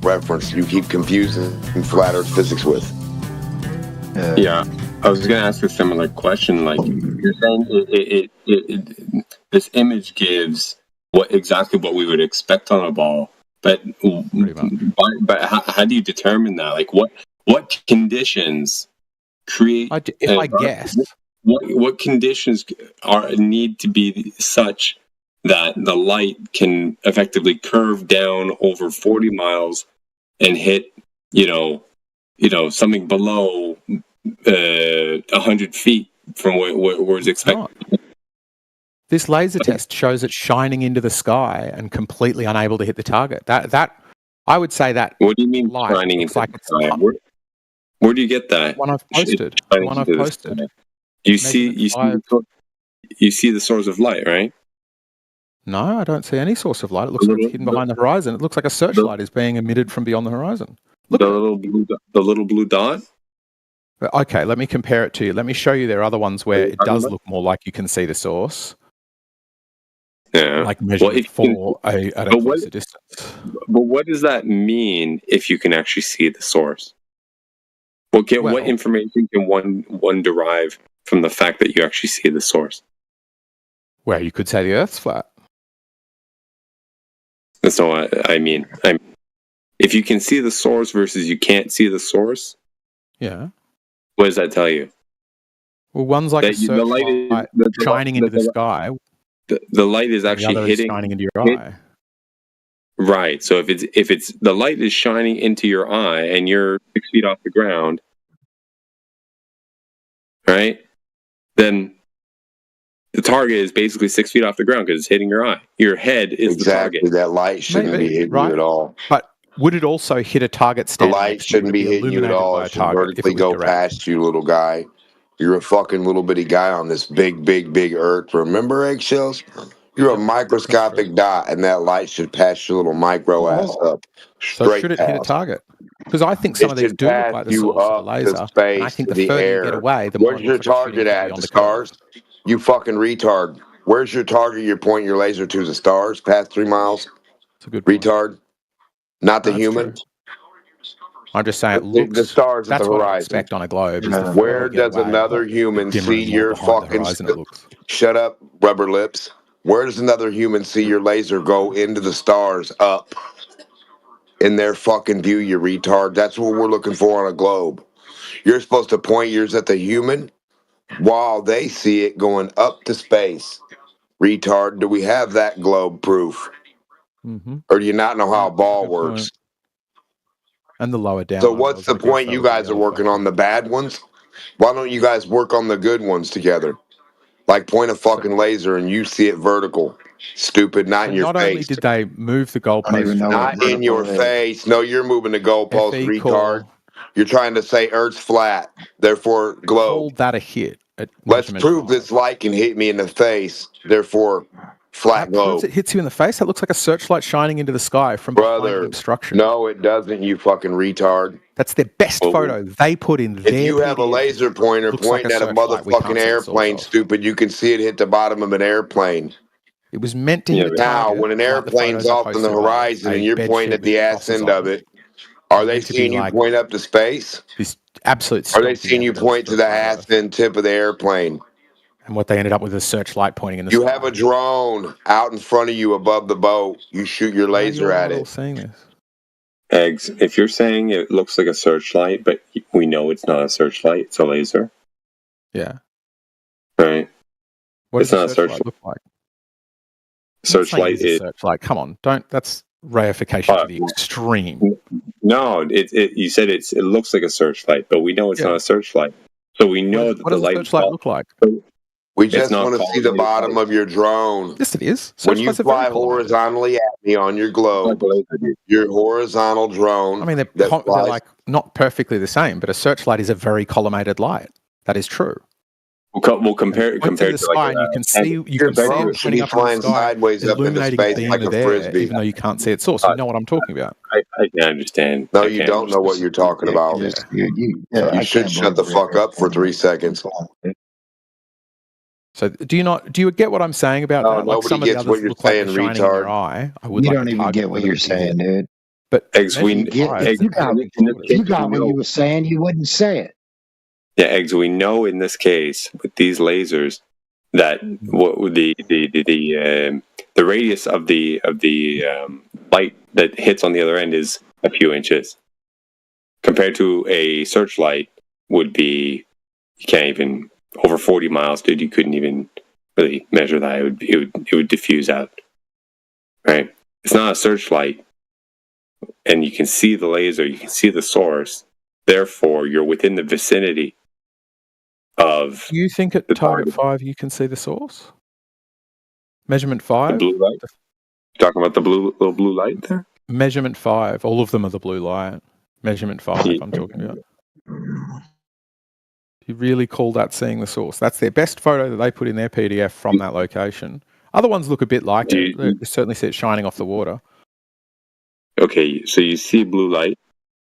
reference you keep confusing flat Earth physics with. Yeah, I was going to ask a similar question. Like you're saying, this image gives exactly what we would expect on a ball, but how do you determine that? Like what conditions create? I guess what conditions need to be such that the light can effectively curve down over 40 miles and hit, something below 100 feet from where it's expected. This laser test shows it shining into the sky and completely unable to hit the target. That I would say that. What do you mean shining into the sky? Where do you get that? One I've posted. You see the source of light, right? No, I don't see any source of light. It looks like it's hidden behind the horizon. It looks like a searchlight is being emitted from beyond the horizon. The little blue dot? Okay, let me compare it to you. Let me show you there are other ones where it does look more like you can see the source. Yeah. Like measured at a closer distance. But what does that mean if you can actually see the source? What information can one derive from the fact that you actually see the source? Well, you could say the Earth's flat. That's not what I mean. If you can see the source versus you can't see the source, yeah. What does that tell you? Well, one's like a searchlight shining into the sky. The light is actually shining into your eye. Right. So if it's the light is shining into your eye and you're 6 feet off the ground, right? Then the target is basically 6 feet off the ground because it's hitting your eye. Your head is the target. That light shouldn't be hitting you at all. But would it also hit a target standing? The light shouldn't be hitting you at all. It should vertically go past you, little guy. You're a fucking little bitty guy on this big, big, big Earth. Remember eggshells? You're a microscopic dot, and that light should pass your little micro ass up. So should it hit a target? Because I think some of these do look like the source of the laser. And I think the further you get away, the more where's your target at? The stars? You fucking retard. Where's your target you're pointing your laser to? The stars past 3 miles? That's a good point. Retard. Not the human. True. I'm just saying it looks. The stars at the horizon. What I expect on a globe. Where does another human see your fucking? Shut up, rubber lips. Where does another human see your laser go into the stars up in their fucking view, you retard? That's what we're looking for on a globe. You're supposed to point yours at the human while they see it going up to space. Retard, do we have that globe proof? Mm-hmm. Or do you not know how a ball works? And the lower down. So what's the point you guys are working on? The bad ones? Why don't you guys work on the good ones together? Like point a fucking laser and you see it vertical. Stupid, not in your face. Not only did they move the goalpost. Not in your face. No, you're moving the goalpost, retard. You're trying to say Earth's flat, therefore globe. Called that a hit. Let's prove this light can hit me in the face, therefore flat globe. It hits you in the face. That looks like a searchlight shining into the sky from behind an obstruction. No, it doesn't, you fucking retard. That's their best photo they put in there. If you have a laser pointer pointing at a motherfucking airplane, stupid, you can see it hit the bottom of an airplane. It was meant to hit now, when an airplane's off on the horizon and you're pointing at the ass end of it, are they seeing you point up to space? This absolute. Are they seeing you point to the ass end tip of the airplane? And what they ended up with is a searchlight pointing in the sky. You have a drone out in front of you above the boat. You shoot your laser at it. Seeing this. Eggs, if you're saying it looks like a searchlight, but we know it's not a searchlight, it's a laser. Yeah. Right. What does a searchlight look like? Searchlight is searchlight. Come on, don't. That's reification to the extreme. No, you said it looks like a searchlight, but we know it's not a searchlight. So we know that what does a searchlight look like? We just want to see the bottom of your drone. Yes, it is. When you fly horizontally at me on your globe, your horizontal drone. I mean, they're like not perfectly the same, but a searchlight is a very collimated light. That is true. We'll compare to the sky, and you can see it should flying sideways up into space like a frisbee, even though you can't see its source. You know what I'm talking about. I can understand. No, you don't know what you're talking about. You should shut the fuck up for 3 seconds. So do you get what I'm saying about that? Like some of the others look like they're shining in your eye. You don't even get what you're saying, dude. But Eggs, You got what you were saying. You wouldn't say it. Yeah, Eggs. We know in this case with these lasers that the radius of the light that hits on the other end is a few inches, compared to a searchlight would be, you can't even, over 40 miles, dude. You couldn't even really measure that. It would diffuse out, right? It's not a searchlight, and you can see the laser, you can see the source. Therefore, you're within the vicinity of. Do you think at target 5 you can see the source? Measurement 5? The blue light? You're talking about the little blue light there? Measurement 5. All of them are the blue light. Measurement 5 I'm talking about. You really call that seeing the source. That's their best photo that they put in their PDF from that location. Other ones look a bit like it. You certainly see it shining off the water. Okay, so you see blue light,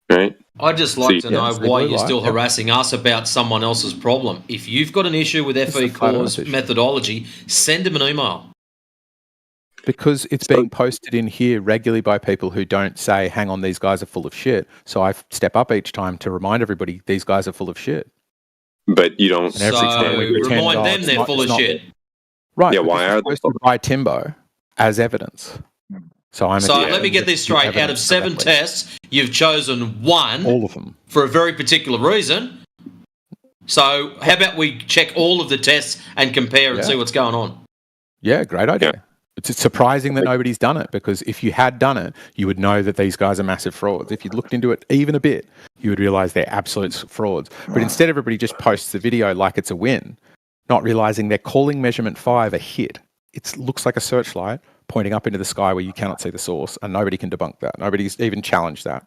right? I'd just like to know why you're still harassing us about someone else's problem. If you've got an issue with FE Core's methodology, send them an email. Because it's being posted in here regularly by people who don't say, hang on, these guys are full of shit. So I step up each time to remind everybody these guys are full of shit. But you don't... So remind them they're full of shit. Right. Yeah, why are they posted by Timbo as evidence? So let me get this straight. Out of 7 tests, you've chosen one. All of them. For a very particular reason. So how about we check all of the tests and compare and see what's going on? Yeah, great idea. Yeah. It's surprising that nobody's done it, because if you had done it, you would know that these guys are massive frauds. If you'd looked into it even a bit, you would realize they're absolute frauds. But instead, everybody just posts the video like it's a win, not realizing they're calling measurement 5 a hit. It looks like a searchlight pointing up into the sky where you cannot see the source, and nobody can debunk that. Nobody's even challenged that.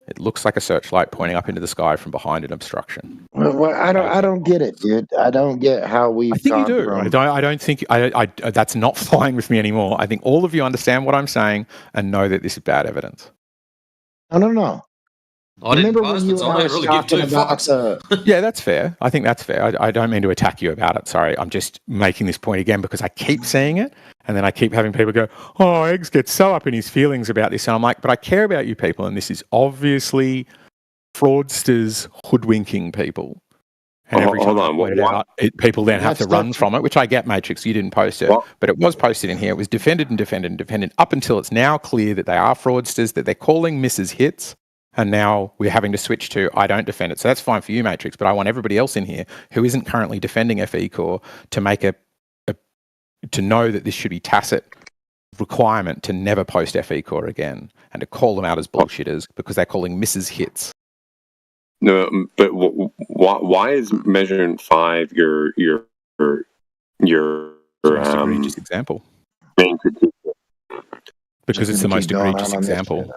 It looks like a searchlight pointing up into the sky from behind an obstruction. Well, I don't get it, dude. I don't get how we've. I think you do. I don't think that's not flying with me anymore. I think all of you understand what I'm saying and know that this is bad evidence. No. Remember when you were really talking about Yeah, that's fair. I think that's fair. I don't mean to attack you about it. Sorry, I'm just making this point again because I keep seeing it, and then I keep having people go, "Oh, Eggs gets so up in his feelings about this," and I'm like, "But I care about you people, and this is obviously fraudsters hoodwinking people." And every time I point it out, people then have to run from it, which I get, Matrix. You didn't post it, but it was posted in here. It was defended up until it's now clear that they are fraudsters, that they're calling misses hits. And now we're having to switch to, I don't defend it. So that's fine for you, Matrix, but I want everybody else in here who isn't currently defending FE Core to make to know that this should be tacit requirement to never post FE Core again and to call them out as bullshitters because they're calling misses hits. No, but why is measurement 5 your most egregious example? Because it's the most egregious example.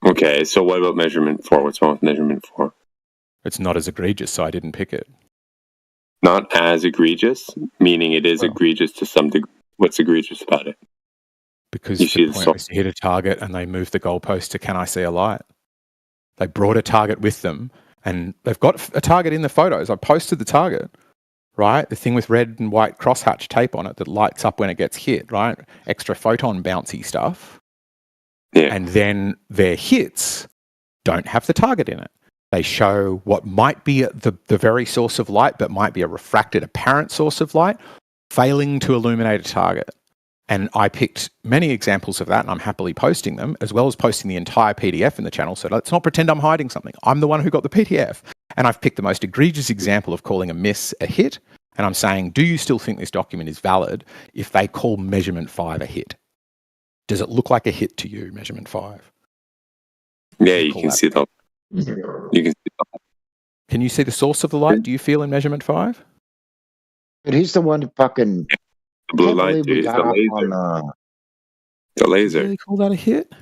Okay, so what about measurement 4? What's wrong with measurement 4? It's not as egregious, so I didn't pick it. Not as egregious? Meaning it is egregious to some degree. What's egregious about it? Because the point was to hit a target and they moved the goalpost to can I see a light? They brought a target with them and they've got a target in the photos. I posted the target, right? The thing with red and white crosshatch tape on it that lights up when it gets hit, right? Extra photon bouncy stuff. Yeah. And then their hits don't have the target in it. They show what might be the very source of light, but might be a refracted apparent source of light, failing to illuminate a target. And I picked many examples of that, and I'm happily posting them, as well as posting the entire PDF in the channel. So let's not pretend I'm hiding something. I'm the one who got the PDF. And I've picked the most egregious example of calling a miss a hit. And I'm saying, do you still think this document is valid if they call measurement 5 a hit? Does it look like a hit to you, measurement 5? Yeah, you can see that. You can see that. Can you see the source of the light? Do you feel in measurement 5? But he's the one who fucking... The blue light, dude. The laser. Do you really call that a hit?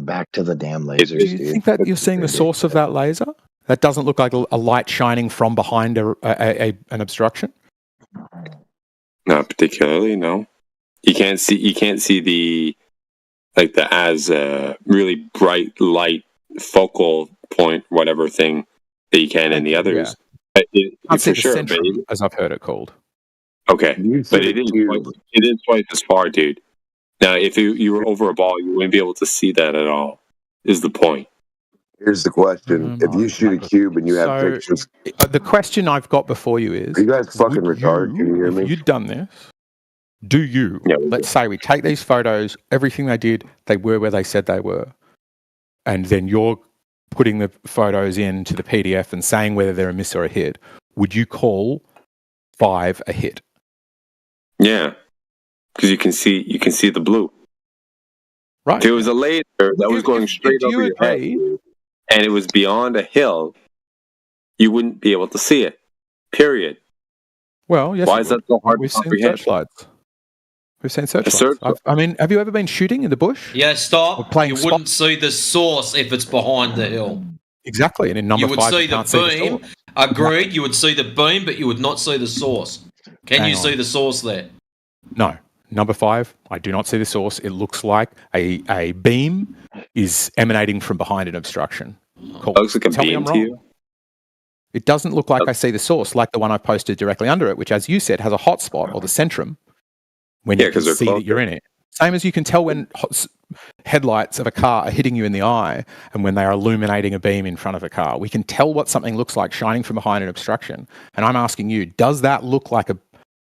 Back to the damn lasers, Do you think that you're seeing the source of that laser? That doesn't look like a light shining from behind an obstruction? Not particularly, no. You can't see the really bright light focal point, whatever thing that you can in the others. Yeah. For sure, centrum, as I've heard it called. Okay, but it is twice as far, dude. Now, if you were over a ball, you wouldn't be able to see that at all. Is the point? Here's the question: if you shoot a cube and you have pictures, the question I've got before you is: are you guys fucking retarded? Can you hear me? If you'd done this, do you? Yeah, let's say we take these photos, everything they did, they were where they said they were, and then you're putting the photos into the PDF and saying whether they're a miss or a hit. Would you call 5 a hit? Yeah, because you can see the blue. Right. If there was a laser that was going straight over your head, and it was beyond a hill, you wouldn't be able to see it. Period. Well, yes. Why is that so hard We've to seen comprehend? Searchlights. We've seen searchlights. I mean, have you ever been shooting in the bush? Yeah, stop. You wouldn't see the source if it's behind the hill. Exactly, and in number 5, you would see you can't the see beam. the source. Agreed. You would see the beam, but you would not see the source. Can you see the source there? No. Number 5, I do not see the source. It looks like a beam is emanating from behind an obstruction. Cool. It looks like a beam to you? It doesn't look like I see the source, like the one I posted directly under it, which, as you said, has a hotspot or the centrum when you can see that you're in it. Same as you can tell when headlights of a car are hitting you in the eye and when they are illuminating a beam in front of a car. We can tell what something looks like shining from behind an obstruction. And I'm asking you, does that look like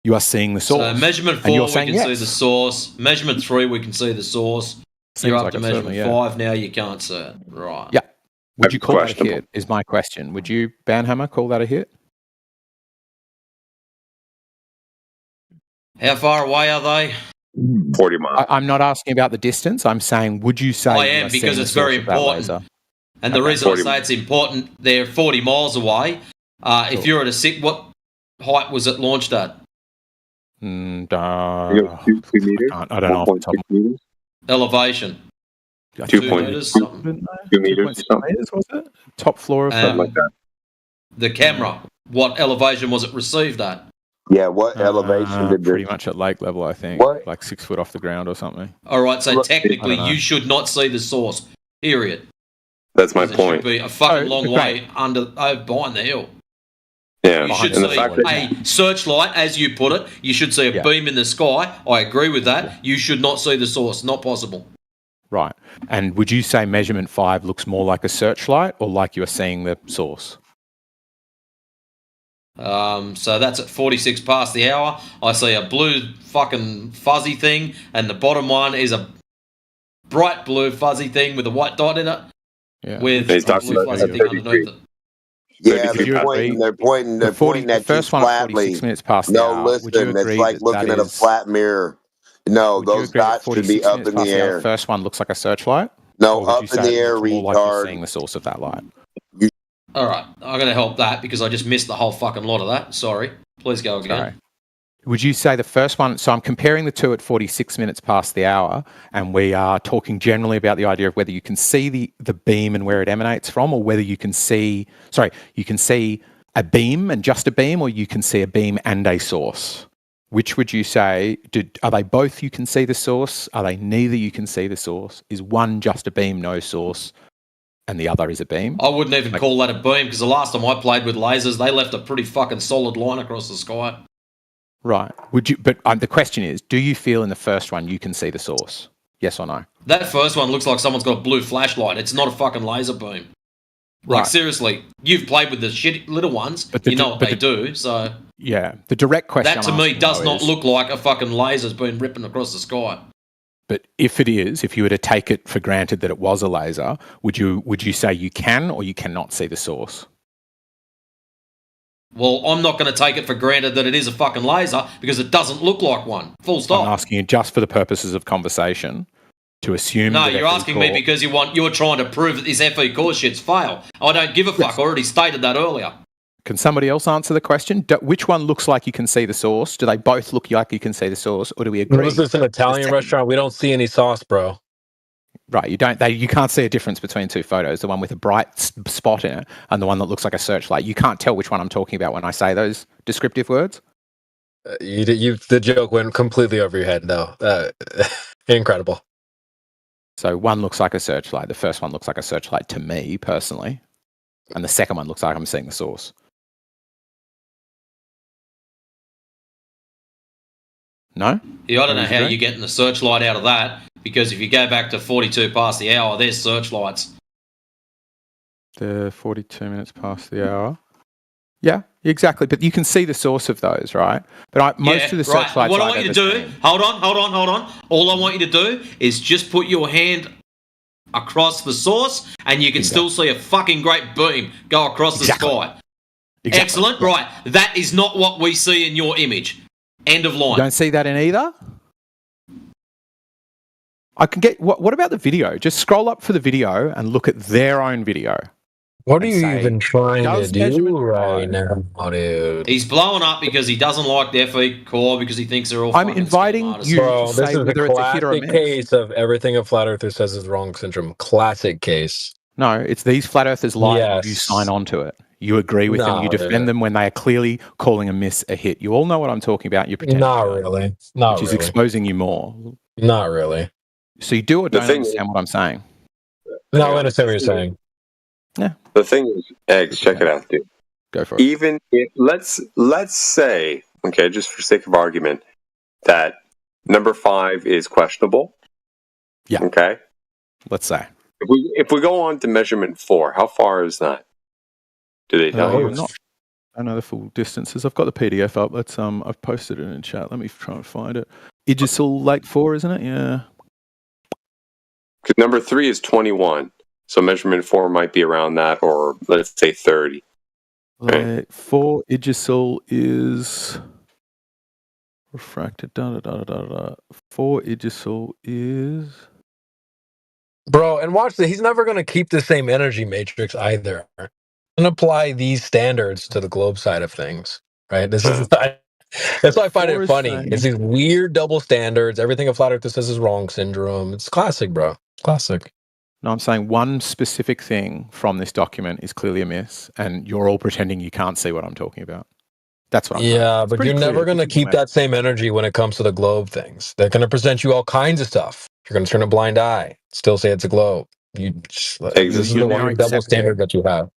you are seeing the source? So measurement 4, we can see the source. Measurement 3, we can see the source. You're up to measurement 5 now, you can't see it. Right. Yeah. Would you call that a hit, is my question. Would you, Banhammer, call that a hit? How far away are they? 40 miles. I'm not asking about the distance. I'm saying, would you say... I am, because it's very important. And the reason I say it's important, they're 40 miles away. If you're at what height was it launched at? 2 meters? I don't know. 1.6 meters? Elevation. 2 meters. 2 meters, was it? Top floor of something like that. The camera, what elevation was it received at? Yeah, what elevation did pretty much at lake level, I think. What? Like 6 foot off the ground or something. All right, so technically you should not see the source, period. That's my point. It should be a fucking long way behind the hill. Yeah, you should see a searchlight, as you put it. You should see a beam in the sky. I agree with that. Yeah. You should not see the source. Not possible. Right. And would you say measurement 5 looks more like a searchlight or like you are seeing the source? So that's at 46 past the hour. I see a blue fucking fuzzy thing, and the bottom one is a bright blue fuzzy thing with a white dot in it. Yeah. With a blue fuzzy thing underneath it. Yeah, they're pointing at the first one at 46 minutes past the hour. No, listen, it's like looking at a flat mirror. No, those dots should be up in the air. The first one looks like a searchlight? No, up in the air, retard. Like you're seeing the source of that light. All right, I'm going to help that because I just missed the whole fucking lot of that. Sorry. Please go again. Sorry. Would you say the first one, so I'm comparing the two at 46 minutes past the hour, and we are talking generally about the idea of whether you can see the beam and where it emanates from, or whether you can see a beam and just a beam, or you can see a beam and a source. Which would you say, are they both you can see the source? Are they neither you can see the source? Is one just a beam, no source, and the other is a beam? I wouldn't even call that a beam, because the last time I played with lasers, they left a pretty fucking solid line across the sky. Right. Would you? But the question is, do you feel in the first one you can see the source? Yes or no? That first one looks like someone's got a blue flashlight. It's not a fucking laser beam. Like, seriously, you've played with the shit little ones. But you know what they do, so... Yeah. The direct question that, to me, does not look like a fucking laser's been ripping across the sky. But if it is, if you were to take it for granted that it was a laser, would you say you can or you cannot see the source? Well, I'm not going to take it for granted that it is a fucking laser because it doesn't look like one. Full stop. I'm asking you just for the purposes of conversation to assume. No, you're asking me because you're trying to prove that this FE core shit's fail. I don't give a fuck. I already stated that earlier. Can somebody else answer the question? Which one looks like you can see the source? Do they both look like you can see the source, or do we agree? Was this an Italian restaurant? We don't see any sauce, bro. Right, you can't see a difference between two photos, the one with a bright spot in it and the one that looks like a searchlight. You can't tell which one I'm talking about when I say those descriptive words? The joke went completely over your head, though. Incredible. So one looks like a searchlight. The first one looks like a searchlight to me, personally. And the second one looks like I'm seeing the source. No? Yeah, I don't know Don't how disagree? you're getting the searchlight out of that, because if you go back to 42 past the hour, there's searchlights. The 42 minutes past the hour. Yeah, exactly. But you can see the source of those, right? But most of the searchlights What I I've want you ever to do, seen- hold on. All I want you to do is just put your hand across the source, and you can still see a fucking great beam go across the sky. Exactly. Excellent. Yeah. Right. That is not what we see in your image. End of line. You don't see that in either? I can get... What about the video? Just scroll up for the video and look at their own video. What are and you say, even trying to does do measurement right know? now, dude? He's blowing up because he doesn't like their feet core, because he thinks they're all I'm fucking inviting scam artists. you Bro, to this say is a whether it's a hit or a classic miss. case of everything a flat earther says is wrong syndrome. Classic case. No, it's these flat earthers lie and you Yes. sign on to it. You agree with them. No, You defend them when they are clearly calling a miss a hit. You all know what I'm talking about. You're pretending. Not you don't, really. Not which is really. exposing you more. Not really. So you do or The don't thing understand what I'm saying. No, I understand what you're saying. The thing is, eggs. Check it out, dude. Go for it. Even if let's say, okay, just for sake of argument, that number 5 is questionable. Yeah. Okay. Let's say. If we go on to measurement 4, how far is that? Do they tell you? I know the full distances. I've got the PDF up. Let's I've posted it in chat. Let me try and find it. Idjissel Lake 4, isn't it? Yeah. Because number 3 is 21, so measurement 4 might be around that, or let's say 30. Lake 4 Idjissel is refracted. 4 Idjissel is. Bro, and watch this. He's never going to keep the same energy matrix either. And apply these standards to the globe side of things, right? This is that's why I find it funny. It's these weird double standards. Everything a flat earther says is wrong syndrome. It's classic, bro. Classic. No, I'm saying one specific thing from this document is clearly a miss, and you're all pretending you can't see what I'm talking about. That's what I'm saying. Yeah, It's but pretty you're clear. never going to keep that same energy when it comes to the globe things. They're going to present you all kinds of stuff. You're going to turn a blind eye, still say it's a globe. This is the one double standard that you have.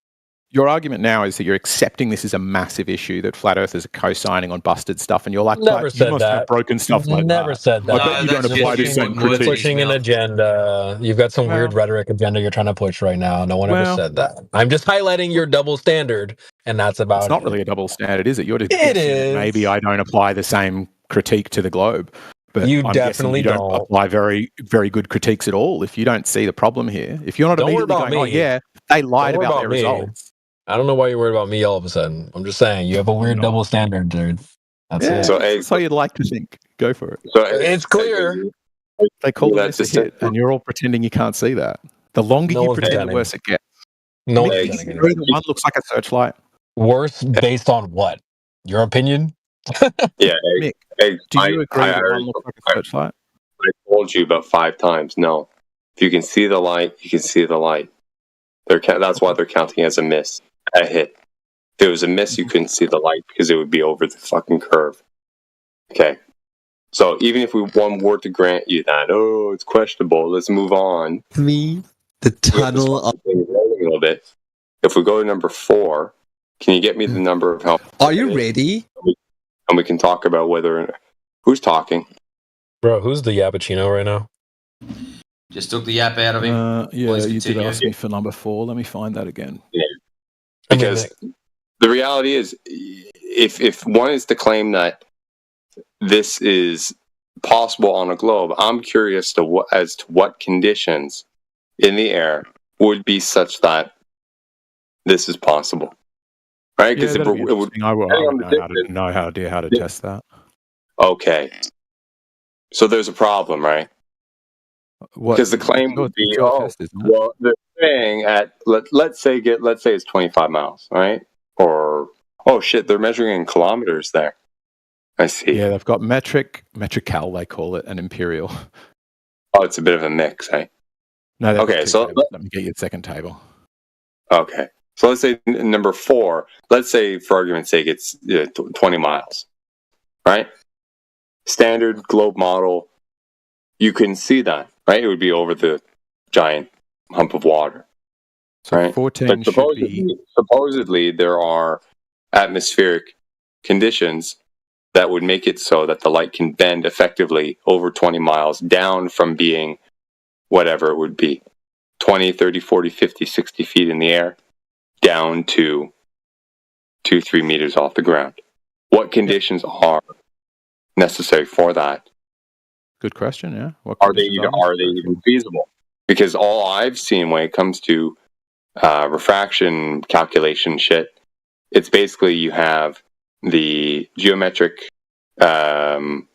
Your argument now is that you're accepting this is a massive issue, that flat earthers are co-signing on busted stuff, and you're like, Never said you must that. have broken stuff like Never that. said that. I bet you don't apply the same You're critique. pushing an agenda. You've got some weird rhetoric agenda you're trying to push right now. No one ever said that. I'm just highlighting your double standard, and that's about it. It's not really a double standard, is it? You're just It guessing that is. maybe I don't apply the same critique to the globe. But You I'm definitely guessing you don't apply very, very good critiques at all. If you don't see the problem here, if you're not Don't worry immediately about going, oh me. yeah, they lied Don't worry about about their me. results. I don't know why you're worried about me all of a sudden. I'm just saying you have a weird double standard, dude. That's it. So, That's how you'd like to think. Go for it. So It's clear. They call it a hit, and you're all pretending you can't see that. The longer No you one's pretend, the pretending. worse it gets. No Mick, one's do you pretending. agree that one looks like a searchlight? Worse based on what? Your opinion? Yeah, Mick, eggs. do you agree that I one looks like a searchlight? told you about 5 times. No, if you can see the light, you can see the light. That's why they're counting as a miss, a hit. If it was a miss, you couldn't see the light because it would be over the fucking curve. Okay, so even if one were to grant you that, oh, it's questionable, let's move on. The tunnel. A little bit. If we go to number 4, can you get me the number of how? Are you ready? And we can talk about who's talking. Bro, who's the Yappuccino right now? Just took the yap out of him. Yeah, Please you did continue. ask me for number 4. Let me find that again. Yeah. Because the reality is, if one is to claim that this is possible on a globe, I'm curious as to what conditions in the air would be such that this is possible, right? Because Yeah, I would know how to test that. Okay, so there's a problem, right? Because the claim would be, well, they're saying at let's say it's 25 miles, right? Or they're measuring in kilometers there. I see. Yeah, they've got metrical, they call it, and imperial. Oh, it's a bit of a mix, eh? No, okay, so let me get you the second table. Okay, so let's say number 4. Let's say, for argument's sake, it's 20 miles, right? Standard globe model. You couldn't see that, right? It would be over the giant hump of water, so right? 14 but supposedly there are atmospheric conditions that would make it so that the light can bend effectively over 20 miles down from being whatever it would be, 20, 30, 40, 50, 60 feet in the air, down to 2-3 meters off the ground. What conditions are necessary for that? Good question. Yeah. What Are they conditions even feasible? Because all I've seen when it comes to refraction calculation shit, it's basically you have the geometric parameters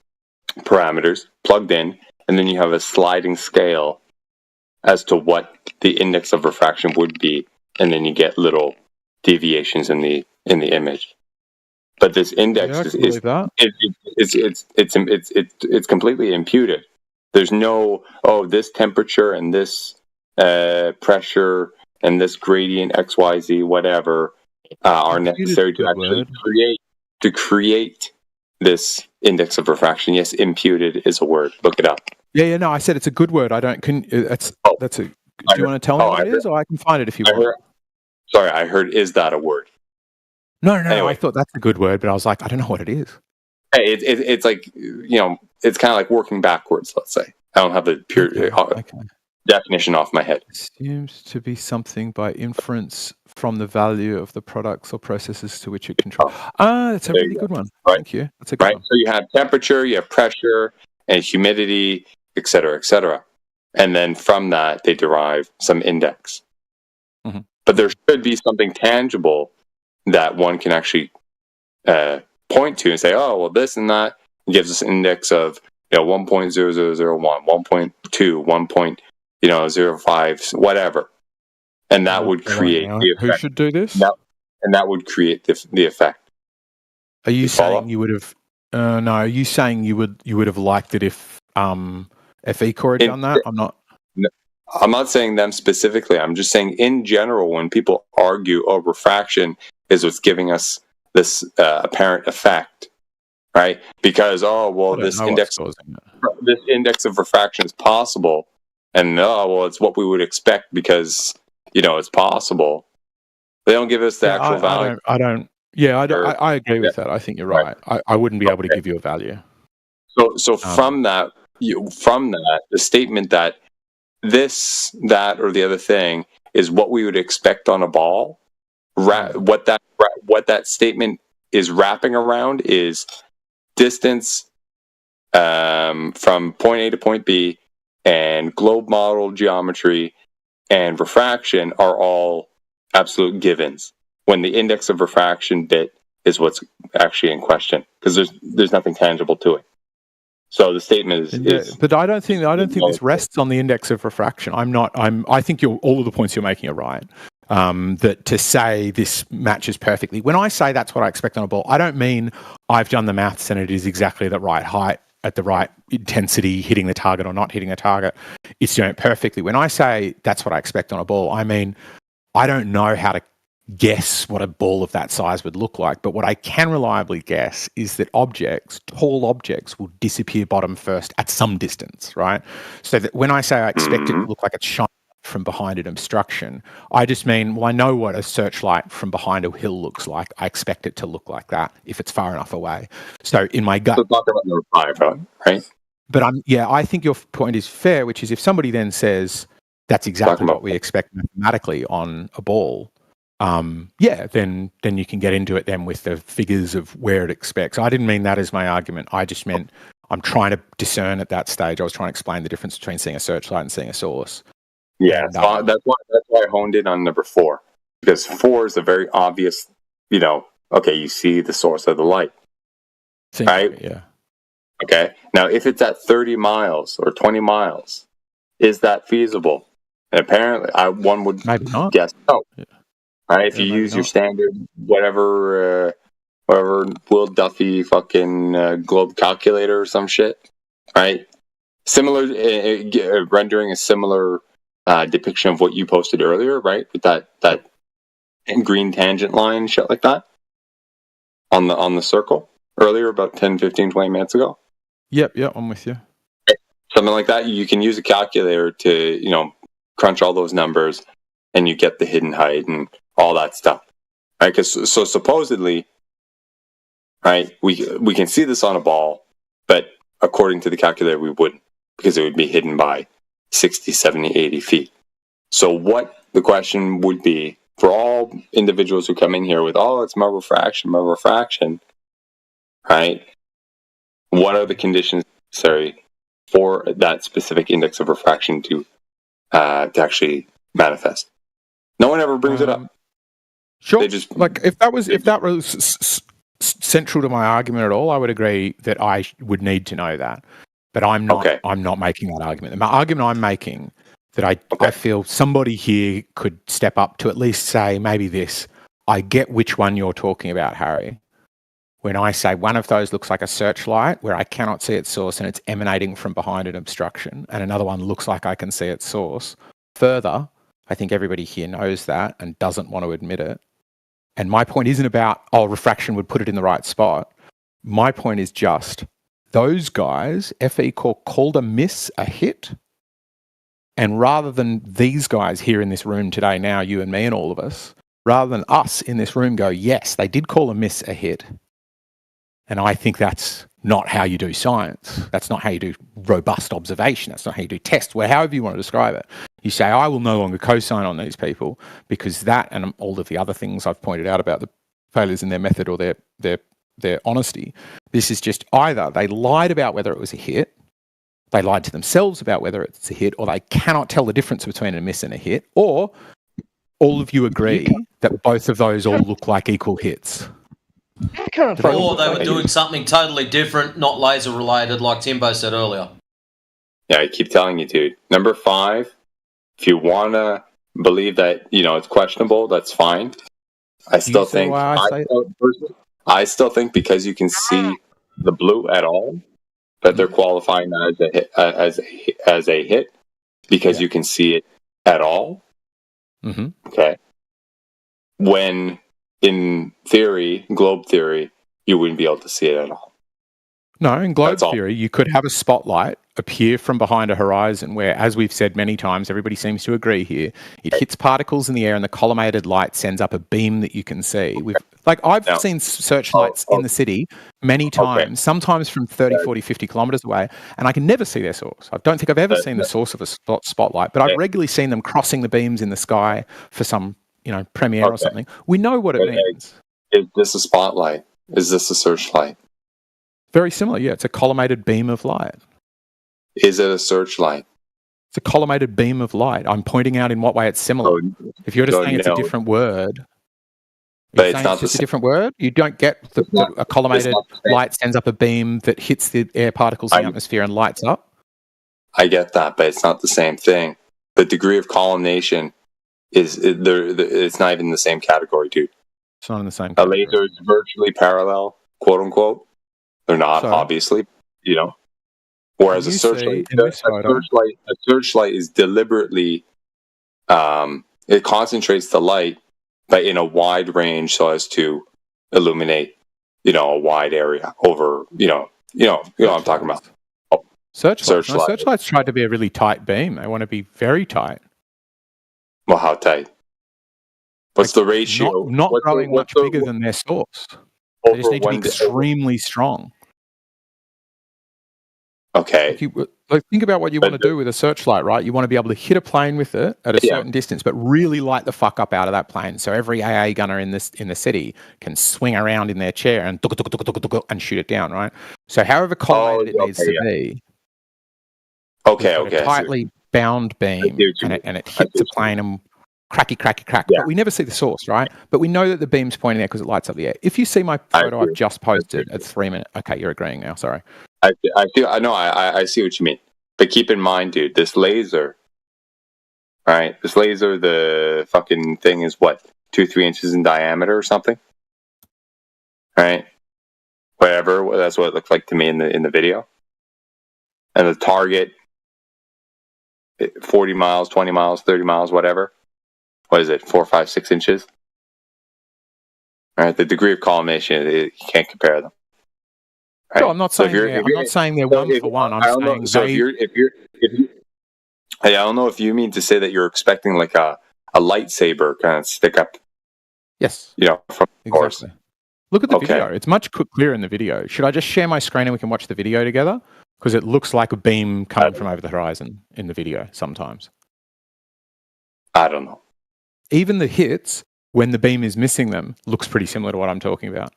plugged in, and then you have a sliding scale as to what the index of refraction would be, and then you get little deviations in the image. But this index it's completely imputed. There's no this temperature and this pressure and this gradient XYZ whatever are necessary to actually create this index of refraction. Yes, imputed is a word. Look it up. Yeah. No, I said it's a good word. I don't. Do you want to tell me what it is, or I can find it if you want? Sorry, I heard. Is that a word? No. Anyway. I thought that's a good word, but I was like, I don't know what it is. Hey, it's like, it's kind of like working backwards. Let's say I don't have the pure definition off my head. Seems to be something by inference from the value of the products or processes to which it controls. That's a really good one. Right. Thank you. That's a good one. So you have temperature, you have pressure, and humidity, et cetera, and then from that they derive some index. Mm-hmm. But there should be something tangible that one can actually point to and say, oh, well, this and that gives us an index of 1.0001, 1.2, 1.05, whatever, and that would create the effect. Who should do this? And that would create the effect. Are you saying you would have? No. Are you saying you would have liked it if Ecor had done that? I'm not. No, I'm not saying them specifically. I'm just saying in general, when people argue, refraction is what's giving us this apparent effect, right? Because this index of refraction is possible, and it's what we would expect because it's possible. They don't give us the actual value. I don't. Yeah, I agree with that. I think you're right. I wouldn't be able to give you a value. So from that, the statement that this, that, or the other thing is what we would expect on a ball. What that statement is wrapping around is distance from point A to point B, and globe model geometry and refraction are all absolute givens, when the index of refraction bit is what's actually in question, because there's nothing tangible to it. So the statement is but I don't think this rests on the index of refraction. I think all of the points you're making are right. That to say this matches perfectly. When I say that's what I expect on a ball, I don't mean I've done the maths and it is exactly the right height at the right intensity, hitting the target or not hitting the target. It's doing it perfectly. When I say that's what I expect on a ball, I mean I don't know how to guess what a ball of that size would look like, but what I can reliably guess is that tall objects will disappear bottom first at some distance, right? So that when I say I expect it to look like it's shining from behind an obstruction, I just mean, I know what a searchlight from behind a hill looks like. I expect it to look like that if it's far enough away. So in my gut, so talk about number 5, right? But I think your point is fair, which is if somebody then says that's exactly what we expect mathematically on a ball, then you can get into it then with the figures of where it expects. I didn't mean that as my argument. I just meant I'm trying to discern at that stage. I was trying to explain the difference between seeing a searchlight and seeing a source. Yeah, that's why I honed in on number 4, because 4 is a very obvious, you see the source of the light, right? Yeah. Okay. Now, if it's at 30 miles or 20 miles, is that feasible? And apparently, one would guess no. Yeah. Right? If you use your standard whatever Will Duffy fucking globe calculator or some shit, right? Similar rendering a similar depiction of what you posted earlier, right? With that green tangent line, shit like that on the circle earlier, about 10, 15, 20 minutes ago. Yep, I'm with you. Something like that. You can use a calculator to crunch all those numbers, and you get the hidden height and all that stuff, right? So supposedly, right? We can see this on a ball, but according to the calculator, we wouldn't, because it would be hidden by 60, 70, 80 feet. So what the question would be for all individuals who come in here with, oh, it's more refraction, right? What are the conditions necessary for that specific index of refraction to actually manifest? No one ever brings it up. Sure. They just, like if that was central to my argument at all, I would agree that I would need to know that. But I'm not. Okay. I'm not making that argument. My argument I'm making that I feel somebody here could step up to at least say maybe this. I get which one you're talking about, Harry. When I say one of those looks like a searchlight where I cannot see its source and it's emanating from behind an obstruction, and another one looks like I can see its source. Further, I think everybody here knows that and doesn't want to admit it. And my point isn't about, refraction would put it in the right spot. My point is just, those guys, FE called a miss a hit. And rather than these guys here in this room today, now you and me and all of us, rather than us in this room go, yes, they did call a miss a hit. And I think that's not how you do science. That's not how you do robust observation. That's not how you do tests, however you want to describe it. You say, I will no longer co-sign on these people because that and all of the other things I've pointed out about the failures in their method or their honesty, this is just either they lied about whether it was a hit, they lied to themselves about whether it's a hit, or they cannot tell the difference between a miss and a hit, or all of you agree that both of those all look like equal hits. Or they were doing something totally different, not laser related, like Timbo said earlier. Yeah, I keep telling you, dude. Number 5, if you want to believe that, it's questionable, that's fine. I still think because you can see the blue at all, that they're qualifying as a hit because you can see it at all. Mm-hmm. Okay. When in theory, globe theory, you wouldn't be able to see it at all. No, in globe theory, you could have a spotlight appear from behind a horizon where, as we've said many times, everybody seems to agree here, it hits particles in the air and the collimated light sends up a beam that you can see. I've seen searchlights in the city many times, sometimes from 30, 40, 50 kilometres away, and I can never see their source. I don't think I've ever seen the source of a spotlight, but I've regularly seen them crossing the beams in the sky for some, premiere or something. We know what it means. Is this a spotlight? Is this a searchlight? Very similar, yeah. It's a collimated beam of light. Is it a searchlight? It's a collimated beam of light. I'm pointing out in what way it's similar. If you're just saying it's a different word, but it's not just a different word. You don't get a collimated light sends up a beam that hits the air particles in the atmosphere and lights up. I get that, but it's not the same thing. The degree of collimation it's not even in the same category, dude. It's not in the same category. A laser is virtually parallel, quote unquote. They're not, obviously, Whereas a searchlight is deliberately, it concentrates the light, but in a wide range so as to illuminate, a wide area over, what I'm talking about. Searchlights tried to be a really tight beam. They want to be very tight. Well, how tight? What's the ratio? Not growing much bigger than their source. They just need to be extremely strong. Okay. Think about what you want to do with a searchlight, right? You want to be able to hit a plane with it at a certain distance, but really light the fuck up out of that plane. So every AA gunner in the city can swing around in their chair and shoot it down, right? So however collimated it needs to be. Okay. A tightly bound beam, and it hits the plane and cracky. Yeah. But we never see the source, right? But we know that the beam's pointing there because it lights up the air. If you see my photo I've just posted at 3 minutes, okay, you're agreeing now. Sorry. I see what you mean. But keep in mind, dude, this laser, right? This laser, the fucking thing is what, 2-3 inches in diameter or something, right? Whatever. That's what it looked like to me in the video. And the target, 40 miles, 20 miles, 30 miles, whatever. What is it? 4, 5, 6 inches. All right. The degree of collimation, you can't compare them. Right? No, I'm not saying they're one for one. I'm saying I don't know if you mean to say that you're expecting like a lightsaber kind of stick up. Yes. From exactly. Look at the video. It's much clearer in the video. Should I just share my screen and we can watch the video together? Because it looks like a beam coming from over the horizon in the video sometimes. I don't know. Even the hits, when the beam is missing them, looks pretty similar to what I'm talking about.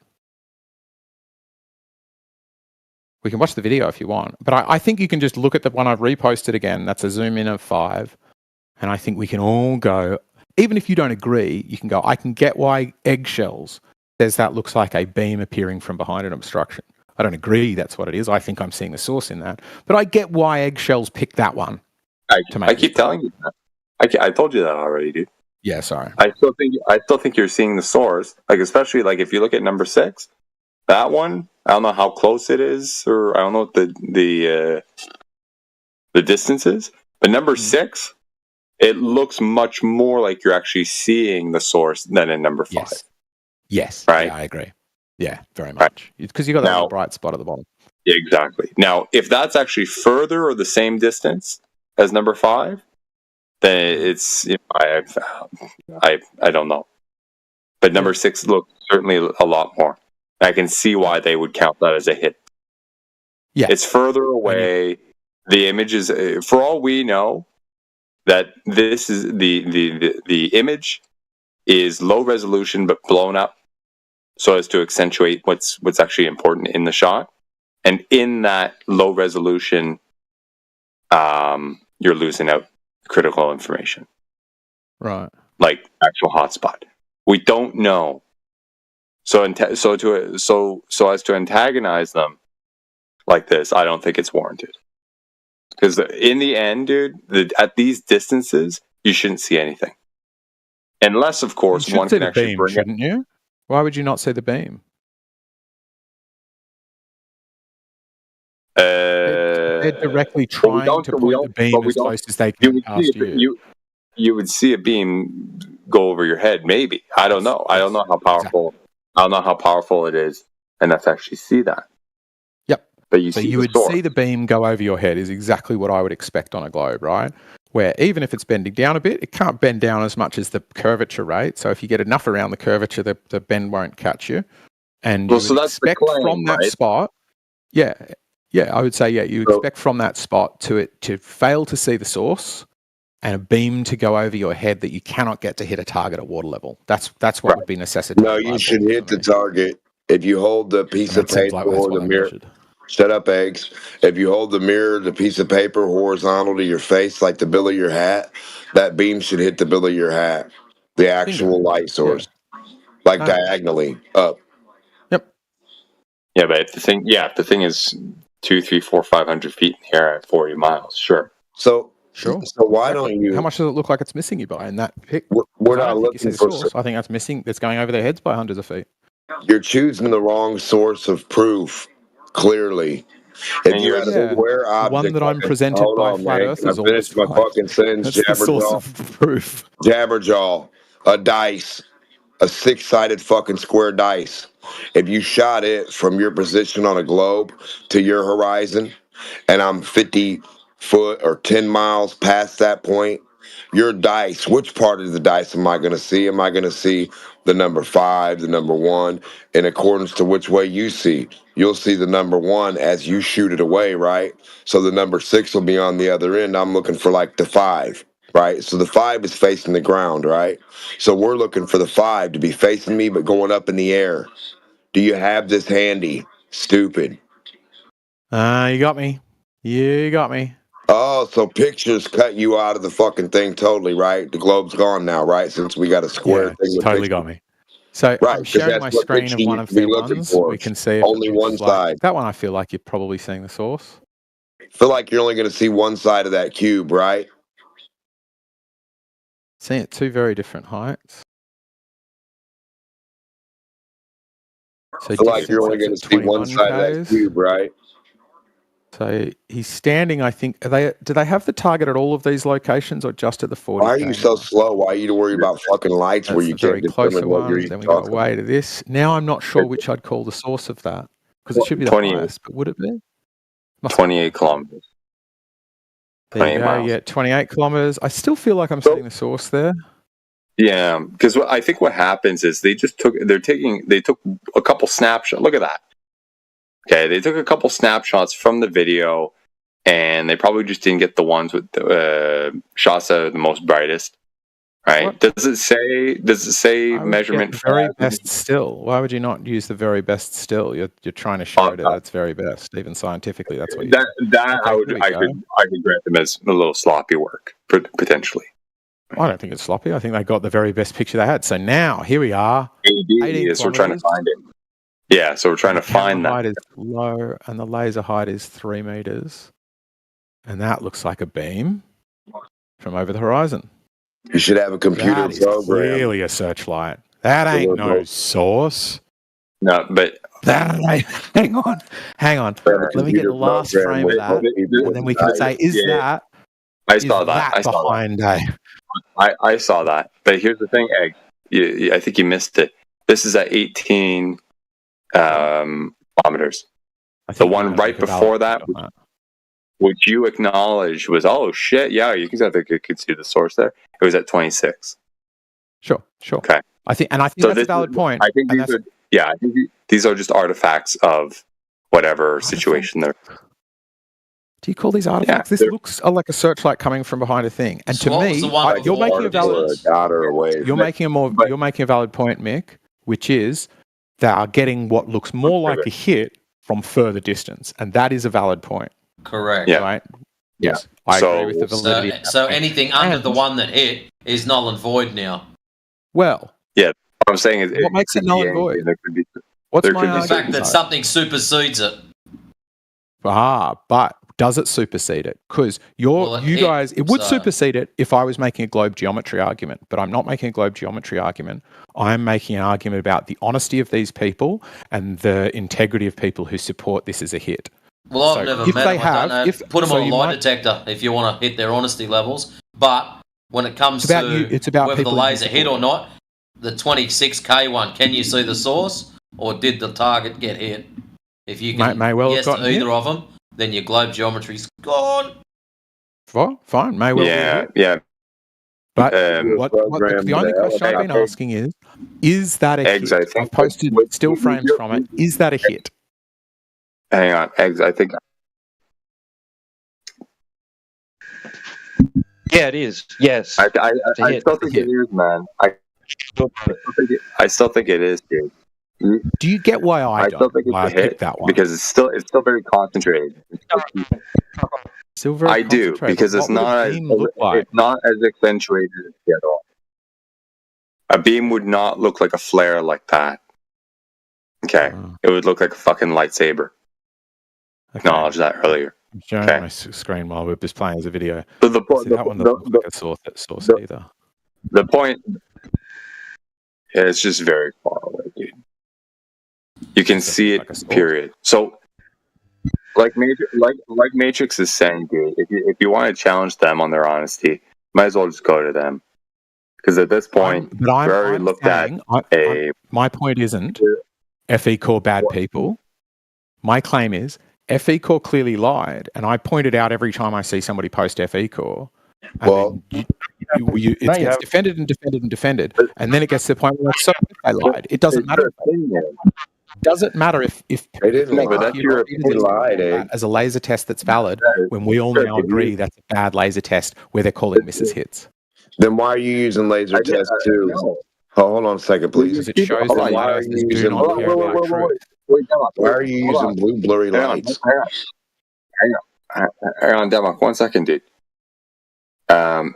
We can watch the video if you want. But I think you can just look at the one I've reposted again. That's a zoom in of 5. And I think we can all go, even if you don't agree, you can go, I can get why eggshells says that looks like a beam appearing from behind an obstruction. I don't agree that's what it is. I think I'm seeing the source in that. But I get why eggshells picked that one. I keep telling you that. I told you that already, dude. Yeah, sorry. I still think you're seeing the source. Like, especially like if you look at number 6, that one, I don't know how close it is, or I don't know what the distance is. But number 6, it looks much more like you're actually seeing the source than in number 5. Yes. Right? Yeah, I agree. Yeah, very much. Because you got that little bright spot at the bottom. Yeah, exactly. Now, if that's actually further or the same distance as number 5, then it's, I don't know. But number 6 looks certainly a lot more. I can see why they would count that as a hit. Yeah, it's further away. The image is, for all we know, that this is the image is low resolution but blown up so as to accentuate what's actually important in the shot. And in that low resolution, you're losing out critical information. Right. Like actual hotspot. We don't know. So as to antagonize them like this, I don't think it's warranted. Because in the end, dude, at these distances, you shouldn't see anything. Unless, of course, one can actually bring it. Shouldn't you? Why would you not see the beam? They're directly trying to point the beam as close as they can past you. You would see a beam go over your head, maybe. I don't know. I don't know how powerful. Exactly. I don't know how powerful it is, and to actually see that. Yep. But you would see the beam go over your head is exactly what I would expect on a globe, right? Where even if it's bending down a bit, it can't bend down as much as the curvature rate. So if you get enough around the curvature, the bend won't catch you. And you would expect from that spot, yeah, I would say, you expect from that spot to fail to see the source and a beam to go over your head that you cannot get to hit a target at water level. That's what would be necessitated. No, you should hit the target. If you hold the piece of paper or the mirror, shut up, eggs. If you hold the mirror, the piece of paper horizontal to your face, like the bill of your hat, that beam should hit the bill of your hat, the actual light source, like diagonally up. Yep. Yeah, but if the thing is 200, 300, 400, 500 feet in the air at 40 miles, sure. So why don't you? How much does it look like it's missing you by in that pic? We're not looking for source. I think that's missing. That's going over their heads by hundreds of feet. You're choosing the wrong source of proof. Clearly, if you had a square object, one that I'm presented by flat earthers, I finished my fucking sentence. Jabberjaw, a dice, a 6-sided fucking square dice. If you shot it from your position on a globe to your horizon, and I'm 50 foot or 10 miles past that point, your dice, which part of the dice am I going to see? Am I going to see the number 5, the number 1, in accordance to which way you see? You'll see the number 1 as you shoot it away, right? So the number 6 will be on the other end. I'm looking for like the 5, right? So the 5 is facing the ground, right? So we're looking for the 5 to be facing me, but going up in the air. Do you have this handy? Stupid. You got me. You got me. Oh, so pictures cut you out of the fucking thing totally, right? The globe's gone now, right? Since we got a square thing. With totally got me. So I'm sharing my screen of one of the ones. We can see only one side. That one I feel like you're probably seeing the source. I feel like you're only going to see one side of that cube, right? Seeing it 2 very different heights. So I feel like you're only going to see one side of that cube, right? So he's standing, I think. Do they have the target at all of these locations or just at the 40? Why are you so slow? Why are you worried about fucking lights where you can't determine what you're Then we go away to this. Now I'm not sure which I'd call the source of that. Because it should be the highest, but would it be? 28 kilometers. There you go, 28 kilometers. I still feel like I'm seeing the source there. Yeah, because I think what happens is they took a couple snapshots. Look at that. Okay, they took a couple snapshots from the video, and they probably just didn't get the ones with the shots that are the most brightest. Right? What? Does it say measurement? The very best still. Why would you not use the very best still? You're trying to show it at its very best, even scientifically. That's what you. I could grant them as a little sloppy work potentially. I don't think it's sloppy. I think they got the very best picture they had. So now here we are. So we're trying to find it. Yeah, so we're trying to find that. The height is low, and the laser height is 3 meters, and that looks like a beam from over the horizon. You should have a computer program. Clearly a searchlight. That ain't no source. No, but that ain't. Hang on. Let me get the last frame of that, and then we can say, "Is that?" I saw that. I saw behind that. I saw that. But here's the thing, Egg. I think you missed it. This is at 18 kilometers. The one right before that, which you acknowledged was, oh shit, yeah, you could see the source there. It was at 26. Sure. Okay. I think that's a valid point. I think these are just artifacts of whatever situation they're. Do you call these artifacts? This looks like a searchlight coming from behind a thing. And to me, you're making a valid. You're making a valid point, Mick, which is they are getting what looks more like a hit from further distance, and that is a valid point. Correct. Yeah. Right? Yes. I agree with the validity. So anything under the one that hit is null and void now. Well. Yeah. What I'm saying is, what makes it null and void? What's my argument? The fact that something supersedes it. But does it supersede it? Because it would supersede it if I was making a globe geometry argument, but I'm not making a globe geometry argument. I'm making an argument about the honesty of these people and the integrity of people who support this as a hit. Well, I've never met them. I don't know. Put them on a lie detector if you want to hit their honesty levels. But when it comes to whether the laser hit or not, the 26K one, can you see the source or did the target get hit? If you can guess to either of them, then your globe geometry's gone. Well, fine. May well be. Yeah. But the only question I've been asking is that a hit? I've posted still frames from it. Is that a hit? Hang on, Eggs, I think. Yeah, it is. Yes. I still think it is, man. I still think it is, dude. Do you get why I picked that one? Because it's still very concentrated. Still very I do, because it's not as accentuated as the other one. A beam would not look like a flare like that. Okay. It would look like a fucking lightsaber. Acknowledge that earlier. I'm showing my screen while we're just playing as a video. That one doesn't look like a source either. The point... Yeah, it's just very far away, dude. You can see it, period. So, like Matrix is saying, dude, if you want to challenge them on their honesty, might as well just go to them. Because at this point, we've already looked at my point isn't FE Core bad people. My claim is FE Core clearly lied, and I point it out every time I see somebody post FE Core. Well, it gets defended and defended and defended, and then it gets to the point where it's so they lied. It doesn't matter. Does it matter if they didn't lie? But that's your lied as a laser test that's valid when we all now agree that's a bad laser test where they're calling misses hits? Then why are you using laser tests too? Hold on a second, please. Because it shows that lasers do not care about truth. Why are you using blue blurry lights? Hang on, Demok. 1 second, dude.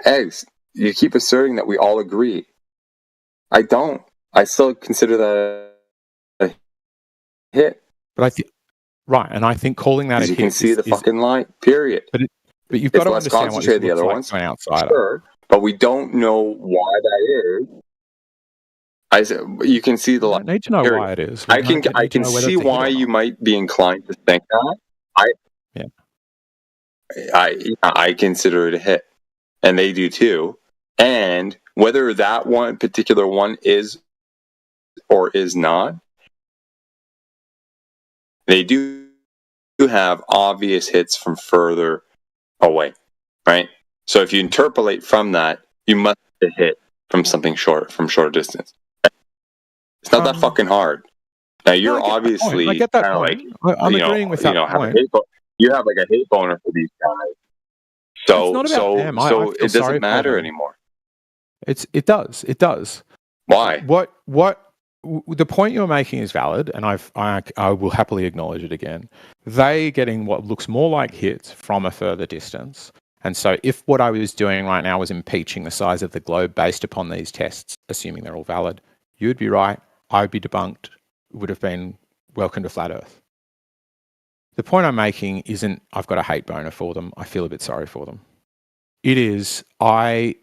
Eggs, you keep asserting that we all agree. I don't. I still consider that a hit. But and I think calling that a hit. You can see the fucking light. Period. But you've got to understand what the other ones. Sure, but we don't know why that is. You can see the light. I need to know why it is. I can see why you might be inclined to think that. I consider it a hit, and they do too. And whether that one particular one is or is not, they do have obvious hits from further away, right? So if you interpolate from that, you must hit from something from short distance. It's not that fucking hard. Now you're obviously I get that point. I'm agreeing with that point. You have like a hate boner for these guys. So it doesn't matter anymore. It does. Why? The point you're making is valid, and I will happily acknowledge it again. They getting what looks more like hits from a further distance. And so if what I was doing right now was impeaching the size of the globe based upon these tests, assuming they're all valid, you would be right. I would be debunked. Would have been welcome to Flat Earth. The point I'm making isn't I've got a hate boner for them. I feel a bit sorry for them. It is I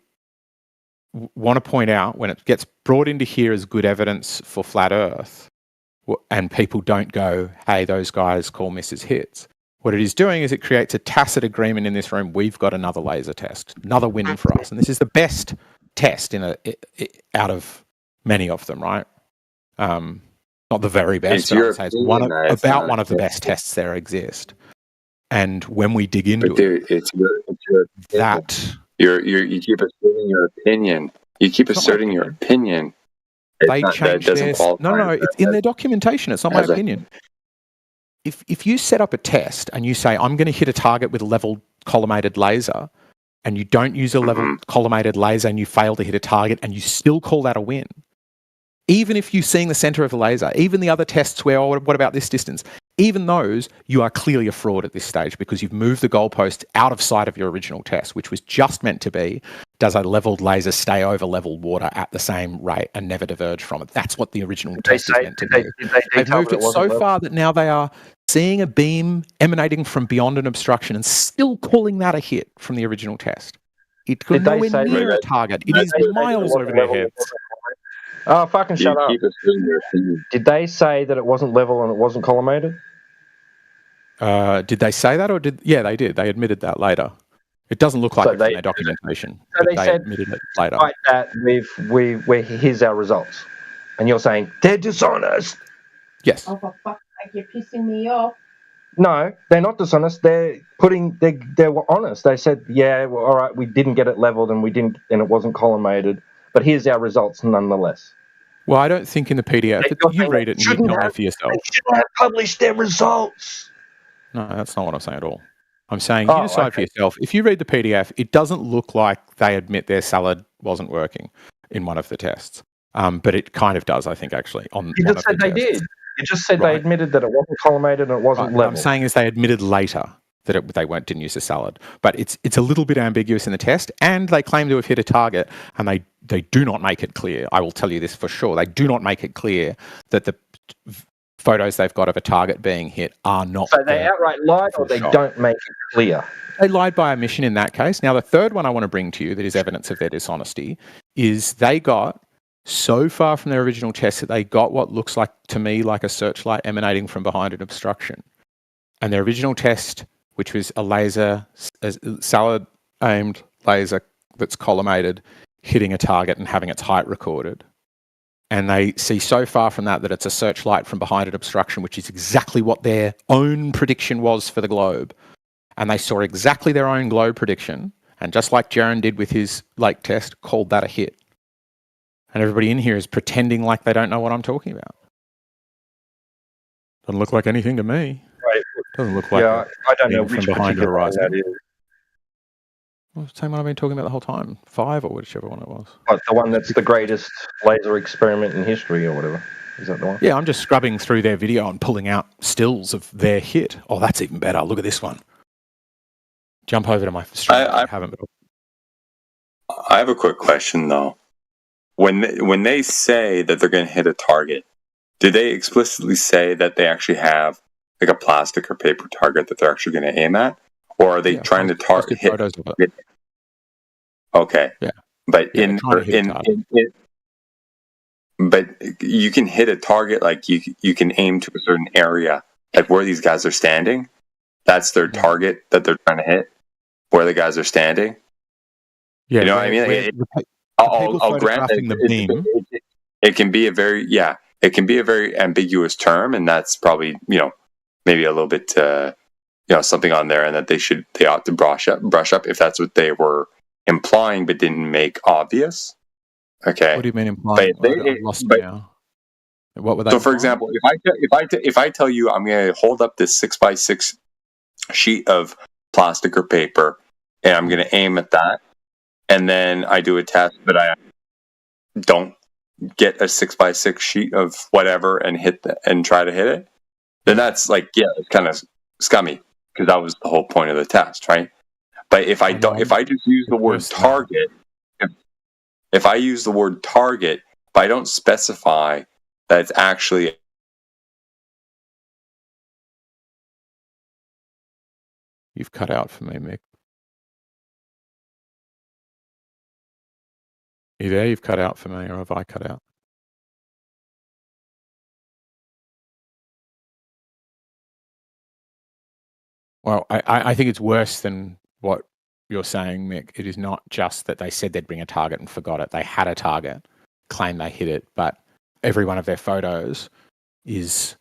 want to point out when it gets brought into here as good evidence for Flat Earth and people don't go, hey, those guys call misses hits. What it is doing is it creates a tacit agreement in this room. We've got another laser test, another win for us. And this is the best test out of many of them, right? Not the very best, but I would say it's one of the best tests there exist. And when we dig into it's your that you keep asserting your opinion. You keep asserting your opinion. They change No, it's in their documentation. It's not my opinion. If you set up a test and you say, I'm going to hit a target with a level collimated laser, and you don't use a level collimated laser and you fail to hit a target and you still call that a win, even if you're seeing the center of the laser, even the other tests where, what about this distance? Even those, you are clearly a fraud at this stage because you've moved the goalpost out of sight of your original test, which was just meant to be, does a leveled laser stay over leveled water at the same rate and never diverge from it? That's what the original test is meant to do. They've moved it so far that now they are seeing a beam emanating from beyond an obstruction and still calling that a hit from the original test. It could nowhere near a target. It is miles over their heads. Oh, fucking shut up. Did they say that it wasn't level and it wasn't collimated? Did they say that or yeah, they did. They admitted that later. It doesn't look like it's in their documentation. So they said, admitted it later. Like that, here's our results. And you're saying, they're dishonest. Yes. Oh, for fuck's sake, you're pissing me off. No, they're not dishonest. They were honest. They said, yeah, well, all right, we didn't get it leveled and it wasn't collimated, but here's our results nonetheless. Well, I don't think in the PDF, you read it and you tell me for yourself. They shouldn't have published their results. No, that's not what I'm saying at all. I'm saying you decide for yourself. If you read the PDF, it doesn't look like they admit their salad wasn't working in one of the tests. But it kind of does, I think, actually. You just said they did. You just said they admitted that it wasn't collimated and it wasn't level. What I'm saying is they admitted later that they didn't use the salad. But it's a little bit ambiguous in the test, and they claim to have hit a target, and they do not make it clear. I will tell you this for sure. They do not make it clear that the photos they've got of a target being hit are not. So they outright lied, or they don't make it clear? They lied by omission in that case. Now, the third one I want to bring to you that is evidence of their dishonesty is they got so far from their original test that they got what looks like to me like a searchlight emanating from behind an obstruction. And their original test, which was a salad aimed laser that's collimated, hitting a target and having its height recorded. And they see so far from that it's a searchlight from behind an obstruction, which is exactly what their own prediction was for the globe. And they saw exactly their own globe prediction, and just like Jaron did with his lake test, called that a hit. And everybody in here is pretending like they don't know what I'm talking about. Doesn't look like anything to me. Right. Doesn't look like I don't know which behind the horizon. That is. Well, the same one I've been talking about the whole time. 5 or whichever one it was. Like the one that's the greatest laser experiment in history or whatever. Is that the one? Yeah, I'm just scrubbing through their video and pulling out stills of their hit. Oh, that's even better. Look at this one. Jump over to my stream. I have a quick question though. When they say that they're going to hit a target, do they explicitly say that they actually have like a plastic or paper target that they're actually going to aim at, or are they trying to hit photos of it? Okay. Yeah. But but you can hit a target, like you can aim to a certain area, like where these guys are standing. That's their target that they're trying to hit, where the guys are standing. Yeah, you know what I mean? I'll grant that it can be a very ambiguous term, and that's probably maybe a little bit something on there, and that they ought to brush up if that's what they were implying but didn't make obvious. Okay. What do you mean implying? I lost now. What were they? So, for example, if I tell you I'm going to hold up this 6x6 sheet of plastic or paper, and I'm going to aim at that, and then I do a test, but I don't get a 6x6 sheet of whatever and and try to hit it, then that's like, yeah, it's kind of scummy because that was the whole point of the test, right? But if I just use the word target, if I use the word target, but I don't specify that it's actually You've cut out for me, Mick. Are you there? You've cut out for me, or have I cut out? Well, I think it's worse than what you're saying, Mick. It is not just that they said they'd bring a target and forgot it. They had a target, claimed they hit it, but every one of their photos is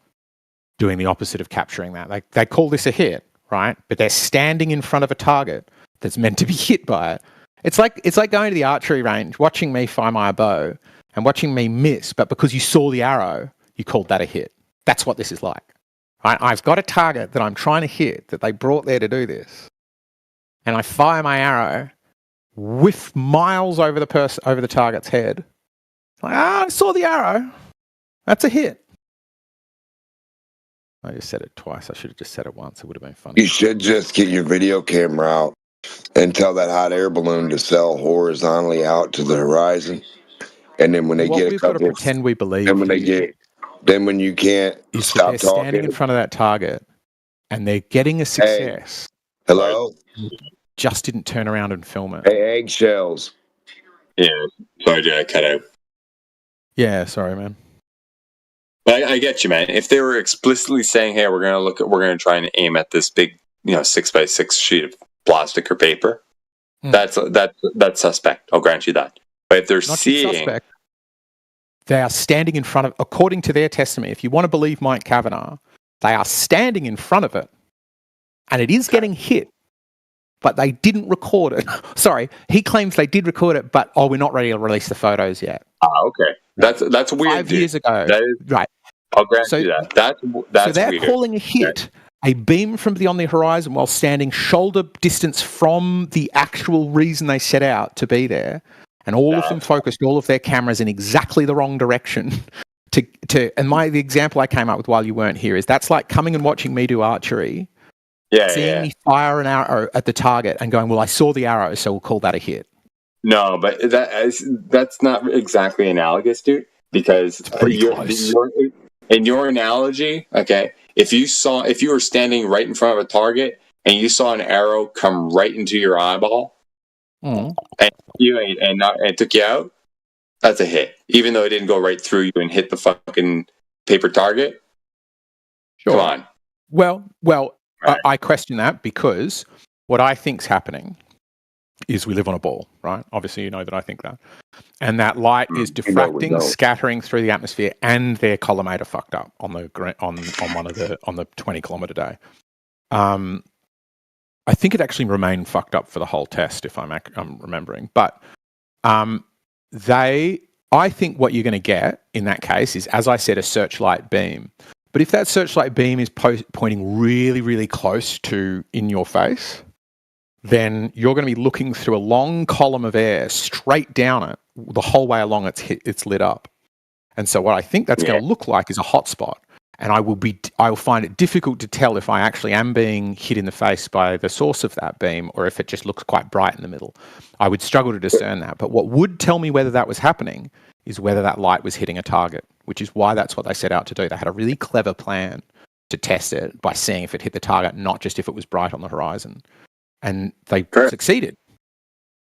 doing the opposite of capturing that. Like, they call this a hit, right? But they're standing in front of a target that's meant to be hit by it. It's like going to the archery range, watching me fire my bow and watching me miss, but because you saw the arrow, you called that a hit. That's what this is like. Right? I've got a target that I'm trying to hit that they brought there to do this, and I fire my arrow, whiff miles over the target's head. Like, I saw the arrow. That's a hit. I just said it twice. I should have just said it once. It would have been funny. You should just get your video camera out and tell that hot air balloon to sail horizontally out to the horizon. And then when they get a couple, got to pretend we believe. And when you can't stop they're talking, standing in front of that target, and they're getting a success. Hey, hello. Just didn't turn around and film it. Hey, eggshells. Yeah, sorry, did I cut out? Yeah, sorry, man. But I get you, man. If they were explicitly saying, "Hey, we're gonna try and aim at this big, 6x6 sheet of plastic or paper," that's suspect. I'll grant you that. But if they're suspect, they are standing in front of, according to their testimony, if you want to believe Mike Kavanagh, they are standing in front of it, and it is getting hit, but they didn't record it. Sorry, he claims they did record it, but we're not ready to release the photos yet. Okay. That's weird. 5 years ago. That is, right. I'll grant you that. That's so they're weird. Calling a hit a beam from on the horizon while standing shoulder distance from the actual reason they set out to be there. And all of them focused all of their cameras in exactly the wrong direction. The example I came up with while you weren't here is that's like coming and watching me do archery, seeing me fire an arrow at the target and going, well, I saw the arrow, so we'll call that a hit. No, but that's not exactly analogous, dude. Because in your analogy, okay, if you were standing right in front of a target and you saw an arrow come right into your eyeball, and it took you out, that's a hit. Even though it didn't go right through you and hit the fucking paper target. Sure. Come on. Well, right. I question that because what I think's happening is we live on a ball, right? Obviously, you know that I think that. And that light is diffracting, scattering through the atmosphere, and their collimator fucked up on the 20-kilometer day. I think it actually remained fucked up for the whole test, if I'm remembering. But I think what you're going to get in that case is, as I said, a searchlight beam. But if that searchlight beam is pointing really, really close to in your face, then you're going to be looking through a long column of air straight down it the whole way along it's lit up. And so what I think that's going to look like is a hotspot. And I will find it difficult to tell if I actually am being hit in the face by the source of that beam or if it just looks quite bright in the middle. I would struggle to discern that. But what would tell me whether that was happening is whether that light was hitting a target, which is why that's what they set out to do. They had a really clever plan to test it by seeing if it hit the target, not just if it was bright on the horizon. And they succeeded.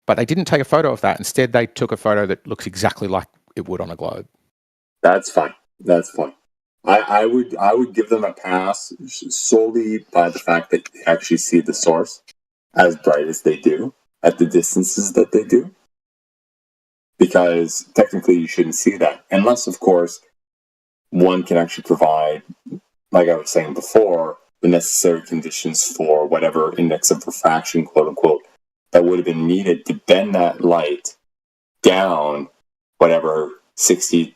But they didn't take a photo of that. Instead, they took a photo that looks exactly like it would on a globe. That's fine. I would give them a pass solely by the fact that they actually see the source as bright as they do at the distances that they do. Because technically you shouldn't see that. Unless, of course, one can actually provide, like I was saying before, the necessary conditions for whatever index of refraction, quote unquote, that would have been needed to bend that light down whatever, 60,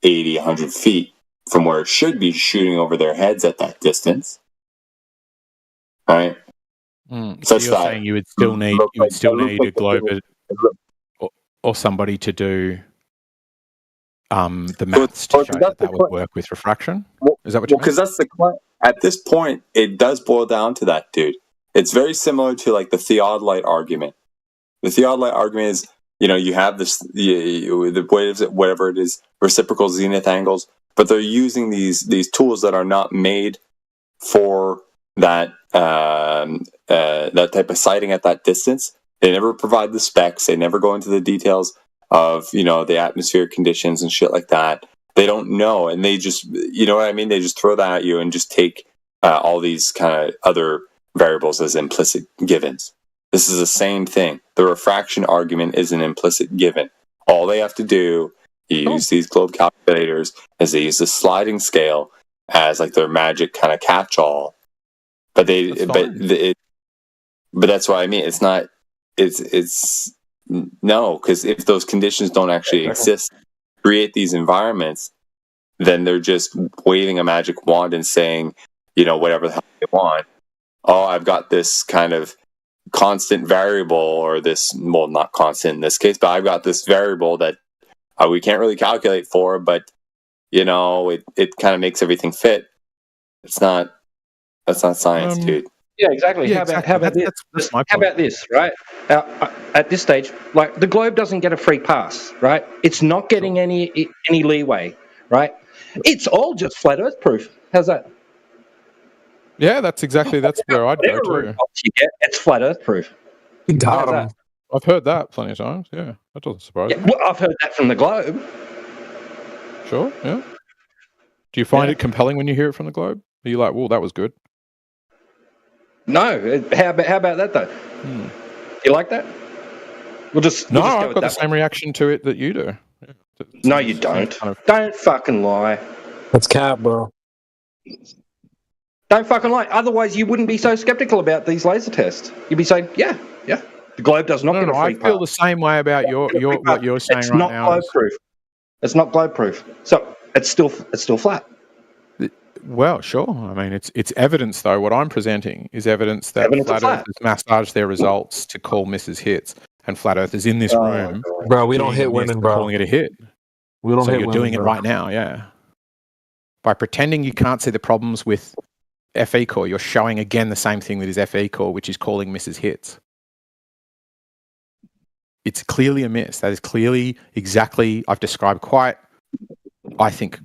80, 100 feet from where it should be shooting over their heads at that distance. Right? So you're saying you would still need a globe or somebody to do the maths to show that would work with refraction? Is that what you mean? Because that's at this point, it does boil down to that, dude. It's very similar to like the theodolite argument. The theodolite argument is, you have this, the waves, whatever it is, reciprocal zenith angles, but they're using these tools that are not made for that that type of sighting at that distance. They never provide the specs. They never go into the details of the atmospheric conditions and shit like that. They don't know, and they just they just throw that at you and just take all these kind of other variables as implicit givens. This is the same thing. The refraction argument is an implicit given. All they have to do, use these globe calculators, is they use the sliding scale as like their magic kind of catch-all. But but that's what I mean. It's not. It's no, because if those conditions don't actually exist, create these environments, then they're just waving a magic wand and saying, whatever the hell they want. Oh, I've got this kind of constant variable, or this, well, not constant in this case, but I've got this variable that we can't really calculate for, but it kind of makes everything fit. That's not science, dude. Yeah, exactly. How about this? How about this, right? At this stage, like the globe doesn't get a free pass, right? It's not getting any leeway, right? It's all just flat Earth proof. How's that? Yeah, that's where I'd go too. It's flat Earth proof. Got him. I've heard that plenty of times. Yeah, that doesn't surprise me. Well, I've heard that from the globe. Sure. Yeah. Do you find it compelling when you hear it from the globe? Are you like, "Well, that was good"? No. How about that though? You like that? I've got the same reaction to it that you do. Yeah. No, you don't. Don't fucking lie. That's cap, bro. Don't fucking lie. Otherwise, you wouldn't be so skeptical about these laser tests. You'd be saying, yeah, the globe does not get a free pass. I feel the same way about what you're saying right now. Globe proof. It's not globe proof. So it's still flat. Well, sure. I mean, it's evidence, though. What I'm presenting is evidence that Flat Earthers massaged their results to call Mrs. Hits, and Flat Earthers in this room. Bro, we don't hit women, bro. Calling it a hit. We don't hit women. So you're doing it right now, yeah. By pretending you can't see the problems with FE core, you're showing again the same thing that is FE core, which is calling Mrs. Hits. It's clearly a miss. That is clearly exactly, I've described quite, I think,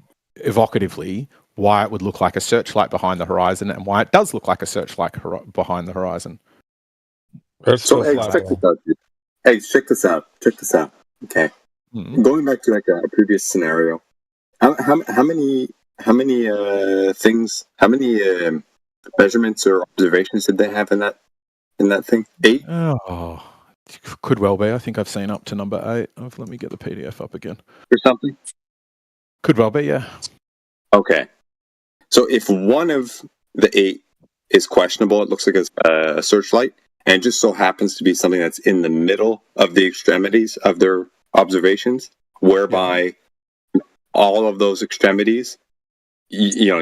evocatively, why it would look like a searchlight behind the horizon and why it does look like a searchlight behind the horizon. So, check this out. Okay. Mm-hmm. Going back to like a previous scenario, how many measurements or observations did they have in that thing? 8? Oh, could well be. I think I've seen up to number 8. Let me get the PDF up again. Or something? Could well be, yeah. Okay. So if one of the 8 is questionable, it looks like a searchlight, and it just so happens to be something that's in the middle of the extremities of their observations, whereby all of those extremities, you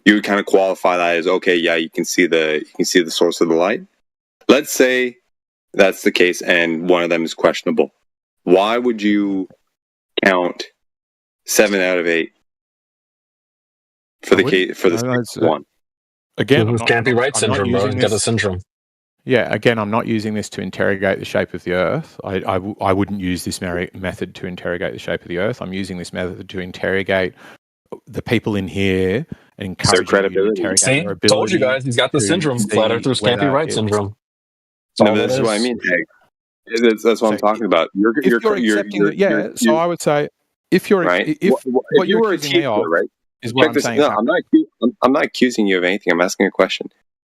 would kind of qualify that as, okay, yeah, you can see the source of the light. Let's say that's the case, and one of them is questionable. Why would you count 7 out of 8 for the one? Again, can't be right syndrome, bro. You got a syndrome. Yeah, again, I'm not using this to interrogate the shape of the Earth. I wouldn't use this method to interrogate the shape of the Earth. I'm using this method to interrogate the people in here and encourage their credibility. See, told you guys, he's got the syndrome. Flat Earthers can't be right syndrome. No, that's what I mean. That's what I'm talking about. So I would say, if you're right, what you were accusing me of, right? Is what I'm saying. No, I'm not accusing you of anything. I'm asking a question,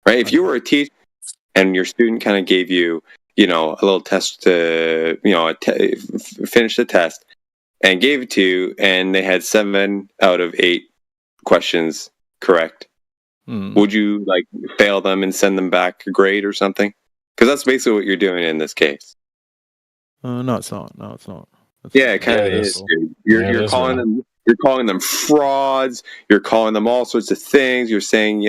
right? If you were a teacher and your student kind of gave you, a little test to, finish the test and gave it to you, and they had 7 out of 8 questions correct, would you fail them and send them back a grade or something? Because that's basically what you're doing in this case. No, it's not. No, it's not. Yeah, it kind of is. Dude. You're calling them. You're calling them frauds. You're calling them all sorts of things. You're saying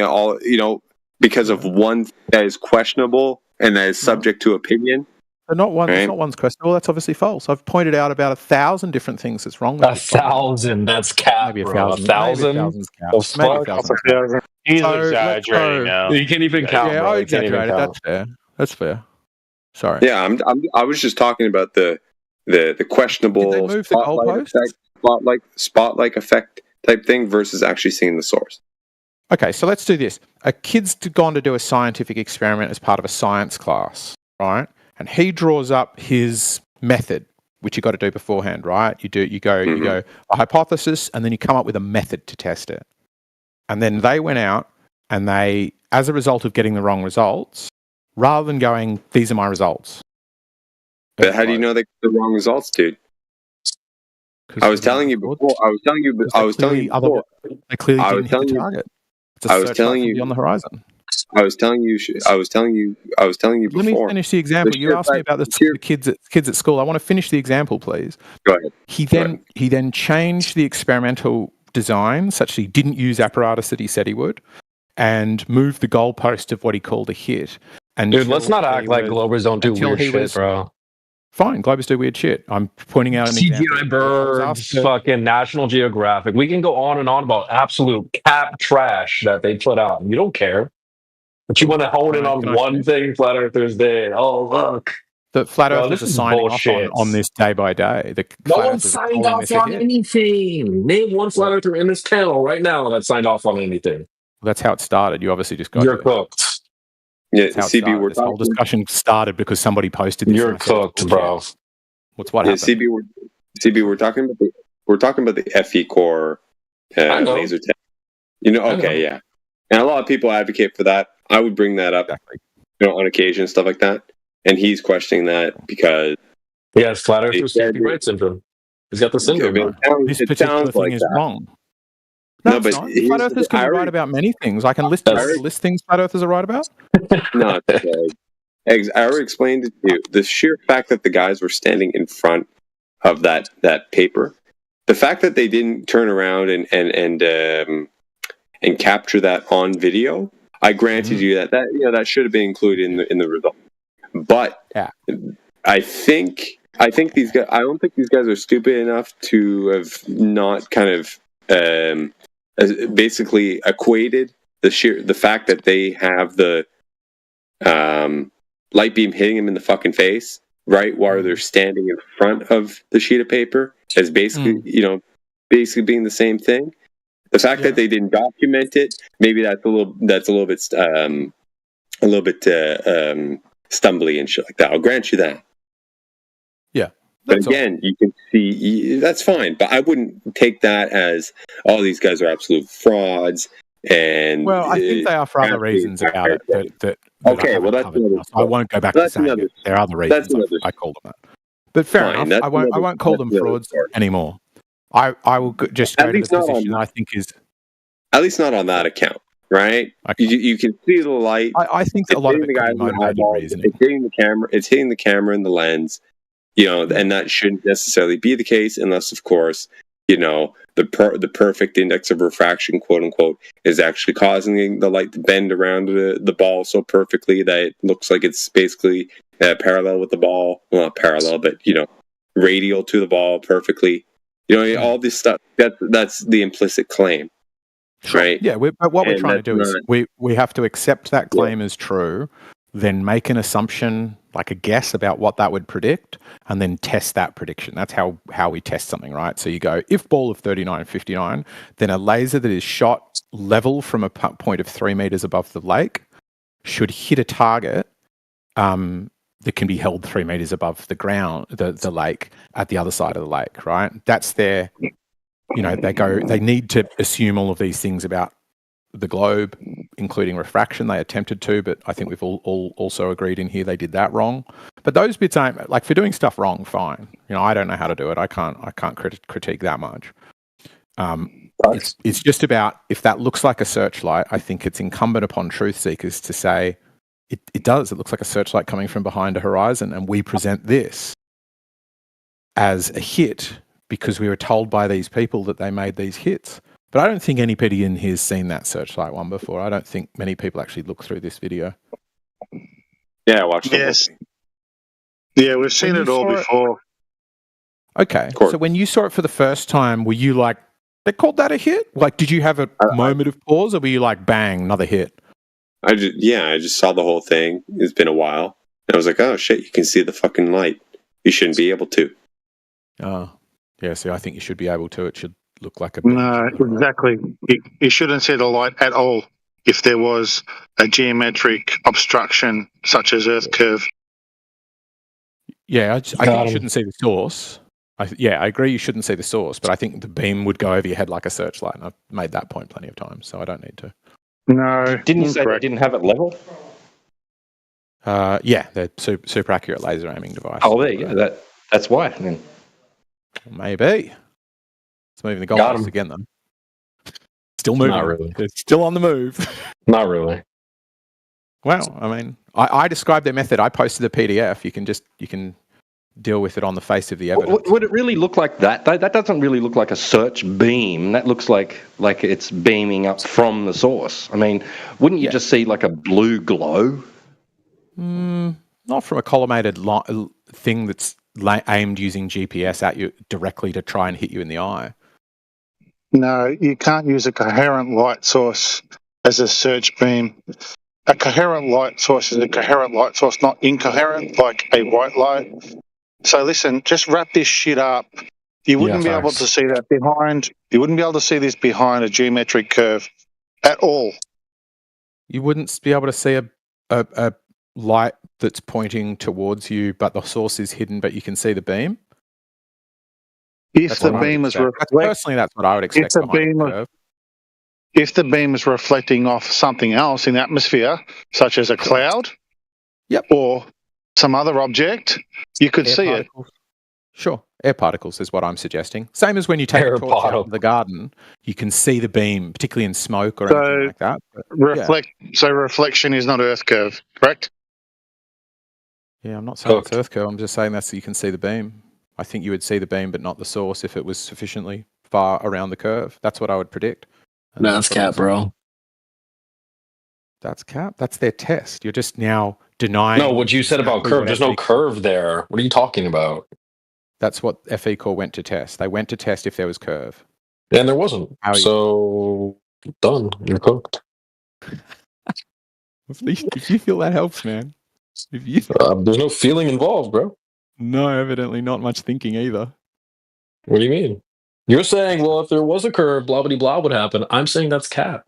because of one that is questionable and that is subject to opinion. But not one. Right? Not one's questionable. That's obviously false. I've pointed out about 1,000 different things that's wrong with 1,000. That's cap. Maybe bro. 1,000. Maybe 1,000. He's exaggerating now. You can't even count. Yeah, bro. I exaggerated. That's fair. That's fair. Sorry. Yeah, I was just talking about the questionable Did they move the goalpost? spotlight effect type thing versus actually seeing the source. Okay, so let's do this. A kid's gone to do a scientific experiment as part of a science class, right? And he draws up his method, which you got to do beforehand, right? You go a hypothesis, and then you come up with a method to test it. And then they went out and they, as a result of getting the wrong results, rather than going, these are my results. But how do you know they got the wrong results, dude? I was telling you before. They clearly didn't hit the target. I was telling you on the horizon. I was telling you before. Let me finish the example. You asked me about the kids at school. I want to finish the example, please. Go ahead. He then changed the experimental design such that he didn't use apparatus that he said he would, and moved the goalpost of what he called a hit. And dude, let's not act like Globers don't do weird shit, bro. Fine, Globers do weird shit. I'm pointing out an CGI birds, fucking National Geographic. We can go on and on about absolute cap trash that they put out. You don't care. But you want to hone in on one thing, Flat Earthers Day. Oh, look. The Flat Earthers are signing off on this day by day. No one signed off on anything. Name one Flat Earther in this panel right now that signed off on anything. Well, that's how it started. You obviously just got You're cooked. Yeah, CB, this whole discussion started because somebody posted this. You're cooked, bro. What happened? CB, we're talking about the FE core laser tech. Okay, yeah. And a lot of people advocate for that. I would bring that up, on occasion, stuff like that. And he's questioning that because he has Flat Earth copyright syndrome. He's got the syndrome. This particular thing is wrong. No, but Flat Earthers can be right about many things. I can list things Flat Earthers are right about. No, I already explained it to you. The sheer fact that the guys were standing in front of that paper, the fact that they didn't turn around and capture that on video, I granted you that should have been included in the result. But I think these guys. I don't think these guys are stupid enough to have not kind of basically equated the fact that they have the light beam hitting them in the fucking face right while they're standing in front of the sheet of paper as basically being the same thing. The fact that they didn't document it, maybe that's a little bit stumbly and shit like that. I'll grant you that. Yeah. But again, you can see that's fine. But I wouldn't take that as these guys are absolute frauds. And I think they are for other reasons about it. That okay, well that's another. I won't go back to saying it. There are other reasons I called them that. But fair enough. I won't call them frauds anymore. I will just go to the position I think is at least not on that account, right? Okay. You can see the light. I think a lot of it could be motivated reasoning. It's hitting the camera. It's hitting the camera and the lens. And that shouldn't necessarily be the case unless, of course, the perfect index of refraction, quote unquote, is actually causing the light to bend around the ball so perfectly that it looks like it's basically parallel with the ball. Well, not parallel, but radial to the ball perfectly. All this stuff. That's the implicit claim, right? Yeah. But what we're trying to do is we have to accept that claim as true, then make an assumption, like a guess about what that would predict, and then test that prediction. That's how we test something, right? So you go, if ball of 3959, then a laser that is shot level from a point of 3 meters above the lake should hit a target that can be held 3 meters above the ground, the lake at the other side of the lake, right? That's their, they need to assume all of these things about the globe, including refraction. They attempted to, but I think we've all also agreed in here they did that wrong. But those bits aren't, like, for doing stuff wrong, fine. I don't know how to do it. I can't critique that much. It's just about, if that looks like a searchlight, I think it's incumbent upon truth seekers to say, it does. It looks like a searchlight coming from behind a horizon, and we present this. as a hit because we were told by these people that they made these hits. But I don't think anybody in here has seen that Searchlight one before. I don't think many people actually look through this video. Yeah, I watched it. Yes. Yeah, we've seen it all before. Okay. So when you saw it for the first time, were you like, they called that a hit? Like, did you have a moment of pause, or were you like, bang, another hit? I just saw the whole thing. It's been a while. And I was like, oh shit, you can see the fucking light. You shouldn't be able to. Oh. Yeah, see, I think you should be able to. It should look like a... No, exactly. You shouldn't see the light at all if there was a geometric obstruction such as Earth curve. Yeah, I think you shouldn't see the source. I agree you shouldn't see the source, but I think the beam would go over your head like a searchlight, and I've made that point plenty of times, so I don't need to. No. Didn't you say they didn't have it level? Yeah, they're super accurate laser aiming device. Oh, there you go. That's why. Then. Maybe. It's moving the goalpost again, though. Still moving. Not really. It's still on the move. Not really. Well, I mean, I described their method. I posted the PDF. You can deal with it on the face of the evidence. Would it really look like that? That doesn't really look like a search beam. That looks like it's beaming up from the source. I mean, wouldn't you just see like a blue glow? Not from a collimated thing that's aimed using GPS at you directly to try and hit you in the eye. No, you can't use a coherent light source as a search beam. A coherent light source is a coherent light source, not incoherent like a white light. So listen, just wrap this shit up. You wouldn't be able to see that behind. You wouldn't be able to see this behind a geometric curve at all. You wouldn't be able to see a light that's pointing towards you, but the source is hidden, but you can see the beam. If the beam is personally, that's what I would expect. If the beam is reflecting off something else in the atmosphere, such as a cloud, or some other object, you could see it. Sure, air particles is what I'm suggesting. Same as when you take a torch out of the garden, you can see the beam, particularly in smoke or anything like that. But, So reflection is not Earth curve, correct? Yeah, I'm not saying it's Earth curve. I'm just saying that so you can see the beam. I think you would see the beam, but not the source if it was sufficiently far around the curve. That's what I would predict. No, that's cap, bro. That's cap. That's their test. You're just now denying. No, what you said about curve. There's no curve there. What are you talking about? That's what FE Core went to test. They went to test if there was curve. And there wasn't. So, done. You're cooked. If you feel that helps, man. There's no feeling involved, bro. No, evidently not much thinking either. What do you mean? You're saying, well, if there was a curve, blah, blah, blah would happen. I'm saying that's cap.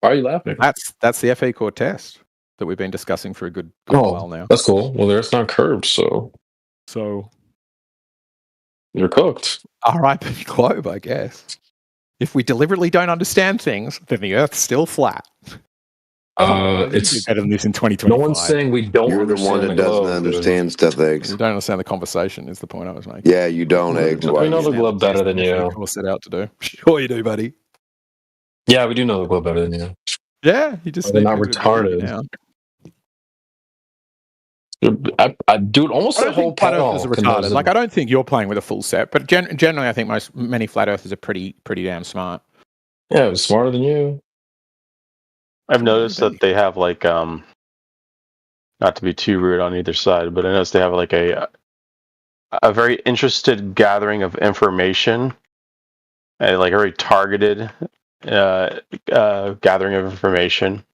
Why are you laughing? That's the FE Core test that we've been discussing for a good while now. That's cool. Well, it's not curved, so you're cooked. R.I.P. Globe, I guess. If we deliberately don't understand things, then the Earth's still flat. It's better than this in 2025. No one's saying we don't. You're the one that doesn't understand stuff, Eggs. You don't understand the conversation. Is the point I was making? Yeah, you don't, Eggs. We know the globe better than you. We'll set out to do. Sure, you do, buddy. Yeah, we do know the globe better than you. Yeah, you just they're not retarded. Dude, almost the whole flat earthers are retarded. Like, I don't think you're playing with a full set, but generally, I think many flat earthers are pretty damn smart. Yeah, it was smarter than you. I've noticed that they have like not to be too rude on either side, but I noticed they have like a very interested gathering of information, and like a very targeted gathering of information.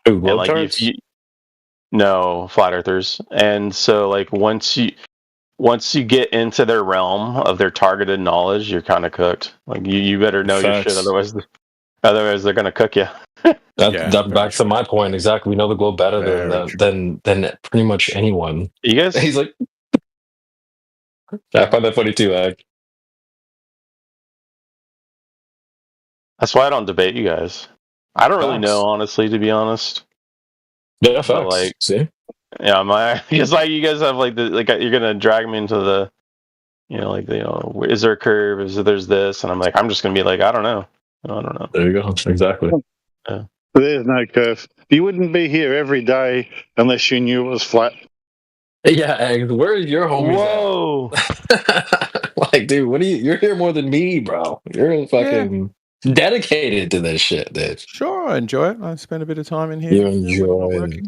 Ooh, and like no flat earthers, and so like once you get into their realm of their targeted knowledge, you're kind of cooked. Like you better know your shit, otherwise they're gonna cook you. That backs to my point exactly. We know the globe better than pretty much anyone. You guys, he's like, I find that funny too. That's why I don't debate you guys. I don't really know, honestly, to be honest. Yeah, facts. Like, see, yeah, because like you guys have like you're gonna drag me into the, is there a curve? There's this, and I'm like, I'm just gonna be like, I don't know. There you go. Exactly. Yeah. There's no curve. You wouldn't be here every day unless you knew it was flat. Yeah, where is your homies? Whoa! Like, dude, what are you? You're here more than me, bro. You're fucking dedicated to this shit, dude. Sure, I enjoy it. I spend a bit of time in here. You enjoy it.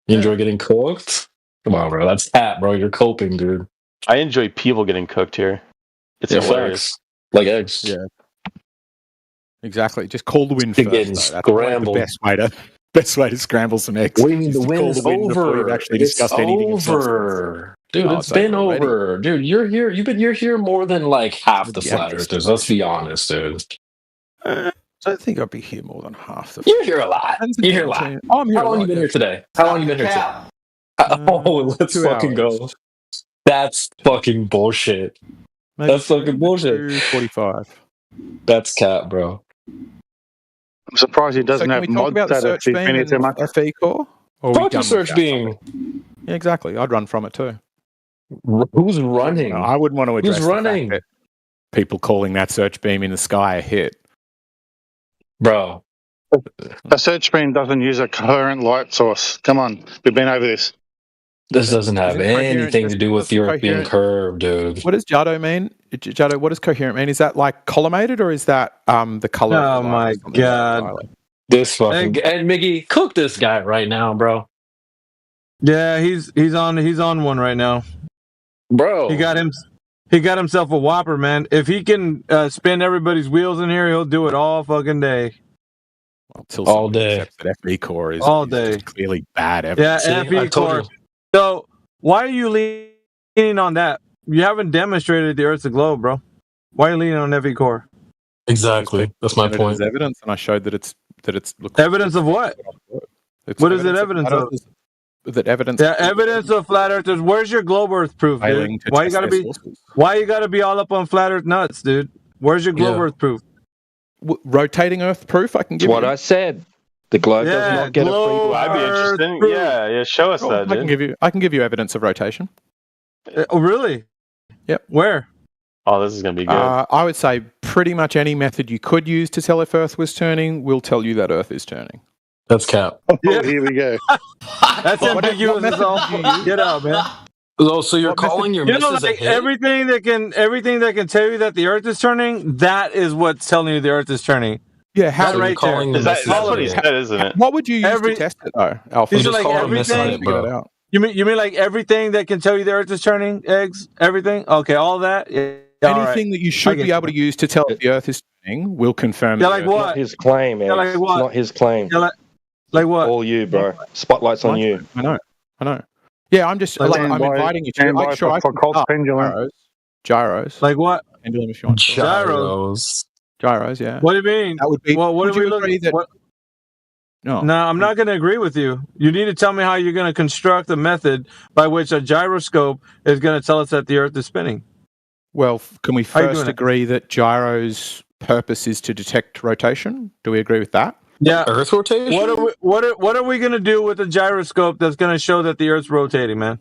You enjoy getting cooked? Come on, bro. That's hat, bro. You're coping, dude. I enjoy people getting cooked here. It's hilarious. Like eggs. Yeah. Exactly. Just call the wind first. Getting scrambled. Like the best way to scramble some eggs. What do you mean the win is over? Actually discussed anything over. Dude, it's been over. Dude, you're here. You're here more than like half the flat earthers. Let's be honest, dude. I don't think I'd be here more than half the. You're here a lot. You're here a lot. I'm here. How long you been here today? How long you been here today? Let's fucking go. That's fucking bullshit. That's fucking bullshit. 45. That's cap, bro. I'm surprised he doesn't have mods that if he's been here too much. FE core? Fuck the search beam. Yeah, exactly. I'd run from it too. Who's running? I wouldn't want to address Who's running? The fact that people calling that search beam in the sky a hit. Bro. A search beam doesn't use a coherent light source. Come on. We've been over this. This doesn't have anything to do with the Earth being curved, dude. What does Jado mean? Jado, what does coherent mean? Is that like collimated or is that the color? Oh my god! This fucking and Miggy, cook this guy right now, bro. Yeah, he's on one right now, bro. He got himself a whopper, man. If he can spin everybody's wheels in here, he'll do it all fucking day. Well, all day. That FE core is all day. Clearly bad. Yeah, FE core. So why are you leaning on that? You haven't demonstrated the Earth's a globe, bro. Why are you leaning on FE core? Exactly. That's my point. There's evidence, and I showed that it's evidence of what? What is it evidence of? That evidence. Yeah, evidence of flat earthers. Where's your globe Earth proof, dude? Why you gotta be all up on flat Earth nuts, dude? Where's your globe Earth proof? Rotating Earth proof. I can give. What I said. The globe does not get a free. That'd be interesting. Proof. Yeah. Show us that. Dude. I can give you evidence of rotation. Oh, really? Yep. Where? Oh, this is gonna be good. I would say pretty much any method you could use to tell if Earth was turning will tell you that Earth is turning. That's cap. Yeah. Here we go. That's ambiguous as all. Get out, man. Oh, so you're calling your missus a hit? Everything that can tell you that the Earth is turning, that is what's telling you the Earth is turning. Yeah, how right there. That's what he said, isn't it? What would you use to test it, though, Alpha? These are like everything. You mean like everything that can tell you the Earth is turning? Eggs, everything. Okay, all that. Yeah, anything that you should be able to use to tell if the Earth is turning will confirm. Yeah, like what? Not his claim, Eggs. It's not his claim. Like what? All you, bro. Spotlight's on you. I know. Yeah, I'm just I'm inviting you to. Like, sure, I can pendulum. Gyros. Like what? Pendulum if you want. Gyros, yeah. What do you mean? That would be. Well, what do we look at? No, I'm not going to agree with you. You need to tell me how you're going to construct a method by which a gyroscope is going to tell us that the Earth is spinning. Well, can we first agree that gyro's purpose is to detect rotation? Do we agree with that? Yeah. Earth rotation? What are we going to do with a gyroscope that's going to show that the Earth's rotating, man?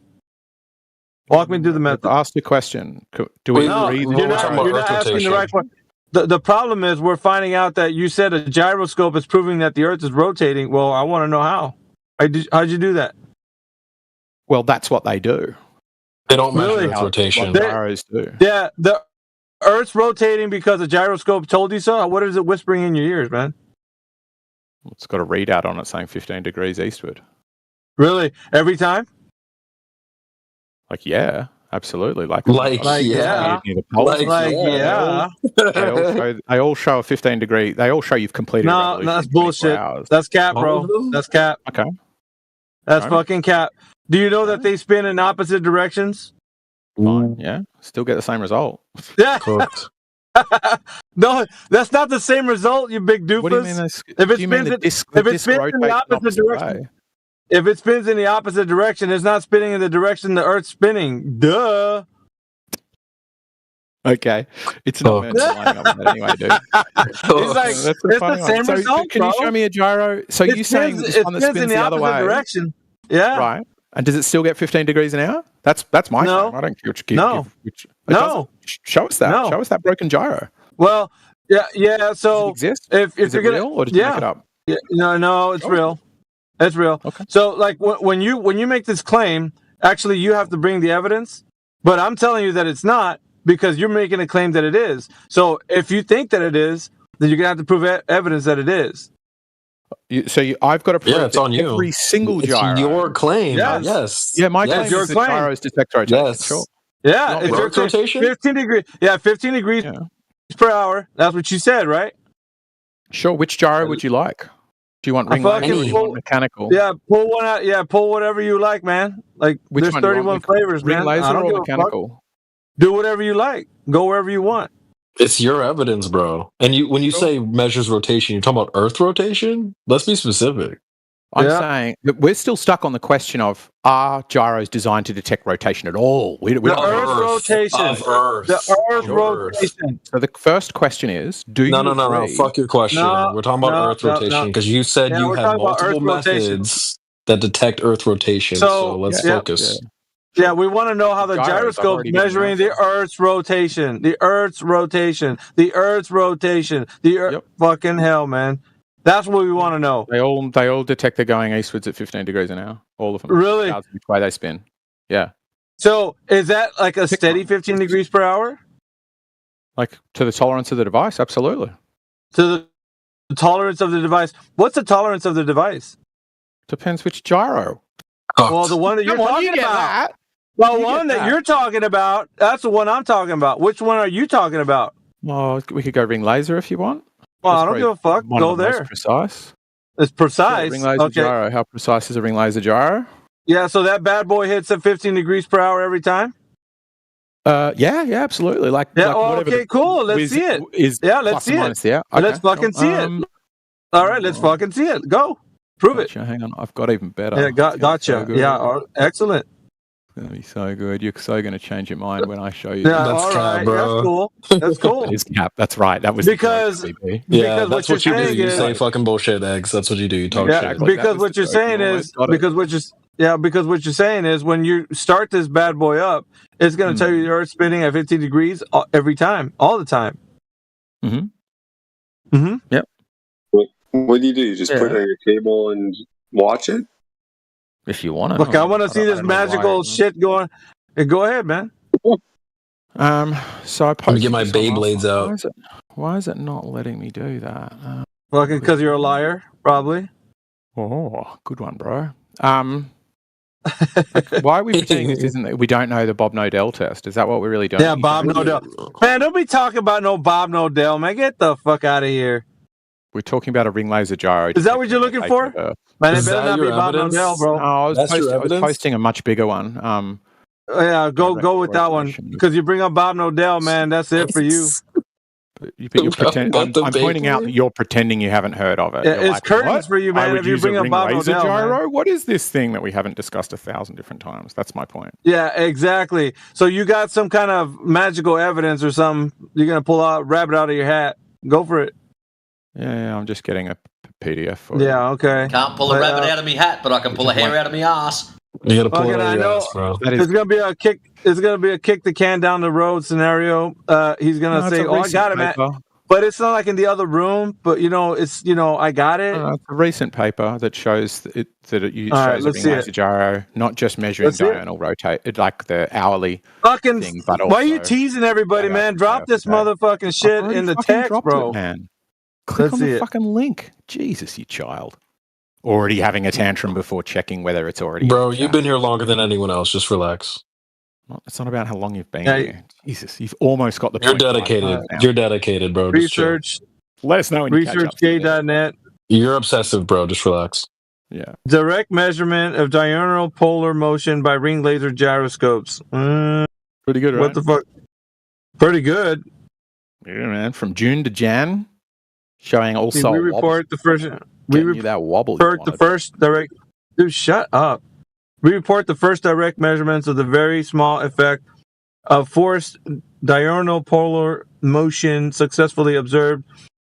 Walk me through the method. Ask the question. Do we agree? You're not asking the right question. The problem is we're finding out that you said a gyroscope is proving that the Earth is rotating. Well, I want to know how. How'd you do that? Well, that's what they do. They don't measure Earth rotation. Gyros do. Yeah, the Earth's rotating because the gyroscope told you so. What is it whispering in your ears, man? It's got a readout on it saying 15 degrees eastward. Really? Every time? Like, yeah. Absolutely, yeah. They all show a 15 degree. They all show you've completed. No, that's bullshit. That's cap, bro. That's cap. Okay, that's fucking cap. Do you know that they spin in opposite directions? Fine. Yeah, still get the same result. Yeah. No, that's not the same result, you big doofus. What do you mean? If it spins in the opposite direction. If it spins in the opposite direction, it's not spinning in the direction the Earth's spinning. Duh. Okay. It's not meant to line up anyway, dude. It's like, it's the same result, can you show me a gyro? So you're saying this one that spins the other way? Direction. Yeah. Right. And does it still get 15 degrees an hour? That's my claim. I don't care what you give. No. Show us that. Show us that broken gyro. Well, yeah. So does it exist? If is you're it real or did you make it up? Yeah, no, it's real. It's real. Okay. So, like, when you make this claim, actually, you have to bring the evidence. But I'm telling you that it's not. because you're making a claim that it is. So if you think that it is, then you're gonna have to prove evidence that it is. I've got to prove it's on you. Every single gyro. It's your claim. Yes. Yeah, my claim is that gyros detect rotation. Yes. Sure. Yeah, it's your rotation. 15 degrees. Yeah, 15 degrees per hour. That's what you said, right? Sure. Which gyro would you like? Do you want ring laser or do you want mechanical? Yeah, pull one out. Yeah, pull whatever you like, man. Like there's 31 flavors, man. Ring laser or mechanical? Do whatever you like. Go wherever you want. It's your evidence, bro. And when you say measures rotation, you're talking about Earth rotation? Let's be specific. I'm saying that we're still stuck on the question of, are gyros designed to detect rotation at all? The Earth rotation. Of Earth. The Earth rotation. So the first question is, do you No. Fuck your question. We're talking about Earth rotation because you said you have multiple methods that detect Earth rotation. So let's focus. Yeah, we want to know how the gyroscope measuring the Earth's rotation. The Earth's rotation. The Earth's rotation. The Earth. Fucking hell, man. That's what we want to know. They all detect they're going eastwards at 15 degrees an hour. All of them. Really? Which way they spin. Yeah. So is that like a steady 15 degrees per hour? Like to the tolerance of the device? Absolutely. To the tolerance of the device. What's the tolerance of the device? Depends which gyro. Well, the one that you're talking about. The one that you're talking about, that's the one I'm talking about. Which one are you talking about? Well, we could go ring laser if you want. Well, I don't give a fuck. Go there. Most precise. It's precise. Ring laser gyro. How precise is a ring laser gyro? Yeah, so that bad boy hits at 15 degrees per hour every time? Yeah, absolutely. Okay, cool. Let's see it. Let's see it. Okay. Let's fucking see it. All right, let's fucking see it. Go. Prove it. Hang on. I've got even better. Yeah, gotcha. So excellent. It's going to be so good. You're so going to change your mind when I show you. Yeah, that's cap, bro. That's cool. That's cool. That is cap. That's right. That was because that's what you do. You say fucking bullshit, eggs. That's what you do. You talk shit. Because what you're saying is because what you're saying is when you start this bad boy up, it's going to tell you the Earth's spinning at 15 degrees every time, all the time. Yep. What do? You just put it on your table and watch it? If you want to. Look, I want to see this magical shit going. Go ahead, man. So I posted. Let me get my Beyblades out. Why is it not letting me do that? Fucking because you're a liar, probably. Oh, good one, bro. Why are we pretending this isn't that we don't know the Bob Nodell test? Is that what we're really doing? Yeah, Bob Nodell. Man, don't be talking about no Bob Nodell, man. Get the fuck out of here. We're talking about a ring laser gyro. Is that what you're looking for? Man, it better not be Bob Nodell, bro. No, I was posting a much bigger one. Yeah, go with that one. Because you bring up Bob Nodell, man, that's it for you. But you're I'm pointing out that you're pretending you haven't heard of it. Yeah, it's curtains for you, man. If you bring up Bob Nodell, gyro, what is this thing that we haven't discussed 1,000 different times? That's my point. Yeah, exactly. So you got some kind of magical evidence or something. You're gonna pull out rabbit out of your hat. Go for it. Yeah, I'm just getting a PDF for it. Yeah, okay. Can't pull a rabbit out of me hat, but I can pull a hair out of me ass. You gotta pull it out of your ass, bro. It's gonna be a kick. It's gonna be a kick the can down the road scenario. He's gonna say, "Oh, I got it, man." But it's not like in the other room. But I got it. It's a recent paper that shows that it shows a ring laser gyro, not just measuring diurnal rotate, like the hourly fucking thing, but also, why are you teasing everybody, man? Drop this motherfucking shit in the text, bro. Man. Click on the fucking link. Jesus, you child. Already having a tantrum before checking whether it's already... Bro, you've been here longer than anyone else. Just relax. It's not about how long you've been here. Jesus, you've almost got the point. You're dedicated. You're dedicated, bro. Research. Let us know when you catch up. ResearchGay.net. You're obsessive, bro. Just relax. Yeah. Direct measurement of diurnal polar motion by ring laser gyroscopes. Pretty good, right? What the fuck? Pretty good. Yeah, man. From June to Jan. Showing also. We report the first. That wobble. The first direct. Dude, shut up. We report the first direct measurements of the very small effect of forced diurnal polar motion successfully observed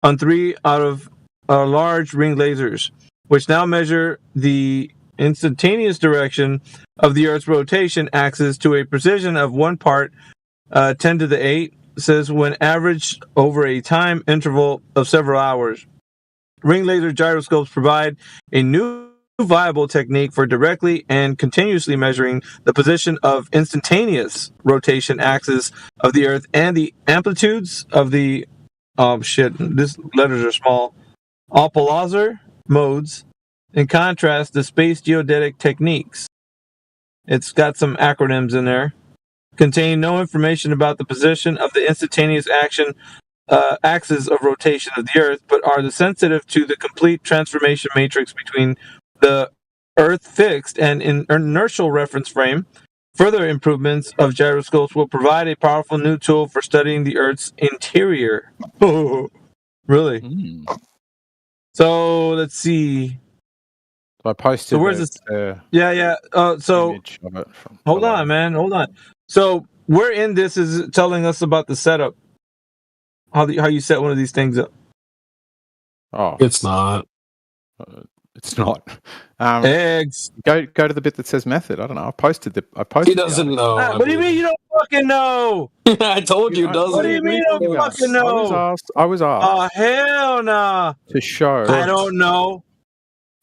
on 3 out of large ring lasers, which now measure the instantaneous direction of the Earth's rotation axis to a precision of 1 part 10 to the 8. Says when averaged over a time interval of several hours. Ring laser gyroscopes provide a new viable technique for directly and continuously measuring the position of instantaneous rotation axis of the Earth and the amplitudes of the these letters are small Opolazar modes. In contrast, the space geodetic techniques. It's got some acronyms in there. Contain no information about the position of the instantaneous axis of rotation of the Earth, but are sensitive to the complete transformation matrix between the Earth fixed and inertial reference frame. Further improvements of gyroscopes will provide a powerful new tool for studying the Earth's interior. Oh, really? So let's see. So I posted. So where's this? Yeah. So hold on, man. Hold on. So where in this is telling us about the setup? How you set one of these things up? Oh, it's not. It's not. Eggs. Go to the bit that says method. I don't know. I posted. He doesn't know. What do you mean you don't fucking know? I told you, doesn't. What do you mean you don't fucking know? I was asked. Oh hell nah. To show. I don't know.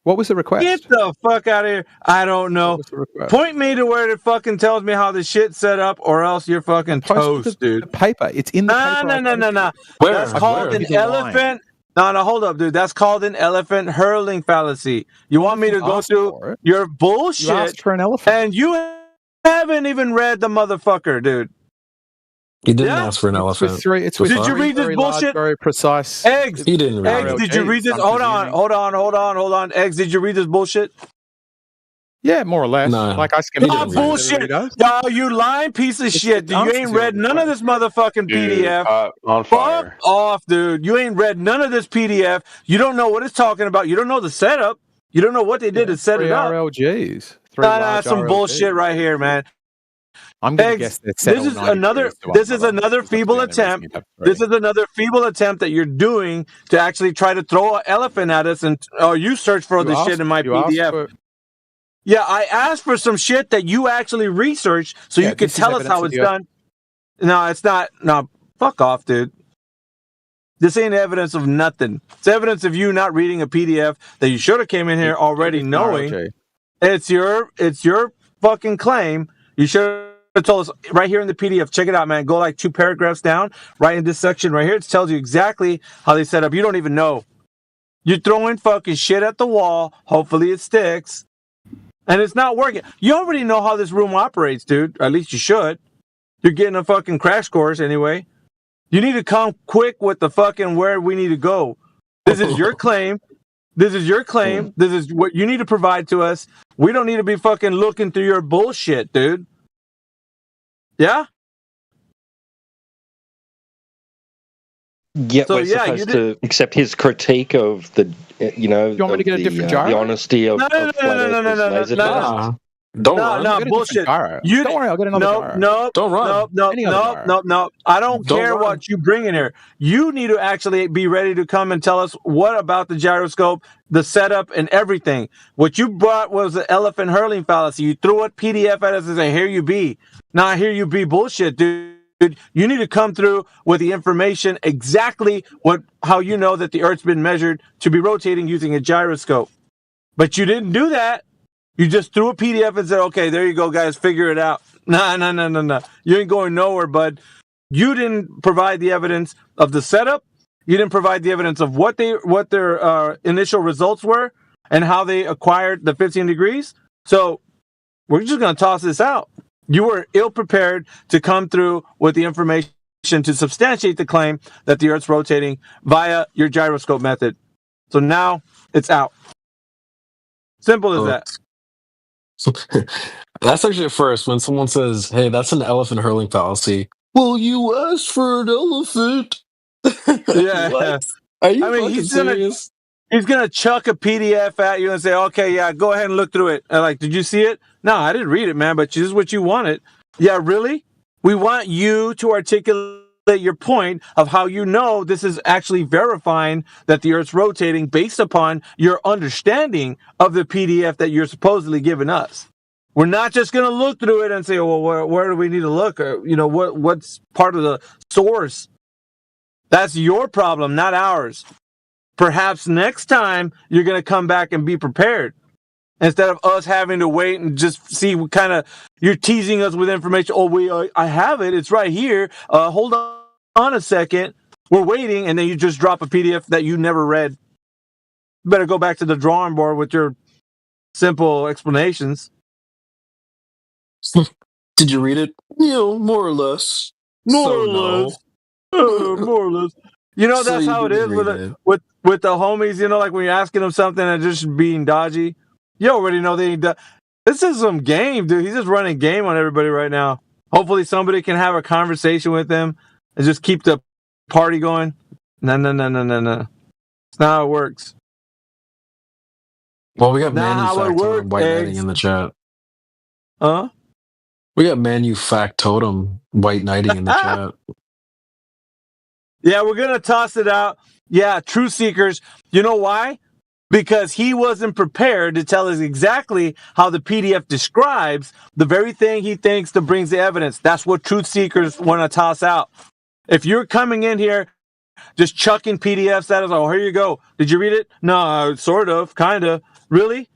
What was the request? Get the fuck out of here. I don't know. Point me to where it fucking tells me how the shit's set up, or else you're fucking toast, dude. The paper. It's in the paper. No. Where? That's called an elephant. No, hold up, dude. That's called an elephant hurling fallacy. You want me to go through your bullshit? You asked for an elephant. And you haven't even read the motherfucker, dude. He didn't ask for an elephant. Did you read this bullshit? Very precise. Eggs. He didn't read Eggs, did you read this? Hold on. Eggs, did you read this bullshit? Yeah, more or less. No. Like I skimmed it. Bullshit. Y'all, you lying piece of shit. You ain't read none of this motherfucking PDF. On fire. Fuck off, dude. You ain't read none of this PDF. You don't know what it's talking about. You don't know the setup. You don't know what they did to set it up. RLGs. Nah, some RLGs. Bullshit right here, man. I'm going to guess that this is another feeble attempt. This is another feeble attempt that you're doing to actually try to throw an elephant at us, and you search for the shit in my PDF. Yeah, I asked for some shit that you actually researched, so you can tell us how it's done. No, it's not. No, fuck off, dude. This ain't evidence of nothing. It's evidence of you not reading a PDF that you should have came in here already knowing. It's your fucking claim. You should have told us right here in the PDF. Check it out, man. Go like 2 paragraphs down, right in this section right here. It tells you exactly how they set up. You don't even know. You're throwing fucking shit at the wall. Hopefully it sticks. And it's not working. You already know how this room operates, dude. Or at least you should. You're getting a fucking crash course anyway. You need to come quick with the fucking where we need to go. This is your claim. This is what you need to provide to us. We don't need to be fucking looking through your bullshit, dude. Yeah? Yeah, so, we're supposed to accept his critique of the, you want me to get a different gyro? The honesty of no, bullshit. Don't worry, I'll get another gyro. No, don't run. No. I don't care what you bring in here. You need to actually be ready to come and tell us what about the gyroscope, the setup, and everything. What you brought was the elephant hurling fallacy. You threw a PDF at us and said, "Here you be." Not here you be bullshit, dude. You need to come through with the information exactly how you know that the Earth's been measured to be rotating using a gyroscope. But you didn't do that. You just threw a PDF and said, "Okay, there you go, guys, figure it out." No. You ain't going nowhere, bud. You didn't provide the evidence of the setup. You didn't provide the evidence of what their initial results were and how they acquired the 15 degrees. So we're just going to toss this out. You were ill-prepared to come through with the information to substantiate the claim that the Earth's rotating via your gyroscope method. So now it's out. Simple as that. That's actually at first when someone says, "Hey, that's an elephant hurling fallacy." Well, you asked for an elephant. Yeah. Are you serious? He's gonna chuck a PDF at you and say, "Okay, yeah, go ahead and look through it." And like, did you see it? No, I didn't read it, man. But this is what you wanted. Yeah, really? We want you to articulate your point of how you know this is actually verifying that the Earth's rotating based upon your understanding of the PDF that you're supposedly giving us. We're not just gonna look through it and say, "Well, where do we need to look?" Or what's part of the source. That's your problem, not ours. Perhaps next time you're going to come back and be prepared. instead of us having to wait and just see what kind of you're teasing us with information. Oh, I have it. It's right here. Hold on a second. We're waiting, and then you just drop a PDF that you never read. Better go back to the drawing board with your simple explanations. Did you read it? More or less. More or less. You know, that's how it is with the homies. You know, like when you're asking them something and just being dodgy. You already know they ain't. This is some game, dude. He's just running game on everybody right now. Hopefully, somebody can have a conversation with him and just keep the party going. No. It's not how it works. Well, we got Manufactotum White Knighting in the chat. Huh? We got Manufactotum White Knighting in the chat. Yeah, we're gonna toss it out. Yeah, Truth Seekers. You know why? Because he wasn't prepared to tell us exactly how the PDF describes the very thing he thinks that brings the evidence. That's what Truth Seekers want to toss out. If you're coming in here just chucking PDFs at us, oh, here you go. Did you read it? No, sort of, kind of. Really?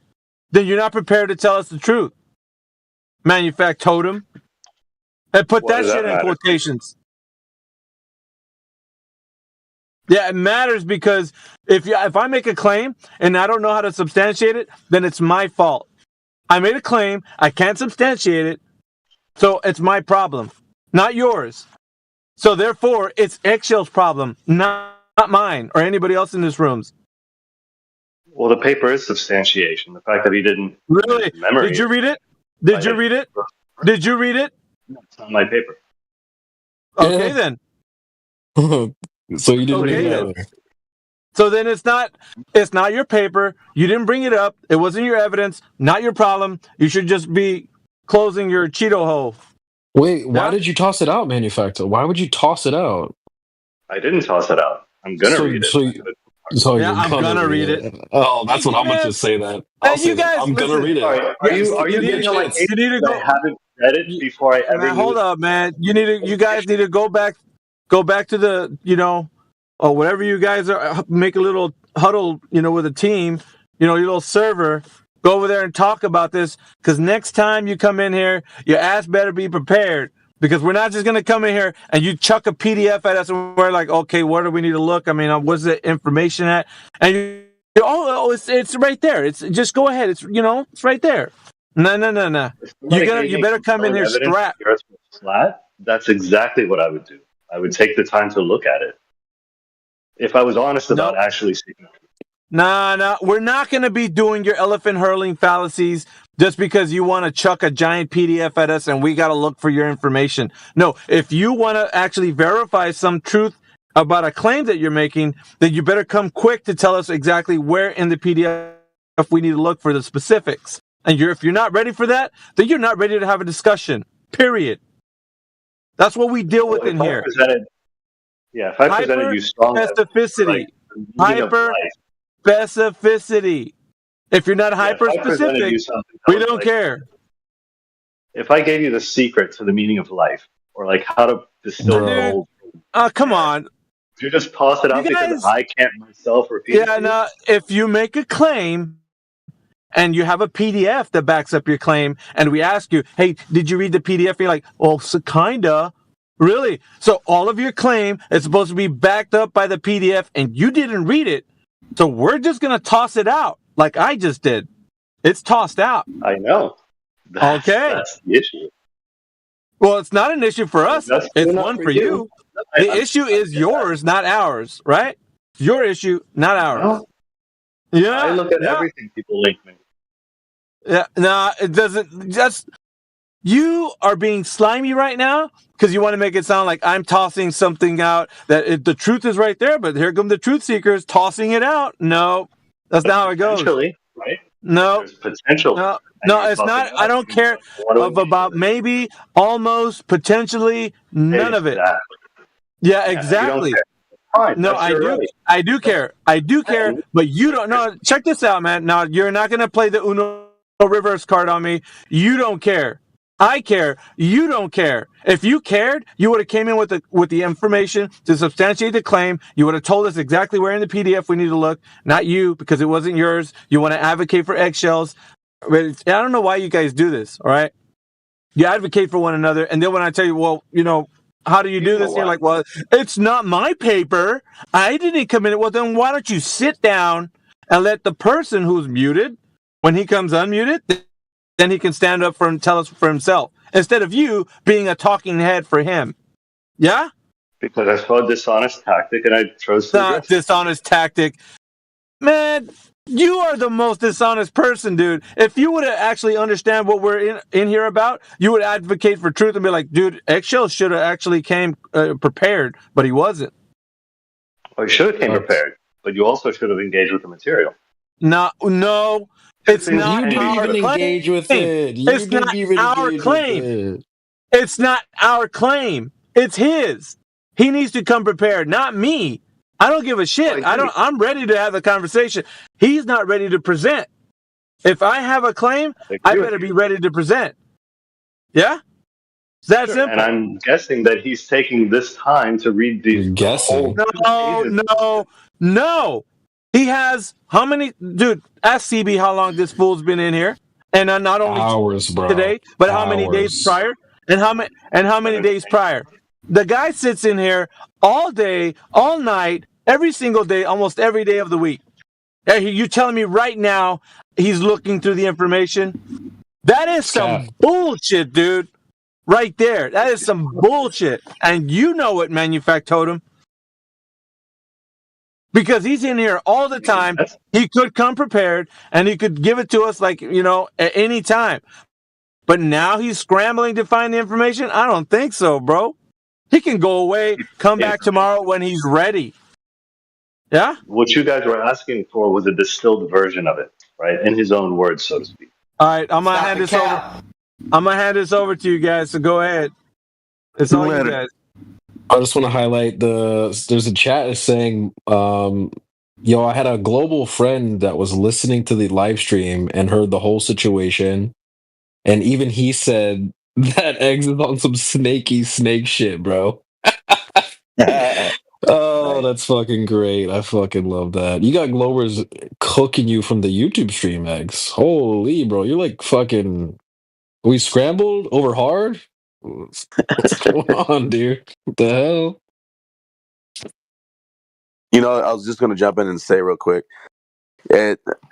Then you're not prepared to tell us the truth. Manufactotum. And put that shit in quotations. Yeah, it matters because if I make a claim and I don't know how to substantiate it, then it's my fault. I made a claim, I can't substantiate it, so it's my problem, not yours. So therefore, it's Eggshell's problem, not mine or anybody else in this room's. Well, the paper is substantiation. The fact that he didn't really memory. Did you read it? Did you read it? Did you read it? No, it's not my paper. Okay, then. So you didn't read it either. So then it's not your paper. You didn't bring it up. It wasn't your evidence. Not your problem. You should just be closing your Cheeto hole. Wait, why did you toss it out, Manufactor? Why would you toss it out? I didn't toss it out. I'm gonna read it. I'm gonna read it. Oh, that's what I'm gonna just say that. I'm gonna read it. Are you getting like you need to go? I haven't read it before I ever. Hold up, man. You guys need to go back to the or whatever you guys are. Make a little huddle, with a team. Your little server. Go over there and talk about this, because next time you come in here, your ass better be prepared. Because we're not just going to come in here and you chuck a PDF at us and we're like, okay, where do we need to look? I mean, what's the information at? And it's right there. It's just go ahead. It's it's right there. No. You better come in here strapped. Flat. That's exactly what I would do. I would take the time to look at it. If I was honest about actually seeing it. No, we're not going to be doing your elephant hurling fallacies just because you want to chuck a giant PDF at us and we got to look for your information. No, if you want to actually verify some truth about a claim that you're making, then you better come quick to tell us exactly where in the PDF we need to look for the specifics. And if you're not ready for that, then you're not ready to have a discussion, period. That's what we deal with in here. If I presented you strong specificity, specificity. If you're not hyper specific, we don't care. If I gave you the secret to the meaning of life, or like how to distill gold, come on. You just toss it out because I can't myself repeat it. Yeah, no. If you make a claim and you have a PDF that backs up your claim, and we ask you, hey, did you read the PDF? You're like, well, so kinda. Really? So all of your claim is supposed to be backed up by the PDF, and you didn't read it. So we're just going to toss it out like I just did. It's tossed out. I know. That's the issue. Well, it's not an issue for us. It's one for you. The issue is yours, not ours, right? It's your issue, not ours. Yeah. I look at everything people link me. Yeah. No, it doesn't. You are being slimy right now because you want to make it sound like I'm tossing something out that the truth is right there, but here come the truth seekers tossing it out. No, that's not how it goes. Potentially, right? No. There's potential. No, it's not. I don't care about maybe, almost, potentially, none of it. Yeah, exactly. No, I do. Right. I do care. I do care, but you don't. No, check this out, man. Now, you're not going to play the Uno reverse card on me. You don't care. I care. You don't care. If you cared, you would have came in with the information to substantiate the claim. You would have told us exactly where in the PDF we need to look. Not you, because it wasn't yours. You want to advocate for eggshells. but I don't know why you guys do this. All right, you advocate for one another, and then when I tell you, well, how do you do this? You're like, well, it's not my paper. I didn't commit it. Well, then why don't you sit down and let the person who's muted, when he comes unmuted, then he can stand up and tell us for himself, instead of you being a talking head for him. Yeah? Because I saw a dishonest tactic and I chose to Not dishonest tactic. Man, you are the most dishonest person, dude. If you would actually understand what we're in here about, you would advocate for truth and be like, dude, Eggshell should have actually came prepared, but he wasn't. Well, you should have came prepared, but you also should have engaged with the material. No, it's not. You didn't even engage with it. It's not our claim. It's not our claim. It's his. He needs to come prepared, not me. I don't give a shit. I'm ready to have the conversation. He's not ready to present. If I have a claim, I better be ready to present. Yeah? It's that simple. And I'm guessing that he's taking this time to read these. No. He has how many? Dude, ask CB how long this fool's been in here, and not only hours, bro, today, but how many days prior, and how many days prior. The guy sits in here all day, all night, every single day, almost every day of the week. You telling me right now he's looking through the information? That is some bullshit, dude. Right there. That is some bullshit. And you know it, Manufact Totem. Because he's in here all the time. He could come prepared and he could give it to us at any time. But now he's scrambling to find the information? I don't think so, bro. He can go away, come back tomorrow when he's ready. Yeah? What you guys were asking for was a distilled version of it, right? In his own words, so to speak. All right, I'm going to hand this over. I'm going to hand this over to you guys, so go ahead. It's all you guys. I just want to highlight there's a chat is saying, I had a global friend that was listening to the live stream and heard the whole situation. And even he said that Eggs is on some snaky snake shit, bro. Oh, that's fucking great. I fucking love that. You got Globers cooking you from the YouTube stream, Eggs. Holy, bro. You're like fucking... We scrambled over hard? What's going on, dude? What the hell? I was just going to jump in and say real quick.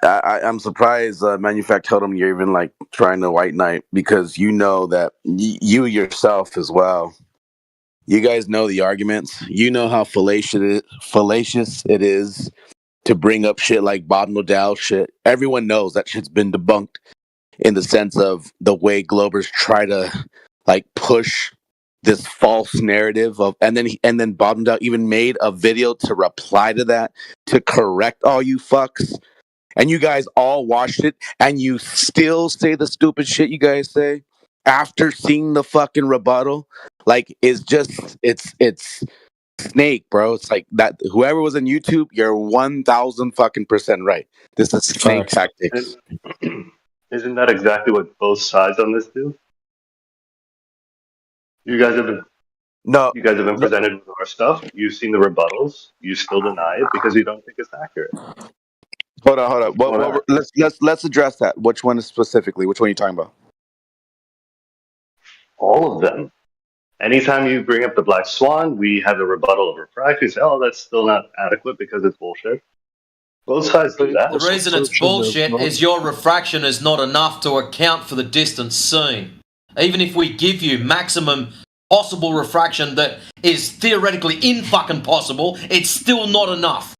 I'm surprised, Manufact Totem, you're even like trying to white knight, because you know that you yourself as well. You guys know the arguments. You know how fallacious it is to bring up shit like Bob Nodal shit. Everyone knows that shit's been debunked in the sense of the way Globers try to push this false narrative of, and then Bob Nodal even made a video to reply to that to correct all you fucks. And you guys all watched it, and you still say the stupid shit you guys say after seeing the fucking rebuttal. It's snake, bro. It's like that. Whoever was on YouTube, you're 1,000% right. This is snake tactics. Isn't that exactly what both sides on this do? You guys have been presented with our stuff. You've seen the rebuttals. You still deny it because you don't think it's accurate. Hold on. Let's address that. Which one specifically? Which one are you talking about? All of them. Anytime you bring up the Black Swan, we have the rebuttal of refraction. Say, that's still not adequate because it's bullshit. Both sides do that. The reason it's bullshit is your refraction is not enough to account for the distance seen. Even if we give you maximum possible refraction that is theoretically in-fucking possible, it's still not enough.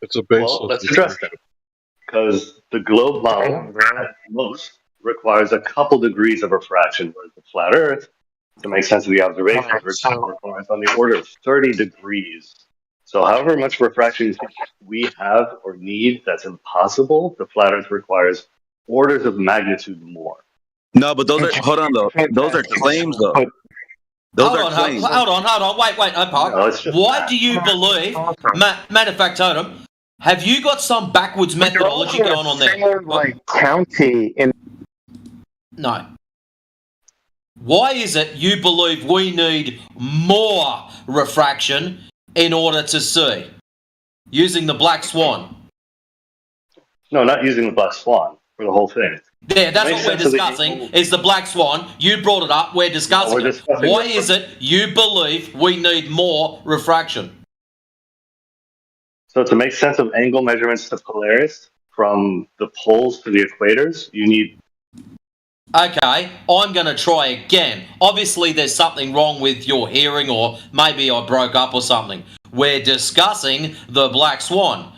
It's a base. Well, let's address that. Because the globe model, at most, requires a couple degrees of refraction, whereas the flat Earth, to make sense of the observations, requires on the order of 30 degrees. So however much refraction we have or need that's impossible, the flat Earth requires orders of magnitude more. No, but those are, hold on though, those are claims though. Hold on. Wait, Opak. Why do you believe, Manufact Totem, have you got some backwards methodology going on there? County in... No. Why is it you believe we need more refraction in order to see? Using the Black Swan? No, not using the Black Swan. for the whole thing. Yeah, that's what we're discussing, is the black swan. You brought it up, we're discussing it. Why is it you believe we need more refraction? So to make sense of angle measurements to Polaris, from the poles to the equators, you need... Okay, I'm going to try again. Obviously, there's something wrong with your hearing, or maybe I broke up or something. We're discussing the black swan.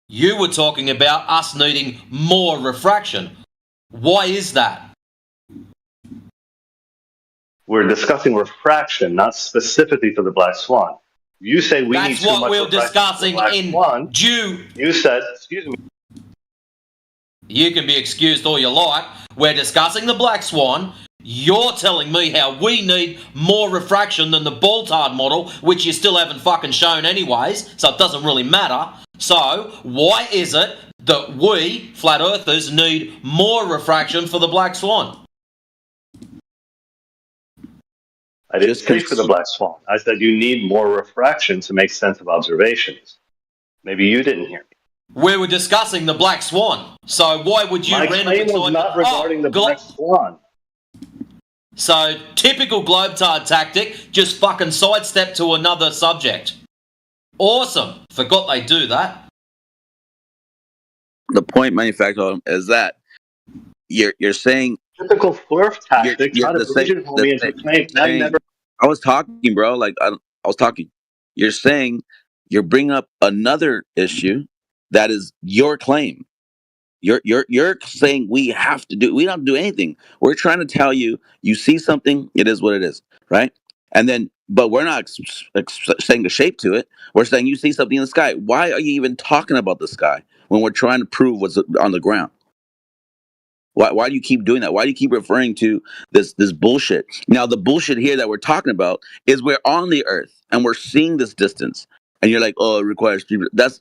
You were talking about us needing more refraction. Why is that? We're discussing refraction, not specifically for the black swan. You say we need too much refraction. That's what we're discussing in swan. due. You said, excuse me. You can be excused all you like. We're discussing the black swan. You're telling me how we need more refraction than the Baltard model, which you still haven't fucking shown anyways, so it doesn't really matter. So, why is it that we, flat earthers, need more refraction for the black swan? I didn't say for the black swan. I said you need more refraction to make sense of observations. Maybe you didn't hear me. We were discussing the black swan. So why would you... My claim was not regarding the black swan. So, typical Globetard tactic, just fucking sidestep to another subject. Awesome. Forgot they do that. The point, manufacturer, is that you're saying... Typical flirt tactic, trying to pigeonhole me into claim. I was talking, bro. I was talking. You're saying you're bringing up another issue that is your claim. You're saying we have to do. We don't do anything. We're trying to tell you. You see something. It is what it is, right? And then, but we're not saying a shape to it. We're saying you see something in the sky. Why are you even talking about the sky when we're trying to prove what's on the ground? Why do you keep doing that? Why do you keep referring to this bullshit? Now, the bullshit here that we're talking about is we're on the Earth and we're seeing this distance, and you're like, oh, it requires 3. That's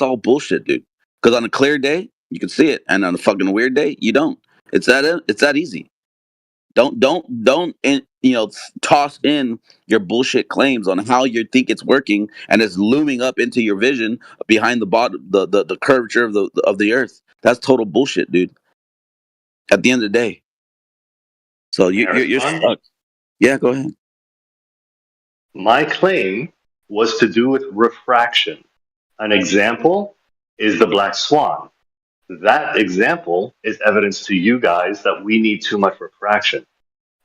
all bullshit, dude. Because on a clear day, you can see it, and on a fucking weird day, you don't. It's that easy. Don't toss in your bullshit claims on how you think it's working, and it's looming up into your vision behind the bottom, the curvature of the Earth. That's total bullshit, dude. At the end of the day. So you're stuck. Yeah, go ahead. My claim was to do with refraction. An example is the black swan. That example is evidence to you guys that we need too much refraction.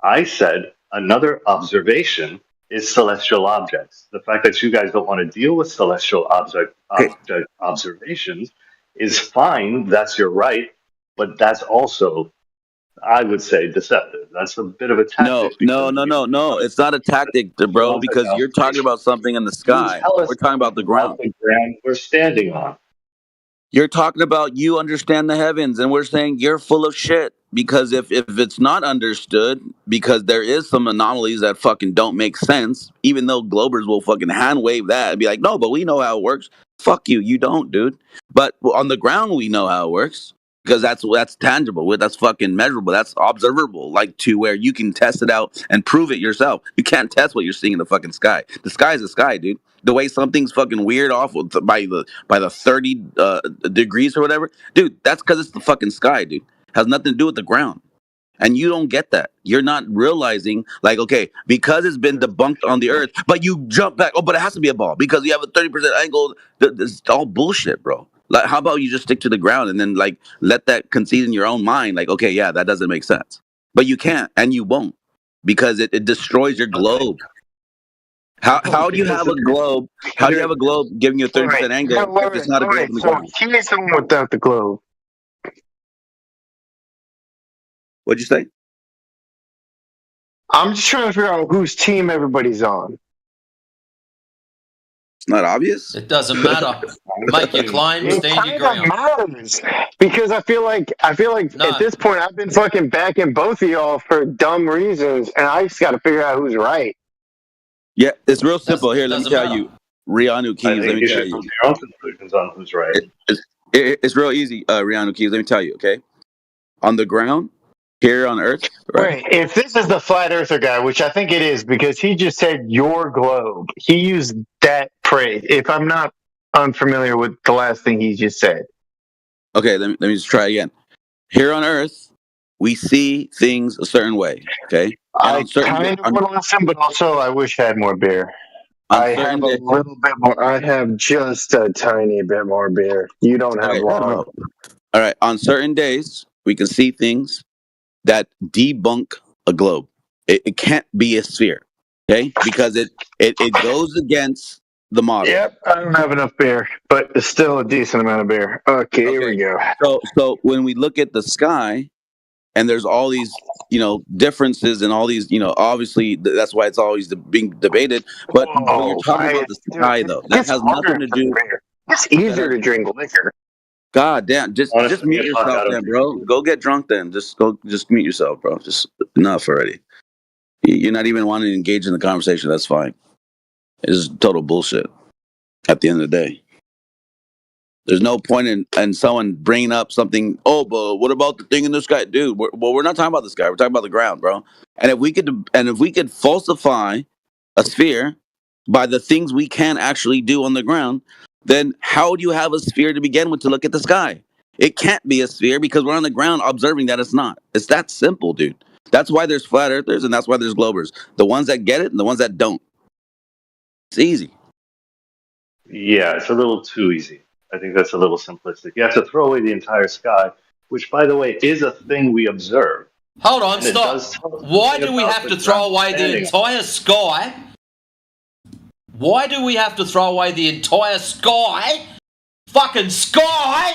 I said another observation is celestial objects. The fact that you guys don't want to deal with celestial object observations is fine. That's your right. But that's also, I would say, deceptive. That's a bit of a tactic. No. It's not a tactic, bro, because you're talking about something in the sky. We're talking about the ground. The ground we're standing on. You're talking about you understand the heavens, and we're saying you're full of shit. Because if it's not understood, because there is some anomalies that fucking don't make sense, even though Globers will fucking hand wave that and be like, no, but we know how it works. Fuck you, you don't, dude. But on the ground, we know how it works. Because that's tangible, that's fucking measurable, that's observable, like to where you can test it out and prove it yourself. You can't test what you're seeing in the fucking sky. The sky is the sky, dude. The way something's fucking weird off by the 30 degrees or whatever, dude, that's because it's the fucking sky, dude. Has nothing to do with the ground. And you don't get that. You're not realizing, like, okay, because it's been debunked on the Earth, but you jump back, oh, but it has to be a ball because you have a 30% angle. It's all bullshit, bro. Like, how about you just stick to the ground and then, like, let that concede in your own mind, like, okay, yeah, that doesn't make sense. But you can't, and you won't, because it destroys your globe. How do you have a globe? How do you have a globe giving you a 30% angle if it's not a globe in the ground? So here's the one without the globe. What'd you say? I'm just trying to figure out whose team everybody's on. It's not obvious. It doesn't matter. Make your claim, stand your ground. It matters because I feel like at this point I've been fucking backing both of y'all for dumb reasons, and I just got to figure out who's right. Yeah, it's real simple. Here, let me tell you, Rihanna Keys. Let me tell you. Your own conclusions on who's right. It's real easy, Rihanna Keys. Let me tell you, okay? On the ground, here on Earth. Right? Wait, if this is the flat earther guy, which I think it is, because he just said your globe, he used that phrase. If I'm not unfamiliar with the last thing he just said. Okay, let me just try again. here on Earth, we see things a certain way. Okay, I kind of want to listen, but also I wish I had more beer. I have a little bit more. I have just a tiny bit more beer. You don't have long. All right. On certain days, we can see things that debunk a globe. It can't be a sphere, okay? Because it goes against the model. Yep, I don't have enough beer, but it's still a decent amount of beer. Okay, here we go. So when we look at the sky, and there's all these, differences and all these, obviously that's why it's always being debated. But when you're talking about the sky, though, that has nothing to do. It's easier to drink liquor. God damn! Just mute yourself, then, bro. Go get drunk, then. Just mute yourself, bro. Just enough already. You're not even wanting to engage in the conversation. That's fine. It's total bullshit. At the end of the day, there's no point in someone bringing up something. Oh, but what about the thing in the sky, dude? We're not talking about the sky. We're talking about the ground, bro. And if we could falsify a sphere by the things we can actually do on the ground, then how do you have a sphere to begin with to look at the sky? It can't be a sphere because we're on the ground observing that it's not. It's that simple, dude. That's why there's flat earthers and that's why there's globers. The ones that get it and the ones that don't. It's easy. Yeah, it's a little too easy. I think that's a little simplistic. You have to throw away the entire sky, which, by the way, is a thing we observe. Hold on, stop. Why do we have to throw away the entire sky? Why do we have to throw away the entire sky? Fucking sky!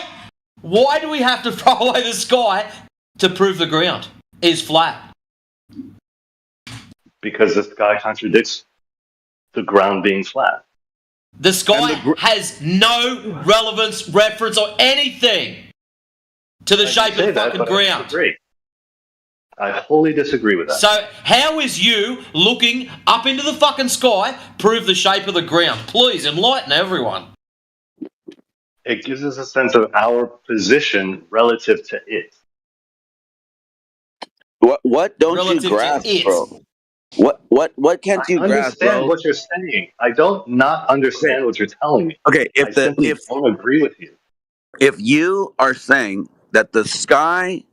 Why do we have to throw away the sky to prove the ground is flat? Because the sky contradicts the ground being flat. The sky has no relevance, reference, or anything to the shape of the fucking ground. I wholly disagree with that. So how is you looking up into the fucking sky prove the shape of the ground? Please enlighten everyone. It gives us a sense of our position relative to it. What don't you grasp, bro? What can't you grasp, bro? I understand what you're saying. I don't not understand what you're telling me. Okay, I don't agree with you. If you are saying that the sky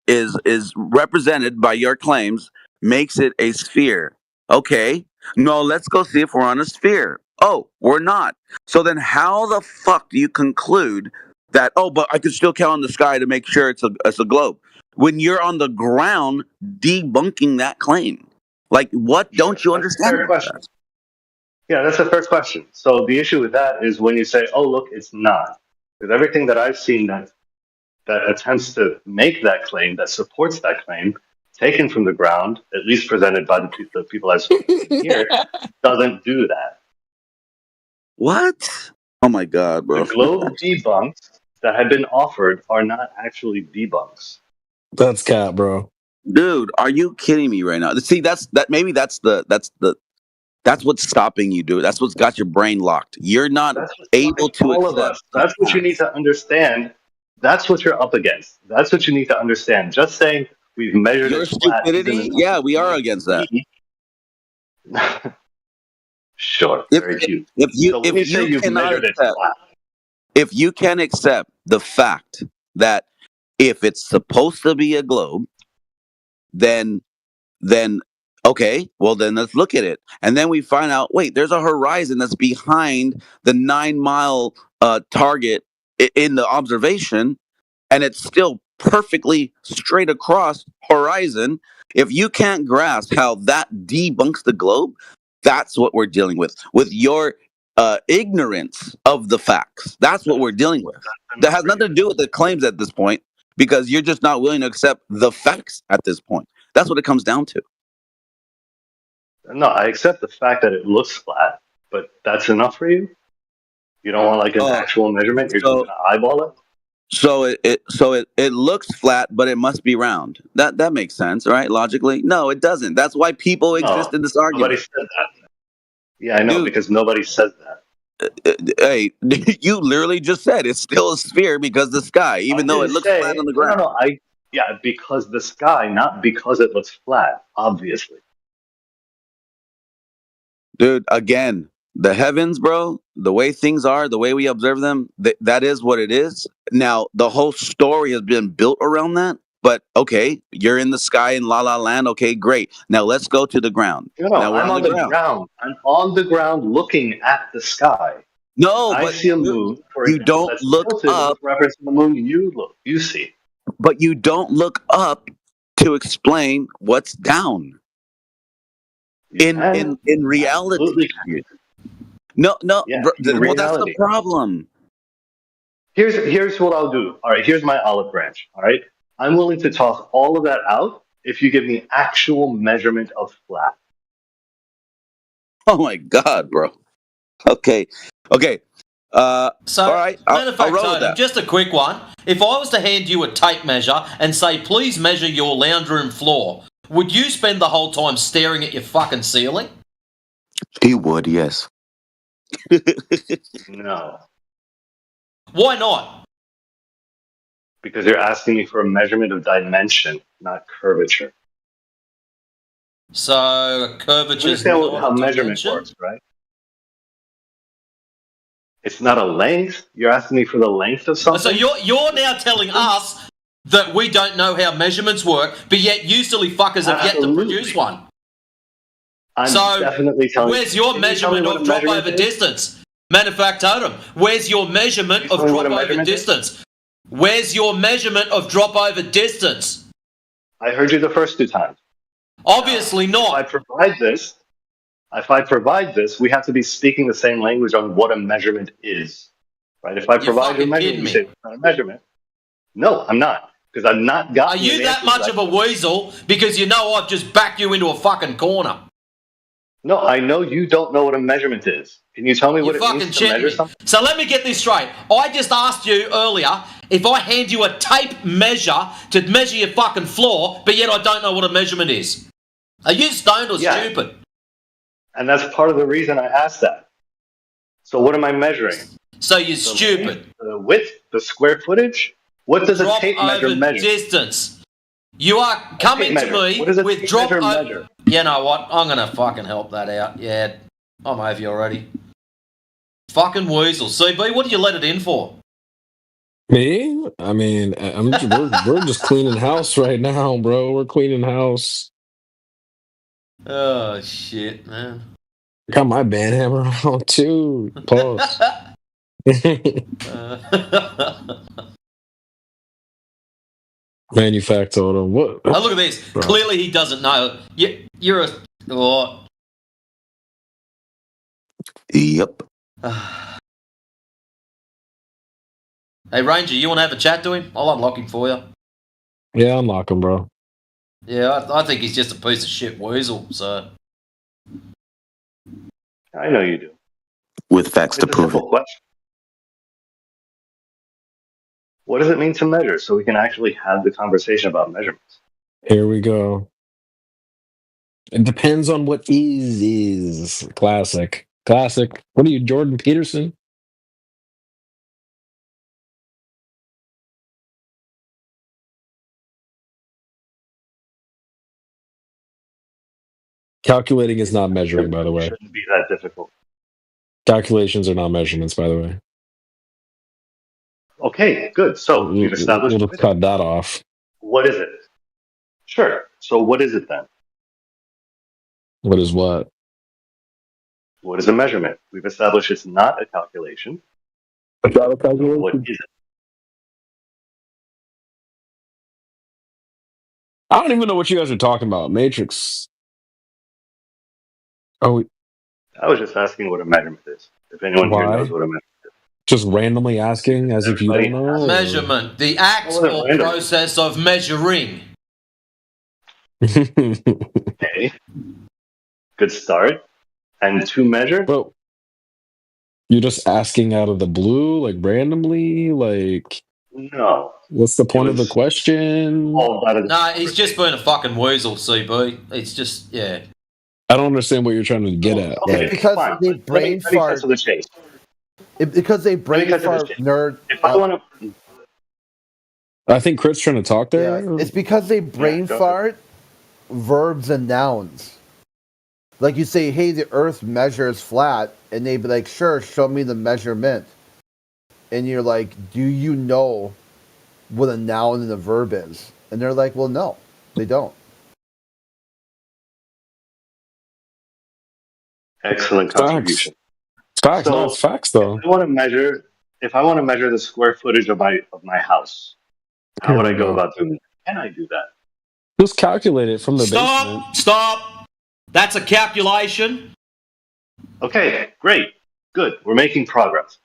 is represented by your claims makes it a sphere, okay? No, let's go see if we're on a sphere. Oh, we're not. So then how the fuck do you conclude that, oh, but I could still count on the sky to make sure it's a globe? When you're on the ground debunking that claim. Like, what don't you understand? Fair question. Yeah, that's a fair question. So the issue with that is when you say, oh, look, it's not. With everything that I've seen that attempts to make that claim, that supports that claim, taken from the ground, at least presented by the people I've spoken here, doesn't do that. What? Oh my God, bro. The globe debunks that have been offered are not actually debunks. That's cat, bro. Dude, are you kidding me right now? See, that's what's stopping you, dude. That's what's got your brain locked. You're not able to all of us. That's what you need to understand. That's what you're up against. That's what you need to understand. Just saying we've measured your stupidity. Yeah, we are against that. Sure, very cute. If you can accept the fact that if it's supposed to be a globe, then okay, well then let's look at it. And then we find out, wait, there's a horizon that's behind the 9-mile target in the observation, and it's still perfectly straight across horizon. If you can't grasp how that debunks the globe, that's what we're dealing with your ignorance of the facts. That's what we're dealing with. That has nothing to do with the claims at this point, because you're just not willing to accept the facts at this point. That's what it comes down to. No, I accept the fact that it looks flat, but that's enough for you? You don't want like an actual measurement? You're just going to eyeball it? So it looks flat, but it must be round. That makes sense, right? Logically? No, it doesn't. That's why people exist in this argument. Nobody said that. Yeah, I know, dude, because nobody says that. Hey, you literally just said it's still a sphere because the sky, even though it looks flat on the ground. Yeah, because the sky, not because it looks flat, obviously. Dude, again, the heavens, bro, the way things are, the way we observe them, that is what it is. Now, the whole story has been built around that. But okay, you're in the sky in La La Land. Okay, great. Now let's go to the ground. No, now we're I'm on the ground. I'm on the ground looking at the sky. No, I but see a moon. For you example, don't that's look tilted up. with reference to the moon you see. But you don't look up to explain what's down. In reality. Absolutely. No. Yeah, well, that's the problem. Here's what I'll do. All right, here's my olive branch. All right, I'm willing to toss all of that out if you give me actual measurement of flat. Oh my God, bro. Okay. So, all right, I'll roll with that. Just a quick one. If I was to hand you a tape measure and say, please measure your lounge room floor, would you spend the whole time staring at your fucking ceiling? He would, yes. No. Why not? Because you're asking me for a measurement of dimension, not curvature. So, curvature is not not how a measurement dimension? works, right? It's not a length. You're asking me for the length of something. So you're now telling us that we don't know how measurements work, but yet you silly fuckers have yet to produce one. I'm definitely telling where's your measurement of drop over distance? Manufactotum, where's your measurement of drop over distance? Where's your measurement of drop over distance? I heard you the first two times. Obviously not. If I provide this, we have to be speaking the same language on what a measurement is, right? If I provide you a measurement, you say it's not a measurement. No, I'm not, because I'm not got. Are you that much of a weasel because you know I've just backed you into a fucking corner? No, I know you don't know what a measurement is. Can you tell me what it means to measure something? So let me get this straight. I just asked you earlier if I hand you a tape measure to measure your fucking floor, but yet I don't know what a measurement is. Are you stoned or stupid? And that's part of the reason I asked that. So what am I measuring? So you're stupid. The width, the square footage? What does a tape measure measure? Distance. You are coming to me with drop over. You know what? I'm going to fucking help that out. Yeah, I'm over you already. Fucking weasel. CB, what did you let it in for? Me? I mean, we're just cleaning house right now, bro. We're cleaning house. Oh, shit, man. Got my band hammer out, too. Pause. Manufactotum. What? Oh, look at this. Bro. Clearly he doesn't know. You're a... Oh. Yep. Hey, Ranger, you want to have a chat to him? I'll unlock him for you. Yeah, unlock him, bro. Yeah, I think he's just a piece of shit weasel, so... I know you do. With facts to prove it. What does it mean to measure so we can actually have the conversation about measurements? Here we go. It depends on what is. Classic. What are you, Jordan Peterson? Calculating is not measuring, by the way. It shouldn't be that difficult. Calculations are not measurements, by the way. Okay, good. So we've established. We'll cut that off. What is it? Sure. So what is it then? What is what? What is a measurement? We've established it's not a calculation. It's not a calculation. What is it? I don't even know what you guys are talking about. Matrix. Oh, I was just asking what a measurement is. If anyone here knows what a measurement is. Just randomly asking as if you don't know? Measurement. The act or process of measuring. Okay. Good start. And to measure? But you're just asking out of the blue, like randomly? Like, no. What's the point of the question? Nah, he's just being a fucking weasel, CB. It's just, yeah. I don't understand what you're trying to get at. Okay, because they brain fart. Because they brain fart nerd. If I want to. I think Crit's trying to talk there. Yeah, it's because they brain fart verbs and nouns. Like you say, hey, the Earth measures flat, and they'd be like, sure, show me the measurement. And you're like, do you know what a noun and a verb is? And they're like, well, no, they don't. Excellent contribution. Facts, so, no, it's facts though. If I want to measure the square footage of my house, how would I go about doing it? Can I do that? Just calculate it from the basement. Stop! That's a calculation. Okay, great. Good. We're making progress.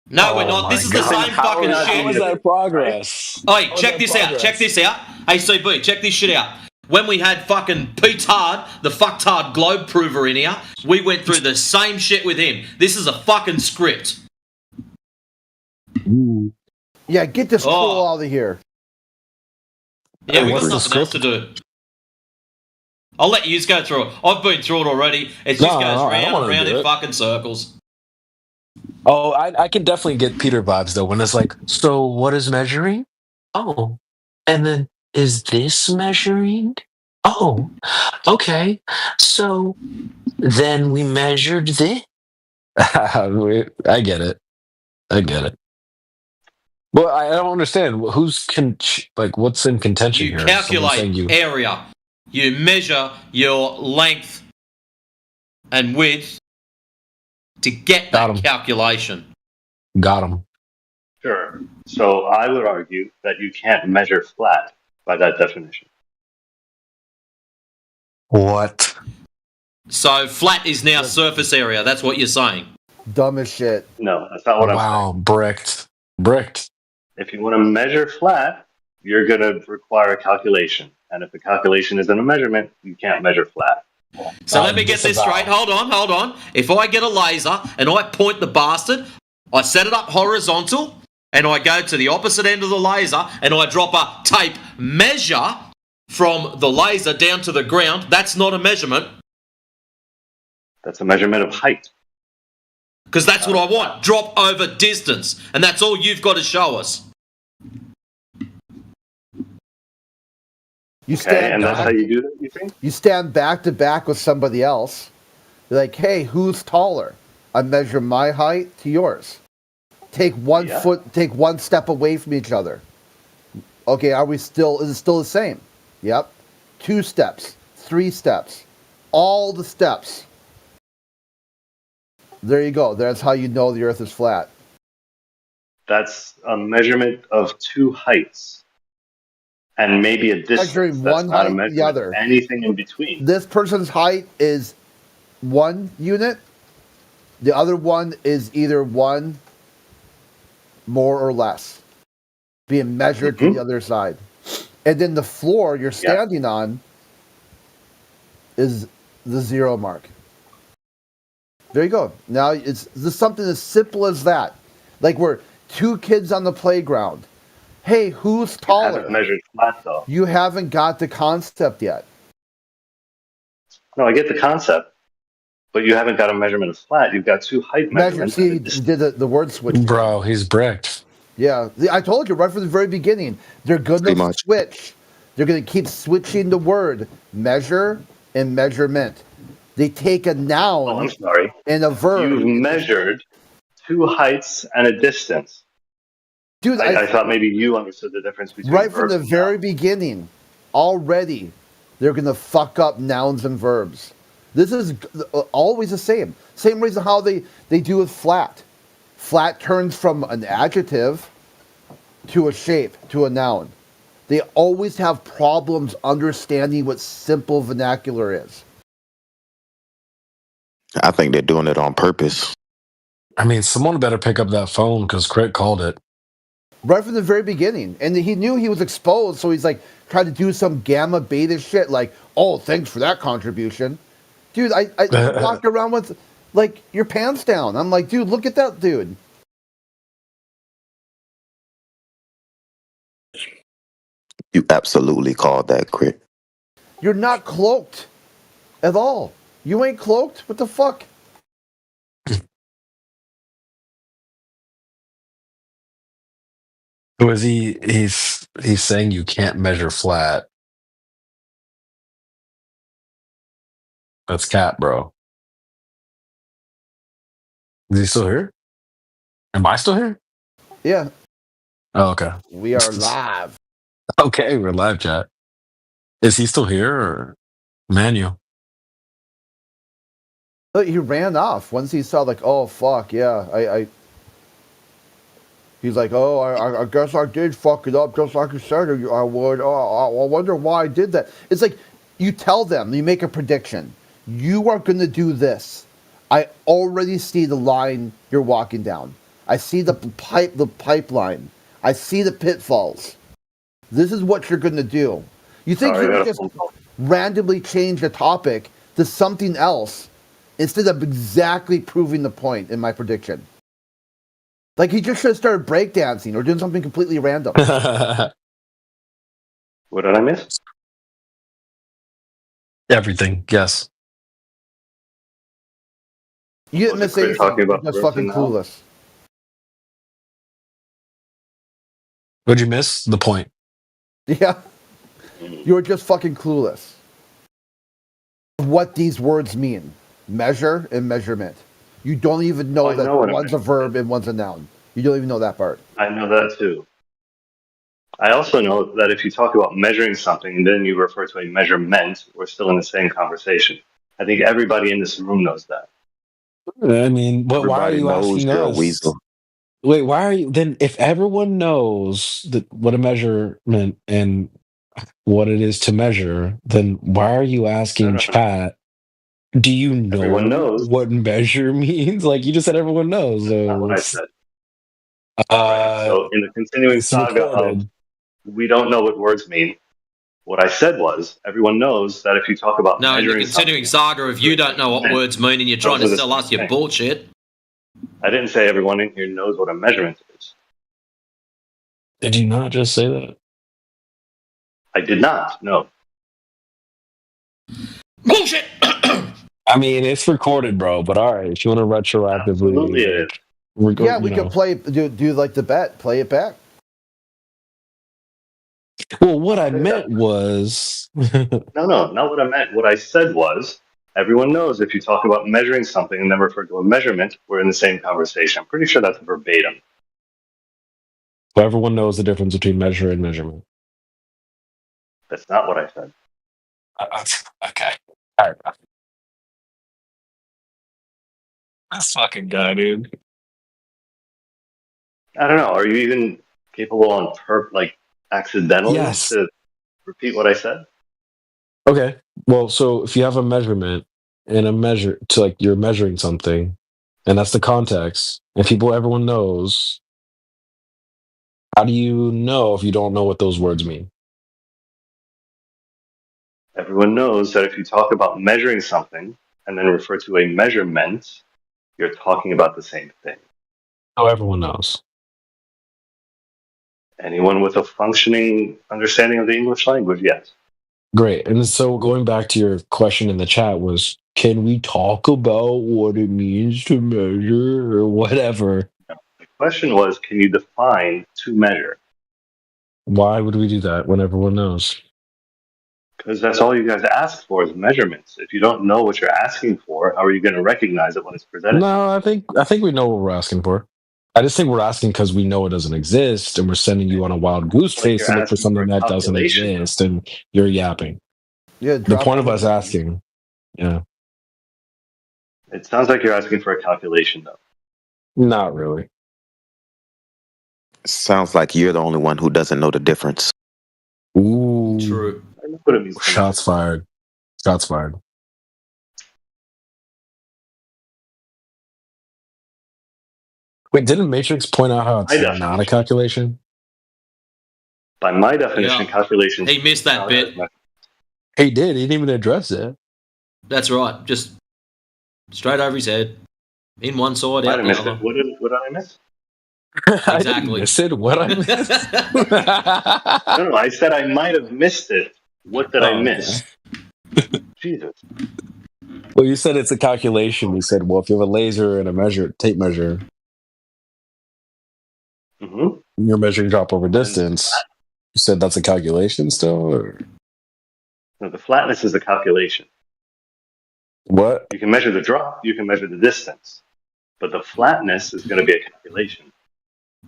No, we're not. This is the same fucking shit. How is that progress? Hey, check this out. Check this out. Hey, CB, check this shit out. When we had fucking Petard, the fucktard globe prover in here, we went through the same shit with him. This is a fucking script. Ooh. Yeah, get this troll out of here. Yeah, we got nothing else to do. I'll let you go through it. I've been through it already. It just goes round and round in fucking circles. Oh, I can definitely get Peter vibes though when it's like, so what is measuring? Oh, and then is this measuring? Oh, okay. So then we measured this. I get it. Well, I don't understand. What's in contention here? You calculate area. You measure your length and width to get that calculation. Got him. Sure. So I would argue that you can't measure flat by that definition. What? So flat is now surface area. That's what you're saying. Dumb as shit. No, that's not what I'm saying. Wow, bricked. If you want to measure flat, you're going to require a calculation. And if the calculation isn't a measurement, you can't measure flat. So let me get this straight. Hold on. If I get a laser and I point the bastard, I set it up horizontal, and I go to the opposite end of the laser, and I drop a tape measure from the laser down to the ground, that's not a measurement. That's a measurement of height. Because that's what I want. Drop over distance. And that's all you've got to show us. And that's how you do that, you think? You stand back to back with somebody else. You're like, hey, who's taller? I measure my height to yours. Take one step away from each other. Okay, is it still the same? Yep. 2 steps, 3 steps, all the steps. There you go. That's how you know the Earth is flat. That's a measurement of 2 heights. And maybe a distance. Measuring one height, the other. Anything in between. This person's height is 1 unit. The other one is either 1 more or less. Being measured to the other side. And then the floor you're standing on is the 0 mark. There you go. Now it's something as simple as that. Like we're 2 kids on the playground. Hey, who's taller? You haven't measured flat though. You haven't got the concept yet. No, I get the concept, but you haven't got a measurement of flat. You've got 2 height measurements. See, he did the word switch. Bro, he's bricked. Yeah, I told you right from the very beginning. They're going to switch. They're going to keep switching the word measure and measurement. They take a noun and a verb. You've measured 2 heights and a distance. Dude, I thought maybe you understood the difference between right from the very beginning. Already, they're going to fuck up nouns and verbs. This is always the same. Same reason how they do with flat. Flat turns from an adjective to a shape, to a noun. They always have problems understanding what simple vernacular is. I think they're doing it on purpose. I mean, someone better pick up that phone because Crit called it. Right from the very beginning. And he knew he was exposed, so he's like, tried to do some gamma beta shit like, oh, thanks for that contribution. Dude, I walk around with, like, your pants down. I'm like, dude, look at that dude. You absolutely called that, Crit. You're not cloaked at all. You ain't cloaked? What the fuck? Was he's saying you can't measure flat. That's Cat, bro. Is he still here? Am I still here? Yeah. Oh, okay. We are live. Okay, we're live, chat. Is he still here or Manuel? He ran off once he saw like, oh fuck, yeah, He's like, oh, I guess I did fuck it up just like you said I would. Oh, I wonder why I did that. It's like you tell them, you make a prediction. You are going to do this. I already see the line you're walking down. I see the pipeline. I see the pitfalls. This is what you're going to do. You think you can just randomly change the topic to something else instead of exactly proving the point in my prediction. Like, he just should have started breakdancing or doing something completely random. What did I miss? Everything, yes. You didn't miss anything. You're just fucking clueless. What'd you miss? The point. Yeah. You were just fucking clueless. What these words mean. Measure and measurement. You don't even know that one's a verb and one's a noun. You don't even know that part. I know that too. I also know that if you talk about measuring something and then you refer to a measurement, we're still in the same conversation. I think everybody in this room knows that. I mean, why are you asking us? Weasel. Wait, why are you then? If everyone knows what a measurement and what it is to measure, then why are you asking chat? Do you know everyone knows what measure means? Like you just said, everyone knows. That's not what I said. Right. So in the continuing saga of we don't know what words mean, what I said was everyone knows that if you talk about measuring in the continuing saga of you don't know what words mean and you're trying to sell us your bullshit. I didn't say everyone in here knows what a measurement is. Did you not just say that? I did not. No. Bullshit. I mean, it's recorded, bro. But all right, if you want to retroactively, absolutely it is. We could play do like the bet, play it back. Well, what I meant was no, not what I meant. What I said was everyone knows if you talk about measuring something and then refer to a measurement, we're in the same conversation. I'm pretty sure that's verbatim. So everyone knows the difference between measure and measurement. That's not what I said. Okay. All right. This fucking guy, dude. I don't know. Are you even capable on accidentally to repeat what I said? Okay. Well, so if you have a measurement and a measure to like you're measuring something, and that's the context, and everyone knows, how do you know if you don't know what those words mean? Everyone knows that if you talk about measuring something and then refer to a measurement, you're talking about the same thing. Oh, everyone knows. Anyone with a functioning understanding of the English language, yes. Great. And so going back to your question in the chat was, can we talk about what it means to measure or whatever? No, the question was, can you define to measure? Why would we do that when everyone knows? Because that's all you guys ask for is measurements. If you don't know what you're asking for, how are you going to recognize it when it's presented? No, I think we know what we're asking for. I just think we're asking because we know it doesn't exist, and we're sending you on a wild goose chase to look for something that doesn't exist, and you're yapping. Yeah, the point of us asking. Yeah. It sounds like you're asking for a calculation, though. Not really. Sounds like you're the only one who doesn't know the difference. Ooh. True. Shots fired. Shots fired. Wait, didn't Matrix point out how it's not a calculation? By my definition, calculation. He missed that bit. He did. He didn't even address it. That's right. Just straight over his head. In one side, out the other. What did I miss? Exactly. I said what I missed. No, I said I might have missed it. What did I miss? Jesus. Well, you said it's a calculation. You said, well, if you have a laser and a tape measure, you're measuring drop over distance. You said that's a calculation still? Or? No, the flatness is a calculation. What? You can measure the drop, you can measure the distance, but the flatness is going to be a calculation.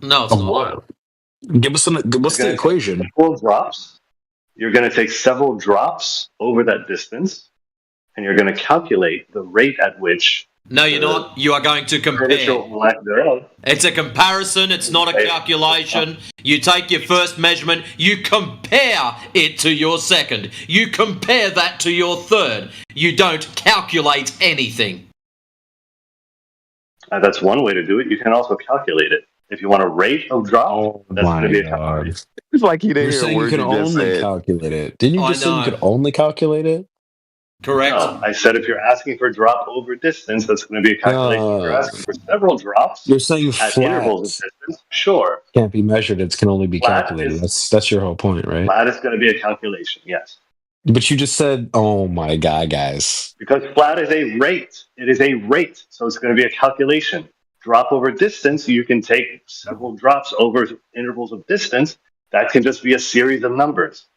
No, it's not. What? Give us what's the equation? Several drops. You're going to take several drops over that distance, and you're going to calculate the rate at which. No, you're not. You are going to compare. It's a comparison. It's not a calculation. You take your first measurement. You compare it to your second. You compare that to your third. You don't calculate anything. That's one way to do it. You can also calculate it. If you want a rate of drop, that's going to be a calculation. It's like he didn't You're hear saying you can only calculate it. Didn't you just say you could only calculate it? Correct. No, I said if you're asking for drop over distance, that's going to be a calculation. If you're asking for several drops, you're saying at intervals of distance, sure. Can't be measured. It can only be calculated. That's your whole point, right? Flat is going to be a calculation, yes. But you just said, oh my God, guys. Because flat is a rate. It is a rate, so it's going to be a calculation. Drop over distance, you can take several drops over intervals of distance. That can just be a series of numbers.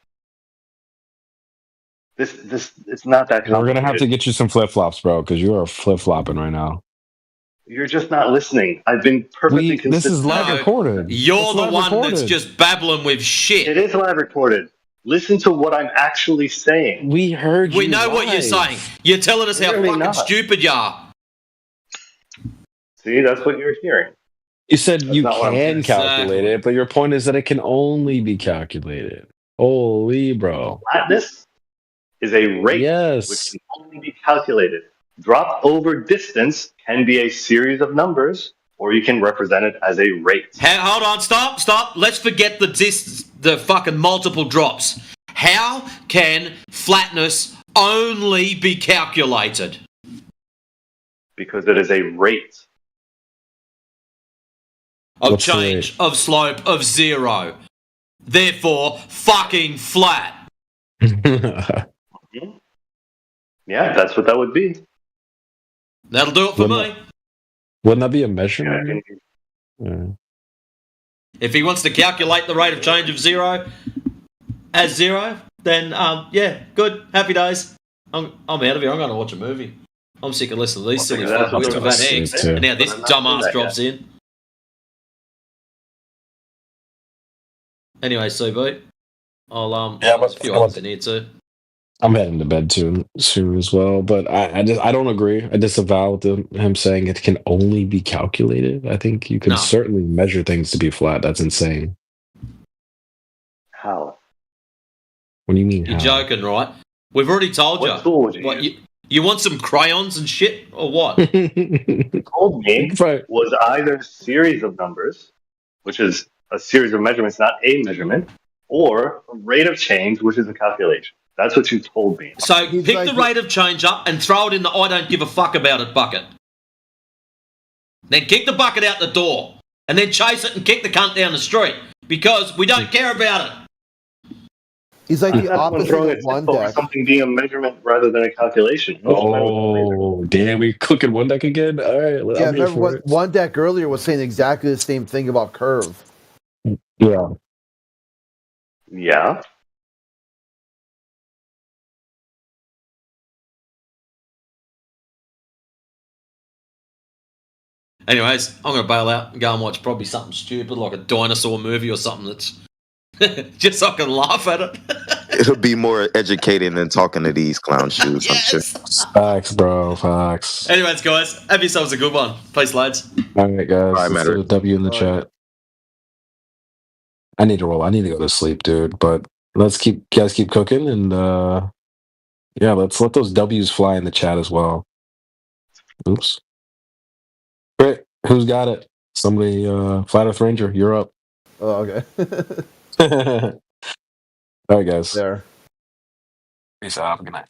This it's not that complicated. We're gonna have to get you some flip flops, bro, because you are flip flopping right now. You're just not listening. I've been perfectly consistent. This is live recorded. You're the one that's just babbling with shit. It is live recorded. Listen to what I'm actually saying. We heard you. We know what you're saying. You're telling us how fucking stupid you are. See, that's what you're hearing. You said you can calculate it, but your point is that it can only be calculated. Holy bro. Flatness is a rate which can only be calculated. Drop over distance can be a series of numbers, or you can represent it as a rate. Hold on, stop. Let's forget the fucking multiple drops. How can flatness only be calculated? Because it is a rate. Of change, of slope, of zero. Therefore, fucking flat. Yeah, that's what that would be. That'll do it for me. Wouldn't that be a measurement? Yeah. If he wants to calculate the rate of change of zero as zero, then yeah, good, happy days. I'm out of here. I'm going to watch a movie. I'm sick of listening to these silly fucking talk about eggs, and now this dumbass drops in. Anyway, CB, I'll there's a few others in here too. I'm heading to bed soon as well, but I don't agree. I disavow with him saying it can only be calculated. I think you can certainly measure things to be flat. That's insane. How? What do you mean? You're joking, right? We've already told you. What tool would you use? You want some crayons and shit, or what? Told me was either a series of numbers, which is a series of measurements, not a measurement, or a rate of change, which is a calculation. That's what you told me. So pick the rate of change up and throw it in the I don't give a fuck about it bucket. Then kick the bucket out the door. And then chase it and kick the cunt down the street. Because we don't care about it. He's like the opposite of one deck. Something being a measurement rather than a calculation. Oh, damn, we cooking one deck again? All right. Yeah, remember what one deck earlier was saying exactly the same thing about curve. Yeah. Yeah. Anyways, I'm going to bail out and go and watch probably something stupid like a dinosaur movie or something that's just so I can laugh at it. It'll be more educating than talking to these clown shoes. Yes. I'm sure. Facts, bro. Facts. Anyways, guys, have yourselves a good one. Peace, lads. All right, guys. Let's put a W in the chat. I need to roll. I need to go to sleep, dude. But let's keep cooking, and let's let those W's fly in the chat as well. Oops. Great. Who's got it? Somebody, Flat Earth Ranger, you're up. Oh, okay. All right, guys. There. Peace out. Good night.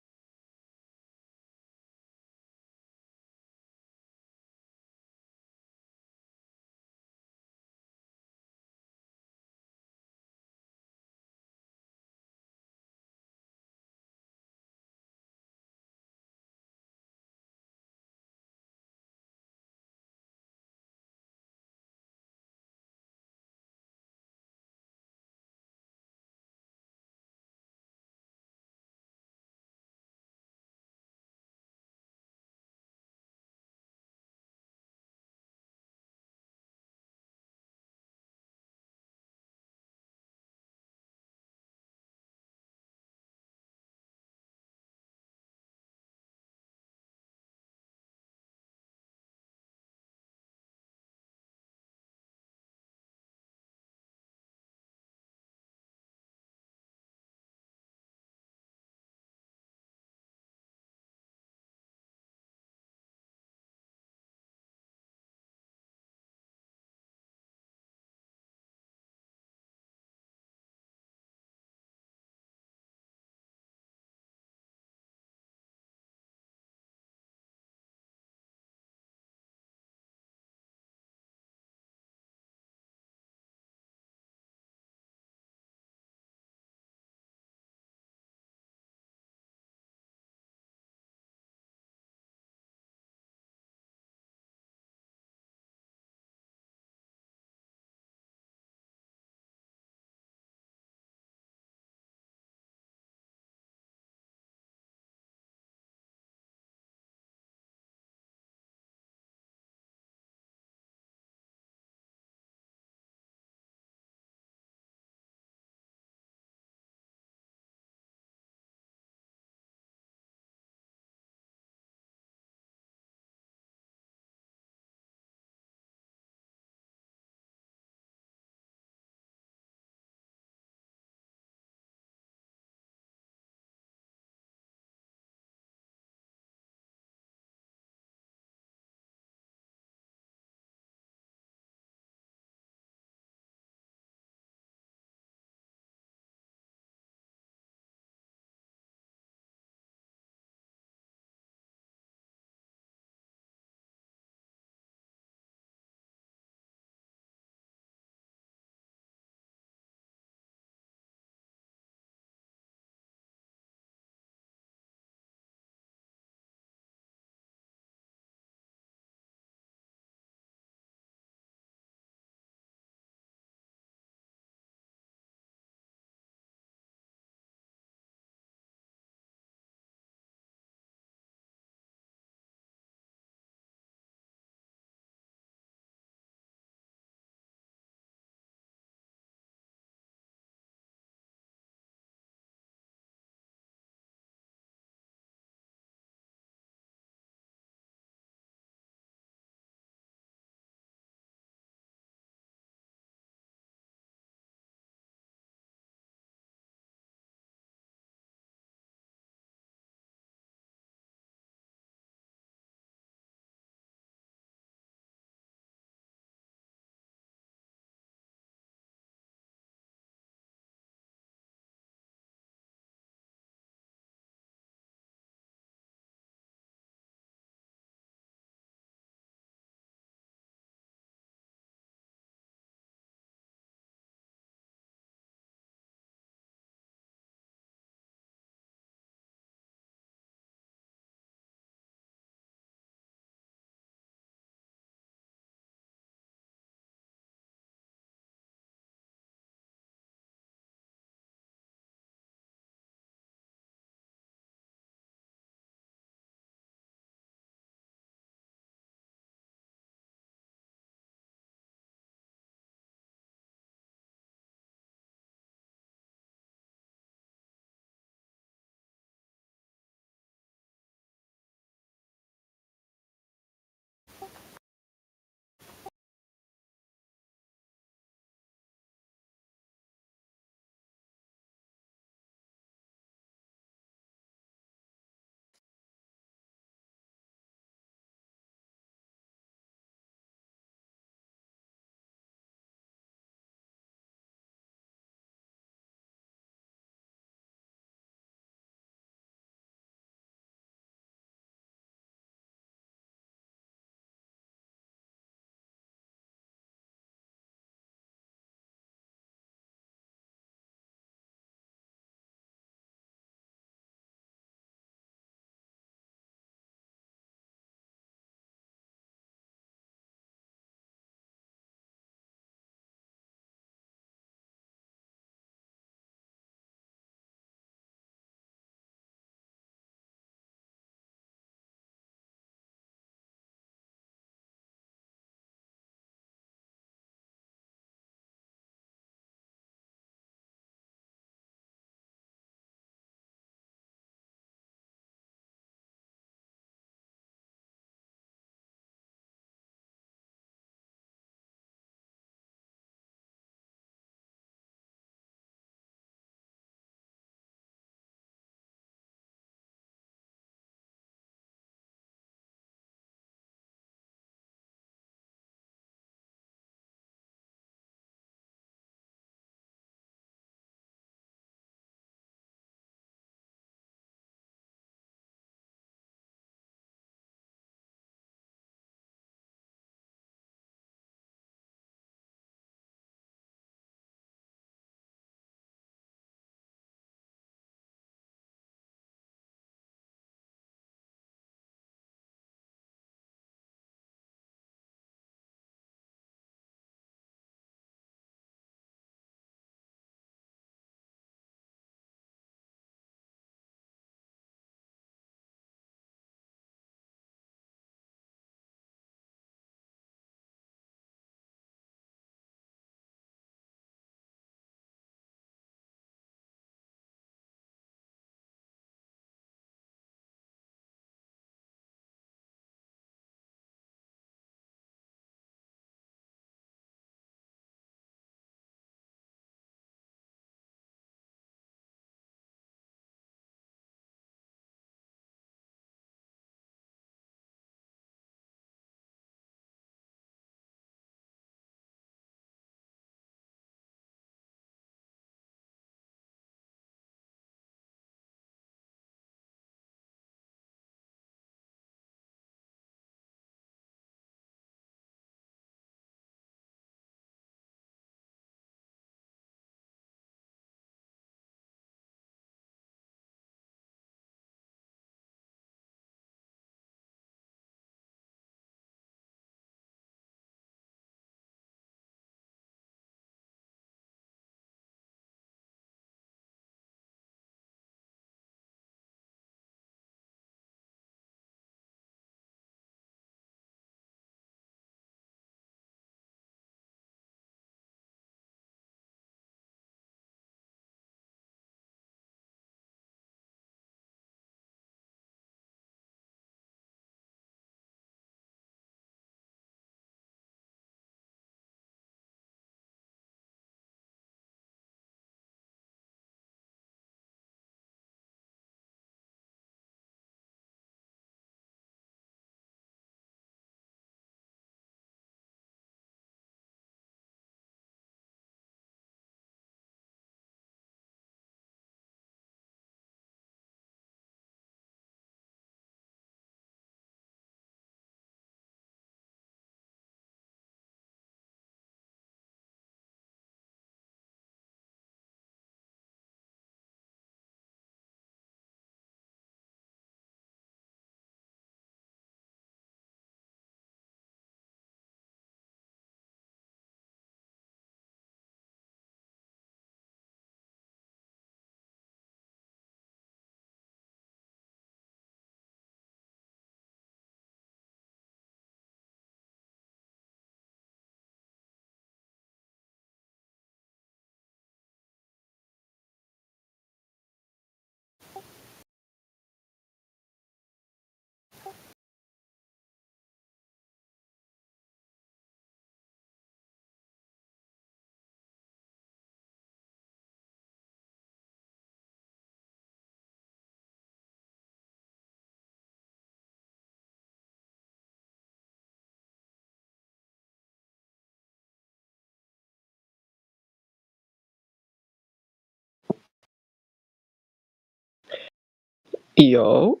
Yo.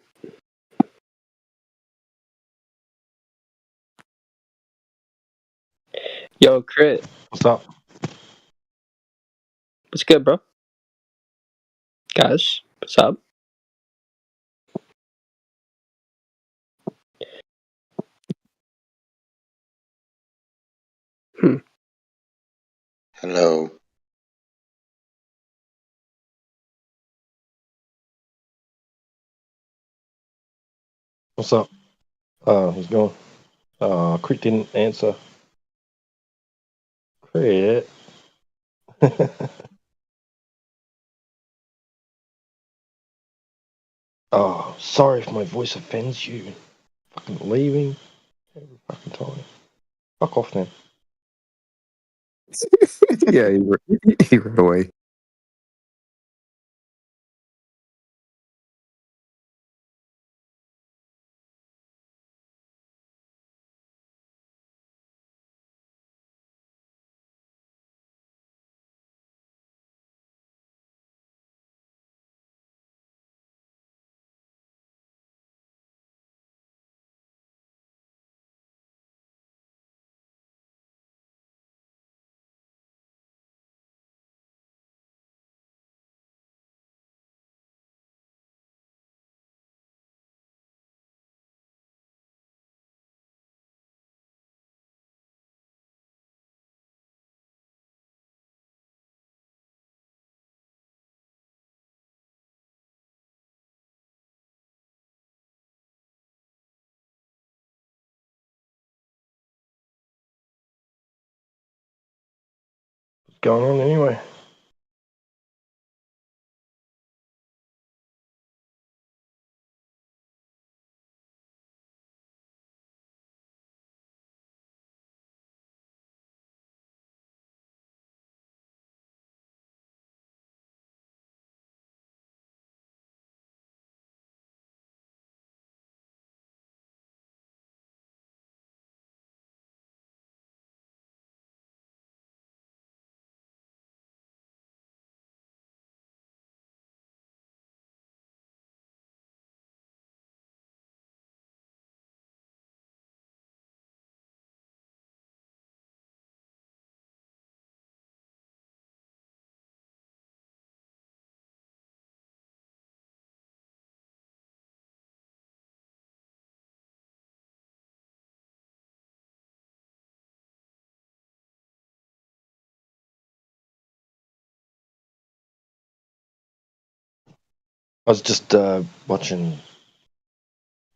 Yo, Crit. What's up? What's good, bro? Guys, what's up? Hello. What's up? How's it going? Crit didn't answer. Crit. Oh, sorry if my voice offends you. Fucking leaving every fucking time. Fuck off then. Yeah, he ran away. What's going on anyway? I was just watching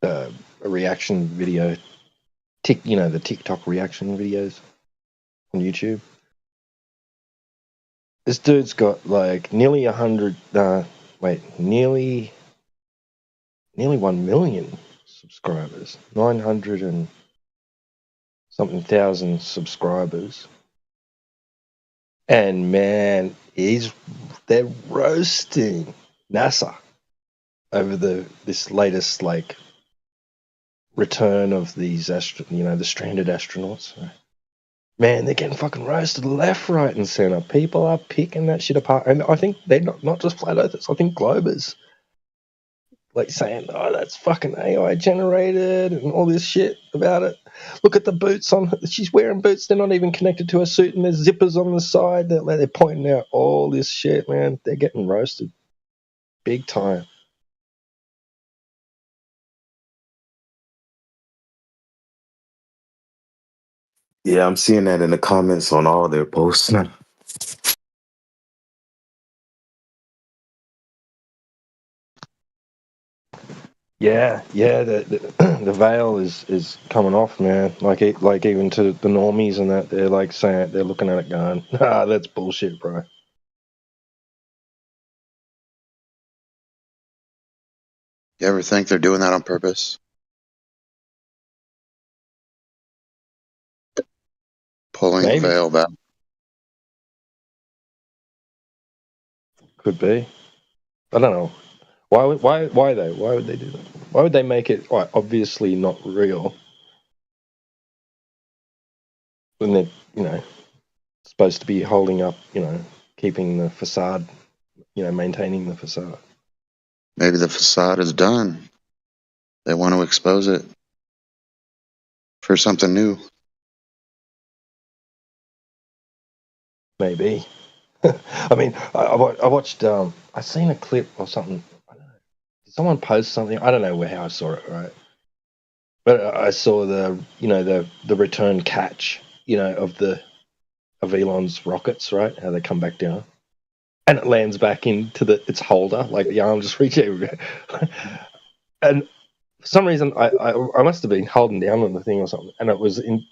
a reaction video, the TikTok reaction videos on YouTube. This dude's got like nearly 1 million subscribers, 900 and something thousand subscribers, and man, they're roasting NASA over this latest like return of these the stranded astronauts. Man, they're getting fucking roasted left, right, and center. People are picking that shit apart, and I think they're not just flat earthers. I think globers, like saying, "Oh, that's fucking AI generated," and all this shit about it. Look at the boots on her. She's wearing boots. They're not even connected to her suit, and there's zippers on the side. They're pointing out all this shit, man. They're getting roasted, big time. Yeah, I'm seeing that in the comments on all their posts now. Yeah, the veil is coming off, man. Like even to the normies and that, they're like saying, they're looking at it going, "Ah, that's bullshit, bro." You ever think they're doing that on purpose? Pulling Maybe. the veil back. Could be. I don't know. Why though? Why would they do that? Why would they make it obviously not real when they're supposed to be holding up, keeping the facade, maintaining the facade? Maybe the facade is done. They want to expose it for something new. Maybe. I mean, I watched. I seen a clip or something. I don't know. Did someone post something? I don't know how I saw it. Right, but I saw the return catch. Of Elon's rockets. Right, how they come back down, and it lands back into its holder. Like the arm just reach everywhere. And for some reason, I must have been holding down on the thing or something, and it was in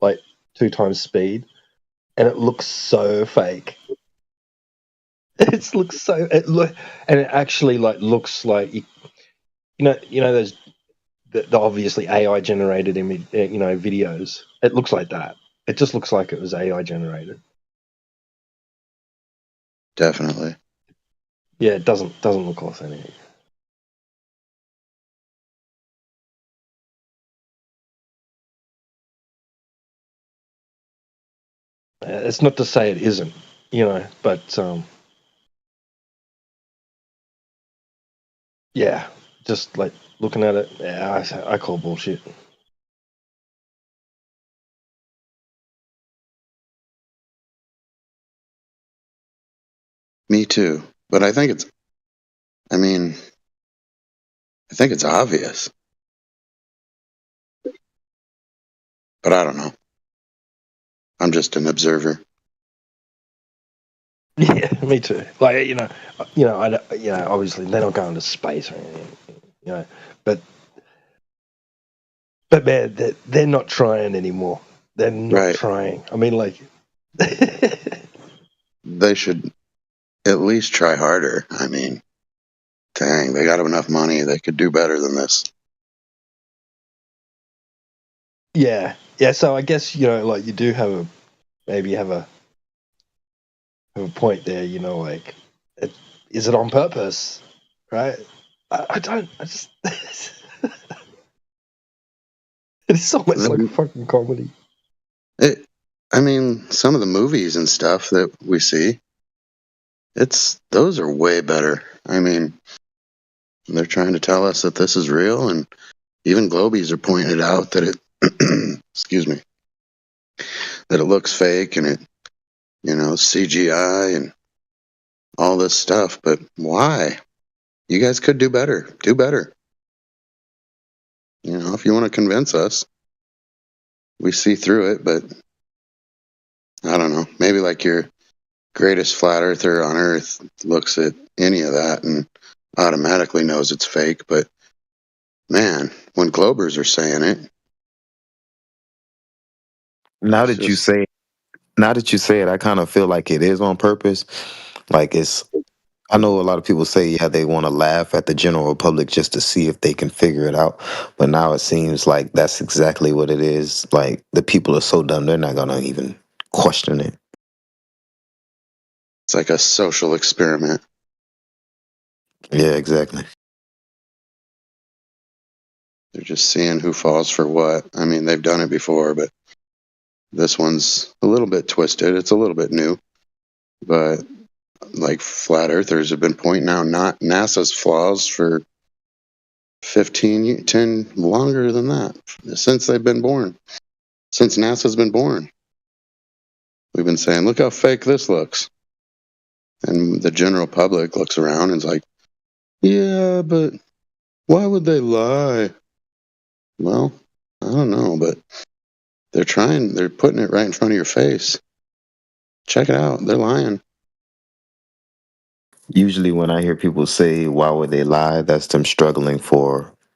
like 2 times speed, and it looks so fake. And it actually like looks like those the obviously AI generated image, videos. It looks like that. It just looks like it was AI generated. Definitely. Yeah, it doesn't look authentic. It's not to say it isn't, but yeah, just like looking at it, yeah, I call bullshit. Me too. But I think it's obvious. But I don't know. I'm just an observer. Yeah, me too. Like obviously they're not going to space or anything, but man, they're not trying anymore. They're not trying. I mean, like they should at least try harder. I mean, dang, they got enough money. They could do better than this. Yeah. So I guess like you do have a point there. Like, is it on purpose, right? I don't. I just. It's almost like a fucking comedy. Some of the movies and stuff that we see, those are way better. I mean, they're trying to tell us that this is real, and even Globies are pointing out that it, excuse me, that it looks fake and it, CGI and all this stuff. But why? You guys could do better. Do better. If you want to convince us, we see through it, but I don't know. Maybe like your greatest flat earther on earth looks at any of that and automatically knows it's fake. But man, when Globers are saying it, now that you say it, I kind of feel like it is on purpose. Like I know a lot of people say, yeah, they want to laugh at the general public just to see if they can figure it out. But now it seems like that's exactly what it is. Like the people are so dumb, they're not going to even question it. It's like a social experiment. Yeah, exactly. They're just seeing who falls for what. I mean, they've done it before, but this one's a little bit twisted. It's a little bit new. But like flat earthers have been pointing out not NASA's flaws for 10 longer than that, since they've been born. Since NASA's been born. We've been saying, look how fake this looks. And the general public looks around and is like, yeah, but why would they lie? Well, I don't know, but they're putting it right in front of your face. Check it out. They're lying. Usually when I hear people say, why would they lie? That's them struggling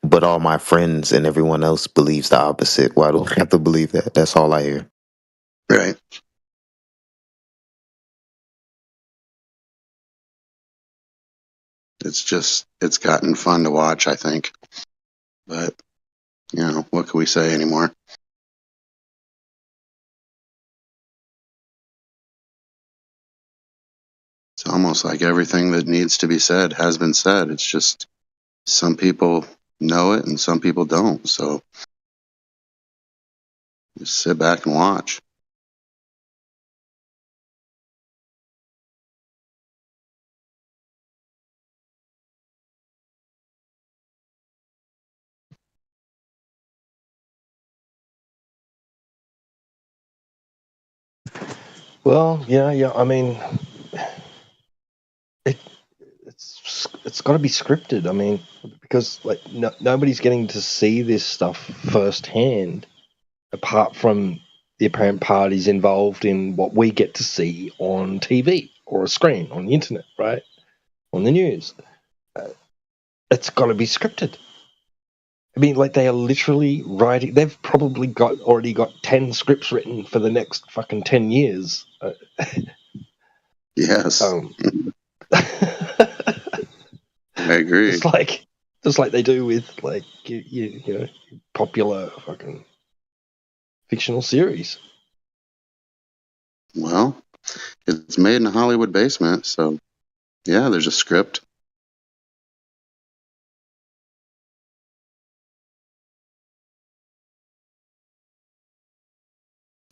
but all my friends and everyone else believes the opposite. Why do I have to believe that? That's all I hear. Right. It's gotten fun to watch, I think. But, what can we say anymore? It's almost like everything that needs to be said has been said. It's just some people know it and some people don't. So just sit back and watch. Well, yeah. I mean, it's got to be scripted. I mean, because like nobody's getting to see this stuff firsthand, apart from the apparent parties involved in what we get to see on TV or a screen on the internet, right? On the news. It's got to be scripted. I mean, like they are literally writing. They've probably already got 10 scripts written for the next fucking 10 years. Yes. I agree. Just like they do with like you know popular fucking fictional series. Well, it's made in a Hollywood basement, so yeah, there's a script.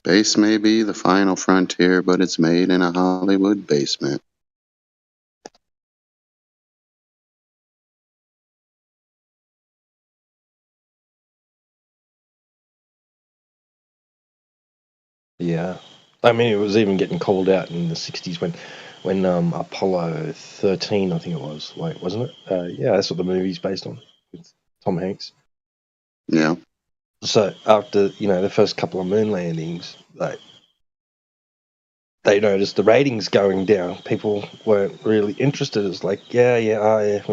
Space may be the final frontier, but it's made in a Hollywood basement. Yeah, I mean, it was even getting called out in the '60s when Apollo 13, I think it was, like, wasn't it? Yeah, that's what the movie's based on. It's Tom Hanks. Yeah. So after the first couple of moon landings, like they noticed the ratings going down. People weren't really interested. It's like, yeah, we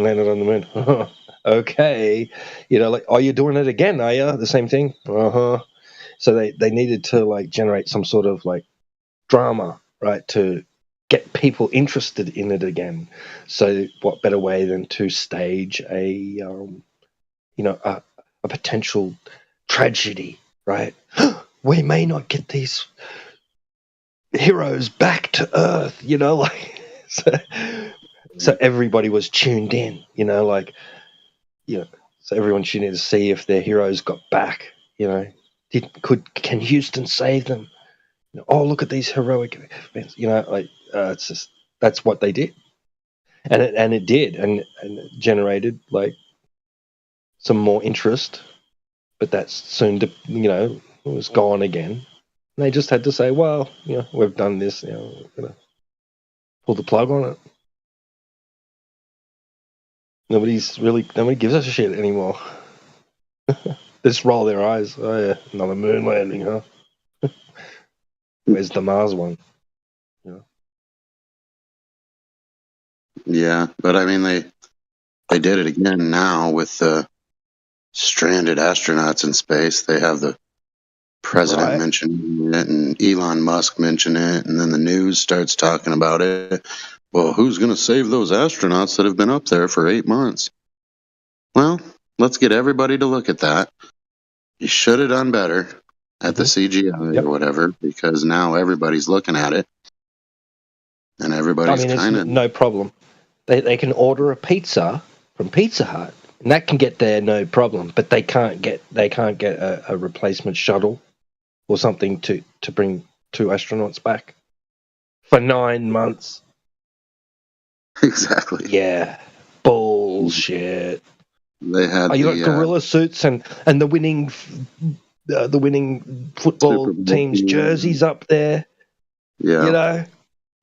landed on the moon. Okay, like, oh, you're doing it again, are you? The same thing? Uh-huh. So they needed to like generate some sort of like drama, right, to get people interested in it again. So what better way than to stage a potential tragedy, right? We may not get these heroes back to Earth, like so everybody was tuned in, so everyone tuned in to see if their heroes got back, can Houston save them? Oh, look at these heroic events, it's just that's what they did, and it did, and it generated like some more interest, but that's soon it was gone again. And they just had to say, well, we've done this, we're gonna pull the plug on it. Nobody gives us a shit anymore. They just roll their eyes. Oh yeah, another moon landing, huh? Where's the Mars one? Yeah, but I mean they did it again now with the stranded astronauts in space. They have the president mentioning it and Elon Musk mention it, and then the news starts talking about it. Well, who's going to save those astronauts that have been up there for 8 months? Well, let's get everybody to look at that. You should have done better at the CGI or whatever, because now everybody's looking at it, and everybody's kind of no problem. They can order a pizza from Pizza Hut, and that can get there no problem. But they can't get a replacement shuttle or something to bring 2 astronauts back for 9 months. Exactly. Yeah, bullshit. They had you got gorilla suits and the winning football team's jerseys up there. Yeah,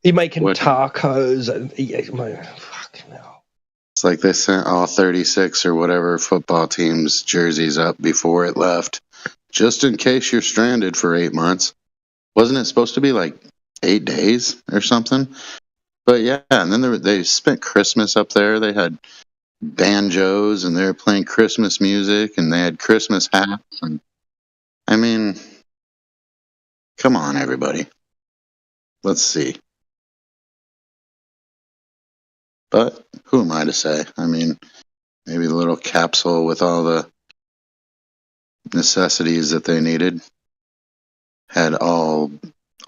you're making tacos and fucking hell. It's like they sent all 36 or whatever football teams' jerseys up before it left, just in case you're stranded for 8 months. Wasn't it supposed to be like 8 days or something? But yeah, and then they spent Christmas up there. They had banjos and they were playing Christmas music and they had Christmas hats. And I mean, come on, everybody. Let's see. But who am I to say? I mean, maybe the little capsule with all the necessities that they needed had all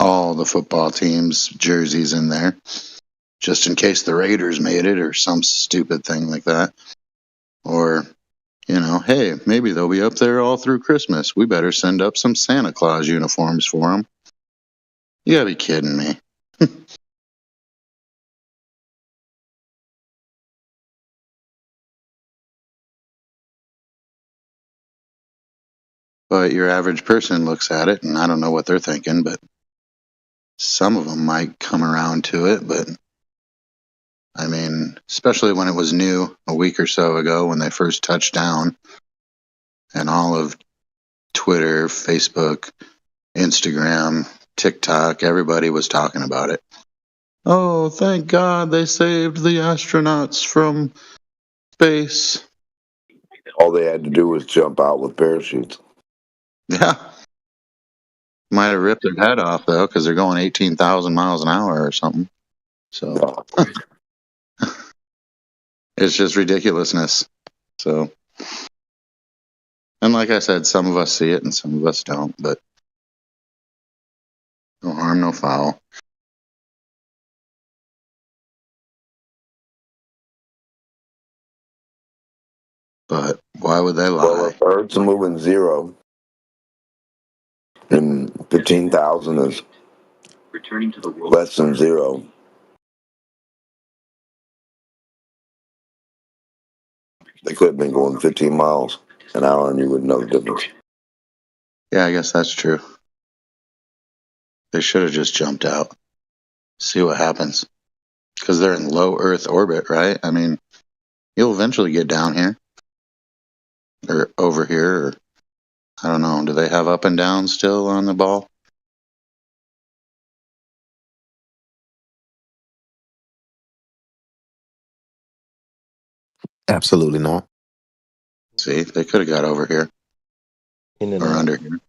the football teams' jerseys in there, just in case the Raiders made it or some stupid thing like that. Or, hey, maybe they'll be up there all through Christmas. We better send up some Santa Claus uniforms for them. You gotta be kidding me. But your average person looks at it, and I don't know what they're thinking, but some of them might come around to it, but I mean, especially when it was new a week or so ago when they first touched down, and all of Twitter, Facebook, Instagram, TikTok, everybody was talking about it. Oh, thank God they saved the astronauts from space. All they had to do was jump out with parachutes. Yeah. Might have ripped their head off, though, because they're going 18,000 miles an hour or something. So it's just ridiculousness. So, and like I said, some of us see it and some of us don't, but no harm, no foul. But why would they lie? Well, if Earth's moving 0 and 15,000 is less than 0, they could have been going 15 miles an hour and you wouldn't know the difference. Yeah, I guess that's true. They should have just jumped out. See what happens. Because they're in low Earth orbit, right? I mean, you'll eventually get down here. Or over here, or I don't know. Do they have up and down still on the ball? Absolutely not. See, they could have got over here. Or under here.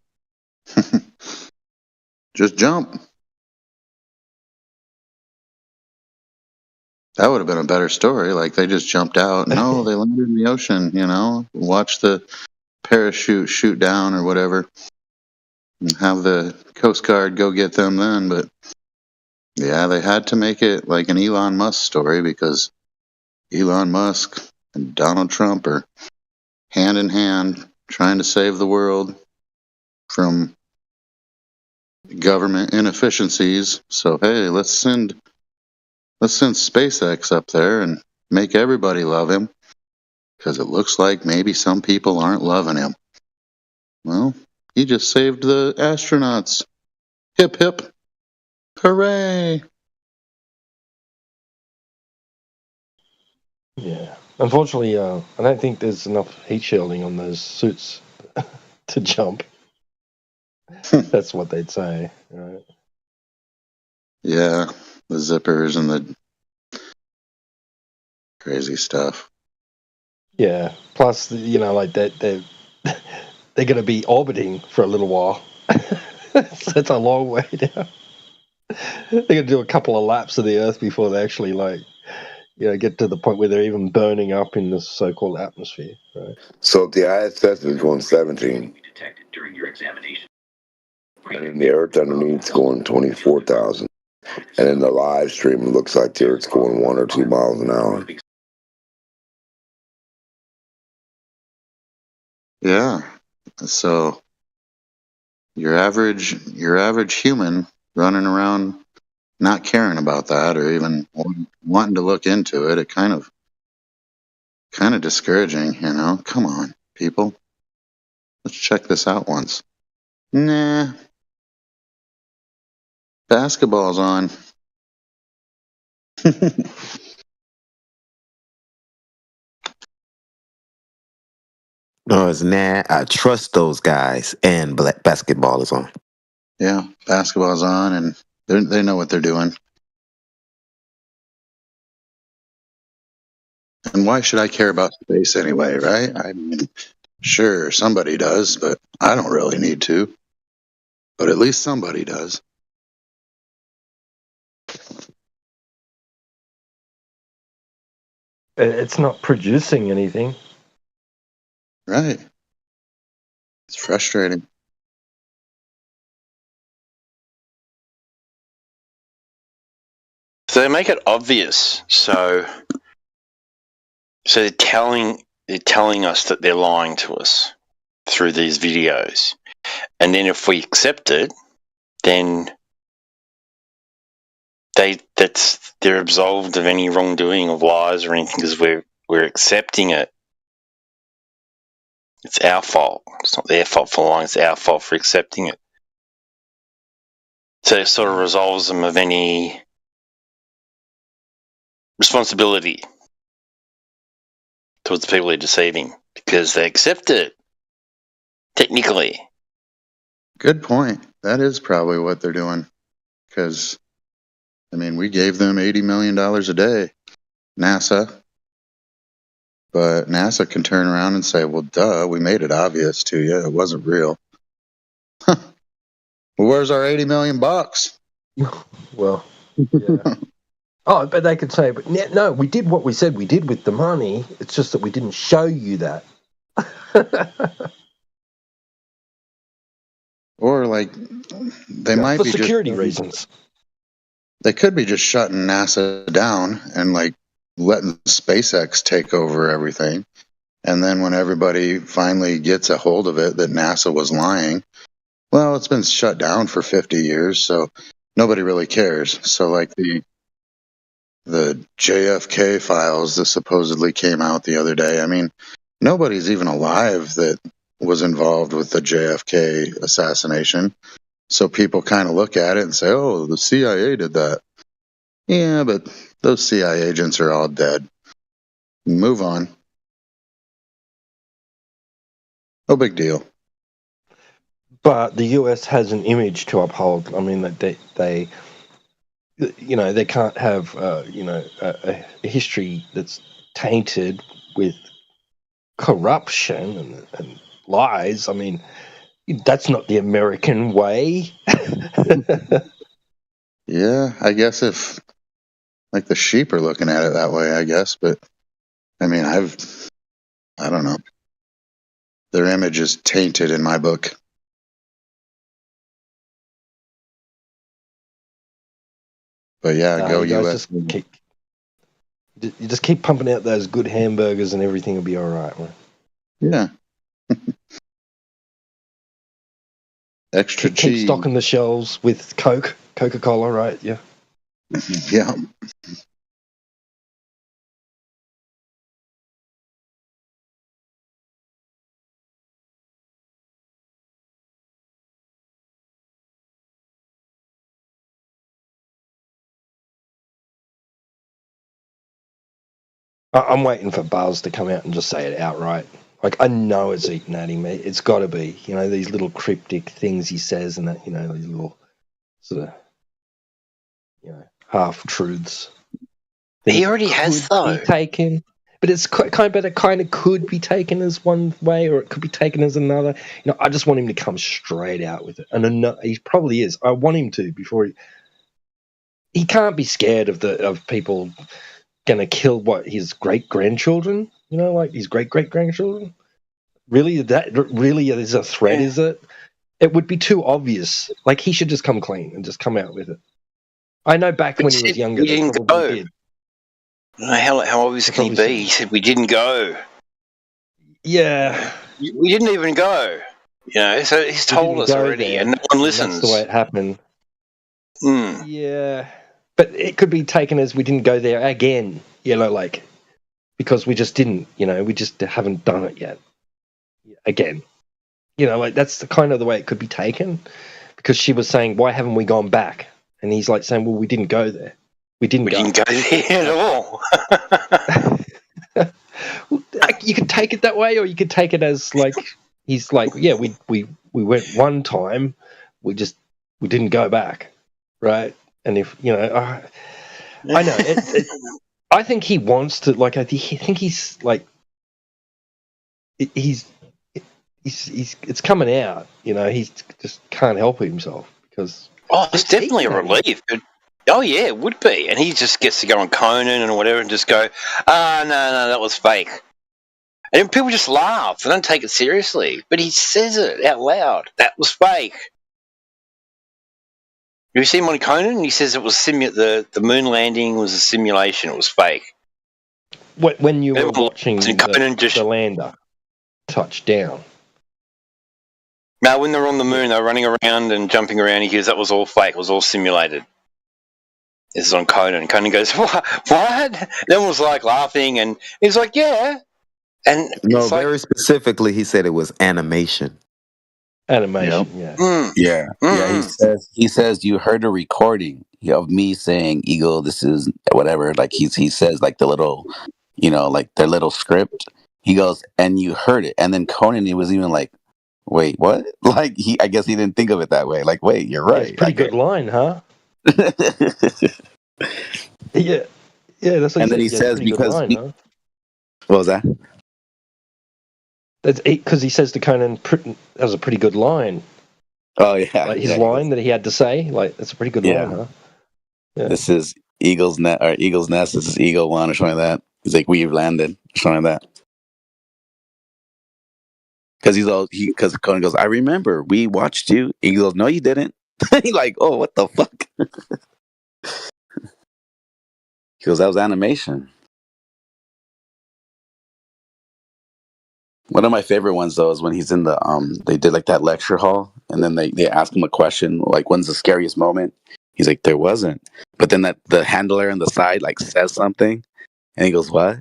Just jump. That would have been a better story. Like they just jumped out. No, they landed in the ocean, you know. Watch the parachute shoot down or whatever. And have the Coast Guard go get them then. But yeah, they had to make it like an Elon Musk story because Elon Musk and Donald Trump are hand in hand trying to save the world from government inefficiencies. So hey, let's send SpaceX up there and make everybody love him because it looks like maybe some people aren't loving him. Well, he just saved the astronauts. Hip hip. Hooray. Yeah. Unfortunately, I don't think there's enough heat shielding on those suits to jump. That's what they'd say, right? Yeah, the zippers and the crazy stuff. Yeah. Plus, you know, like they're going to be orbiting for a little while. That's a long way down. They're going to do a couple of laps of the Earth before they actually, like, you know, get to the point where they're even burning up in the so-called atmosphere, right? So if the ISS is going 17, and then the Earth underneath is going 24,000, and in the live stream it looks like the Earth's going 1 or 2 miles an hour. Yeah. So your average human running around not caring about that or even wanting to look into it, it kind of discouraging, you know. Come on, people. Let's check this out once. Nah. Basketball's on. No, it's nah. I trust those guys, and basketball is on. Yeah, basketball's on, and they know what they're doing. And why should I care about space anyway, right? I mean, sure, somebody does, but I don't really need to. But at least somebody does. It's not producing anything. Right. It's frustrating. So they make it obvious. So they're telling us that they're lying to us through these videos. And then if we accept it, then they're absolved of any wrongdoing of lies or anything because we're accepting it. It's our fault. It's not their fault for lying. It's our fault for accepting it. So it sort of resolves them of any responsibility towards the people they're deceiving because they accept it, technically. Good point. That is probably what they're doing. Because, I mean, we gave them $80 million a day, NASA. But NASA can turn around and say, well, duh, we made it obvious to you. It wasn't real. Well, where's our $80 million bucks? Well, yeah. Oh, but they could say, but no, we did what we said we did with the money. It's just that we didn't show you that. Or like they might for be security just, reasons. They could be just shutting NASA down and like letting SpaceX take over everything. And then when everybody finally gets a hold of it that NASA was lying, well, it's been shut down for 50 years, so nobody really cares. So like the JFK files that supposedly came out the other day, I mean, nobody's even alive that was involved with the JFK assassination. So people kind of look at it and say, oh, the CIA did that. Yeah, but those CIA agents are all dead. Move on. No big deal. But the US has an image to uphold. I mean, they you know, they can't have, you know, a history that's tainted with corruption and lies. I mean, that's not the American way. Yeah, I guess if like the sheep are looking at it that way, I guess. But I mean, I don't know. Their image is tainted in my book. But yeah, go US. You just keep pumping out those good hamburgers and everything will be all right, man. Yeah. Extra cheese. Keep stocking the shelves with Coca-Cola, right? Yeah. Yeah. I'm waiting for Buzz to come out and just say it outright. Like, I know it's eating at him. It's got to be. You know, these little cryptic things he says and that, you know, these little sort of, you know, half-truths. He already has, though. Taken, but it's kind of could be taken as one way or it could be taken as another. You know, I just want him to come straight out with it. And he probably is. I want him to before he can't be scared of people going to kill his great-grandchildren, you know, like his great-great-grandchildren. Really, that really is a threat, is it? It would be too obvious. Like, he should just come clean and just come out with it. I know back when he was younger, we didn't go. How obvious can he be? He said we didn't go. Yeah. We didn't even go. You know, so he's told us already, and no one listens. That's the way it happened. Mm. Yeah. But it could be taken as we didn't go there again, you know, like, because we just didn't, you know, we just haven't done it yet. Again. You know, like, that's the kind of the way it could be taken. Because she was saying, why haven't we gone back? And he's like saying, well, we didn't go there. We didn't go there at all. You could take it that way, or you could take it as, like, he's like, yeah, we went one time, we didn't go back, right? And if, you know, I know, I think he wants to, like, I think he's, like, he's it's coming out, you know, he just can't help himself, because... Oh, it's definitely a relief. Oh, yeah, it would be. And he just gets to go on Conan and whatever and just go, no, that was fake. And people just laugh. They don't take it seriously. But he says it out loud. That was fake. Have you seen him on Conan? He says it was the moon landing was a simulation. It was fake. When you were watching the lander touch down. No, when they were on the moon, they were running around and jumping around. He goes, that was all fake. It was all simulated. This is on Conan. Conan goes, what? Everyone was like laughing, and he was like, yeah. And no, very specifically, he said it was animation. Animation, yeah. He says you heard a recording of me saying, "Eagle, this is whatever." Like he says like the little, like the little script. He goes, and you heard it, and then Conan, he was even like, "Wait, what?" Like I guess he didn't think of it that way. Like, wait, you're right. Yeah, it's a pretty good line, huh? Yeah, that's what and then he said. says because line, huh? What was that? That's because he says to Conan, "That was a pretty good line." Oh yeah, like his line that he had to say. Like that's a pretty good line, huh? Yeah. This is Eagle's Nest, or Eagle's Nest. This is Eagle One, or something like that. He's like, we've landed, or something like that. Because because Conan goes, I remember we watched you. He goes, no, you didn't. He's like, oh, what the fuck? He goes, that was animation. One of my favorite ones though is when he's in the they did like that lecture hall, and then they ask him a question like, when's the scariest moment? He's like, there wasn't. But then the handler on the side like says something, and he goes, what?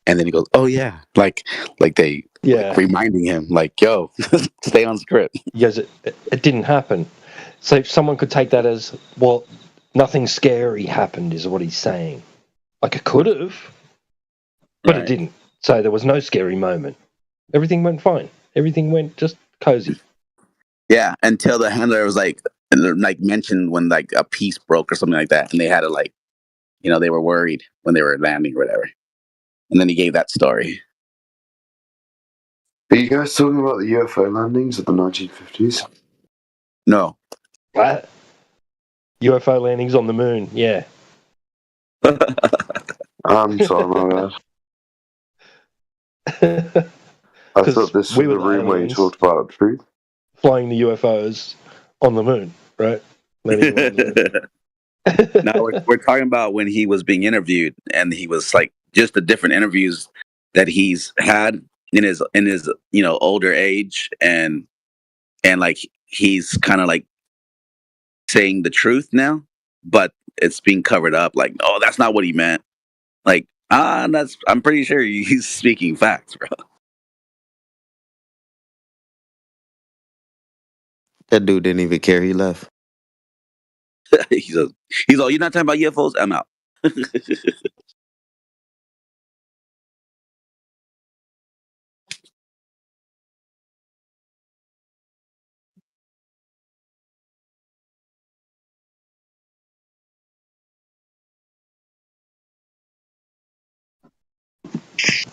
And then he goes, oh yeah, like they like reminding him like, yo, stay on script. Yes, it didn't happen. So someone could take that as, well, nothing scary happened is what he's saying. Like it could have, but it didn't. So there was no scary moment. Everything went fine. Everything went just cozy. Yeah, until the handler was like mentioned when like a piece broke or something like that, and they had to like, they were worried when they were landing or whatever. And then he gave that story. Are you guys talking about the UFO landings of the 1950s? No. What? UFO landings on the moon, yeah. I'm sorry, my bad. I thought this was the room where you talked about truth. Flying the UFOs on the moon, right? No, we're talking about when he was being interviewed, and he was like just the different interviews that he's had in his older age, and like he's kind of like saying the truth now, but it's being covered up. Like, oh, that's not what he meant. Like, I'm pretty sure he's speaking facts, bro. That dude didn't even care. He left. he's all, you're not talking about UFOs? I'm out.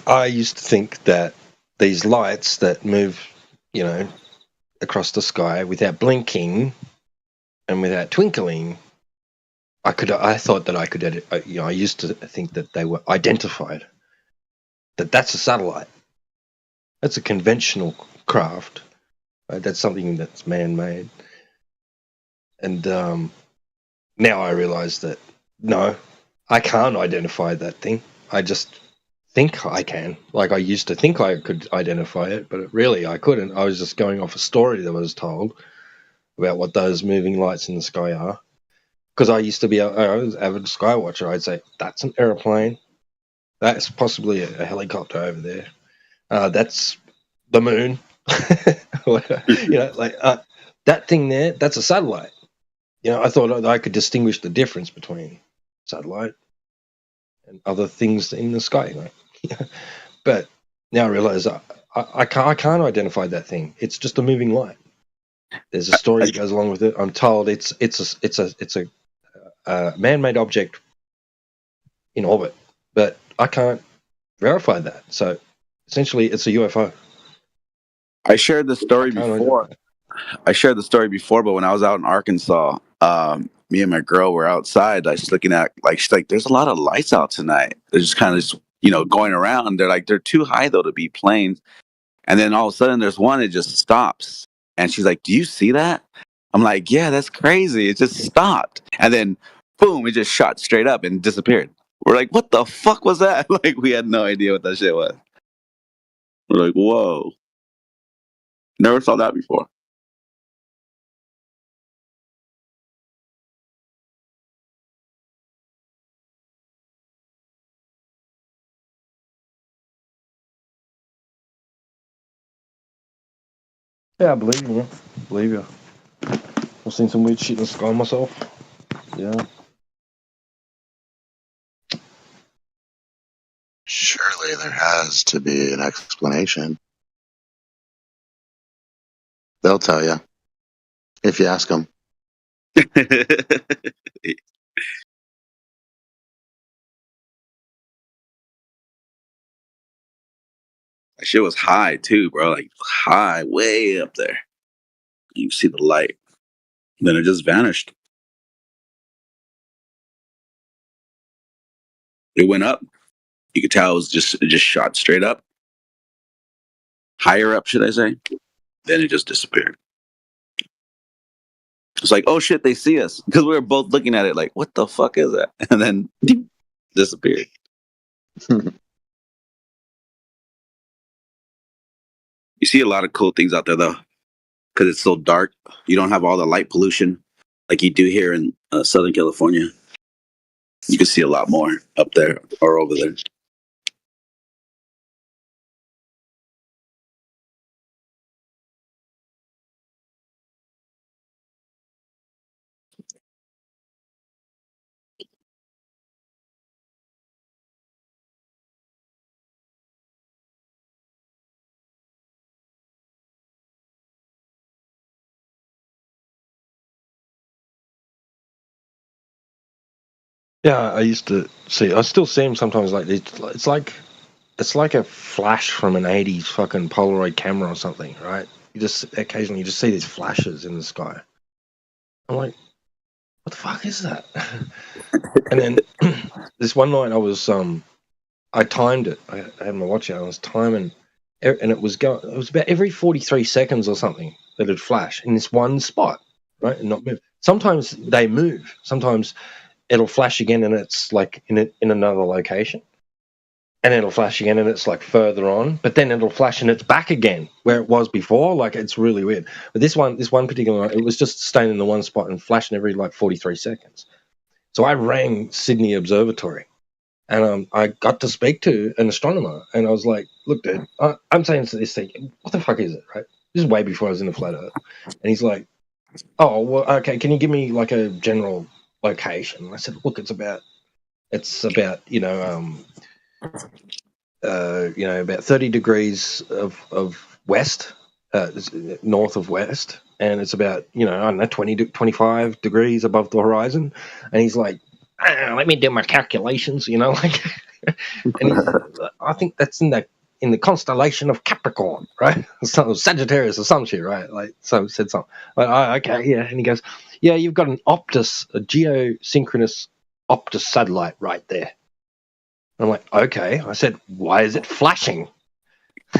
I used to think that these lights that move, across the sky without blinking and without twinkling, I thought that I could, I used to think that they were identified. That's a satellite. That's a conventional craft. Right? That's something that's man-made. And now I realize that, no, I can't identify that thing. I just think I can. Like I used to think I could identify it, but really I couldn't. I was just going off a story that was told about what those moving lights in the sky are. Because I used to be I was an avid sky watcher. I'd say, that's an aeroplane. That's possibly a helicopter over there. That's the moon. That thing there, that's a satellite. I thought I could distinguish the difference between satellite and other things in the sky. But now I realize I can't identify that thing. It's just a moving light. There's a story that goes along with it. I'm told it's a man-made object in orbit, but I can't verify that. So essentially, it's a UFO. I shared the story before. But when I was out in Arkansas, me and my girl were outside, like, just looking at, like, she's like, "There's a lot of lights out tonight. They're just kind of going around. They're like, they're too high though to be planes." And then all of a sudden, there's one that just stops, and she's like, "Do you see that?" I'm like, "Yeah, that's crazy. It just stopped." And then, boom, it just shot straight up and disappeared. We're like, "What the fuck was that?" Like, we had no idea what that shit was. We're like, "Whoa, never saw that before." Yeah, I believe in you. believe you. I've seen some weird shit in the sky myself. Yeah. Surely there has to be an explanation. They'll tell you if you ask them. That shit was high too, bro. Like high, way up there. You see the light. Then it just vanished. It went up. You could tell it just shot straight up. Higher up, should I say? Then it just disappeared. It's like, oh shit, they see us. Because we were both looking at it like, what the fuck is that? And then disappeared. You see a lot of cool things out there though. Because it's so dark. You don't have all the light pollution like you do here in Southern California. You can see a lot more up there or over there. Yeah, I used to see. I still see them sometimes. Like it's like a flash from an '80s fucking Polaroid camera or something, right? You just occasionally you just see these flashes in the sky. I'm like, what the fuck is that? And then this one night I timed it. I had my watch out. I was timing, and it was about every 43 seconds or something that it'd flash in this one spot, right, and not move. Sometimes they move. Sometimes it'll flash again, and it's like in another location, and it'll flash again, and it's like further on. But then it'll flash, and it's back again where it was before. Like it's really weird. But this one particular, it was just staying in the one spot and flashing every like 43 seconds. So I rang Sydney Observatory. And I got to speak to an astronomer, and I was like, "Look, dude, I'm saying to this thing, what the fuck is it, right? This is way before I was in the flat Earth." And he's like, "Oh, well, okay. Can you give me like a general location?" And I said, "Look, it's about about 30 degrees of west, north of west, and it's about I don't know 20 to 25 degrees above the horizon." And he's like, let me do my calculations, like, and I think that's in the constellation of Capricorn, right? Sagittarius or some shit, right? Like, so said something. Like, okay, yeah. And he goes, yeah, you've got a geosynchronous Optus satellite right there. And I'm like, okay. I said, why is it flashing?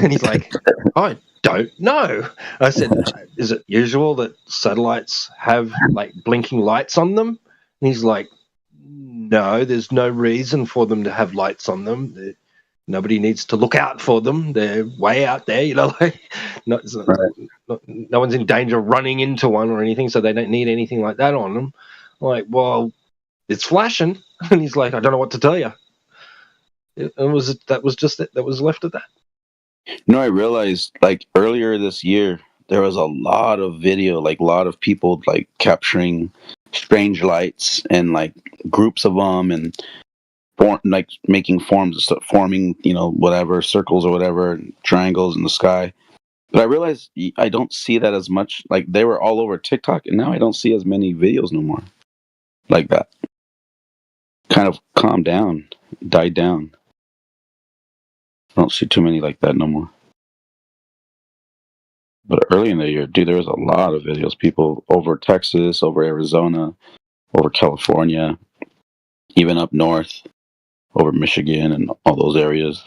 And he's like, I don't know. I said, is it usual that satellites have like blinking lights on them? And he's like, no, there's no reason for them to have lights on them. Nobody needs to look out for them. They're way out there, like no one's in danger of running into one or anything, so they don't need anything like that on them. I'm like, well, it's flashing. And he's like, I don't know what to tell you. That was left at that. I realized like earlier this year, there was a lot of video, like a lot of people like capturing strange lights and like groups of them and like making forming, whatever circles or whatever, triangles in the sky. But I realized I don't see that as much. Like they were all over TikTok, and now I don't see as many videos no more like that. Kind of calmed down, died down. I don't see too many like that no more. But early in the year, dude, there was a lot of videos. People over Texas, over Arizona, over California, even up north, over Michigan and all those areas,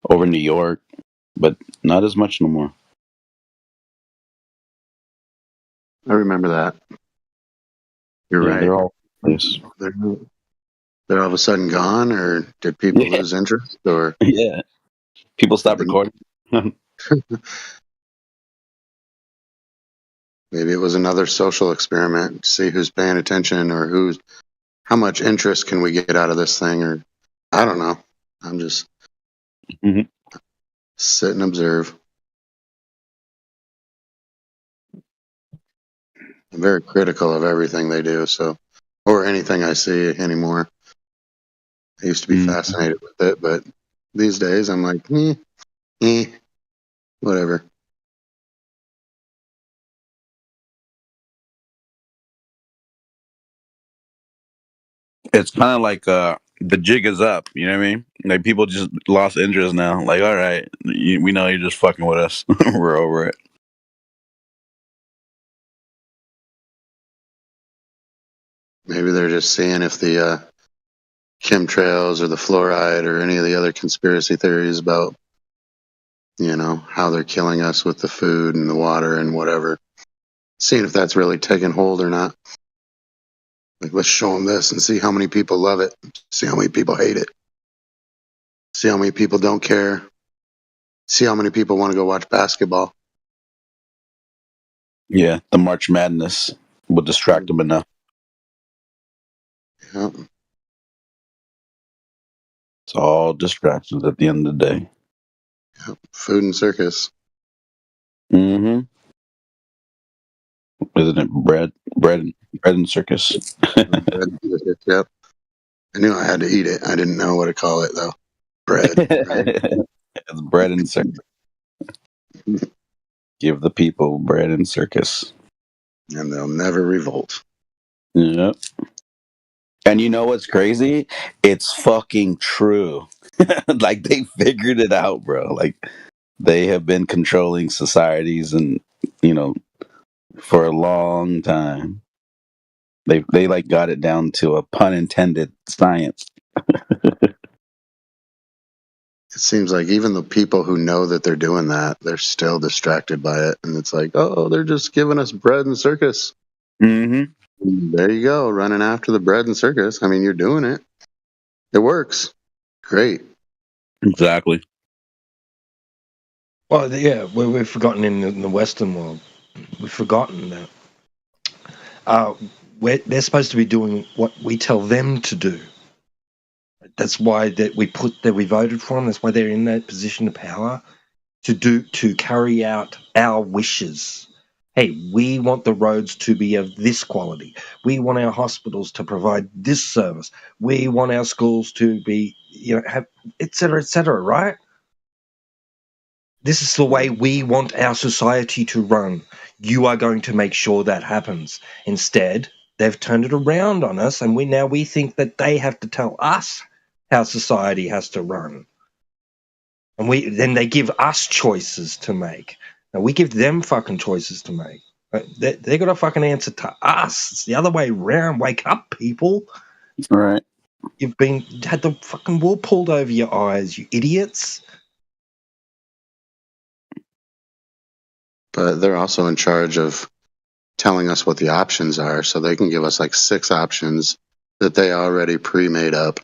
over New York, but not as much no more. I remember that. You're right. They're all they're all of a sudden gone, or did people lose interest, or people stopped recording. Maybe it was another social experiment to see who's paying attention or how much interest can we get out of this thing, or I don't know. I'm just sit and observe. I'm very critical of everything they do, so or anything I see anymore. I used to be fascinated with it, but these days I'm like, whatever. It's kind of like the jig is up. You know what I mean? Like people just lost interest now. Like, all right, we know you're just fucking with us. We're over it. Maybe they're just seeing if the chemtrails or the fluoride or any of the other conspiracy theories about, how they're killing us with the food and the water and whatever. Seeing if that's really taking hold or not. Like, let's show them this and see how many people love it. See how many people hate it. See how many people don't care. See how many people want to go watch basketball. Yeah, the March Madness will distract them enough. Yep. It's all distractions at the end of the day. Yep. Food and circus. Mm-hmm. Isn't it bread and circus? Bread and circus, yep. I knew I had to eat it. I didn't know what to call it though. Bread. Right? It's bread and circus. Give the people bread and circus. And they'll never revolt. Yep. And you know what's crazy? It's fucking true. Like they figured it out, bro. Like they have been controlling societies and for a long time. They like got it down to a pun intended science. It seems like even the people who know that they're doing that, they're still distracted by it. And it's like, oh, they're just giving us bread and circus. Mm-hmm. There you go, running after the bread and circus. I mean, you're doing it. It works. Great. Exactly. Well, yeah, we've forgotten in the Western world, we've forgotten that they're supposed to be doing what we tell them to do. That's why we voted for them. That's why they're in that position of power to carry out our wishes. Hey, we want the roads to be of this quality. We want our hospitals to provide this service. We want our schools to be, have et cetera, right? This is the way we want our society to run. You are going to make sure that happens. Instead, they've turned it around on us, and we think that they have to tell us how society has to run. And then they give us choices to make. Now we give them fucking choices to make. They got to fucking answer to us. It's the other way around. Wake up, people. All right. You've had the fucking wool pulled over your eyes, you idiots. But they're also in charge of telling us what the options are, so they can give us like 6 options that they already pre-made up.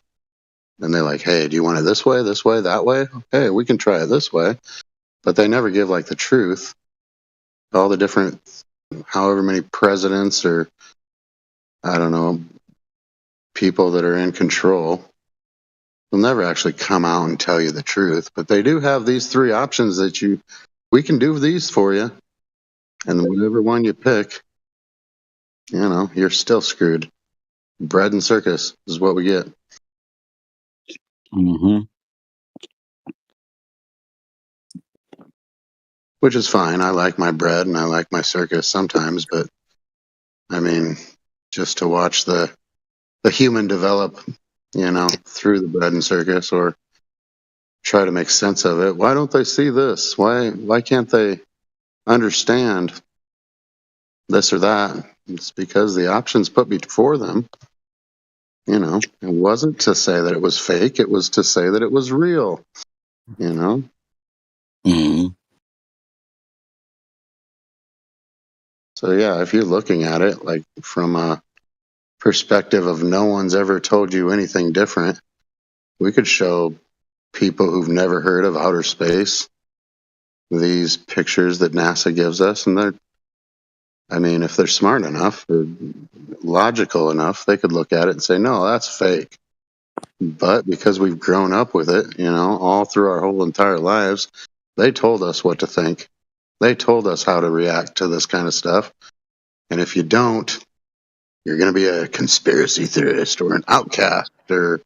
And they're like, hey, do you want it this way, that way? Okay, we can try it this way. But they never give like the truth. All the different, however many presidents or, I don't know, people that are in control, they'll never actually come out and tell you the truth. But they do have these 3 options that we can do these for you. And whatever one you pick, you're still screwed. Bread and circus is what we get. Mm-hmm. Which is fine. I like my bread and I like my circus sometimes, but I mean, just to watch the human develop, through the bread and circus, or try to make sense of it. Why don't they see this? Why can't they understand this or that? It's because the options put before them. It wasn't to say that it was fake. It was to say that it was real. Mm-hmm. So yeah, if you're looking at it like from a perspective of no one's ever told you anything different, we could show people who've never heard of outer space these pictures that NASA gives us, and if they're smart enough or logical enough, they could look at it and say, no, that's fake. But because we've grown up with it, all through our whole entire lives, they told us what to think. They told us how to react to this kind of stuff. And if you don't, you're going to be a conspiracy theorist or an outcast or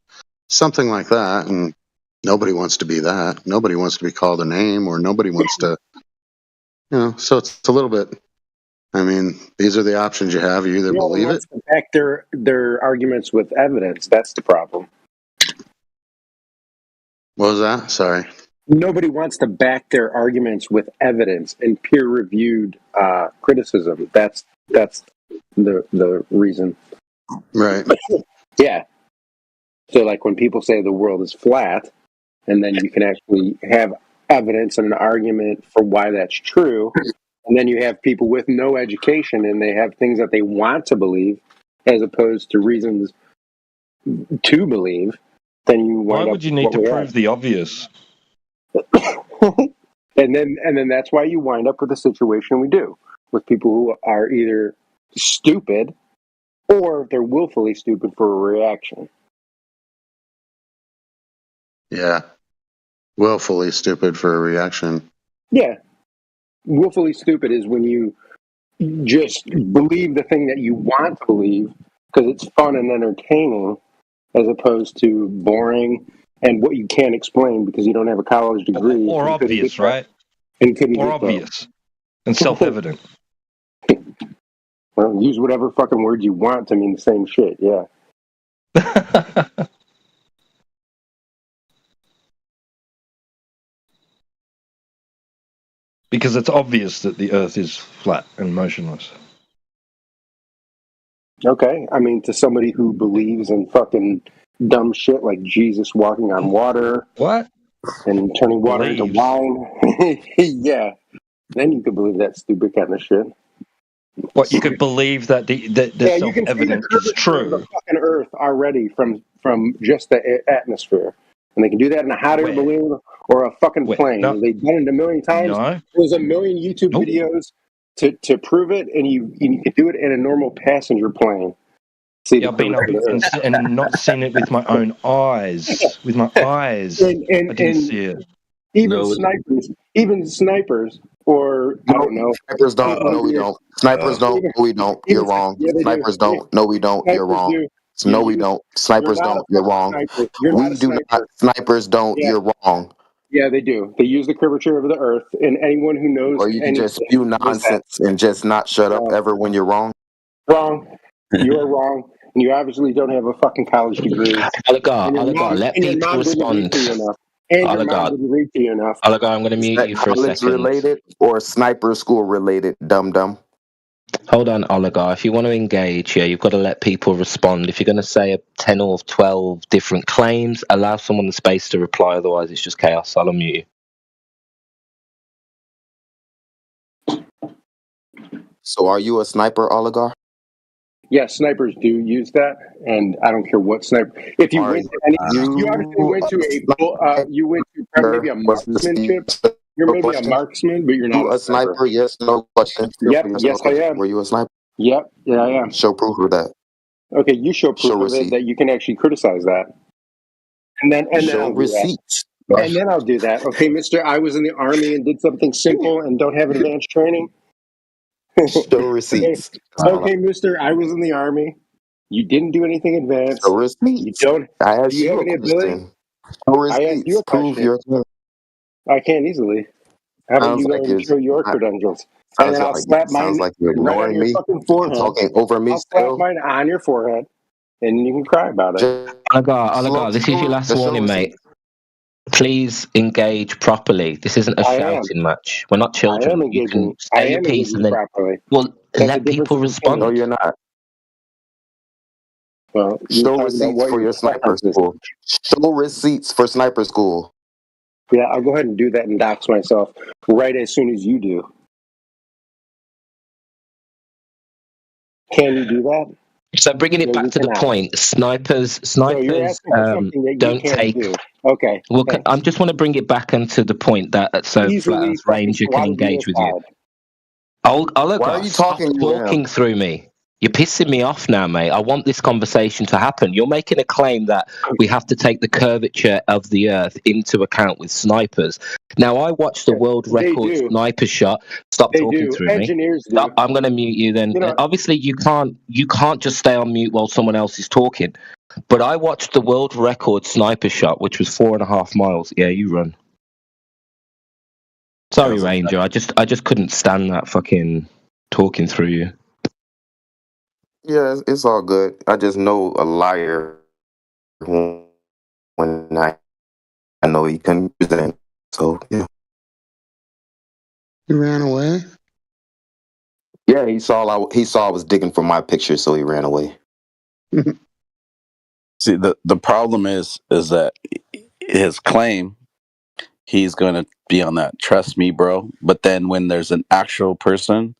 something like that. And nobody wants to be that. Nobody wants to be called a name, or nobody wants to, so it's a little bit, I mean, these are the options you have. You either believe it. Back their arguments with evidence. That's the problem. What was that? Sorry. Nobody wants to back their arguments with evidence and peer-reviewed criticism. That's the reason. Right. Yeah. So, like when people say the world is flat, and then you can actually have evidence and an argument for why that's true, and then you have people with no education and they have things that they want to believe, as opposed to reasons to believe. Then you why would you need to prove the obvious? and then that's why you wind up with the situation we do with people who are either stupid or they're willfully stupid for a reaction. Yeah. Willfully stupid for a reaction. Yeah. Willfully stupid is when you just believe the thing that you want to believe because it's fun and entertaining, as opposed to boring and what you can't explain because you don't have a college degree. Or obvious, right? Or obvious and self-evident. Well, use whatever fucking word you want to mean the same shit, yeah. Because it's obvious that the Earth is flat and motionless. Okay, I mean, to somebody who believes in fucking dumb shit like Jesus walking on water. What? And turning water into wine. Yeah. Then you could believe that stupid kind of shit. What, you could believe that the self-evident is true? The fucking Earth already from just the atmosphere. And they can do that in a hot air balloon or a fucking plane. No. They've done it a million times. No. There's a million YouTube videos to prove it, and you can do it in a normal passenger plane. I've been up and not seen it with my own eyes. With my eyes, I didn't see it. Even snipers, or I don't know. Snipers don't. No, we don't. Snipers don't. No, we don't. You're wrong. Snipers don't. No, we don't. You're wrong. No, we don't. Snipers don't. You're wrong. We do not. Snipers don't. You're wrong. Yeah, they do. They use the curvature of the Earth, and anyone who knows. Or you can just spew nonsense and just not shut up ever when you're wrong. Wrong. You are wrong. And you obviously don't have a fucking college degree. Oligar, let people respond. Oligar, didn't read to you enough. Oligar, I'm going to mute you for a second. Related or sniper school related, dum-dum? Hold on, Oligar. If you want to engage, you've got to let people respond. If you're going to say 10 or 12 different claims, allow someone the space to reply. Otherwise, it's just chaos. I'll unmute you. So are you a sniper, Oligar? Yeah, snipers do use that, and I don't care what sniper. If you went to any, you obviously went to you went to maybe a marksmanship. You're maybe a marksman, but you're not a sniper. Yes, no question. Yep, yes, I am. Were you a sniper? Yep, yeah, I am. Show proof of that. Okay, you show proof of it that you can actually criticize that, and then show receipts. And then I'll do that. Okay, Mister, I was in the army and did something simple and don't have advanced training. Show receipts. Okay, Mister, I was in the army. You didn't do anything advanced. Show receipts. You don't. I asked do you have any ability? Show receipts. Prove your. I can't easily. How about you go and show your credentials? And then I'll slap mine like you're ignoring me. Talking over me. I'll slap mine on your forehead, and you can cry about it. Oligar, this is your last warning, mate. Please engage properly. This isn't a shouting match. We're not children. I am engaging. I am engaging properly. Well, let people respond. No, you're not. Well, show receipts for your sniper school. Show receipts for sniper school. Yeah, I'll go ahead and do that and dox myself right as soon as you do. Can you do that? So bringing it back to the point, snipers don't take. Okay. Well, I just want to bring it back into the point that Flat Earth Ranger can engage with you. Why are you talking through me? You're pissing me off now, mate. I want this conversation to happen. You're making a claim that we have to take the curvature of the Earth into account with snipers. Now, I watched the world record sniper shot. Stop talking through Engineers me. Stop. I'm going to mute you then. Obviously, you can't just stay on mute while someone else is talking. But I watched the world record sniper shot, which was 4.5 miles. Yeah, you run. Sorry, Ranger. I just couldn't stand that fucking talking through you. Yeah, it's all good. I just know a liar when I know he couldn't present. So yeah. He ran away? Yeah, he saw I was digging for my picture, so he ran away. See, the problem is that his claim, he's going to be on that trust me, bro. But then when there's an actual person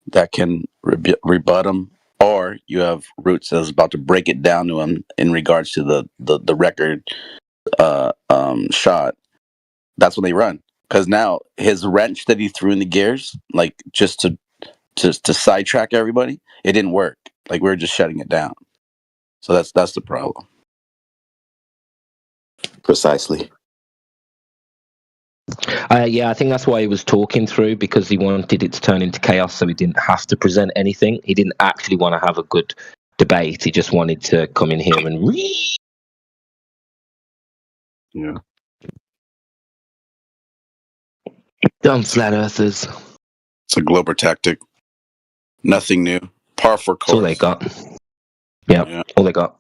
that can rebut him, or you have Roots that's about to break it down to him in regards to the record shot, that's when they run. Because now his wrench that he threw in the gears, like just to sidetrack everybody, it didn't work. Like we were just shutting it down. So that's the problem. Precisely. Yeah, I think that's why he was talking through, because he wanted it to turn into chaos so he didn't have to present anything. He didn't actually want to have a good debate. He just wanted to come in here and read. Yeah. Dumb flat earthers. It's a Glober tactic. Nothing new. Par for course. That's all they got. Yep. Yeah, all they got.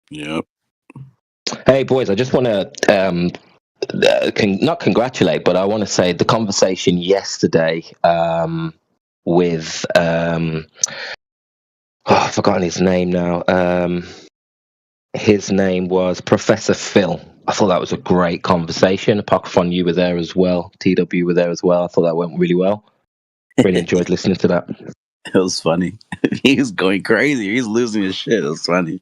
Yep. Hey, boys, I just want to not congratulate, but I want to say the conversation yesterday with I've forgotten his name now. His name was Professor Phil. I thought that was a great conversation. Apocryphon, you were there as well. TW were there as well. I thought that went really well. Really enjoyed listening to that. It was funny. He was going crazy. He's losing his shit. It was funny.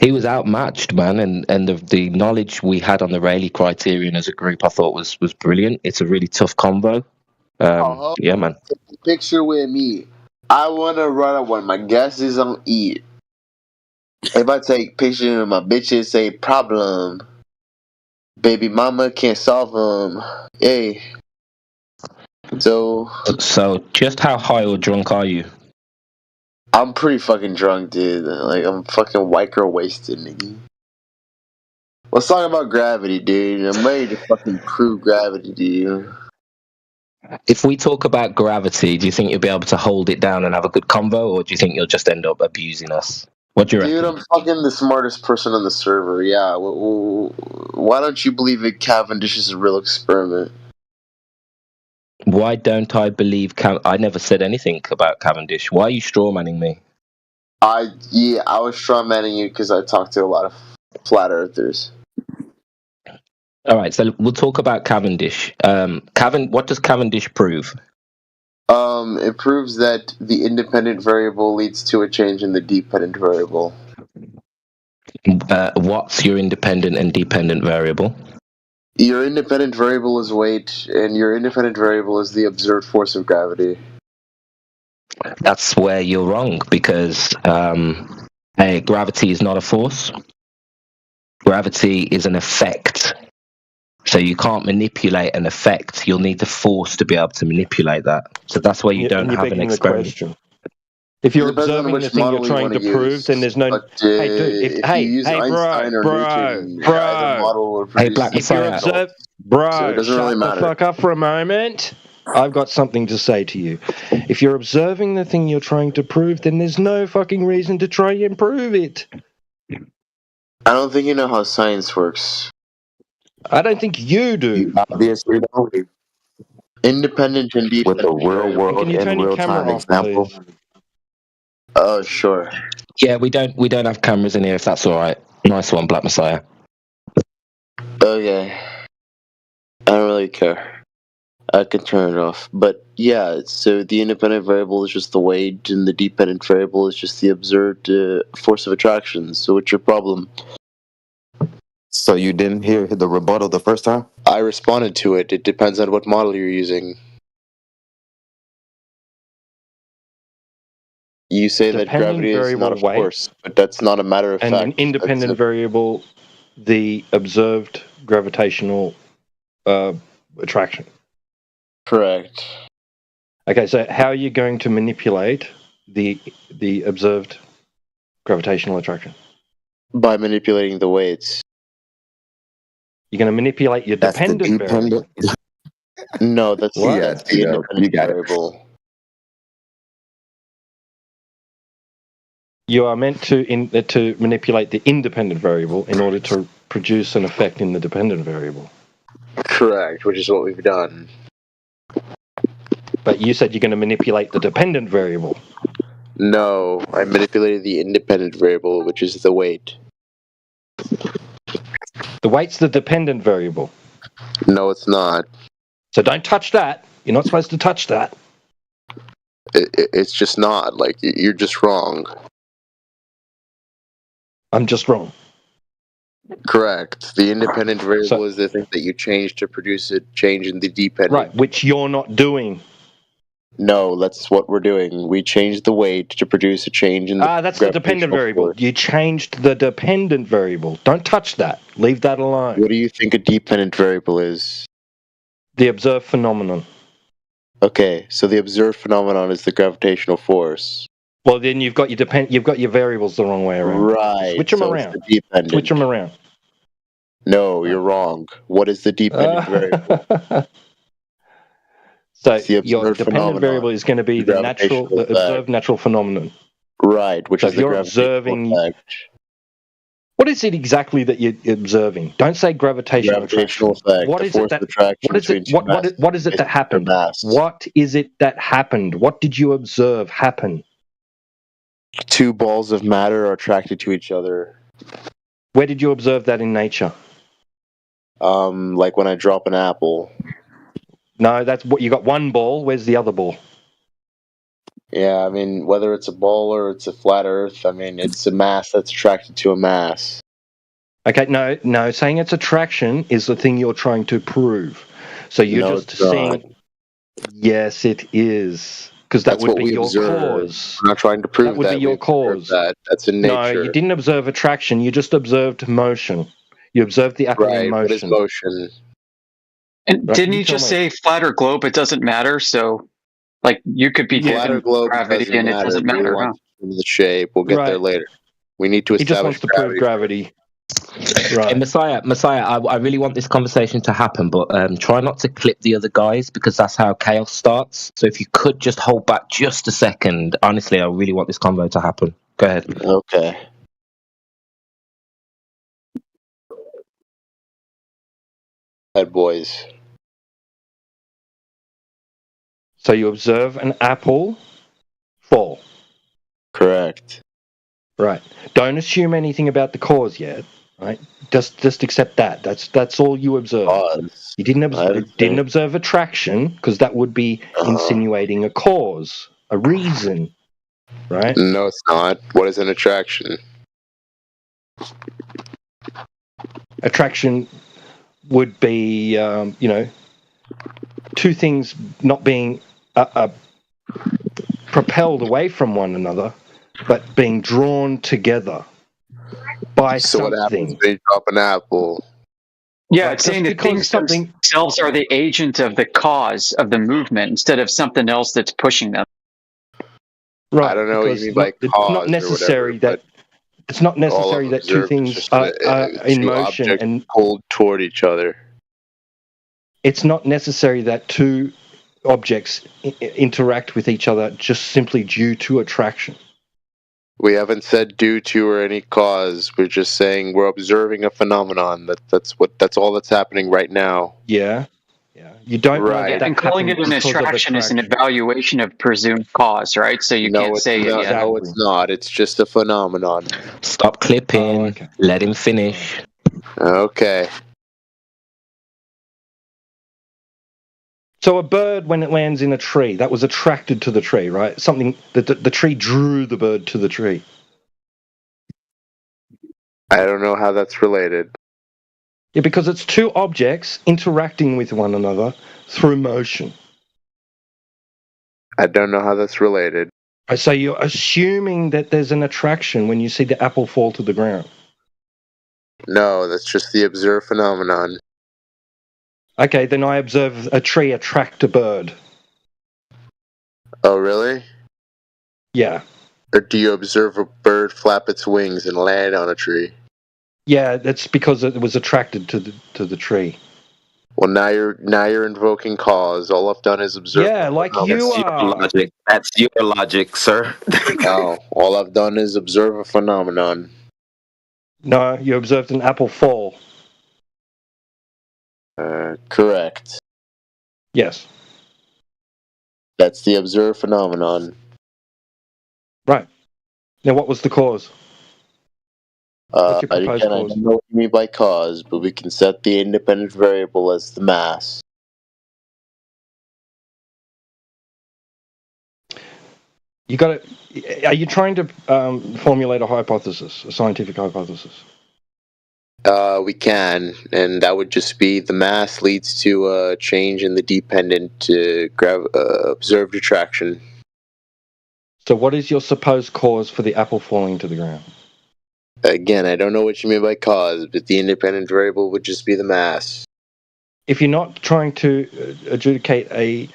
He was outmatched, man, and the knowledge we had on the Rayleigh criterion as a group, I thought was brilliant. It's a really tough combo. Yeah, man. Take a picture with me. I want to run up when my guest is on eat. If I take pictures of my bitches, say problem. Baby mama can't solve them. Hey. So just how high or drunk are you? I'm pretty fucking drunk, dude. Like, I'm fucking white girl wasted, nigga. Let's talk about gravity, dude. I'm ready to fucking prove gravity to you. If we talk about gravity, do you think you'll be able to hold it down and have a good convo, or do you think you'll just end up abusing us? What do you reckon? Dude, I'm fucking the smartest person on the server, yeah. Why don't you believe that Cavendish is a real experiment? Why don't I believe I never said anything about Cavendish. Why are you strawmanning me? I was strawmanning you because I talked to a lot of flat earthers. All right, so we'll talk about Cavendish. What does Cavendish prove? It proves that the independent variable leads to a change in the dependent variable. What's your independent and dependent variable? Your independent variable is weight, and your independent variable is the observed force of gravity. That's where you're wrong, because gravity is not a force. Gravity is an effect. So you can't manipulate an effect. You'll need the force to be able to manipulate that. So that's why you don't have an experiment. If you're observing the thing you're trying to prove, then there's no. Hey, dude. Hey, bro. Hey, Black Messiah. Shut the fuck up for a moment. I've got something to say to you. If you're observing the thing you're trying to prove, then there's no fucking reason to try and prove it. I don't think you know how science works. I don't think you do. Obviously, don't. Independent and dependent. With a real world and real time example. Please? Oh, sure. Yeah, we don't have cameras in here, if that's all right. Nice one, Black Messiah. Okay. I don't really care. I can turn it off. But yeah, so the independent variable is just the weight, and the dependent variable is just the observed force of attraction. So what's your problem? So you didn't hear the rebuttal the first time? I responded to it. It depends on what model you're using. You say that gravity is not a force, but that's not a matter of fact. And an independent variable, the observed gravitational attraction. Correct. Okay, so how are you going to manipulate the observed gravitational attraction? By manipulating the weights. You're going to manipulate your dependent variable. No, that's the independent variable. You are meant to manipulate the independent variable in order to produce an effect in the dependent variable. Correct, which is what we've done. But you said you're going to manipulate the dependent variable. No, I manipulated the independent variable, which is the weight. The weight's the dependent variable. No, it's not. So don't touch that. You're not supposed to touch that. It's just not. Like, you're just wrong. I'm just wrong. Correct. The independent variable is the thing that you change to produce a change in the dependent. Right, which you're not doing. No, that's what we're doing. We changed the weight to produce a change in the that's the dependent variable. You changed the dependent variable. Don't touch that. Leave that alone. What do you think a dependent variable is? The observed phenomenon. Okay, so the observed phenomenon is the gravitational force. Well, then you've got your variables the wrong way around. Right. Switch them around. Switch them around. No, you're wrong. What is the dependent variable? So your dependent variable is going to be the observed natural phenomenon. Right, which is the gravitational effect. What is it exactly that you're observing? Don't say gravitational attraction. Effect. What is it that happened? What is it that happened? What did you observe happen? Two balls of matter are attracted to each other. Where did you observe that in nature? Like when I drop an apple. No, that's what you got. One ball. Where's the other ball? Yeah, I mean, whether it's a ball or it's a flat Earth, I mean, it's a mass that's attracted to a mass. Okay, no. Saying it's attraction is the thing you're trying to prove. So you're just saying. Yes, it is. Because that would be your cause. I'm not trying to prove that. Would be your cause. That's in nature. No, you didn't observe attraction. You just observed motion. You observed the apple in motion. What is motion? And didn't you just say flat or globe? It doesn't matter. So, like, you could be given gravity and it doesn't matter. The shape. We'll get there later. We need to establish. He just wants to prove gravity. Right. Hey, Messiah, I really want this conversation to happen, but try not to clip the other guys because that's how chaos starts. So if you could just hold back just a second, honestly, I really want this convo to happen. Go ahead. Okay. Head boys. So you observe an apple fall. Correct. Right. Don't assume anything about the cause yet. Right. Just accept that. That's all you observe. You didn't observe attraction because that would be insinuating a cause, a reason. Right. No, it's not. What is an attraction? Attraction would be, two things not being propelled away from one another, but being drawn together by something. What happens when you drop an apple? Yeah, it's saying that things themselves are the agent of the cause of the movement instead of something else that's pushing them. Right. I don't know what you mean by cause. It's not necessary that two things are in motion and pulled toward each other. It's not necessary that two objects interact with each other just simply due to attraction. We haven't said due to or any cause. We're just saying we're observing a phenomenon. That's all that's happening right now. Yeah. You don't right. Know that and calling it an attraction is an evaluation of presumed cause, right? So you can't say no, it's not. It's just a phenomenon. Stop clipping. Okay. Let him finish. Okay. So a bird, when it lands in a tree, that was attracted to the tree, right? Something that the tree drew the bird to the tree. I don't know how that's related. Yeah, because it's two objects interacting with one another through motion. I don't know how that's related. So you're assuming that there's an attraction when you see the apple fall to the ground? No, that's just the observed phenomenon. Okay, then I observe a tree attract a bird. Oh, really? Yeah. Or do you observe a bird flap its wings and land on a tree? Yeah, that's because it was attracted to the tree. Well, now you're invoking cause. All I've done is observe. Yeah, like you are. That's your logic, sir. No, all I've done is observe a phenomenon. No, you observed an apple fall. Correct. Yes. That's the observed phenomenon. Right. Now, what was the cause? What's your proposed again, cause? I don't know what you mean by cause, but we can set the independent variable as the mass. You got to. Are you trying to formulate a hypothesis, a scientific hypothesis? We can, and that would just be the mass leads to a change in the dependent observed attraction. So, what is your supposed cause for the apple falling to the ground? Again, I don't know what you mean by cause, but the independent variable would just be the mass. If you're not trying to adjudicate a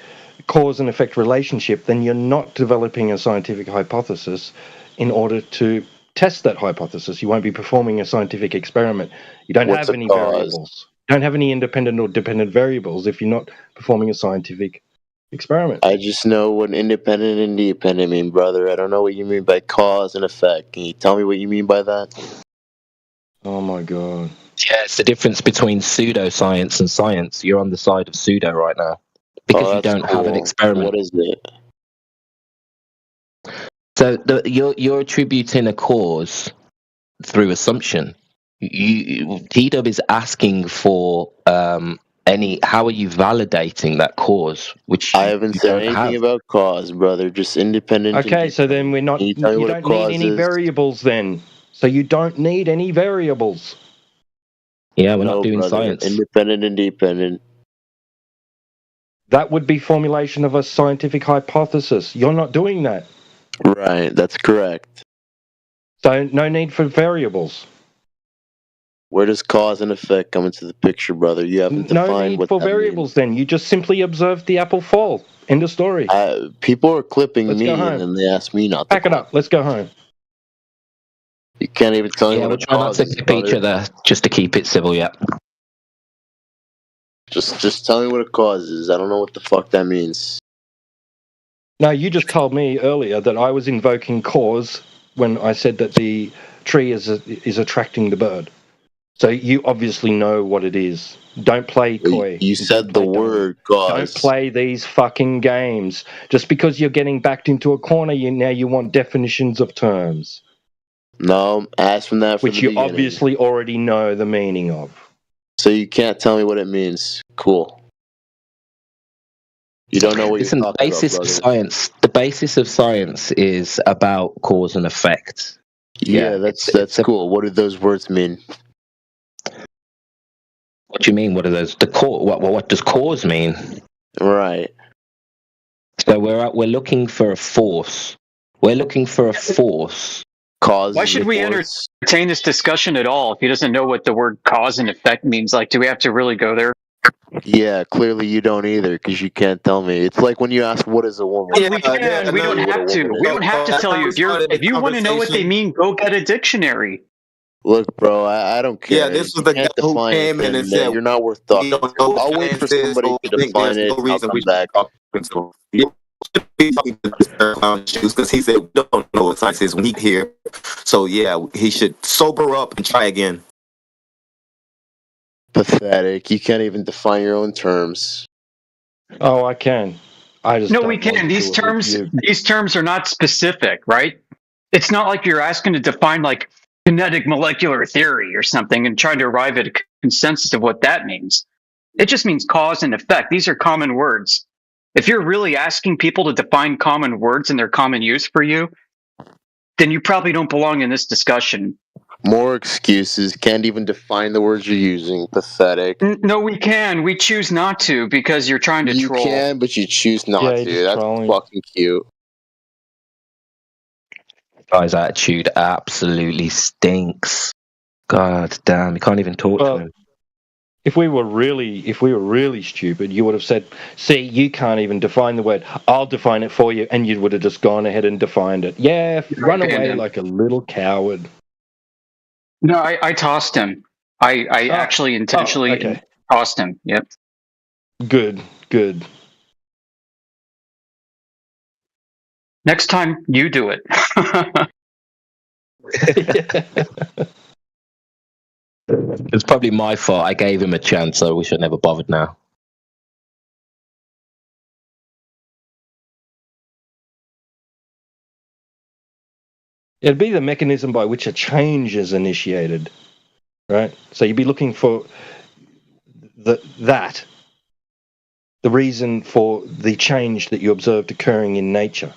cause and effect relationship, then you're not developing a scientific hypothesis in order to test that hypothesis. You won't be performing a scientific experiment. You don't have any variables. You don't have any independent or dependent variables if you're not performing a scientific experiment. I just know what independent and dependent mean, brother. I don't know what you mean by cause and effect. Can you tell me what you mean by that? Oh my god. Yeah, it's the difference between pseudoscience and science. You're on the side of pseudo right now because you don't have an experiment. What is it? So you're attributing a cause through assumption. T-Dub is asking for how are you validating that cause? Which I haven't said anything about cause, brother. Just independent. Okay, so then we're not. You don't need any variables then. So you don't need any variables. Yeah, we're not doing science. Independent and dependent. That would be formulation of a scientific hypothesis. You're not doing that. Right, that's correct. So no need for variables. Where does cause and effect come into the picture, brother? You haven't defined no need what for that variables. Then you just simply observed the apple fall. End of story. People are clipping Let's me, go home. and then they ask me not to. Pack it up. Let's go home. You can't even tell me what we'll try not to clip each other just to keep it civil. Yeah. Just tell me what a cause is. I don't know what the fuck that means. No, you just told me earlier that I was invoking cause when I said that the tree is attracting the bird. So you obviously know what it is. Don't play coy. You said the word cause. Don't play these fucking games. Just because you're getting backed into a corner, you want definitions of terms. No, ask from that from which you obviously already know the meaning of. So you can't tell me what it means. Cool. You don't know what you're talking basis about, of science. The basis of science is about cause and effect. Yeah, that's cool. What do those words mean? What do you mean? What are those? What does cause mean? Right. So we're looking for a force. We're looking for a force. Cause. Why should we entertain this discussion at all if he doesn't know what the word cause and effect means? Like, do we have to really go there? Yeah, clearly you don't either, because you can't tell me. It's like when you ask, "What is a woman?" Yeah, we can. We don't have to. We don't have to tell you. If you want to know what they mean, go get a dictionary. Look, bro, I don't care. Yeah, this was the guy who came in and said, "You're not worth talking to." I'll wait for somebody to define it. I'll come back. Because he said we don't know what science is when he here. So yeah, he should sober up and try again. Pathetic. You can't even define your own terms. Oh, I can. We can. These terms are not specific, right? It's not like you're asking to define like kinetic molecular theory or something and trying to arrive at a consensus of what that means. It just means cause and effect. These are common words. If you're really asking people to define common words and their common use for you, then you probably don't belong in this discussion. More excuses. Can't even define the words you're using. Pathetic. No, we can. We choose not to because you're trying to troll. You can, but you choose not to. That's fucking cute. guy's attitude absolutely stinks. God damn, you can't even talk to him. If we were really stupid, you would have said, "See, you can't even define the word. I'll define it for you," and you would have just gone ahead and defined it. Yeah, run away like a little coward. No, I tossed him. I actually intentionally tossed him. Yep. Good. Next time, you do it. It's probably my fault. I gave him a chance. I wish I never bothered now. It'd be the mechanism by which a change is initiated, right? So you'd be looking for the reason for the change that you observed occurring in nature.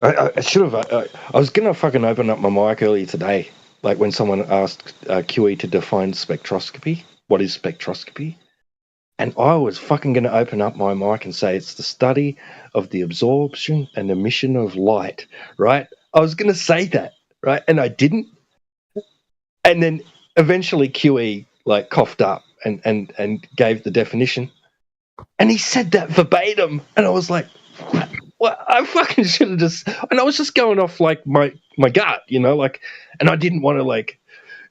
I should have. I was going to fucking open up my mic earlier today, like when someone asked QE to define spectroscopy. What is spectroscopy? And I was fucking going to open up my mic and say it's the study of the absorption and emission of light, right? I was going to say that, right? And I didn't. And then eventually QE like coughed up and gave the definition. And he said that verbatim. And I was like, what? Well, I fucking should have just, and I was just going off like my gut, like, and I didn't want to like,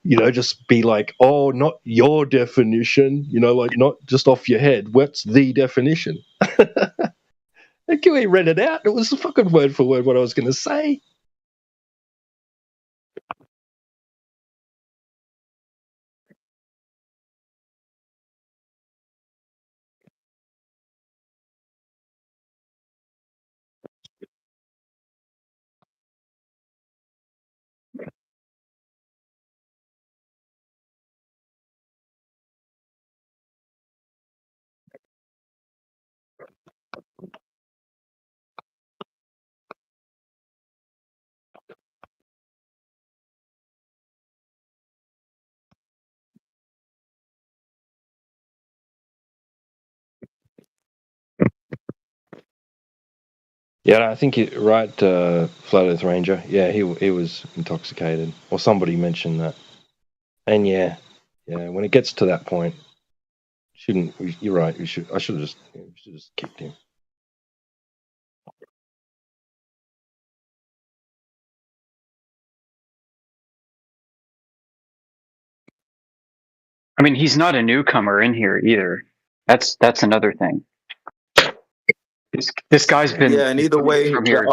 just be like, oh, not your definition, like not just off your head. What's the definition? And QE read it out. It was fucking word for word what I was going to say. Yeah, I think you're right, Flat Earth Ranger. Yeah, he was intoxicated, or somebody mentioned that. And yeah, when it gets to that point, you're right. I should have just kicked him. I mean, he's not a newcomer in here either. That's another thing. This guy's been and either way from here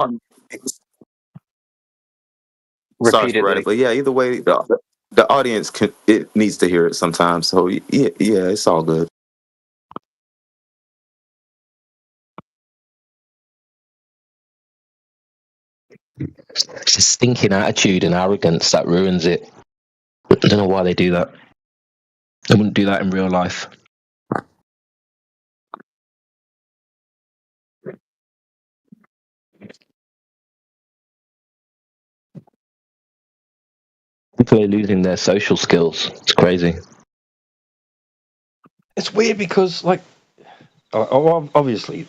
repeatedly. But yeah, either way, the audience it needs to hear it sometimes. So yeah, it's all good. It's a stinking attitude and arrogance that ruins it. I don't know why they do that. They wouldn't do that in real life. People are losing their social skills. It's crazy. It's weird because, like, obviously,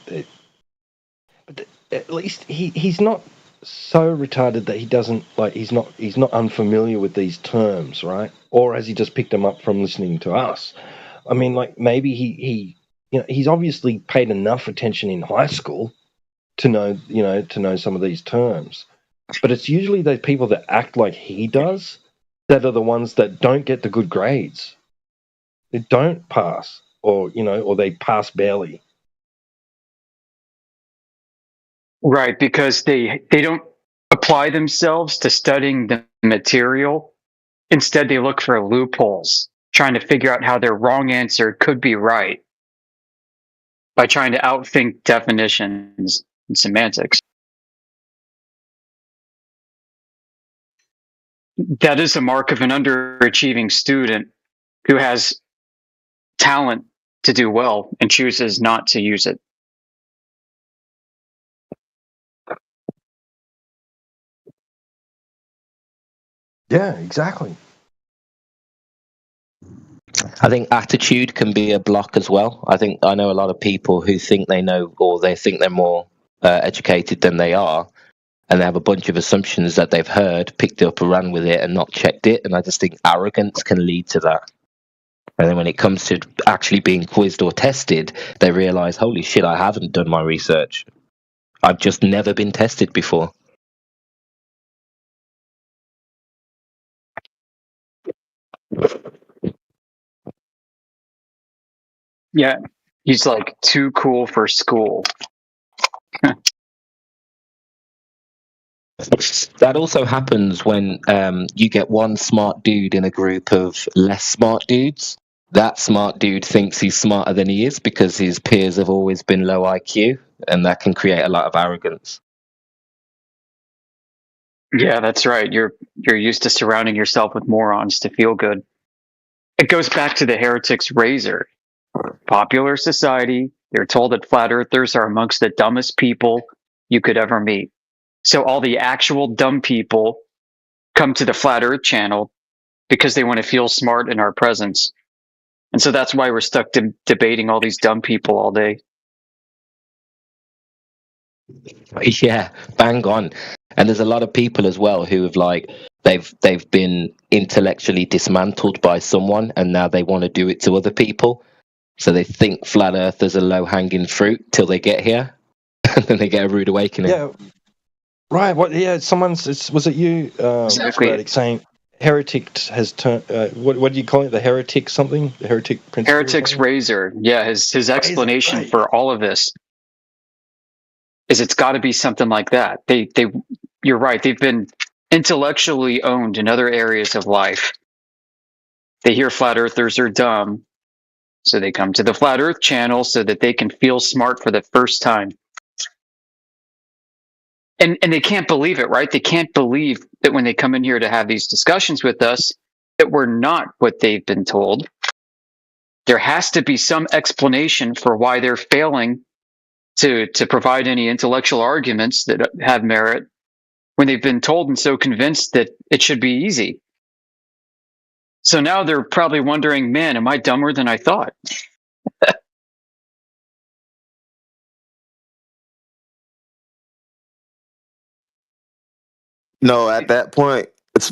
but at least he's not so retarded that he doesn't like. He's not unfamiliar with these terms, right? Or has he just picked them up from listening to us? I mean, like maybe he's obviously paid enough attention in high school to know some of these terms. But it's usually those people that act like he does that are the ones that don't get the good grades. They don't pass. or or they pass barely. Right, because they don't apply themselves to studying the material. Instead, they look for loopholes, trying to figure out how their wrong answer could be right by trying to outthink definitions and semantics. That is a mark of an underachieving student who has talent to do well and chooses not to use it. Yeah, exactly. I think attitude can be a block as well. I know a lot of people who think they know, or they think they're more educated than they are, and they have a bunch of assumptions that they've heard, picked it up and ran with it and not checked it. And I just think arrogance can lead to that. And then when it comes to actually being quizzed or tested, they realize, holy shit, I haven't done my research. I've just never been tested before. Yeah, he's like too cool for school. That also happens when you get one smart dude in a group of less smart dudes. That smart dude thinks he's smarter than he is because his peers have always been low IQ, and that can create a lot of arrogance. Yeah, that's right. You're used to surrounding yourself with morons to feel good. It goes back to the heretic's razor. Popular society, they're told that flat earthers are amongst the dumbest people you could ever meet. So all the actual dumb people come to the Flat Earth channel because they want to feel smart in our presence. And so that's why we're stuck debating all these dumb people all day. Yeah, bang on. And there's a lot of people as well who have they've been intellectually dismantled by someone, and now they want to do it to other people. So they think flat earthers are low hanging fruit till they get here, and then they get a rude awakening. Yeah, right. What? Yeah, was it you? Exactly. Saying heretic has turned. What do you call it? The heretic something? The heretic principle. Heretic's razor. Yeah, his explanation for all of this is it's got to be something like that. You're right. They've been intellectually owned in other areas of life. They hear flat earthers are dumb, so they come to the Flat Earth channel so that they can feel smart for the first time. And they can't believe it, right? They can't believe that when they come in here to have these discussions with us, that we're not what they've been told. There has to be some explanation for why they're failing to provide any intellectual arguments that have merit when they've been told and so convinced that it should be easy. So now they're probably wondering, man, am I dumber than I thought? No, at that point, it's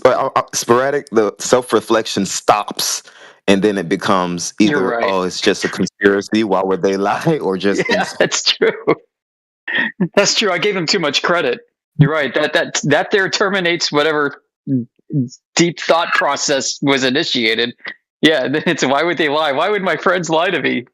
sporadic. The self-reflection stops, and then it becomes either, right. Oh, it's just a conspiracy. Why would they lie? Or just that's true. That's true. I gave him too much credit. You're right. That there terminates whatever deep thought process was initiated. Yeah, it's why would they lie? Why would my friends lie to me?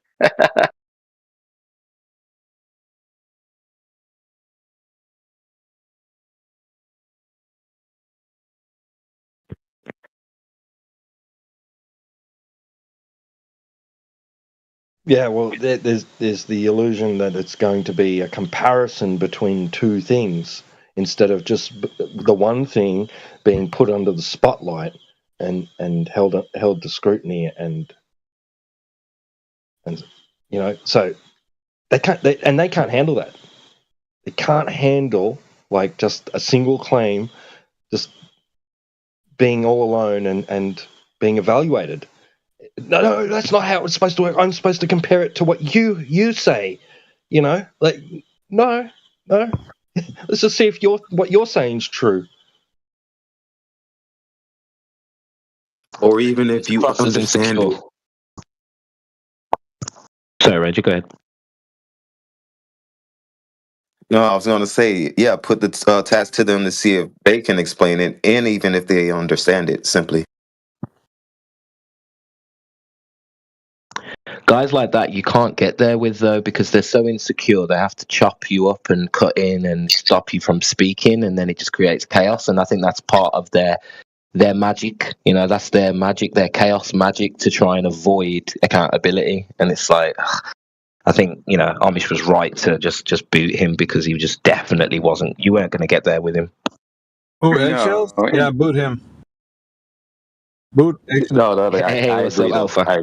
Yeah, well, there's the illusion that it's going to be a comparison between two things instead of just the one thing being put under the spotlight and held to scrutiny and so they can't handle that. They can't handle like just a single claim just being all alone and being evaluated. No, that's not how it's supposed to work. I'm supposed to compare it to what you say, like no. Let's just see if what you're saying is true. Or even if you understand it. Sorry, Reggie, go ahead. No, I was going to say, yeah, put the task to them to see if they can explain it, and even if they understand it, simply. Guys like that you can't get there with, though, because they're so insecure. They have to chop you up and cut in and stop you from speaking, and then it just creates chaos. And I think that's part of their magic. You know, that's their magic, their chaos magic, to try and avoid accountability. And it's like, I think, you know, Amish was right to just boot him, because he just definitely wasn't. You weren't going to get there with him. Oh, Eggshells? Yeah, boot him. Boot Eggshells. No, I what's up, Alpha?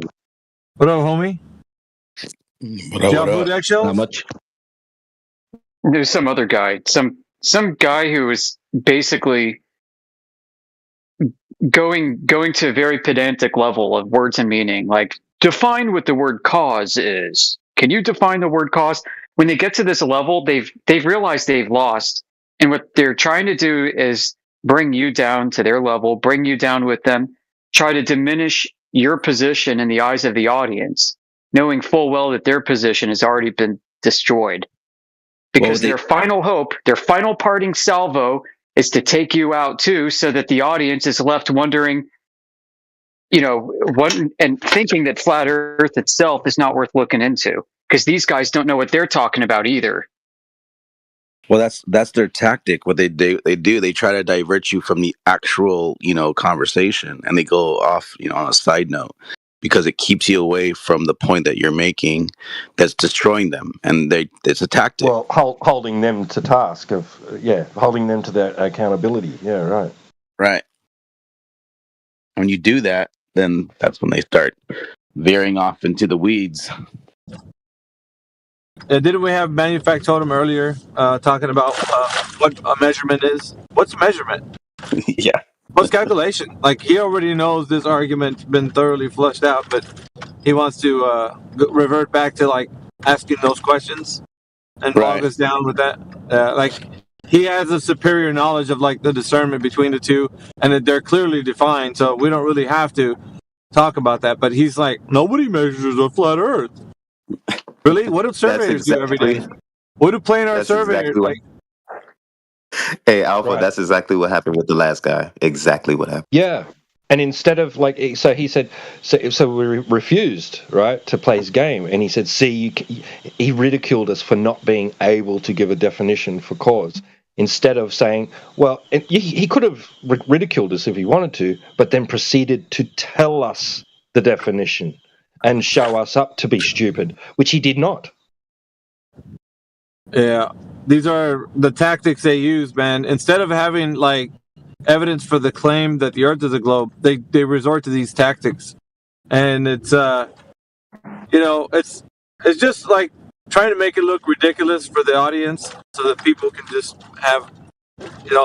What up, homie? What up, boot Eggshells? Not much. There's some other guy, some guy who was basically going to a very pedantic level of words and meaning, like, define what the word cause is. Can you define the word cause? When they get to this level, they've realized they've lost, and what they're trying to do is bring you down to their level, bring you down with them, try to diminish your position in the eyes of the audience, knowing full well that their position has already been destroyed. Because their final hope, their final parting salvo, is to take you out too, so that the audience is left wondering, you know, what, and thinking that flat Earth itself is not worth looking into, because these guys don't know what they're talking about either. Well, that's their tactic. What they do, they try to divert you from the actual, you know, conversation, and they go off, you know, on a side note, because it keeps you away from the point that you're making, that's destroying them, and it's a tactic. Well, holding them to task of holding them to their accountability. Yeah, right. Right. When you do that, then that's when they start veering off into the weeds. Didn't we have Manufact Totem earlier talking about what a measurement is? What's measurement? Yeah. What's calculation? Like, he already knows this argument's been thoroughly flushed out, but he wants to revert back to, like, asking those questions and bog us down with that. Like, he has a superior knowledge of, like, the discernment between the two, and that they're clearly defined, so we don't really have to talk about that. But he's like, nobody measures a flat Earth. Really? What do surveyors do every day? What do planar surveyors like? Hey, Alpha, that's exactly what happened with the last guy. Exactly what happened. Yeah. And instead of, like, so he said, so we refused, right, to play his game. And he said, he ridiculed us for not being able to give a definition for cause. Instead of saying, well, he could have ridiculed us if he wanted to, but then proceeded to tell us the definition and show us up to be stupid, which he did not. Yeah, these are the tactics they use, man. Instead of having, like, evidence for the claim that the Earth is a globe, they resort to these tactics, and it's it's just like trying to make it look ridiculous for the audience, so that people can just have,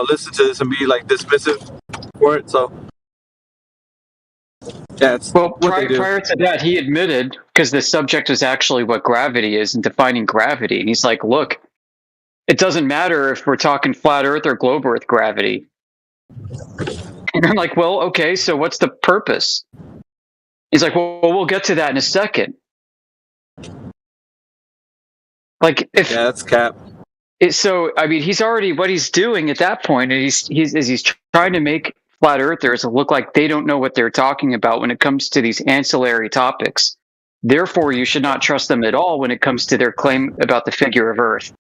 listen to this and be, like, dismissive for it. So. Yeah, prior to that, he admitted, because the subject was actually what gravity is and defining gravity. And he's like, look, it doesn't matter if we're talking flat Earth or globe Earth gravity. And I'm like, well, okay, so what's the purpose? He's like, well, we'll get to that in a second. Like, that's cap. So, I mean, he's already, what he's doing at that point, and he's trying to make flat earthers look like they don't know what they're talking about when it comes to these ancillary topics. Therefore, you should not trust them at all when it comes to their claim about the figure of Earth.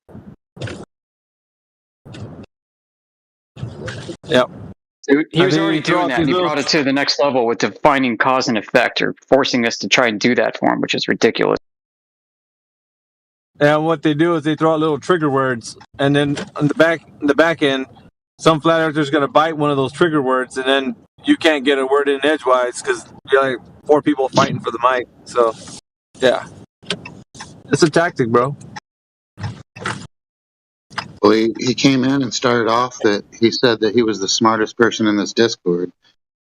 Yep. So he was already doing that, and he brought it to the next level with defining cause and effect, or forcing us to try and do that for him, which is ridiculous. And what they do is they throw out little trigger words, and then on the back end, some flat earther's going to bite one of those trigger words, and then you can't get a word in edgewise because you're like 4 people fighting for the mic. So, yeah, it's a tactic, bro. Well, he came in and started off that he said that he was the smartest person in this Discord,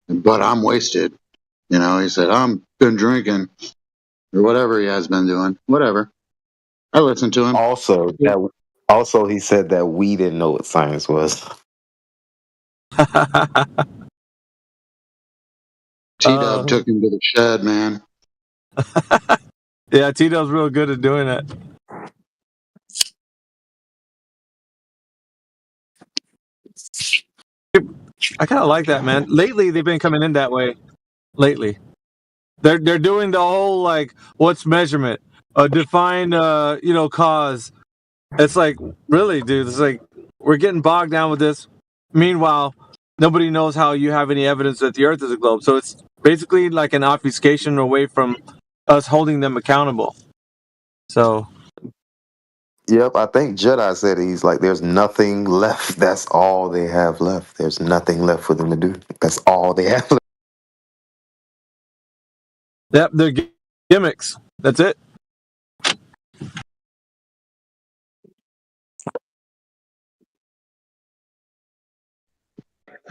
but I'm wasted. He said, I'm been drinking, or whatever he has been doing. Whatever. I listened to him. Also, he said that we didn't know what science was. T-Dub took him to the shed, man. Yeah, T-Dub's real good at doing that. I kind of like that, man. Lately, they've been coming in that way. Lately. They're doing the whole like, what's measurement? Define cause. It's like, really, dude. It's like we're getting bogged down with this. Meanwhile, nobody knows how you have any evidence that the Earth is a globe. So it's basically like an obfuscation away from us holding them accountable. So. Yep, I think Jedi said he's like, there's nothing left. That's all they have left. There's nothing left for them to do. That's all they have left. Yep, they're gimmicks. That's it.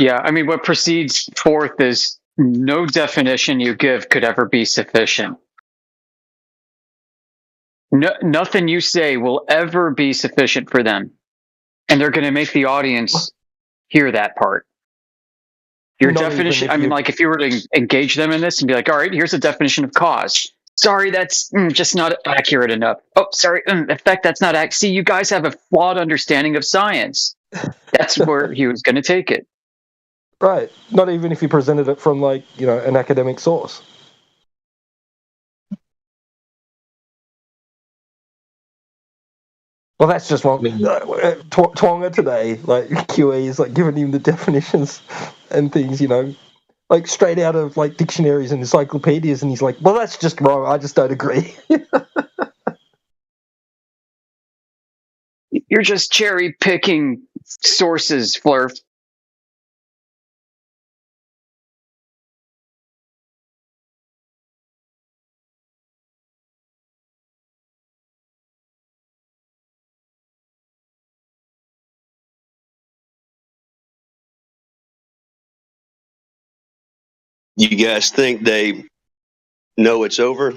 Yeah, I mean, what proceeds forth is no definition you give could ever be sufficient. No, nothing you say will ever be sufficient for them. And they're going to make the audience hear that part. Your definition, I mean, like if you were to engage them in this and be like, all right, here's a definition of cause. Sorry, that's just not accurate enough. Oh, sorry, effect, that's not accurate. See, you guys have a flawed understanding of science. That's where he was going to take it. Right. Not even if you presented it from, like, you know, an academic source. Well, that's just one. Twonga today, like, QE is, like, giving him the definitions and things, you know, like, straight out of, like, dictionaries and encyclopedias, and he's like, well, that's just wrong. I just don't agree. You're just cherry-picking sources, Flurf. You guys think they know it's over?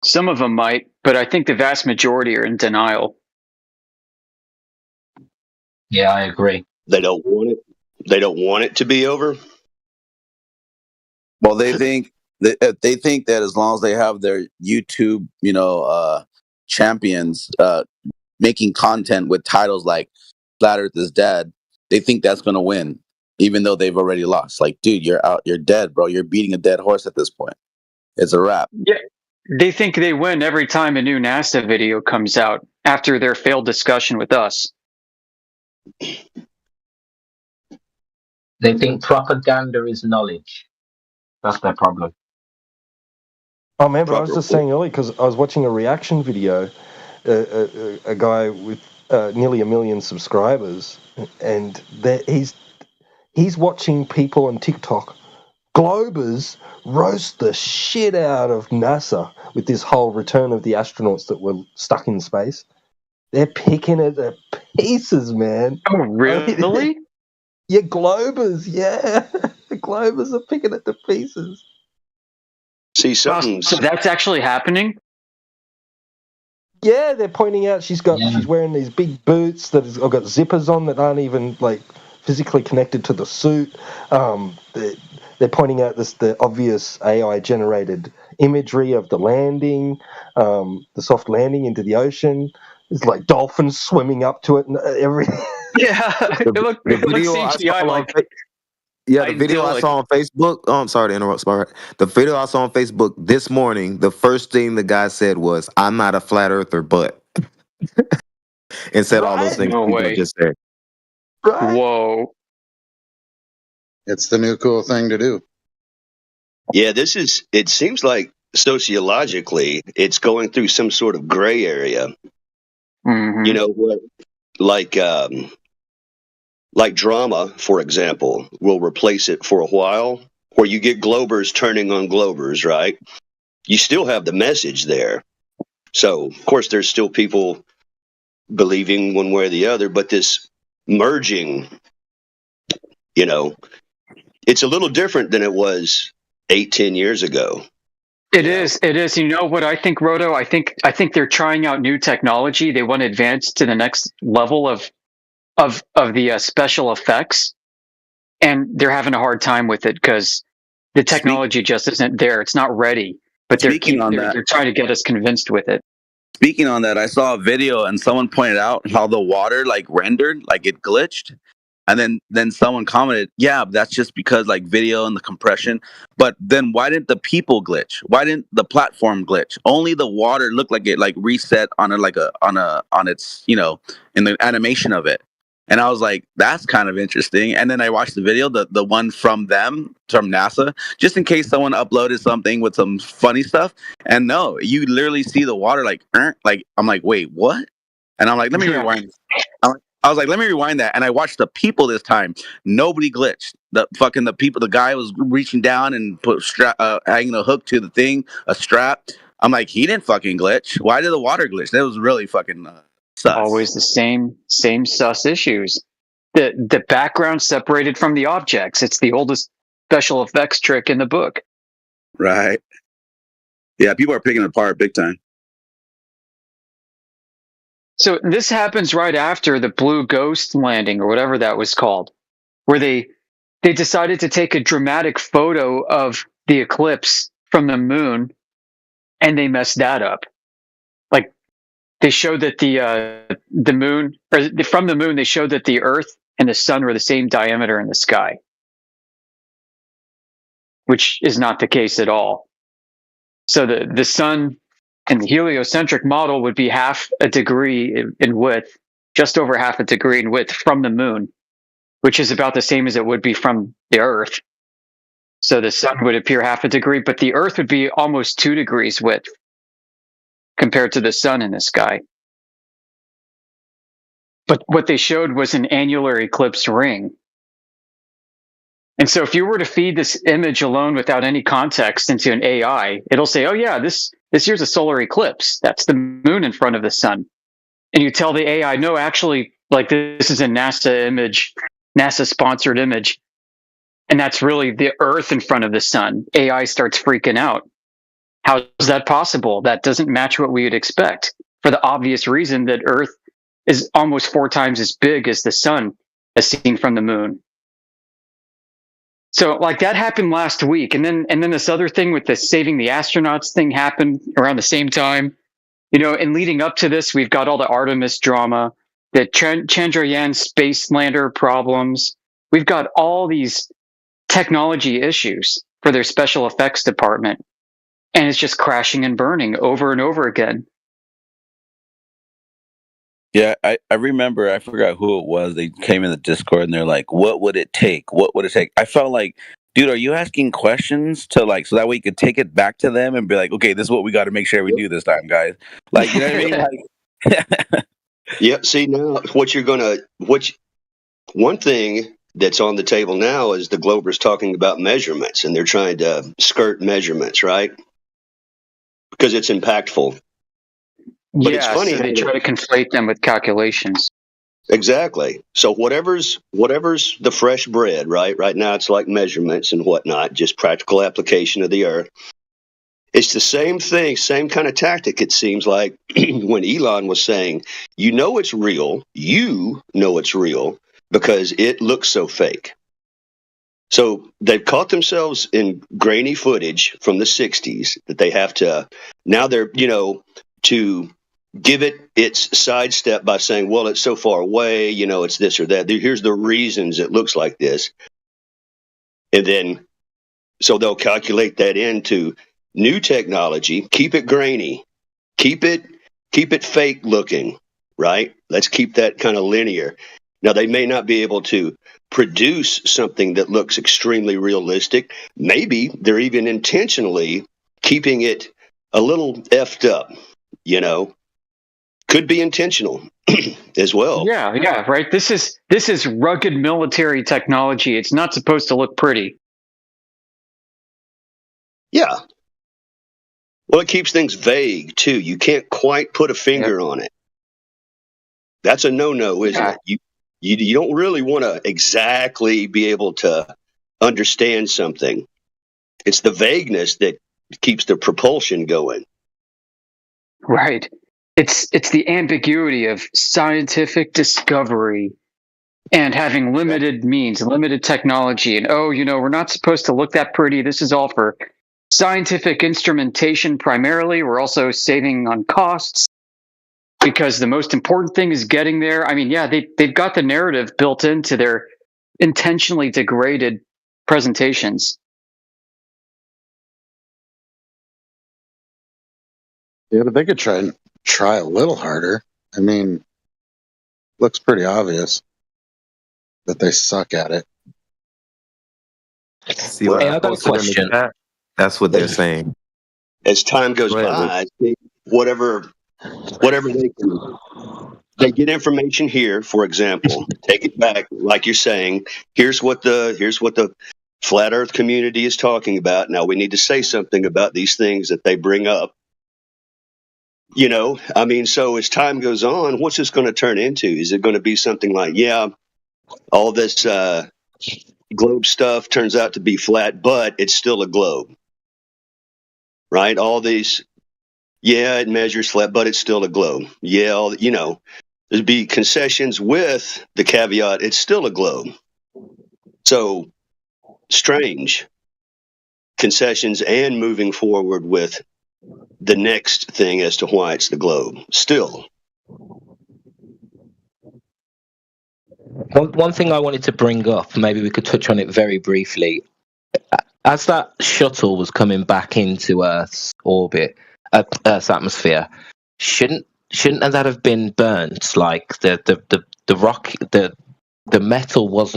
Some of them might, but I think the vast majority are in denial. Yeah, I agree. They don't want it. They don't want it to be over. Well, they think that as long as they have their YouTube, champions making content with titles like "Flat Earth is Dead," they think that's going to win, even though they've already lost. Like, dude, you're out. You're dead, bro. You're beating a dead horse at this point. It's a wrap. Yeah, they think they win every time a new NASA video comes out after their failed discussion with us. They think propaganda is knowledge. That's their problem. Oh, man, but I was just saying earlier, because I was watching a reaction video, a guy with nearly 1 million subscribers, and he's watching people on TikTok, Globers, roast the shit out of NASA with this whole return of the astronauts that were stuck in space. They're picking it to pieces, man. Oh, really? Yeah, Globers, yeah. The Globers are picking it to pieces. See, something. So that's actually happening? Yeah, they're pointing out she's wearing these big boots that have got zippers on that aren't even, like, physically connected to the suit. They're pointing out the obvious AI-generated imagery of the landing, the soft landing into the ocean. It's like dolphins swimming up to it and everything. Yeah, it looks CGI like. Yeah, the video I saw on Facebook. Oh, I'm sorry to interrupt, Spark. The video I saw on Facebook this morning, the first thing the guy said was, "I'm not a flat earther, but," and said all those things people just said. Right. Whoa. It's the new cool thing to do. Yeah, it seems like sociologically it's going through some sort of gray area. Mm-hmm. You know what? Like drama, for example, will replace it for a while, where you get Globers turning on Globers, right? You still have the message there. So, of course, there's still people believing one way or the other, but this merging, it's a little different than it was 8-10 years ago. It is. You know what I think, Roto? I think they're trying out new technology. They want to advance to the next level of the special effects, and they're having a hard time with it because the technology just isn't there. It's not ready. But they're trying to get us convinced with it. Speaking on that, I saw a video and someone pointed out how the water rendered, like it glitched. And then someone commented, yeah, that's just because like video and the compression. But then why didn't the people glitch? Why didn't the platform glitch? Only the water looked like it like reset on its, you know, in the animation of it. And I was like, that's kind of interesting. And then I watched the video, the one from NASA, just in case someone uploaded something with some funny stuff. And no, you literally see the water like I'm like, wait, what? And I'm like, let me rewind. I was like, let me rewind that. And I watched the people this time. Nobody glitched. The guy was reaching down and hanging a hook to the thing, a strap. I'm like, he didn't fucking glitch. Why did the water glitch? That was really fucking sus. Always the same sus issues. The background separated from the objects. It's the oldest special effects trick in the book. Right. Yeah, people are picking it apart big time. So this happens right after the Blue Ghost landing, or whatever that was called, where they decided to take a dramatic photo of the eclipse from the moon, and they messed that up. Like, they showed that the moon, or from the moon, they showed that the Earth and the sun were the same diameter in the sky, which is not the case at all. So the sun and the heliocentric model would be half a degree in width, just over half a degree in width from the moon, which is about the same as it would be from the Earth. So the sun would appear half a degree, but the Earth would be almost 2 degrees width compared to the sun in the sky. But what they showed was an annular eclipse ring. And so if you were to feed this image alone without any context into an AI, it'll say, oh yeah, this here's a solar eclipse. That's the moon in front of the sun. And you tell the AI, no, actually, like, this is a NASA image, NASA-sponsored image. And that's really the Earth in front of the sun. AI starts freaking out. How is that possible? That doesn't match what we would expect, for the obvious reason that Earth is almost 4 times as big as the sun as seen from the moon. So, like, that happened last week. And then this other thing with the saving the astronauts thing happened around the same time. You know, and leading up to this, we've got all the Artemis drama, the Chandrayaan space lander problems. We've got all these technology issues for their special effects department. And it's just crashing and burning over and over again. Yeah, I remember, I forgot who it was. They came in the Discord and they're like, what would it take? What would it take? I felt like, dude, are you asking questions to, like, so that way you could take it back to them and be like, okay, this is what we got to make sure we do this time, guys. Like, you know what I mean? Like, yeah, see, now one thing that's on the table now is the Globers talking about measurements, and they're trying to skirt measurements, right? Because it's impactful. But yeah, it's funny, so they try to conflate them with calculations. Exactly. So whatever's the fresh bread, right? Right now it's like measurements and whatnot, just practical application of the Earth. It's the same thing, same kind of tactic, it seems like, when Elon was saying, you know it's real because it looks so fake. So they've caught themselves in grainy footage from the 60s that they have to, now they're, to give it its sidestep by saying, well, it's so far away, it's this or that. Here's the reasons it looks like this. And then, so they'll calculate that into new technology, keep it grainy, keep it fake looking, right? Let's keep that kind of linear. Now, they may not be able to produce something that looks extremely realistic. Maybe they're even intentionally keeping it a little effed up, Could be intentional as well. Yeah, right. This is rugged military technology. It's not supposed to look pretty. Yeah. Well, it keeps things vague too. You can't quite put a finger on it. That's a no-no, isn't it? You don't really want to exactly be able to understand something. It's the vagueness that keeps the propulsion going. Right. It's the ambiguity of scientific discovery and having limited means, limited technology. And, we're not supposed to look that pretty. This is all for scientific instrumentation primarily. We're also saving on costs because the most important thing is getting there. I mean, yeah, they've got the narrative built into their intentionally degraded presentations. Yeah, but they could try a little harder. I mean, looks pretty obvious that they suck at it. See what I posted in the chat? That's what they're saying. As time goes by, whatever they get information here, for example, take it back, like you're saying, here's what the flat earth community is talking about. Now we need to say something about these things that they bring up. You know, I mean, so as time goes on, what's this going to turn into? Is it going to be something like, yeah, all this globe stuff turns out to be flat, but it's still a globe, right? All these, yeah, it measures flat, but it's still a globe. Yeah, you know, there'd be concessions with the caveat, it's still a globe. So strange concessions and moving forward with the next thing as to why it's the globe still. One thing I wanted to bring up, maybe we could touch on it very briefly. As that shuttle was coming back into Earth's orbit, Earth's atmosphere, shouldn't that have been burnt? Like the rock, the metal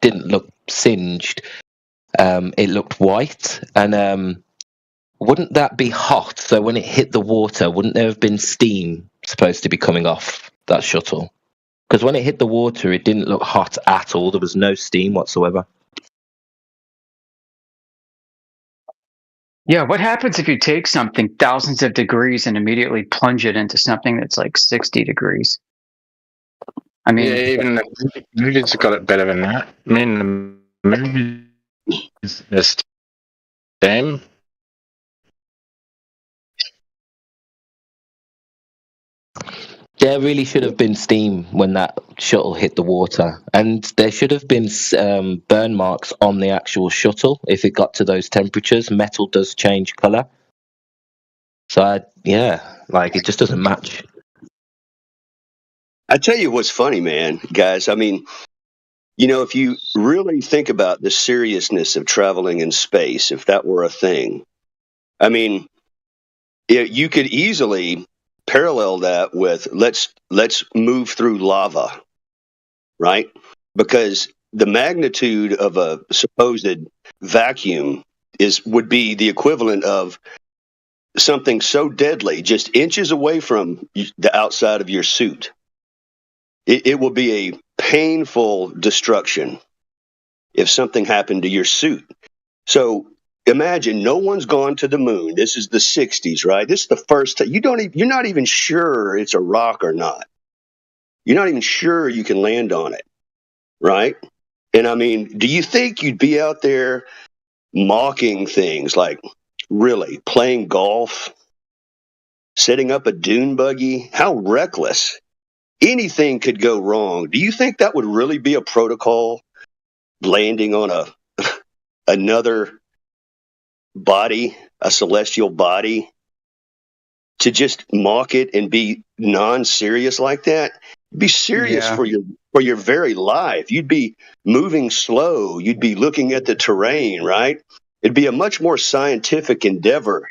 didn't look singed. It looked white, and wouldn't that be hot? So when it hit the water, wouldn't there have been steam supposed to be coming off that shuttle? Because when it hit the water, it didn't look hot at all. There was no steam whatsoever. Yeah, what happens if you take something thousands of degrees and immediately plunge it into something that's like 60 degrees? I mean, yeah, even the movies got it better than that. I mean, the movies the same. There really should have been steam when that shuttle hit the water, and there should have been burn marks on the actual shuttle if it got to those temperatures. Metal does change color, so like it just doesn't match. I tell you what's funny, man, guys. I mean, you know, if you really think about the seriousness of traveling in space, if that were a thing, I mean, you could easily parallel that with let's move through lava, right? Because the magnitude of a supposed vacuum would be the equivalent of something so deadly, just inches away from the outside of your suit. It will be a painful destruction if something happened to your suit. So imagine no one's gone to the moon. This is the 60s, right? This is the first time. You're not even sure it's a rock or not. You're not even sure you can land on it, right? And I mean, do you think you'd be out there mocking things like really playing golf, setting up a dune buggy? How reckless. Anything could go wrong. Do you think that would really be a protocol, landing on another body, a celestial body, to just mock it and be non-serious like that? Be serious for your very life. You'd be moving slow. You'd be looking at the terrain, right? It'd be a much more scientific endeavor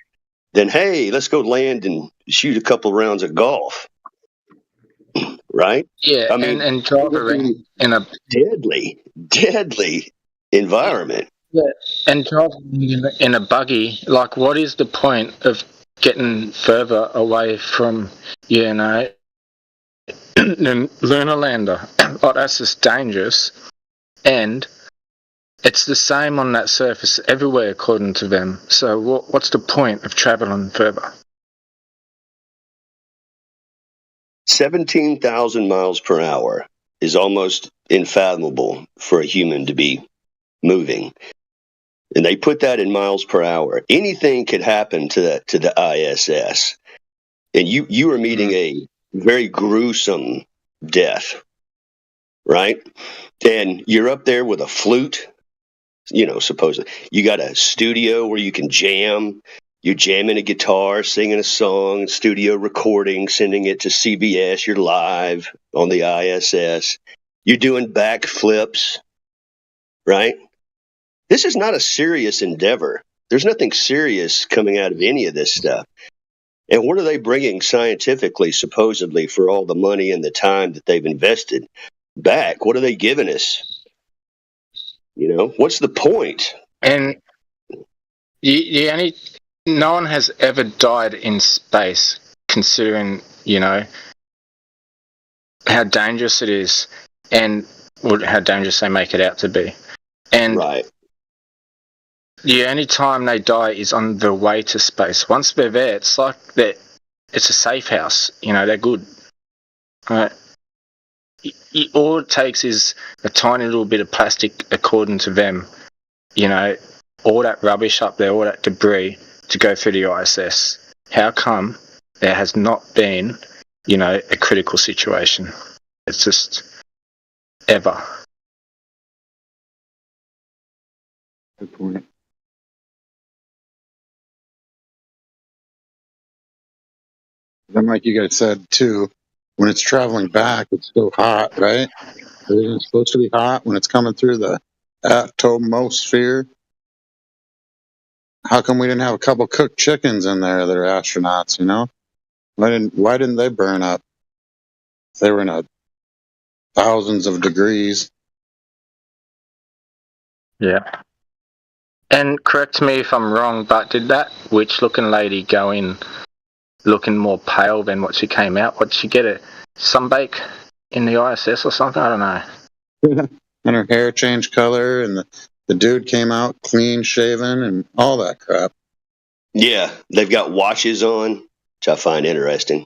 than, hey, let's go land and shoot a couple rounds of golf. Right? Yeah, I mean, and drive around in a deadly environment. Yeah, and driving in a buggy. Like, what is the point of getting further away from, the lunar lander? Oh, that's just dangerous. And it's the same on that surface everywhere, according to them. So, what's the point of traveling further? 17,000 miles per hour is almost unfathomable for a human to be moving. And they put that in miles per hour. Anything could happen to the ISS. And you are meeting a very gruesome death, right? And you're up there with a flute, supposedly. You got a studio where you can jam. You're jamming a guitar, singing a song, studio recording, sending it to CBS. You're live on the ISS. You're doing backflips. right? This is not a serious endeavor. There's nothing serious coming out of any of this stuff. And what are they bringing scientifically, supposedly, for all the money and the time that they've invested back? What are they giving us? You know, what's the point? And no one has ever died in space, considering, you know, how dangerous it is and how dangerous they make it out to be. And right. The only time they die is on the way to space. Once they're there, it's like it's a safe house. You know, they're good. Right? All it takes is a tiny little bit of plastic, according to them. You know, all that rubbish up there, all that debris to go through the ISS. How come there has not been, you know, a critical situation? It's just ever. Good point. Then, like you guys said too, when it's traveling back, it's so hot, right? It's supposed to be hot when it's coming through the atmosphere. How come we didn't have a couple cooked chickens in there that are astronauts? You know, why didn't they burn up? They were in a thousands of degrees. Yeah. And correct me if I'm wrong, but did that witch-looking lady go in looking more pale than what she came out? What, did she get a sunbake in the ISS or something? I don't know. And her hair changed color, and the dude came out clean shaven and all that crap. Yeah, they've got watches on, which I find interesting.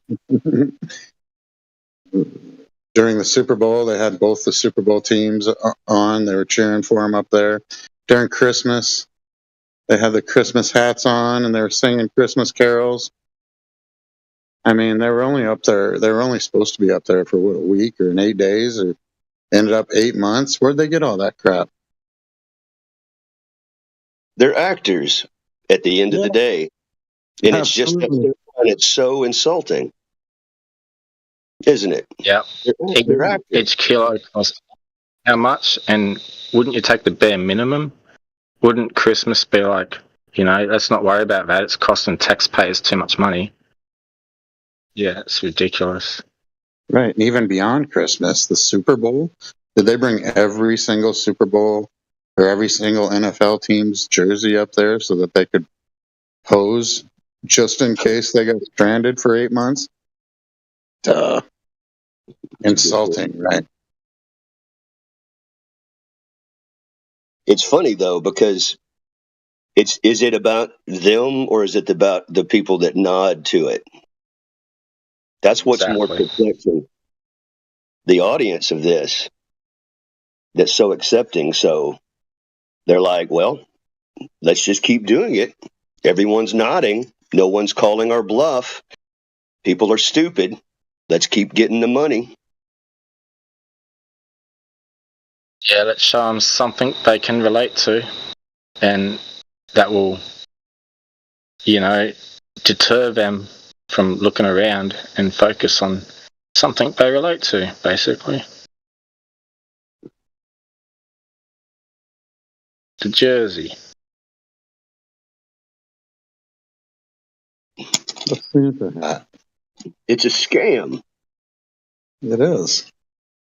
During the Super Bowl, they had both the Super Bowl teams on. They were cheering for him up there. During Christmas, they had the Christmas hats on, and they were singing Christmas carols. I mean, they were only up there. They were only supposed to be up there for, what, a week or 8 days, or ended up 8 months. Where'd they get all that crap? They're actors at the end of the day. And Absolutely. It's so insulting, isn't it? Yeah. Each kilo costs how much? And wouldn't you take the bare minimum? Wouldn't Christmas be like, you know, let's not worry about that. It's costing taxpayers too much money. Yeah, it's ridiculous. Right. And even beyond Christmas, the Super Bowl, did they bring every single Super Bowl or every single NFL team's jersey up there so that they could pose just in case they got stranded for 8 months? Duh. Insulting, right? It's funny, though, because is it about them or is it about the people that nod to it? That's what's more perplexing. The audience of this that's so accepting, so they're like, well, let's just keep doing it. Everyone's nodding. No one's calling our bluff. People are stupid. Let's keep getting the money. Yeah, let's show them something they can relate to, and that will, you know, deter them from looking around and focus on something they relate to, basically. The jersey. The Santa hat. It's a scam. It is.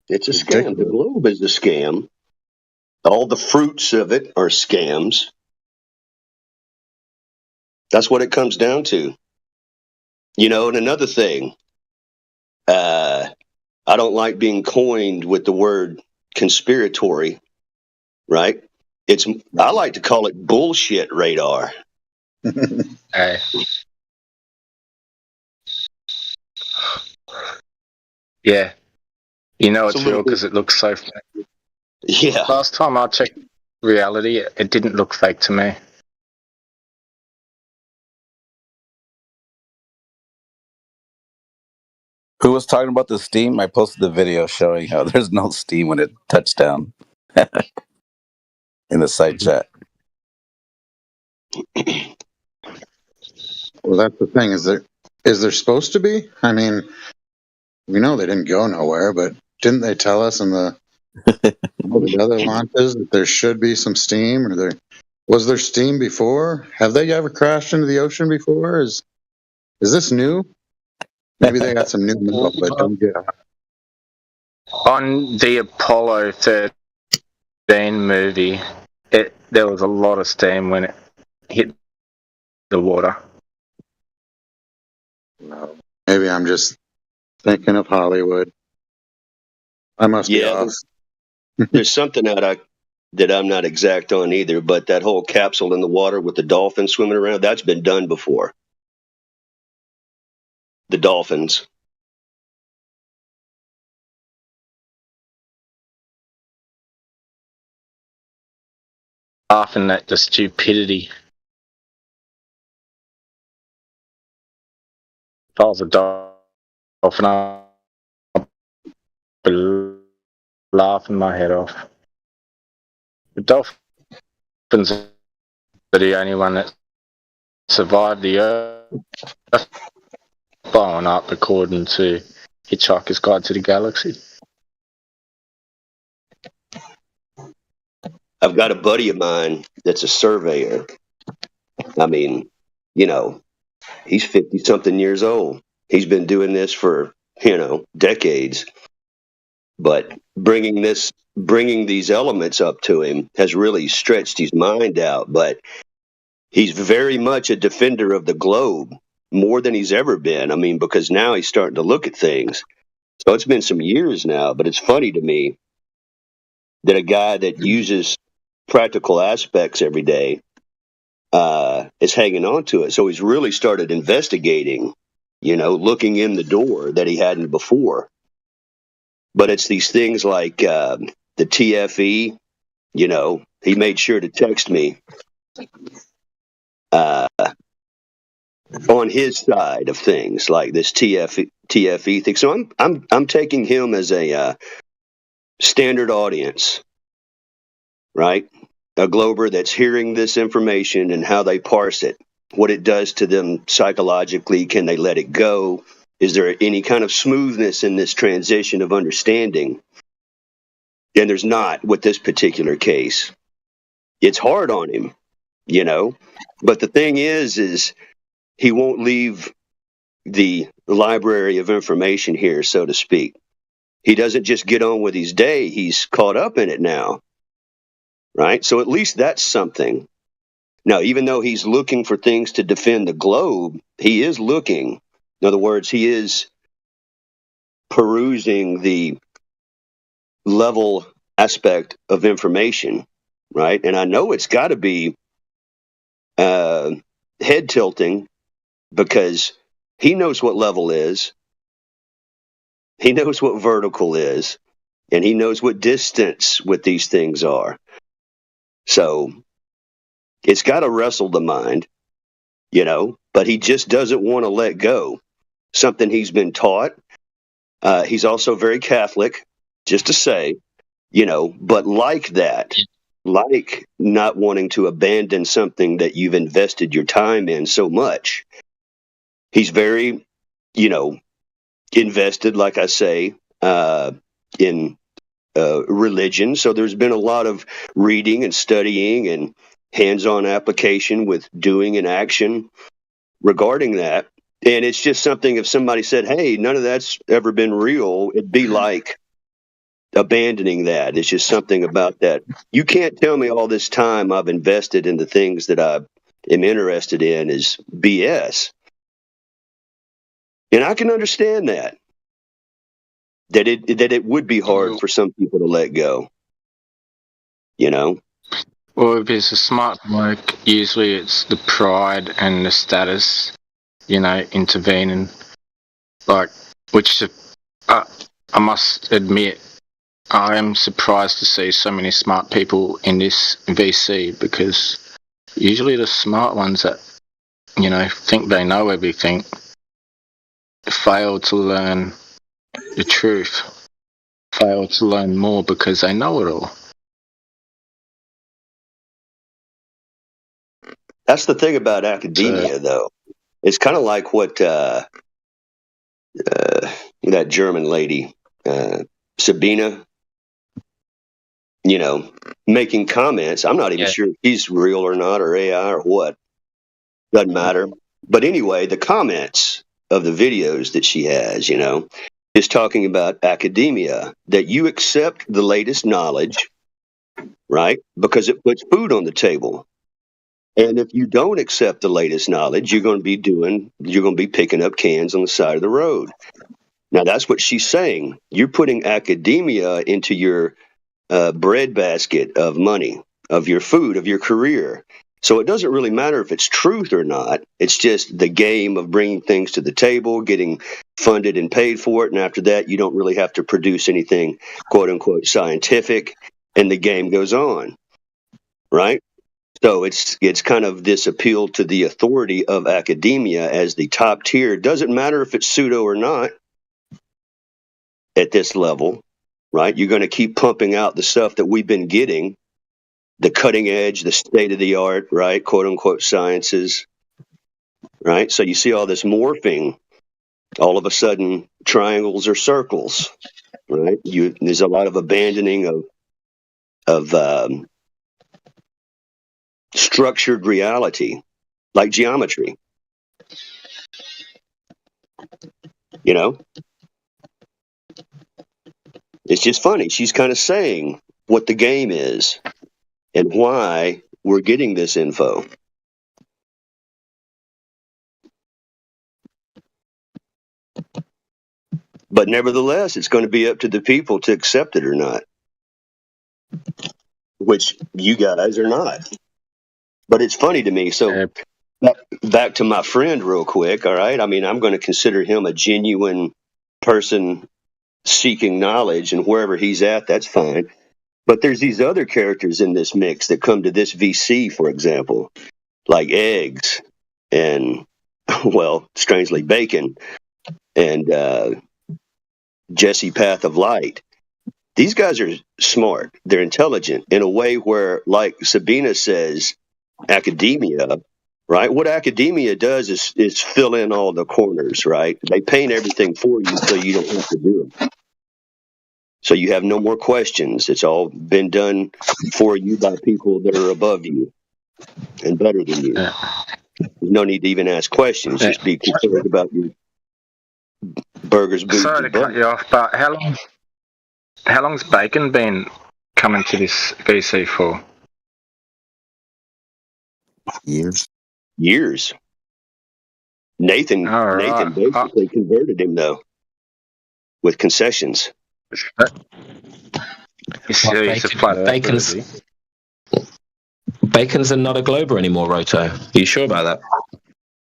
It's a scam. The globe is a scam. All the fruits of it are scams. That's what it comes down to. You know, and another thing, I don't like being coined with the word conspiratory, right? I like to call it bullshit radar. Hey. Yeah. You know it's real because it looks so fake. Yeah. Last time I checked reality, it didn't look fake to me. Who was talking about the steam? I posted the video showing how there's no steam when it touched down in the side chat. Well, that's the thing. Is there supposed to be? I mean, we know they didn't go nowhere, but didn't they tell us in the The other launches, there should be some steam, or was there steam before? Have they ever crashed into the ocean before? Is this new? Maybe they got some new metal, but don't get hot. On the Apollo 13 movie, there was a lot of steam when it hit the water. No. Maybe I'm just thinking of Hollywood. I must be off. There's something that I'm not exact on either, but that whole capsule in the water with the dolphins swimming around, that's been done before. The dolphins. Laughing at the stupidity. If I was a dolphin, I'd be laughing my head off. The dolphins are the only one that survived the Earth blowing up, according to Hitchhiker's Guide to the Galaxy. I've got a buddy of mine that's a surveyor. I mean, he's 50-something years old. He's been doing this for, decades. But bringing these elements up to him has really stretched his mind out. But he's very much a defender of the globe, more than he's ever been. I mean, because now he's starting to look at things. So it's been some years now, but it's funny to me that a guy that uses practical aspects every day is hanging on to it. So he's really started investigating, looking in the door that he hadn't before. But it's these things like the TFE, he made sure to text me on his side of things, like this TFE thing. So I'm taking him as a standard audience, right? A Glober that's hearing this information and how they parse it, what it does to them psychologically. Can they let it go? Is there any kind of smoothness in this transition of understanding? And there's not with this particular case. It's hard on him, but the thing is he won't leave the library of information here, so to speak. He doesn't just get on with his day. He's caught up in it now. Right? So at least that's something. Now, even though he's looking for things to defend the globe, he is looking. In other words, he is perusing the level aspect of information, right? And I know it's got to be head tilting because he knows what level is. He knows what vertical is. And he knows what distance with these things are. So it's got to wrestle the mind, but he just doesn't want to let go. Something he's been taught. He's also very Catholic, just to say, but like that, like not wanting to abandon something that you've invested your time in so much. He's very, invested, like I say, in religion. So there's been a lot of reading and studying and hands-on application with doing and action regarding that. And it's just something, if somebody said, hey, none of that's ever been real, it'd be like abandoning that. It's just something about that. You can't tell me all this time I've invested in the things that I am interested in is BS. And I can understand that it would be hard for some people to let go. Well, if it's a smart bloke, usually it's the pride and the status, intervening. Which I must admit, I am surprised to see so many smart people in this VC, because usually the smart ones that, think they know everything fail to learn the truth, fail to learn more because they know it all. That's the thing about academia, though. It's kind of like what that German lady, Sabina, making comments. I'm not even sure if he's real or not, or AI or what. Doesn't matter. But anyway, the comments of the videos that she has, is talking about academia, that you accept the latest knowledge, right? Because it puts food on the table. And if you don't accept the latest knowledge, you're going to be picking up cans on the side of the road. Now, that's what she's saying. You're putting academia into your breadbasket of money, of your food, of your career. So it doesn't really matter if it's truth or not. It's just the game of bringing things to the table, getting funded and paid for it. And after that, you don't really have to produce anything, quote unquote, scientific. And the game goes on. Right? So it's kind of this appeal to the authority of academia as the top tier. Doesn't matter if it's pseudo or not at this level. Right? You're going to keep pumping out the stuff that we've been getting, the cutting edge, the state of the art, right? Quote unquote sciences, right? So you see all this morphing, all of a sudden triangles or circles, right? There's a lot of abandoning of structured reality, like geometry, It's just funny. She's kind of saying what the game is and why we're getting this info. But nevertheless, it's going to be up to the people to accept it or not, which you guys are not. But it's funny to me. So back to my friend real quick, all right? I mean, I'm going to consider him a genuine person seeking knowledge, and wherever he's at, that's fine. But there's these other characters in this mix that come to this VC, for example, like Eggs and, well, strangely, Bacon and Jesse Path of Light. These guys are smart. They're intelligent in a way where, like Sabina says, academia, right? What academia does is fill in all the corners, right? They paint everything for you so you don't have to do it. So you have no more questions. It's all been done for you by people that are above you and better than you. There's no need to even ask questions. Just be concerned about your burgers, boots. Sorry to cut you off, but how long's Bacon been coming to this VC for? Years. Nathan basically converted him, though, with concessions. Bacon's not a Glober anymore, Roto. Are you sure about that?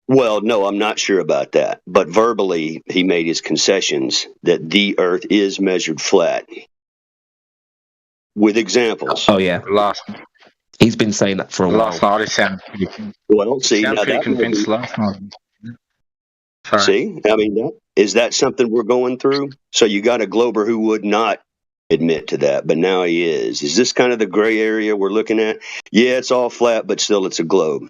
Well, no, I'm not sure about that. But verbally, he made his concessions that the Earth is measured flat. With examples. Oh, yeah. He's been saying that for a while. Last night, it sounded pretty convinced last night. Sorry. See? I mean, is that something we're going through? So you got a Glober who would not admit to that, but now he is. Is this kind of the gray area we're looking at? Yeah, it's all flat, but still it's a globe.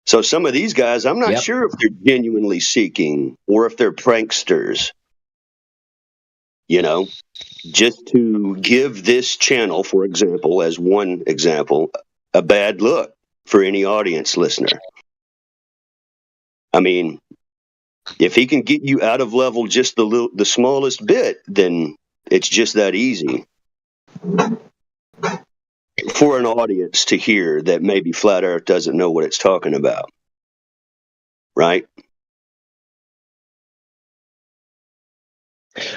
So some of these guys, I'm not sure if they're genuinely seeking or if they're pranksters. Just to give this channel, for example, as one example, a bad look for any audience listener. I mean, if he can get you out of level just the smallest bit, then it's just that easy for an audience to hear that maybe Flat Earth doesn't know what it's talking about. Right?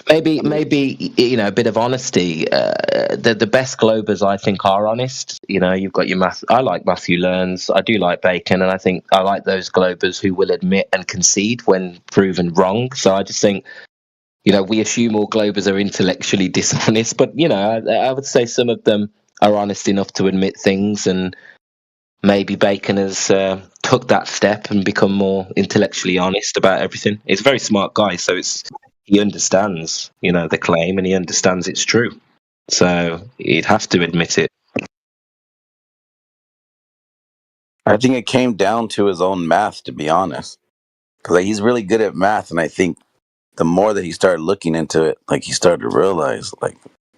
Maybe a bit of honesty. The best Globers, I think, are honest. You've got your I like Matthew Learns. I do like Bacon, and I think I like those Globers who will admit and concede when proven wrong. So I just think, we assume all Globers are intellectually dishonest, but I would say some of them are honest enough to admit things, and maybe Bacon has took that step and become more intellectually honest about everything. He's a very smart guy, so he understands, the claim, and he understands it's true. So he'd have to admit it. I think it came down to his own math, to be honest, because he's really good at math, and I think the more that he started looking into it, he started to realize,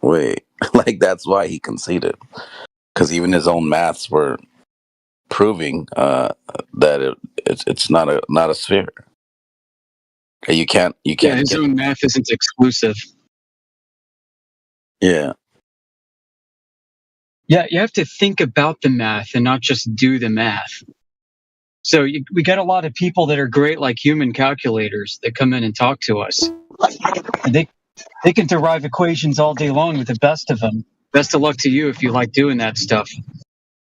Wait, like that's why he conceded, because even his own maths were proving that it's not a sphere. You can't. Yeah, his own math isn't exclusive. Yeah. Yeah, you have to think about the math and not just do the math. So we get a lot of people that are great, like human calculators, that come in and talk to us. And they can derive equations all day long with the best of them. Best of luck to you if you like doing that stuff.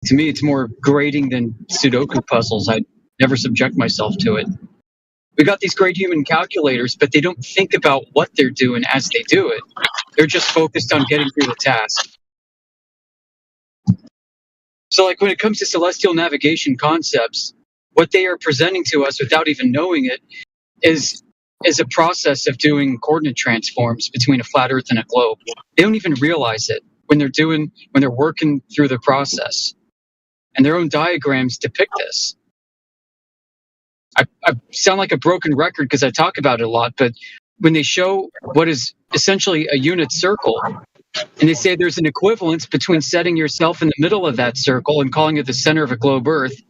To me, it's more grating than Sudoku puzzles. I never subject myself to it. We got these great human calculators, but they don't think about what they're doing as they do it. They're just focused on getting through the task. So, like when it comes to celestial navigation concepts, what they are presenting to us without even knowing it is a process of doing coordinate transforms between a flat Earth and a globe. They don't even realize it when they're working through the process. And their own diagrams depict this. I sound like a broken record because I talk about it a lot, but when they show what is essentially a unit circle, and they say there's an equivalence between setting yourself in the middle of that circle and calling it the center of a globe Earth,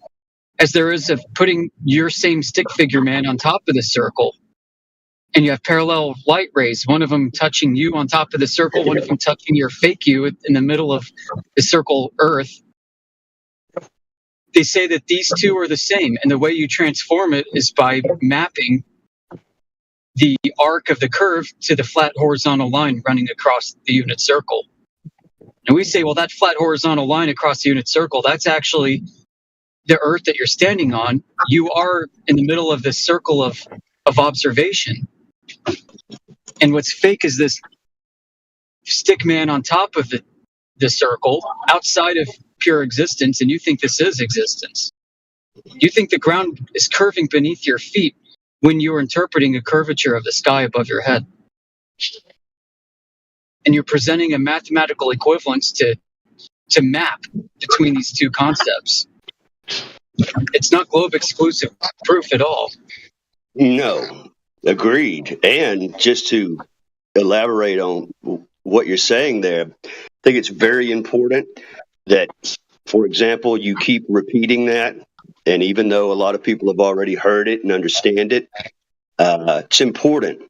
as there is of putting your same stick figure man on top of the circle, and you have parallel light rays, one of them touching you on top of the circle, one of them touching your fake you in the middle of the circle Earth. They say that these two are the same, and the way you transform it is by mapping the arc of the curve to the flat horizontal line running across the unit circle. And we say, well, that flat horizontal line across the unit circle, that's actually the Earth that you're standing on. You are in the middle of this circle of observation. And what's fake is this stick man on top of the circle, outside of pure existence, and you think this is existence. You think the ground is curving beneath your feet when you're interpreting a curvature of the sky above your head. And you're presenting a mathematical equivalence to map between these two concepts. It's not globe exclusive proof at all. No, agreed. And just to elaborate on what you're saying there, I think it's very important that, for example, you keep repeating that. And even though a lot of people have already heard it and understand it, it's important.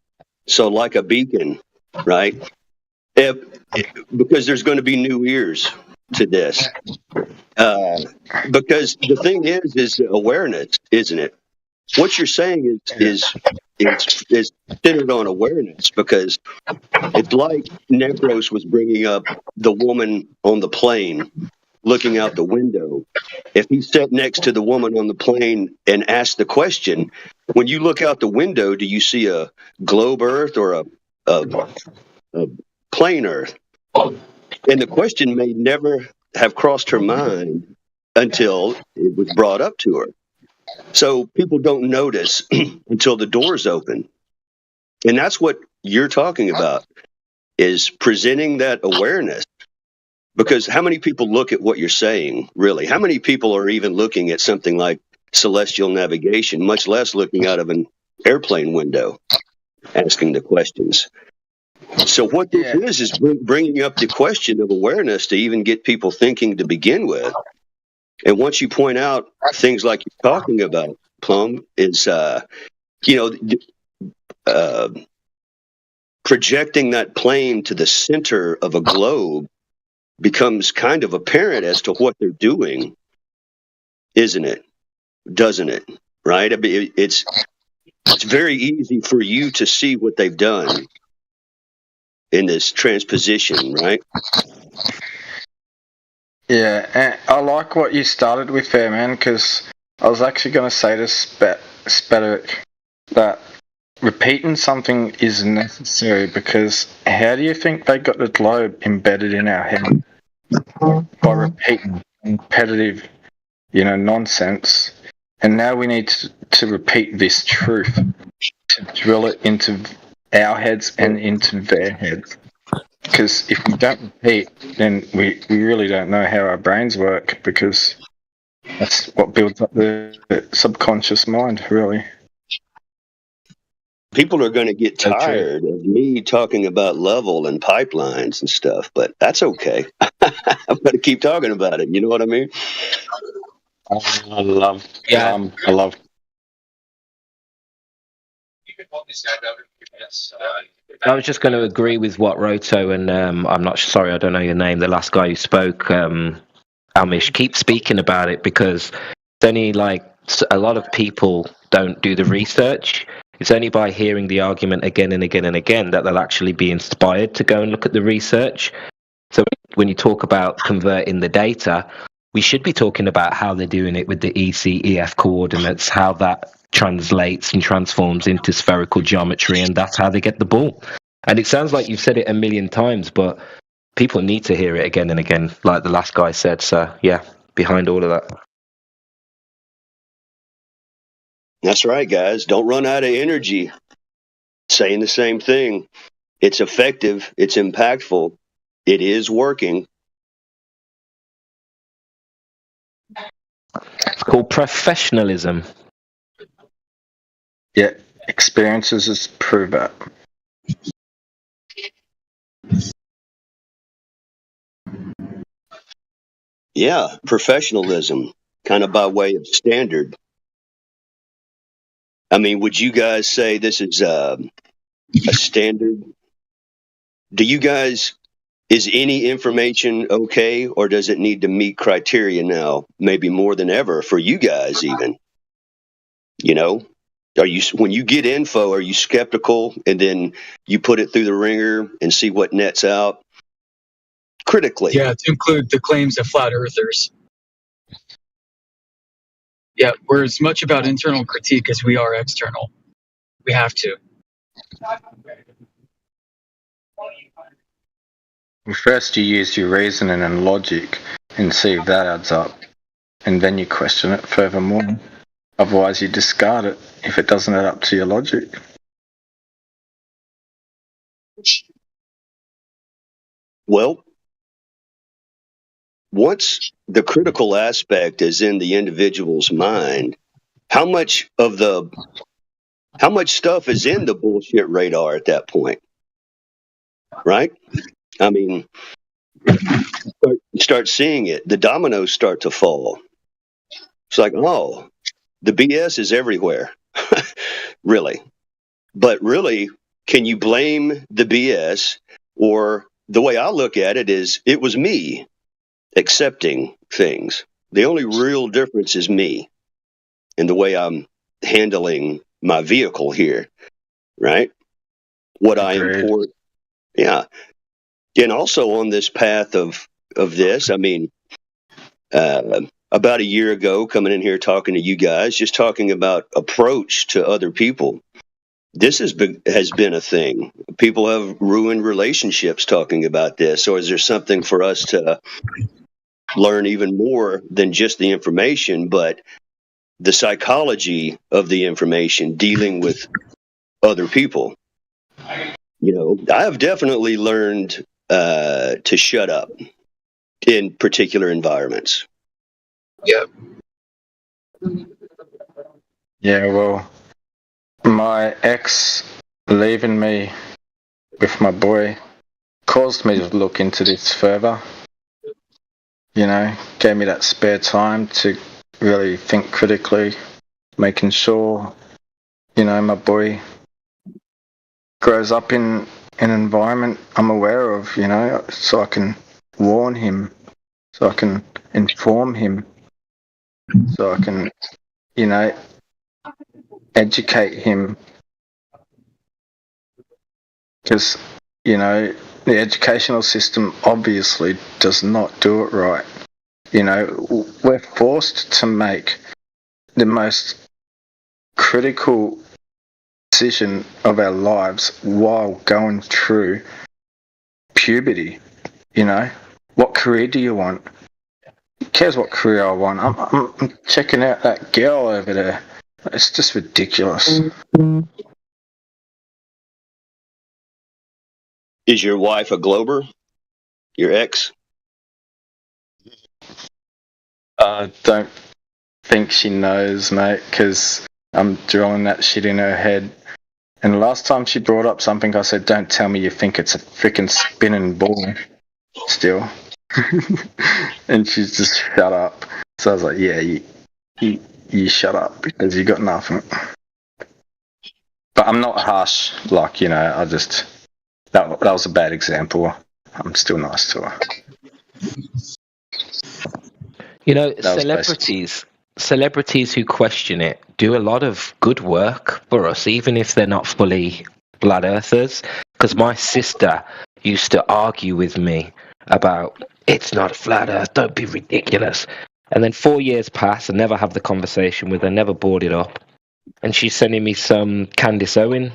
So like a beacon, right? Because there's going to be new ears to this. Because the thing is awareness, isn't it? What you're saying is centered on awareness, because it's like Necros was bringing up the woman on the plane looking out the window. If he sat next to the woman on the plane and asked the question, when you look out the window, do you see a globe Earth or a plane Earth? And the question may never have crossed her mind until it was brought up to her. So people don't notice until the doors open. And that's what you're talking about, is presenting that awareness. Because how many people look at what you're saying, really? How many people are even looking at something like celestial navigation, much less looking out of an airplane window, asking the questions? So what this is bringing up the question of awareness to even get people thinking to begin with. And once you point out things like you're talking about, Plum, is, projecting that plane to the center of a globe becomes kind of apparent as to what they're doing, isn't it? Doesn't it? Right? I mean, it's very easy for you to see what they've done in this transposition, right? Yeah, and I like what you started with there, man, because I was actually going to say to Spedic that repeating something is necessary, because how do you think they got the globe embedded in our head? By repeating repetitive, nonsense. And now we need to repeat this truth, to drill it into our heads and into their heads. Because if we don't repeat, then we really don't know how our brains work, because that's what builds up the subconscious mind, really. People are going to get tired of me talking about level and pipelines and stuff, but that's okay. I'm going to keep talking about it. You know what I mean? I love. I was just going to agree with what Roto and I'm not sorry, I don't know your name. The last guy who spoke, Amish, keep speaking about it because it's only like a lot of people don't do the research. It's only by hearing the argument again and again and again that they'll actually be inspired to go and look at the research. So when you talk about converting the data, we should be talking about how they're doing it with the EC-EF coordinates, how that translates and transforms into spherical geometry, and that's how they get the ball. And it sounds like you've said it a million times, but people need to hear it again and again, like the last guy said. So, yeah, behind all of that. That's right, guys. Don't run out of energy saying the same thing. It's effective. It's impactful. It is working. It's called professionalism. Yeah, experiences prove it. Yeah, professionalism, kind of by way of standard. I mean, would you guys say this is a standard? Do you guys, is any information okay, or does it need to meet criteria now, maybe more than ever for you guys even? You know, are you, when you get info, are you skeptical and then you put it through the ringer and see what nets out critically? Yeah, to include the claims of flat earthers. Yeah, we're as much about internal critique as we are external. We have to. First you use your reasoning and logic and see if that adds up. And then you question it furthermore. Otherwise you discard it if it doesn't add up to your logic. Well, once the critical aspect is in the individual's mind, how much stuff is in the bullshit radar at that point? Right? I mean, start seeing it. The dominoes start to fall. It's like, oh, the BS is everywhere. Really. But really, can you blame the BS? Or the way I look at it is, it was me accepting things. The only real difference is me and the way I'm handling my vehicle here, right? What I import. Yeah. And also on this path of this, I mean, about a year ago, coming in here talking to you guys, just talking about approach to other people. This has been a thing. People have ruined relationships talking about this. So is there something for us to learn even more than just the information, but the psychology of the information dealing with other people? You know, I have definitely learned to shut up in particular environments. Yeah. Yeah, well, my ex leaving me with my boy caused me to look into this further. You know, gave me that spare time to really think critically, making sure, you know, my boy grows up in an environment I'm aware of, you know, so I can warn him, so I can inform him, so I can, you know, educate him. Because, you know, the educational system obviously does not do it right. You know, we're forced to make the most critical decision of our lives while going through puberty. You know, what career do you want? Who cares what career I want? I'm checking out that girl over there. It's just ridiculous. Is your wife a Glober? Your ex? Don't think she knows, mate, because I'm drawing that shit in her head And the last time she brought up something, I said, "Don't tell me you think it's a freaking spinning ball still." And she's just shut up. So I was like, "Yeah, you shut up because you got nothing." But I'm not harsh, like, you know. I just that was a bad example. I'm still nice to her. You know, celebrities who question it do a lot of good work for us, even if they're not fully flat earthers. Because my sister used to argue with me about, it's not a flat earth, don't be ridiculous. And then 4 years pass, I never have the conversation with her, never brought it up. And she's sending me some Candace Owen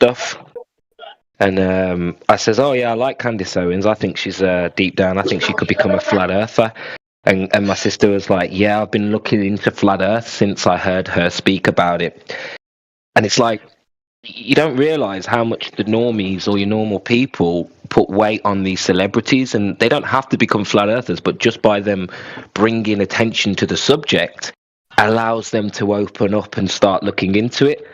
stuff. And I says, "Oh yeah, I like Candace Owens. I think she's deep down, I think she could become a flat earther." And my sister was like, "Yeah, I've been looking into flat earth since I heard her speak about it." And it's like, you don't realize how much the normies or your normal people put weight on these celebrities, and they don't have to become flat earthers, but just by them bringing attention to the subject allows them to open up and start looking into it.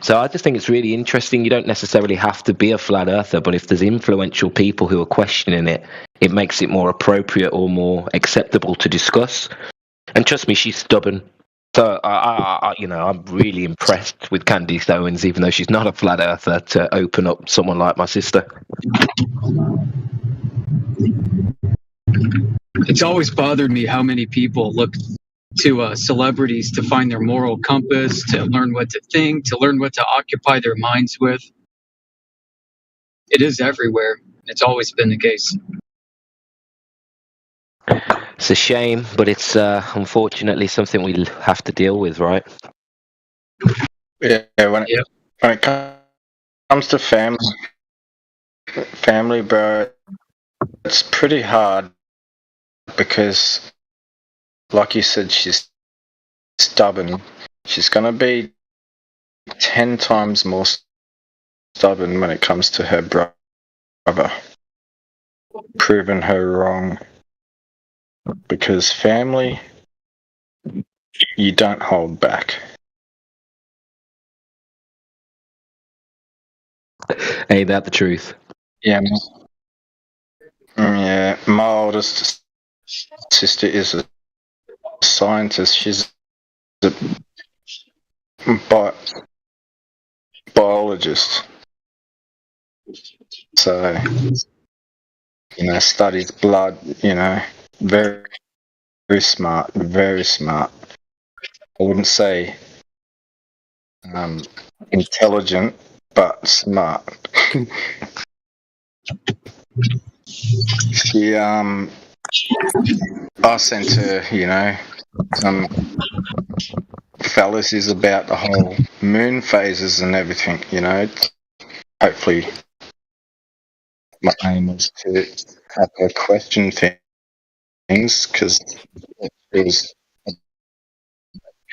So I just think it's really interesting. You don't necessarily have to be a flat earther, but if there's influential people who are questioning it, it makes it more appropriate or more acceptable to discuss. And trust me, she's stubborn. So I'm really impressed with Candace Owens, even though she's not a flat earther, to open up someone like my sister. It's always bothered me how many people look to celebrities to find their moral compass, to learn what to think, to learn what to occupy their minds with. It is everywhere. It's always been the case. It's a shame, but it's unfortunately something we have to deal with, right? Yeah, when it comes to family, bro, it's pretty hard because, like you said, she's stubborn. She's gonna be 10 times more stubborn when it comes to her brother, proving her wrong. Because family, you don't hold back. Ain't that the truth? Yeah. Yeah, my oldest sister is a scientist. She's a biologist. So, studies blood, very, very smart, very smart. I wouldn't say intelligent, but smart. She, I sent her, some fallacies about the whole moon phases and everything, Hopefully, my aim was to have her question things because it was a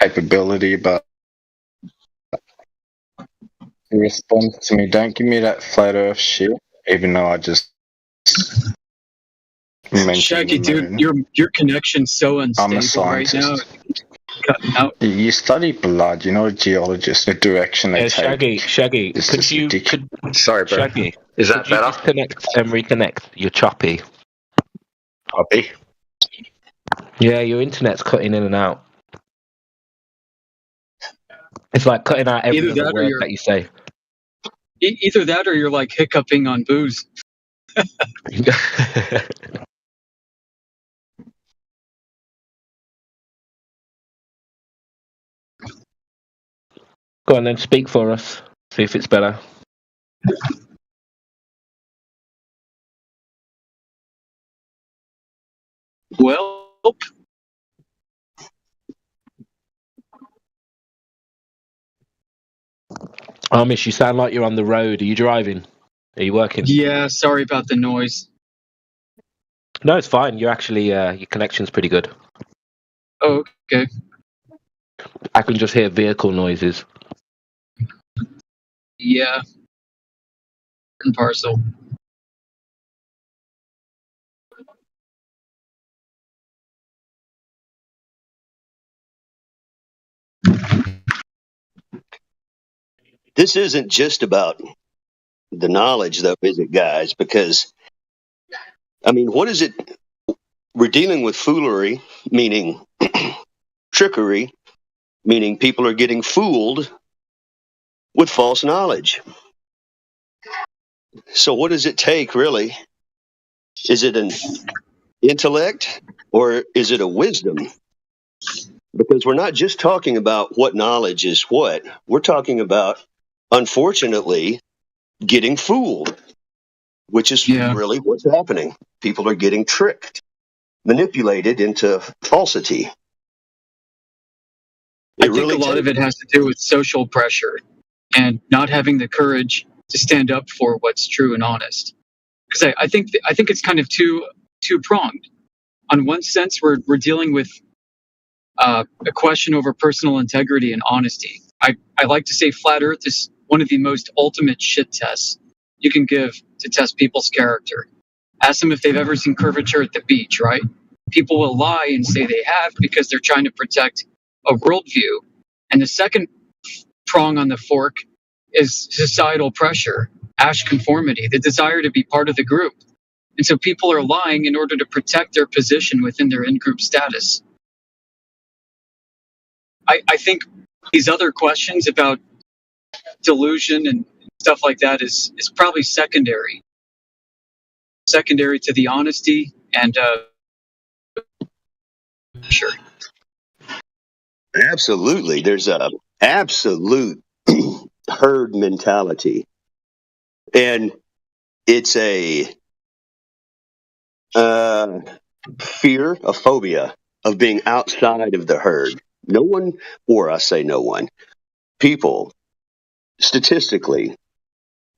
capability, but he responds to me, "Don't give me that flat earth shit," even though I just mentioned Shaggy, dude, your connection's so unstable right now. Cutting out. You study blood, a geologist, the direction they take. Shaggy, Sorry, bro. Shaggy, is that better? Disconnect and reconnect. You're choppy. Choppy? Yeah, your internet's cutting in and out. It's like cutting out every other word that you say. Either that or you're like hiccuping on booze. Go on then, speak for us. See if it's better. Well, Amish, you sound like you're on the road. Are you driving? Are you working? Yeah, sorry about the noise. No, it's fine. You're actually your connection's pretty good. Oh, okay. I can just hear vehicle noises. Yeah. And parcel. this isn't just about the knowledge, though, is it, guys? Because, I mean, what is it? We're dealing with foolery, meaning trickery, meaning people are getting fooled with false knowledge. So what does it take, really? Is it an intellect or is it a wisdom? Because we're not just talking about what knowledge is what. We're talking about, unfortunately, getting fooled, which is really what's happening. People are getting tricked, manipulated into falsity. I think a lot of it has to do with social pressure and not having the courage to stand up for what's true and honest. Because I think it's kind of two-pronged. On one sense, we're dealing with a question over personal integrity and honesty. I like to say flat Earth is one of the most ultimate shit tests you can give to test people's character. Ask them if they've ever seen curvature at the beach, right? People will lie and say they have because they're trying to protect a worldview. And the second prong on the fork is societal pressure, Asch conformity, the desire to be part of the group. And so people are lying in order to protect their position within their in-group status. I think these other questions about delusion and stuff like that is probably secondary to the honesty and sure. Absolutely. There's a absolute herd mentality. And it's a fear, a phobia of being outside of the herd. No one, or I say no one, people, statistically,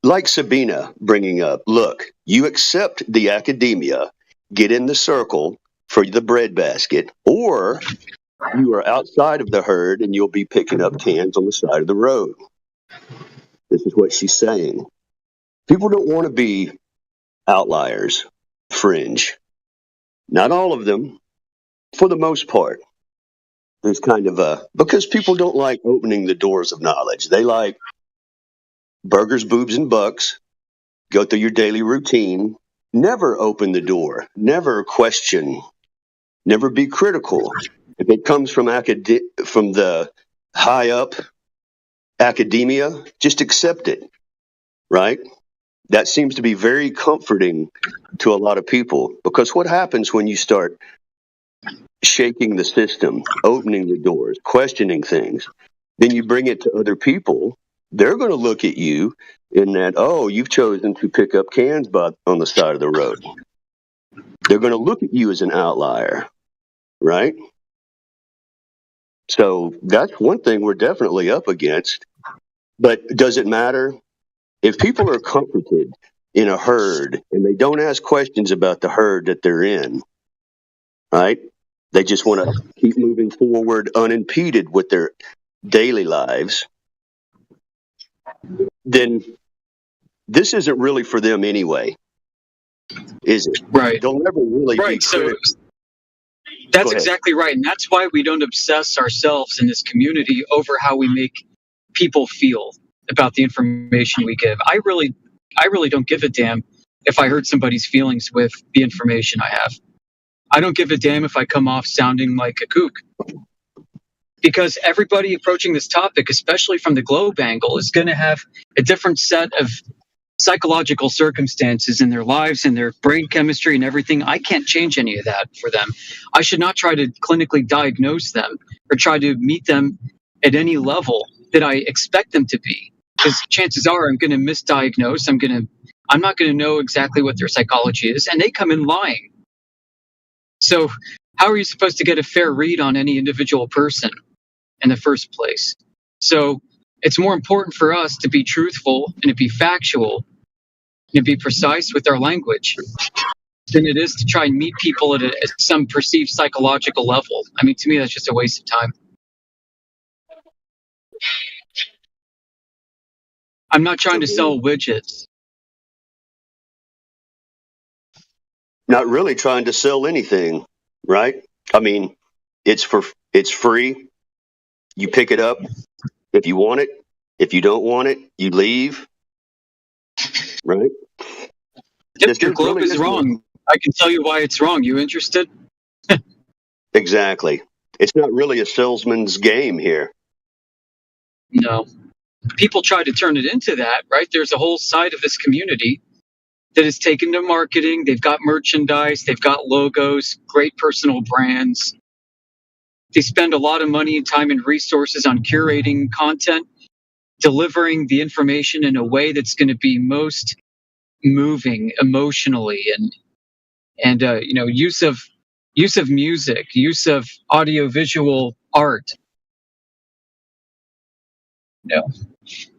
like Sabina bringing up, look, you accept the academia, get in the circle for the breadbasket, or you are outside of the herd and you'll be picking up cans on the side of the road. This is what she's saying. People don't want to be outliers, fringe. Not all of them, for the most part. There's kind of because people don't like opening the doors of knowledge. They like burgers, boobs, and bucks, go through your daily routine, never open the door, never question, never be critical. If it comes from the high up academia, just accept it, right? That seems to be very comforting to a lot of people, because what happens when you start shaking the system, opening the doors, questioning things, then you bring it to other people, they're going to look at you in that, oh, you've chosen to pick up cans on the side of the road. They're going to look at you as an outlier, right? So that's one thing we're definitely up against. But does it matter? If people are comforted in a herd and they don't ask questions about the herd that they're in, right? They just want to keep moving forward unimpeded with their daily lives, then this isn't really for them anyway, is it? Right. They'll never really be critical. So that's exactly right. And that's why we don't obsess ourselves in this community over how we make people feel about the information we give. I really don't give a damn if I hurt somebody's feelings with the information I have. I don't give a damn if I come off sounding like a kook. Because everybody approaching this topic, especially from the globe angle, is going to have a different set of psychological circumstances in their lives and their brain chemistry and everything. I can't change any of that for them. I should not try to clinically diagnose them or try to meet them at any level that I expect them to be. Because chances are I'm going to misdiagnose. I'm not going to know exactly what their psychology is, and they come in lying. So how are you supposed to get a fair read on any individual person in the first place? So it's more important for us to be truthful and to be factual and to be precise with our language than it is to try and meet people at some perceived psychological level. I mean, to me, that's just a waste of time. I'm not trying to sell widgets. Not really trying to sell anything, right? I mean, it's free. You pick it up if you want it. If you don't want it, you leave. Right? If your globe is wrong, I can tell you why it's wrong. You interested? Exactly. It's not really a salesman's game here. No. People try to turn it into that, right? There's a whole side of this community that is taken to marketing. They've got merchandise, they've got logos, great personal brands. They spend a lot of money, time, and resources on curating content, delivering the information in a way that's going to be most moving emotionally, and use of music, use of audiovisual art.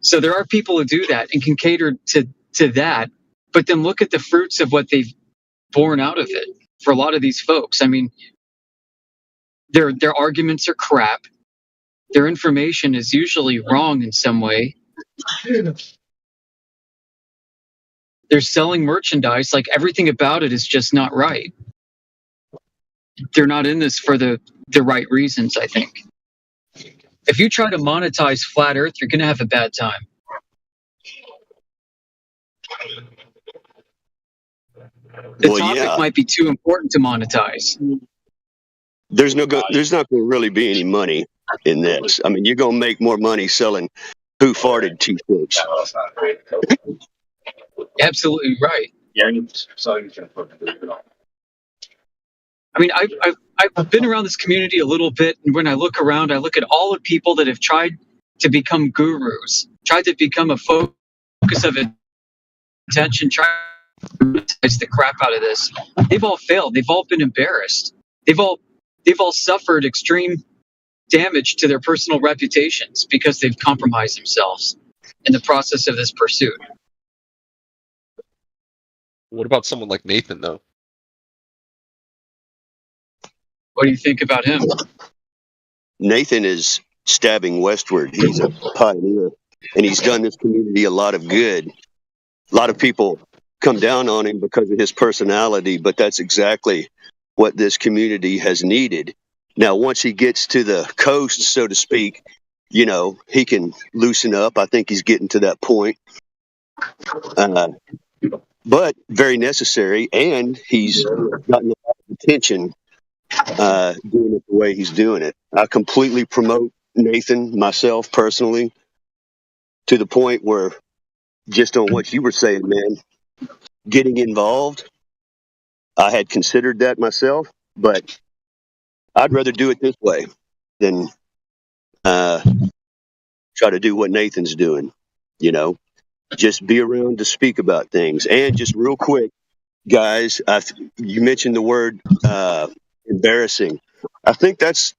So there are people who do that and can cater to that, but then look at the fruits of what they've borne out of it. For a lot of these folks, I mean, their arguments are crap. Their information is usually wrong in some way. They're selling merchandise, like everything about it is just not right. They're not in this for the right reasons, I think. If you try to monetize Flat Earth, you're going to have a bad time. The topic might be too important to monetize. There's not going to really be any money in this. I mean, you're going to make more money selling Who Farted t-shirts. Absolutely right. I mean, I've been around this community a little bit, and when I look around, I look at all the people that have tried to become gurus, tried to become a focus of attention, tried to monetize the crap out of this. They've all failed. They've all been embarrassed. They've all suffered extreme damage to their personal reputations because they've compromised themselves in the process of this pursuit. What about someone like Nathan, though? What do you think about him? Nathan is stabbing westward. He's a pioneer, and he's done this community a lot of good. A lot of people come down on him because of his personality, but that's exactly what this community has needed. Now, once he gets to the coast, so to speak, he can loosen up. I think he's getting to that point. But very necessary, and he's gotten a lot of attention doing it the way he's doing it. I completely promote Nathan, myself personally, to the point where, just on what you were saying, man, getting involved, I had considered that myself, but I'd rather do it this way than try to do what Nathan's doing, just be around to speak about things. And just real quick, guys, you mentioned the word embarrassing. I think that's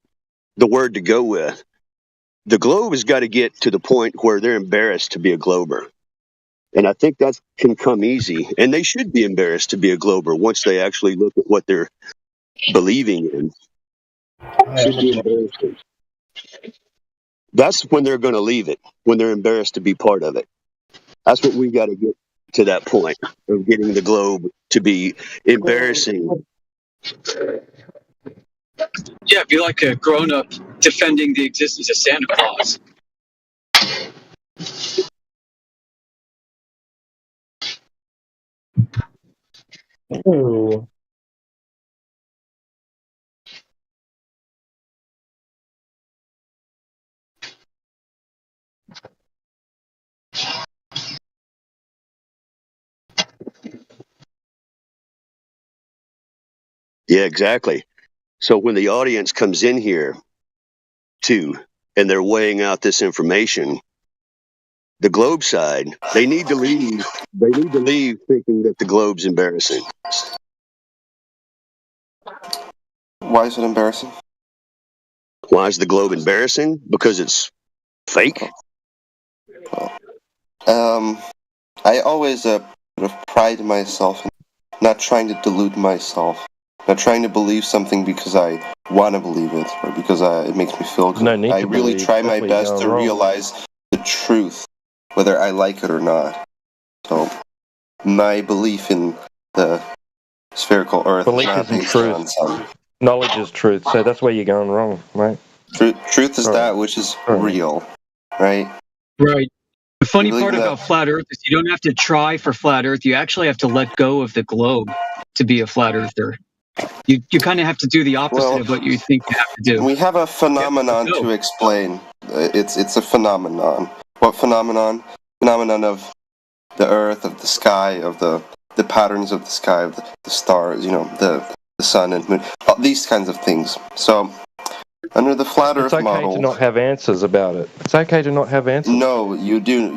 the word to go with. The globe has got to get to the point where they're embarrassed to be a glober. And I think that can come easy. And they should be embarrassed to be a glober once they actually look at what they're believing in. Should be embarrassing. That's when they're going to leave it, when they're embarrassed to be part of it. That's what we got to get to, that point of getting the globe to be embarrassing. Yeah, be like a grown-up defending the existence of Santa Claus. Ooh. Yeah, exactly. So when the audience comes in here too, and they're weighing out this information, the globe side, they need to leave. They need to leave thinking that the globe's embarrassing. Why is it embarrassing? Why is the globe embarrassing? Because it's fake. I always sort of pride myself in not trying to delude myself, not trying to believe something because I want to believe it or because it makes me feel good. No need I to really believe. try my Definitely best going to wrong. realize the truth, whether I like it or not. So, my belief in the spherical Earth Belief is not isn't based truth. on some. Knowledge is truth. So that's where you're going wrong, right? Truth is that which is real, right? Right. The funny part about flat Earth is you don't have to try for flat Earth. You actually have to let go of the globe to be a flat earther. You kind of have to do the opposite of what you think you have to do. We have a phenomenon to explain. It's a phenomenon. What phenomenon? Phenomenon of the Earth, of the sky, of the patterns of the sky, of the stars. You know, the sun and moon. These kinds of things. So, under the flat Earth model, it's okay to not have answers about it. It's okay to not have answers. No, you do,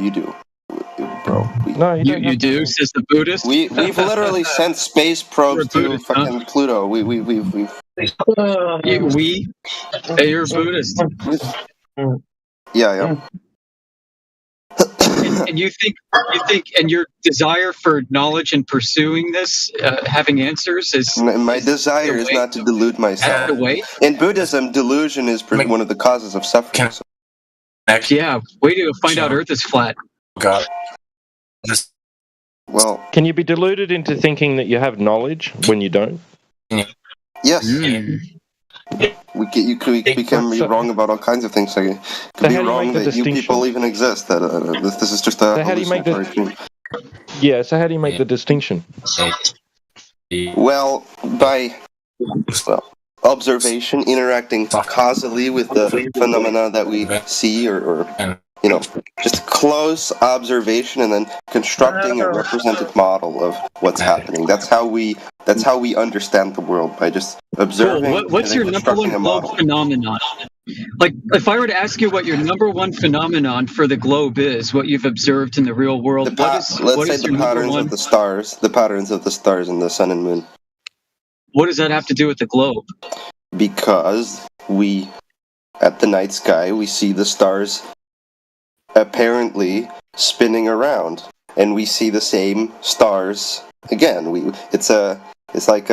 bro. No, you do, says the Buddhist. We've literally sent space probes to fucking Pluto. We've. Hey, you're a Buddhist. Yeah. And you think, and your desire for knowledge and pursuing this, having answers is. My desire is not to delude myself. In Buddhism, delusion is one of the causes of suffering. Yeah, way to find out Earth is flat. God. Well, can you be deluded into thinking that you have knowledge when you don't? Yes. We can be wrong about all kinds of things. It could be wrong that you people even exist. That this is just a. So how do you make so how do you make the distinction? Well, by observation, interacting causally with the phenomena that we see, or just close observation, and then constructing a representative model of what's happening. That's how we understand the world, by just observing. Cool. What's your number one globe phenomenon? Like, if I were to ask you what your number one phenomenon for the globe is, what you've observed in the real world, let's say the patterns of the stars and the sun and moon. What does that have to do with the globe? Because we, at the night sky, we see the stars apparently spinning around, and we see the same stars again. It's like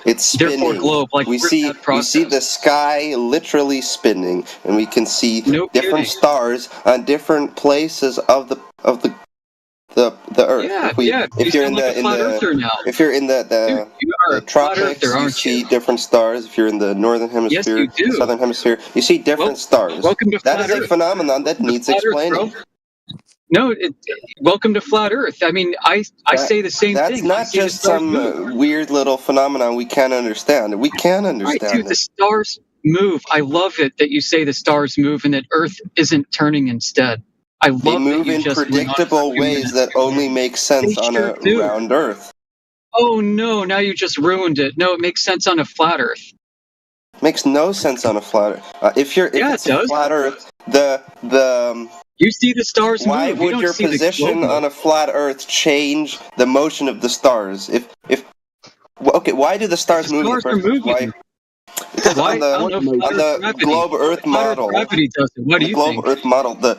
it's spinning. Therefore globe, like we see the sky literally spinning, and we can see different stars on different places of the Earth. If you're in the tropics, you see different stars. If you're in the northern hemisphere, southern hemisphere, you see different stars. That is a phenomenon that needs explaining. No, welcome to flat Earth. I mean, I say the same thing. That's not just some weird little phenomenon we can't understand. We can understand it. Dude, the stars move. I love it that you say the stars move and that Earth isn't turning instead. I love they move in predictable ways that only make sense on a round Earth. Oh no, now you just ruined it. No, it makes sense on a flat Earth. Makes no sense on a flat Earth. If it's a flat Earth, you see the stars move. Why would your position on a flat Earth change the motion of the stars? Why do the stars move? The stars are moving. Because on the globe Earth model, gravity does it. What do you think? Earth model, the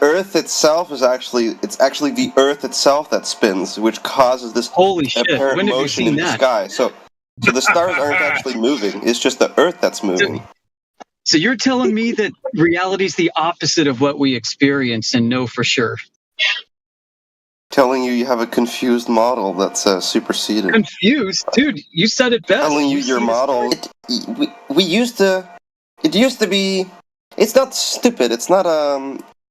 Earth itself is actually the Earth itself that spins, which causes this apparent motion in the sky. So the stars aren't actually moving. It's just the Earth that's moving. So you're telling me that reality is the opposite of what we experience and know for sure? Telling you have a confused model that's superseded. Confused? Dude, you said it best. Telling you your model. It used to be. It's not stupid. It's not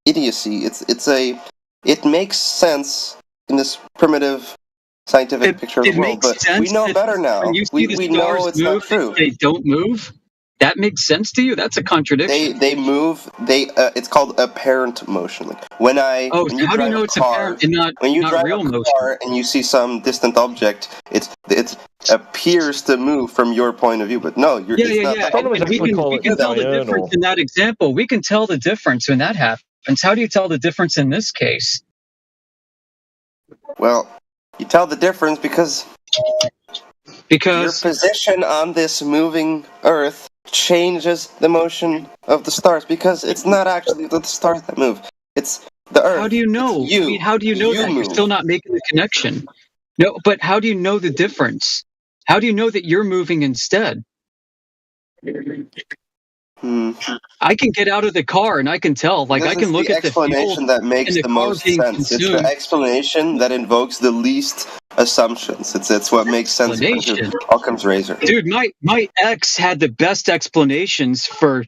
idiocy. It makes sense in this primitive scientific picture of the world, but we know better now. When you see we know it's not true. They don't move. That makes sense to you? That's a contradiction. They move. It's called apparent motion. Like when you how do you know it's apparent and not when you not drive real a motion? car and you see some distant object, it appears to move from your point of view, but no, Yeah. And we can tell the difference in that example. We can tell the difference when that happens. How do you tell the difference in this case? Well, you tell the difference because your position on this moving Earth changes the motion of the stars, because it's not actually the stars that move. It's the Earth. How do you know? You. I mean, how do you know that? You're still not making the connection. No, but how do you know the difference? How do you know that you're moving instead? I can get out of the car and I can tell. Like, I can look at the explanation that makes the most sense. It's the explanation that invokes the least assumptions. It's what makes sense. Occam's razor. Dude, my ex had the best explanations for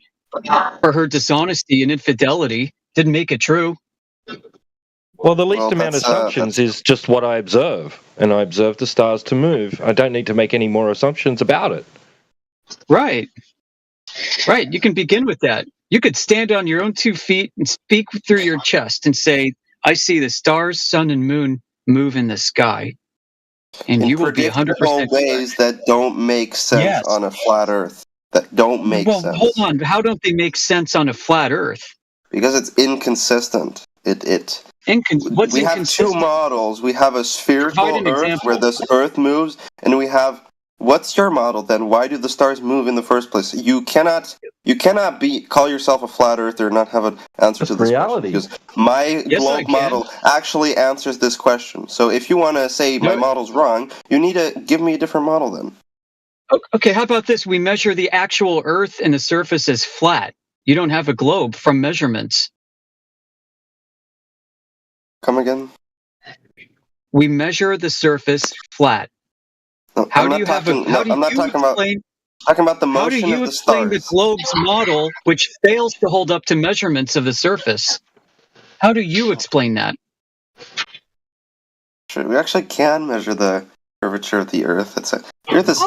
her dishonesty and infidelity. Didn't make it true. Well, the least amount of assumptions is just what I observe, and I observe the stars to move. I don't need to make any more assumptions about it. Right. Right. You can begin with that. You could stand on your own 2 feet and speak through your chest and say, I see the stars, sun, and moon move in the sky. And in you will be 100% ways that don't make sense on a flat Earth. That don't make sense. Well, hold on. How don't they make sense on a flat Earth? Because it's inconsistent. We have 2 models. We have a spherical Earth where this Earth moves, and we have. What's your model then? Why do the stars move in the first place? You cannot call yourself a flat earther and not have an answer to this reality. Question. Because my globe model actually answers this question. So if you want to say my model's wrong, you need to give me a different model then. Okay, how about this? We measure the actual Earth and the surface as flat. You don't have a globe from measurements. Come again? We measure the surface flat. How do you talking about the motion of the stars. How do you explain the globe's model, which fails to hold up to measurements of the surface? How do you explain that? Sure, we actually can measure the curvature of the Earth. The Earth is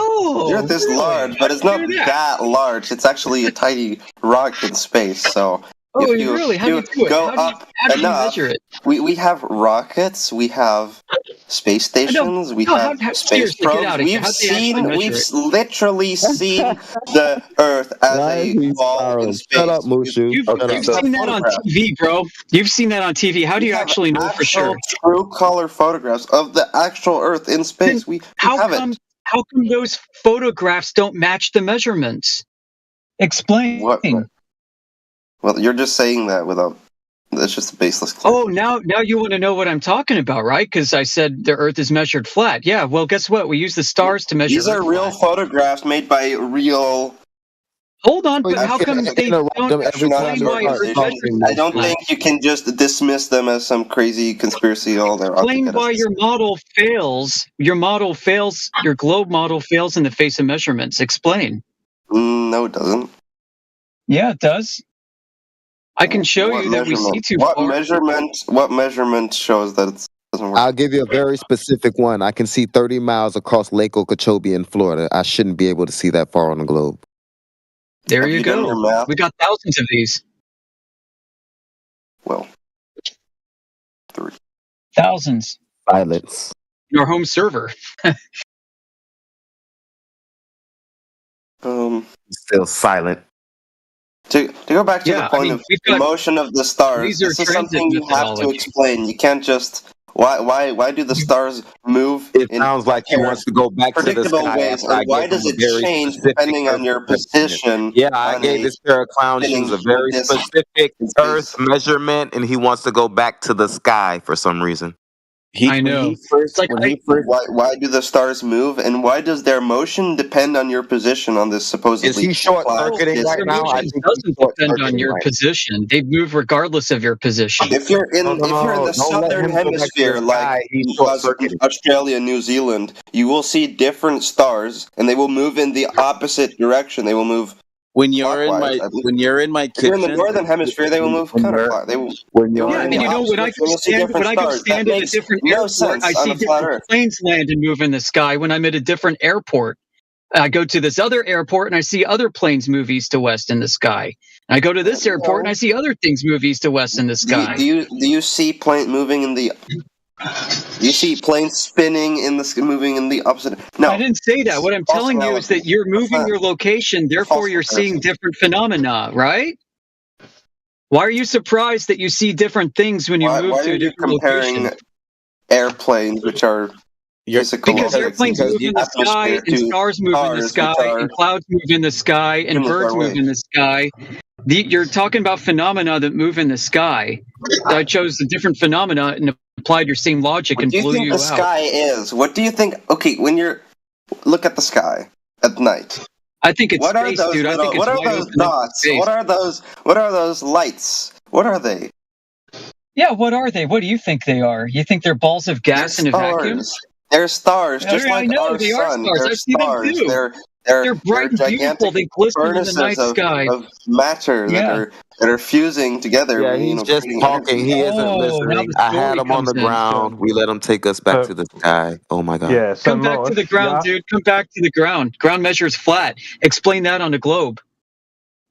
large, but it's not that large. It's actually a tiny rock in space. So if you really? How do you do it? go up enough, we have rockets, we have space stations, we have space probes. We've literally seen the Earth as a ball in space. Shut up, Mushu. You've seen that on TV, bro. You've seen that on TV. How do you actually know for sure? True color photographs of the actual Earth in space. We have it. How come those photographs don't match the measurements? Explain. Well, you're just saying that without. That's just a baseless claim. Oh, now you want to know what I'm talking about, right? Because I said the Earth is measured flat. Yeah, well, guess what? We use the stars to measure. These are real photographs made by real. Hold on, but how come they don't explain why Earth is measured? I don't think you can just dismiss them as some crazy conspiracy. Explain why your model fails. Your model fails. Your globe model fails in the face of measurements. Explain. No, it doesn't. Yeah, it does. I can show you that we see too far. What measurement shows that it doesn't work? I'll give you a very specific one. I can see 30 miles across Lake Okeechobee in Florida. I shouldn't be able to see that far on the globe. There you go. We got thousands of these. Well, 3. Thousands. Silence. Your home server. Still silent. To go back to the point of the motion of the stars, this is something you have to explain. You can't just why do the stars move? It sounds like he wants to go back to the sky. Ways, and why does it change depending on your position? Yeah, I gave this pair of clown shoes a very specific Earth measurement, and he wants to go back to the sky for some reason. I know. Why do the stars move, and why does their motion depend on your position on this supposedly? Is he short-circuiting right now? I think doesn't depend on your position. They move regardless of your position. If you're in the southern hemisphere, like Australia, New Zealand, you will see different stars, and they will move in the opposite direction. They will move. When you're in my kitchen, if you're in the northern hemisphere, they will move counterclockwise. When I go stand at a different airport, I see different planes land and move in the sky. When I'm at a different airport, I go to this other airport and I see other planes move east to west in the sky. I go to this airport and I see other things move east to west in the sky. Do you see plane moving in the? You see planes spinning moving in the opposite. No, I didn't say that. What I'm telling you is that you're moving your location, therefore you're seeing different phynomena, right? Why are you surprised that you see different things when you move to a different location? Airplanes, which are because airplanes move in the sky, and stars move in the sky, and clouds move in the sky, and birds move in the sky. You're talking about phenomena that move in the sky. I chose a different phenomena and applied your same logic and blew you out. What do you think the sky is? What do you think? Okay, when look at the sky at night. I think it's space, dude. I think it's wide open dots? Space. What are those lights? What are they? Yeah, what are they? What do you think they are? You think they're balls of gas in a vacuum? They're stars, just like our sun. They're stars. They're bright and beautiful. gigantic They glisten in the furnaces night sky. of matter Yeah. that are fusing together. Yeah, he's just creating talking. energy. He isn't Oh, now listening. the I had story him on comes the in. ground. We let him take us back to the sky. Oh my god. Yeah, so Come back to the Mosh, ground, yeah. dude. Come back to the ground. Ground measures flat. Explain that on a globe.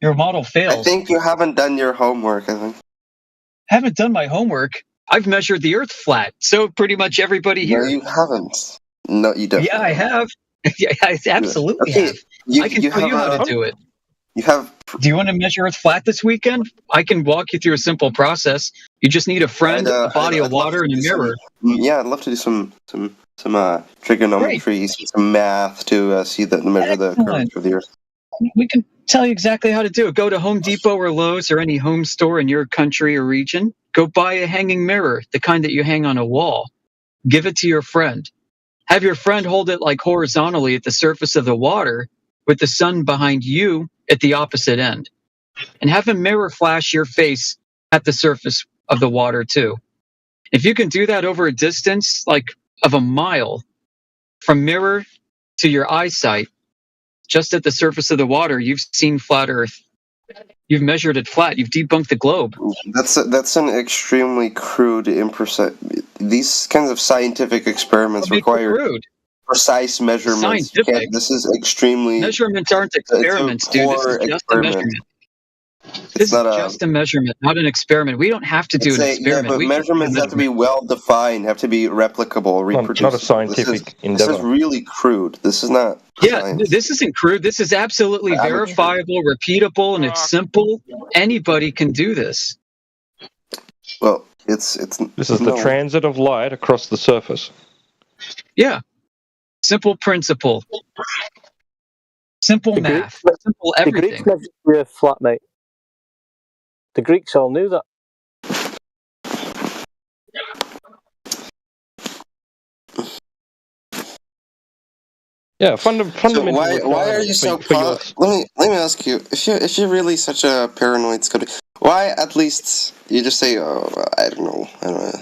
Your model I fails. think you haven't done your homework. I think. Haven't done my homework. I've measured the Earth flat. So pretty much everybody No, here. you haven't. No, you definitely. Yeah, I have. Yeah, I absolutely Okay, have. I can tell you how to do it. You have. Do you want to measure Earth flat this weekend? I can walk you through a simple process. You just need a friend, a body of I'd love water, to and a do mirror. Yeah, I'd love to do some trigonometry, some math to measure the curvature of the Earth. We can tell you exactly how to do it. Go to Home Depot or Lowe's or any home store in your country or region. Go buy a hanging mirror, the kind that you hang on a wall. Give it to your friend. Have your friend hold it like horizontally at the surface of the water with the sun behind you at the opposite end. And have a mirror flash your face at the surface of the water too. If you can do that over a distance like of a mile from mirror to your eyesight, just at the surface of the water, you've seen flat Earth. You've measured it flat. You've debunked the globe. That's an extremely crude, imprecise. These kinds of scientific experiments require precise measurements. Scientific. This is extremely. Measurements aren't experiments, dude. This is just a measurement. This is just a measurement, not an experiment. We don't have to do an experiment. Yeah, but measurements have to be well defined, have to be replicable, reproducible. Not a scientific endeavor. This is really crude. This is not. Yeah, science. this isn't crude. This is absolutely verifiable, repeatable, and it's simple. Anybody can do this. Well, it's. This is the transit of light across the surface. Yeah, simple principle, simple math, simple The everything. Greeks measured the Earth flat, mate. The Greeks all knew that. So Yeah, fundamentally. why are you so? Let me ask you. If you're really such a paranoid skeptic, why at least you just say, oh, I don't know.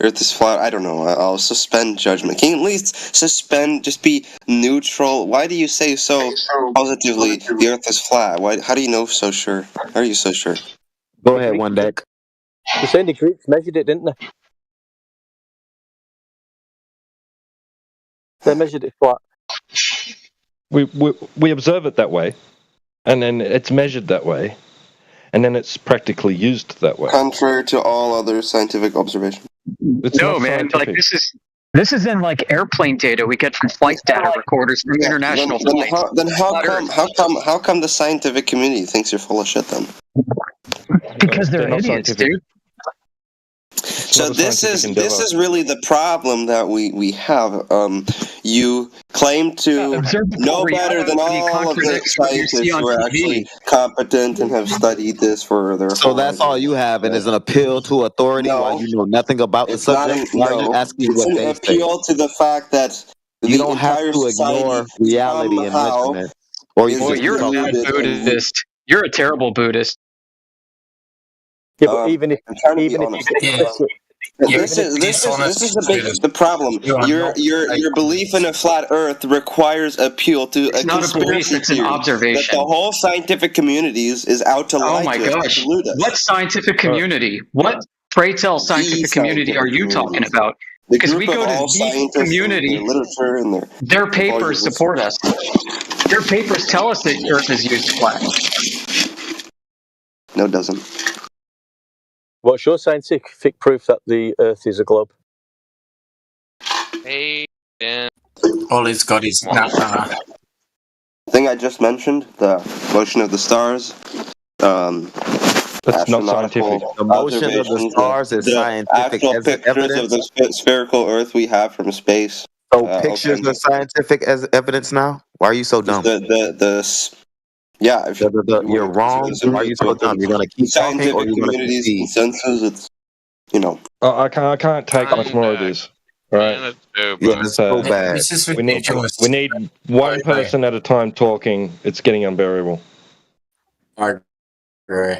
Earth is flat. I don't know. I'll suspend judgment. Can you at least suspend? Just be neutral. Why do you say so positively? The Earth is flat. Why? How do you know so sure? How are you so sure? Go ahead, one deck. You're saying the Greeks measured it, didn't they? They measured it flat. We observe it that way, and then it's measured that way, and then it's practically used that way. Contrary to all other scientific observation. It's No, not man. scientific. Like this is in like airplane data we get from flight data recorders from international flights. How come the scientific community thinks you're full of shit then? Because they're not idiots, scientific. dude. So this is really the problem that we have. You claim to know better than all of the scientists who are actually competent and have studied this for their. So that's all you have, and is an appeal to authority while you know nothing about the subject. Why are you asking it's what an they appeal to the fact that you don't have to ignore reality and measurement, or you Boy, you're a bad Buddhist. You're a terrible Buddhist. Yeah, but even if this is the problem. Your belief in a flat Earth requires appeal to a not a belief, conspiracy it's an theory observation. that the whole scientific community is out to lie Oh my to us, gosh. to delude us. What scientific community? What, pray tell, scientific community are you talking about? The Because we group go of to all the scientists community, and their literature and their papers support us. Their papers tell us that Earth is used flat. No, it doesn't. what's your scientific proof that the Earth is a globe? Hey, Ben. All he's got is The thing I just mentioned, the motion of the stars. That's not scientific. The motion of the stars is scientific actual pictures evidence. of the spherical Earth we have from space. So pictures are scientific as evidence now. Why are you so dumb? Yeah, if you're wrong. Why are you so dumb? You're gonna keep talking, or you're gonna concede? Consensus. It's I can't take much more of this. Right? Yeah, it's so bad. This is we need ridiculous. one person at a time talking. It's getting unbearable. I agree.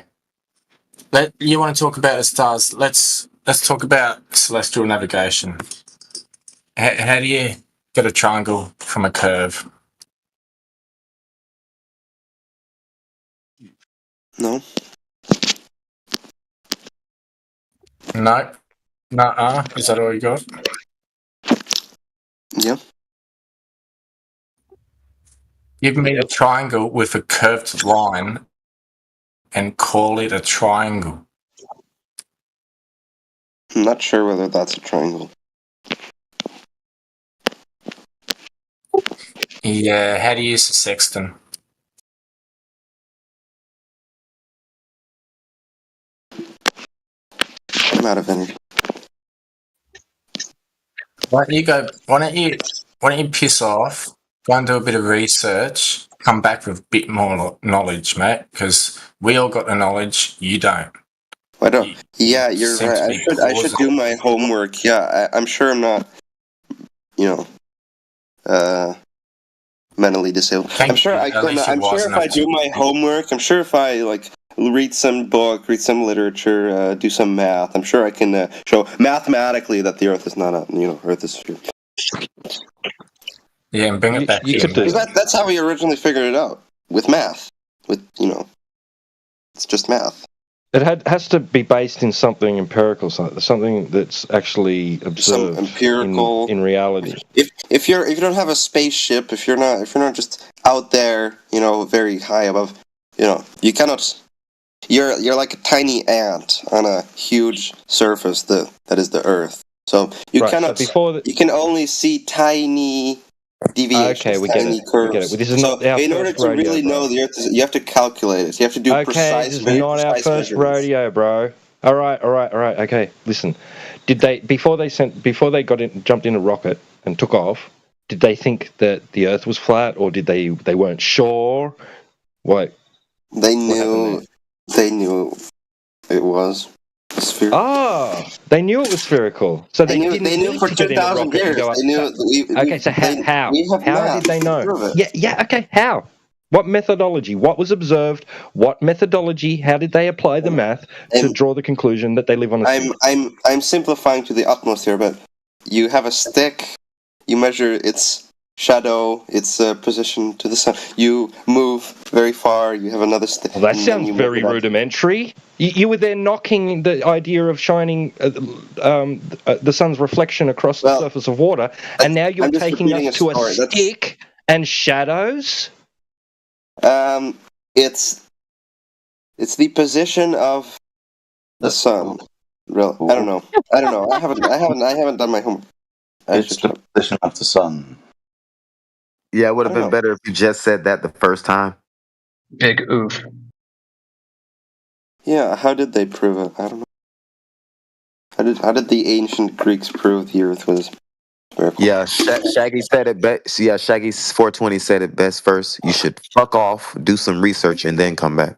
You want to talk about the stars? Let's talk about celestial navigation. How do you get a triangle from a curve? No. No. Nuh-uh. Is that all you got? Yeah. Give me a triangle with a curved line and call it a triangle. I'm not sure whether that's a triangle. Yeah, how do you use a sextant? I'm out of energy. Why don't you piss off, go and do a bit of research, come back with a bit more knowledge, mate, because we all got the knowledge, you don't. I don't. Yeah, you're seem to right. be I should pausing. do my homework. Yeah, I'm sure I'm not, mentally disabled. I'm sure I can. I'm sure if I do my homework, I'm sure if I read some book, read some literature, do some math, I'm sure I can show mathematically that the Earth is not a Earth is sphere. Yeah, and bring it back. That's how we originally figured it out with math. With it's just math. It has to be based in something empirical, something that's actually observed, some empirical in reality. If you don't have a spaceship, if you're not just out there, very high above, you cannot. You're like a tiny ant on a huge surface that is the Earth. So you cannot. You can only see tiny deviations, okay, we tiny get it. curves. We get it. This is not our in order first to rodeo, really bro. know the Earth, you have to calculate it. You have to do Okay, this is not our first rodeo, bro. All right. Okay, listen. Did they before they jumped in a rocket and took off? Did they think that the Earth was flat, or did they weren't sure? What? They knew. They knew it was spherical. Oh, they knew it was spherical. So they didn't need for to get in a 2,000 rocket and years. go up. They knew. Okay, so how? We have How math did they to know? prove it. Yeah. Okay, how? What methodology? What was observed? What methodology? How did they apply the math to draw the conclusion that they live on a sphere? I'm simplifying to the utmost here, but you have a stick. You measure its shadow, its position to the sun. You move very far. You have another stick. Well, that sounds very rudimentary. You were there knocking the idea of shining the sun's reflection across the surface of water, and now you're taking us to a stick and shadows. It's the position of the sun. Really, I don't know. I haven't done my homework. It's the position of the sun. Yeah, it would have been better if you just said that the first time. Big oof. Yeah, how did they prove it? I don't know. How did the ancient Greeks prove the Earth was spherical? Yeah, Shaggy said it best. Yeah, Shaggy 420 said it best first. You should fuck off, do some research, and then come back.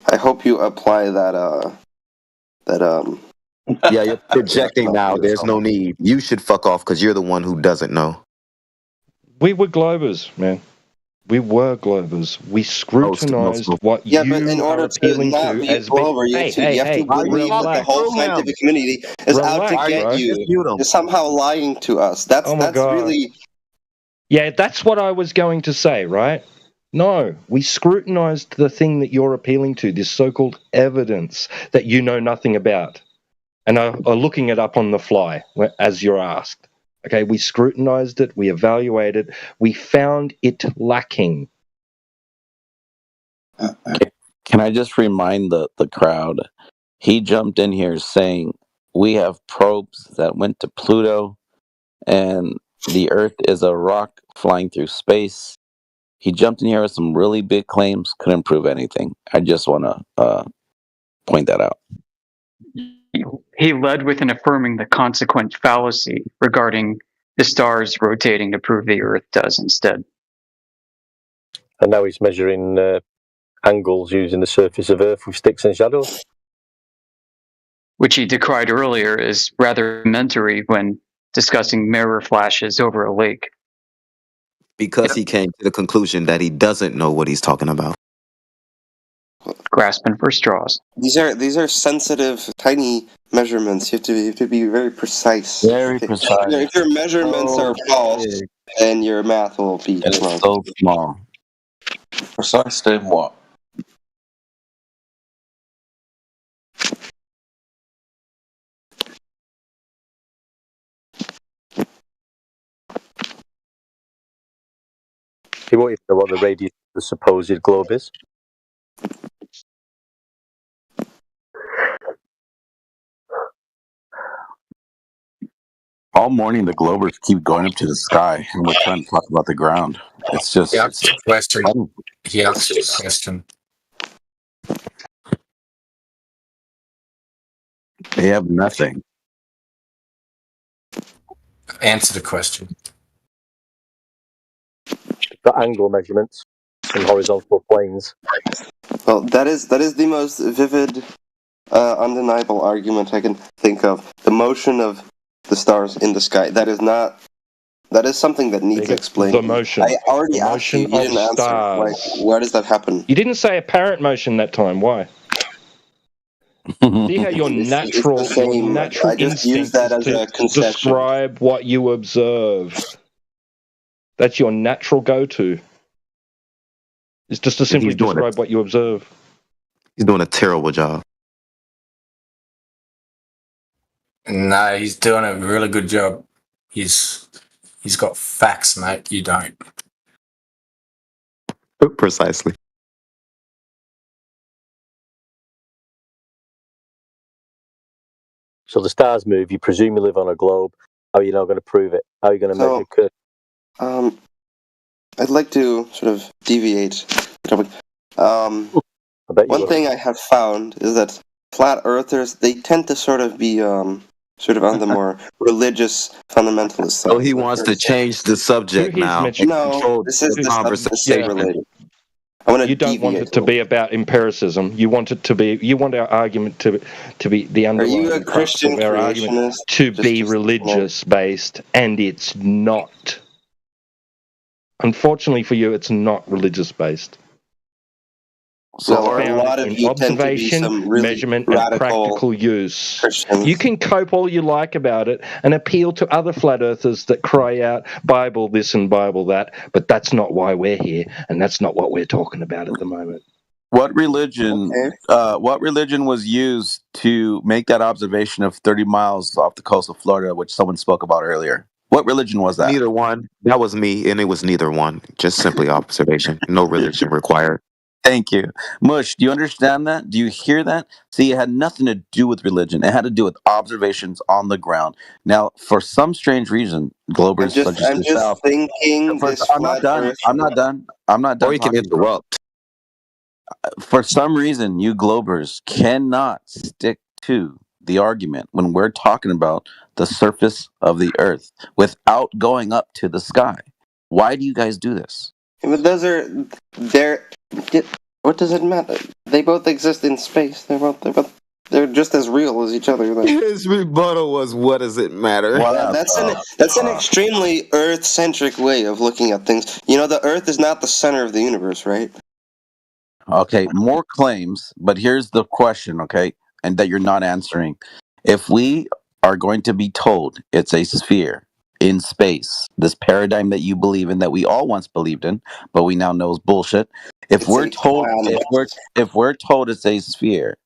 I hope you apply that. Yeah, you're projecting now. There's no need. You should fuck off because you're the one who doesn't know. We were globers, man. We were globers. We scrutinized what you are appealing to as being. You have to believe that the whole scientific community is out to get you. Is somehow lying to us. That's really. Yeah, that's what I was going to say, right? No, we scrutinized the thing that you're appealing to, this so-called evidence that you know nothing about, and are looking it up on the fly as you're asked. Okay, we scrutinized it, we evaluated, we found it lacking. Can I just remind the crowd? He jumped in here saying we have probes that went to Pluto, and the Earth is a rock flying through space. He jumped in here with some really big claims, couldn't prove anything. I just want to point that out. He led with an affirming the consequent fallacy regarding the stars rotating to prove the Earth does instead. And now he's measuring angles using the surface of Earth with sticks and shadows. Which he decried earlier as rather elementary when discussing mirror flashes over a lake. Because he came to the conclusion that he doesn't know what he's talking about. Grasping for straws. These are sensitive, tiny measurements. You have to be very precise. Very precise. If your measurements are false, then your math will be wrong. So small. Precisely what? He won't even know what the radius of the supposed globe is. All morning, the Globers keep going up to the sky, and we're trying to talk about the ground. It's just, He asked a question. funny. He asked a question. They have nothing. Answer the question. Got angle measurements and horizontal planes. Well, that is the most vivid, undeniable argument I can think of. The motion of the stars in the sky. That is something that needs explaining. The motion. I already the asked you. motion You of didn't answer. stars. Why does that happen? You didn't say apparent motion that time. Why? See how your natural I just use instinct that is as to a concession. describe what you observe. That's your natural go-to. It's just to simply describe what you observe. He's doing a terrible job. No, he's doing a really good job. He's got facts, mate. You don't. Precisely. So the stars move. You presume you live on a globe. How are you not going to prove it? How are you going to measure curve? I'd like to sort of deviate. One thing I have found is that flat earthers, they tend to sort of be sort of on the more religious fundamentalist side. So he wants to change the subject now. No, this is conversation. related. You don't want it to be about empiricism. You want it to be. You want our argument to be the underlying. Are you a Christian of our argument to be religious based, and it's not. Unfortunately for you, it's not religious based. So a lot of you tend to be observation, some really measurement, and practical use. You can cope all you like about it and appeal to other flat earthers that cry out Bible this and Bible that, but that's not why we're here, and that's not what we're talking about at the moment. What religion? What religion was used to make that observation of 30 miles off the coast of Florida, which someone spoke about earlier? What religion was that? Neither one. That was me, and it was neither one. Just simply observation. No religion required. Thank you. Mush, do you understand that? Do you hear that? See, it had nothing to do with religion. It had to do with observations on the ground. Now, for some strange reason, Globers such as yourself... thinking I'm not done. I'm not done. I'm not done. Or you can interrupt. For some reason, you Globers cannot stick to the argument when we're talking about the surface of the Earth without going up to the sky. Why do you guys do this? But what does it matter? They both exist in space. They're just as real as each other. His rebuttal was, "What does it matter?" Well, that's an extremely Earth-centric way of looking at things. You know, the Earth is not the center of the universe, right? Okay, more claims, but here's the question, okay, and that you're not answering. If we are going to be told it's a sphere in space, this paradigm that you believe in, that we all once believed in, but we now know is bullshit. If we're told it's a sphere,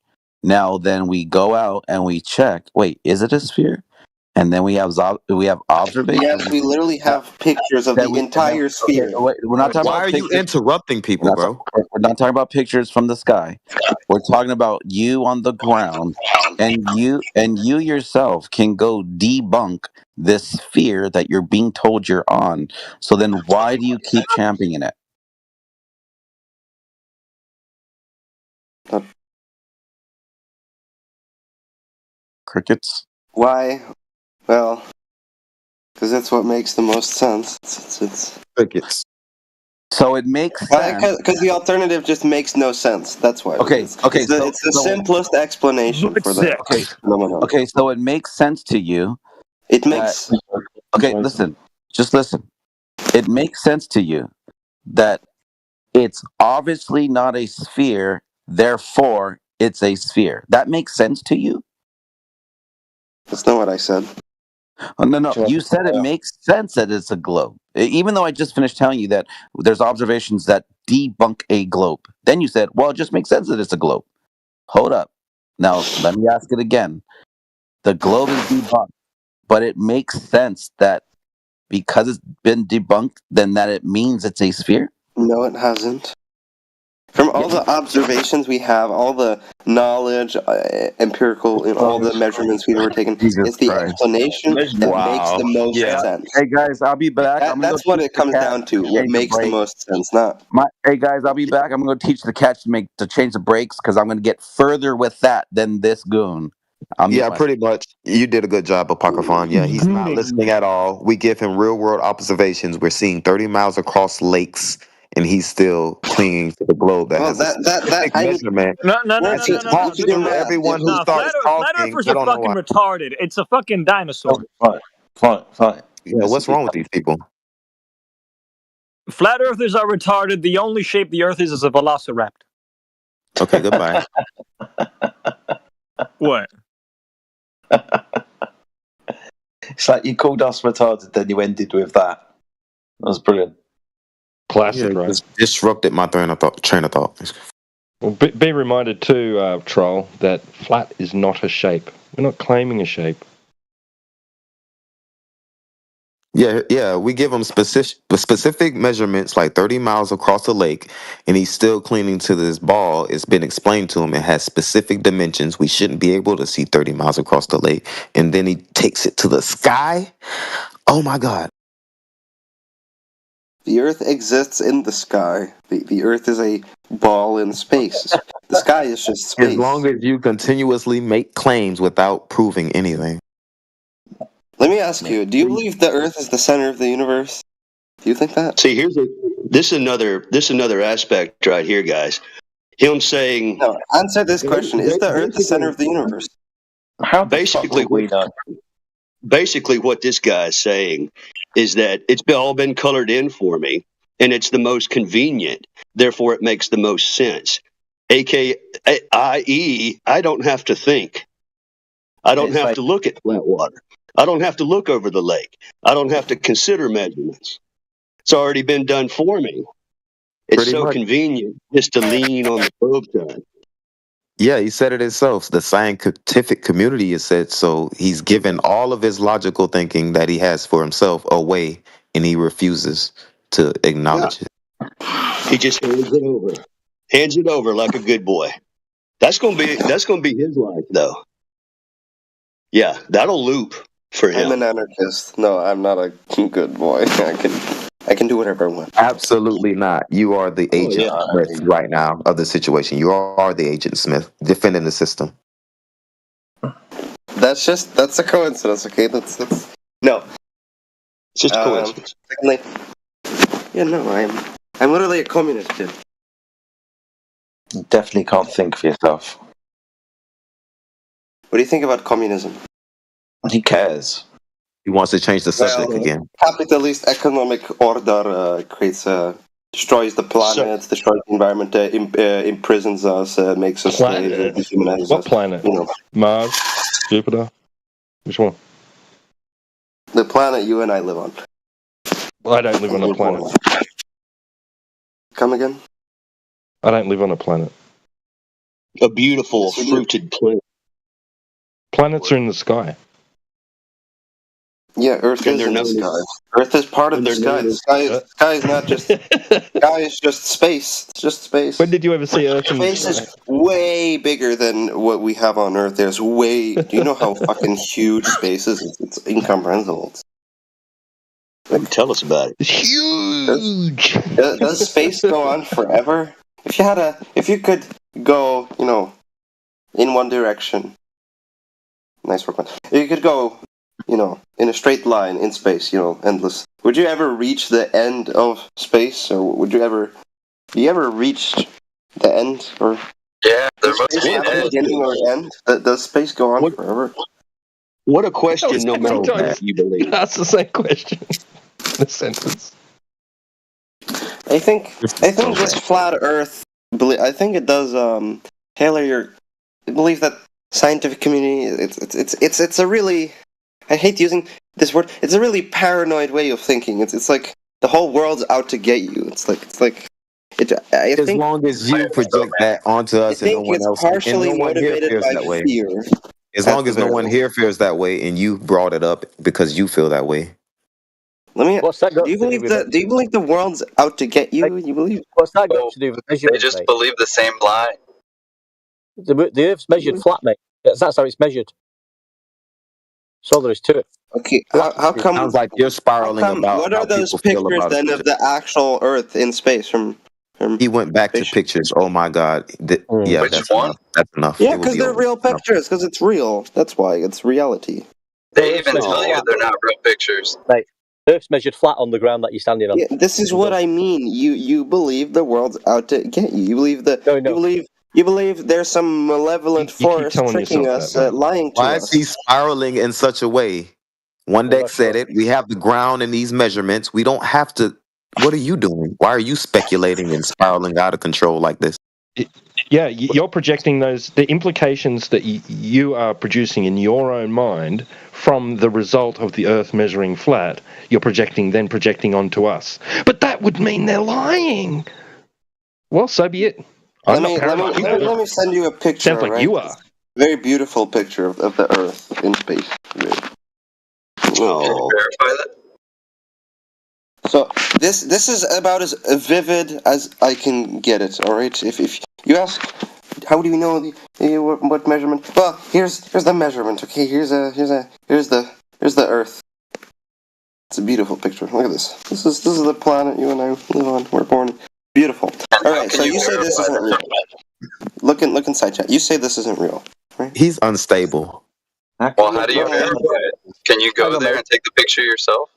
now then we go out and we check. Wait, is it a sphere? And then we have observations. Yes, we literally have pictures of the entire sphere. Wait, we're not talking Why about are you pictures. interrupting people, bro? We're not talking about pictures from the sky. We're talking about you on the ground, and you yourself can go debunk this sphere that you're being told you're on. So then, why do you keep championing it? Crickets. Why? Well, because that's what makes the most sense. It's crickets. So it makes sense. Because the alternative just makes no sense. That's why. It's the simplest explanation for that. Okay, so it makes sense to you. It makes. Okay, listen. Just listen. It makes sense to you that it's obviously not a sphere, therefore it's a sphere. That makes sense to you? That's not what I said. Oh, no. You said it makes sense that it's a globe. Even though I just finished telling you that there's observations that debunk a globe? Then you said, well, it just makes sense that it's a globe. Hold up. Now, let me ask it again. The globe is debunked, but it makes sense that because it's been debunked, then that it means it's a sphere? No, it hasn't. From all the observations we have, all the knowledge, empirical, all the measurements we were taking, it's the explanation that makes the most sense. Hey guys, I'll be back. That's what it comes down to. What makes the most sense, not. Hey guys, I'll be back. I'm gonna teach the catch to change the brakes because I'm gonna get further with that than this goon. Yeah, pretty much. You did a good job, Apocryphon. Yeah, he's not listening at all. We give him real world observations. We're seeing 30 miles across lakes, and he's still clinging to the globe that has a specific measurement. No. That's impossible to everyone who starts Flat talking. Earthers I are don't know fucking why. retarded. It's a fucking dinosaur. Fine. Yeah, what's wrong with these people? Flat Earthers are retarded. The only shape the Earth is a velociraptor. Okay, goodbye. What? It's like you called us retarded, then you ended with that. That was brilliant. Classic, right? Just disrupted my train of thought. Well, be reminded too, Troll, that flat is not a shape. We're not claiming a shape. Yeah, we give him specific measurements, like 30 miles across the lake, and he's still clinging to this ball. It's been explained to him. It has specific dimensions. We shouldn't be able to see 30 miles across the lake. And then he takes it to the sky. Oh my God. The Earth exists in the sky. The Earth is a ball in space. The sky is just space. As long as you continuously make claims without proving anything. Let me ask you, do you believe the Earth is the center of the universe? Do you think that? See, this is another aspect right here, guys. Him saying, no, answer this question: is the Earth the center of the universe? How basically we know? Basically, what this guy is saying is that it's all been colored in for me, and it's the most convenient. Therefore, it makes the most sense. i.e., I don't have to think. I don't have to look at flat water. I don't have to look over the lake. I don't have to consider measurements. It's already been done for me. It's Pretty so much. convenient just to lean on the probe time. Yeah, he said it himself. The scientific community has said so. He's given all of his logical thinking that he has for himself away, and he refuses to acknowledge it. He just hands it over like a good boy. That's gonna be his life, though. Yeah, that'll loop for him. I'm an anarchist. No, I'm not a good boy. I can do whatever I want. Absolutely not. You are the agent Smith right now of the situation. You are the agent Smith defending the system. That's a coincidence. Okay, that's no. It's just a coincidence. Secondly, yeah, no, I'm literally a communist kid. You definitely can't think for yourself. What do you think about communism? Who cares? He wants to change the subject again. Capitalist economic order destroys the planet, destroys the environment, imprisons us, makes us slaves, dehumanizes us. What planet? You know. Mars? Jupiter? Which one? The planet you and I live on. Well, I don't live on a planet. Come again? I don't live on a planet. A beautiful, fruited planet. Planets are in the sky. Yeah, Earth is in the sky. Earth is part of the sky. The sky is not just. Sky is just space. It's just space. When did you ever see Earth in the Space sky? is way bigger than what we have on Earth. There's way. Do you know how fucking huge space is? It's incomprehensible. Tell us about it. It's huge. Does space go on forever? If you could go, in one direction. Nice work, man. You could go, in a straight line in space, endless. Would you ever reach the end of space, or would you ever reached the end, or? Yeah, there must be a beginning or end. Does space go on forever? What a question! No matter what you believe. That's the same question. The sentence. I think just flat Earth. I think it does. Taylor, I believe that scientific community. It's a really. I hate using this word. It's a really paranoid way of thinking. It's like the whole world's out to get you. It's like I As think long as you project that onto I us and no think one it's else, and partially no one here motivated feels by that way. fear. As At long the as no very one least. here feels that way, and you brought it up because you feel that way. Let me. What's that got Do you to do believe with that? Do you believe the world's out to get you? You believe? What's that got to do with They measurements, just mate? believe the same lie. The Earth's measured flat, mate. That's how it's measured. That's all there is to it. Okay, how come? Sounds like you're How spiraling come? about What how are those people feel pictures about a then of picture. the actual Earth in space from? He went back to pictures. Oh my God! Yeah, Which that's one? enough. That's enough. Yeah, It will because be they're over. real pictures. Because it's real. That's why it's reality. They even tell you they're not real pictures. Mate, Earth's measured flat on the ground that you're standing on. Yeah, this is what I mean. You believe the world's out to get you. You believe that. You believe there's some malevolent You keep force telling tricking yourself us, that, mate. lying to Why us. is he spiraling in such a way? One I'm deck not said sure. it. We have the ground and these measurements. We don't have to. What are you doing? Why are you speculating and spiraling out of control like this? Yeah, you're projecting the implications that you are producing in your own mind from the result of the Earth measuring flat. You're projecting onto us. But that would mean they're lying. Well, so be it. Let me send you a picture. Sounds like right? you are. Very beautiful picture of the Earth in space. Oh. Verify that. So this is about as vivid as I can get it. All right. If you ask, how do you know what measurement? Well, here's the measurement. Okay. Here's the Earth. It's a beautiful picture. Look at this. This is the planet you and I live on. We're born. Beautiful. All right. So you say this isn't real. Look inside chat. You say this isn't real. Right? He's unstable. Well, how do you verify it? Can you go there and take the picture yourself?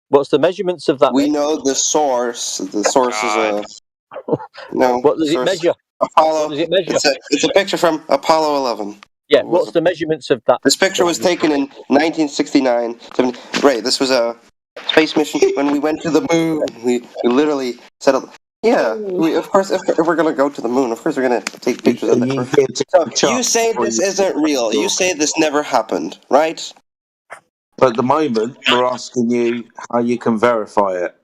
What's the measurements of that? We know the source. The source is a no. What does it source- measure? Apollo. What does it measure? It's a picture from Apollo 11. Yeah, what's the measurements of that? This picture was taken in 1969. Right, this was a space mission when we went to the moon. We literally settled. Yeah, of course, if we're going to go to the moon, of course we're going to take pictures of the Earth. So you say this isn't real. You say this never happened, right? But at the moment, we're asking you how you can verify it.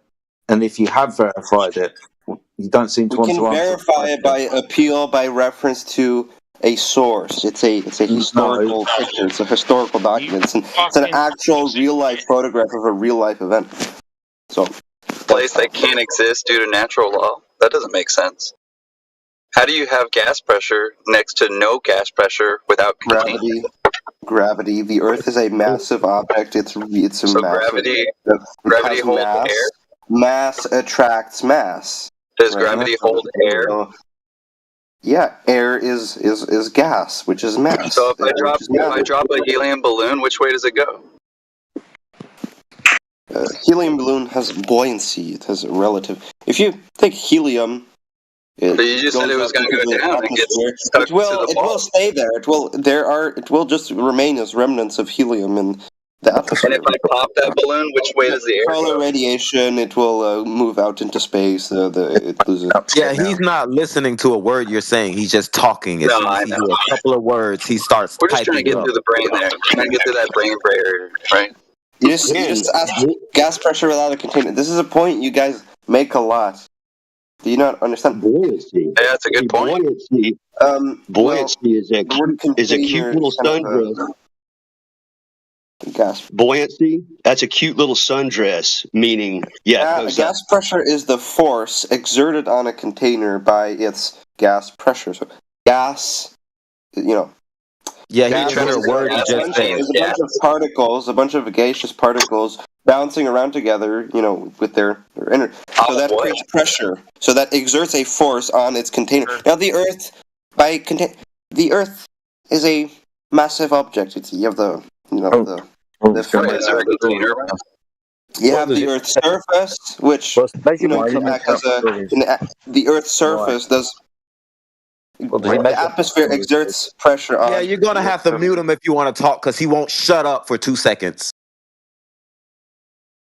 And if you have verified it, you don't seem to We want can to answer. verify it by appeal, by reference to a source. It's a historical picture. It's a historical document. It's an actual real life photograph of a real life event. So, Place that can't exist due to natural law? That doesn't make sense. How do you have gas pressure next to no gas pressure without containment? Gravity. The Earth is a massive object. It's a So massive. gravity holds air? Mass attracts mass. Does gravity hold air? Yeah, air is gas, which is mass. So if I drop a helium balloon, which way does it go? Helium balloon has buoyancy. It has a relative. If you take helium, But you just said it was going to go down and get stuck to the ball. It will stay there. It will just remain as remnants of helium in the atmosphere. And if I pop that balloon, which way does the air solar go? radiation, it will move out into space. It loses. Yeah, he's not listening to a word you're saying. He's just talking. As No, soon as I he know. hears a couple of words, he starts We're just trying to typing get up. through the brain there. Trying to get through that brain barrier, right? You just ask gas pressure without a container. This is a point you guys make a lot. Do you not understand? Buoyancy. Yeah, that's a good point. Buoyancy is a cute little sundress. Gas. Buoyancy, that's a cute little sundress, meaning, yeah. it goes Gas pressure is the force exerted on a container by its gas pressure. So gas, Yeah, he gas didn't hear a word he just said. is a bunch of particles, a bunch of gaseous particles bouncing around together, with their energy. So that creates pressure. So that exerts a force on its container. Now the Earth, the Earth is a massive object. You have the Is there a container? You have the Earth's surface, which come back as the Earth's surface does. The atmosphere exerts pressure on. Yeah, you're gonna have to mute him if you want to talk, because he won't shut up for 2 seconds.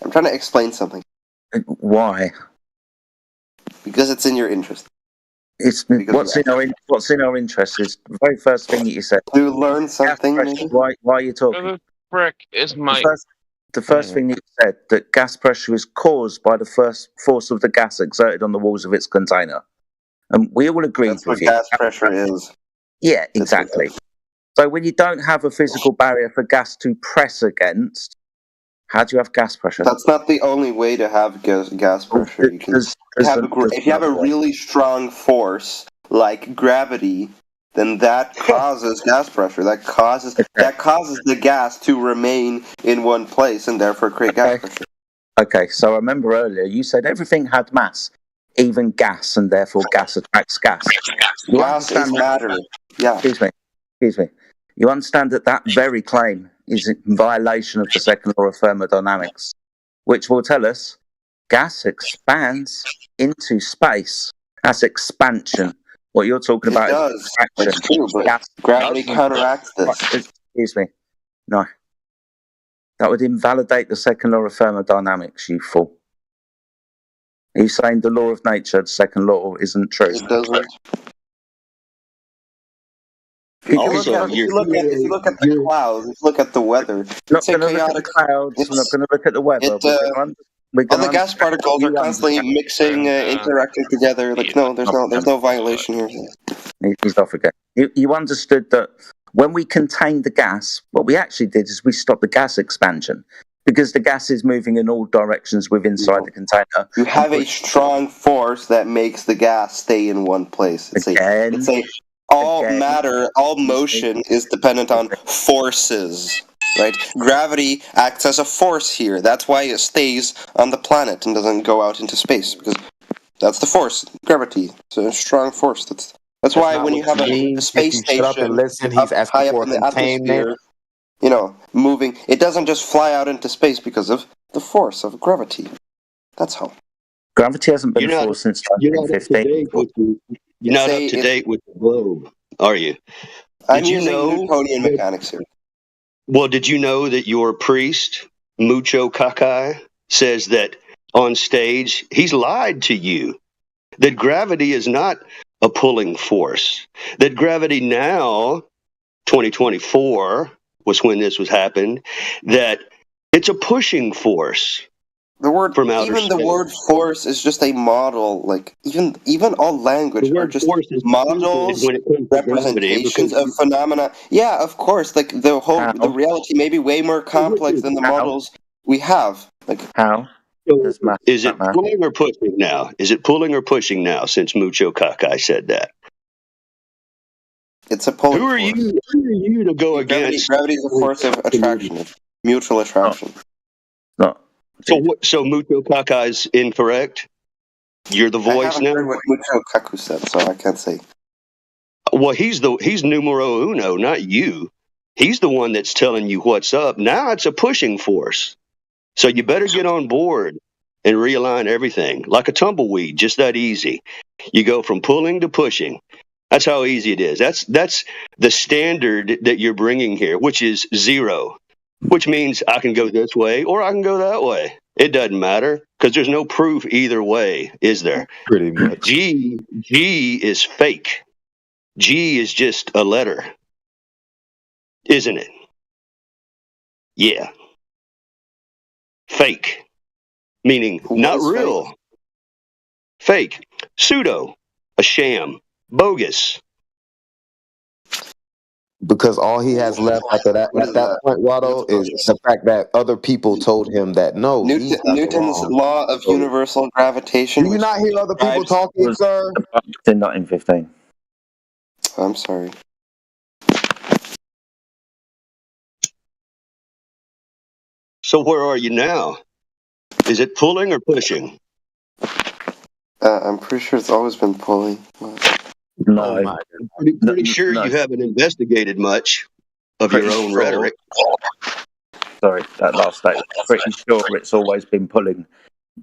I'm trying to explain something. Why? Because it's in your interest. What's in our interest is the very first thing that you said. To learn something. Why are you talking? Frick is my. The first thing that you said, that gas pressure is caused by the first force of the gas exerted on the walls of its container. And we all agreed That's what with you. gas pressure is. Yeah, exactly. So when you don't have a physical barrier for gas to press against, how do you have gas pressure? That's not the only way to have gas pressure. You can if you have a really strong force like gravity, then that causes gas pressure. That causes the gas to remain in one place and therefore create gas pressure. Okay, so I remember earlier you said everything had mass, even gas, and therefore gas attracts gas. Gas is matter. Yeah. Excuse me. You understand that very claim is in violation of the second law of thermodynamics, which will tell us gas expands into space. That's expansion. What you're talking about is contraction. It's true, but gravity counteracts this. Excuse me. No. That would invalidate the second law of thermodynamics, you fool. Are you saying the law of nature, the second law, isn't true? It doesn't. If you look at the clouds, if you look at the weather, it's a chaotic. We're not going to look at the weather. All the gas particles are constantly mixing, interacting together. Like there's no violation here. He's off again. You understood that when we contained the gas, what we actually did is we stopped the gas expansion because the gas is moving in all directions inside the container. You have a strong force that makes the gas stay in one place. All matter, all motion is dependent on forces, right? Gravity acts as a force here. That's why it stays on the planet and doesn't go out into space, because that's the force, gravity. It's a strong force. That's why when you have a space station high up in the atmosphere, moving, it doesn't just fly out into space because of the force of gravity. That's how. Gravity hasn't been a force since 1915. You're not up to date with the globe, are you? I'm using Newtonian mechanics here. Well, did you know that your priest, Mucho Kakai, says that on stage he's lied to you? That gravity is not a pulling force. That gravity now, 2024 was when this was happened, that it's a pushing force. The word, from outer even space. The word force is just a model. Like even all language are just models, representations of phenomena. Yeah, of course. Like the reality may be way more complex than the models we have. Like how? Is it pulling or pushing now? Is it pulling or pushing now? Since Mucho Kakai said that, it's a pulling. Who are you to go against? Gravity is a force of attraction, mutual attraction. No. So Mucho Kakai is incorrect? You're the voice I haven't now? heard what Mucho Kaku said, so I can't say. Well, he's numero uno, not you. He's the one that's telling you what's up. Now it's a pushing force. So you better get on board and realign everything. Like a tumbleweed, just that easy. You go from pulling to pushing. That's how easy it is. That's the standard that you're bringing here, which is 0. Which means I can go this way or I can go that way. It doesn't matter because there's no proof either way, is there? Pretty much. G is fake. G is just a letter, isn't it? Yeah. Fake, meaning not real. Fake. Pseudo, a sham, bogus. Because all he has left after that, at that point, Watto, is the fact that other people told him that no. Newton's law of universal gravitation. Do you not hear other people talking, sir? Not in 15. I'm sorry. So where are you now? Is it pulling or pushing? I'm pretty sure it's always been pulling. No, I'm pretty sure you haven't investigated much of your own rhetoric. Sorry, that last statement. Pretty sure it's always been pulling.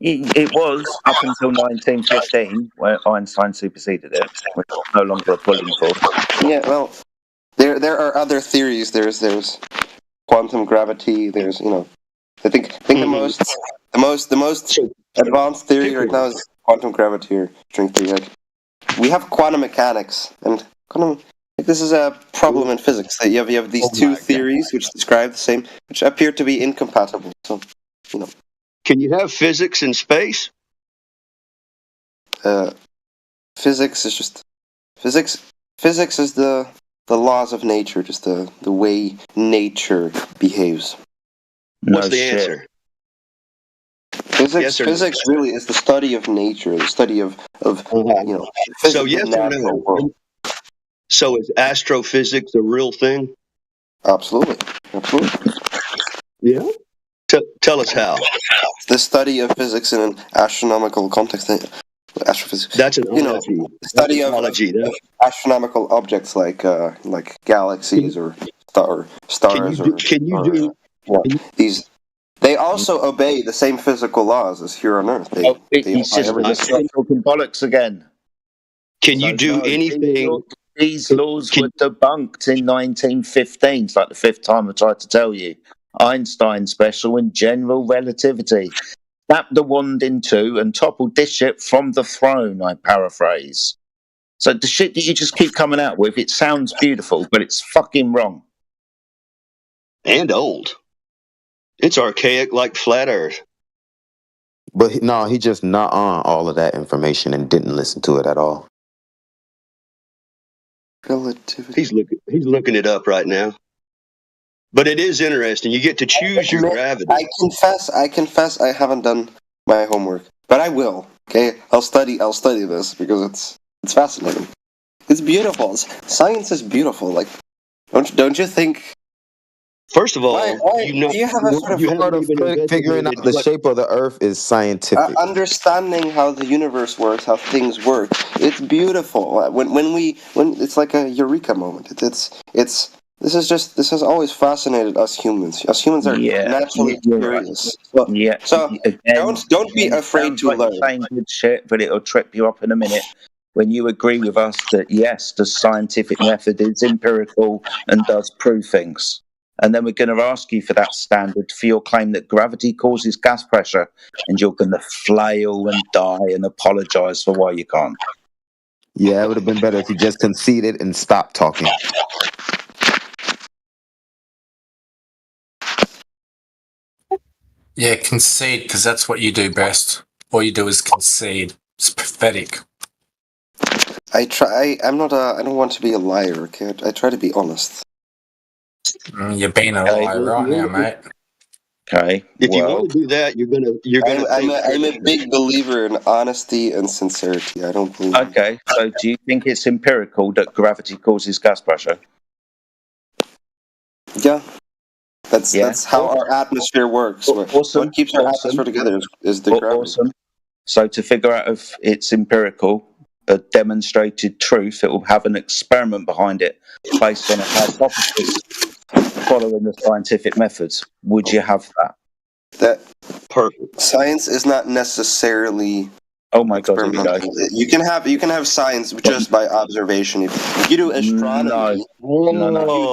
It was up until 1915, where Einstein superseded it, which is no longer a pulling force. Yeah, well, there are other theories. There's quantum gravity. There's I think the most advanced theory right now is quantum gravity or string theory. Like, we have quantum mechanics, and this is a problem in physics that you have these two theories which describe the same, which appear to be incompatible. So, Can you have physics in space? physics is just physics. Physics is the laws of nature, just the way nature behaves. What's the answer? Physics, physics really is the study of nature, the study of So yes or no? World. So is astrophysics a real thing? Absolutely. Yeah. Tell us how. The study of physics in an astronomical context. Astrophysics. That's an ology. Study of astronomical objects like galaxies or stars. These. They also obey the same physical laws as here on Earth. He's just talking bollocks again. Can you do anything? These laws were debunked in 1915. It's like the fifth time I tried to tell you. Einstein special and general relativity. Snap the wand in two and toppled this shit from the throne, I paraphrase. So the shit that you just keep coming out with, it sounds beautiful, but it's fucking wrong. And old. It's archaic like flat Earth. But no, he just not on all of that information and didn't listen to it at all. Relativity. He's looking it up right now. But it is interesting. You get to choose your gravity. I confess I haven't done my homework. But I will. Okay? I'll study this because it's fascinating. It's beautiful. Science is beautiful. Like don't you think? First of all, you have a sort of figuring out the shape of the Earth is scientific. Understanding how the universe works, how things work, it's beautiful. When it's like a eureka moment. This has always fascinated us humans. Us humans are naturally curious. So don't be afraid to learn. Saying good shit, but it'll trip you up in a minute. When you agree with us that yes, the scientific method is empirical and does prove things. And then we're going to ask you for that standard for your claim that gravity causes gas pressure, and you're going to flail and die and apologise for why you can't. Yeah, it would have been better if you just conceded and stopped talking. Yeah, concede, because that's what you do best. All you do is concede. It's pathetic. I don't want to be a liar, okay? I try to be honest. You're being a liar right now, mate. Okay. If you want to do that, you're gonna. I'm a big believer in honesty and sincerity. I don't believe. Okay, so do you think it's empirical that gravity causes gas pressure? Yeah. That's how our atmosphere works. Awesome. What keeps our atmosphere together is the gravity. Awesome. So to figure out if it's empirical, a demonstrated truth, it will have an experiment behind it based on a hypothesis following the scientific methods. Would you have that? That perfect. Science is not necessarily. Oh my God! Here we go. You can have science just by observation. If you do astronomy, no.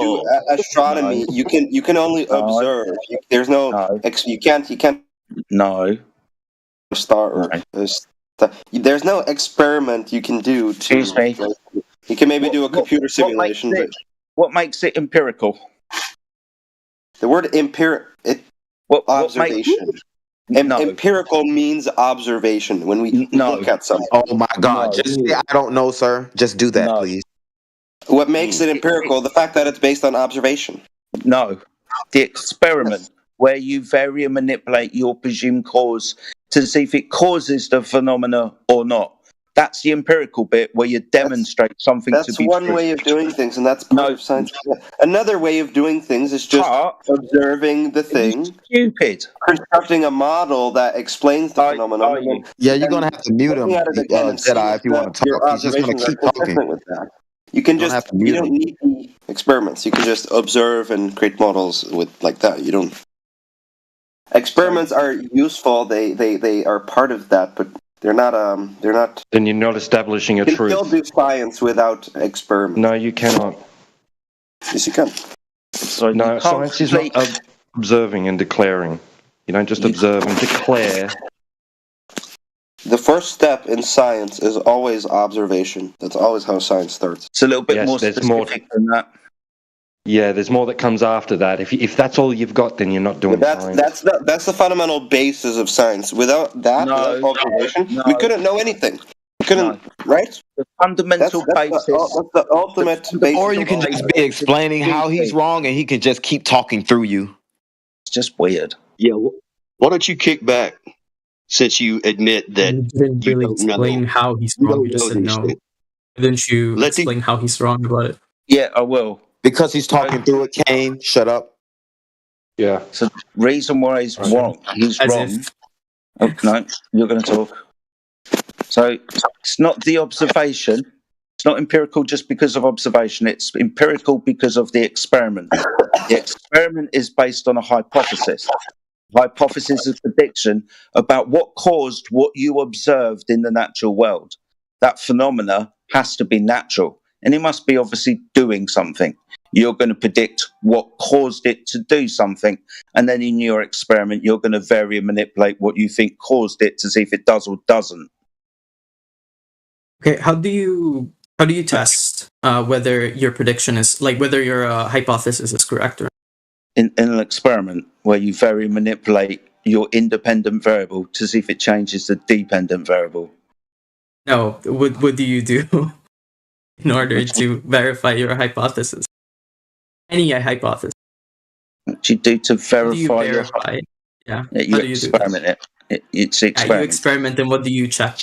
You do astronomy. You can only observe. There's no. You can't. No. Star. There's no experiment you can do. Excuse me. You can maybe do a computer simulation. What makes it empirical? The word observation. Empirical means observation. When we look at something. Oh my God! Just say, I don't know, sir. Just do that, please. What makes it empirical? The fact that it's based on observation. No, the experiment where you vary and manipulate your presumed cause to see if it causes the phenomena or not. That's the empirical bit where you demonstrate something to be That's one way of doing things, and that's part of science. Another way of doing things is just observing the thing. Stupid. Constructing a model that explains the phenomenon. Yeah, you're going to have to mute him, Jedi, if you want to talk. He's just going to keep talking. With that. You don't need the experiments. You can just observe and create models with like that. You don't. Experiments are useful. They are part of that, but they're not. Then you're not establishing a truth. truth. You can still do science without experiments. No, you cannot. Yes, you can. So no, science is not observing and declaring. You don't just observe and declare. The first step in science is always observation. That's always how science starts. It's a little bit more specific than that. Yeah, there's more that comes after that. If that's all you've got, then you're not doing science. That's the fundamental basis of science. Without that, without observation, we couldn't know anything. can, right? The fundamental basis. That's the ultimate basis. Or you can just be explaining how he's wrong, and he can just keep talking through you. It's just weird. Yeah. Why don't you kick back, since you admit that You didn't you really don't know? explain how he's You wrong. don't You just know said these no. things. Didn't you explain how he's wrong about it? Yeah, I will. Because he's talking through it, Kane. Shut up. Yeah. So the reason why he's wrong, he's As wrong. Oh, no, you're going to talk. So it's not the observation. It's not empirical just because of observation. It's empirical because of the experiment. The experiment is based on a hypothesis. Hypothesis is a prediction about what caused what you observed in the natural world. That phenomena has to be natural, and it must be obviously doing something. You're going to predict what caused it to do something, and then in your experiment, you're going to vary and manipulate what you think caused it to see if it does or doesn't. Okay, how do you test whether your prediction is whether your hypothesis is correct or not? In an experiment where you vary and manipulate your independent variable to see if it changes the dependent variable. No, what do you do in order to verify your hypothesis? Any hypothesis. What you do to How do you verify verify it? Yeah. you How do you do experiment it. It's the this? You experiment. experiment, and what do you check?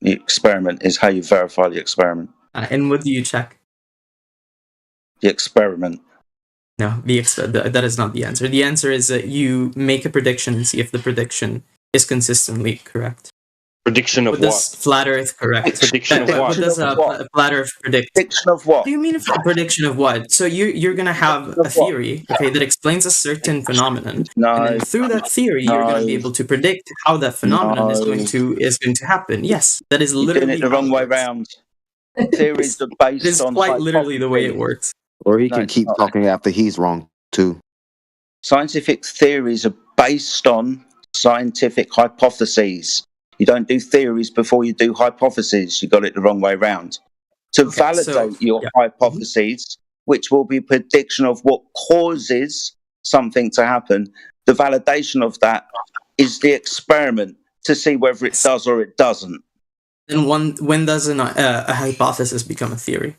The experiment is how you verify the experiment. And what do you check? The experiment. No, that is not the answer. The answer is that you make a prediction and see if the prediction is consistently correct. Prediction of what? Does Flat Earth correct? Prediction of what? What does Flat Earth predict? Prediction of what? What do you mean a prediction of what? So you're going to have a theory, okay, that explains a certain phenomenon. No. And then through that theory, you're going to be able to predict how that phenomenon is going to happen. Yes, that is You're literally doing it the wrong way round. Theories are based it is on quite literally the way it works. Or he No, can it's keep not. talking after he's wrong too. Scientific theories are based on scientific hypotheses. You don't do theories before you do hypotheses. You got it the wrong way round. To validate your hypotheses, which will be prediction of what causes something to happen, the validation of that is the experiment to see whether it does or it doesn't. Then when does a hypothesis become a theory?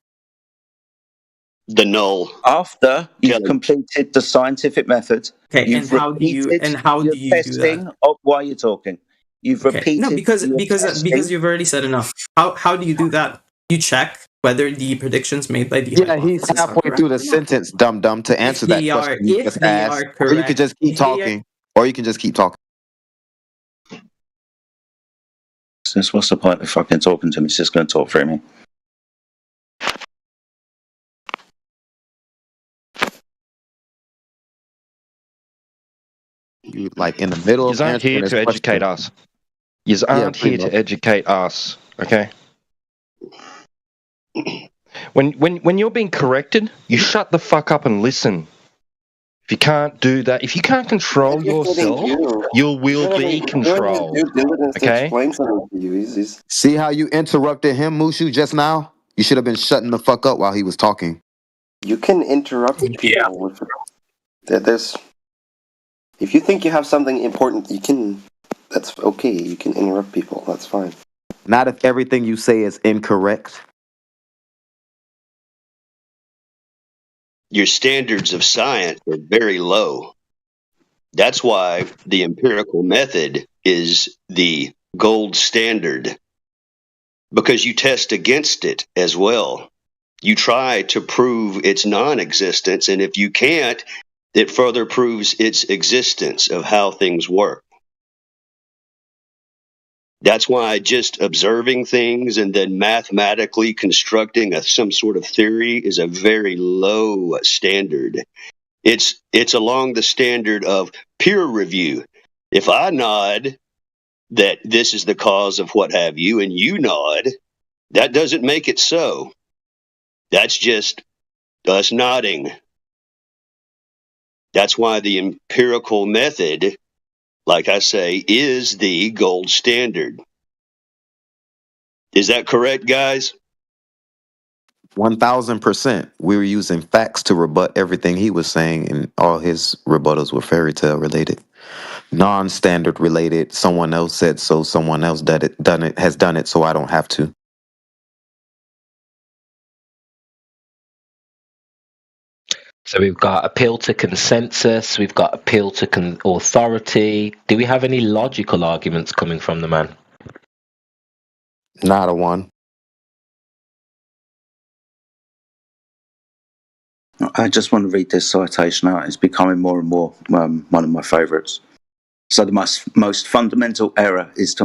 The null. After you've completed the scientific method. Okay, you've and how do you do testing that? Of why you're talking. You've repeated. No, because your testing. you've already said enough. How do you do that? You check whether the predictions made by the Yeah, he's halfway through the sentence, dum dum, to answer that question you just asked. Or you could just keep talking. Or you can just keep talking. What's the point of fucking talking to me? It's just going to talk through me. You, like in the middle of You aren't here to educate us. You aren't here to educate us. Okay. When you're being corrected, you shut the fuck up and listen. If you can't do that, if you can't control yourself, you will be controlled. Okay. See how you interrupted him, Mushu, just now? You should have been shutting the fuck up while he was talking. You can interrupt people. There's, if you think you have something important, you can. That's okay. You can interrupt people. That's fine. Not if everything you say is incorrect. Your standards of science are very low. That's why the empirical method is the gold standard, because you test against it as well. You try to prove its non-existence, and if you can't, it further proves its existence of how things work. That's why just observing things and then mathematically constructing some sort of theory is a very low standard. It's along the standard of peer review. If I nod that this is the cause of what have you, and you nod, that doesn't make it so. That's just us nodding. That's why the empirical method, like I say, is the gold standard. Is that correct, guys? 1000%. We were using facts to rebut everything he was saying, and all his rebuttals were fairy tale related. non-standard related. Someone else said so. Someone else has done it, so I don't have to. So we've got appeal to consensus, we've got appeal to authority. Do we have any logical arguments coming from the man? Not a one. I just want to read this citation out. It's becoming more and more one of my favourites. So the most fundamental error is to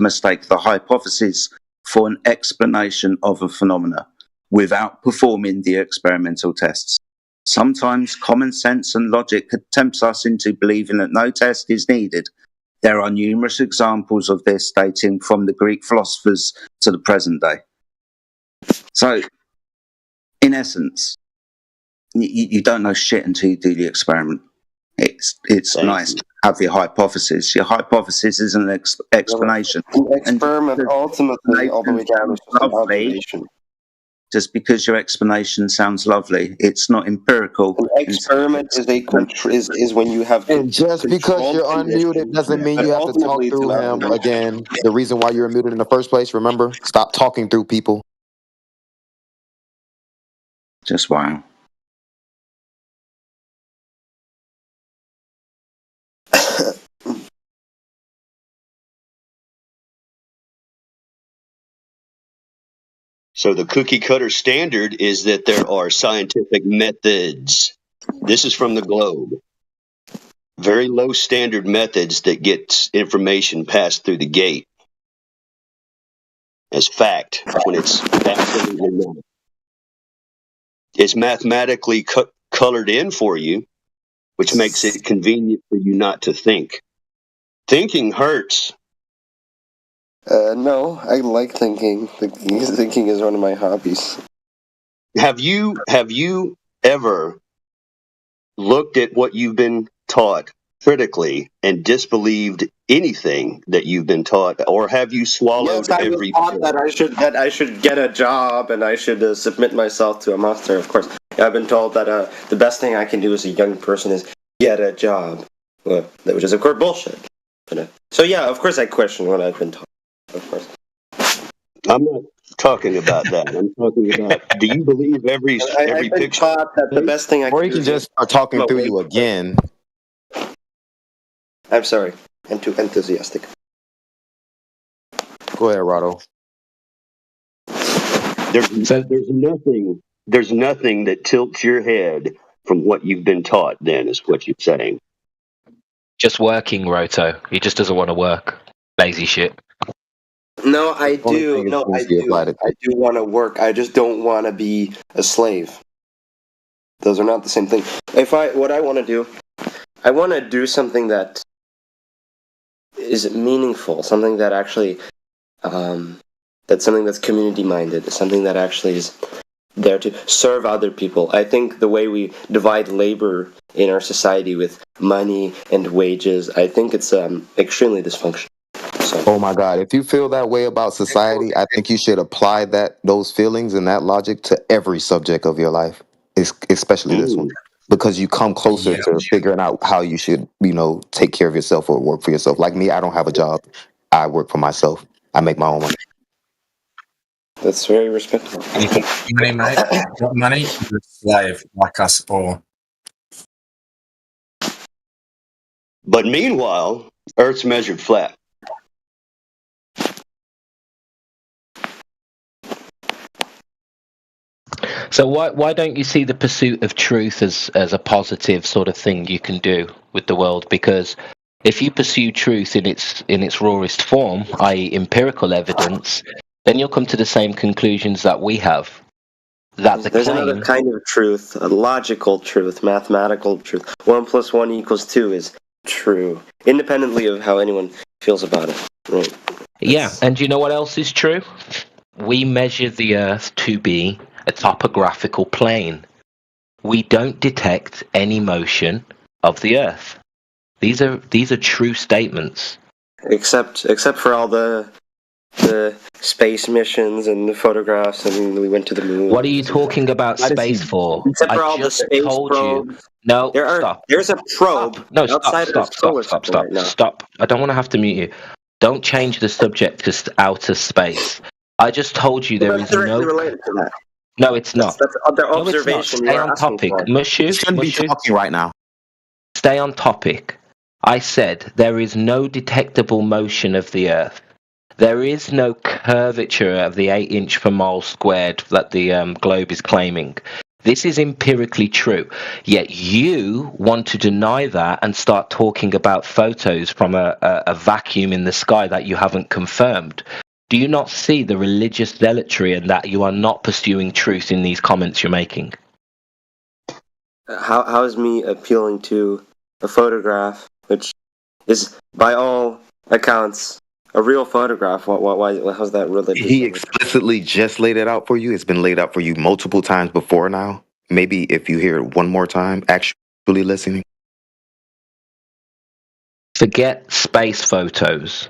mistake the hypothesis for an explanation of a phenomena without performing the experimental tests. Sometimes common sense and logic tempts us into believing that no test is needed. There are numerous examples of this dating from the Greek philosophers to the present day. So, in essence, you don't know shit until you do the experiment. It's nice to have your hypothesis. Your hypothesis is an explanation. An experiment ultimately, all the way down to an observation. Just because your explanation sounds lovely, it's not empirical. An experiment is when you have. And just because you're unmuted doesn't mean you have to talk through him again. The reason why you're muted in the first place, remember? Stop talking through people. Just wow. So the cookie cutter standard is that there are scientific methods. This is from the Globe. Very low standard methods that get information passed through the gate as fact when it's absolutely not. It's mathematically colored in for you, which makes it convenient for you not to think. Thinking hurts. No, I like thinking. Thinking is one of my hobbies. Have you ever looked at what you've been taught critically and disbelieved anything that you've been taught, or have you swallowed Yes, I was every? taught that I should get a job and I should submit myself to a master. Of course, I've been told that the best thing I can do as a young person is get a job, which is of course bullshit. So yeah, of course I question what I've been taught. Of course. I'm not talking about that. I'm talking about, do you believe every I've been picture? taught that the best thing I can Or do you can is just start talking through you again. I'm sorry. I'm too enthusiastic. Go ahead, Rado. There's nothing that tilts your head from what you've been taught, then, is what you're saying. Just working, Roto. He just doesn't want to work. Lazy shit. No, I do. No, I do. I do want to work. I just don't want to be a slave. Those are not the same thing. What I want to do, I want to do something that is meaningful, something that actually, that's something that's community minded, something that actually is there to serve other people. I think the way we divide labor in our society with money and wages, I think it's extremely dysfunctional. Oh my God! If you feel that way about society, I think you should apply those feelings and that logic to every subject of your life, especially this one, because you come closer to figuring out how you should, take care of yourself or work for yourself. Like me, I don't have a job; I work for myself. I make my own money. That's very respectful. Money, mate. Got money, you're a slave like us all. But meanwhile, Earth's measured flat. So why don't you see the pursuit of truth as a positive sort of thing you can do with the world? Because if you pursue truth in its rawest form, i.e. empirical evidence, then you'll come to the same conclusions that we have. There's another kind of truth, a logical truth, mathematical truth. 1 + 1 = 2 is true, independently of how anyone feels about it. Right? Yeah, and you know what else is true? We measure the Earth to be a topographical plane. We don't detect any motion of the Earth. These are true statements. Except for all the the space missions and the photographs, and we went to the moon. What are you talking about Why does space he- for? Except for I all the just space told probes. you. No, Stop. There's a probe outside of Stop. Stop. I don't want to have to mute you. Don't change the subject to outer space. I just told you there That's is directly no. related to that. No, it's not. That's other No, it's not. observation. Stay you're on asking topic. for. Mushu. You shouldn't be Mushu, talking right now. stay on topic. I said there is no detectable motion of the Earth. There is no curvature of the 8 inch per mile squared that the globe is claiming. This is empirically true. Yet you want to deny that and start talking about photos from a vacuum in the sky that you haven't confirmed. Do you not see the religious zealotry and that you are not pursuing truth in these comments you're making? How is me appealing to a photograph, which is by all accounts a real photograph? Why how's that religious? He explicitly just laid it out for you. It's been laid out for you multiple times before now. Maybe if you hear it one more time, actually listening. Forget space photos.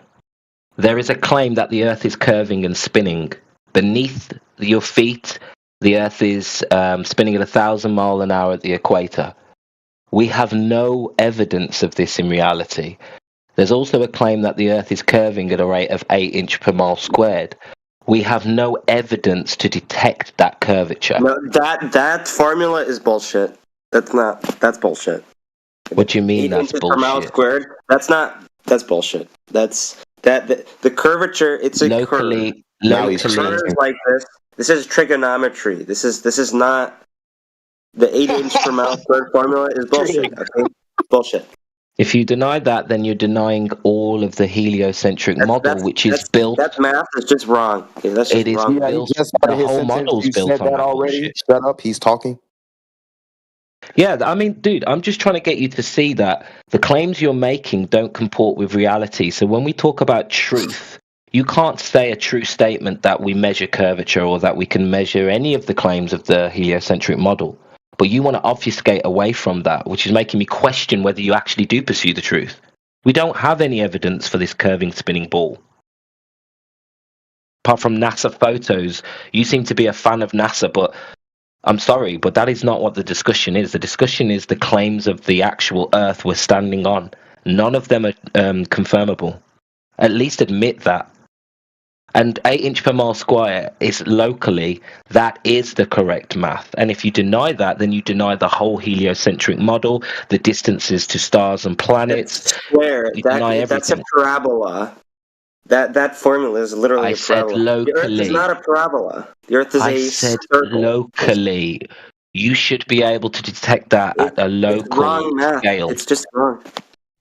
There is a claim that the Earth is curving and spinning. Beneath your feet, the Earth is spinning at 1,000 miles an hour at the equator. We have no evidence of this in reality. There's also a claim that the Earth is curving at a rate of 8 inch per mile squared. We have no evidence to detect that curvature. No, that formula is bullshit. That's bullshit. What do you mean 8 that's inches per mile bullshit? squared. That's bullshit. The curvature. It's a Locally, curve. locally, Curves like this. This is trigonometry. This is not the 8 inch per mile squared formula is bullshit. Okay, bullshit. if you deny that, then you're denying all of the heliocentric model, which is built. That math is just wrong. Okay, that's just It is wrong. built. Just The started his whole sentence. model's You built said on that that already. bullshit. Shut up. He's talking. Yeah, I mean, dude, I'm just trying to get you to see that the claims you're making don't comport with reality. So when we talk about truth, you can't say a true statement that we measure curvature or that we can measure any of the claims of the heliocentric model. But you want to obfuscate away from that, which is making me question whether you actually do pursue the truth. We don't have any evidence for this curving, spinning ball. Apart from NASA photos, you seem to be a fan of NASA, but I'm sorry, but that is not what the discussion is. The discussion is the claims of the actual Earth we're standing on. None of them are confirmable. At least admit that. And 8 inch per mile square is locally, that is the correct math. And if you deny that, then you deny the whole heliocentric model, the distances to stars and planets. Square. You deny That's a everything. parabola. That formula is literally I a said parabola. The Earth is locally. not a parabola. The Earth is I a said circle. locally. You should be able to detect that at a It's local wrong math. scale. It's just wrong.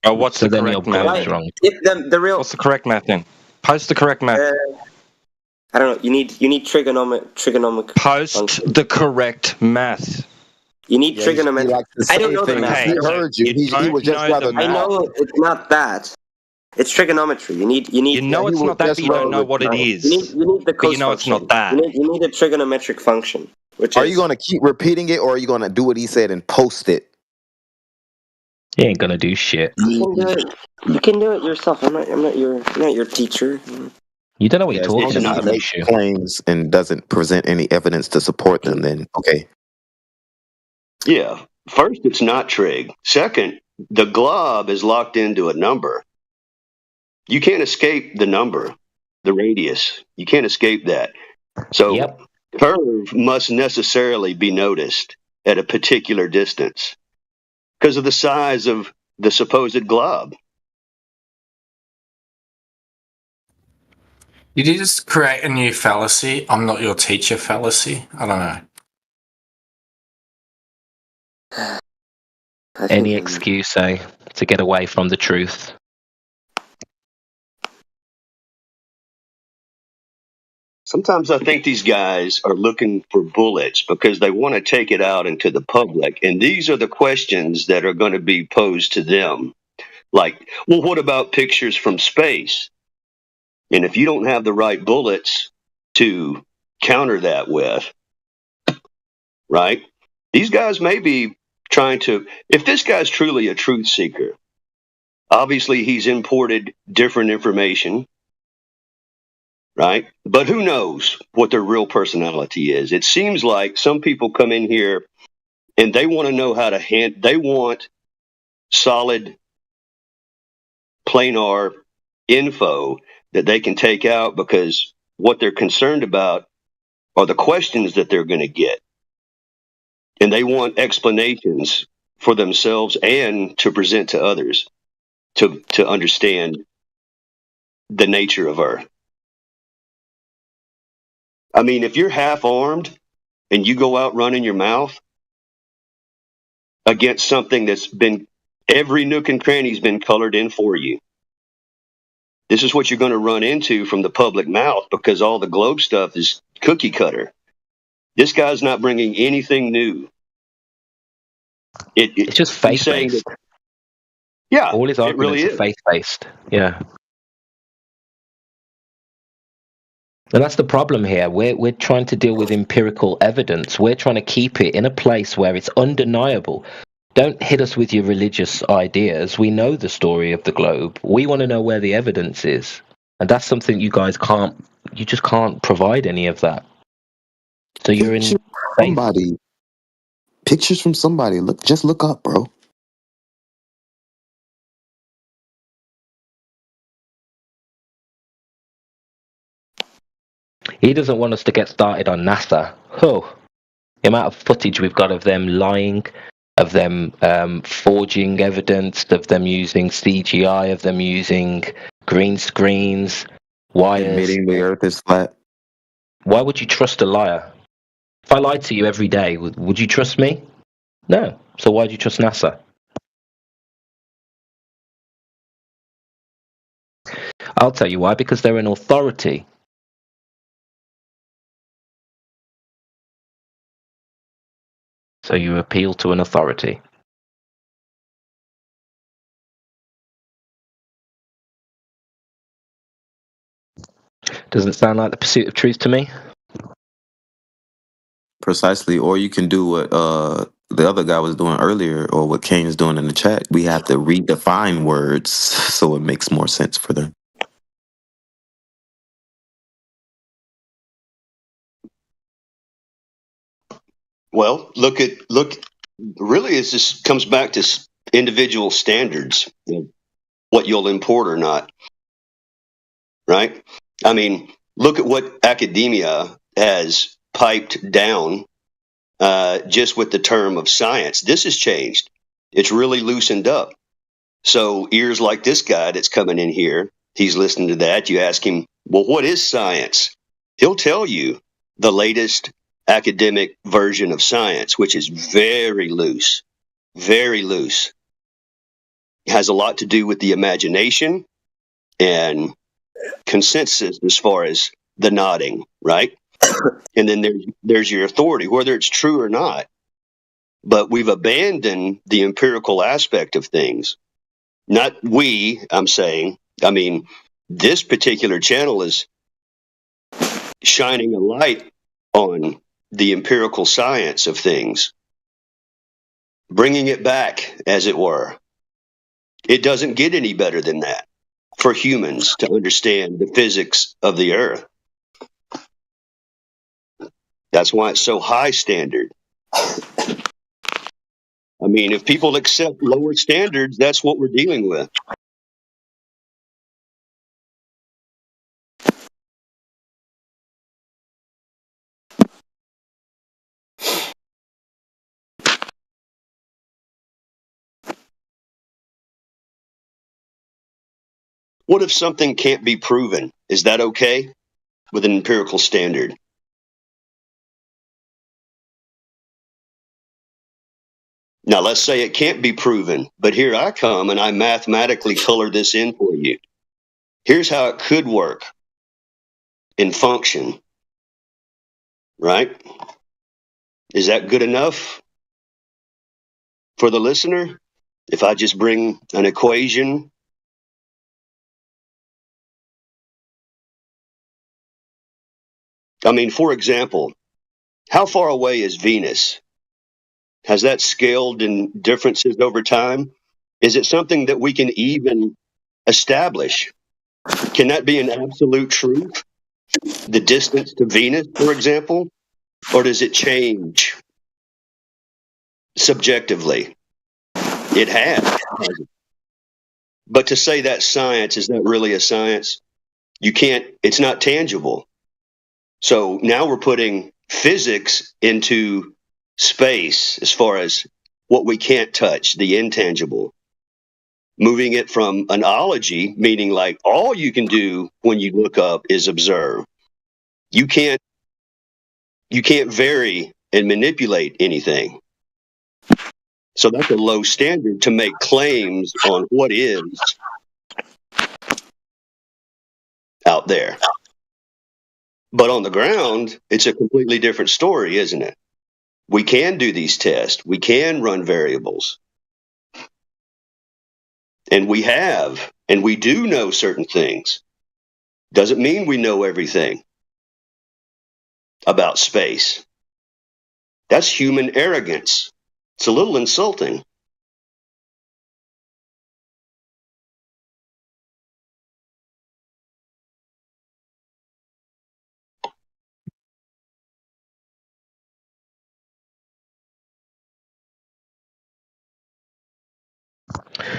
What's So the then your correct math point is then? wrong. The real. What's the correct math then? Post the correct math. I don't know. You need trigonomic. Post the correct math. You need Yeah, he trigonometric. likes to I don't say know the things. math. He heard you. He was just rather I know it's not that. It's trigonometry. You need. You know it's not that, but you don't know what it is. You need the But you know it's not that. You need a trigonometric function. Which Are is, you going to keep repeating it, or are you going to do what he said and post it? You ain't gonna do shit. You can do it. You can do it yourself. I'm not your teacher. You don't know what Yeah, you're as long talking as he about. makes claims and doesn't present any evidence to support them, then okay. Yeah. First, it's not trig. Second, the glob is locked into a number. You can't escape the number, the radius. You can't escape that. So curve must necessarily be noticed at a particular distance because of the size of the supposed glob. Did you just create a new fallacy? I'm not your teacher fallacy? I don't know. Any excuse, to get away from the truth. Sometimes I think these guys are looking for bullets because they want to take it out into the public. And these are the questions that are going to be posed to them. Like, well, what about pictures from space? And if you don't have the right bullets to counter that with, right? These guys may be trying to, if this guy's truly a truth seeker, obviously he's imported different information right? But who knows what their real personality is? It seems like some people come in here and they want to know how to they want solid, planar info that they can take out, because what they're concerned about are the questions that they're going to get. And they want explanations for themselves and to present to others to understand the nature of Earth. I mean, if you're half armed and you go out running your mouth against something that's been, every nook and cranny's been colored in for you, this is what you're going to run into from the public mouth, because all the globe stuff is cookie cutter. This guy's not bringing anything new. It's just faith-based. Yeah, all his arguments really are faith-based. Yeah. And that's the problem here. We're trying to deal with empirical evidence. We're trying to keep it in a place where it's undeniable. Don't hit us with your religious ideas. We know the story of the globe. We want to know where the evidence is. And that's something you guys can't, you just can't provide any of that. So you're in somebody. Pictures from somebody. Just look up, bro. He doesn't want us to get started on NASA. Oh, the amount of footage we've got of them lying, of them forging evidence, of them using CGI, of them using green screens, wires. Admitting the Earth is flat. Why would you trust a liar? If I lied to you every day, would you trust me? No. So why do you trust NASA? I'll tell you why. Because they're an authority. So you appeal to an authority. Doesn't sound like the pursuit of truth to me. Precisely. Or you can do what the other guy was doing earlier, or what Kane's doing in the chat. We have to redefine words so it makes more sense for them. Well, really, it just comes back to individual standards, what you'll import or not, right? I mean, look at what academia has piped down just with the term of science. This has changed. It's really loosened up. So ears like this guy that's coming in here, he's listening to that. You ask him, well, what is science? He'll tell you the latest academic version of science, which is very loose, very loose. It has a lot to do with the imagination and consensus as far as the nodding, right? And then there's your authority, whether it's true or not. But we've abandoned the empirical aspect of things. Not we, I'm saying. I mean, this particular channel is shining a light on the empirical science of things, bringing it back, as it were. It doesn't get any better than that for humans to understand the physics of the Earth. That's why it's so high standard. I mean, if people accept lower standards, that's what we're dealing with. What if something can't be proven? Is that okay with an empirical standard? Now, let's say it can't be proven, but here I come and I mathematically color this in for you. Here's how it could work and function, right? Is that good enough for the listener? If I just bring an equation, I mean, for example, how far away is Venus? Has that scaled in differences over time? Is it something that we can even establish? Can that be an absolute truth? the distance to Venus, for example, or does it change subjectively? It has. But to say that science is not really a science, you can't, it's not tangible. So now we're putting physics into space as far as what we can't touch, the intangible. Moving it from an ology, meaning like all you can do when you look up is observe. You can't vary and manipulate anything. So that's a low standard to make claims on what is out there. But on the ground, it's a completely different story, isn't it? We can do these tests. We can run variables. And we have, and we do know certain things. Doesn't mean we know everything about space. That's human arrogance. It's a little insulting.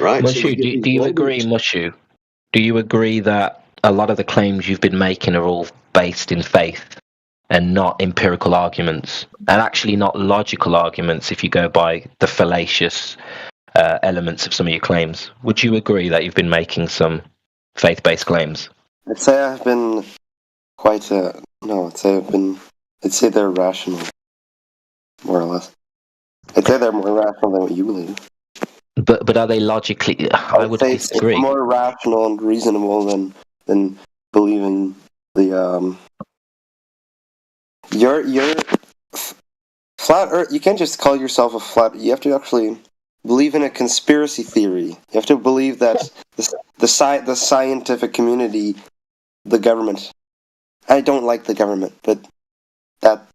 Right. Mushu, do you agree, Mushu? Do you agree that a lot of the claims you've been making are all based in faith and not empirical arguments, and actually not logical arguments if you go by the fallacious elements of some of your claims? Would you agree that you've been making some faith-based claims? I'd say I've been quite no. I'd say they're rational, more or less. I'd say they're more rational than what you believe. But are they logically? I would say disagree. It's more rational and reasonable than believing the your flat Earth. You can't just call yourself a flat. You have to actually believe in a conspiracy theory. You have to believe that the scientific community, the government. I don't like the government, but that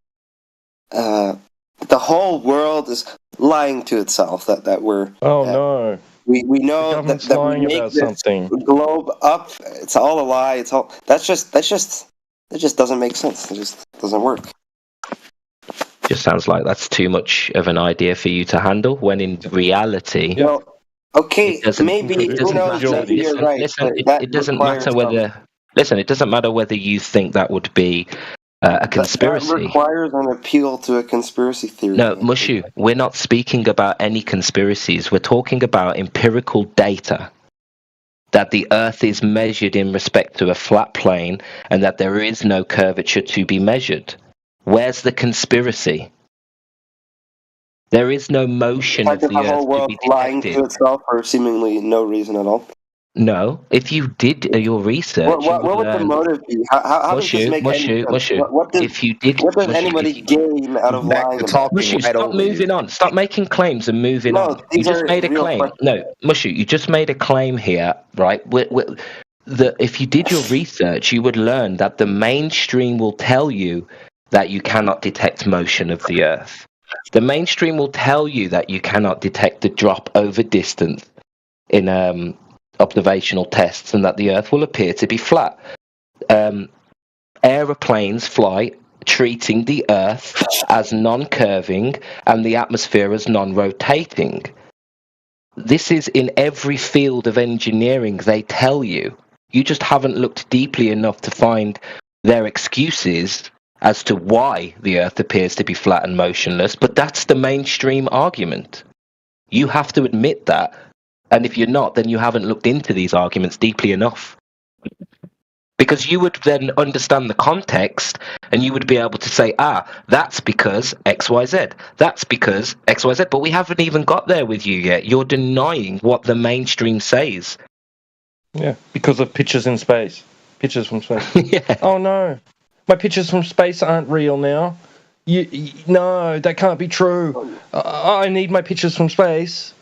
the whole world is lying to itself. That we're no. We know that we make about this something. globe up. It's all a lie. It's all that just doesn't make sense. It just doesn't work. Just sounds like that's too much of an idea for you to handle. When in reality, well, okay, maybe it doesn't matter. Listen, You're right. it doesn't matter whether. Listen, it doesn't matter whether you think that would be a conspiracy. That requires an appeal to a conspiracy theory. No, Mushu, we're not speaking about any conspiracies. We're talking about empirical data. That the Earth is measured in respect to a flat plane and that there is no curvature to be measured. Where's the conspiracy? There is no motion of the whole Earth world to be lying detected. to itself for seemingly no reason at all. No, if you did your research, What would the motive be? How does this make any sense? What does anybody gain out of lying? Mushu, stop moving on. Stop making claims and moving on. You just made a claim. No, Mushu, you just made a claim here, right? That if you did your research, you would learn that the mainstream will tell you that you cannot detect motion of the Earth. The mainstream will tell you that you cannot detect the drop over distance in observational tests and that the Earth will appear to be flat. Aeroplanes fly treating the Earth as non-curving and the atmosphere as non-rotating. This is in every field of engineering they tell you. You just haven't looked deeply enough to find their excuses as to why the Earth appears to be flat and motionless, but that's the mainstream argument. You have to admit that. And if you're not, then you haven't looked into these arguments deeply enough. Because you would then understand the context and you would be able to say, that's because XYZ. That's because XYZ. But we haven't even got there with you yet. You're denying what the mainstream says. Yeah, because of pictures in space. Pictures from space. Yeah. Oh, no. My pictures from space aren't real now. No, that can't be true. I need my pictures from space.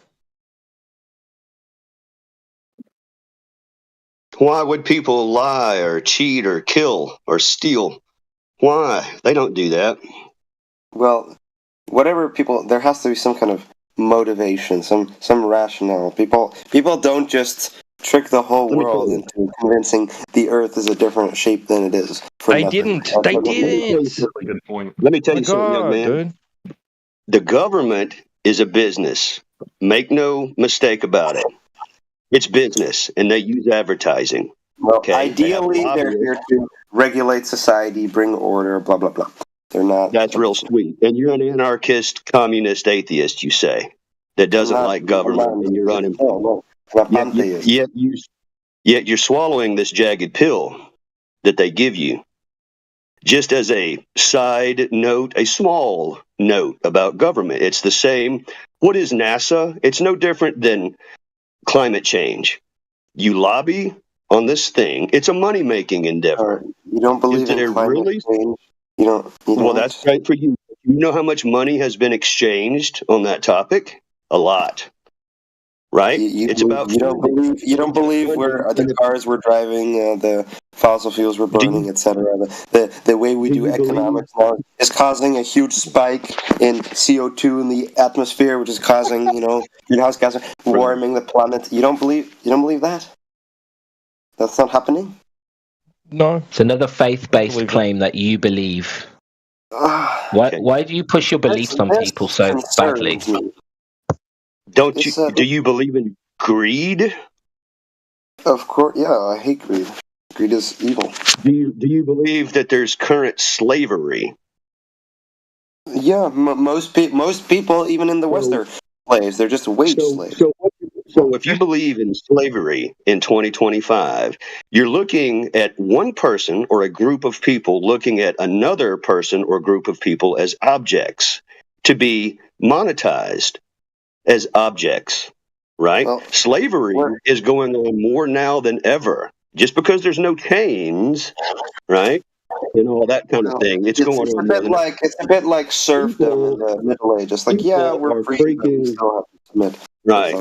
Why would people lie or cheat or kill or steal? Why? They don't do that. Well, whatever people, there has to be some kind of motivation, some rationale. People don't just trick the whole Let me tell world you. into convincing the Earth is a different shape than it is. For They nothing. didn't. That's They what- didn't. Really good point. Let me tell My you something, young God, man. dude. The government is a business. Make no mistake about it. It's business, and they use advertising. Well, Okay? They have ideally, they're lobbyists. here to regulate society, bring order, blah blah blah. They're not. That's real sweet. And you're an anarchist, communist, atheist, you say, that doesn't I'm not- like government, I'm not- and you're unemployed. No, I'm a Yet, pantheist. yet you're swallowing this jagged pill that they give you. Just as a side note, a small note about government, it's the same. What is NASA? It's no different than climate change. You lobby on this thing. It's a money-making endeavor. You don't believe Is it in a climate really? change? You don't. Well, that's right for you. You know how much money has been exchanged on that topic? A lot. Right? It's about You don't believe. You don't believe where the cars we're driving, the fossil fuels we're burning, etc. The way we do economics now is causing a huge spike in CO2 in the atmosphere, which is causing greenhouse gas warming the planet. You don't believe. You don't believe that. That's not happening. No. It's another faith-based claim that you believe. Why do you push your beliefs on people so badly? Don't you? Do you believe in greed? Of course, yeah. I hate greed. Greed is evil. Do you believe that there's current slavery? Yeah, most people, even in the West, are slaves. They're just wage slaves. So if you believe in slavery in 2025, you're looking at one person or a group of people looking at another person or group of people as objects to be monetized as objects, right? Slavery is going on more now than ever. Just because there's no chains, right? And all that kind of thing. It's going on more than ever. It's a bit like serfdom in the Middle Ages. Like, yeah, we're free, but we still have to submit. Right.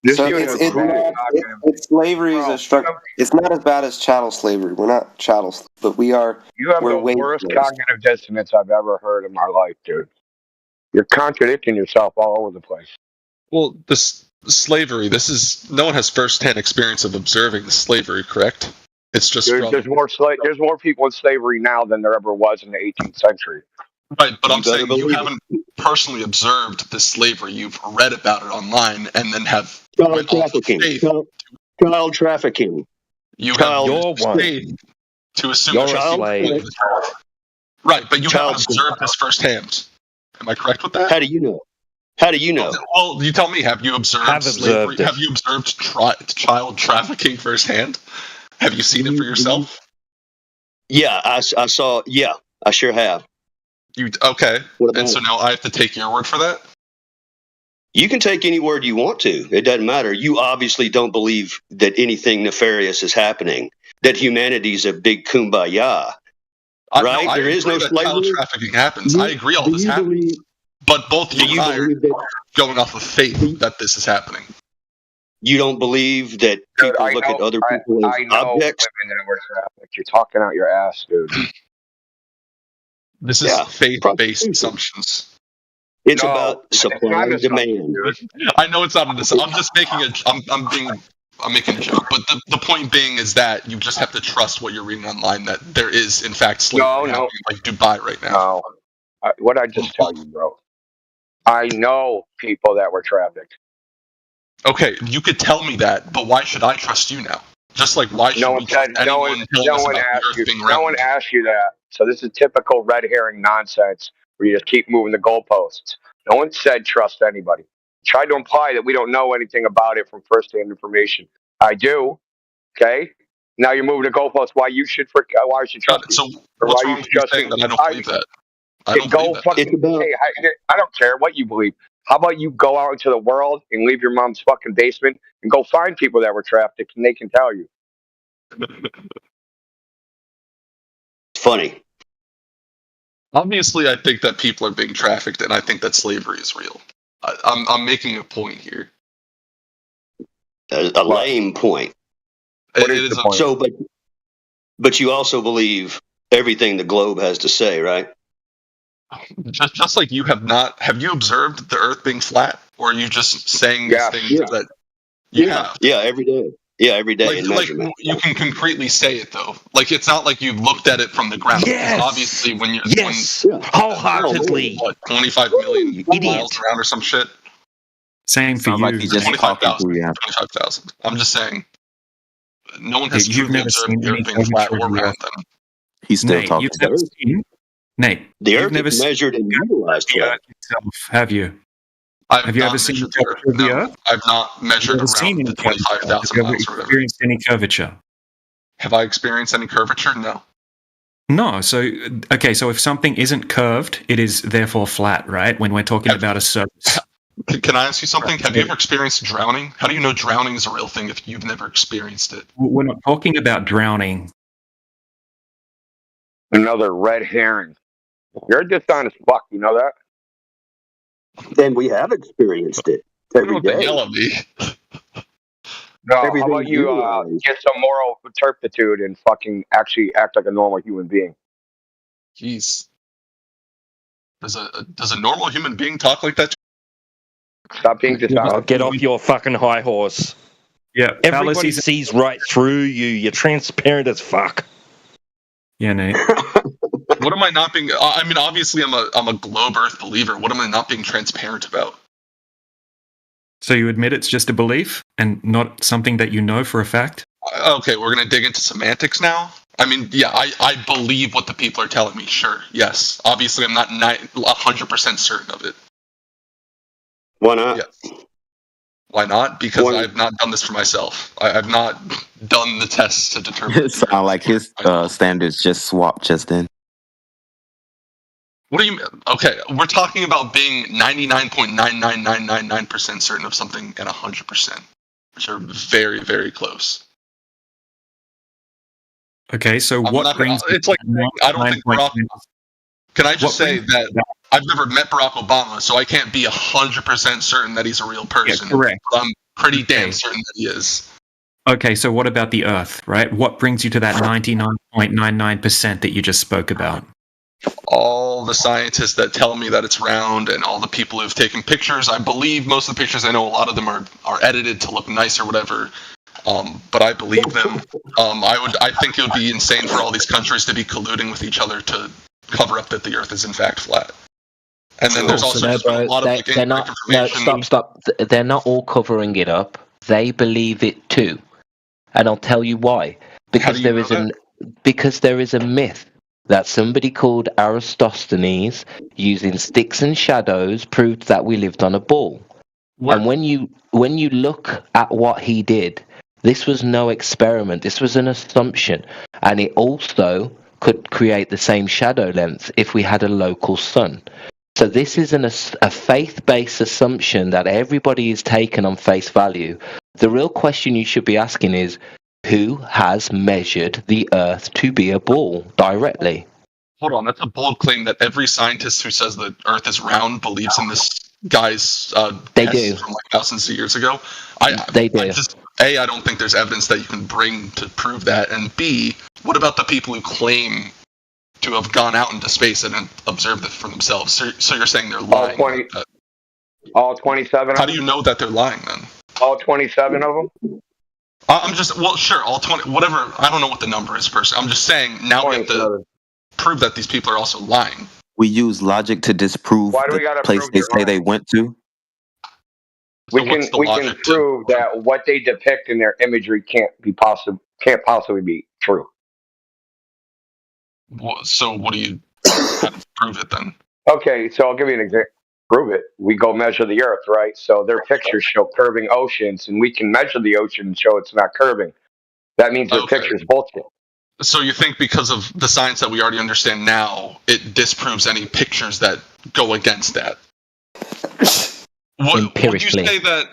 So it's slavery is a structure. It's not as bad as chattel slavery. We're not chattels, but we are. You have we're the wage worst slaves. cognitive dissonance I've ever heard in my life, dude. You're contradicting yourself all over the place. Well, this slavery, no one has first-hand experience of observing the slavery, correct? It's just There's more people in slavery now than there ever was in the 18th century. Right, but I'm saying you haven't personally observed this slavery. You've read about it online and then have child trafficking. Child trafficking. You have your faith to assume You're a slave. Right, but you haven't observed this firsthand. Am I correct with that? How do you know? How do you know? Well, you tell me. Have you observed slavery? Have you observed child trafficking firsthand? Have you seen it for yourself? Yeah, I saw. Yeah, I sure have. Okay? And so now I have to take your word for that? You can take any word you want to. It doesn't matter. You obviously don't believe that anything nefarious is happening. That humanity's a big kumbaya. Right? I there is no agree that slavery. child trafficking happens. I agree all this happens. But both you and I are going off of faith that this is happening. You don't believe that people look at other people as objects? Women that were trafficked. You're talking out your ass, dude. This is faith-based assumptions. It's about supply and demand. I know it's not an assumption. I'm just making I'm making a joke. But the point being is that you just have to trust what you're reading online, that there is, in fact, slavery happening like Dubai right now. No. What I just tell you, bro. I know people that were trafficked. Okay, you could tell me that, but why should I trust you now? Just like why should we trust anyone telling us about the Earth being round? No one asked you that. So this is typical red herring nonsense where you just keep moving the goalposts. No one said trust anybody. Tried to imply that we don't know anything about it from first-hand information. I do. Okay? Now you're moving the goalposts. Why you should trust me? So what's wrong with you saying that I don't believe that? I don't believe that. I don't care what you believe. How about you go out into the world and leave your mom's fucking basement and go find people that were trafficked and they can tell you. Funny. Obviously, I think that people are being trafficked, and I think that slavery is real. I'm making a point here. A lame point. It is a so, but you also believe everything the globe has to say, right? Just like you have you observed the Earth being flat, or are you just saying these things that Yeah, every day. Yeah, every day in Like measurement. you can concretely say it though. Like it's not like you've looked at it from the ground. Yes! Obviously, when Wholeheartedly. What 25 million miles around or some shit. Same for Sounds you. like he's just talking to you. 25,000. I'm just saying. No one has Hey, you've truly never observed seen the Earth any being flat curvature or of the round. Earth. Then He's still Nate, talking. you've never seen. Nate, The you've Earth never is seen measured and utilized the flat. Earth itself, have you? Have you not ever seen the measured the curvature of the No, Earth? I've not measured Have you ever seen around any the curvature? Have 25,000 you ever miles or whatever. experienced any curvature? Have I experienced any curvature? No. No. So, okay. So if something isn't curved, it is therefore flat, right? When we're talking about a surface. Can I ask you something? Have you ever experienced drowning? How do you know drowning is a real thing if you've never experienced it? We're not talking about drowning. Another red herring. You're dishonest fuck. You know that? And we have experienced it every They day. yell at me. No, how Everything about you utilized. get some moral turpitude and fucking actually act like a normal human being? Jeez. Does a normal human being talk like that? Stop being dishonest. Oh, get off your fucking high horse. Yeah, Everybody fallacies- sees right through you. You're transparent as fuck. Yeah, Nate. What am I not being? I mean, obviously, I'm a globe Earth believer. What am I not being transparent about? So you admit it's just a belief and not something that you know for a fact? Okay, we're gonna dig into semantics now. I mean, yeah, I believe what the people are telling me. Sure, yes. Obviously, I'm not 100% certain of it. Why not? Yeah. Why not? Because I've not done this for myself. I've not done the tests to determine. It sounds like his standards just swapped just then. What do you mean? Okay, we're talking about being 99.99999% certain of something and 100%, which are very, very close. Okay, so what brings... It's like, I don't think Barack... Can I just say that I've never met Barack Obama, so I can't be 100% certain that he's a real person. Yeah, correct. But I'm pretty damn certain that he is. Okay, so what about the Earth, right? What brings you to that 99.99% that you just spoke about? All the scientists that tell me that it's round and all the people who've taken pictures. I believe most of the pictures, I know a lot of them are edited to look nice or whatever. But I believe them. I think it would be insane for all these countries to be colluding with each other to cover up that the Earth is in fact flat. And then there's also just a lot of like, they're not. No, stop. They're not all covering it up. They believe it too, and I'll tell you why. Because there is a myth that somebody called Aristophanes, using sticks and shadows, proved that we lived on a ball. What? And when you look at what he did, this was no experiment. This was an assumption, and it also could create the same shadow length if we had a local sun. So this is a faith-based assumption that everybody is taken on face value. The real question you should be asking is, who has measured the Earth to be a ball directly? Hold on, that's a bold claim that every scientist who says the Earth is round believes in this guy's guess from like thousands of years ago. They do. I don't think there's evidence that you can bring to prove that. And B, what about the people who claim to have gone out into space and observed it for themselves? So you're saying they're lying? All 27 How do you know that they're lying then? All 27 of them? I'm just, well, sure, all 20, whatever. I don't know what the number is, person. I'm just saying now we have to prove that these people are also lying. We use logic to disprove the place they say they went to. We can prove that what they depict in their imagery can't possibly be true. So what do you prove it then? Okay, so I'll give you an example. Prove it. We go measure the Earth, right? So their pictures show curving oceans, and we can measure the ocean and show it's not curving. That means their picture's bullshit. So you think because of the science that we already understand now, it disproves any pictures that go against that? Would you say that?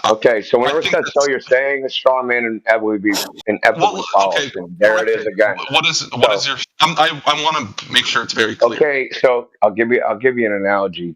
Okay, so whenever it says so, you're saying a straw man inevitably follows. And there it is again. What is your? I want to make sure it's very clear. Okay, so I'll give you an analogy.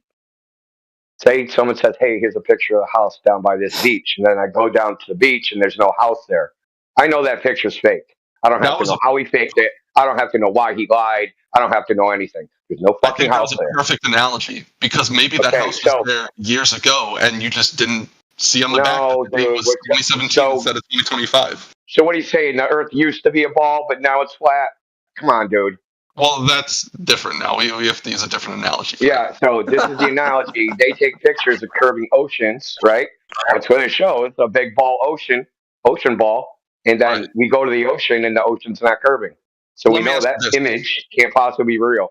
Say someone says, "Hey, here's a picture of a house down by this beach," and then I go down to the beach and there's no house there. I know that picture's fake. I don't have to know how he faked it. I don't have to know why he lied. I don't have to know anything. There's no fucking house there. That was a perfect analogy because maybe that house was there years ago and you just didn't See on the back, No, the date dude. was 2017 instead of 2025. So what are you saying? The Earth used to be a ball, but now it's flat? Come on, dude. Well, that's different now. We have to use a different analogy. Yeah, so this is the analogy. They take pictures of curving oceans, right? That's what it shows, a big ball ocean ball. And then we go to the ocean and the ocean's not curving. So we Let me know ask you that this. image can't possibly be real.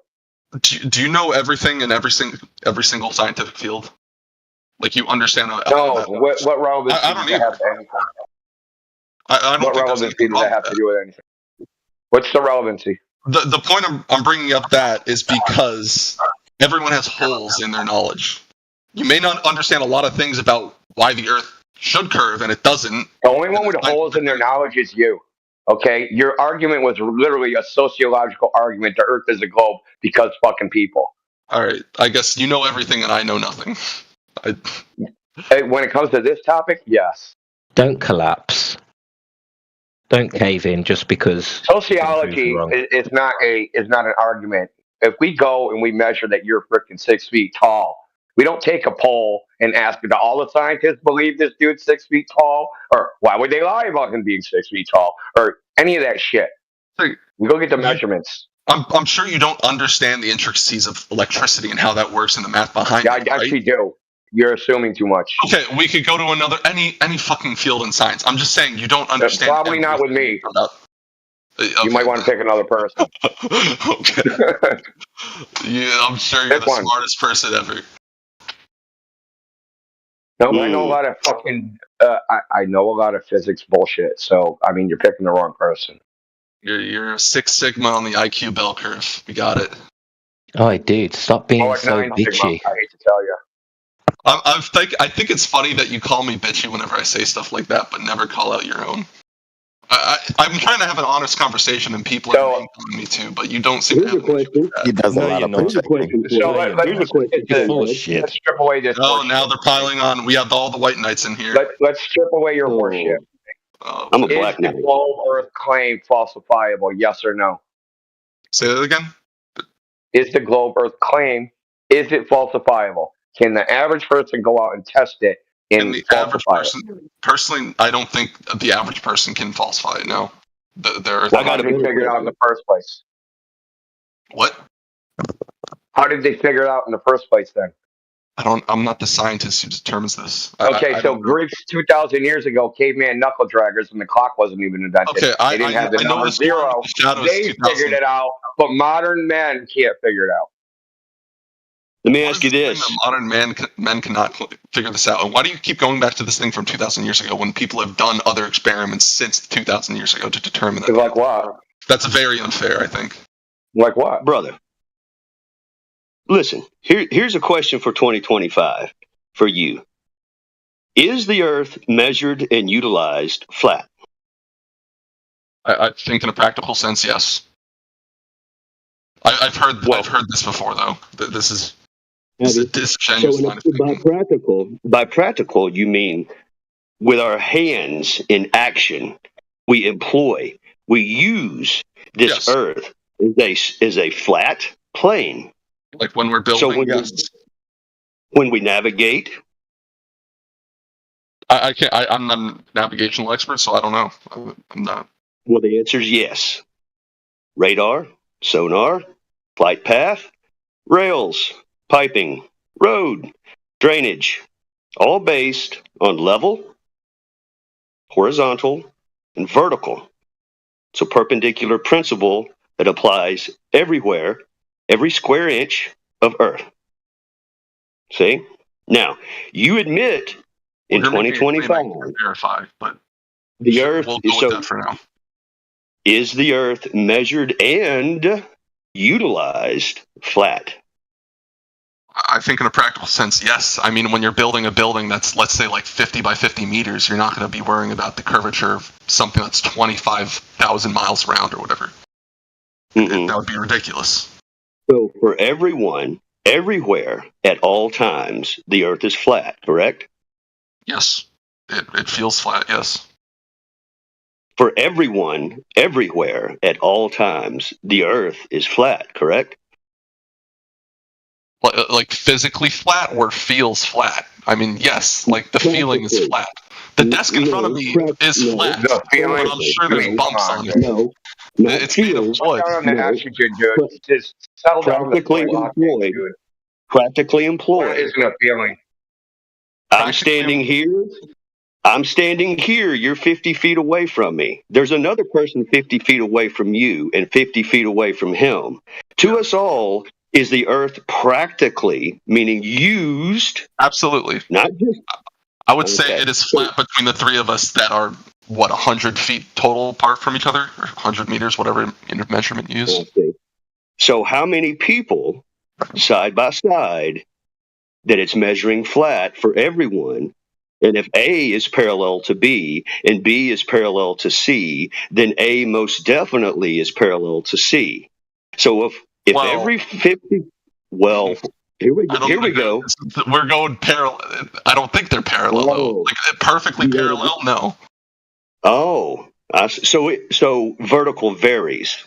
Do you know everything in every single scientific field? Like you understand? No, what relevancy I don't does that either. have to anything? I don't What think there's relevancy anything does wrong that have with to do with anything? What's the relevancy? The point I'm bringing up that is because everyone has holes in their knowledge. You may not understand a lot of things about why the Earth should curve and it doesn't. The only one with holes in their knowledge is you. Okay? Your argument was literally a sociological argument. The Earth is a globe because fucking people. All right, I guess you know everything and I know nothing. Hey, when it comes to this topic, yes. Don't collapse. Don't cave in just because Sociology is not an argument. If we go and we measure that you're freaking 6 feet tall, we don't take a poll and ask, do all the scientists believe this dude's 6 feet tall? Or why would they lie about him being 6 feet tall? Or any of that shit. We go get the measurements. I'm sure you don't understand the intricacies of electricity and how that works and the math behind Yeah, it. I actually do. You're assuming too much. Okay, we could go to another any fucking field in science. I'm just saying you don't understand. Probably not with me. You might want to pick another person. Okay. Yeah, I'm sure you're the smartest person ever. No, but I know a lot of fucking. I know a lot of physics bullshit. So I mean, you're picking the wrong person. You're a 6 Sigma on the IQ bell curve. We got it. Oh, dude, stop being Or so 9 Sigma, bitchy. I hate to tell you. I think it's funny that you call me bitchy whenever I say stuff like that, but never call out your own. I'm trying to have an honest conversation, and people are calling me too, but you don't seem to have. He does a lot of projecting. So let's strip away this. Oh, now they're piling on. We have all the white knights in here. Let's strip away your horseshit. I'm a black Is the knight. globe Earth claim falsifiable? Yes or no? Say that again. Is the globe Earth claim, is it falsifiable? Can the average person go out and test it and the falsify average person, personally, I don't think the average person can falsify it. No, How did they figure it out in the first place? What? How did they figure it out in the first place then? I'm not the scientist who determines this. Okay, so Greeks 2,000 years ago, caveman knuckle draggers, and the clock wasn't even invented. Okay, they didn't have the number zero. They figured it out, but modern men can't figure it out. Let me ask you this: modern men cannot figure this out. And why do you keep going back to this thing from 2,000 years ago when people have done other experiments since 2,000 years ago to determine that? Like what? That's very unfair, I think. Like what, brother? Listen, here's a question for 2025 for you. Is the Earth measured and utilized flat? I think in a practical sense, yes. I've heard this before, though. This is a disingenuous line of thinking. By practical, you mean with our hands in action, we use this Earth as a flat plane. Like when we're building, when we navigate. I can't. I'm not a navigational expert, so I don't know. I'm not. Well, the answer is yes. Radar, sonar, flight path, rails, piping, road, drainage, all based on level, horizontal, and vertical. It's a perpendicular principle that applies everywhere, every square inch of Earth. See? Now, you admit in 2025, verify, but the Earth we'll go with that for now. Is the Earth measured and utilized flat? I think in a practical sense, yes. I mean, when you're building a building that's, let's say, like 50 by 50 meters, you're not going to be worrying about the curvature of something that's 25,000 miles round or whatever. That would be ridiculous. So for everyone, everywhere, at all times, the Earth is flat, correct? Yes. It feels flat, yes. For everyone, everywhere, at all times, the Earth is flat, correct? Like physically flat or feels flat? I mean, yes, like the feeling is flat. The desk in front of me is flat, The feeling. but I'm sure I there's mean, come bumps on, on it. dude. No, not It's made of feel. Put wood. down on the No, oxygen, dude. Just settle down with practically the octane, employed. dude. Practically Flat employed. isn't a feeling. I'm standing here. I'm standing here. You're 50 feet away from me. There's another person 50 feet away from you and 50 feet away from him. To us all, is the earth practically, meaning used? Absolutely. Not just. I would say Okay. it is flat between the three of us that are, what, 100 feet total apart from each other? Or 100 meters, whatever measurement you use. Okay. So how many people side by side that it's measuring flat for everyone? And if A is parallel to B and B is parallel to C, then A most definitely is parallel to C. So if Well, every 50, well, here we go. We're going parallel. I don't think they're parallel, though. Like, perfectly parallel? No. Oh, so vertical varies.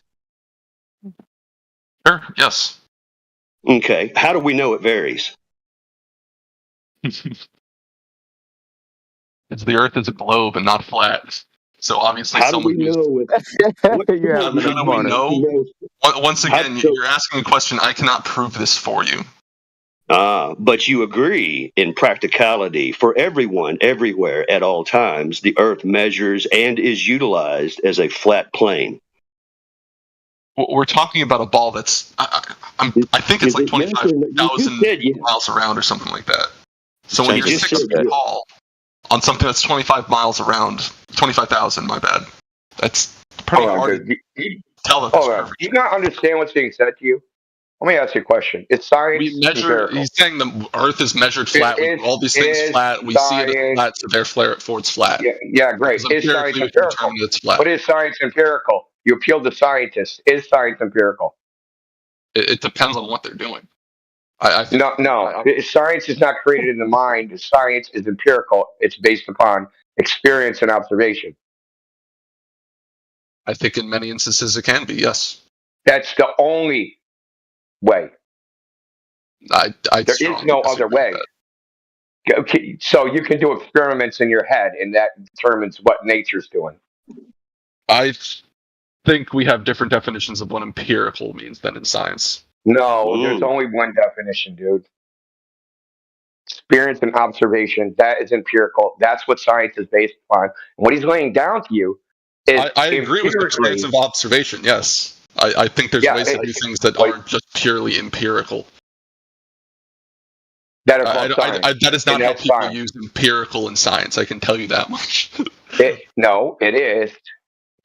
Sure, yes. Okay. How do we know it varies? It's the Earth is a globe and not flat. So obviously How do someone we who's... know it? How do we know? Once again, you're asking a question. I cannot prove this for you. But you agree in practicality for everyone, everywhere, at all times, the Earth measures and is utilized as a flat plane. We're talking about a ball that's, I think it's like 25,000 miles around or something like that. So when you're 6 feet tall on something that's 25 miles around, 25,000, my bad. That's pretty hard to tell that that's perfect. Do you not understand what's being said to you? Let me ask you a question. It's science. We measure. He's saying the Earth is measured flat. We do all these things flat. We see it as flat, so therefore it's flat. Yeah, great. Is science empirical? It's flat. What is science empirical? You appeal to scientists. Is science empirical? It depends on what they're doing. I think, No. Science is not created in the mind. Science is empirical. It's based upon experience and observation. I think in many instances it can be. Yes. That's the only way. There is no other way. Okay, so you can do experiments in your head, and that determines what nature's doing. I think we have different definitions of what empirical means than in science. No, there's only one definition, dude. Experience and observation, that is empirical. That's what science is based upon. And what he's laying down to you is I agree with experience of observation, yes. I think there's ways to do things that aren't just purely empirical. That is science. That is not And how that's people science. use empirical in science. I can tell you that much. No, it is.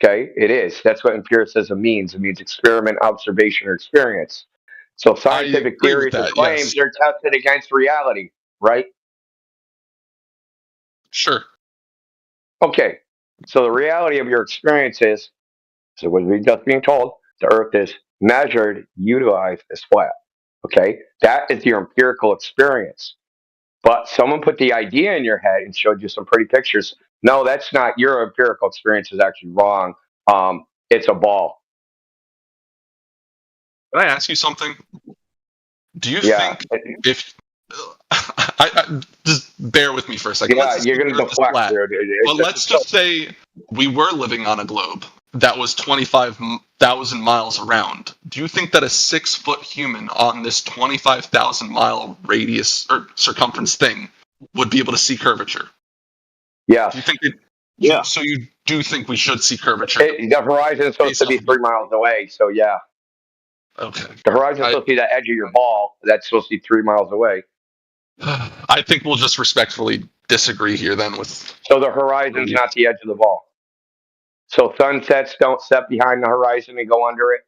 Okay, it is. That's what empiricism means. It means experiment, observation, or experience. So scientific theories and claims are tested against reality, right? Sure. Okay, so the reality of your experience is, so what we're just being told, the Earth is measured, utilized as flat. Okay, that is your empirical experience. But someone put the idea in your head and showed you some pretty pictures. No, that's not. Your empirical experience is actually wrong. It's a ball. Can I ask you something? Do you think if just bear with me for a second? Yeah, you're going to deflect. But let's just say we were living on a globe that was 25,000 miles around. Do you think that a 6-foot human on this 25,000 mile radius or circumference thing would be able to see curvature? Yeah. Do you think it? So you do think we should see curvature? The horizon is supposed to be 3 miles away, so yeah. Okay. The horizon is supposed to be the edge of your ball. That's supposed to be 3 miles away. I think we'll just respectfully disagree here then with... So the horizon's not the edge of the ball. So sunsets don't set behind the horizon and go under it?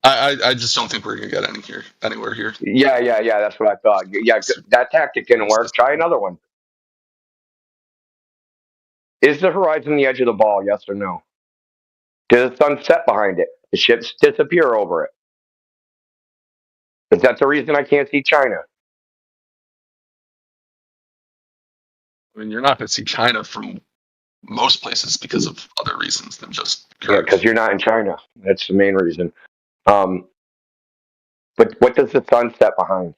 I just don't think we're going to get anywhere here. Yeah, that's what I thought. Yeah, that tactic didn't work. Try another one. Is the horizon the edge of the ball, yes or no? Does the sun set behind it? The ships disappear over it. Is that the reason I can't see China? I mean, you're not going to see China from most places because of other reasons than just curves. Yeah, because you're not in China. That's the main reason. But what does the sun set behind?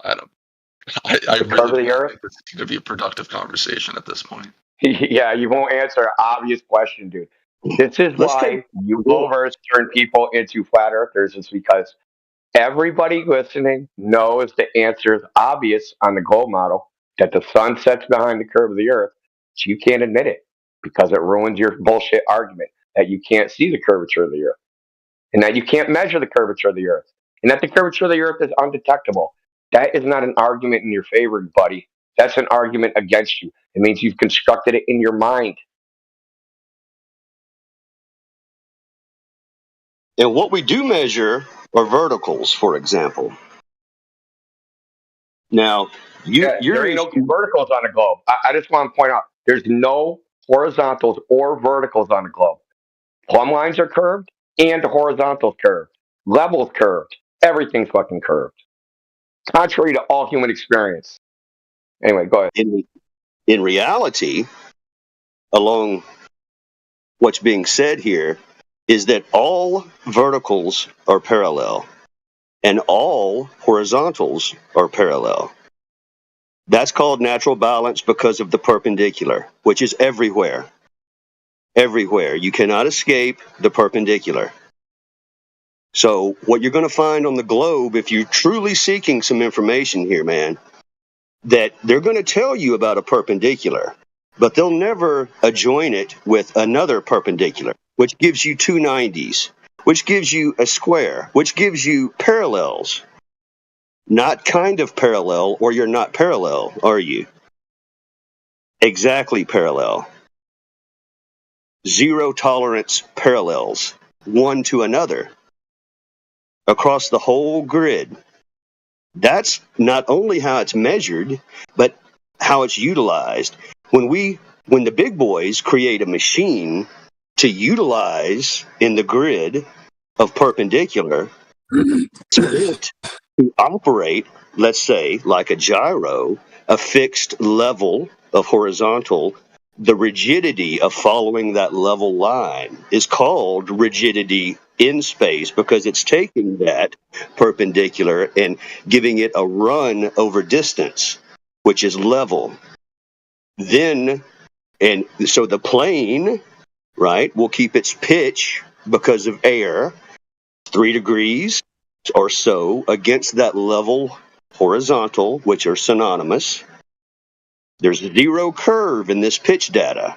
I The really curve of the don't earth? think this is going to be a productive conversation at this point. Yeah, you won't answer an obvious question, dude. This is Let's take why you lovers turn people into flat earthers, is because everybody listening knows the answer is obvious on the gold model that the sun sets behind the curve of the earth. So you can't admit it because it ruins your bullshit argument that you can't see the curvature of the earth and that you can't measure the curvature of the earth and that the curvature of the earth is undetectable. That is not an argument in your favor, buddy. That's an argument against you. It means you've constructed it in your mind. And what we do measure are verticals, for example. Now, Yeah, there ain't no verticals on the globe. I just want to point out there's no horizontals or verticals on the globe. Plumb lines are curved and the horizontal's curved. Level's curved. Everything's fucking curved. Contrary to all human experience. Anyway, go ahead. In reality, along what's being said here, is that all verticals are parallel and all horizontals are parallel. That's called natural balance because of the perpendicular, which is everywhere. Everywhere. You cannot escape the perpendicular. So what you're going to find on the globe, if you're truly seeking some information here, man, that they're going to tell you about a perpendicular, but they'll never adjoin it with another perpendicular, which gives you two 90s, which gives you a square, which gives you parallels. Not kind of parallel, or you're not parallel, are you? Exactly parallel. Zero tolerance parallels, one to another, across the whole grid. That's not only how it's measured, but how it's utilized. When the big boys create a machine to utilize in the grid of perpendicular, to operate, let's say, like a gyro, a fixed level of horizontal, the rigidity of following that level line is called rigidity in space because it's taking that perpendicular and giving it a run over distance, which is level. Then, and so the plane, right, will keep its pitch because of air 3 degrees or so against that level horizontal, which are synonymous. There's zero curve in this pitch data.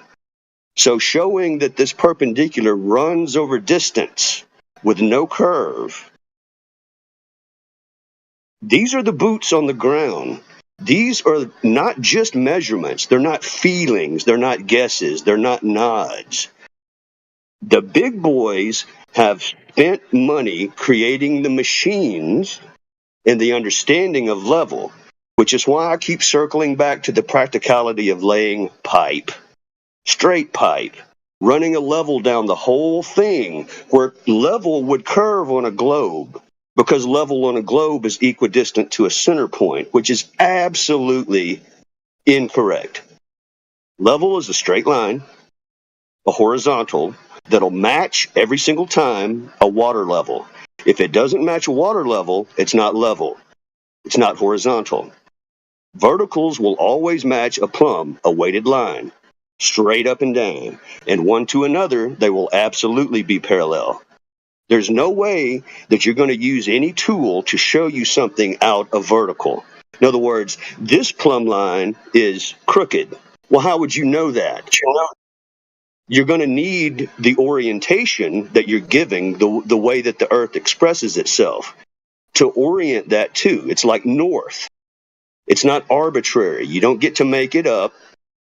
So showing that this perpendicular runs over distance with no curve. These are the boots on the ground. These are not just measurements. They're not feelings. They're not guesses. They're not nods. The big boys have spent money creating the machines and the understanding of level, which is why I keep circling back to the practicality of laying pipe, straight pipe, running a level down the whole thing, where level would curve on a globe, because level on a globe is equidistant to a center point, which is absolutely incorrect. Level is a straight line, a horizontal, that'll match every single time a water level. If it doesn't match a water level, it's not level. It's not horizontal. Verticals will always match a plumb, a weighted line, straight up and down, and one to another, they will absolutely be parallel. There's no way that you're going to use any tool to show you something out of vertical. In other words, this plumb line is crooked. Well, how would you know that? You're going to need the orientation that you're giving, the way that the earth expresses itself, to orient that to. It's like north. It's not arbitrary. You don't get to make it up.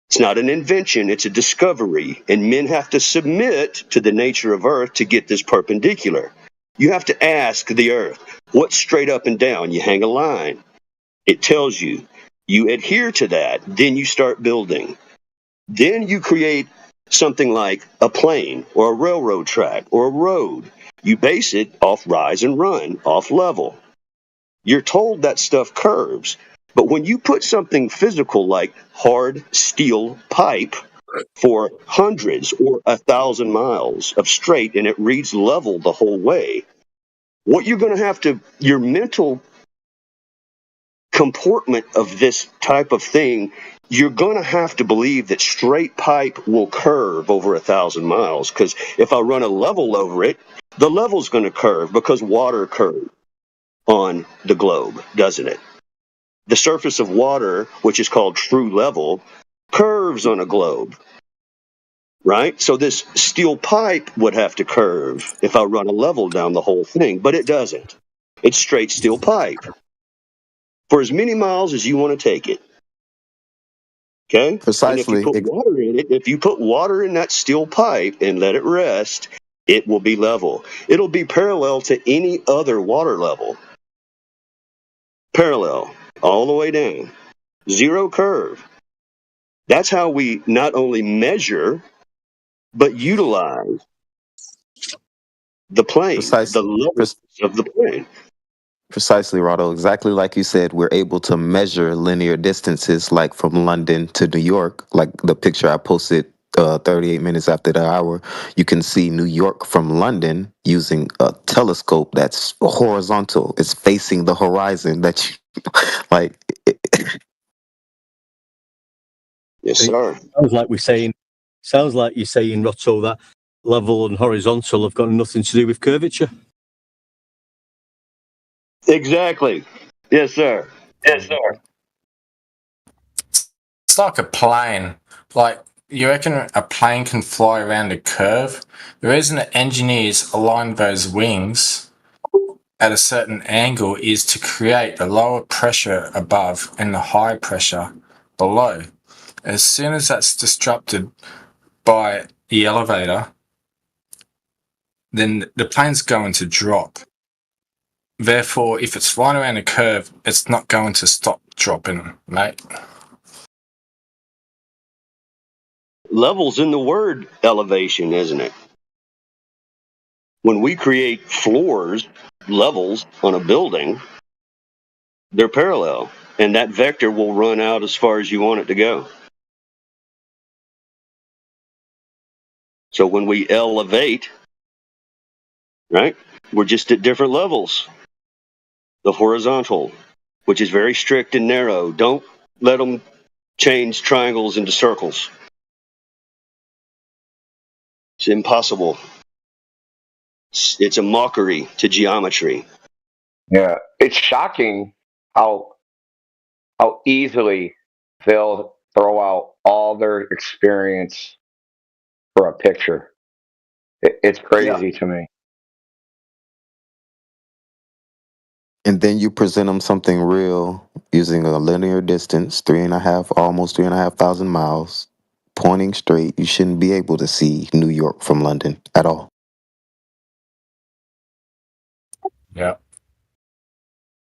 It's not an invention. It's a discovery. And men have to submit to the nature of earth to get this perpendicular. You have to ask the earth, what's straight up and down? You hang a line. It tells you. You adhere to that. Then you start building. Then you create something like a plane or a railroad track or a road. You base it off rise and run, off level. You're told that stuff curves. But when you put something physical like hard steel pipe for hundreds or 1,000 miles of straight and it reads level the whole way, What you're going to have to, your mental comportment of this type of thing, you're going to have to believe that straight pipe will curve over 1,000 miles. Because if I run a level over it, the level's going to curve because water curves on the globe, doesn't it? The surface of water, which is called true level, curves on a globe, right? So this steel pipe would have to curve if I run a level down the whole thing, but it doesn't. It's straight steel pipe for as many miles as you want to take it. Okay? Precisely. And if you put water in it, if you put water in that steel pipe and let it rest, it will be level. It'll be parallel to any other water level. Parallel, all the way down. Zero curve. That's how we not only measure, but utilize the plane, the levels of the plane. Precisely, Rado. Exactly like you said, we're able to measure linear distances, like from London to New York. Like the picture I posted 38 minutes after the hour, you can see New York from London using a telescope that's horizontal. It's facing the horizon. That you, like. Yes, sir. Sounds like we're saying. Sounds like you're saying, Rotto, that level and horizontal have got nothing to do with curvature. Exactly. Yes, sir. Yes, sir. It's like a plane. Like, you reckon a plane can fly around a curve? The reason that engineers align those wings at a certain angle is to create the lower pressure above and the high pressure below. As soon as that's disrupted by the elevator, then the plane's going to drop. Therefore, if it's flying around a curve, it's not going to stop dropping, mate. Levels in the word elevation, isn't it? When we create floors, levels on a building, they're parallel, and that vector will run out as far as you want it to go. So when we elevate, right, we're just at different levels. The horizontal, which is very strict and narrow. Don't let them change triangles into circles. It's impossible. It's a mockery to geometry. Yeah, it's shocking how easily they'll throw out all their experience for a picture. It's crazy to me. And then you present them something real using a linear distance, almost 3,500 miles, pointing straight. You shouldn't be able to see New York from London at all. Yeah.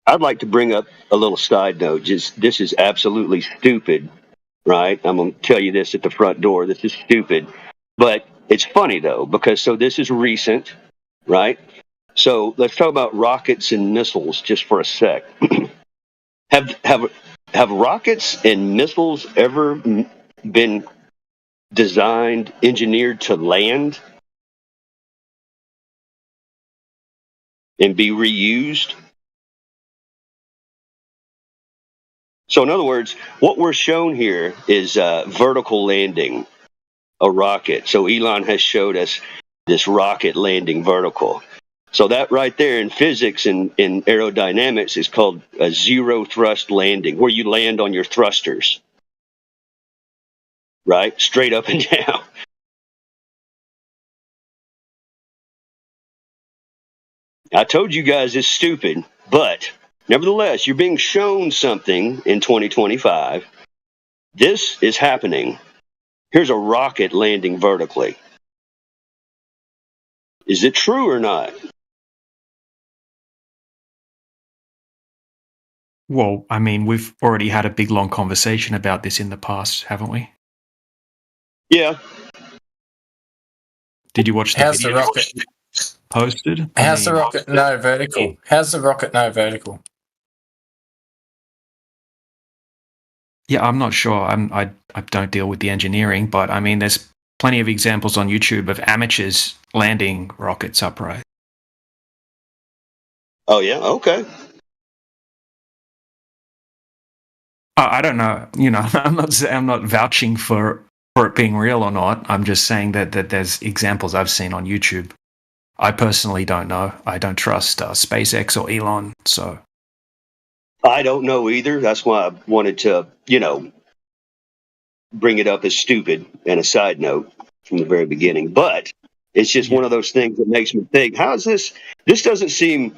I'd like to bring up a little side note. Just this is absolutely stupid, right? I'm going to tell you this at the front door. This is stupid, but it's funny though because so this is recent, right? So let's talk about rockets and missiles just for a sec. Have rockets and missiles ever been designed, engineered to land and be reused? So in other words, what we're shown here is vertical landing, a rocket. So Elon has showed us this rocket landing vertical. So that right there in physics and in aerodynamics is called a zero thrust landing, where you land on your thrusters, right? Straight up and down. I told you guys it's stupid, but nevertheless, you're being shown something in 2025. This is happening. Here's a rocket landing vertically. Is it true or not? Well, I mean, we've already had a big, long conversation about this in the past, haven't we? Yeah. Did you watch the How's video the rocket posted? How's the rocket no vertical? How's the rocket no vertical? Yeah, I'm not sure. I don't deal with the engineering, but I mean, there's plenty of examples on YouTube of amateurs landing rockets upright. Oh yeah, okay. I don't know. I'm not vouching for it being real or not. I'm just saying that there's examples I've seen on YouTube. I personally don't know. I don't trust SpaceX or Elon. So I don't know either. That's why I wanted to, bring it up as stupid and a side note from the very beginning. But it's just one of those things that makes me think, how is this? This doesn't seem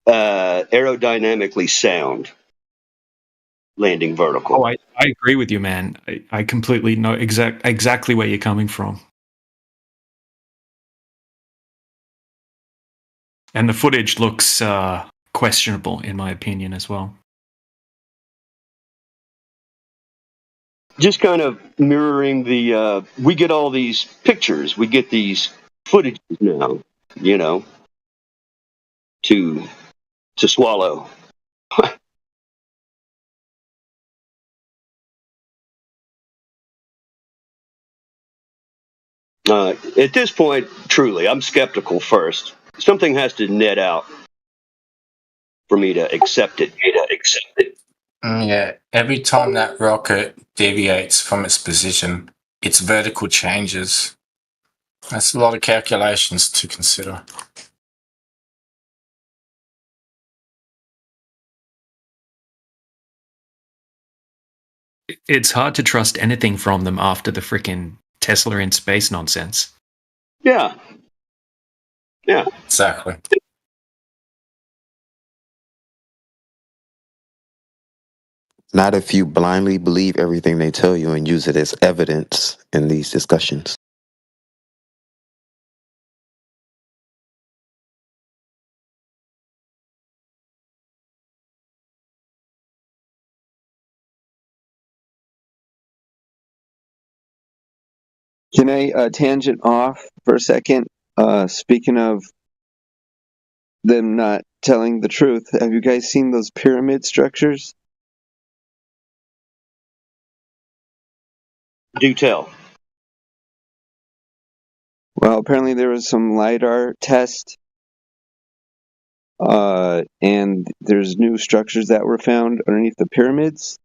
aerodynamically sound. Landing vertical. Oh, I agree with you, man. I completely know exactly where you're coming from. And the footage looks questionable, in my opinion, as well. Just kind of mirroring the, we get all these pictures, we get these footages now, to swallow. At this point, truly, I'm skeptical first. Something has to net out for me to accept it. Yeah, every time that rocket deviates from its position, its vertical changes. That's a lot of calculations to consider. It's hard to trust anything from them after the frickin' Tesla in space nonsense. Yeah. Yeah. Exactly. Not if you blindly believe everything they tell you and use it as evidence in these discussions. Can I tangent off for a second? Speaking of them not telling the truth, have you guys seen those pyramid structures? Do tell. Well, apparently there was some LiDAR test, and there's new structures that were found underneath the pyramids,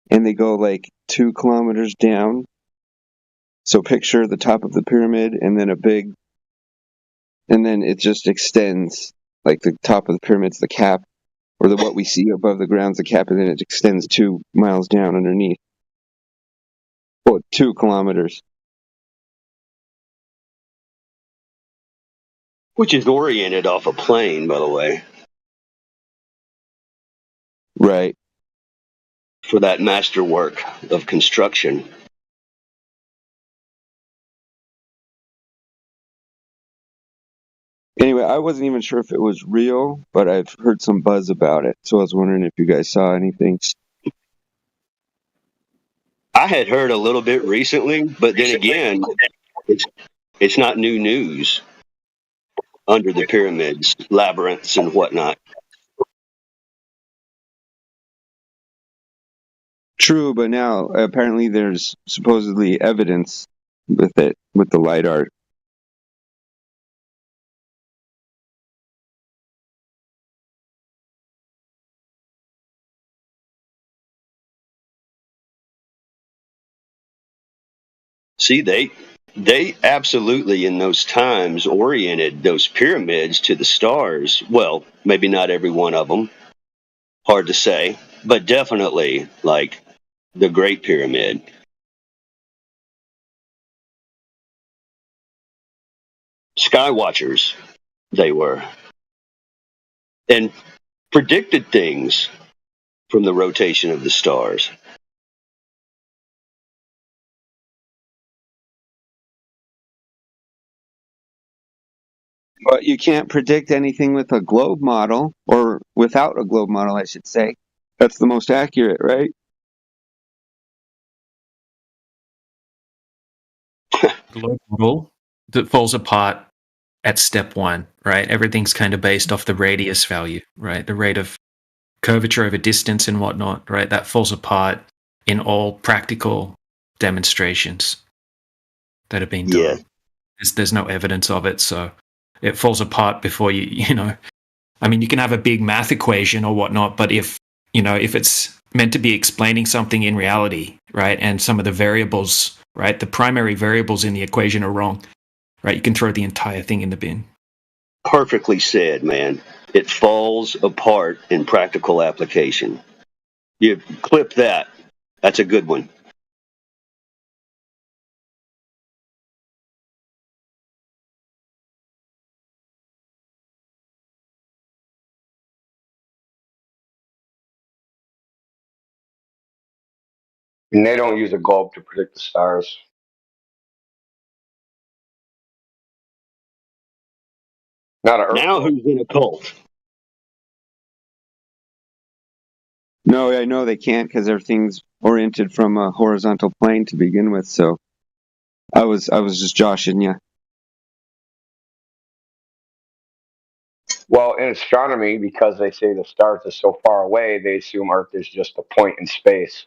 and they go like 2 kilometers down. So picture the top of the pyramid and then and then it just extends, like the top of the pyramid's the cap, or what we see above the ground's the cap, and then it extends 2 miles down underneath. Well, 2 kilometers. Which is oriented off a plane, by the way. Right. For that masterwork of construction. Anyway, I wasn't even sure if it was real, but I've heard some buzz about it, so I was wondering if you guys saw anything. I had heard a little bit recently, but then again, it's not new news. Under the pyramids, labyrinths, and whatnot. True, but now apparently there's supposedly evidence with it, with the LiDAR. See, they absolutely in those times oriented those pyramids to the stars. Well, maybe not every one of them. Hard to say, but definitely like the Great Pyramid. Skywatchers, they were. And predicted things from the rotation of the stars. But you can't predict anything with a globe model, or without a globe model, I should say. That's the most accurate, right? Globe model that falls apart at step 1, right? Everything's kind of based off the radius value, right? The rate of curvature over distance and whatnot, right? That falls apart in all practical demonstrations that have been done. There's no evidence of it, so it falls apart before you I mean, you can have a big math equation or whatnot, but if it's meant to be explaining something in reality, right, and some of the variables, right, the primary variables in the equation are wrong, right, you can throw the entire thing in the bin. Perfectly said, man. It falls apart in practical application. You clip that. That's a good one. And they don't use a globe to predict the stars. Not an Earth Now globe. who's in a cult? No, I know they can't because everything's oriented from a horizontal plane to begin with. So I was just joshing you. Well, in astronomy, because they say the stars are so far away, they assume Earth is just a point in space.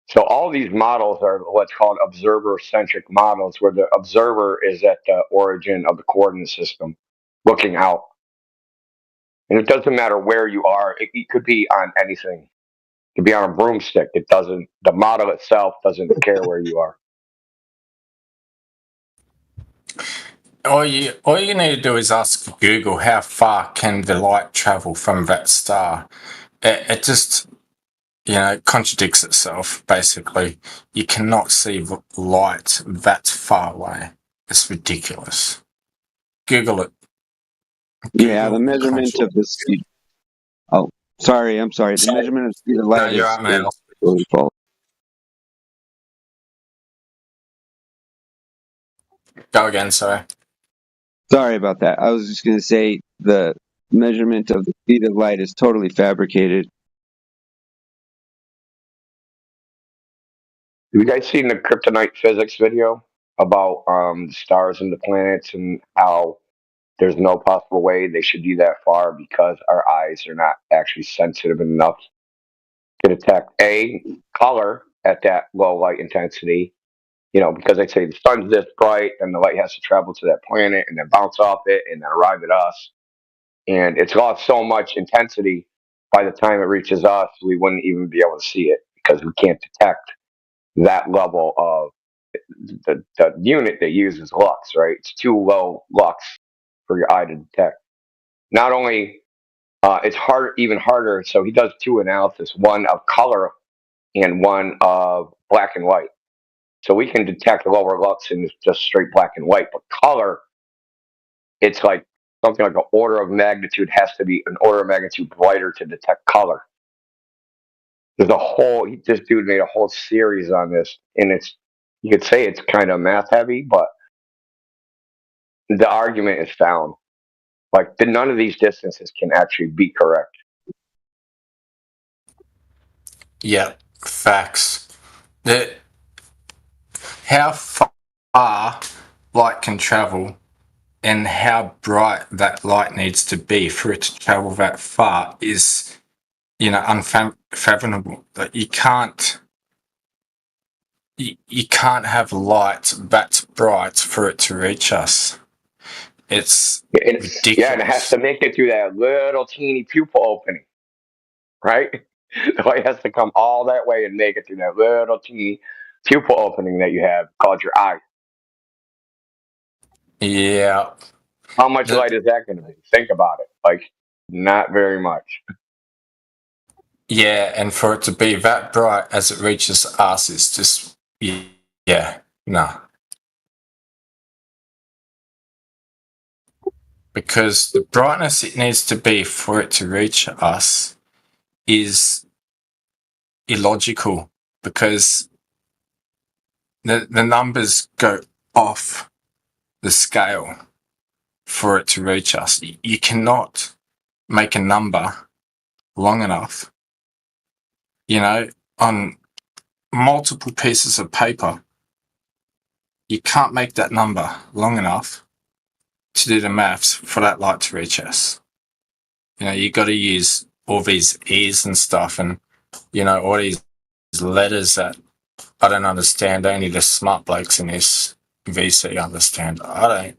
So all these models are what's called observer-centric models, where the observer is at the origin of the coordinate system, looking out. And it doesn't matter where you are. It could be on anything. It could be on a broomstick. It doesn't. The model itself doesn't care where you are. All you need to do is ask Google how far can the light travel from that star. It just contradicts itself. Basically, you cannot see light that far away. It's ridiculous. Google it. Yeah, the measurement of the speed. Oh, sorry. I'm sorry. The measurement of the speed of light you're is right, man. totally false. Go again, sorry. Sorry about that. I was just going to say the measurement of the speed of light is totally fabricated. Have you guys seen the kryptonite physics video about the stars and the planets and how there's no possible way they should be that far because our eyes are not actually sensitive enough to detect color at that low light intensity? Because they say the sun's this bright and the light has to travel to that planet and then bounce off it and then arrive at us. And it's lost so much intensity by the time it reaches us, we wouldn't even be able to see it because we can't detect that level of the unit they use is lux, right? It's too low lux for your eye to detect. Not only it's even harder. So he does two analysis, one of color and one of black and white. So we can detect lower lux in just straight black and white, but color, it's like something like an order of magnitude has to be an order of magnitude brighter to detect color. This dude made a whole series on this, and you could say it's kind of math heavy, but the argument is found. Like none of these distances can actually be correct. Yeah, facts. How far light can travel and how bright that light needs to be for it to travel that far is, unfathomable. Like you can't have light that bright for it to reach us. It's ridiculous. Yeah, and it has to make it through that little teeny pupil opening, right? The light has to come all that way and make it through that little teeny pupil opening that you have called your eye. Yeah. How much light is that going to be? Think about it. Like, not very much. Yeah, and for it to be that bright as it reaches us is just, no. Because the brightness it needs to be for it to reach us is illogical, because the numbers go off the scale for it to reach us. You cannot make a number long enough, on multiple pieces of paper. You can't make that number long enough to do the maths for that light to reach us. You got to use all these E's and stuff, and all these letters that I don't understand. Only the smart blokes in this VC understand. I don't.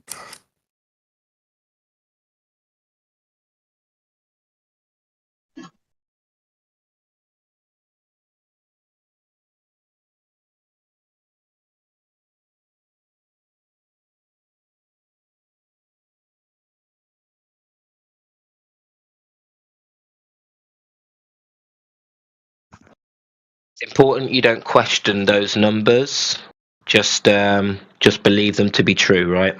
It's important you don't question those numbers. Just believe them to be true, right?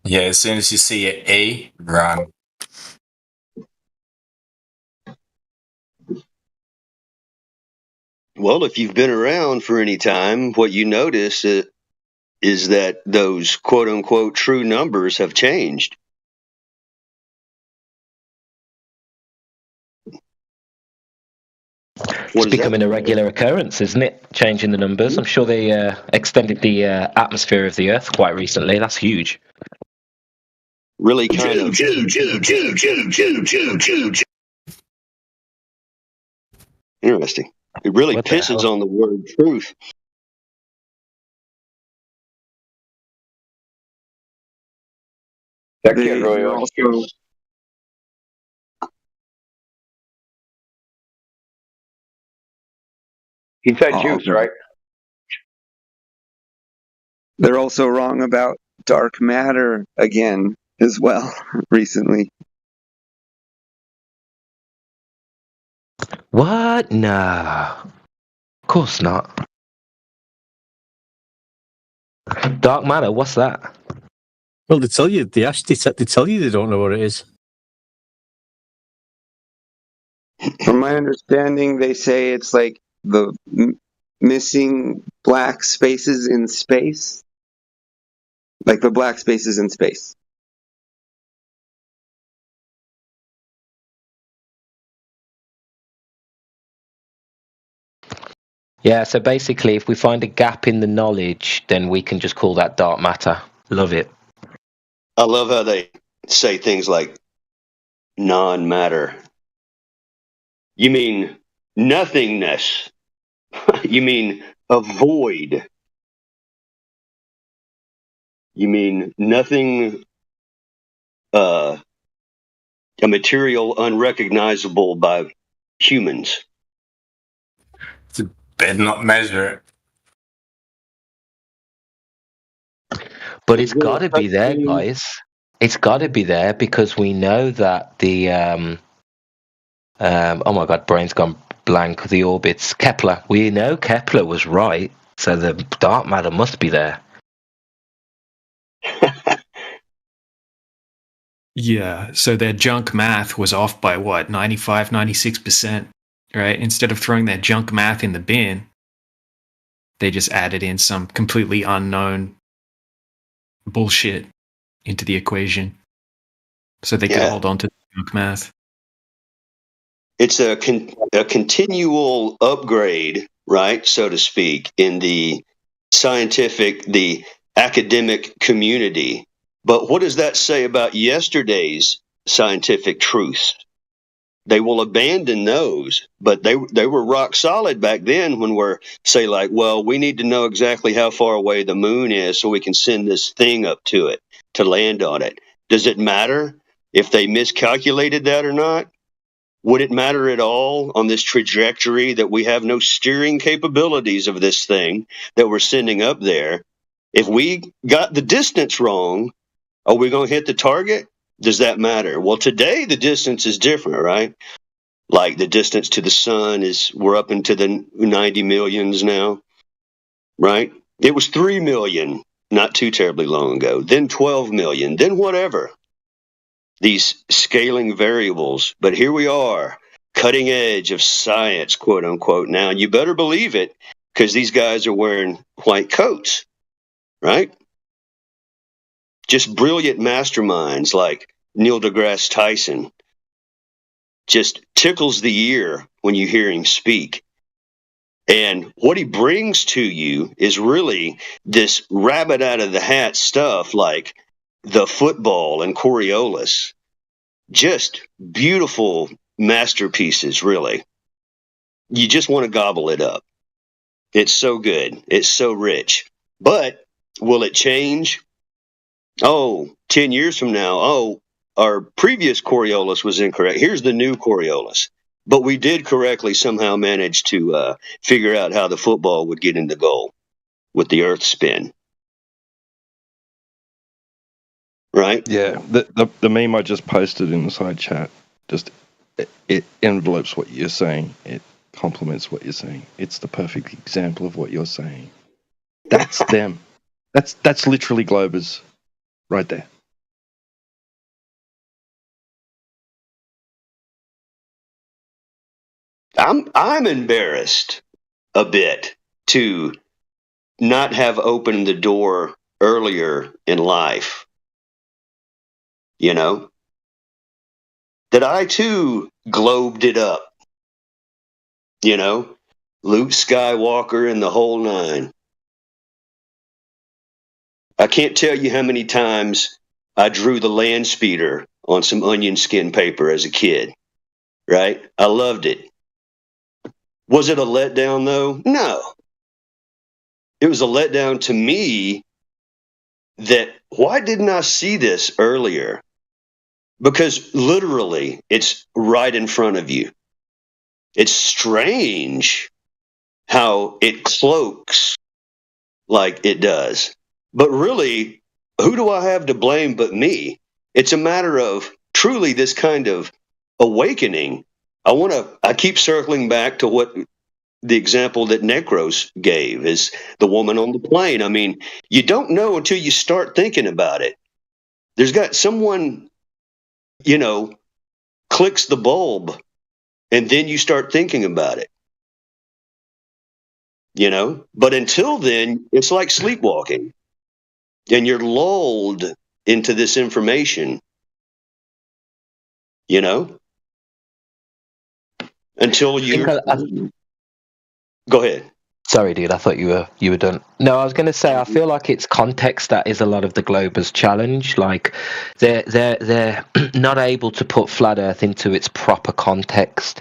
Yeah, as soon as you see an E, run. Well, if you've been around for any time, what you notice is that those quote unquote true numbers have changed. It's becoming a regular occurrence, isn't it? Changing the numbers. I'm sure they extended the atmosphere of the Earth quite recently. That's huge. Really kind of. Interesting. It really pisses on the word truth. That kid really likes juice. He said juice, right? They're also wrong about dark matter again as well recently. What? No. Of course not. Dark matter, what's that? Well, they tell you, they tell you they don't know what it is. From my understanding, they say it's like the missing black spaces in space. Like the black spaces in space. Yeah, so basically, if we find a gap in the knowledge, then we can just call that dark matter. Love it. I love how they say things like non-matter. You mean nothingness. You mean a void. You mean nothing, a material unrecognizable by humans. Better not measure it. But it's got to be there, guys. It's got to be there because we know that the oh my god, brain's gone blank. The orbits, Kepler. We know Kepler was right, so the dark matter must be there. Yeah, so their junk math was off by what, 95, 96%, right? Instead of throwing their junk math in the bin, they just added in some completely unknown bullshit into the equation so they could hold on to the junk math. It's a continual upgrade, right, so to speak, in the scientific, the academic community. But what does that say about yesterday's scientific truths? They will abandon those, but they were rock solid back then when we're, say, like, well, we need to know exactly how far away the moon is so we can send this thing up to it to land on it. Does it matter if they miscalculated that or not? Would it matter at all on this trajectory that we have no steering capabilities of this thing that we're sending up there? If we got the distance wrong, are we going to hit the target? Does that matter? Well, today the distance is different, right? Like the distance to the sun we're up into the 90 millions now, right? It was 3 million not too terribly long ago, then 12 million, then whatever. These scaling variables. But here we are, cutting edge of science, quote unquote. Now, you better believe it, because these guys are wearing white coats, right? Just brilliant masterminds like Neil deGrasse Tyson. Just tickles the ear when you hear him speak. And what he brings to you is really this rabbit out of the hat stuff like the football and Coriolis. Just beautiful masterpieces, really. You just want to gobble it up. It's so good. It's so rich. But will it change? 10 years from now, our previous Coriolis was incorrect. Here's the new Coriolis. But we did correctly somehow manage to figure out how the football would get into goal with the earth spin. Right? Yeah, the meme I just posted in the side chat just it envelopes what you're saying. It complements what you're saying. It's the perfect example of what you're saying. That's them. That's literally Globers right there. I'm embarrassed a bit to not have opened the door earlier in life. You know, that I too globed it up. You know, Luke Skywalker and the whole nine. I can't tell you how many times I drew the land speeder on some onion skin paper as a kid, right? I loved it. Was it a letdown though? No. It was a letdown to me that why didn't I see this earlier? Because literally it's right in front of you. It's strange how it cloaks like it does. But really, who do I have to blame but me? It's a matter of truly this kind of awakening. I keep circling back to what the example that Necros gave is the woman on the plane. I mean, you don't know until you start thinking about it. There's got someone, you know, clicks the bulb and then you start thinking about it. You know, but until then, it's like sleepwalking. And you're lulled into this information, you know, until you go ahead. Sorry, dude. I thought you were done. No, I was going to say I feel like it's context that is a lot of the Globers' challenge. Like they're not able to put flat Earth into its proper context.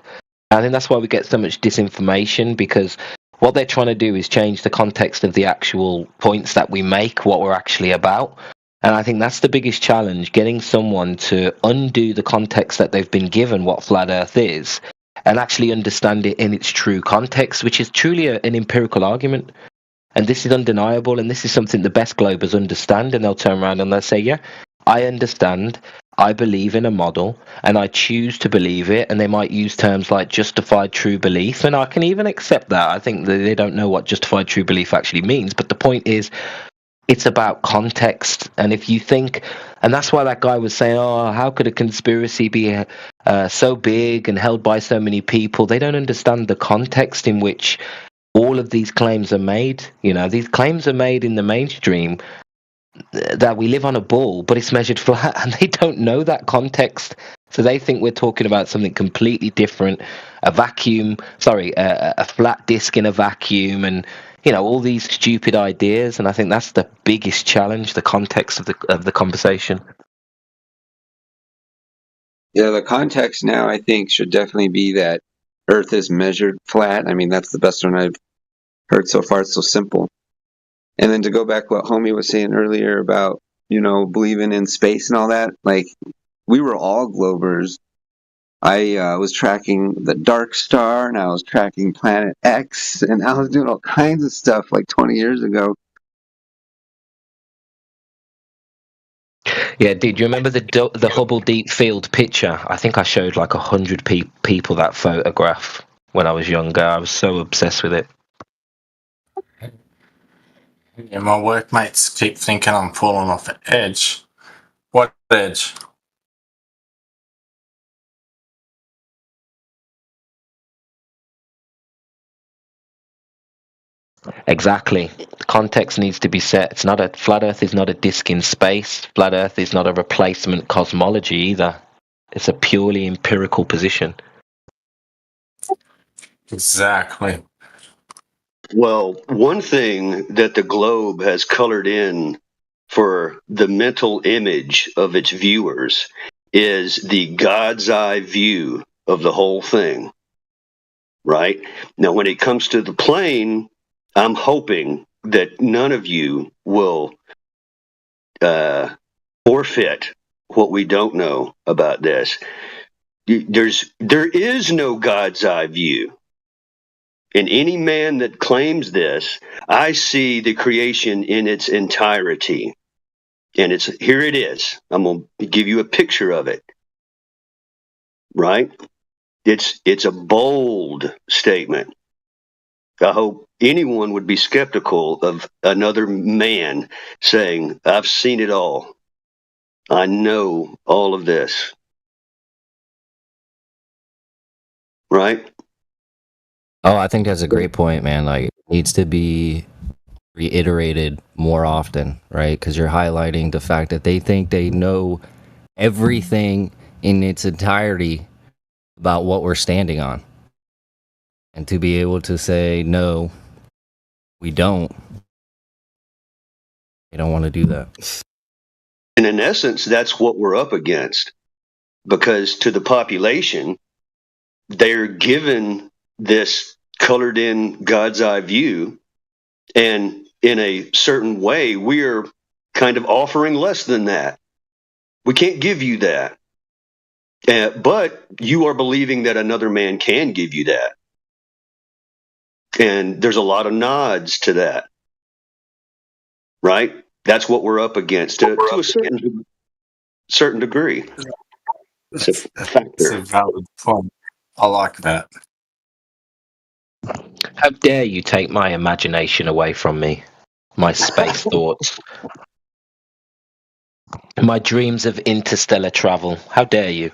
I think that's why we get so much disinformation, because what they're trying to do is change the context of the actual points that we make, what we're actually about. And I think that's the biggest challenge, getting someone to undo the context that they've been given what flat Earth is and actually understand it in its true context, which is truly an empirical argument. And this is undeniable, and this is something the best Globers understand, and they'll turn around and they'll say, yeah, I understand, I believe in a model, and I choose to believe it, and they might use terms like justified true belief, and I can even accept that. I think that they don't know what justified true belief actually means, but the point is, it's about context. And if you think, and that's why that guy was saying, oh, how could a conspiracy be so big and held by so many people? They don't understand the context in which all of these claims are made. You know, these claims are made in the mainstream that we live on a ball, but it's measured flat, and they don't know that context. So they think we're talking about something completely different, a flat disk in a vacuum, and you know, all these stupid ideas. And I think that's the biggest challenge, the context of the conversation. Yeah, the context now, I think, should definitely be that Earth is measured flat. I mean, that's the best one I've heard so far. It's so simple. And then to go back to what Homie was saying earlier about, you know, believing in space and all that, like, we were all Globers. I was tracking the Dark Star, and I was tracking Planet X, and I was doing all kinds of stuff like 20 years ago. Yeah, did you remember the Hubble Deep Field picture? I think I showed like 100 people that photograph when I was younger. I was so obsessed with it. Yeah, my workmates keep thinking I'm falling off the edge. What edge? Exactly. Context needs to be set. It's not a flat Earth is not a disk in space. Flat Earth is not a replacement cosmology either. It's a purely empirical position. Exactly. Well, one thing that the globe has colored in for the mental image of its viewers is the God's eye view of the whole thing. Right? Now, when it comes to the plane, I'm hoping that none of you will forfeit what we don't know about this. There is no God's eye view. And any man that claims this, I see the creation in its entirety. And here it is. I'm going to give you a picture of it. Right? It's a bold statement. I hope anyone would be skeptical of another man saying, I've seen it all. I know all of this. Right? Oh, I think that's a great point, man. Like, it needs to be reiterated more often, right? Because you're highlighting the fact that they think they know everything in its entirety about what we're standing on. And to be able to say, no, we don't, they don't want to do that. And in essence, that's what we're up against. Because to the population, they're given this colored in God's eye view. And in a certain way, we're kind of offering less than that. We can't give you that. But you are believing that another man can give you that. And there's a lot of nods to that. Right? That's what we're up against to a certain degree. It's a factor. It's a valid point. I like that. How dare you take my imagination away from me? My space thoughts. My dreams of interstellar travel. How dare you?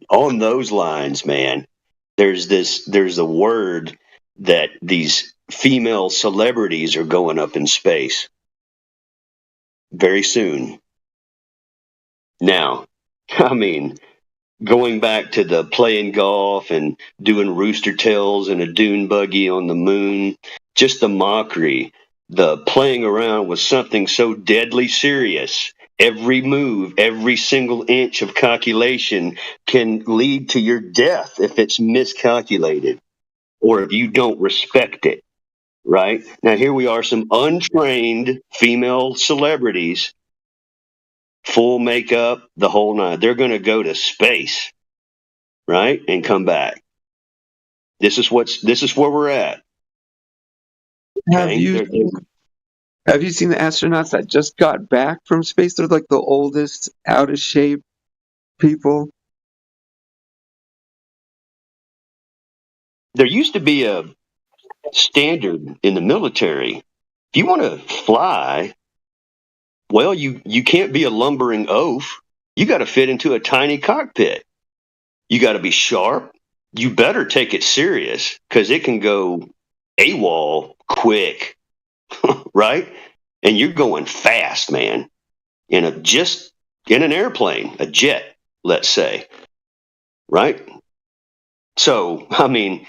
On those lines, man, there's a word that these female celebrities are going up in space very soon. Now, I mean, going back to the playing golf and doing rooster tails and a dune buggy on the moon, just the mockery, the playing around with something so deadly serious. Every move, every single inch of calculation can lead to your death if it's miscalculated or if you don't respect it, right? Now, here we are, some untrained female celebrities, full makeup, the whole nine. They're going to go to space, right? And come back. This is where we're at. Have you seen the astronauts that just got back from space? They're like the oldest, out of shape people. There used to be a standard in the military. If you want to fly, well, you can't be a lumbering oaf. You got to fit into a tiny cockpit. You got to be sharp. You better take it serious because it can go AWOL quick, right? And you're going fast, man, in an airplane, a jet, let's say, right? So, I mean,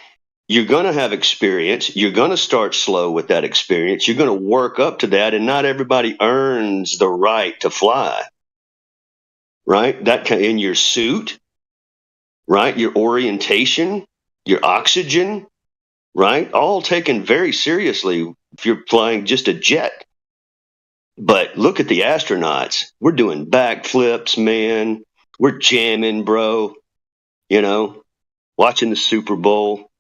you're going to have experience. You're going to start slow with that experience. You're going to work up to that, and not everybody earns the right to fly, right? That in your suit, right? Your orientation, your oxygen, right? All taken very seriously if you're flying just a jet. But look at the astronauts. We're doing backflips, man. We're jamming, bro. You know, watching the Super Bowl.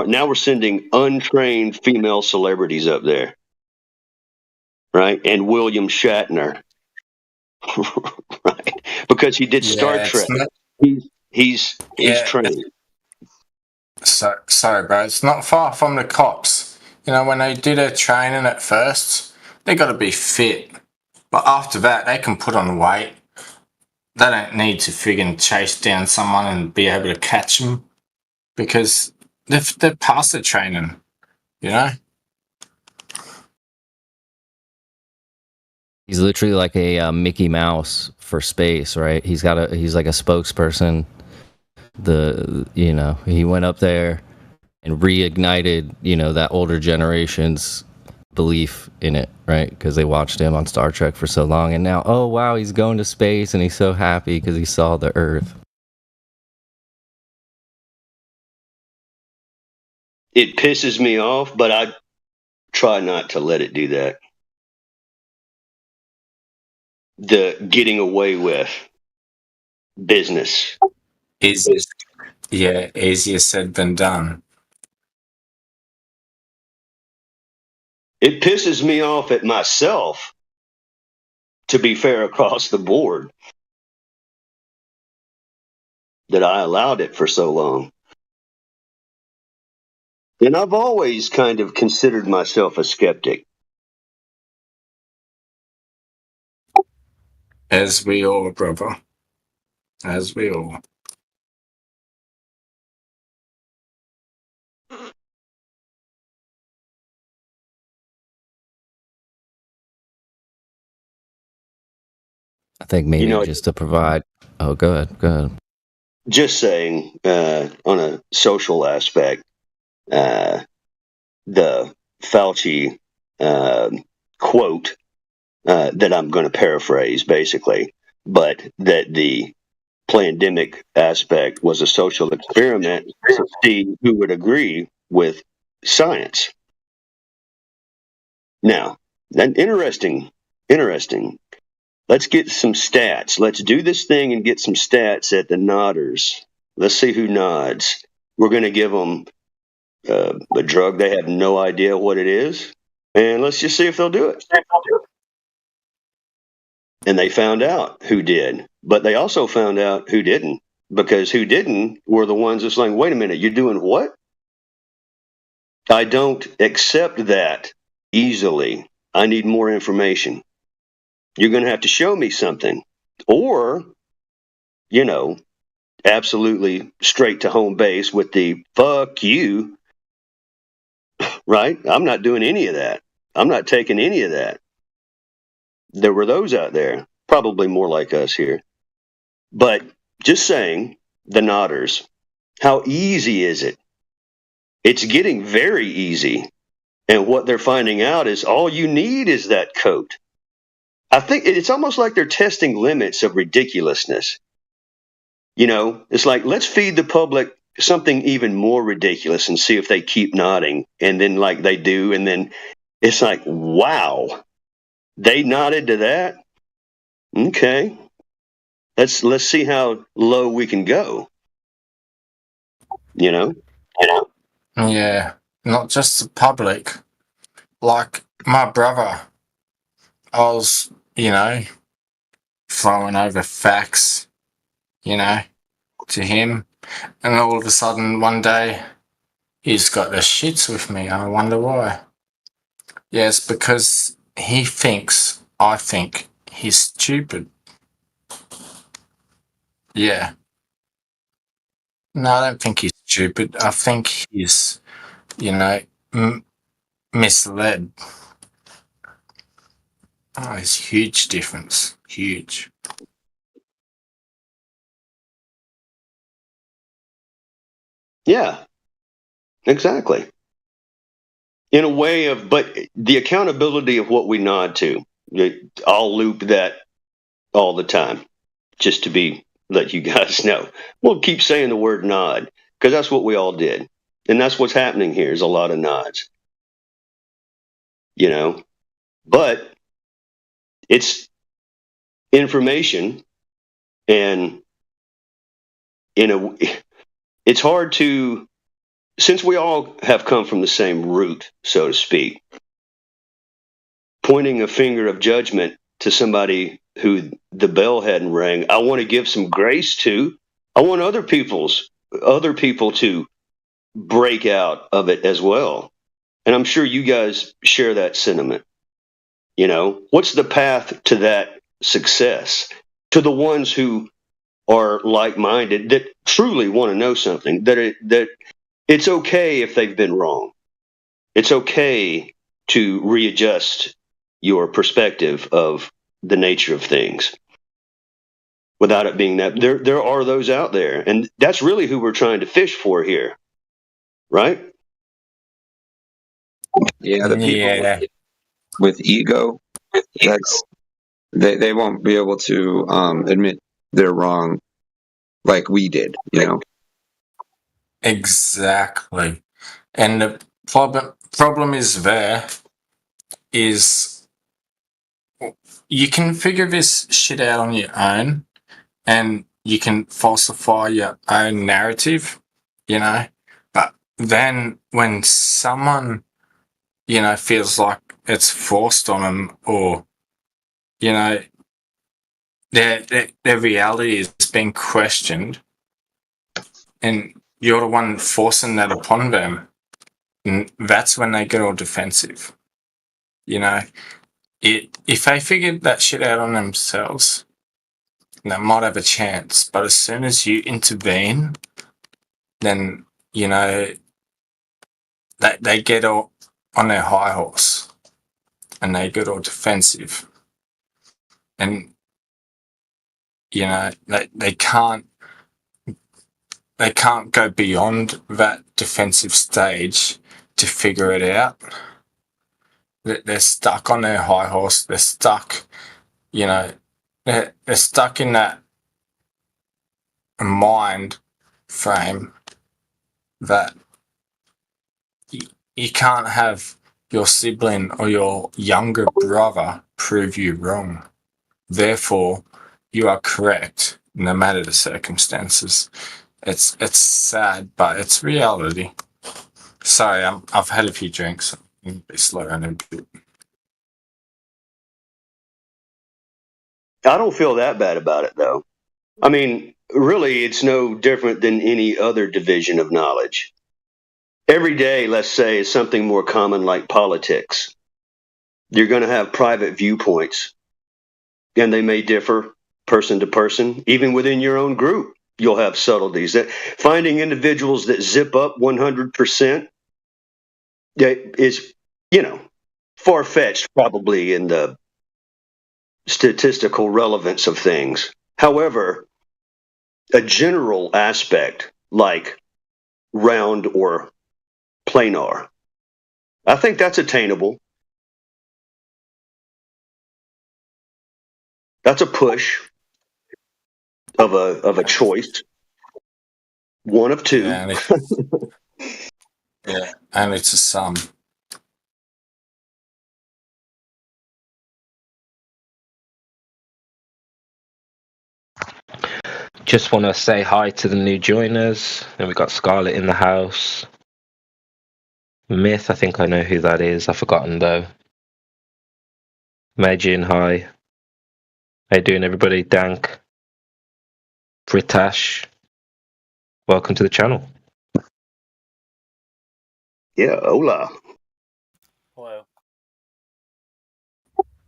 Now we're sending untrained female celebrities up there, right? And William Shatner, right? Because he did Star Trek. He's trained. Sorry, bro. It's not far from the cops. You know, when they do their training at first, they got to be fit. But after that, they can put on weight. They don't need to friggin' chase down someone and be able to catch them because they're past the training, you know? He's literally like a Mickey Mouse for space, right? He's like a spokesperson. He went up there and reignited, that older generation's belief in it, right? Because they watched him on Star Trek for so long, and now, oh wow, he's going to space and he's so happy because he saw the Earth. It pisses me off, but I try not to let it do that. The getting away with business. Easier said than done. It pisses me off at myself to be fair across the board, that I allowed it for so long. And I've always kind of considered myself a skeptic. As we all, brother. As we all. I think maybe just to provide. Oh, go ahead. Go ahead. Just saying, on a social aspect, the Fauci quote that I'm going to paraphrase basically, but that the pandemic aspect was a social experiment to see who would agree with science. Now, interesting. Let's get some stats. Let's do this thing and get some stats at the nodders. Let's see who nods. We're going to give them a drug they have no idea what it is, and let's just see if they'll do it. And they found out who did, but they also found out who didn't, because who didn't were the ones that's like, wait a minute, you're doing what? I don't accept that easily. I need more information. You're going to have to show me something, or, absolutely straight to home base with the fuck you, right? I'm not doing any of that. I'm not taking any of that. There were those out there, probably more like us here. But just saying, the nodders, how easy is it? It's getting very easy. And what they're finding out is all you need is that coat. I think it's almost like they're testing limits of ridiculousness. It's like, let's feed the public something even more ridiculous and see if they keep nodding. And then like they do. And then it's like, wow, they nodded to that. Okay. Let's see how low we can go. Yeah. Not just the public. Like my brother, I was, throwing over facts, to him. And all of a sudden, one day, he's got the shits with me. I wonder why. Yes, because I think he's stupid. Yeah. No, I don't think he's stupid. I think he's, misled. Oh, it's a huge difference. Huge. Yeah, exactly. In a way of, but the accountability of what we nod to, I'll loop that all the time, just to let you guys know. We'll keep saying the word nod, because that's what we all did. And that's what's happening here is a lot of nods. But it's information, and it's hard to, since we all have come from the same root, so to speak, pointing a finger of judgment to somebody who the bell hadn't rang, I want to give some grace to. I want other people to break out of it as well. And I'm sure you guys share that sentiment. What's the path to that success? To the ones who are like-minded, that truly want to know something, that it's okay if they've been wrong. It's okay to readjust your perspective of the nature of things without it being that. There are those out there, and that's really who we're trying to fish for here, right? Yeah, the people with ego, they won't be able to admit they're wrong like we did, Exactly. And the problem is you can figure this shit out on your own, and you can falsify your own narrative, but then when someone, feels like it's forced on them, or, their reality is being questioned, and you're the one forcing that upon them. And that's when they get all defensive. You know, if they figured that shit out on themselves, they might have a chance. But as soon as you intervene, then, you know, they get all on their high horse and they get all defensive. And, you know, they can't go beyond that defensive stage to figure it out. They're stuck on their high horse. They're stuck, you know, they're stuck in that mind frame that you can't have your sibling or your younger brother prove you wrong. Therefore, you are correct, no matter the circumstances. It's sad, but it's reality. Sorry, I've had a few drinks. I'm a bit slow on a bit. I don't feel that bad about it, though. I mean, really, it's no different than any other division of knowledge. Every day, let's say, is something more common like politics. You're going to have private viewpoints, and they may differ person to person. Even within your own group, you'll have subtleties. That finding individuals that zip up 100% is, you know, far-fetched probably in the statistical relevance of things. However, a general aspect like round or planar, I think that's attainable. That's a push of a choice. One of two. Yeah, and it's a sum. Just want to say hi to the new joiners. And we got Scarlett in the house. Myth, I think I know who that is. I've forgotten though. Majin, hi. How you doing, everybody? Dank. Pritash. Welcome to the channel. Yeah, hola.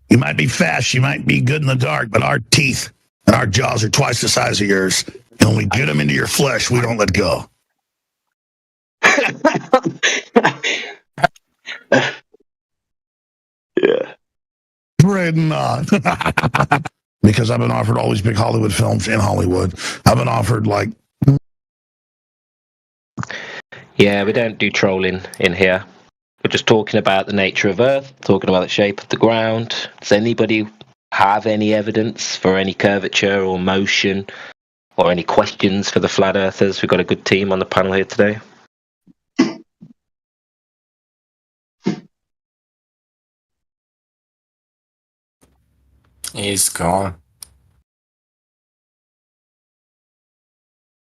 You might be fast, you might be good in the dark, but our teeth and our jaws are twice the size of yours. And when we get them into your flesh, we don't let go. Yeah. Afraid not. Because I've been offered all these big Hollywood films in Hollywood. I've been offered like... Yeah, we don't do trolling in here. We're just talking about the nature of Earth, talking about the shape of the ground. Does anybody have any evidence for any curvature or motion or any questions for the flat earthers? We've got a good team on the panel here today. He's gone.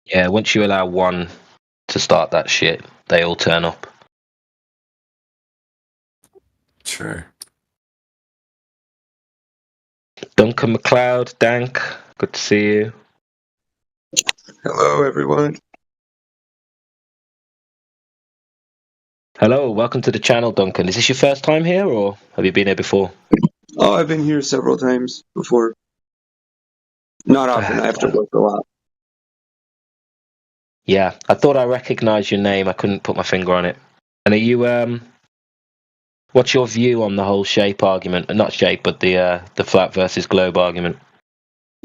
Yeah, once you allow one to start that shit, they all turn up. True. Duncan McLeod, Dank, good to see you. Hello, everyone. Hello, welcome to the channel, Duncan. Is this your first time here, or have you been here before? Oh, I've been here several times before. Not often. I have to work a lot. Yeah, I thought I recognised your name. I couldn't put my finger on it. And are you, what's your view on the whole shape argument? Not shape, but the flat versus globe argument.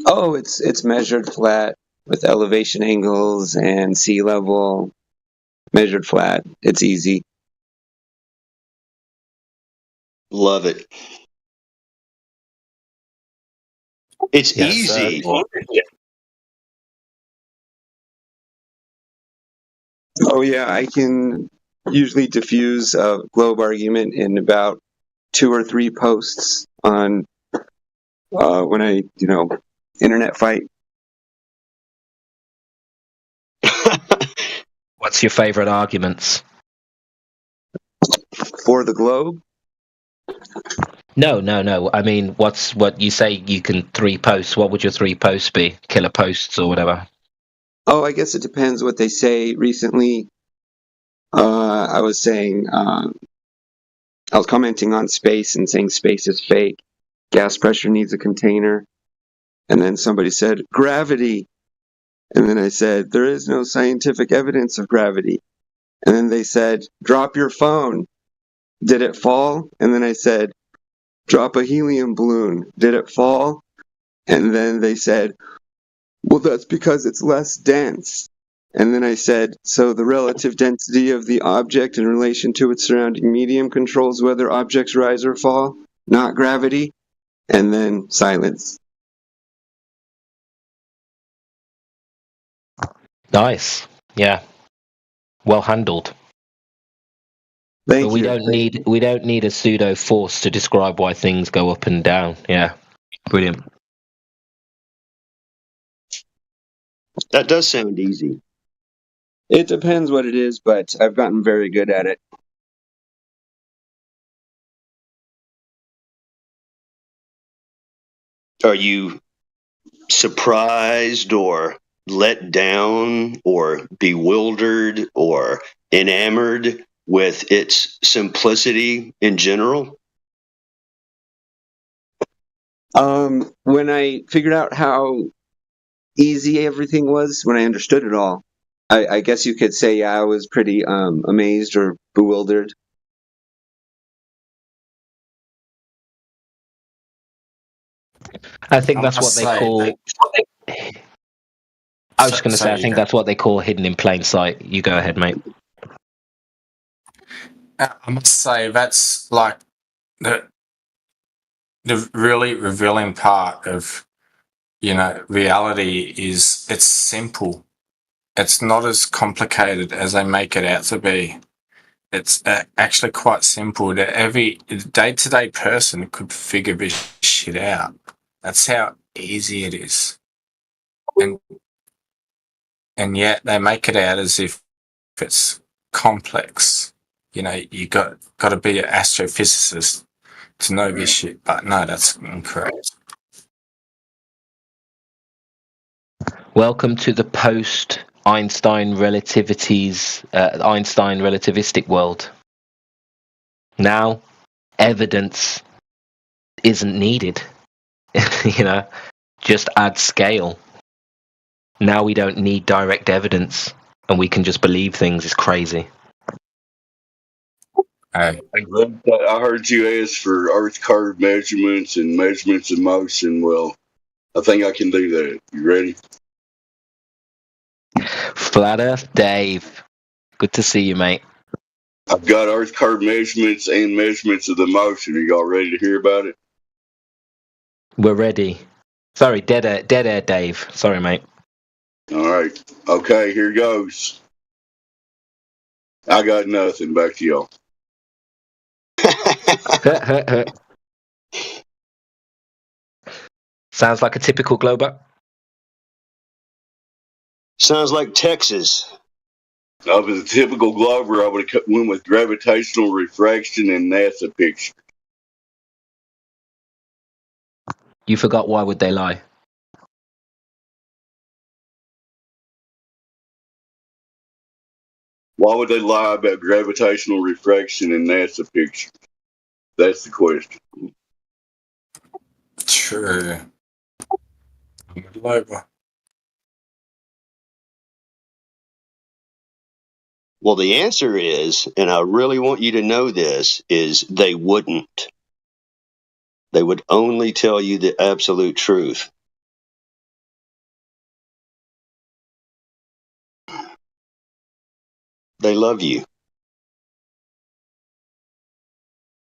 Oh, it's measured flat with elevation angles and sea level. Measured flat. It's easy. Love it. It's easy. Oh yeah, I can usually diffuse a globe argument in about 2 or 3 posts on when I, internet fight. What's your favourite arguments? For the globe? No. I mean, what you say you can 3 posts. What would your 3 posts be? Killer posts or whatever? Oh, I guess it depends what they say. Recently, I was saying, I was commenting on space and saying space is fake. Gas pressure needs a container. And then somebody said, gravity. And then I said, there is no scientific evidence of gravity. And then they said, drop your phone. Did it fall? And then I said, drop a helium balloon. Did it fall? And then they said, well, that's because it's less dense. And then I said, so the relative density of the object in relation to its surrounding medium controls whether objects rise or fall, not gravity. And then silence. Nice. Yeah. Well handled. Thank But we you. don't need a pseudo force to describe why things go up and down. Yeah. Brilliant. That does sound easy. It depends what it is, but I've gotten very good at it. Are you surprised or let down or bewildered or enamored with its simplicity in general? When I figured out how easy everything was, when I understood it all, I guess you could say, yeah, I was pretty amazed or bewildered. I think I that's what must they say, call. I was going to say, I you think go. that's what they call hidden in plain sight. You go ahead, mate. I must say that's like the really revealing part of reality is it's simple. It's not as complicated as they make it out to be. It's actually quite simple. That every day-to-day person could figure this shit out. That's how easy it is, and yet they make it out as if it's complex. You got to be an astrophysicist to know this shit. But no, that's incorrect. Welcome to the post Einstein relativistic world. Now, evidence isn't needed. Just add scale. Now we don't need direct evidence, and we can just believe things. Is crazy. Hey. I heard you ask for Earth curve measurements and measurements of motion. Well, I think I can do that. You ready? Flat Earth Dave. Good to see you, mate. I've got Earth curve measurements and measurements of the motion. Are y'all ready to hear about it? We're ready. Sorry, dead air Dave. Sorry, mate. All right. Okay, here goes. I got nothing. Back to y'all. Sounds like a typical Glober. Sounds like Texas. If it was a typical Glover, I would have went with gravitational refraction and NASA picture. You forgot why would they lie? Why would they lie about gravitational refraction and NASA picture? That's the question. True. Glober. Well, the answer is, and I really want you to know this, is they wouldn't. They would only tell you the absolute truth. They love you.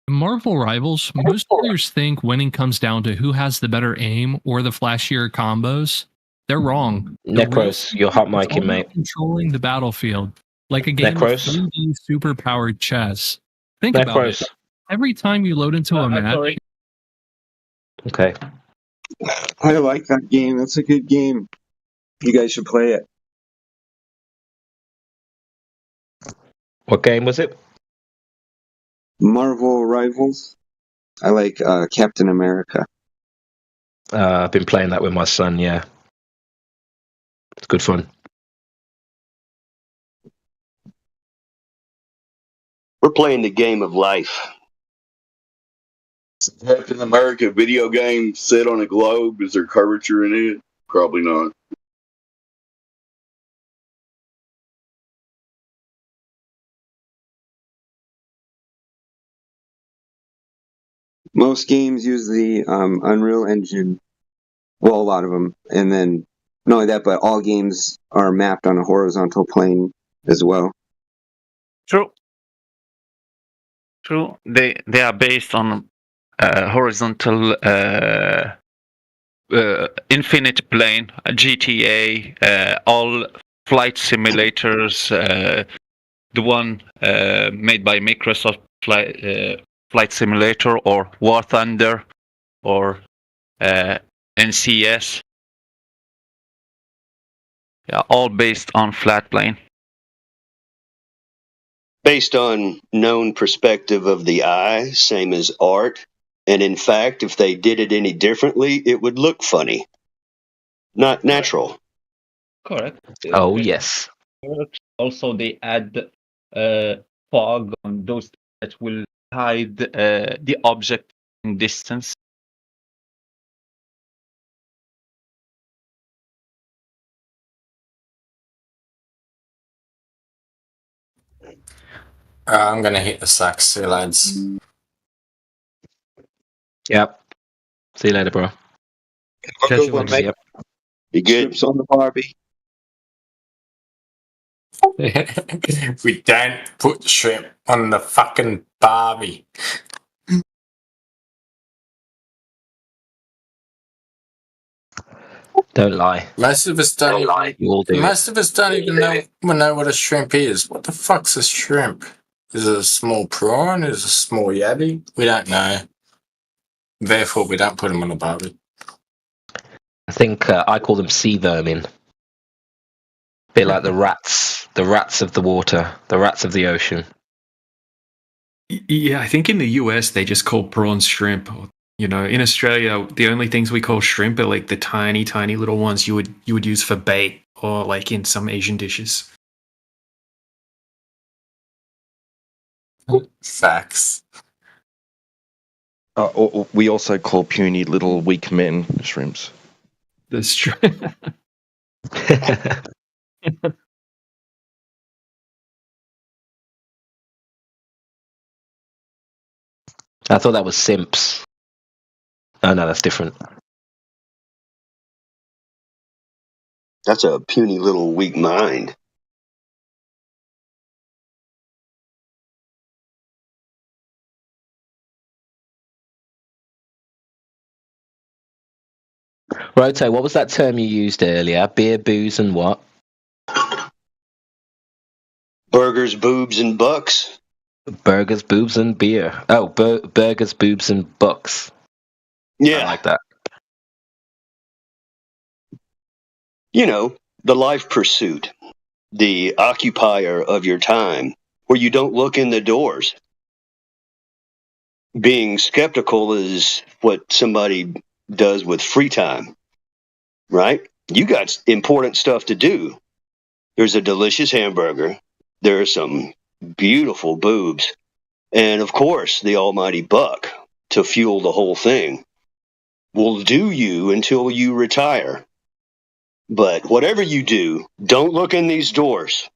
In Marvel Rivals, most players think winning comes down to who has the better aim or the flashier combos. They're wrong. Necros, you're hot micing, mate. Controlling the battlefield, like a game Necros? of 3D superpowered chess. Think about it. Every time you load into a match, Okay. I like that game. That's a good game. You guys should play it. What game was it? Marvel Rivals. I like Captain America. I've been playing that with my son. Yeah, it's good fun. We're playing the game of life. Captain America video game set on a globe. Is there curvature in it? Probably not. Most games use the Unreal Engine. Well, a lot of them, and then not only that, but all games are mapped on a horizontal plane as well. True. True. They are based on horizontal infinite plane, GTA, all flight simulators. The one made by Microsoft Flight Simulator or War Thunder or NCS. Yeah, all based on flat plane. Based on known perspective of the eye, same as art. And in fact, if they did it any differently, it would look funny. Not natural. Correct. Oh, yes. Also, they add fog on those that will hide the object in distance. I'm gonna hit the sack. See you, lads. Yep. See you later, bro. Good one, mate. Yep. Be good. Strips on the Barbie. We don't put shrimp on the fucking Barbie. Don't lie. Most of us don't even. You all do. Most of us don't even know what a shrimp is. What the fuck's a shrimp? Is it a small prawn? Is it a small yabby? We don't know. Therefore, we don't put them on the Barbie. I think I call them sea vermin. Bit like the rats of the water, the rats of the ocean. Yeah, I think in the US they just call prawns shrimp. You know, in Australia, the only things we call shrimp are like the tiny, tiny little ones you would use for bait or like in some Asian dishes. Facts. We also call puny little weak men shrimps. That's true. I thought that was simps. Oh no, that's different. That's a puny little weak mind. Roto, what was that term you used earlier? Beer, booze, and what? Burgers, boobs, and bucks. Burgers, boobs, and beer. Oh, burgers, boobs, and bucks. Yeah. I like that. You know, the life pursuit, the occupier of your time, where you don't look in the doors. Being skeptical is what somebody does with free time, right? You got important stuff to do. There's a delicious hamburger. There are some beautiful boobs. And of course, the almighty buck to fuel the whole thing will do you until you retire. But whatever you do, don't look in these doors.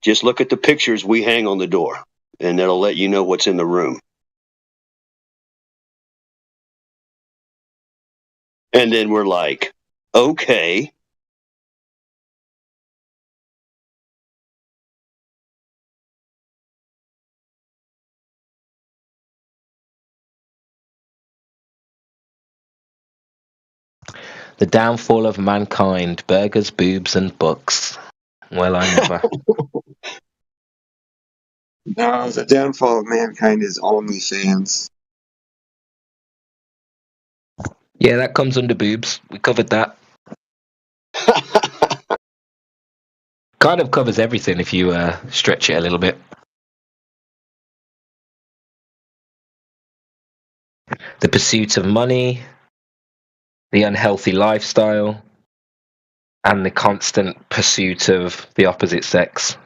Just look at the pictures we hang on the door, and that'll let you know what's in the room. And then we're like, okay. The downfall of mankind. Burgers, boobs, and bucks. Well, I never. No, the downfall of mankind is OnlyFans. Yeah, that comes under boobs. We covered that. Kind of covers everything if you stretch it a little bit. the pursuit of money, the unhealthy lifestyle, and the constant pursuit of the opposite sex.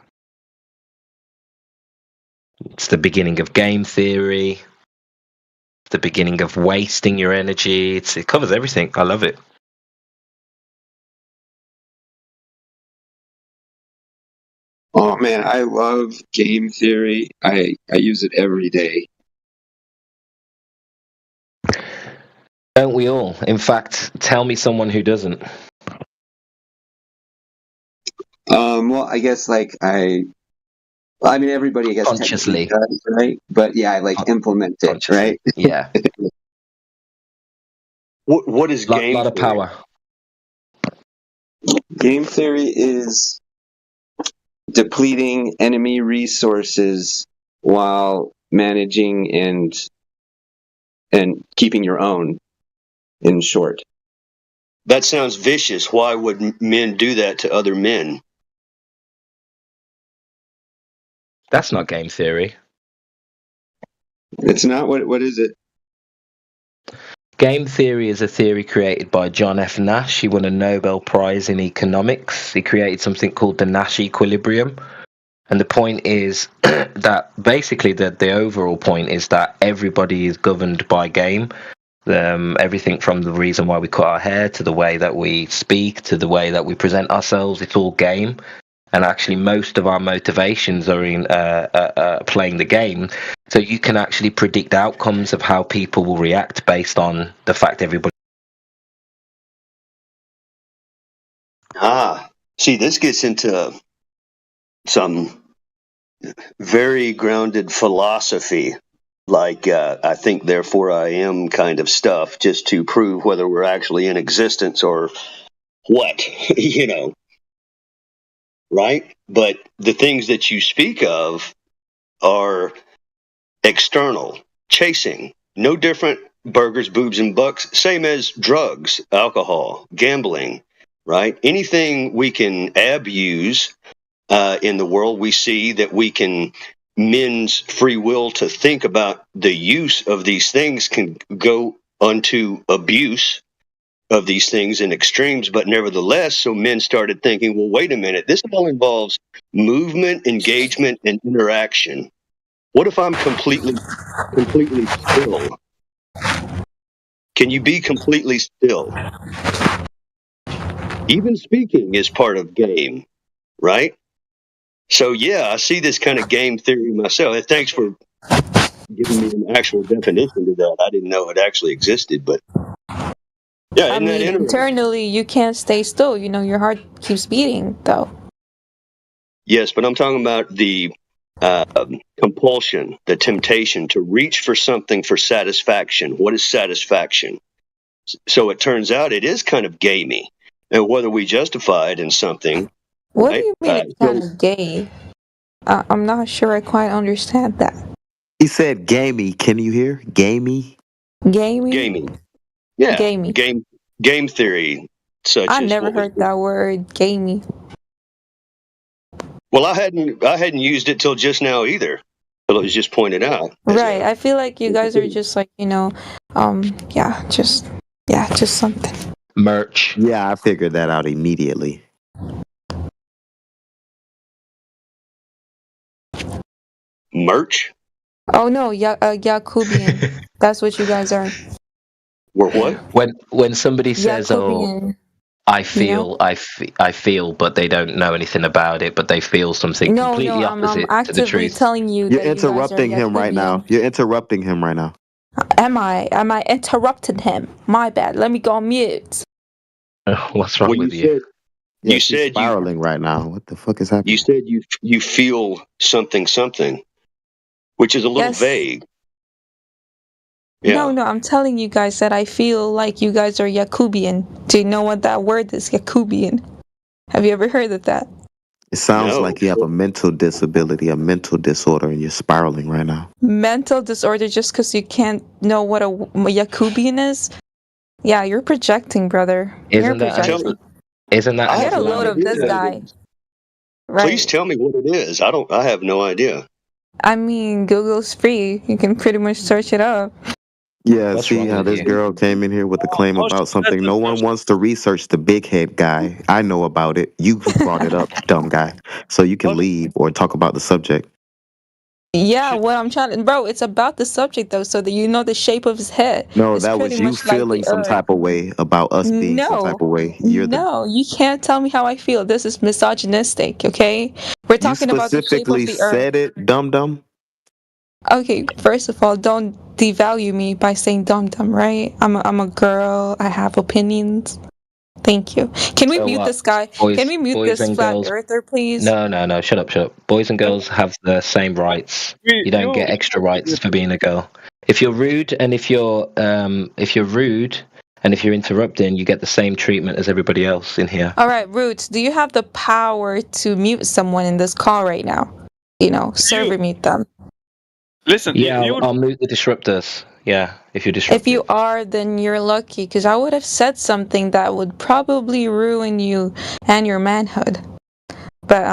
It's the beginning of game theory, the beginning of wasting your energy. It covers everything. I love it. Oh man, I love game theory. I use it every day. Don't we all? In fact, tell me someone who doesn't. Well, I guess everybody gets Consciously. does, right? But yeah, I implement it, right? Yeah. What is game lot of theory? power. Game theory is depleting enemy resources while managing and keeping your own, in short. That sounds vicious. Why would men do that to other men? That's not game theory. It's not. What is it? Game theory is a theory created by John F. Nash. He won a Nobel Prize in economics. He created something called the Nash equilibrium. And the point is that basically the overall point is that everybody is governed by game. Everything from the reason why we cut our hair to the way that we speak to the way that we present ourselves, it's all game. And actually most of our motivations are in playing the game. So you can actually predict outcomes of how people will react based on the fact everybody... See, this gets into some very grounded philosophy, like I think, therefore I am kind of stuff, just to prove whether we're actually in existence or what, right? But the things that you speak of are external, chasing, no different, burgers, boobs, and bucks, same as drugs, alcohol, gambling, right? Anything we can abuse in the world, we see that we can, men's free will to think about the use of these things can go unto abuse of these things in extremes, but nevertheless, so men started thinking, well, wait a minute, this all involves movement, engagement, and interaction. What if I'm completely still? Can you be completely still? Even speaking is part of game, right? So yeah, I see this kind of game theory myself. And thanks for giving me an actual definition to that. I didn't know it actually existed, but yeah, isn't that interesting? Internally, you can't stay still. Your heart keeps beating, though. Yes, but I'm talking about the compulsion, the temptation to reach for something for satisfaction. What is satisfaction? So it turns out it is kind of gamey, and whether we justify it in something. What right? do you mean it's kind of gay? I'm not sure I quite understand that. He said gamey. Can you hear? Gamey? Gamey? Gaming. Yeah. Gamey. Game theory, such I as never what we- heard that word, gamey. Well, I hadn't used it till just now either. Till it was just pointed out. Right. I feel like you guys are just just something. Merch. Yeah, I figured that out immediately. Merch? Oh no, Yakubian. That's what you guys are. We're what? When somebody says, Yakubian. I feel, but they don't know anything about it, but they feel something completely I'm opposite to the actively truth. telling you You're that you guys are interrupting him right now. Yakubian. You're interrupting him right now. Am I interrupting him? My bad. Let me go on mute. What's wrong with you? Yeah, You she's said spiraling right now. What the fuck is happening? You said you feel something, which is a little Yes. vague. Yeah. No, I'm telling you guys that I feel like you guys are Yakubian. Do you know what that word is, Yakubian? Have you ever heard of that? It sounds No. like you have a mental disability, a mental disorder, and you're spiraling right now. Mental disorder just because you can't know what a Yakubian is? Yeah, you're projecting, brother. You're Isn't that projecting. I Get have a no load of idea this what guy. it is. Right. Please tell me what it is. I have no idea. I mean, Google's free. You can pretty much search it up. Yeah, What's see wrong how with this you? girl came in here with a claim about something. No one wants to research the big head guy. I know about it. You brought it up, dumb guy. So you can leave or talk about the subject. Yeah, what I'm trying to, bro, it's about the subject though, so that you know the shape of his head. No, It's that pretty was you much like feeling the some Earth. type of way about us being some type No, of way. You're the no, you can't tell me how I feel. This is misogynistic, okay? We're you talking about the shape of specifically the Earth. said it, dum dum. Okay, first of all, don't devalue me by saying dum-dum, right? I'm a girl. I have opinions. Thank you. Can we So mute what? this guy? Can we mute Boys this and flat girls. earther, please? No. Shut up. Boys and girls have the same rights. You don't get extra rights for being a girl. If you're rude and if you're interrupting, you get the same treatment as everybody else in here. All right, Roots, do you have the power to mute someone in this call right now? You know, server mute them. Listen, Yeah, I'll mute the disruptors. Yeah, if you're disruptive. If you are, then you're lucky, because I would have said something that would probably ruin you and your manhood. But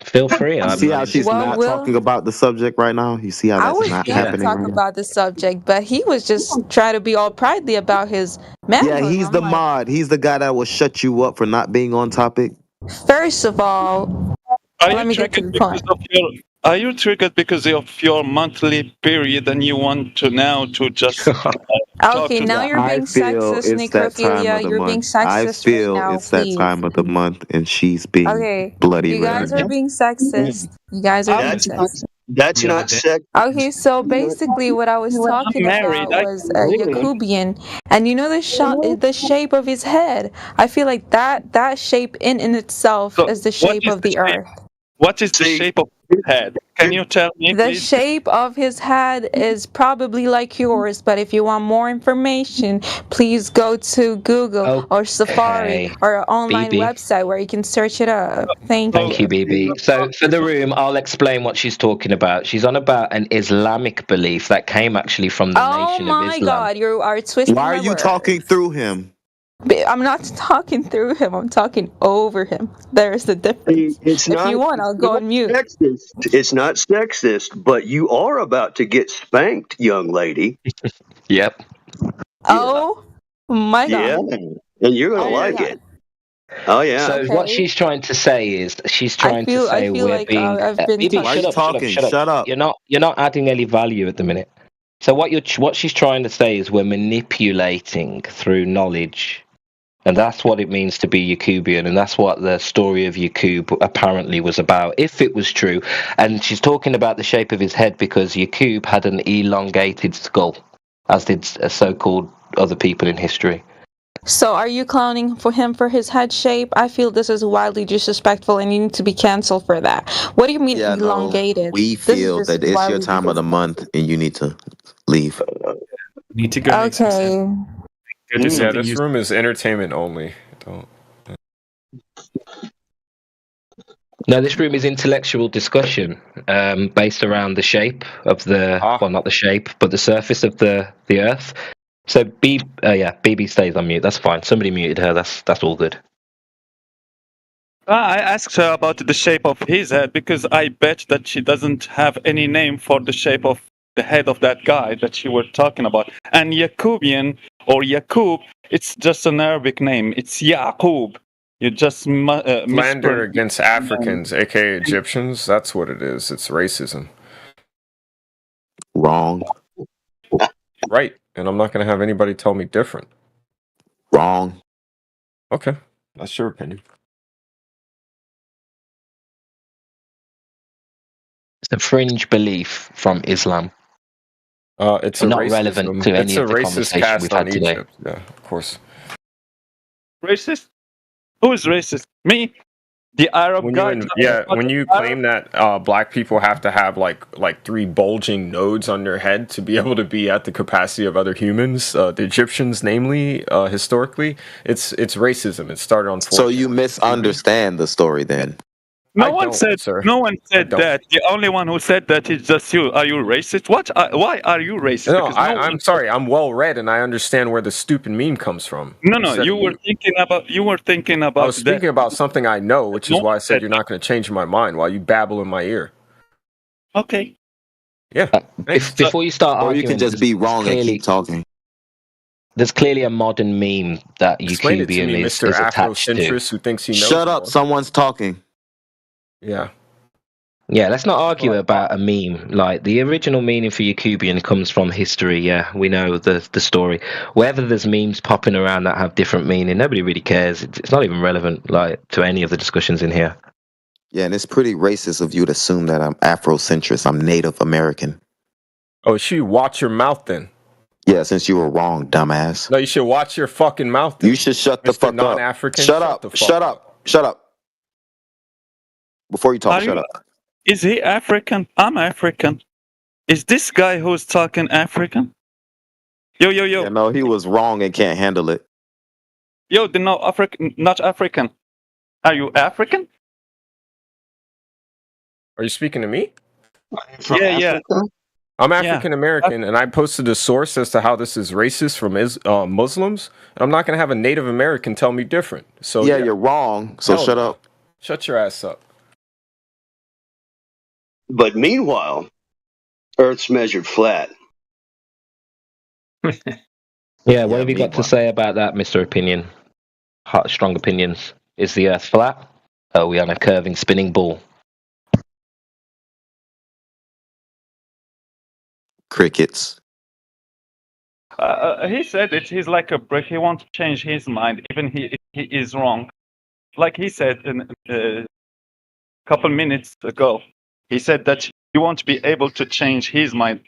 feel free. You see how she's not talking about the subject right now? You see how I that's was not gonna happening talk right now? about the subject, but he was just trying to be all pridely about his manhood. Yeah, he's I'm the like, mod. He's the guy that will shut you up for not being on topic. first of all, let me get to the point. Are you triggered because of your monthly period and you want to now to just talk Okay, to now them? you're being I feel sexist, it's that time necrophilia. of the You're being month. I sexist right feel now, it's that please. time of the month, and she's being Okay, bloody you guys red. are being sexist. You guys are being sexist. That's not sex. Okay, so basically what I was talking married, about was Yakubian, and you know the shape of his head. I feel like that shape in itself is the shape of the Earth. What is the shape of his head? Can you tell me, The please? shape of his head is probably like yours, but if you want more information, please go to Google or Safari or an online BB. website where you can search it up. Thank you, BB. So for the room, I'll explain what she's talking about. She's on about an Islamic belief that came actually from the Oh Nation of my Islam. God, you are twisting Why are my you words. talking through him? I'm not talking through him. I'm talking over him. There's the difference. It's If not, you want, I'll go on mute. sexist. It's not sexist, but you are about to get spanked, young lady. Yep. Oh my God. Yeah, and you're gonna Oh my like God. it. Oh yeah. So what she's trying to say is she's trying to I say feel we're like being. I've been BB, touched. shut up. You're not adding any value at the minute. So what she's trying to say is we're manipulating through knowledge. And that's what it means to be Yakubian, and that's what the story of Yakub apparently was about, if it was true. And she's talking about the shape of his head because Yakub had an elongated skull, as did so-called other people in history. So are you clowning for him for his head shape? I feel this is wildly disrespectful and you need to be canceled for that. What do you mean Yeah, no. elongated? We This is feel just that it's your wildly time of the month, and you need to leave. Need to go. make some sense. Okay. Go do Yeah, something this useful. room is entertainment only. Don't. No, this room is intellectual discussion based around the shape of the, well, not the shape, but the surface of the Earth. So BB stays on mute. That's fine. Somebody muted her. That's all good. I asked her about the shape of his head because I bet that she doesn't have any name for the shape of the head of that guy that you were talking about. And Yakubian or Yakub, it's just an Arabic name. It's Yaqub. You just Slander mispronounce. against Africans, aka Egyptians. That's what it is. It's racism. Wrong. Right. And I'm not going to have anybody tell me different. Wrong. Okay. That's your opinion. It's a fringe belief from Islam. It's not relevant to any of the conversation we've had today. Egypt. Yeah, of course. Racist? Who is racist? Me? The Arab guy? When you claim that black people have to have like 3 bulging nodes on their head to be able to be at the capacity of other humans, the Egyptians, namely, historically, it's racism. It started on. So you misunderstand the story then. No one said that. The only one who said that is just you. Are you racist? Why are you racist? No, Because I'm sorry. I'm well read and I understand where the stupid meme comes from. No. You were thinking about. I was speaking about something I know, which is why I said you're not going to change my mind while you babble in my ear. Okay. Yeah. Thanks. Before you start Or you arguing, can just be wrong and keep talking. There's clearly a modern meme that Explain it to Yakubian me, is Mr. attached to. Afrocentrist who thinks he knows. Shut up, more. someone's talking. Yeah. Yeah, let's not argue about a meme. Like, the original meaning for Yakubian comes from history. Yeah, we know the story. Wherever there's memes popping around that have different meaning, nobody really cares. It's not even relevant, like, to any of the discussions in here. Yeah, and it's pretty racist of you to assume that I'm Afrocentrist. I'm Native American. Oh, you should watch your mouth then. Yeah, since you were wrong, dumbass. No, you should watch your fucking mouth then. You should shut the Mr. fuck up. Non-African, Shut up. the fuck Shut up. Shut up. Before you talk, Are shut you- up. Is he African? I'm African. Is this guy who's talking African? Yo. Yeah, no, he was wrong and can't handle it. Yo, no, African, not African. Are you African? Are you speaking to me? Yeah. I'm African American, and I posted a source as to how this is racist from Muslims, and I'm not going to have a Native American tell me different. So Yeah, you're wrong. So Hell shut no. up. Shut your ass up. But meanwhile, Earth's measured flat. Yeah, what have you got to say about that, Mr. Opinion? Hot, strong opinions. Is the Earth flat? Are we on a curving, spinning ball? Crickets. He said it. He's like a brick. He wants to change his mind, even he is wrong. Like he said in a couple minutes ago, he said that he won't be able to change his mind.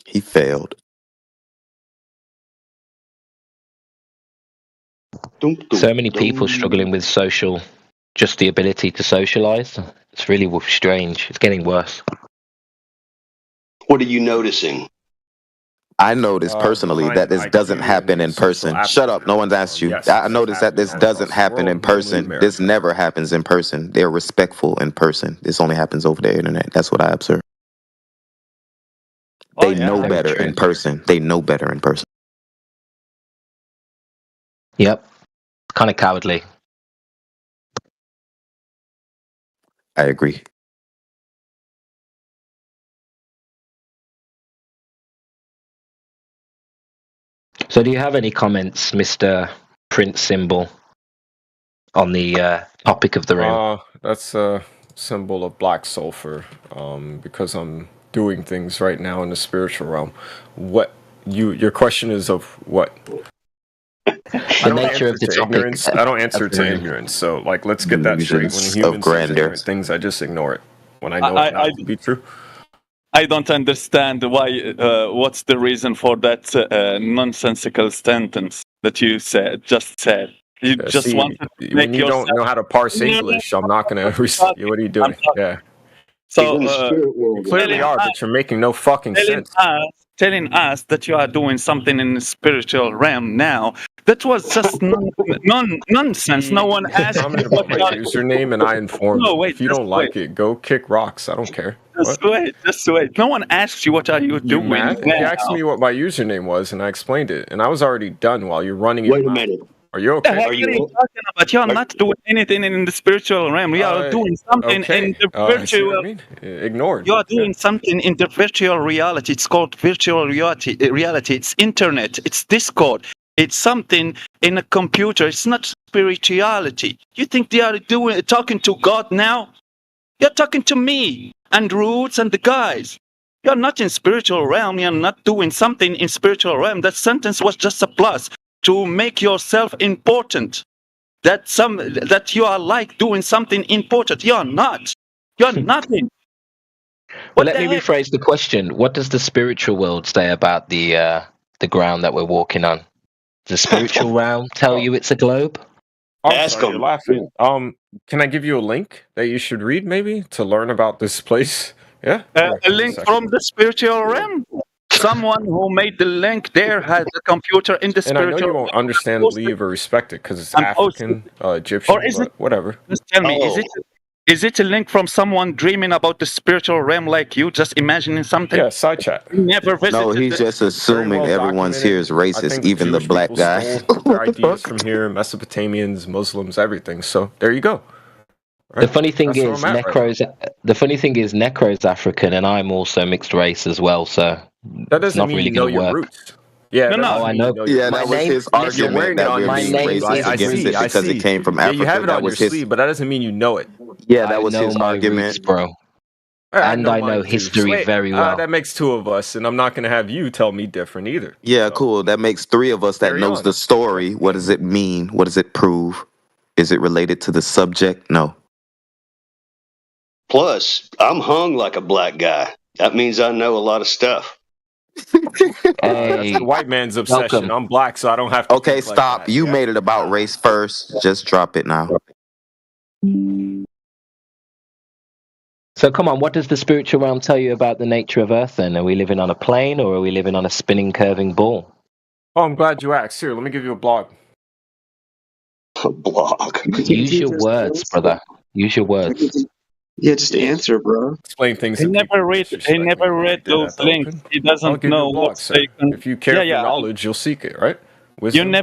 He failed. So many people struggling with just the ability to socialize. It's really strange. It's getting worse. What are you noticing? I noticed personally that this doesn't happen in person. Shut up. No one's asked you. I noticed that this doesn't happen in person. This never happens in person. They're respectful in person. This only happens over the internet. That's what I observe. They know better in person. They know better in person. Yep. Kind of cowardly. I agree. So do you have any comments, Mr. Prince Symbol, on the topic of the room? That's a symbol of black sulfur. Because I'm doing things right now in the spiritual realm. Your question is of what? The nature of the topic. Ignorance. I don't answer to ignorance. So, like, let's get that straight. When a human says ignorant things, I just ignore it. When I know it not to be true. I don't understand why. What's the reason for that nonsensical sentence that you just said? You just want to make when you yourself... don't know how to parse English, I'm not going to. What are you doing? Yeah. So you clearly are, but you're making no fucking sense. Telling us that you are doing something in the spiritual realm now. That was just nonsense. No one asked I'm you about my username, and I inform you. If you don't like it, go kick rocks. I don't care. Just wait. No one asked you what are you doing. Mad? You asked me what my username was, and I explained it, and I was already done while you're running. Wait a minute. Are you okay? What the heck are you talking about? You're not doing anything in the spiritual realm. You are doing something in the virtual. Ignored. You are doing something in the virtual reality. It's called virtual reality. It's internet. It's Discord. It's something in a computer. It's not spirituality. You think they are talking to God now? You're talking to me and Roots and the guys. You're not in spiritual realm. You're not doing something in spiritual realm. That sentence was just a plus to make yourself important. That you are like doing something important. You're not. You're nothing. Well, let me rephrase the question. What does the spiritual world say about the ground that we're walking on? Does the spiritual realm tell you it's a globe? Ask him. You're laughing. Can I give you a link that you should read, maybe, to learn about this place? Yeah. A link from the spiritual realm. Someone who made the link there has a computer in the And I spiritual. know you won't understand, believe, or respect it because it's African, Egyptian, or is it? whatever. Just tell me, is it Is it a link from someone dreaming about the spiritual realm like you, just imagining something? Yeah, side chat. You never visited No, he's just Very assuming well everyone's here is documented. I racist, think even the Jewish black people guy. stole their ideas from here, Mesopotamians, Muslims, everything. So there you go. The funny thing That's where is, I'm at right now. Necro's African, and I'm also mixed race as well. So That it's doesn't not mean really you know going to your work. roots. Yeah, No, that no. doesn't Oh, I mean know. you know Yeah, your My that was name. his Listen, You're wearing argument it that on we're your my being name sleeve. racist is against it I because it see. came from Yeah, you have Africa. it That on your was his. sleeve, but that doesn't mean you know it. Yeah, that I was know his my argument. roots, bro, I and know I know mine too. history So, very well. that makes two of us, and I'm not going to have you tell me different either. Yeah, cool. That makes three of us that Carry knows on. the story. What does it mean? What does it prove? Is it related to the subject? No. Plus, I'm hung like a black guy. That means I know a lot of stuff. That's the white man's obsession. I'm black, so I don't have to Okay, think like stop. that. You Yeah? made it about race first. Just drop it now. So come on, what does the spiritual realm tell you about the nature of Earth? Then, are we living on a plane or are we living on a spinning, curving ball? Oh, I'm glad you asked. Here, let me give you a blog. A blog. Use your words, brother. Use your words. Yeah, just answer, bro. Explain things He to people. never read. He never read Did those at the links. open. He I'll doesn't give you know a blog, what's sir. taken. If you care Yeah, for yeah. knowledge, you'll seek it, right? Wisdom.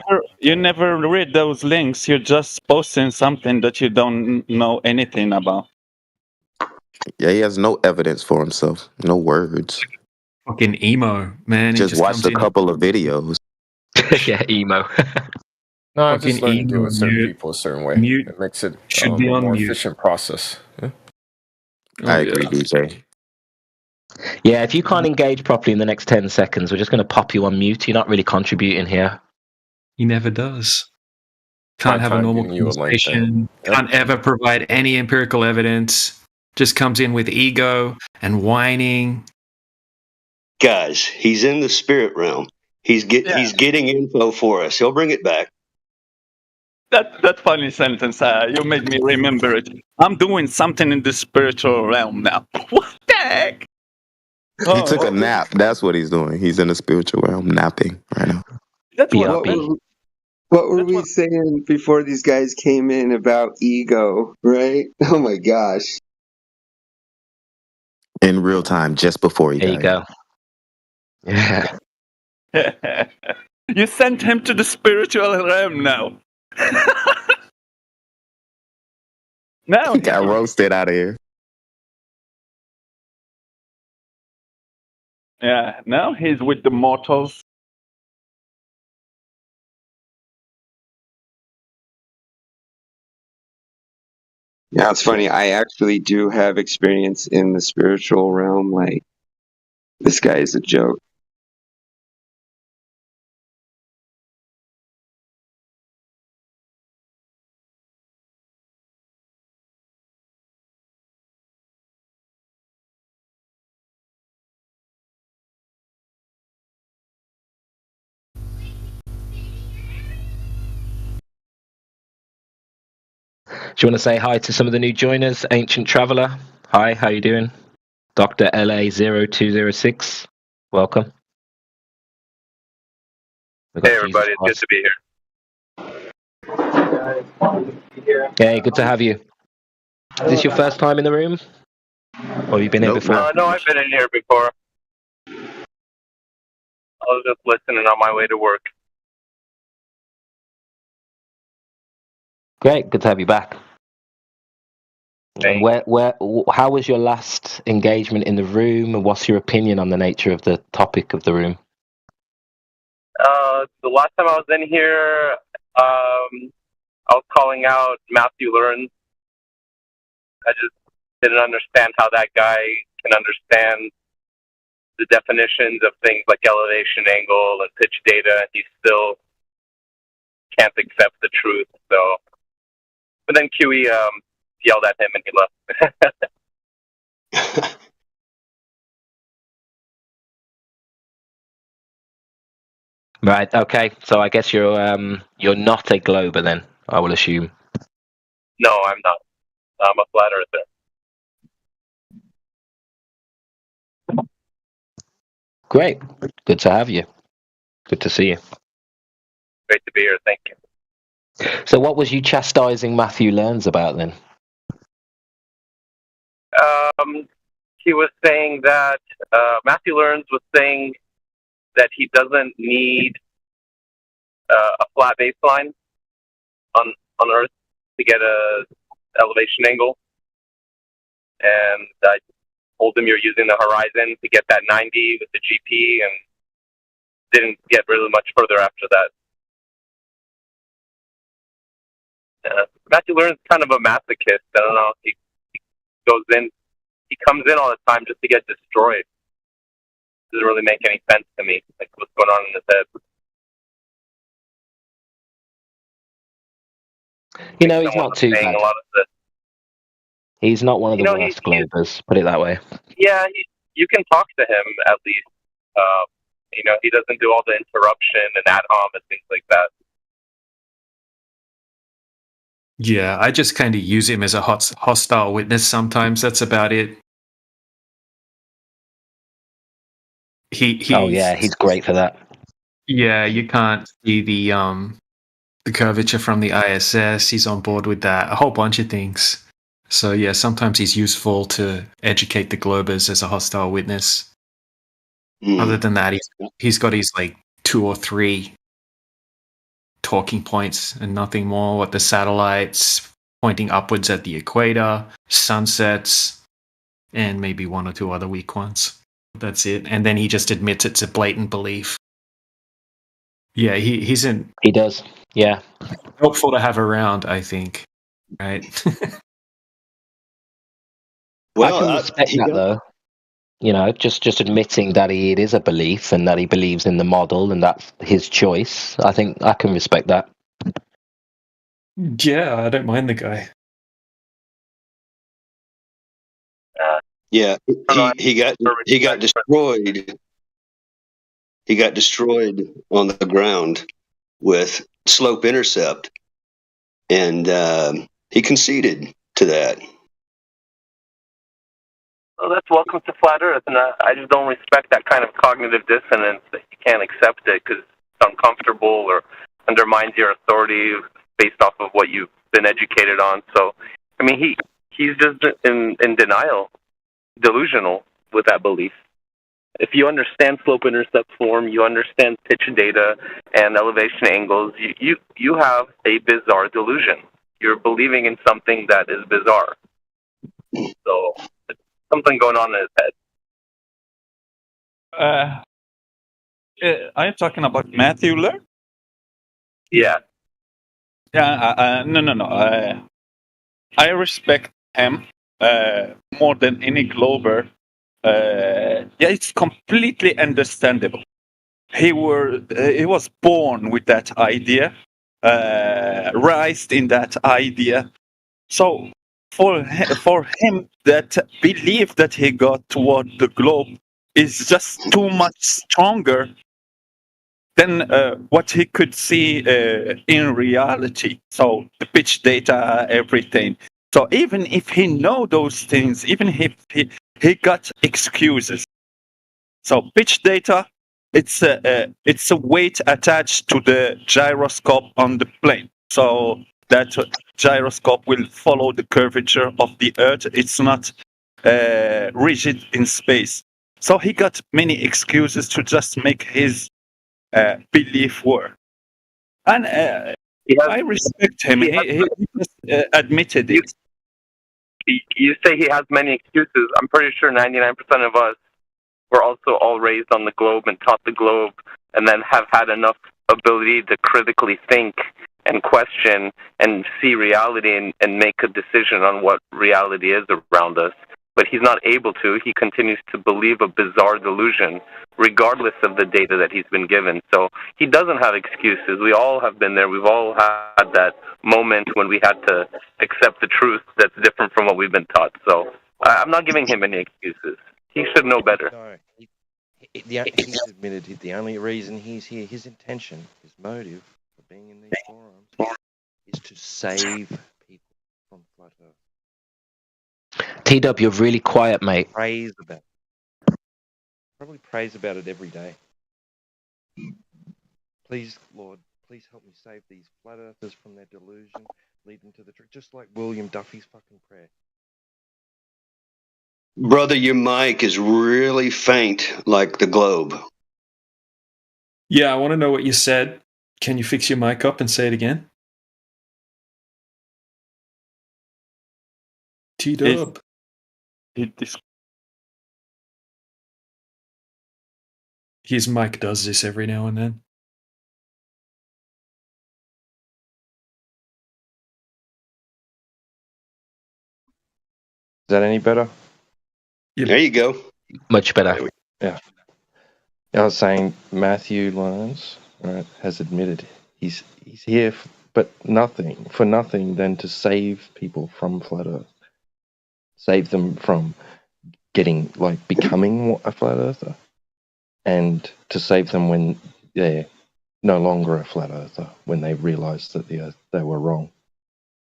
You never read those links. You're just posting something that you don't know anything about. Yeah, he has no evidence for himself. No words. Fucking emo, man. He Just just watched comes a in. couple of videos. Yeah, emo. No, I Fucking just learned to deal emo, with certain mute. people a certain way. Mute It makes it should a be on more mute. efficient process. Yeah? I agree, DJ. Yeah, if you can't engage properly in the next 10 seconds, we're just going to pop you on mute. You're not really contributing here. He never does. My Can't have a time normal getting you a link then. conversation. Yep. Can't ever provide any empirical evidence. Just comes in with ego and whining. Guys, he's in the spirit realm. He's getting info for us. He'll bring it back. That funny sentence. You made me remember it. I'm doing something in the spiritual realm now. What the heck? He took a nap. That's what he's doing. He's in the spiritual realm, napping right now. That's What were we saying before these guys came in about ego, right? Oh my gosh. In real time, just before he There you died. go. Yeah. You sent him to the spiritual realm now. Now He got roasted out of here. Yeah, now he's with the mortals. Yeah, it's funny. I actually do have experience in the spiritual realm. Like, this guy is a joke. Do you want to say hi to some of the new joiners? Ancient Traveller. Hi, how you doing? Dr. LA0206. Welcome. Hey everybody, it's good to be here. Hey, good to have you. Is this your first time in the room? Or have you been here before? No, I've been in here before. I was just listening on my way to work. Great, good to have you back. And how was your last engagement in the room, and what's your opinion on the nature of the topic of the room? The last time I was in here, I was calling out Matthew Learns. I just didn't understand how that guy can understand the definitions of things like elevation angle and pitch data, and he still can't accept the truth. So, but then QE yelled at him and he left. Right, okay. So I guess you're not a glober then, I will assume. No, I'm not. I'm a flat earther. Great. Good to have you. Good to see you. Great to be here. Thank you. So what was you chastising Matthew Learns about then? he was saying that Matthew Learns was saying that he doesn't need a flat baseline on Earth to get a elevation angle, and I told him you're using the horizon to get that 90 with the GP, and didn't get really much further after that. Matthew Learns kind of a masochist. I don't know. He comes in all the time just to get destroyed. Doesn't really make any sense to me, like what's going on in his head. You know, he's not too bad. A lot of this. He's not one of the worst Globers, put it that way. Yeah, you can talk to him at least. You know, he doesn't do all the interruption and ad hom and things like that. Yeah, I just kind of use him as a hostile witness sometimes. That's about it. Oh yeah, he's great for that. Yeah, you can't see the curvature from the ISS. He's on board with that. A whole bunch of things. So yeah, sometimes he's useful to educate the Globers as a hostile witness. Other than that, he's got his like 2 or 3 talking points and nothing more. What the satellites pointing upwards at the equator, sunsets, and maybe 1 or 2 other weak ones. That's it. And then he just admits it's a blatant belief. Yeah, he does. Yeah. Helpful to have around, I think. Right. I can respect that though. You know, just admitting that it is a belief and that he believes in the model and that's his choice. I think I can respect that. Yeah, I don't mind the guy. Yeah, he got destroyed. He got destroyed on the ground with slope intercept, and he conceded to that. Well, that's welcome to flat Earth, and I just don't respect that kind of cognitive dissonance that you can't accept it because it's uncomfortable or undermines your authority based off of what you've been educated on. So, I mean, he's just in denial, delusional with that belief. If you understand slope intercept form, you understand pitch data and elevation angles, you have a bizarre delusion. You're believing in something that is bizarre. So, something going on in his head. Are you talking about Matthew Learn? Yeah. Yeah. No. I respect him more than any Glober. Yeah, it's completely understandable. He was born with that idea, raised in that idea. So for him, that belief that he got toward the globe is just too much stronger than what he could see in reality. So the pitch data, everything. So even if he know those things, even if he got excuses. So pitch data, it's a weight attached to the gyroscope on the plane. So that gyroscope will follow the curvature of the Earth. It's not rigid in space. So he got many excuses to just make his belief work. And I respect him. He just admitted it. You say he has many excuses. I'm pretty sure 99% of us were also all raised on the globe and taught the globe and then have had enough ability to critically think and question and see reality and make a decision on what reality is around us. But he's not able to. He continues to believe a bizarre delusion regardless of the data that he's been given. So he doesn't have excuses. We all have been there. We've all had that moment when we had to accept the truth that's different from what we've been taught. So I'm not giving him any excuses. He should know better. No, he's admitted the only reason he's here, his intention, his motive for being in these forums is to save people from flat Earth. T-Dub, you're really quiet, mate. Praise about it. Probably prays about it every day. Please, Lord, please help me save these flat earthers from their delusion, lead them to the truth, just like William Duffy's fucking prayer. Brother, your mic is really faint like the globe. Yeah, I want to know what you said. Can you fix your mic up and say it again? T-Dub. His mic does this every now and then. Is that any better? There you go. Much better. Yeah. I was saying Matthew Lyons, right, has admitted he's here, but for nothing than to save people from flat Earth, save them from becoming a flat earther, and to save them when they're no longer a flat earther, when they realise that they were wrong.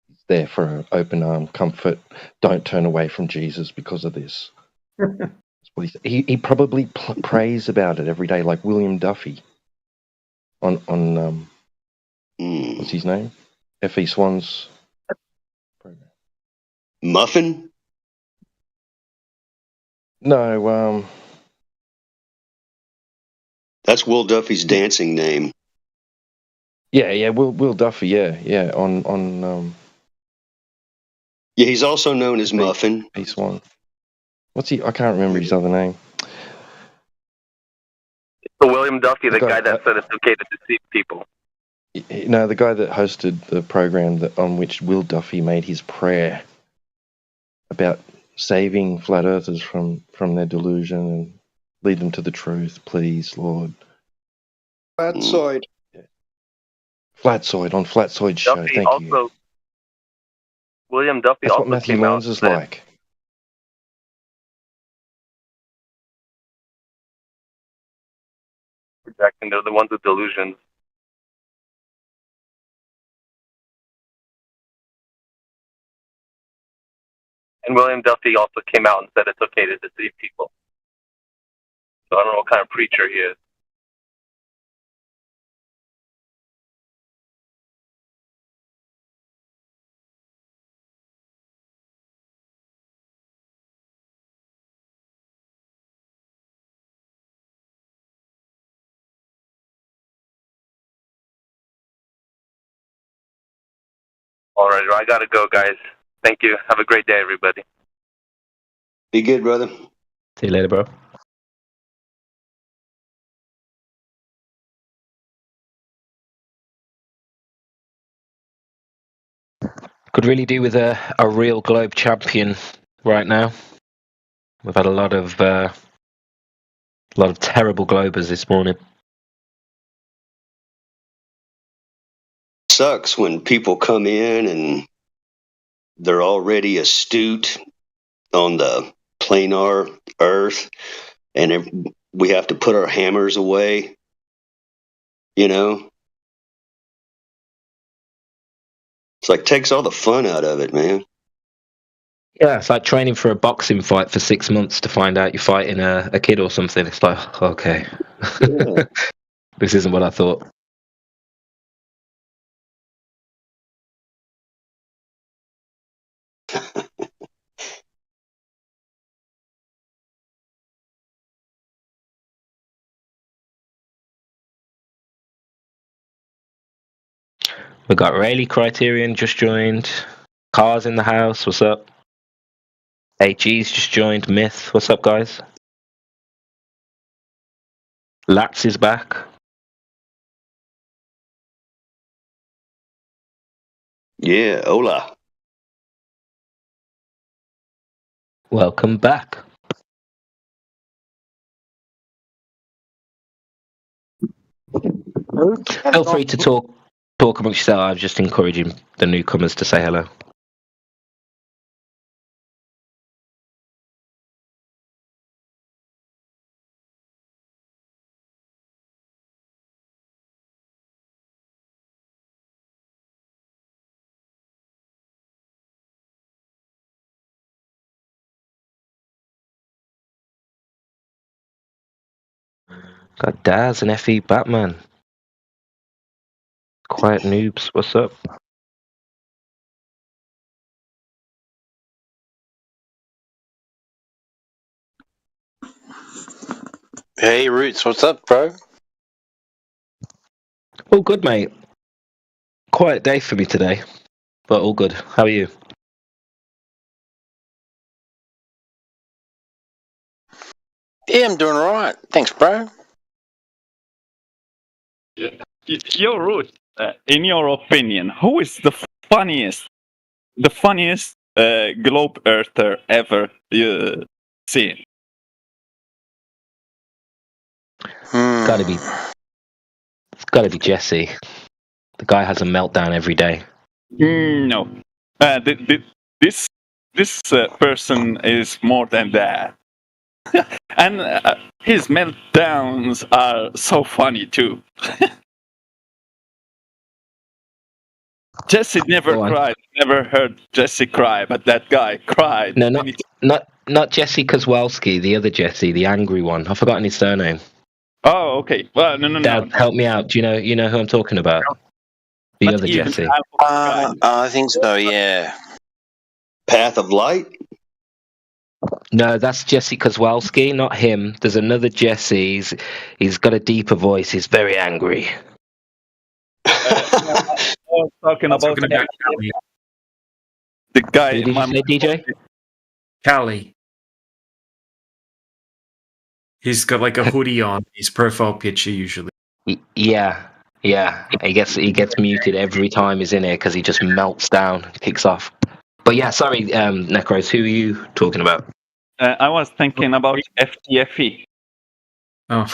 He's there for an open arm comfort. Don't turn away from Jesus because of this. He probably prays about it every day, like William Duffy on what's his name? F.E. Swan's program. Muffin? No, That's Will Duffy's dancing name. yeah, Will Duffy, yeah, on Yeah, he's also known as Muffin. F.E. Swan. What's he? I can't remember his other name. So William Duffy, the guy that said it's okay to deceive people. No, the guy that hosted the program on which Will Duffy made his prayer about saving flat earthers from their delusion and lead them to the truth, please, Lord. Flatsoid. Flatsoid, on Flatsoid show. Duffy Thank you. William Duffy That's also what Matthew came out Lyons and is said, like. projecting, they're the ones with delusions. And William Duffy also came out and said it's okay to deceive people. So I don't know what kind of preacher he is. All right, I gotta go, guys. Thank you. Have a great day, everybody. Be good, brother. See you later, bro. Could really do with a real globe champion right now. We've had a lot of terrible globers this morning. Sucks when people come in and they're already astute on the planar Earth, and we have to put our hammers away. You know, it's like takes all the fun out of it, man. Yeah, it's like training for a boxing fight for 6 months to find out you're fighting a kid or something. It's like, okay, this isn't what I thought. We got Rayleigh Criterion just joined. Cars in the house, what's up? AG's just joined. Myth, what's up, guys? Lats is back. Yeah, hola. Welcome back. Feel free to talk amongst yourselves. I'm just encouraging the newcomers to say hello. Got Daz and FE Batman. Quiet noobs, what's up? Hey, Roots, what's up, bro? All good, mate. Quiet day for me today, but all good. How are you? Yeah, I'm doing alright. Thanks, bro. Your Root, in your opinion, who is the funniest globe earther ever you seen? It's gotta be Jesse. The guy has a meltdown every day. No, this person is more than that, and his meltdowns are so funny too. Jesse never Go on. cried. Never heard Jesse cry, but that guy cried. No, many not Jesse Kozłowski, the other Jesse, the angry one. I've forgotten his surname. Oh, okay. Well, no. Dad, help me out. Do you know who I'm talking about? The Not other even Jesse. I think so, yeah. Path of Light? No, that's Jesse Kozłowski, not him. There's another Jesse. He's got a deeper voice. He's very angry. I was talking about Cali. the guy. Who did you say, DJ? Cali. He's got like a hoodie on his profile picture usually. Yeah. He gets muted every time he's in here because he just melts down, kicks off. But yeah, sorry, Necros, who are you talking about? I was thinking about FTFE. Oh.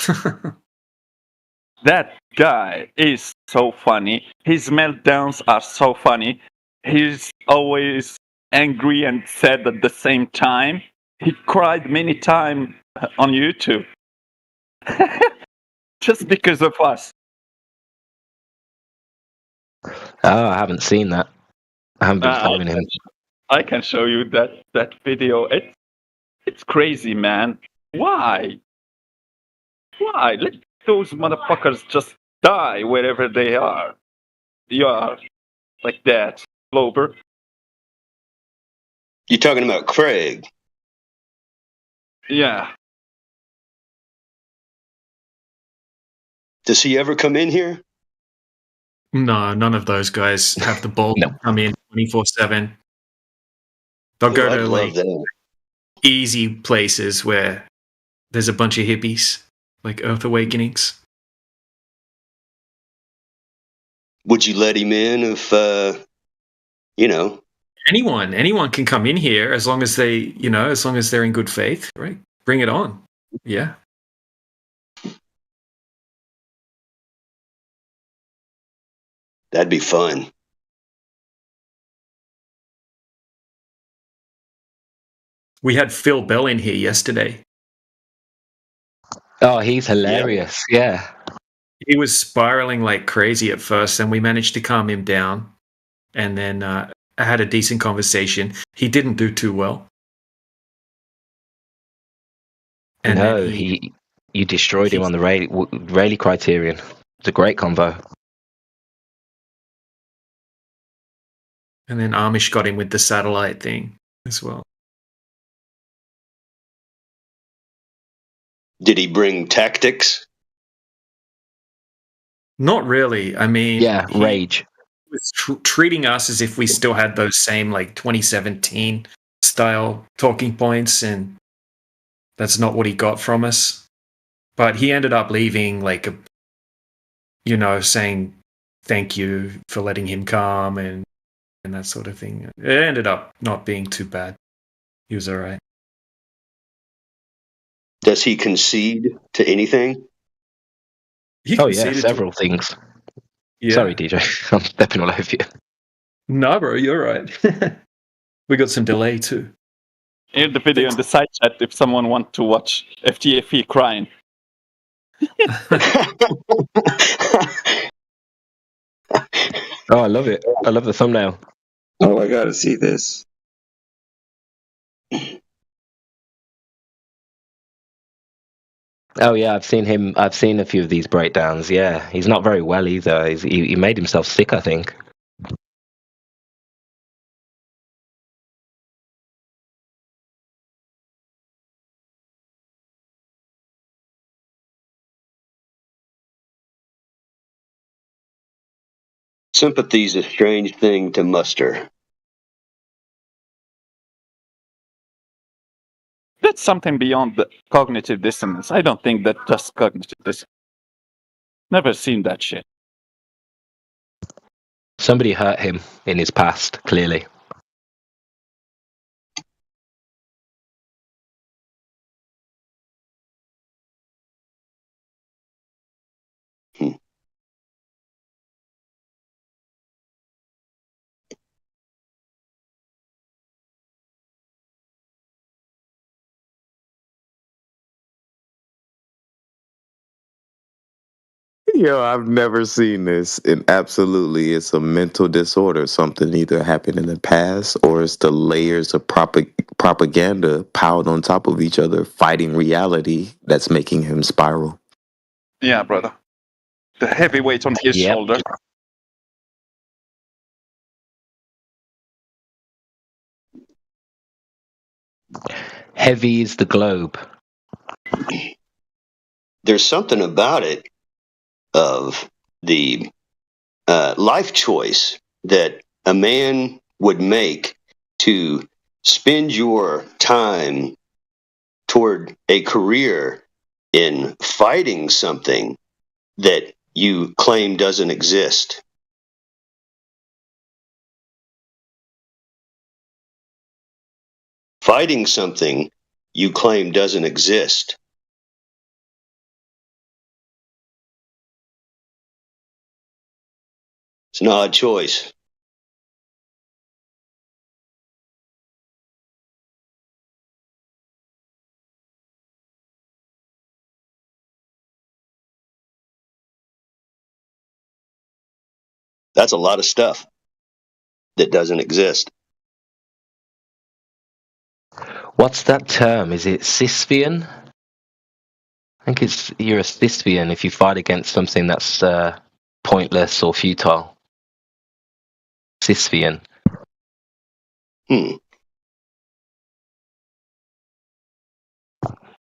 That guy is so funny. His meltdowns are so funny. He's always angry and sad at the same time. He cried many times on YouTube. Just because of us. Oh, I haven't seen that. I haven't been following him. I can show you that video. It's crazy, man. Why? Let those motherfuckers just die wherever they are. You are like that, Glober. You talking about Craig? Yeah. Does he ever come in here? No, none of those guys have the ball to come in 24/7. They'll go I'd to love like that. easy places where there's a bunch of hippies, like Earth Awakenings. Would you let him in if, Anyone can come in here as long as as long as they're in good faith, right? Bring it on. Yeah. That'd be fun. We had Phil Bell in here yesterday. Oh, he's hilarious. Yeah. He was spiraling like crazy at first, and we managed to calm him down. And then I had a decent conversation. He didn't do too well. And no, then you destroyed him on the Rayleigh criterion. It's a great combo. And then Amish got him with the satellite thing as well. Did he bring tactics? Not really. I mean, yeah, rage. He was treating us as if we still had those same like 2017 style talking points, and that's not what he got from us. But he ended up leaving like saying thank you for letting him come and that sort of thing. It ended up not being too bad. He was all right. Does he concede to anything? Oh yeah, several things. Yeah. Sorry, DJ. I'm stepping all over you. No, bro, you're right. We got some delay too. Here's the video in the side chat if someone wants to watch FTFE crying. Oh, I love it. I love the thumbnail. Oh, I gotta see this. Oh yeah, I've seen him. I've seen a few of these breakdowns. Yeah, he's not very well either. He made himself sick, I think. Sympathy's a strange thing to muster. That's something beyond the cognitive dissonance. I don't think that's just cognitive dissonance. Never seen that shit. Somebody hurt him in his past, clearly. Yo, I've never seen this. And absolutely, it's a mental disorder. Something either happened in the past or it's the layers of propaganda piled on top of each other, fighting reality that's making him spiral. Yeah, brother. The heavy weight on his shoulder. Heavy is the globe. There's something about it of the life choice that a man would make to spend your time toward a career in fighting something that you claim doesn't exist. Fighting something you claim doesn't exist. It's an odd choice. That's a lot of stuff that doesn't exist. What's that term? Is it Sisyphean? I think you're a Sisyphean if you fight against something that's pointless or futile. Sisyphean.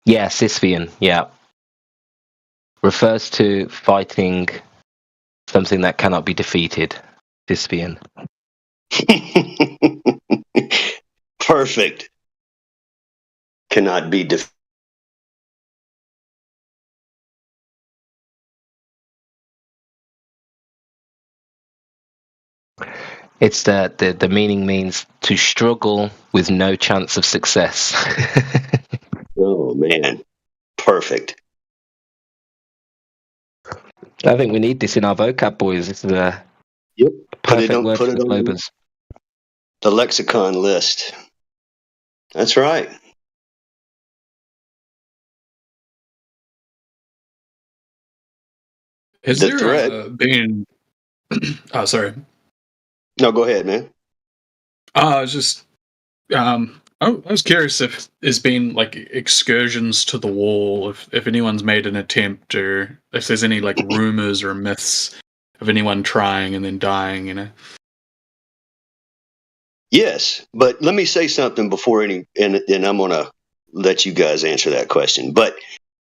Yeah, Sisyphean. Yeah. Refers to fighting something that cannot be defeated. Sisyphean. Perfect. Cannot be defeated. It's the meaning means to struggle with no chance of success. Oh man, perfect. I think we need this in our vocab, boys. This is a perfect word for the Globers. The lexicon list. That's right. Has The there threat. been? Oh, sorry. No, go ahead, man. I was just, I was curious if there's been like excursions to the wall, if anyone's made an attempt, or if there's any like rumors or myths of anyone trying and then dying. You know. Yes, but let me say something before and I'm going to let you guys answer that question. But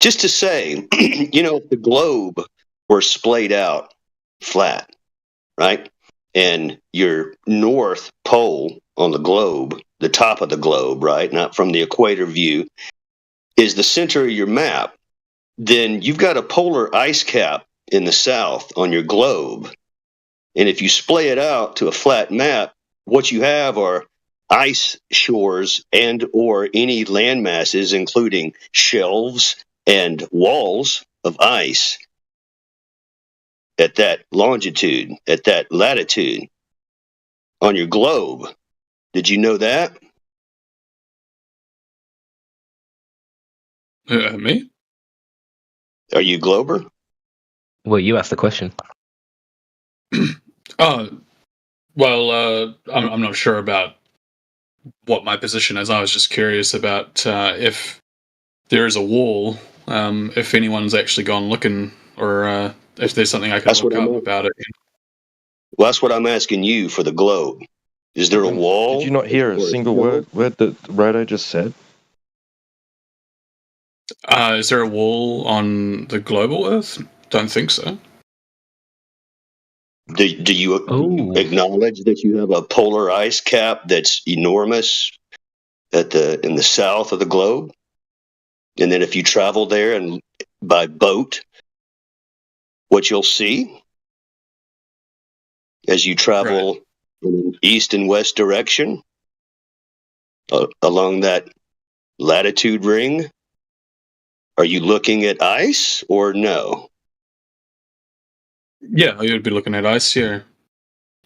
just to say, if the globe were splayed out flat, right? And your north pole on the globe, the top of the globe, right? Not from the equator view, is the center of your map. Then you've got a polar ice cap in the south on your globe. And if you splay it out to a flat map, what you have are ice shores and or any land masses, including shelves and walls of ice at that longitude, at that latitude on your globe. Did you know that? Me? Are you Glober? Well, you asked the question. Well, I'm not sure about what my position is. I was just curious about if there is a wall, if anyone's actually gone looking, or if there's something I can look up about it. Well, that's what I'm asking you for the globe. Is there a wall? Did you not hear a single word that Rodo just said? Is there a wall on the global Earth? Don't think so. Do you acknowledge that you have a polar ice cap that's enormous in the south of the globe? And then if you travel there and by boat, what you'll see as you travel in an east and west direction along that latitude ring, are you looking at ice or no? Yeah, you'd be looking at ice. Yeah.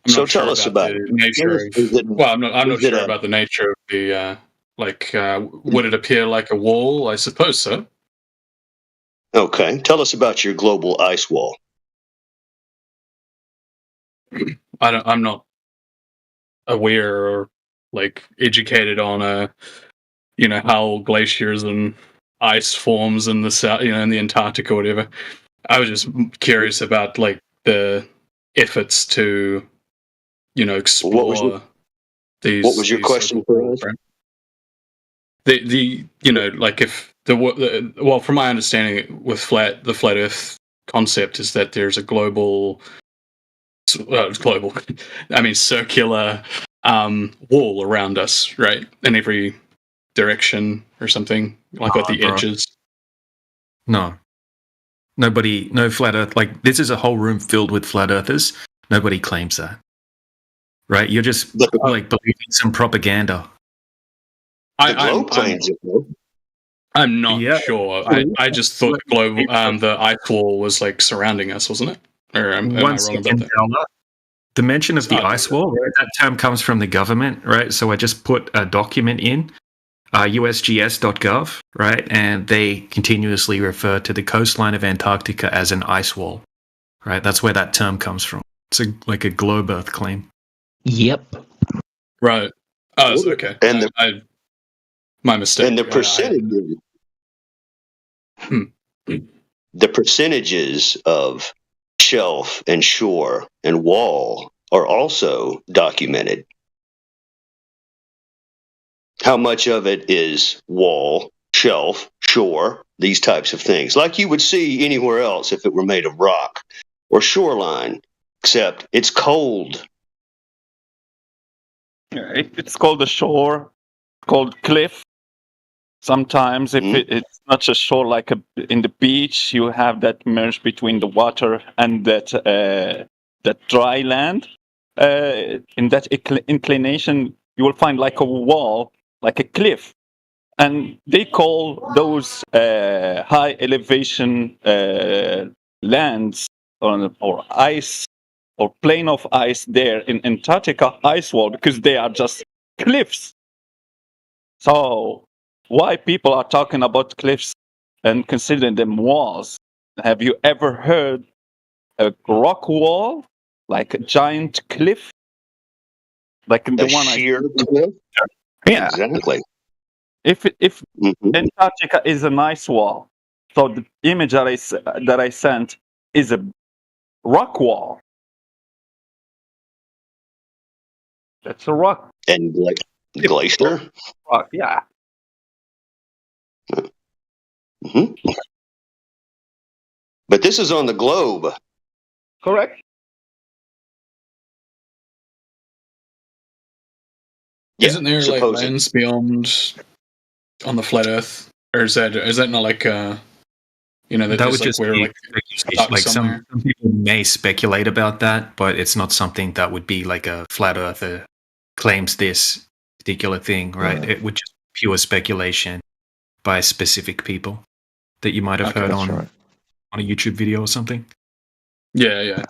I'm So not tell sure us about about the it. nature of. Well, I'm not sure a- about the nature of the. Would it appear like a wall? I suppose so. Okay, tell us about your global ice wall. I'm not aware or like educated on how glaciers and ice forms in the south, in the Antarctica or whatever. I was just curious about like the efforts to explore these. What was your these question so-called for walls, us? right? Like if well, from my understanding with the flat Earth concept is that there's a global, I mean circular wall around us, right, in every direction or something, like at the bro. edges. No flat Earth. Like this is a whole room filled with flat earthers. Nobody claims that, right? You're just like believing some propaganda. I'm not sure. I just thought the ice wall was like surrounding us, wasn't it? Or am I wrong about that? Della. The mention of the ice wall, right? That term comes from the government, right? So I just put a document in usgs.gov, right? And they continuously refer to the coastline of Antarctica as an ice wall, right? That's where that term comes from. It's like a globe Earth claim. Yep. Right. Oh, that's okay. And my mistake. And the percentages, the percentages of shelf and shore and wall are also documented. How much of it is wall, shelf, shore, these types of things, like you would see anywhere else if it were made of rock or shoreline, except it's cold. It's called a shore, called cliff. Sometimes if it's not a shore like in the beach, you have that merge between the water and that dry land. In that inclination, you will find like a wall, like a cliff. And they call those high elevation lands or ice or plain of ice there in Antarctica ice wall because they are just cliffs. So why people are talking about cliffs and considering them walls? Have you ever heard a rock wall, like a giant cliff, like the one sheer cliff? Yeah, exactly. If Antarctica is an ice wall, so the image that I sent is a rock wall. That's a rock. And like glacier? Rock, yeah. But this is on the globe. Correct. Isn't there like lands beyond on the flat Earth, or is that not like that would just be like some people may speculate about that, but it's not something that would be like a flat earther claims this particular thing, right? It would just be pure speculation by specific people that you might have heard on a YouTube video or something. Yeah.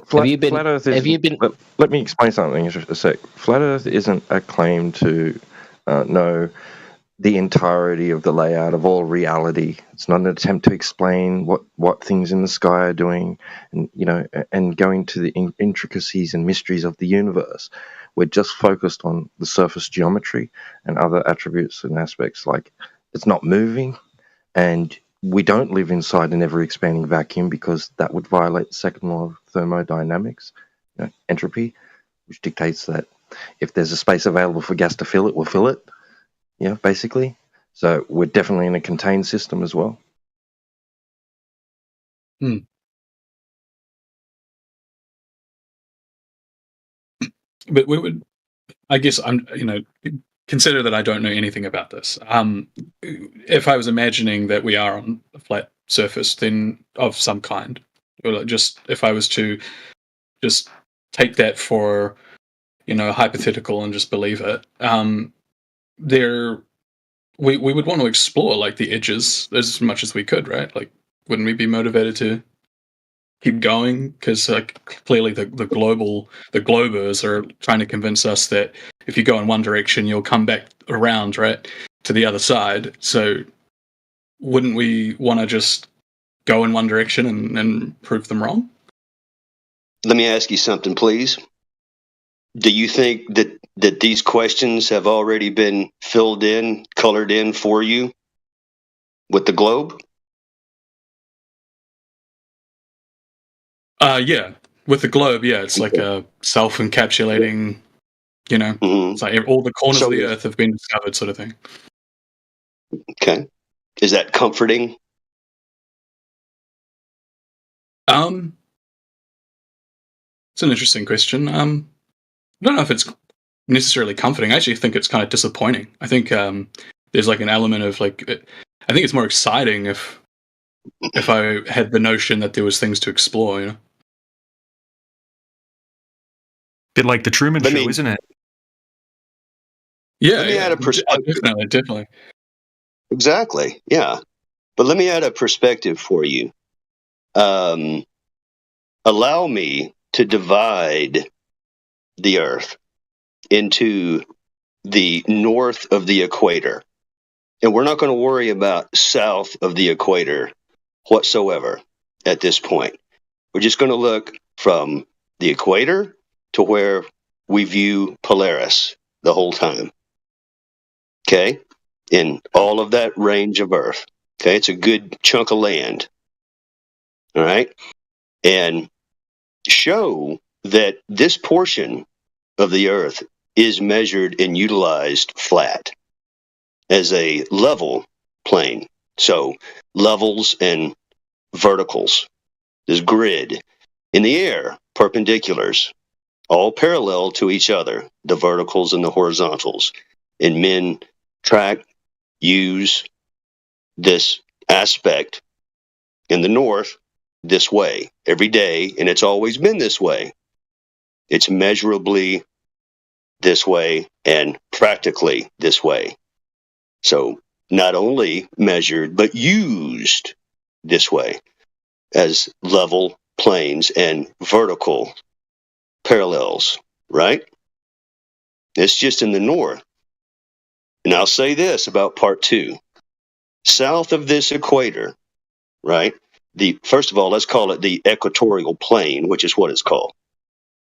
Flat Earth is, let me explain something just a sec. Flat Earth isn't a claim to know the entirety of the layout of all reality. It's not an attempt to explain what things in the sky are doing, and go into the intricacies and mysteries of the universe. We're just focused on the surface geometry and other attributes and aspects, like it's not moving, and we don't live inside an ever-expanding vacuum because that would violate the second law of thermodynamics, entropy, which dictates that if there's a space available for gas to fill it, we'll fill it. Yeah, basically. So we're definitely in a contained system as well. but we would. I guess I'm. Consider that I don't know anything about this. If I was imagining that we are on a flat surface, then of some kind, or just if I was to just take that for hypothetical and just believe it, we would want to explore like the edges as much as we could, right? Like, wouldn't we be motivated to keep going? Because clearly the globers are trying to convince us that if you go in one direction, you'll come back around, right, to the other side. So wouldn't we want to just go in one direction and prove them wrong? Let me ask you something, please. Do you think that these questions have already been filled in, colored in for you with the globe? Yeah, with the globe, yeah, it's like a self-encapsulating, it's like all the corners of the earth have been discovered, sort of thing. Okay. Is that comforting? It's an interesting question. I don't know if it's necessarily comforting. I actually think it's kind of disappointing. I think there's like an element of I think it's more exciting if I had the notion that there was things to explore, Bit like the Truman Show, isn't it? Yeah, let me add a perspective. Definitely. Exactly, yeah. But let me add a perspective for you. Allow me to divide the Earth into the north of the equator. And we're not going to worry about south of the equator whatsoever at this point. We're just going to look from the equator to where we view Polaris the whole time. Okay? In all of that range of Earth. Okay? It's a good chunk of land. All right? And show that this portion of the Earth is measured and utilized flat as a level plane. So levels and verticals. This grid in the air, perpendiculars, all parallel to each other, the verticals and the horizontals. And men track, use this aspect in the north this way every day, and it's always been this way. It's measurably this way and practically this way. So not only measured, but used this way as level planes and vertical parallels, right? It's just in the north. And I'll say this about part 2. South of this equator, right? First of all, let's call it the equatorial plane, which is what it's called.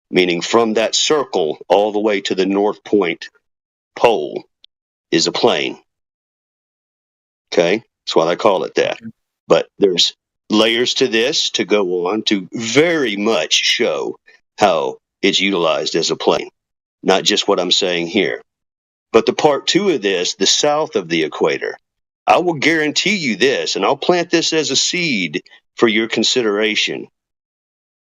Meaning from that circle all the way to the North Point pole is a plane. Okay? That's why they call it that. But there's layers to this to go on to very much show how it's utilized as a plane. Not just what I'm saying here. But the part 2 of this, the south of the equator, I will guarantee you this, and I'll plant this as a seed for your consideration.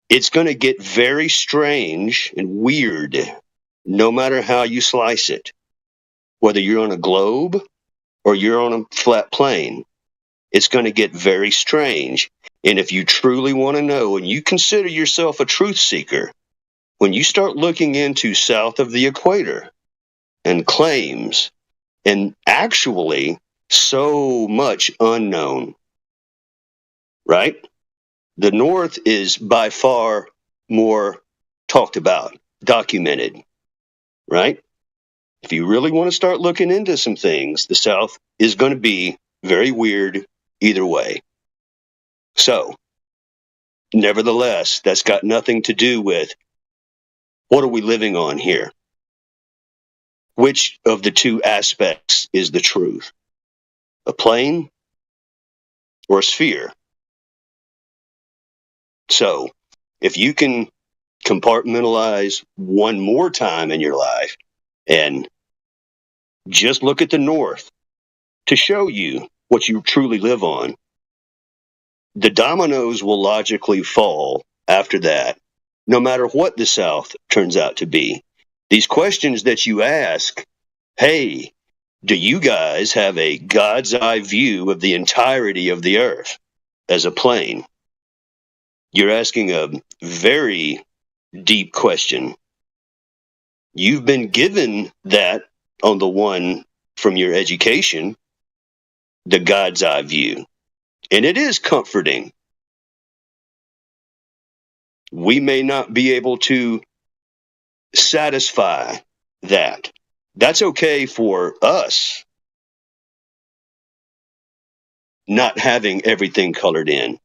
It's going to get very strange and weird, no matter how you slice it. Whether you're on a globe or you're on a flat plane, it's going to get very strange. And if you truly want to know, and you consider yourself a truth seeker, when you start looking into south of the equator and claims, and actually so much unknown, right? The North is by far more talked about, documented, right? If you really want to start looking into some things, the South is going to be very weird either way. So, nevertheless, that's got nothing to do with what are we living on here? Which of the two aspects is the truth? A plane or a sphere? So, if you can compartmentalize one more time in your life and just look at the North to show you what you truly live on, the dominoes will logically fall after that, no matter what the South turns out to be. These questions that you ask, hey, do you guys have a God's eye view of the entirety of the earth as a plane? You're asking a very deep question. You've been given that on the one from your education, the God's eye view. And it is comforting. We may not be able to satisfy that. That's okay for us not having everything colored in.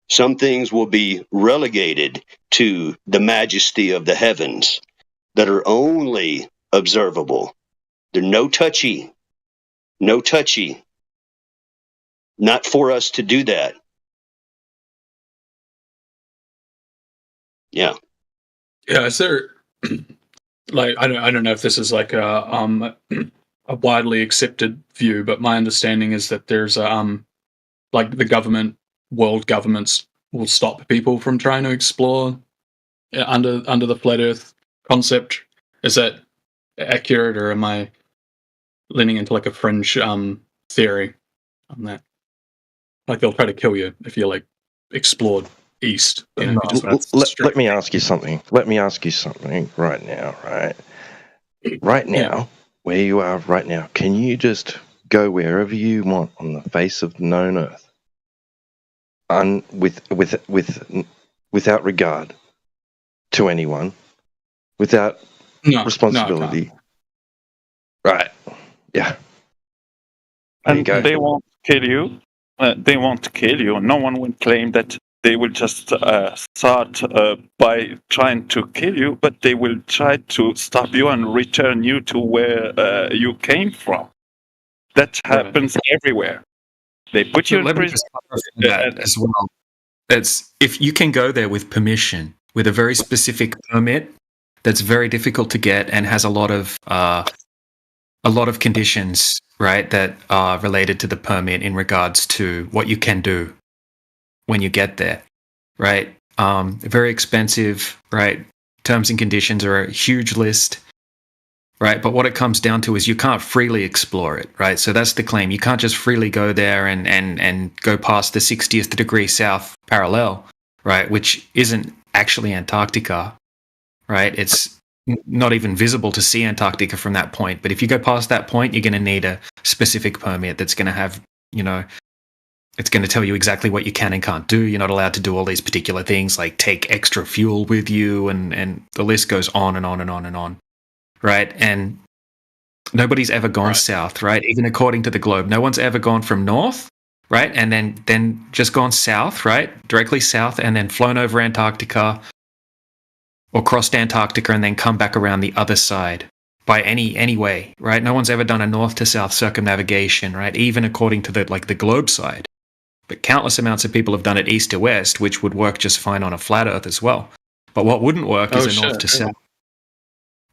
Some things will be relegated to the majesty of the heavens that are only observable. They're no touchy. Not for us to do that. Yeah. Yeah, is there like I don't know if this is like a widely accepted view, but my understanding is that there's like the world governments will stop people from trying to explore under the flat Earth concept. Is that accurate, or am I leaning into like a fringe theory on that? Like they'll try to kill you if you like explored east. You know, if you just went straight. Let me ask you something. Let me ask you something right now, right? Right now, where you are right now, can you just go wherever you want on the face of the known Earth, without regard to anyone, without responsibility? Right? Yeah. There you And go. they won't kill you. They won't kill you. No one will claim that they will just start by trying to kill you, but they will try to stop you and return you to where you came from. That happens everywhere. They put you in Let me prison. just clarify that as well. That's if you can go there with permission, with a very specific permit that's very difficult to get and has a lot of conditions, right, that are related to the permit in regards to what you can do when you get there, right? Very expensive, right? Terms and conditions are a huge list, right? But what it comes down to is you can't freely explore it, right? So that's the claim. You can't just freely go there and go past the 60th degree south parallel, right? Which isn't actually Antarctica, right? It's not even visible to see Antarctica from that point. But if you go past that point, you're going to need a specific permit that's going to have, it's going to tell you exactly what you can and can't do. You're not allowed to do all these particular things like take extra fuel with you, and the list goes on and on and on and on, right? And nobody's ever gone south, right? Even according to the globe, no one's ever gone from north, right? And then just gone south, right? Directly south, and then flown over Antarctica or crossed Antarctica and then come back around the other side by any way, right? No one's ever done a north to south circumnavigation, right? Even according to the globe side. But countless amounts of people have done it east to west, which would work just fine on a flat Earth as well. But what wouldn't work is a north to south.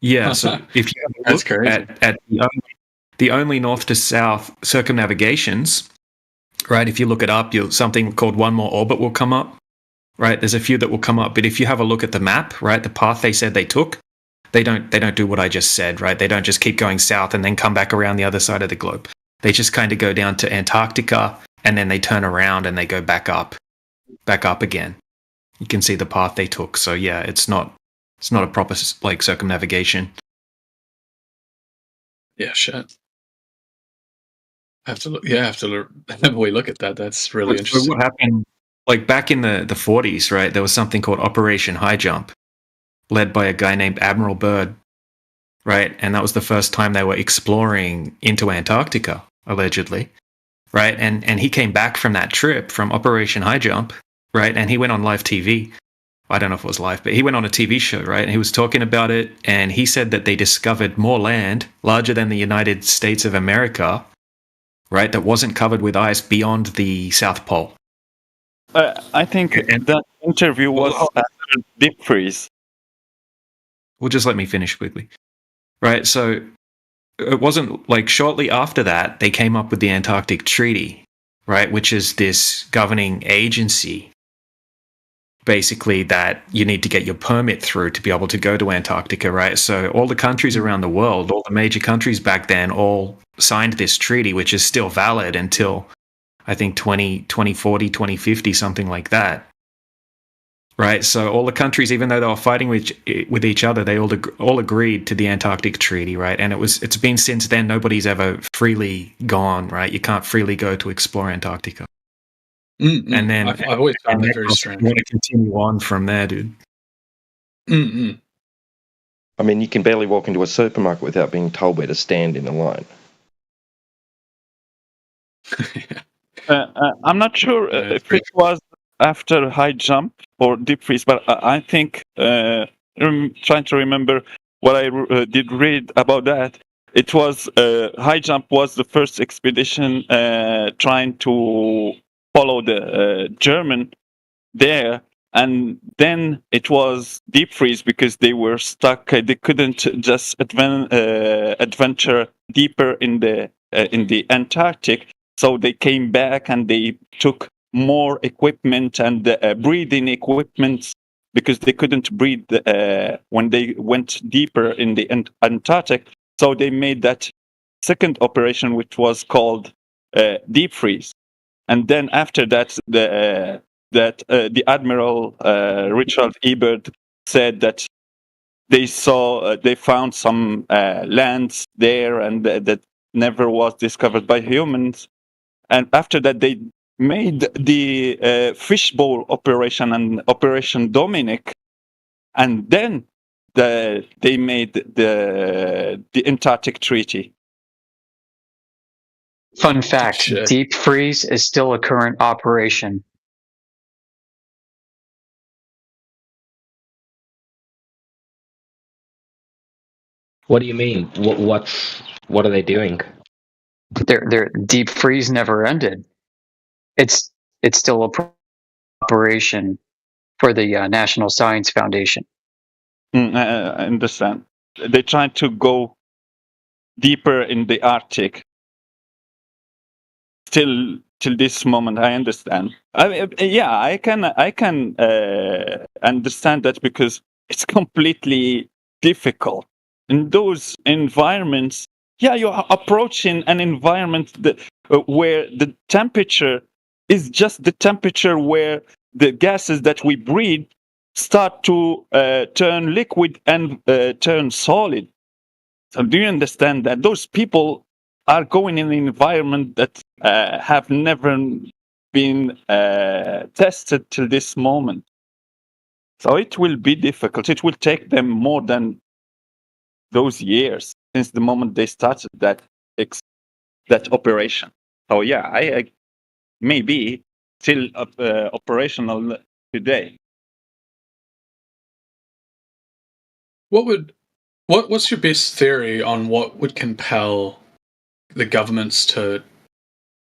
Yeah, so if you look at the only north to south circumnavigations, right? If you look it up, something called One More Orbit will come up. Right, there's a few that will come up, but if you have a look at the map, right, the path they said they took, they don't do what I just said, right? They don't just keep going south and then come back around the other side of the globe. They just kind of go down to Antarctica and then they turn around and they go back up again. You can see the path they took. So yeah, it's not a proper like circumnavigation. Yeah, shit. I have to look have a look at that. That's really interesting. So what happened? Like back in the 40s, right, there was something called Operation High Jump, led by a guy named Admiral Byrd, right? And that was the first time they were exploring into Antarctica, allegedly, right? And he came back from that trip, from Operation High Jump, right? And he went on live TV. I don't know if it was live, but he went on a TV show, right? And he was talking about it, and he said that they discovered more land larger than the United States of America, right, that wasn't covered with ice beyond the South Pole. I think that interview was after deep freeze. Well, just let me finish quickly. Right, so it wasn't like shortly after that, they came up with the Antarctic Treaty, right, which is this governing agency, basically that you need to get your permit through to be able to go to Antarctica, right? So all the countries around the world, all the major countries back then, all signed this treaty, which is still valid until I think 2040, 2050, something like that. Right, so all the countries, even though they were fighting with each other, they all agreed to the Antarctic Treaty, right? And it's been since then. Nobody's ever freely gone, right? You can't freely go to explore Antarctica. Mm-mm. And then I've always found that very strange. You want to continue on from there, dude. Mm-mm. I mean, you can barely walk into a supermarket without being told where to stand in a line. I'm not sure if it was after high jump or deep freeze, but I think trying to remember what I did read about that. It was high jump was the first expedition trying to follow the German there, and then it was deep freeze because they were stuck. They couldn't just adventure deeper in the Antarctic. So they came back and they took more equipment and breathing equipment because they couldn't breathe when they went deeper in the Antarctic. So they made that second operation, which was called deep freeze. And then after that, the Admiral Richard Ebert said that they found some lands there and that never was discovered by humans. And after that, they made the fishbowl operation and Operation Dominic, and then they made the Antarctic Treaty. Fun fact, deep freeze is still a current operation. What do you mean? What are they doing? Their deep freeze never ended. It's still a operation for the National Science Foundation. I understand. They tried to go deeper in the Arctic. Till this moment, I understand. I can understand that because it's completely difficult in those environments. Yeah, you're approaching an environment where the temperature is just the temperature where the gases that we breathe start to turn liquid and turn solid. So do you understand that those people are going in an environment that have never been tested till this moment? So it will be difficult. It will take them more than those years since the moment they started that operation. So yeah, I maybe still operational today. What's your best theory on what would compel the governments to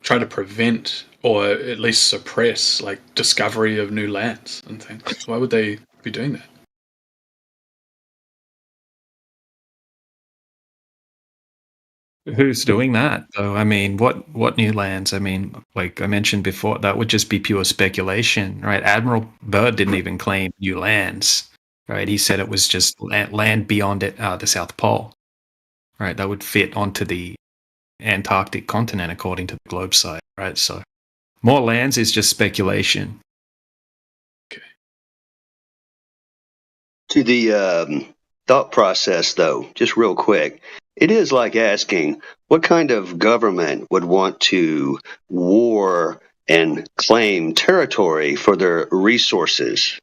try to prevent or at least suppress like discovery of new lands and things? Why would they be doing that? Who's doing that? So, I mean, what new lands? I mean, like I mentioned before, that would just be pure speculation, right? Admiral Byrd didn't even claim new lands, right? He said it was just land beyond it, the South Pole, right? That would fit onto the Antarctic continent according to the globe site, right? So, more lands is just speculation. To the thought process, though, just real quick, it is like asking what kind of government would want to war and claim territory for their resources.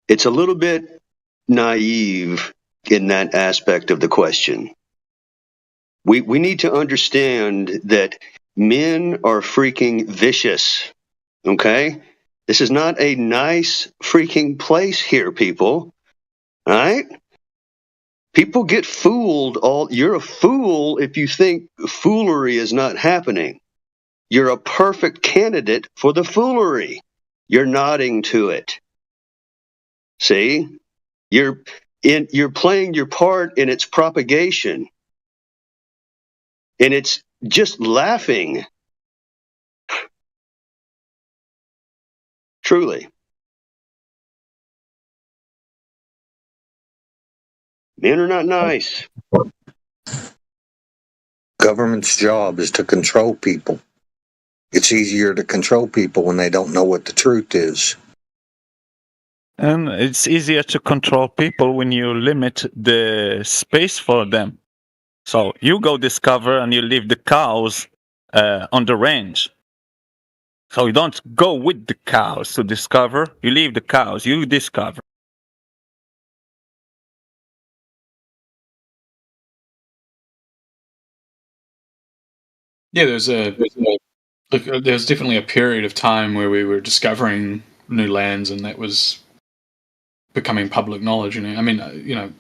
It's a little bit naive in that aspect of the question. We need to understand that men are freaking vicious, okay? This is not a nice freaking place here, people. All right? People get fooled. You're a fool if you think foolery is not happening. You're a perfect candidate for the foolery. You're nodding to it. See? You're playing your part in its propagation. And it's just laughing. Truly. Men are not nice. Government's job is to control people. It's easier to control people when they don't know what the truth is. And it's easier to control people when you limit the space for them. So you go discover and you leave the cows on the range. So you don't go with the cows to discover. You leave the cows, you discover. Yeah, there's definitely a period of time where we were discovering new lands, and that was becoming public knowledge. And I mean,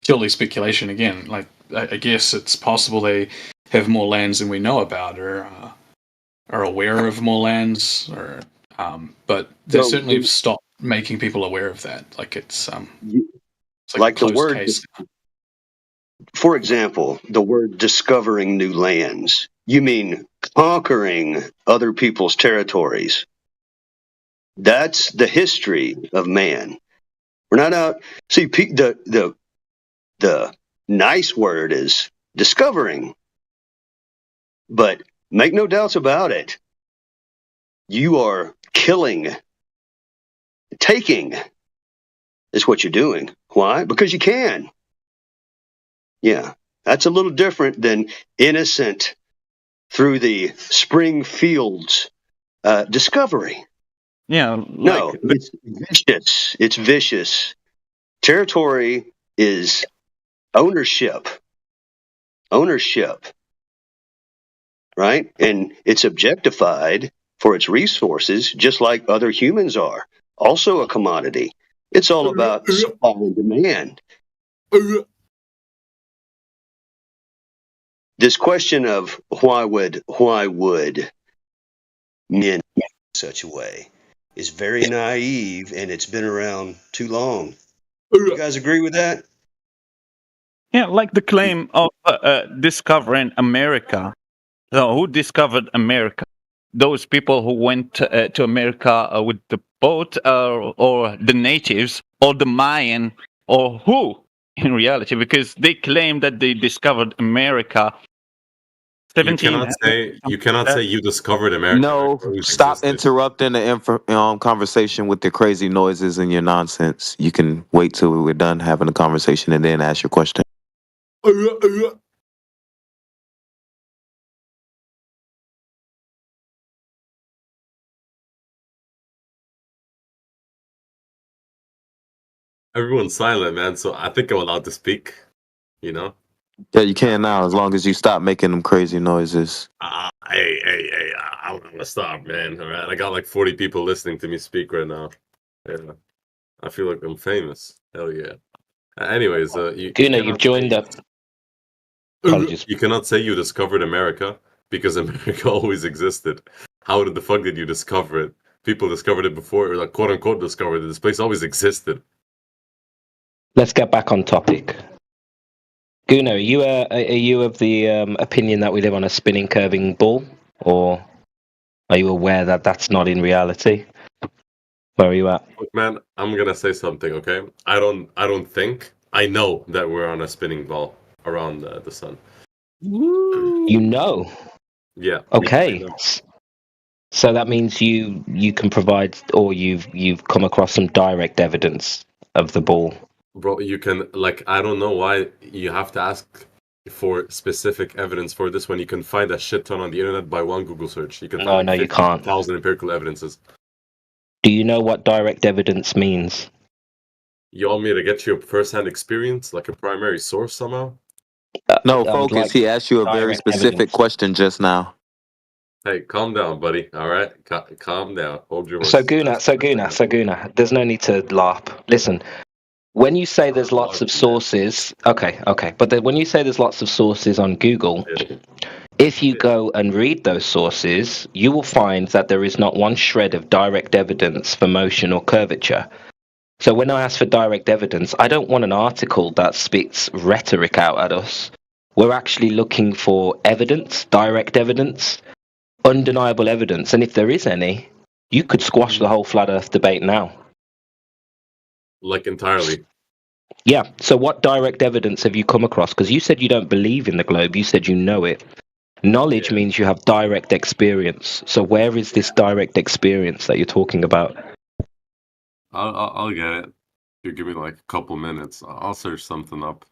purely speculation again. Like, I guess it's possible they have more lands than we know about, or are aware of more lands, or but they certainly have stopped making people aware of that. Like it's like the word case. For example, the word discovering new lands. You mean conquering other people's territories. That's the history of man. We're not out. See, the nice word is discovering. But make no doubts about it. You are killing. Taking is what you're doing. Why? Because you can. Yeah, that's a little different than innocent through the spring fields discovery. Yeah, no, it's vicious. It's vicious. Territory is ownership. Ownership. Right? And it's objectified for its resources, just like other humans are. Also a commodity. It's all about supply and demand. This question of why would men act in such a way is very naive, and it's been around too long. You guys agree with that? Yeah, like the claim of discovering America. So who discovered America? Those people who went to America with the boat, or the natives, or the Mayan, or who in reality? Because they claim that they discovered America. You cannot say you discovered America. No, stop interrupting the conversation with the crazy noises and your nonsense. You can wait till we're done having the conversation and then ask your question. Everyone's silent, man. So I think I'm allowed to speak. You know. Yeah, you can now, as long as you stop making them crazy noises. Hey, I'm gonna stop, man. All right, I got like 40 people listening to me speak right now. Yeah, I feel like I'm famous. Hell yeah. Anyways, you've joined up. Apologies. You cannot say you discovered America because America always existed. How the fuck did you discover it? People discovered it before, or like quote unquote discovered it. This place always existed. Let's get back on topic. Guno, are you of the opinion that we live on a spinning, curving ball, or are you aware that that's not in reality? Where are you at? Look, man, I'm gonna say something, okay? I don't think. I know that we're on a spinning ball around the sun. You know? Yeah. Okay. So that means you can provide, or you've come across some direct evidence of the ball. Bro, you can, like, I don't know why you have to ask for specific evidence for this when you can find a shit ton on the internet by one Google search. You can find no, you can't. 1,000 empirical evidences. Do you know what direct evidence means? You want me to get you a first-hand experience, like a primary source somehow? No, focus. He asked you a very specific question just now. Hey, calm down, buddy. All right? Calm down. Hold your So Guna, there's no need to laugh. Listen. When you say there's lots of sources, okay, but when you say there's lots of sources on Google, if you go and read those sources, you will find that there is not one shred of direct evidence for motion or curvature. So when I ask for direct evidence, I don't want an article that spits rhetoric out at us. We're actually looking for evidence, direct evidence, undeniable evidence, and if there is any, you could squash the whole flat Earth debate now. Like entirely. Yeah. So what direct evidence have you come across? Because you said you don't believe in the globe. You said you know it. Knowledge means you have direct experience. So where is this direct experience that you're talking about? I'll get it. You give me like a couple minutes. I'll search something up.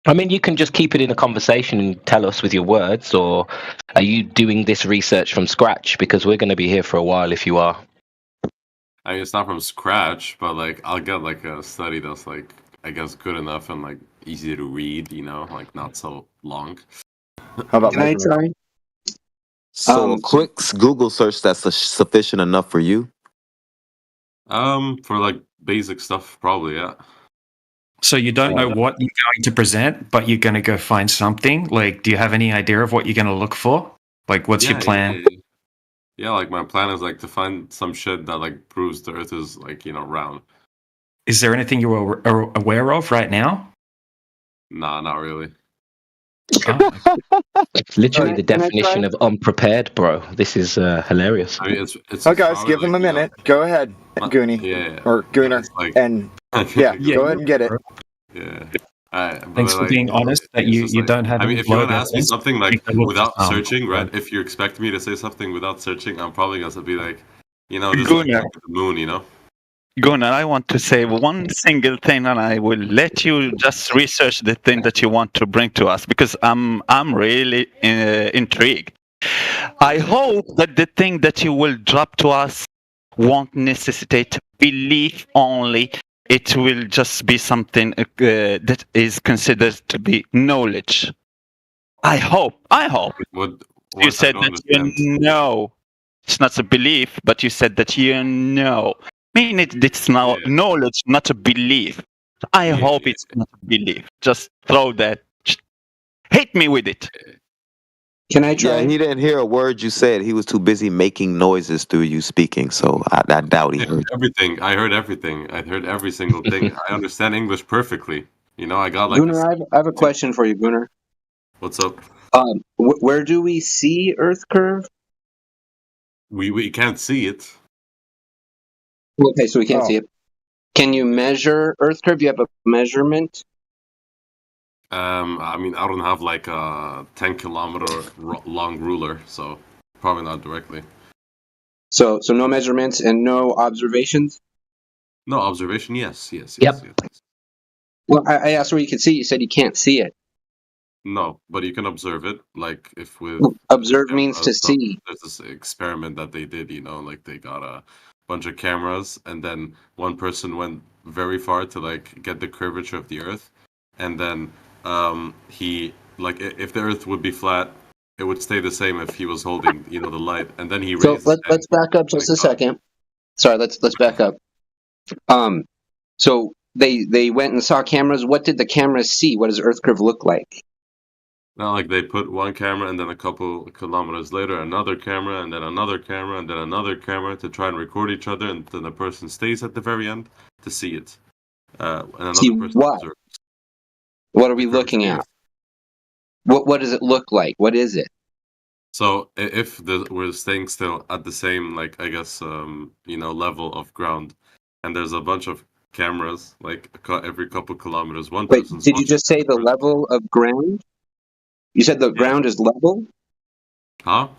I mean, you can just keep it in a conversation and tell us with your words, or are you doing this research from scratch? Because we're going to be here for a while if you are. I mean, it's not from scratch, but like I'll get like a study that's like I guess good enough and like easy to read. You know, like not so long. How about Can I try? So a quick Google search that's sufficient enough for you? For like basic stuff, probably, yeah. So you don't know what you're going to present, but you're going to go find something. Like, do you have any idea of what you're going to look for? Like, what's your plan? Yeah, like my plan is like to find some shit that like proves the Earth is like round. Is there anything you are aware of right now? Nah, not really. It's literally the definition of unprepared, bro. This is hilarious. I mean, it's. Oh, guys, give them a minute. Go ahead, Goonie. Yeah. Or Gooner. Like, and go ahead and get it. Yeah. Thanks for being honest that you don't have. I mean, if you want to ask me something like without up. searching, right? If you expect me to say something without searching, I'm probably gonna be like, just Gunnar. like the moon, Gunnar, I want to say one single thing, and I will let you just research the thing that you want to bring to us, because I'm really intrigued. I hope that the thing that you will drop to us won't necessitate belief only. It will just be something that is considered to be knowledge. I hope. You said that you know. It's not a belief, but you said that you know. I mean, it's now knowledge, not a belief. I hope it's not a belief. Just throw that. Hit me with it. Can I try? Yeah, he didn't hear a word you said. He was too busy making noises through you speaking, so I doubt he heard everything. I heard everything. I heard every single thing. I understand English perfectly. I got like. Gunnar, I have a question for you, Gunnar. What's up? Where do we see Earth curve? We can't see it. Okay, so we can't see it. Can you measure Earth curve? You have a measurement? I mean, I don't have like a 10-kilometer long ruler, so probably not directly. So no measurements and no observations? No observation. Yes. Well, I asked where you can see. You said you can't see it. No, but you can observe it. Like if we observe means to see. There's this experiment that they did. Like they got a bunch of cameras, and then one person went very far to like get the curvature of the Earth, and then he like if the Earth would be flat, it would stay the same if he was holding the light, and then he raised. So let's back up just a second. Sorry, let's back up. So they went and saw cameras. What did the cameras see? What does Earth curve look like? Now, like they put one camera, and then a couple kilometers later, another camera, and then another camera, and then another camera to try and record each other, and then the person stays at the very end to see it. And another see person what? observes. What are we looking at? What does it look like? What is it? So if we're staying still at the same, like I guess, level of ground, and there's a bunch of cameras, like every couple kilometers, one Wait, person's. did you just say the level of ground? You said the ground is level? Huh?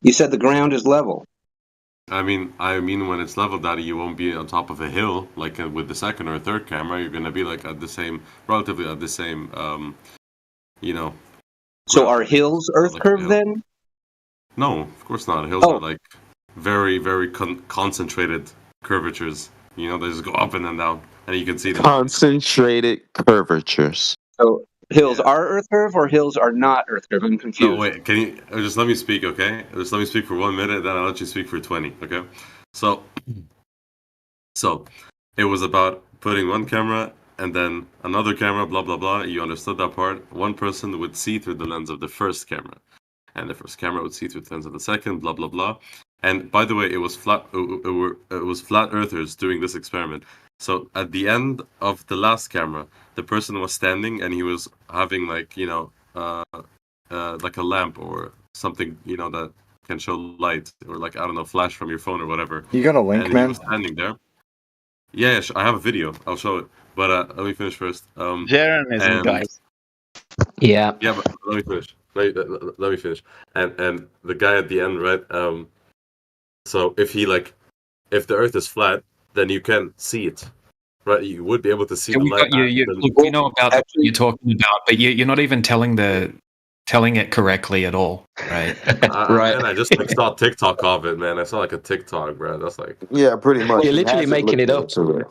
You said the ground is level. I mean, when it's level, Daddy, you won't be on top of a hill like with the second or third camera. You're gonna be like relatively at the same, So are hills Earth curve then? No, of course not. Hills are like very, very concentrated curvatures. They just go up and then down, and you can see them. Concentrated curvatures. So hills are Earth curve or hills are not Earth curve? I'm confused. No, wait. Can you just let me speak, okay? Just let me speak for 1 minute, then I'll let you speak for 20, okay? So it was about putting one camera and then another camera, blah, blah, blah. You understood that part. One person would see through the lens of the first camera, and the first camera would see through the lens of the second, blah, blah, blah. And by the way, it was flat earthers doing this experiment. So at the end of the last camera, the person was standing and he was having like like a lamp or something that can show light, or like I don't know, flash from your phone or whatever. You got a link, and man? He was standing there. Yeah, I have a video. I'll show it. But let me finish first. Jeranism, And guys. Yeah. yeah, but let me finish. Let me finish. And the guy at the end, right? So if the Earth is flat, then you can see it, right? You would be able to see Yeah, the we light. got you. Look, we know about what you're talking about, but you're not even telling it correctly at all, right? Right. Man, I just saw TikTok of it, man. I saw like a TikTok, bro. That's like Yeah, pretty much. You're He literally hasn't making looked it up. into it.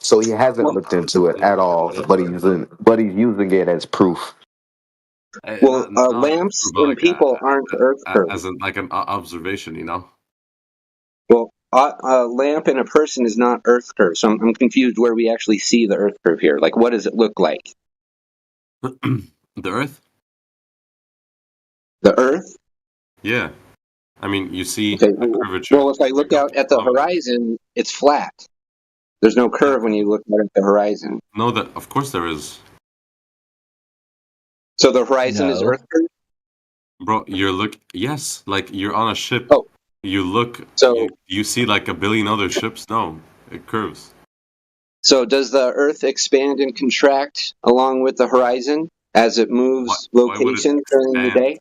So he hasn't looked into it at all, but he's using it as proof. Well, not lamps but and people aren't Earth curved. as like an observation, you know. Well, a lamp and a person is not Earth curve, so I'm confused where we actually see the Earth curve here. Like, what does it look like? The Earth? The Earth? Yeah. I mean, you see Okay. a curvature. Well, if I look out at the horizon, it's flat. There's no curve when you look out at the horizon. No, that of course there is. So the horizon is No. Earth curve? Bro, yes, like you're on a ship. Oh. You look, So you see like a billion other ships. No, it curves. So does the Earth expand and contract along with the horizon as it moves Why would it location during the expand? day?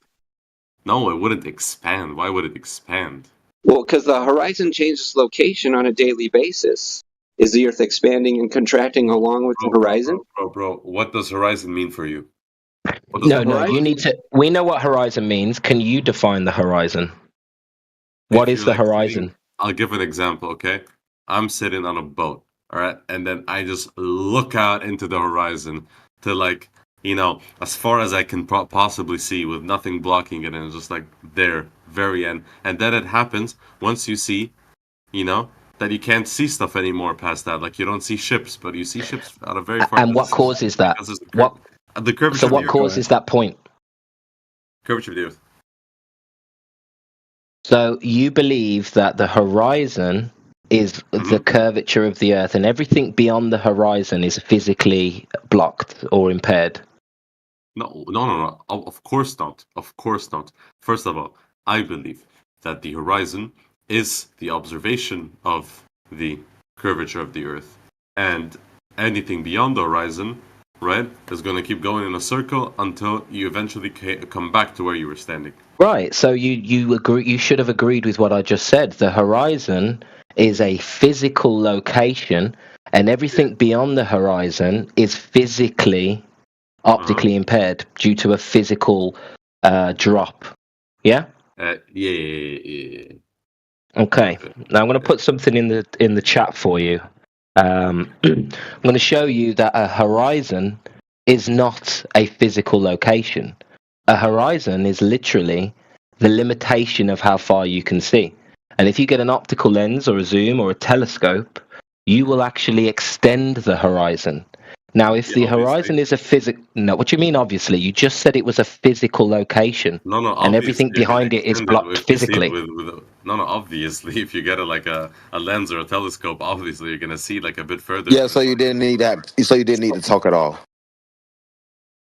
No, it wouldn't expand. Why would it expand? Well, because the horizon changes location on a daily basis. Is the Earth expanding and contracting along with the horizon? Bro, what does horizon mean for you? What No, you need to. We know what horizon means. Can you define the horizon? What is the horizon? I'll give an example, okay? I'm sitting on a boat, all right? And then I just look out into the horizon to like, as far as I can possibly see with nothing blocking it, and it's just like there, very end. And then it happens once you see, that you can't see stuff anymore past that. Like you don't see ships, but you see ships out of very far And what causes that? The curvature So of what the Earth. causes that point? Curvature of the Earth. So you believe that the horizon is the curvature of the Earth, and everything beyond the horizon is physically blocked or impaired. No. Of course not. Of course not. First of all, I believe that the horizon is the observation of the curvature of the Earth, and anything beyond the horizon, right, is going to keep going in a circle until you eventually come back to where you were standing. Right. So you agree. You should have agreed with what I just said. The horizon is a physical location, and everything beyond the horizon is physically, optically impaired due to a physical drop. Yeah. Yeah. Okay. Now I'm going to put something in the chat for you. I'm going to show you that a horizon is not a physical location. A horizon is literally the limitation of how far you can see. And if you get an optical lens or a zoom or a telescope, you will actually extend the horizon. Now, if the horizon is a no, what do you mean? Obviously, you just said it was a physical location, No, and everything obviously, behind it is blocked physically. Obviously, if you get a lens or a telescope, obviously you're gonna see like a bit further. Yeah, so you didn't need that. So you didn't need to talk at all.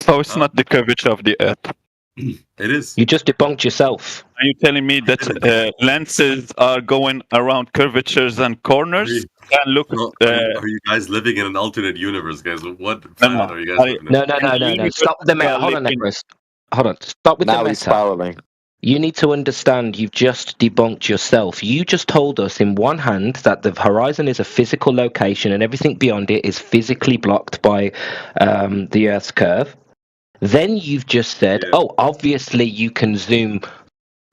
So it's not the curvature of the Earth. It is. You just debunked yourself. Are you telling me that lenses are going around curvatures and corners? And look, are you guys living in an alternate universe, guys? What planet are you guys living in? No. Stop with the meta. Hold on, Necros. Hold on. Stop with the Now meta. he's spiraling. You need to understand you've just debunked yourself. You just told us in one hand that the horizon is a physical location and everything beyond it is physically blocked by the Earth's curve. Then you've just said, obviously you can zoom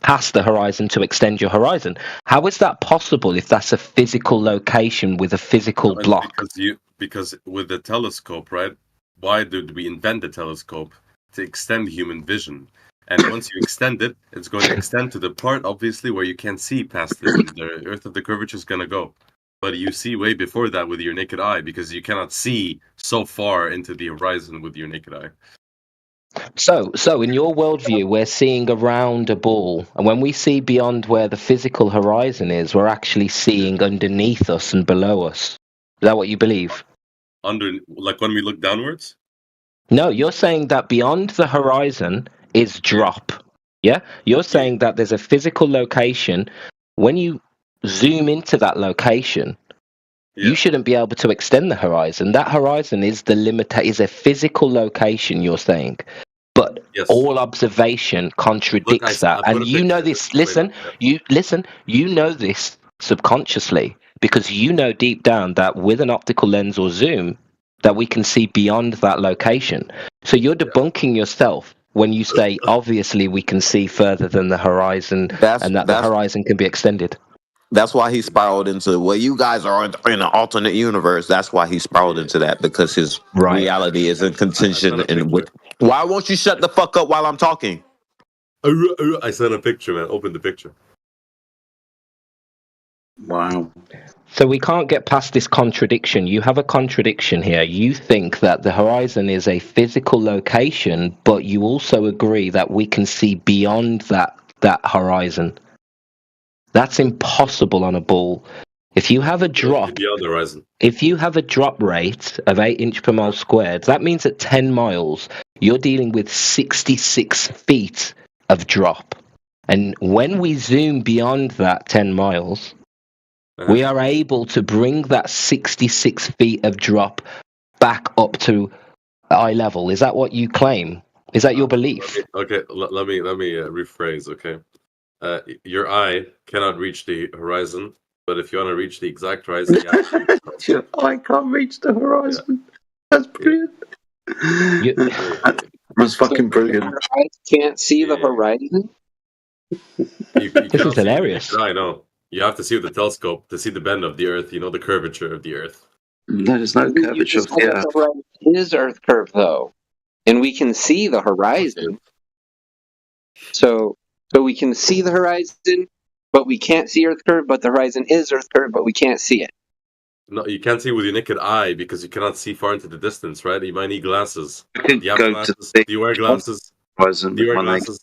past the horizon to extend your horizon. How is that possible if that's a physical location with a physical block? Because with the telescope, right? Why did we invent the telescope? To extend human vision. And once you extend it, it's going to extend to the part, obviously, where you can't see past it. The Earth of the curvature is going to go. But you see way before that with your naked eye because you cannot see so far into the horizon with your naked eye. So in your worldview, we're seeing around a ball, and when we see beyond where the physical horizon is, we're actually seeing underneath us and below us. Is that what you believe? Like when we look downwards? No, you're saying that beyond the horizon is drop. Yeah? You're saying that there's a physical location. When you zoom into that location, You shouldn't be able to extend the horizon. That horizon is the limit. Is a physical location. You're saying, but all observation contradicts that, and you know this. Listen, You know this subconsciously because you know deep down that with an optical lens or zoom, that we can see beyond that location. So you're debunking yourself when you say, obviously, we can see further than the horizon, and that the horizon can be extended. That's why he spiraled into, well, you guys are in an alternate universe. That's why he spiraled into that, because his reality is in contention. Why won't you shut the fuck up while I'm talking? I sent a picture, man. Open the picture. Wow. So we can't get past this contradiction. You have a contradiction here. You think that the horizon is a physical location, but you also agree that we can see beyond that horizon. That's impossible on a ball. If you have a drop, Beyond the horizon. if you have a drop rate of 8 inch per mile squared, that means at 10 miles, you're dealing with 66 feet of drop. And when we zoom beyond that 10 miles, we are able to bring that 66 feet of drop back up to eye level. Is that what you claim? Is that your belief? Okay, let me rephrase. Okay, your eye cannot reach the horizon, but if you want to reach the exact horizon, Your eye can't reach the horizon. That's brilliant. That's fucking brilliant. I can't see the horizon. This is hilarious. I know. You have to see with the telescope to see the bend of the Earth. You know, the curvature of the Earth. There's no curvature of the Earth. The horizon is Earth curve, though, and we can see the horizon. So we can see the horizon, but we can't see Earth curve. But the horizon is Earth curve, but we can't see it. No, you can't see with your naked eye because you cannot see far into the distance, right? You might need glasses. Do you have glasses? Do you wear glasses? Do you wear glasses?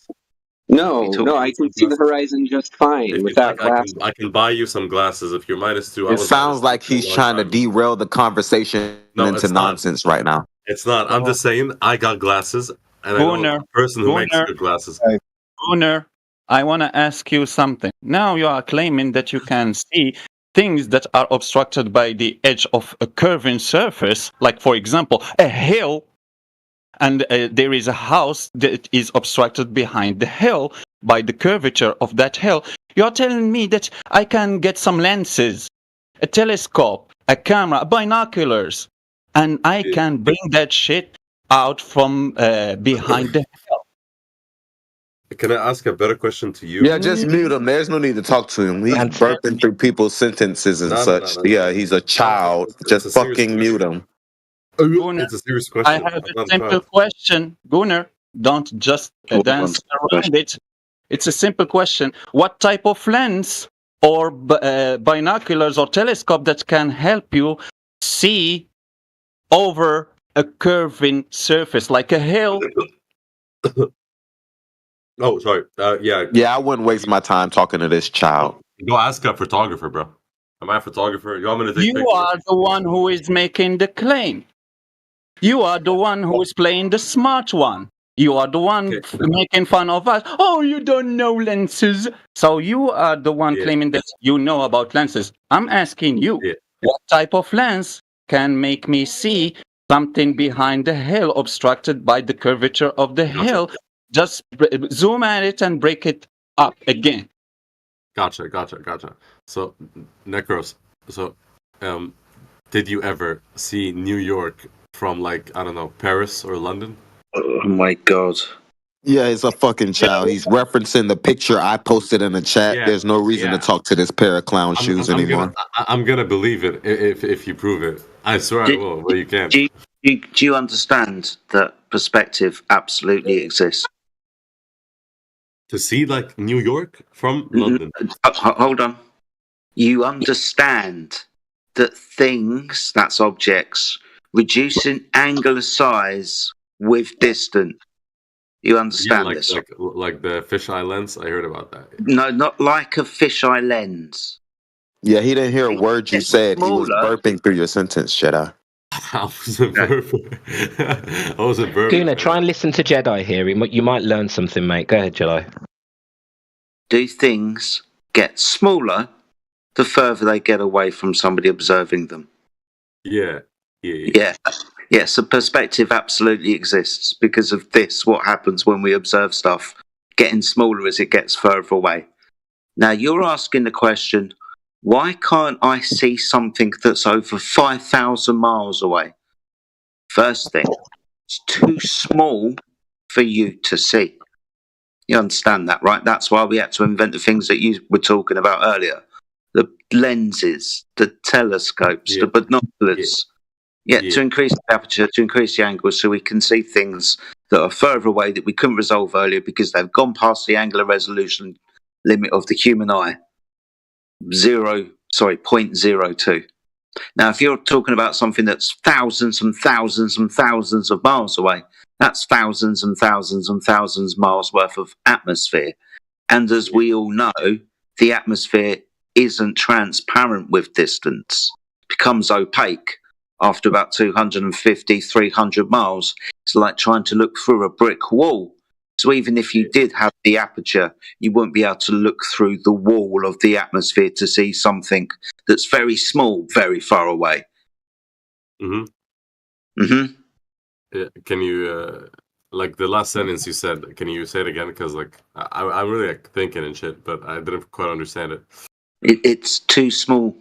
No, I can see the horizon just fine without glasses. I can buy you some glasses if you're -2. It sounds like he's trying to derail the conversation into nonsense right now. It's not. I'm just saying I got glasses, and I know a person who makes good glasses. Gunnar, I want to ask you something. Now you are claiming that you can see things that are obstructed by the edge of a curving surface, like, for example, a hill, and there is a house that is obstructed behind the hill by the curvature of that hill. You're telling me that I can get some lenses, a telescope, a camera, binoculars, and I can bring that shit out from behind the hill. Can I ask a better question to you? Yeah, just mute him. There's no need to talk to him. He's burping through people's sentences and such. Yeah, he's a child. Just fucking mute him. Gunnar, it's a serious question. I have a simple question. Gunnar, don't just dance around it. It's a simple question. What type of lens or binoculars or telescope that can help you see over a curving surface, like a hill? Oh, sorry. Yeah, I wouldn't waste my time talking to this child. Go ask a photographer, bro. Am I a photographer? You want me to take You pictures? are the one who is making the claim. You are the one who is playing the smart one. You are the one making fun of us. Oh, you don't know lenses. So you are the one claiming that you know about lenses. I'm asking you, what type of lens can make me see something behind the hill obstructed by the curvature of the hill? Just zoom at it and break it up again. Gotcha. So, Necros, did you ever see New York from, like, I don't know, Paris or London? Oh my god. Yeah, he's a fucking child. He's referencing the picture I posted in the chat. There's no reason to talk to this pair of clown shoes anymore. I'm gonna believe it if you prove it. I swear I will, but you can't. Do you understand that perspective absolutely exists? To see, like, New York from London? Hold on. You understand that things, that's objects, reduce in angular size with distance. You understand this? Like the fisheye lens? I heard about that. No, not like a fisheye lens. Yeah, he didn't hear a word you said. He was burping through your sentence, Jedi. I wasn't burping. Guna, try and listen to Jedi here. You might learn something, mate. Go ahead, Jedi. Do things get smaller the further they get away from somebody observing them. Yeah. Yes, the perspective absolutely exists because of this. What happens when we observe stuff getting smaller as it gets further away? Now, you're asking the question, why can't I see something that's over 5,000 miles away? First thing, it's too small for you to see. You understand that, right? That's why we had to invent the things that you were talking about earlier. The lenses, the telescopes, the binoculars. To increase the aperture, to increase the angle, so we can see things that are further away that we couldn't resolve earlier because they've gone past the angular resolution limit of the human eye. 0.02. Now, if you're talking about something that's thousands and thousands and thousands of miles away, that's thousands and thousands and thousands of miles worth of atmosphere. And as we all know, the atmosphere isn't transparent with distance. It becomes opaque after about 250, 300 miles. It's like trying to look through a brick wall. So even if you did have the aperture, you wouldn't be able to look through the wall of the atmosphere to see something that's very small, very far away. Can you, like the last sentence you said, can you say it again? Because like I'm really like, thinking and shit, but I didn't quite understand it. It's too small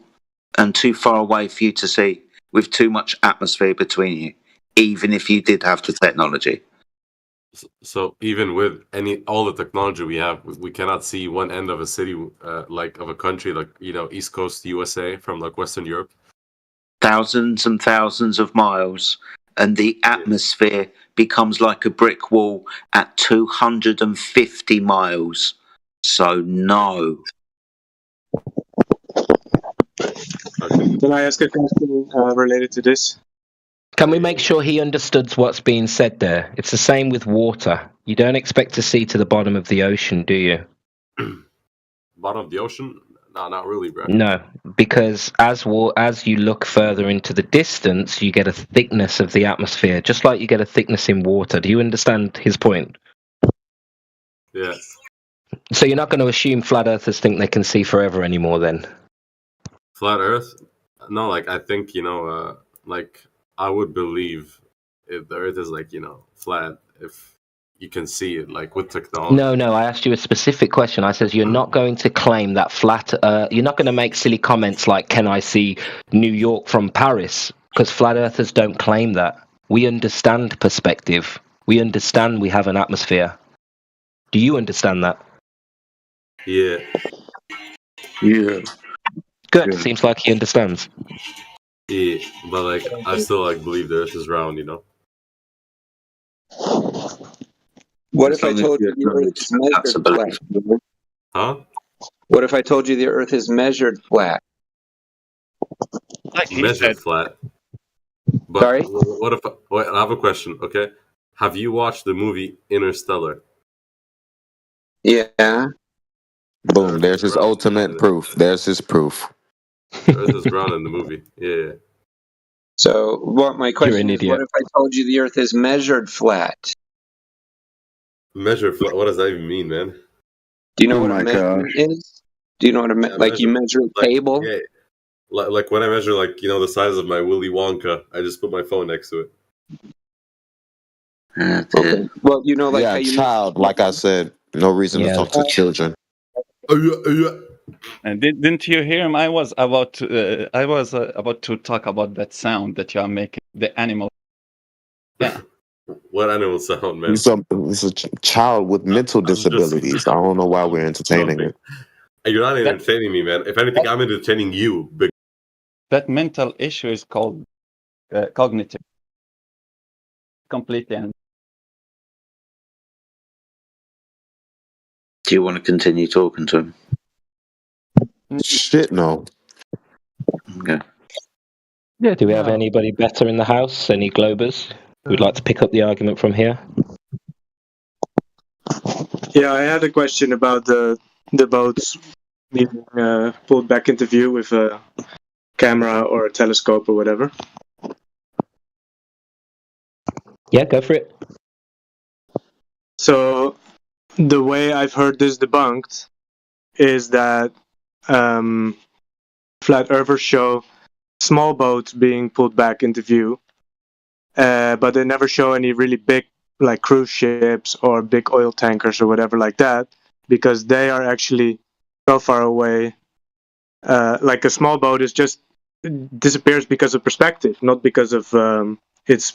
and too far away for you to see with too much atmosphere between you, even if you did have the technology. So even with all the technology we have, we cannot see one end of a city, like of a country, like East Coast USA from like Western Europe. Thousands and thousands of miles, and the atmosphere becomes like a brick wall at 250 miles. So no. Can I ask a question related to this? Can we make sure he understood what's being said there? It's the same with water. You don't expect to see to the bottom of the ocean, do you? Bottom of the ocean? No, not really, bro. No, because as you look further into the distance, you get a thickness of the atmosphere, just like you get a thickness in water. Do you understand his point? Yeah. So you're not going to assume flat earthers think they can see forever anymore, then? Flat Earth? No, like I think like I would believe if the Earth is like flat, if you can see it like with technology. No, I asked you a specific question. I says you're not going to claim that flat. You're not going to make silly comments like, "Can I see New York from Paris?" Because flat earthers don't claim that. We understand perspective. We understand we have an atmosphere. Do you understand that? Yeah. Good. Seems like he understands. Yeah, but like I still like believe the Earth is round. What if I told you the Earth is measured flat? Huh? What if I told you the Earth is measured flat? Like he Measured said. flat. But Sorry? what if? Wait, I have a question. Okay, have you watched the movie Interstellar? Yeah. Boom. There's his ultimate proof. There's his proof. The Earth is round in the movie. Yeah. So what my question is, what if I told you the Earth is measured flat? Measure flat. What does that even mean, man? Do you know what a measurement is? Do you know what you measure a table? Yeah. Like when I measure the size of my Willy Wonka, I just put my phone next to it. Okay. Well, how you child. Like I said, no reason to talk to children. And didn't you hear him? I was about to talk about that sound that you are making, the animal. Yeah. What animal sound, man? He's a child with mental disabilities. I don't know why we're entertaining it. You're not entertaining me, man. If anything, I'm entertaining you. That mental issue is called cognitive. Completely. Do you want to continue talking to him? Shit, no. Okay. Yeah. Do we have anybody better in the house? Any Globers who'd like to pick up the argument from here? Yeah, I had a question about the boats being pulled back into view with a camera or a telescope or whatever. Yeah, go for it. So the way I've heard this debunked is that flat earthers show small boats being pulled back into view, but they never show any really big, like cruise ships or big oil tankers or whatever like that, because they are actually so far away. Like a small boat is just disappears because of perspective, not because of it's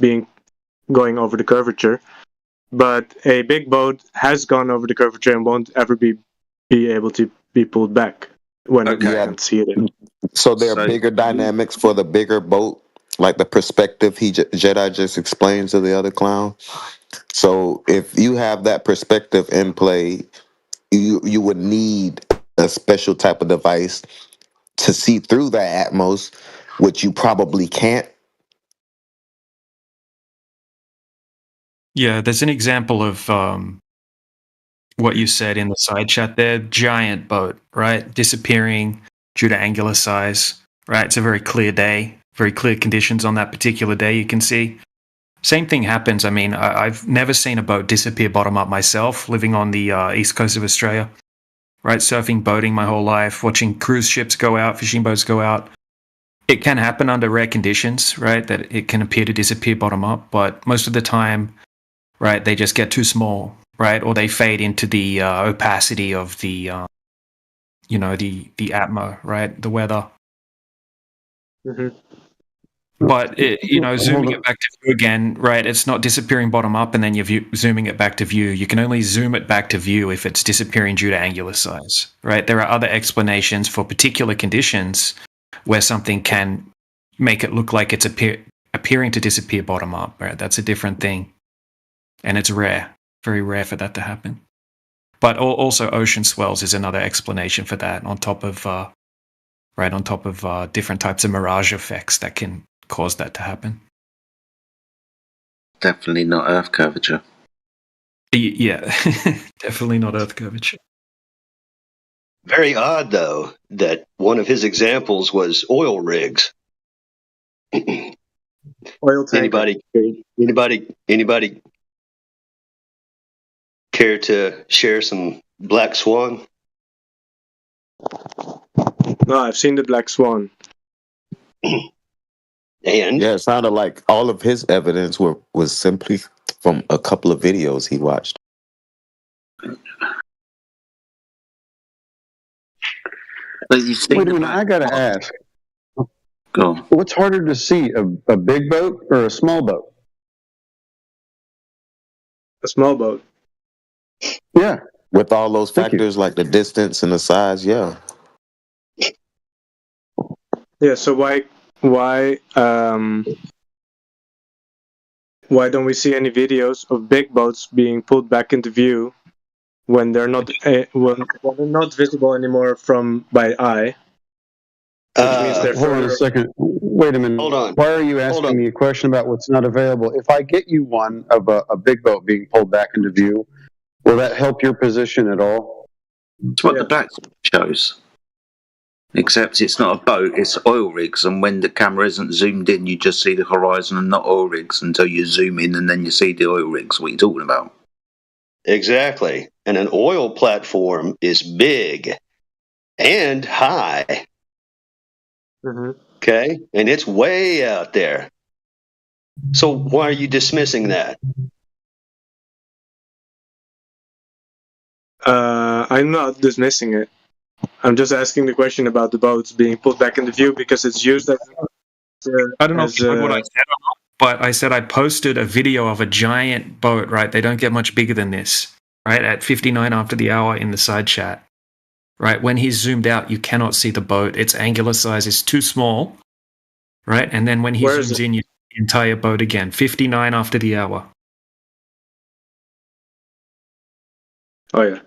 going over the curvature. But a big boat has gone over the curvature and won't ever be able to be pulled back when you can't see it. So there are bigger dynamics for the bigger boat, like the perspective Jedi just explained to the other clown. So if you have that perspective in play, you would need a special type of device to see through that Atmos, which you probably can't. Yeah, there's an example of what you said in the side chat there. Giant boat, right? Disappearing due to angular size, right? It's a very clear day, very clear conditions on that particular day, you can see. Same thing happens. I mean, I've never seen a boat disappear bottom up myself, living on the east coast of Australia, right? Surfing, boating my whole life, watching cruise ships go out, fishing boats go out. It can happen under rare conditions, right? That it can appear to disappear bottom up, but most of the time, right, they just get too small, right? Or they fade into the opacity of the, the atmo, right? The weather. Mm-hmm. But, zooming it back to view again, right, it's not disappearing bottom up and then you're zooming it back to view. You can only zoom it back to view if it's disappearing due to angular size, right? There are other explanations for particular conditions where something can make it look like it's appearing to disappear bottom up, right? That's a different thing. And it's rare, very rare for that to happen. But also ocean swells is another explanation for that on top of different types of mirage effects that can cause that to happen. Definitely not Earth curvature. Yeah, definitely not Earth curvature. Very odd, though, that one of his examples was oil rigs. Oil tanker. Anybody care to share some Black Swan? No, I've seen the Black Swan. And yeah, it sounded like all of his evidence was simply from a couple of videos he watched. Wait a minute, I gotta ask. Go. What's harder to see, a big boat or a small boat? A small boat. Yeah. With all those factors like the distance and the size, yeah. Yeah, so why don't we see any videos of big boats being pulled back into view when they're not visible anymore by eye? Which means they're hold on a second. Wait a minute. Hold on. Why are you asking me a question about what's not available? If I get you one of a big boat being pulled back into view, will that help your position at all? It's what the Black shows. Except it's not a boat, it's oil rigs, and when the camera isn't zoomed in, you just see the horizon and not oil rigs until you zoom in and then you see the oil rigs. What are you talking about? Exactly. And an oil platform is big and high. Mm-hmm. Okay? And it's way out there. So why are you dismissing that? I'm not dismissing it. I'm just asking the question about the boats being pulled back into view because it's used as... I don't know if you heard what I said or not, but I said I posted a video of a giant boat, right? They don't get much bigger than this, right? At 59 after the hour in the side chat, right? When he's zoomed out, you cannot see the boat. Its angular size is too small, right? And then when he zooms in, you see the entire boat again. 59 after the hour. Oh, yeah.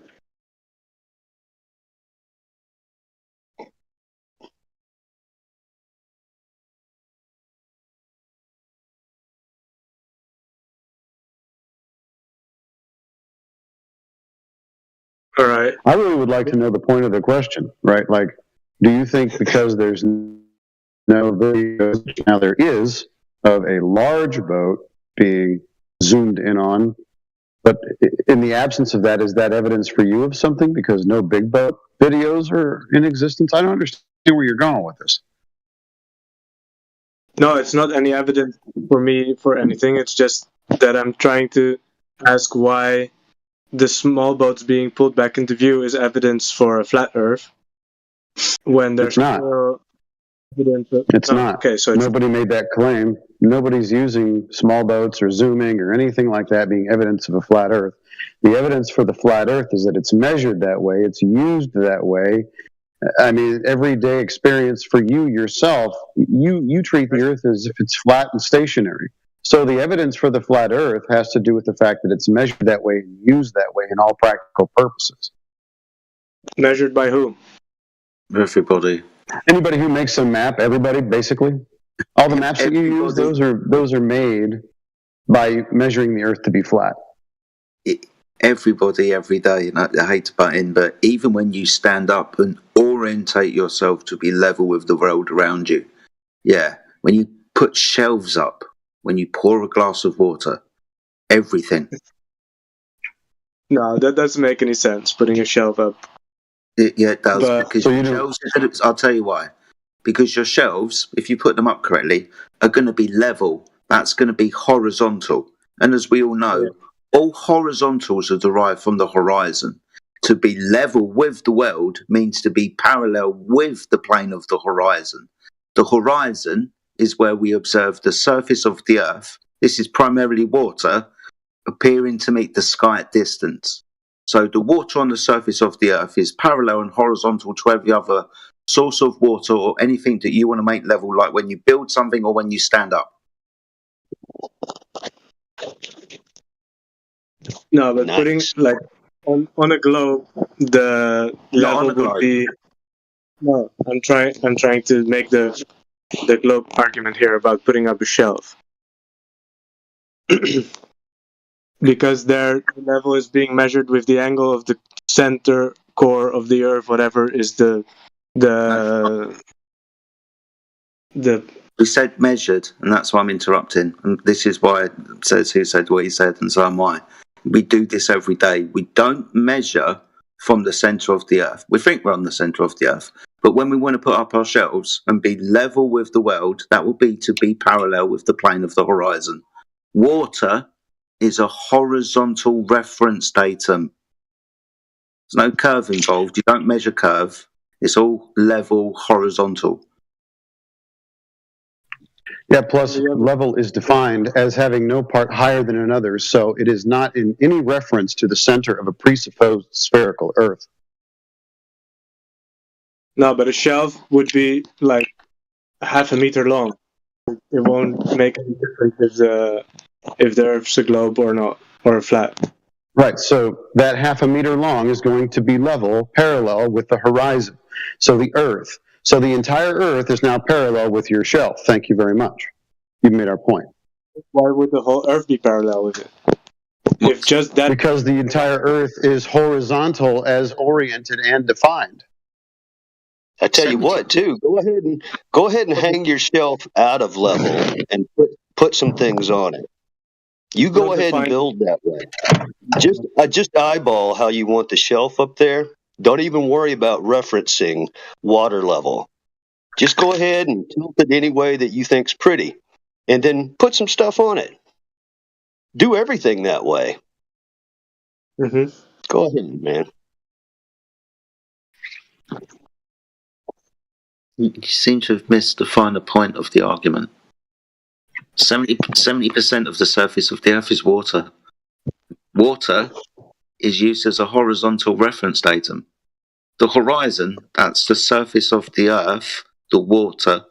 All right. I really would like to know the point of the question, right? Like, do you think because there's no video, now there is, of a large boat being zoomed in on, but in the absence of that, is that evidence for you of something because no big boat videos are in existence? I don't understand where you're going with this. No, it's not any evidence for me for anything. It's just that I'm trying to ask why the small boats being pulled back into view is evidence for a flat Earth when there's It's not. clear evidence. It's No, not. okay, so it's Nobody made that claim. Nobody's using small boats or zooming or anything like that being evidence of a flat Earth. The evidence for the flat Earth is that it's measured that way, it's used that way. I mean, everyday experience for you yourself, you treat the Earth as if it's flat and stationary. So the evidence for the flat Earth has to do with the fact that it's measured that way and used that way in all practical purposes. measured by who? Everybody. Anybody who makes a map, everybody basically. All the maps that you use, those are made by measuring the Earth to be flat. Everybody, every day, and I hate to butt in, but even when you stand up and orientate yourself to be level with the world around you, yeah, when you put shelves up, when you pour a glass of water, everything. No, that doesn't make any sense, putting a shelf up. Yeah, it does, But- because So your you shelves, I'll tell you why. Because your shelves, if you put them up correctly, are going to be level. That's going to be horizontal. And as we all know, all horizontals are derived from the horizon. To be level with the world means to be parallel with the plane of the horizon. The horizon is where we observe the surface of the Earth. This is primarily water appearing to meet the sky at distance. So the water on the surface of the Earth is parallel and horizontal to every other source of water or anything that you want to make level, like when you build something or when you stand up. No, but putting like on a globe, the level would be. No, I'm trying to make the globe argument here about putting up a shelf. Because their level is being measured with the angle of the center core of the Earth, whatever is the We said measured, and that's why I'm interrupting. And this is why it says who said what he said, and so am I. We do this every day. We don't measure from the centre of the Earth. We think we're on the centre of the Earth. But when we want to put up our shelves and be level with the world, that will be to be parallel with the plane of the horizon. Water is a horizontal reference datum. There's no curve involved. You don't measure curve. It's all level horizontal. Yeah, plus level is defined as having no part higher than another, so it is not in any reference to the center of a presupposed spherical Earth. No, but a shelf would be like half a meter long. It won't make any difference if the Earth's a globe or not, or flat. Right, so that half a meter long is going to be level, parallel with the horizon. So the Earth. So the entire Earth is now parallel with your shelf. Thank you very much. You've made our point. Why would the whole Earth be parallel with it? If just that. Because the entire Earth is horizontal as oriented and defined. I tell you what, too, go ahead and hang your shelf out of level and put some things on it. You go ahead and build that way. Just eyeball how you want the shelf up there. Don't even worry about referencing water level. Just go ahead and tilt it any way that you think's pretty, and then put some stuff on it. Do everything that way. Mm-hmm. Go ahead, man. You seem to have missed the finer point of the argument. 70% of the surface of the Earth is water. Water is used as a horizontal reference datum. The horizon, that's the surface of the Earth, the water,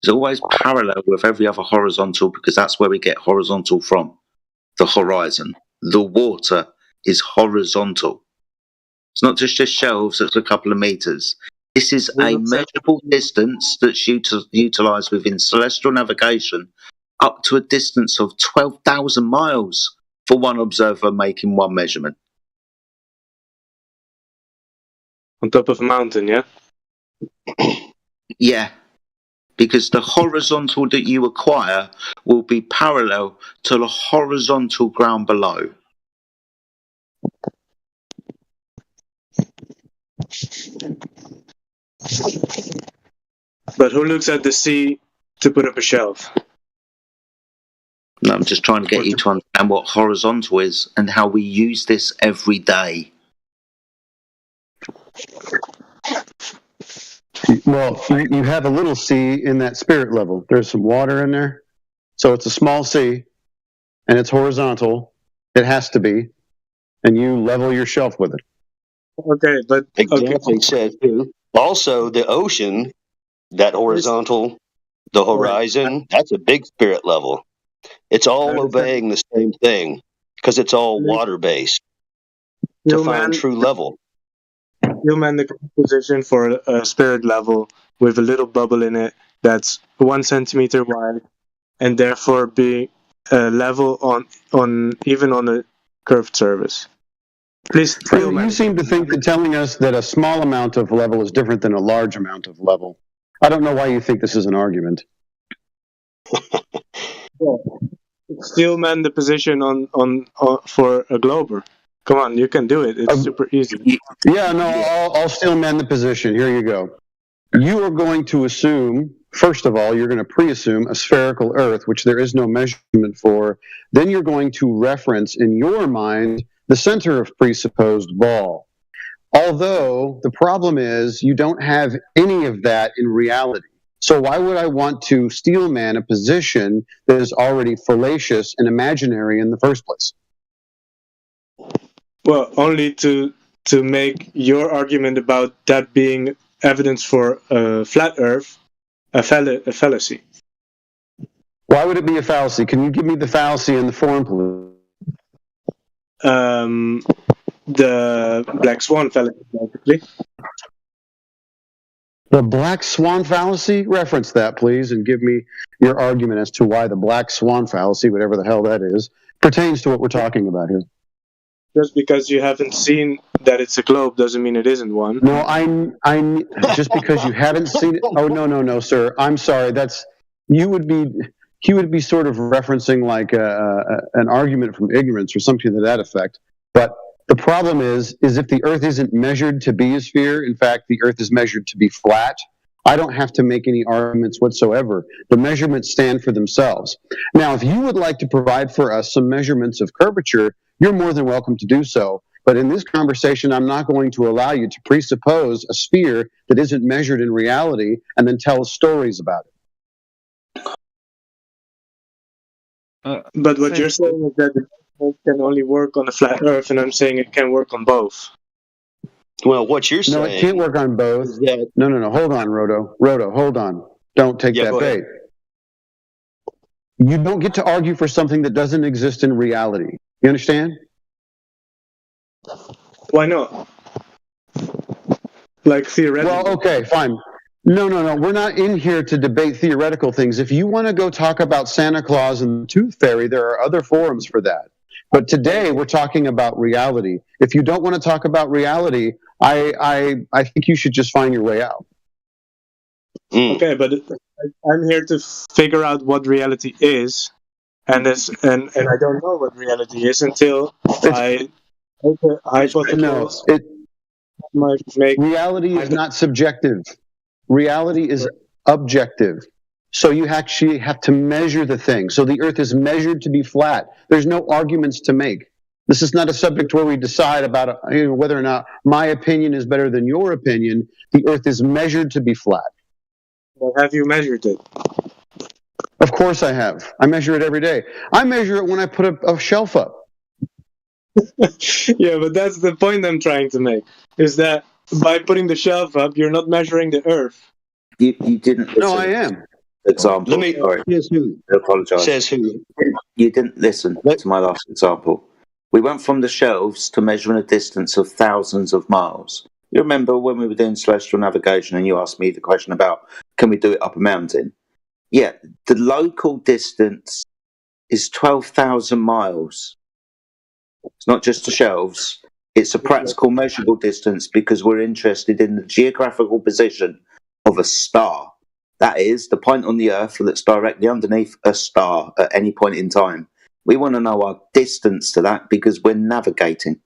is always parallel with every other horizontal because that's where we get horizontal from. The horizon. The water is horizontal. It's not just shelves that's a couple of meters. This is a measurable distance that's utilised within celestial navigation up to a distance of 12,000 miles for one observer making one measurement. On top of a mountain, yeah? Yeah, because the horizontal that you acquire will be parallel to the horizontal ground below. But who looks at the sea to put up a shelf? No, I'm just trying to get you to understand what horizontal is and how we use this every day. Well, you have a little sea in that spirit level. There's some water in there. So it's a small sea, and it's horizontal. It has to be. And you level your shelf with it. Okay, but... Exactly said too. Also, the ocean, that horizontal, the horizon, that's a big spirit level. It's all obeying the same thing because it's all water-based to find true level. Human the position for a spirit level with a little bubble in it that's 1 centimeter wide and therefore be level on even on a curved surface. Please, You seem to think that telling us that a small amount of level is different than a large amount of level. I don't know why you think this is an argument. Steelman the position on for a glober. Come on, you can do it. It's super easy. Yeah, no, I'll still man the position. Here you go. You are going to assume, first of all, you're going to pre-assume a spherical Earth, which there is no measurement for. Then you're going to reference in your mind the center of presupposed ball. Although the problem is you don't have any of that in reality. So why would I want to steelman a position that is already fallacious and imaginary in the first place? Well, only to make your argument about that being evidence for a flat Earth a fallacy. Why would it be a fallacy? Can you give me the fallacy in the form, please? The Black Swan fallacy, basically. The Black Swan fallacy? Reference that, please, and give me your argument as to why the Black Swan fallacy, whatever the hell that is, pertains to what we're talking about here. Just because you haven't seen that it's a globe doesn't mean it isn't one. No, I'm just because you haven't seen it. Oh, no, sir. I'm sorry. He would be sort of referencing like an argument from ignorance or something to that effect. But the problem is if the Earth isn't measured to be a sphere, in fact, the Earth is measured to be flat, I don't have to make any arguments whatsoever. The measurements stand for themselves. Now, if you would like to provide for us some measurements of curvature, you're more than welcome to do so. But in this conversation, I'm not going to allow you to presuppose a sphere that isn't measured in reality and then tell us stories about it. But what you're saying is that it can only work on a flat Earth, and I'm saying it can work on both. Well, what you're saying... No, it can't work on both. No. Hold on, Roto. Roto, hold on. Don't take that bait. You don't get to argue for something that doesn't exist in reality. You understand? Why not? Like theoretically. Well, okay, fine. No. We're not in here to debate theoretical things. If you want to go talk about Santa Claus and the Tooth Fairy, there are other forums for that. But today we're talking about reality. If you don't want to talk about reality, I think you should just find your way out. Okay, but I'm here to figure out what reality is, and I don't know what reality is until I make a hypothesis. Reality is not subjective. Reality is objective. So you actually have to measure the thing. So the Earth is measured to be flat. There's no arguments to make. This is not a subject where we decide about whether or not my opinion is better than your opinion. The Earth is measured to be flat. Well, have you measured it? Of course I have. I measure it every day. I measure it when I put a shelf up. Yeah, but that's the point I'm trying to make, is that by putting the shelf up, you're not measuring the Earth. You didn't listen. No, I am. Example. Let me. Says who? I apologise. Says who? You didn't listen to my last example. We went from the shelves to measuring a distance of thousands of miles. You remember when we were doing celestial navigation and you asked me the question about can we do it up a mountain? Yeah, the local distance is 12,000 miles. It's not just the shelves. It's a practical measurable distance because we're interested in the geographical position of a star. That is, the point on the Earth that's directly underneath a star at any point in time. We want to know our distance to that because we're navigating.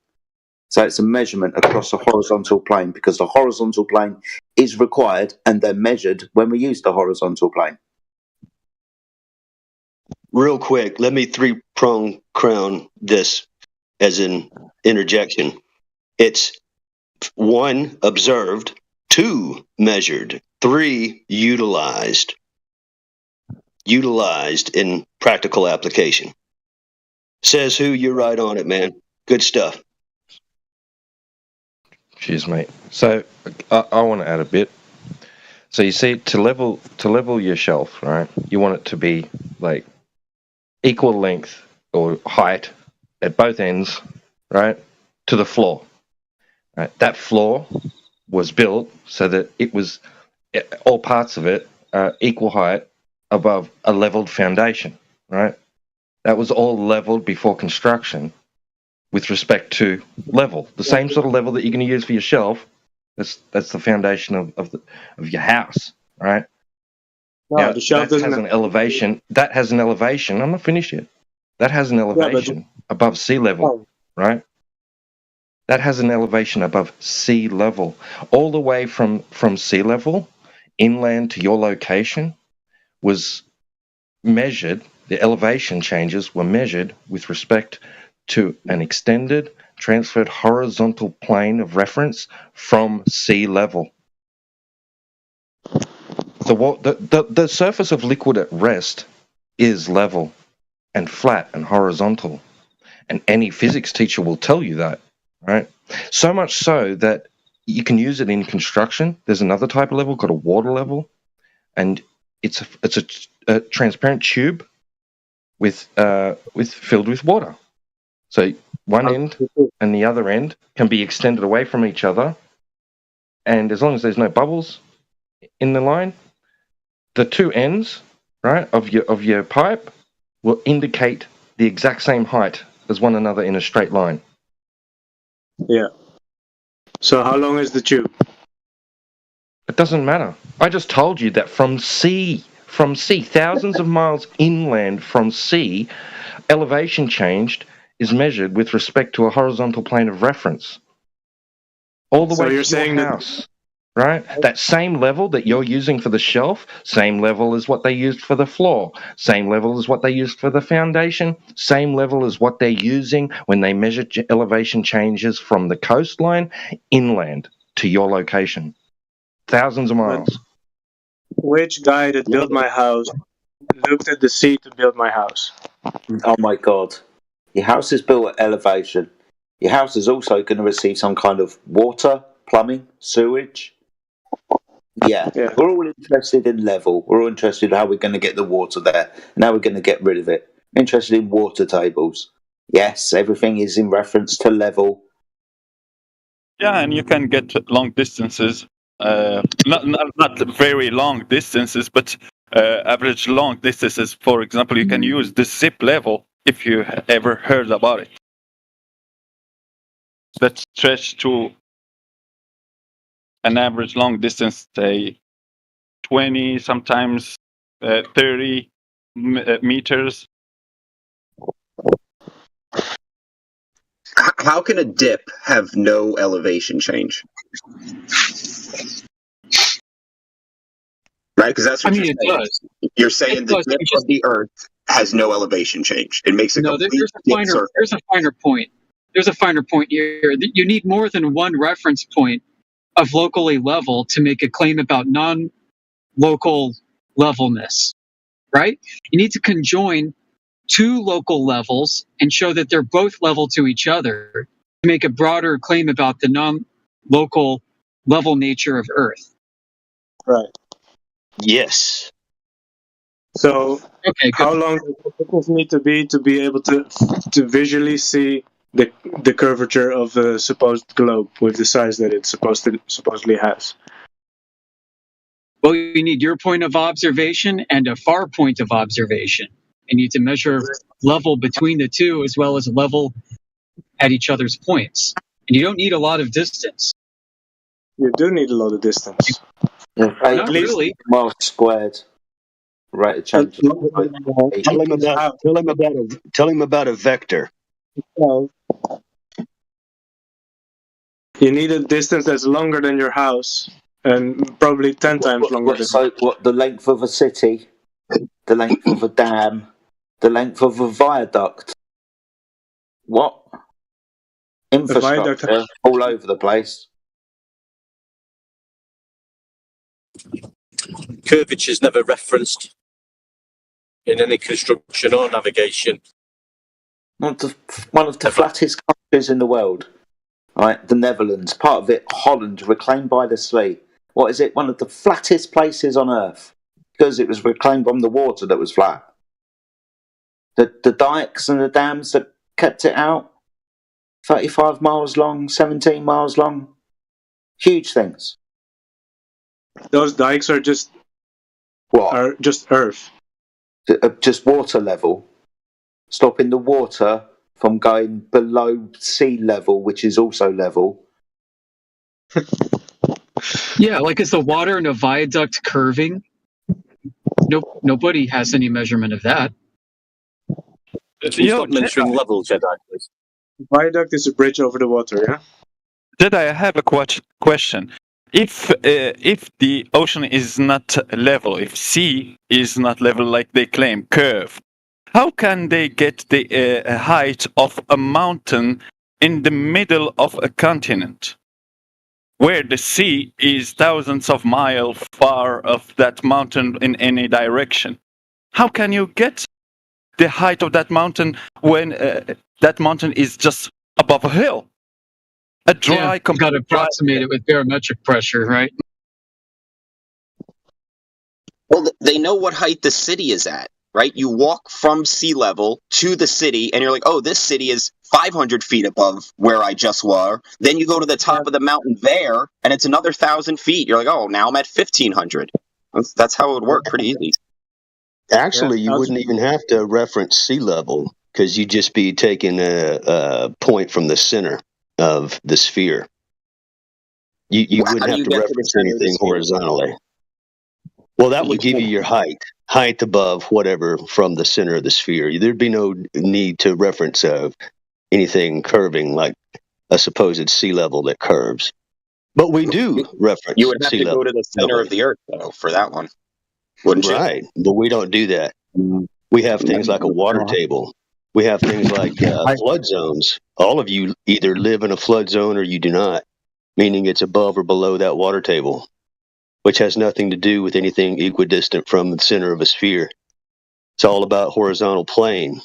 So it's a measurement across a horizontal plane because the horizontal plane is required and they're measured when we use the horizontal plane. Real quick, let me three-prong crown this as an interjection. It's 1, observed, 2, measured, 3, utilized in practical application. Says who? You're right on it, man. Good stuff. Cheers, mate. So I want to add a bit. So you see, to level your shelf, right? You want it to be like equal length or height at both ends, right, to the floor. Right? That floor was built so that it was all parts of it equal height above a leveled foundation, right? That was all leveled before construction with respect to level. The same sort of level that you're going to use for your shelf. That's the foundation of your house, right? No, Now, the shelf that doesn't has an elevation. That has an elevation. I'm not finished yet. That has an elevation above sea level, right? That has an elevation above sea level. All the way from sea level inland to your location was measured. The elevation changes were measured with respect to an extended, transferred horizontal plane of reference from sea level. The surface of liquid at rest is level and flat and horizontal. And any physics teacher will tell you that, right? So much so that you can use it in construction. There's another type of level called a water level, and it's a transparent tube with filled with water. So one end and the other end can be extended away from each other, and as long as there's no bubbles in the line, the two ends, right, of your pipe will indicate the exact same height as one another in a straight line. Yeah. So how long is the tube? It doesn't matter. I just told you that from sea, thousands of miles inland from sea, elevation changed is measured with respect to a horizontal plane of reference. All the way to your house. Right? That same level that you're using for the shelf, same level as what they used for the floor, same level as what they used for the foundation, same level as what they're using when they measure elevation changes from the coastline inland to your location. Thousands of miles. Which guy that built my house looked at the sea to build my house? Oh my God. Your house is built at elevation. Your house is also going to receive some kind of water, plumbing, sewage. Yeah, we're all interested in level. We're all interested in how we're going to get the water there and how we're going to get rid of it. Interested in water tables. Yes, everything is in reference to level. Yeah, and you can get long distances. Not very long distances, but average long distances. For example, you can use the zip level if you ever heard about it. That stretch to an average long distance, say 20, sometimes 30 meters. How can a dip have no elevation change? Right, because that's what you're saying. Does. You're saying the dip of the Earth has no elevation change. It makes a complete dip circle. There's a finer point. There's a finer point here. You need more than one reference point of locally level to make a claim about non-local levelness, right? You need to conjoin two local levels and show that they're both level to each other to make a broader claim about the non-local level nature of Earth. Right. Yes. So, how long does it need to be able to visually see the curvature of the supposed globe with the size that it supposedly has? Well, you need your point of observation and a far point of observation. You need to measure level between the two as well as level at each other's points. And you don't need a lot of distance. You do need a lot of distance. Yeah, Not really. Miles squared. Rate of change. Tell him about a vector. You need a distance that's longer than your house, and probably 10 times longer than. So, what the length of a city, the length of a dam, the length of a viaduct? What? Infrastructure all over the place. Curvature is never referenced in any construction or navigation. One of the flattest countries in the world, right? The Netherlands, part of it, Holland, reclaimed by the sea. What is it? One of the flattest places on earth because it was reclaimed from the water that was flat. The dikes and the dams that kept it out, 35 miles long, 17 miles long, huge things. Those dikes are just earth. Just water level, stopping the water from going below sea level, which is also level. Yeah, like is the water in a viaduct curving? Nope, nobody has any measurement of that. Stop mentioning level, Jedi, please. Viaduct is a bridge over the water, yeah? Jedi, I have a question. If the ocean is not level, if sea is not level like they claim, curve, how can they get the height of a mountain in the middle of a continent, where the sea is thousands of miles far of that mountain in any direction? How can you get the height of that mountain when that mountain is just above a hill? A dry, you got to approximate it with barometric pressure, right? Well, they know what height the city is at, right? You walk from sea level to the city, and you're like, oh, this city is 500 feet above where I just were. Then you go to the top of the mountain there, and it's another 1,000 feet. You're like, oh, now I'm at 1,500. That's how it would work, pretty easy. Actually, you wouldn't even have to reference sea level because you'd just be taking a point from the center of the sphere. You wouldn't have to reference anything horizontally. Well, that would give you your height above whatever from the center of the sphere. There'd be no need to reference anything curving like a supposed sea level that curves. But we do reference You would have sea to level. go to the center of the earth, though, for that one. Wouldn't you? Right, but we don't do that. We have things like a water table. We have things like flood zones. All of you either live in a flood zone or you do not, meaning it's above or below that water table, which has nothing to do with anything equidistant from the center of a sphere. It's all about horizontal plane.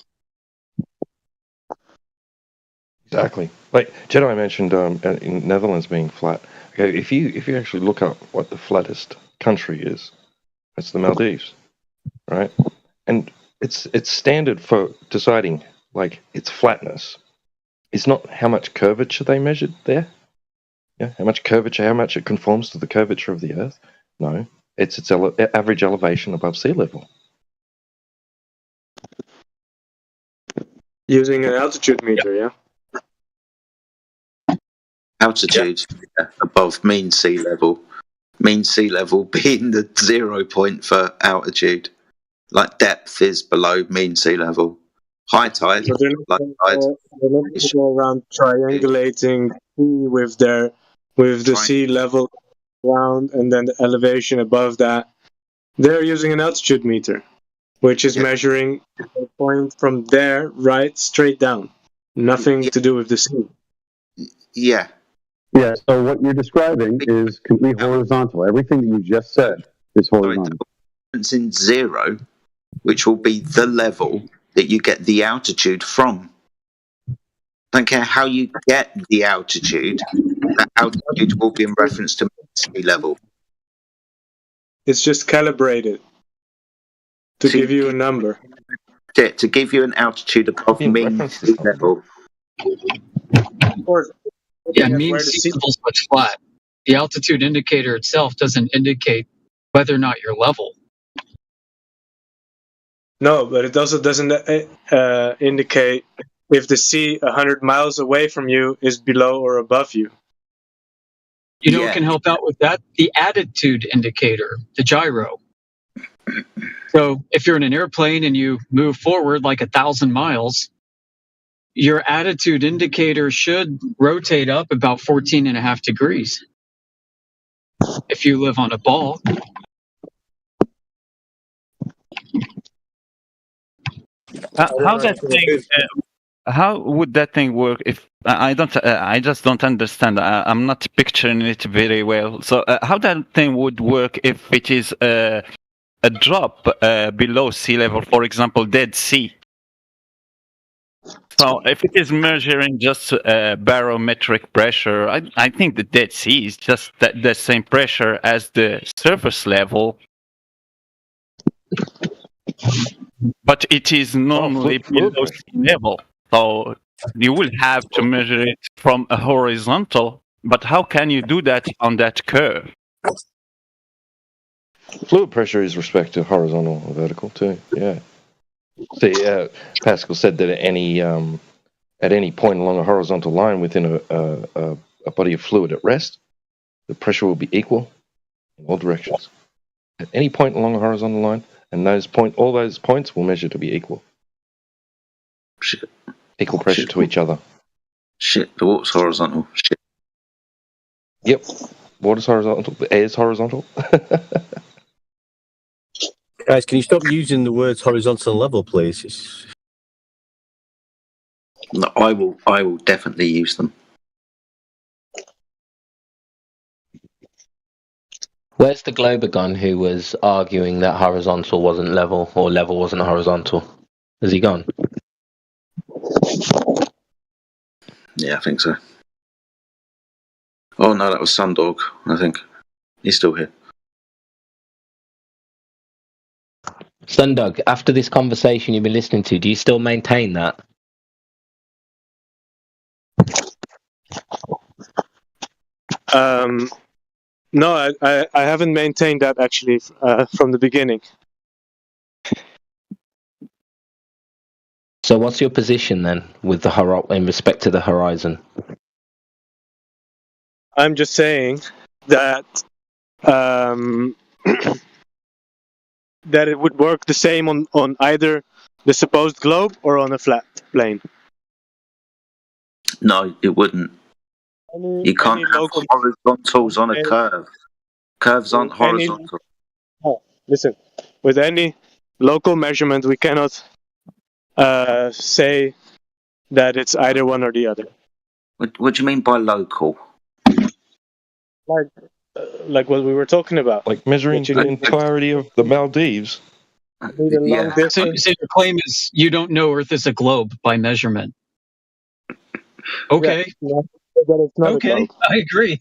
Exactly. Like Jedi mentioned in Netherlands being flat. Okay, if you actually look up what the flattest country is, it's the Maldives, right? And it's standard for deciding like its flatness. It's not how much curvature they measured there. Yeah, how much curvature, how much it conforms to the curvature of the Earth. No, it's its average elevation above sea level. Using an altitude meter, yeah? Altitude above mean sea level. Mean sea level being the 0 point for altitude. Like depth is below mean sea level. High tide, So they're not going to go around triangulating with the sea level around and then the elevation above that. They're using an altitude meter, which is measuring a point from there right straight down. Nothing to do with the sea. Yeah. Yeah, so what you're describing is completely horizontal. Everything that you just said is horizontal. It's in 0, which will be the level that you get the altitude from. Don't care how you get the altitude, that altitude will be in reference to sea level. It's just calibrated to give you a number. To give you an altitude above mean sea level. Of course. Yeah, mean sea level is much flat. The altitude indicator itself doesn't indicate whether or not you're level. No, but it also doesn't indicate if the sea 100 miles away from you is below or above you. You know what can help out with that? The attitude indicator, the gyro. So if you're in an airplane and you move forward like 1,000 miles, your attitude indicator should rotate up about 14.5 degrees if you live on a ball. How that thing? How would that thing work? If I don't, I just don't understand. I'm not picturing it very well. So, how that thing would work if it is a drop below sea level, for example, Dead Sea? So, if it is measuring just barometric pressure, I think the Dead Sea is just the same pressure as the surface level. But it is normally below sea level. So you will have to measure it from a horizontal. But how can you do that on that curve? Fluid pressure is respect to horizontal or vertical too. Yeah. See, Pascal said that at any point along a horizontal line within a body of fluid at rest, the pressure will be equal in all directions. At any point along a horizontal line, and all those points will measure to be equal. Shit. Equal pressure to each other. Shit, the water's horizontal. Shit. Yep. Water's horizontal. The air's horizontal. Guys, can you stop using the words horizontal and level, please? No, I will definitely use them. Where's the Globagon who was arguing that horizontal wasn't level or level wasn't horizontal? Has he gone? Yeah, I think so. Oh no, that was Sundog, I think. He's still here. Sundog, after this conversation you've been listening to, do you still maintain that? No, I haven't maintained that actually from the beginning. So what's your position then with the in respect to the horizon? I'm just saying that that it would work the same on either the supposed globe or on a flat plane. No, it wouldn't. You can't have horizontals on a curve. Curves aren't horizontal. Listen, with any local measurement, we cannot say that it's either one or the other. What do you mean by local? Like what we were talking about. Like measuring the entirety of the Maldives. Yeah. So your claim is you don't know Earth is a globe by measurement. Okay. Yeah, that it's not okay, a globe. I agree.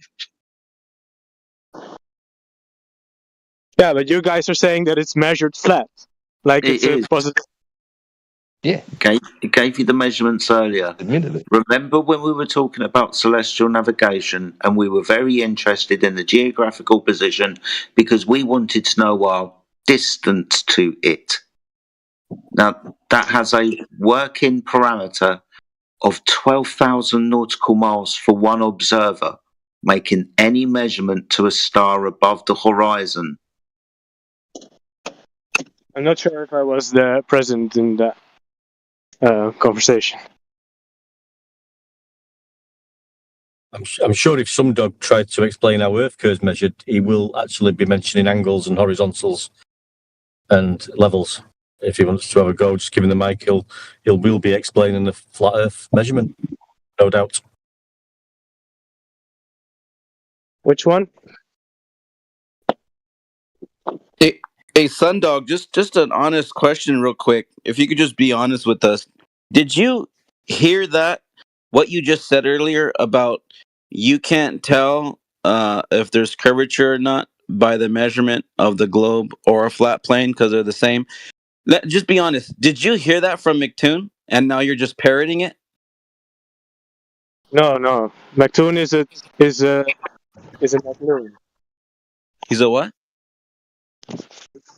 Yeah, but you guys are saying that it's measured flat, like it's a positive. Yeah. It gave you the measurements earlier. Admittedly. Remember when we were talking about celestial navigation and we were very interested in the geographical position because we wanted to know our distance to it. Now, that has a working parameter of 12,000 nautical miles for one observer, making any measurement to a star above the horizon. I'm not sure if I was present in that conversation. I'm sure if some dog tried to explain how Earth curves measured, he will actually be mentioning angles and horizontals and levels. If he wants to have a go, just give him the mic, he will be explaining the flat Earth measurement, no doubt. Which one? Hey, Sundog, just an honest question real quick. If you could just be honest with us. Did you hear that, what you just said earlier about you can't tell if there's curvature or not by the measurement of the globe or a flat plane because they're the same? Just be honest. Did you hear that from McToon and now you're just parroting it? No. McToon is a McLoon. He's a what?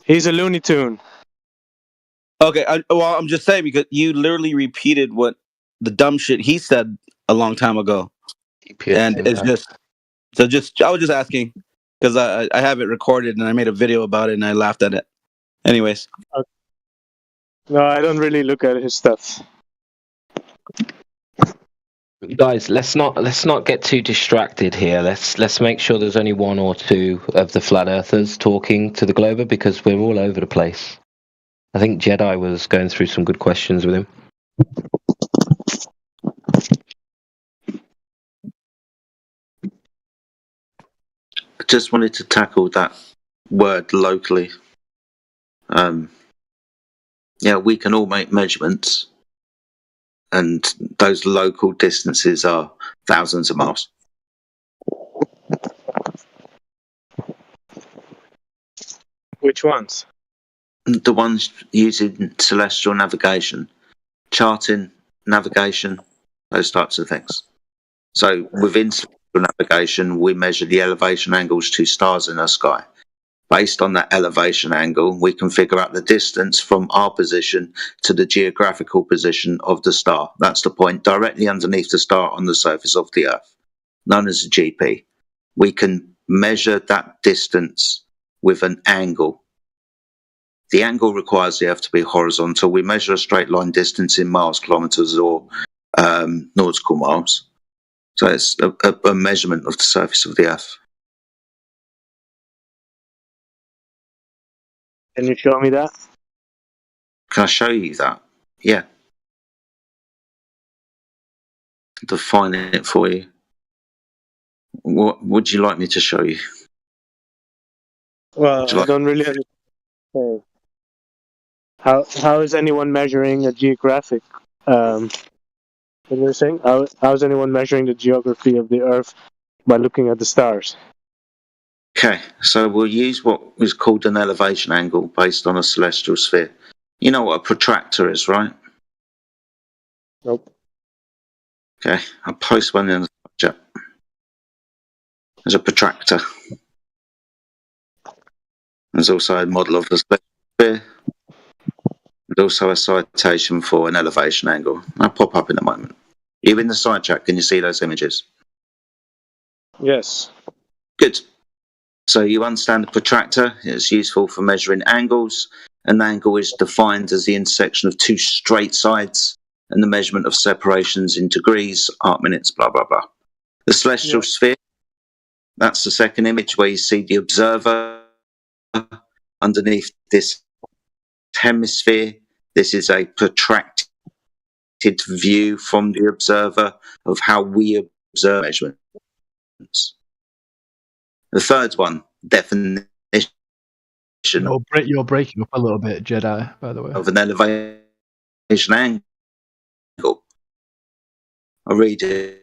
He's a Looney Tune. Okay, I'm just saying because you literally repeated what the dumb shit he said a long time ago, and it's just I was just asking because I have it recorded and I made a video about it and I laughed at it. Anyways, No, I don't really look at his stuff. Guys, let's not get too distracted here. Let's make sure there's only one or two of the flat earthers talking to the Glober because we're all over the place. I think Jedi was going through some good questions with him. I just wanted to tackle that word locally. Yeah, we can all make measurements, and those local distances are thousands of miles. Which ones? The ones using celestial navigation, charting, navigation, those types of things. So within celestial navigation, we measure the elevation angles to stars in the sky. Based on that elevation angle, we can figure out the distance from our position to the geographical position of the star. That's the point directly underneath the star on the surface of the Earth, known as a GP. We can measure that distance with an angle. The angle requires the Earth to be horizontal. We measure a straight line distance in miles, kilometers, or nautical miles. So it's a measurement of the surface of the Earth. Can you show me that? Can I show you that? Yeah. Define it for you. What would you like me to show you? Well, I like- don't really understand. How is anyone measuring a geographic? What were you saying? How is anyone measuring the geography of the Earth by looking at the stars? Okay, so we'll use what is called an elevation angle based on a celestial sphere. You know what a protractor is, right? Nope. Okay, I'll post one in the chat. There's a protractor. There's also a model of the sphere. There's also a citation for an elevation angle. I'll pop up in a moment. You in the side chat, can you see those images? Yes. Good. So you understand the protractor. It's useful for measuring angles. An angle is defined as the intersection of two straight sides and the measurement of separations in degrees, arc minutes, blah, blah, blah. The celestial sphere, that's the second image where you see the observer underneath this hemisphere. This is a protracted view from the observer of how we observe measurements. The third one, definition You're breaking up a little bit, Jedi, by the way. of an elevation angle. I'll read it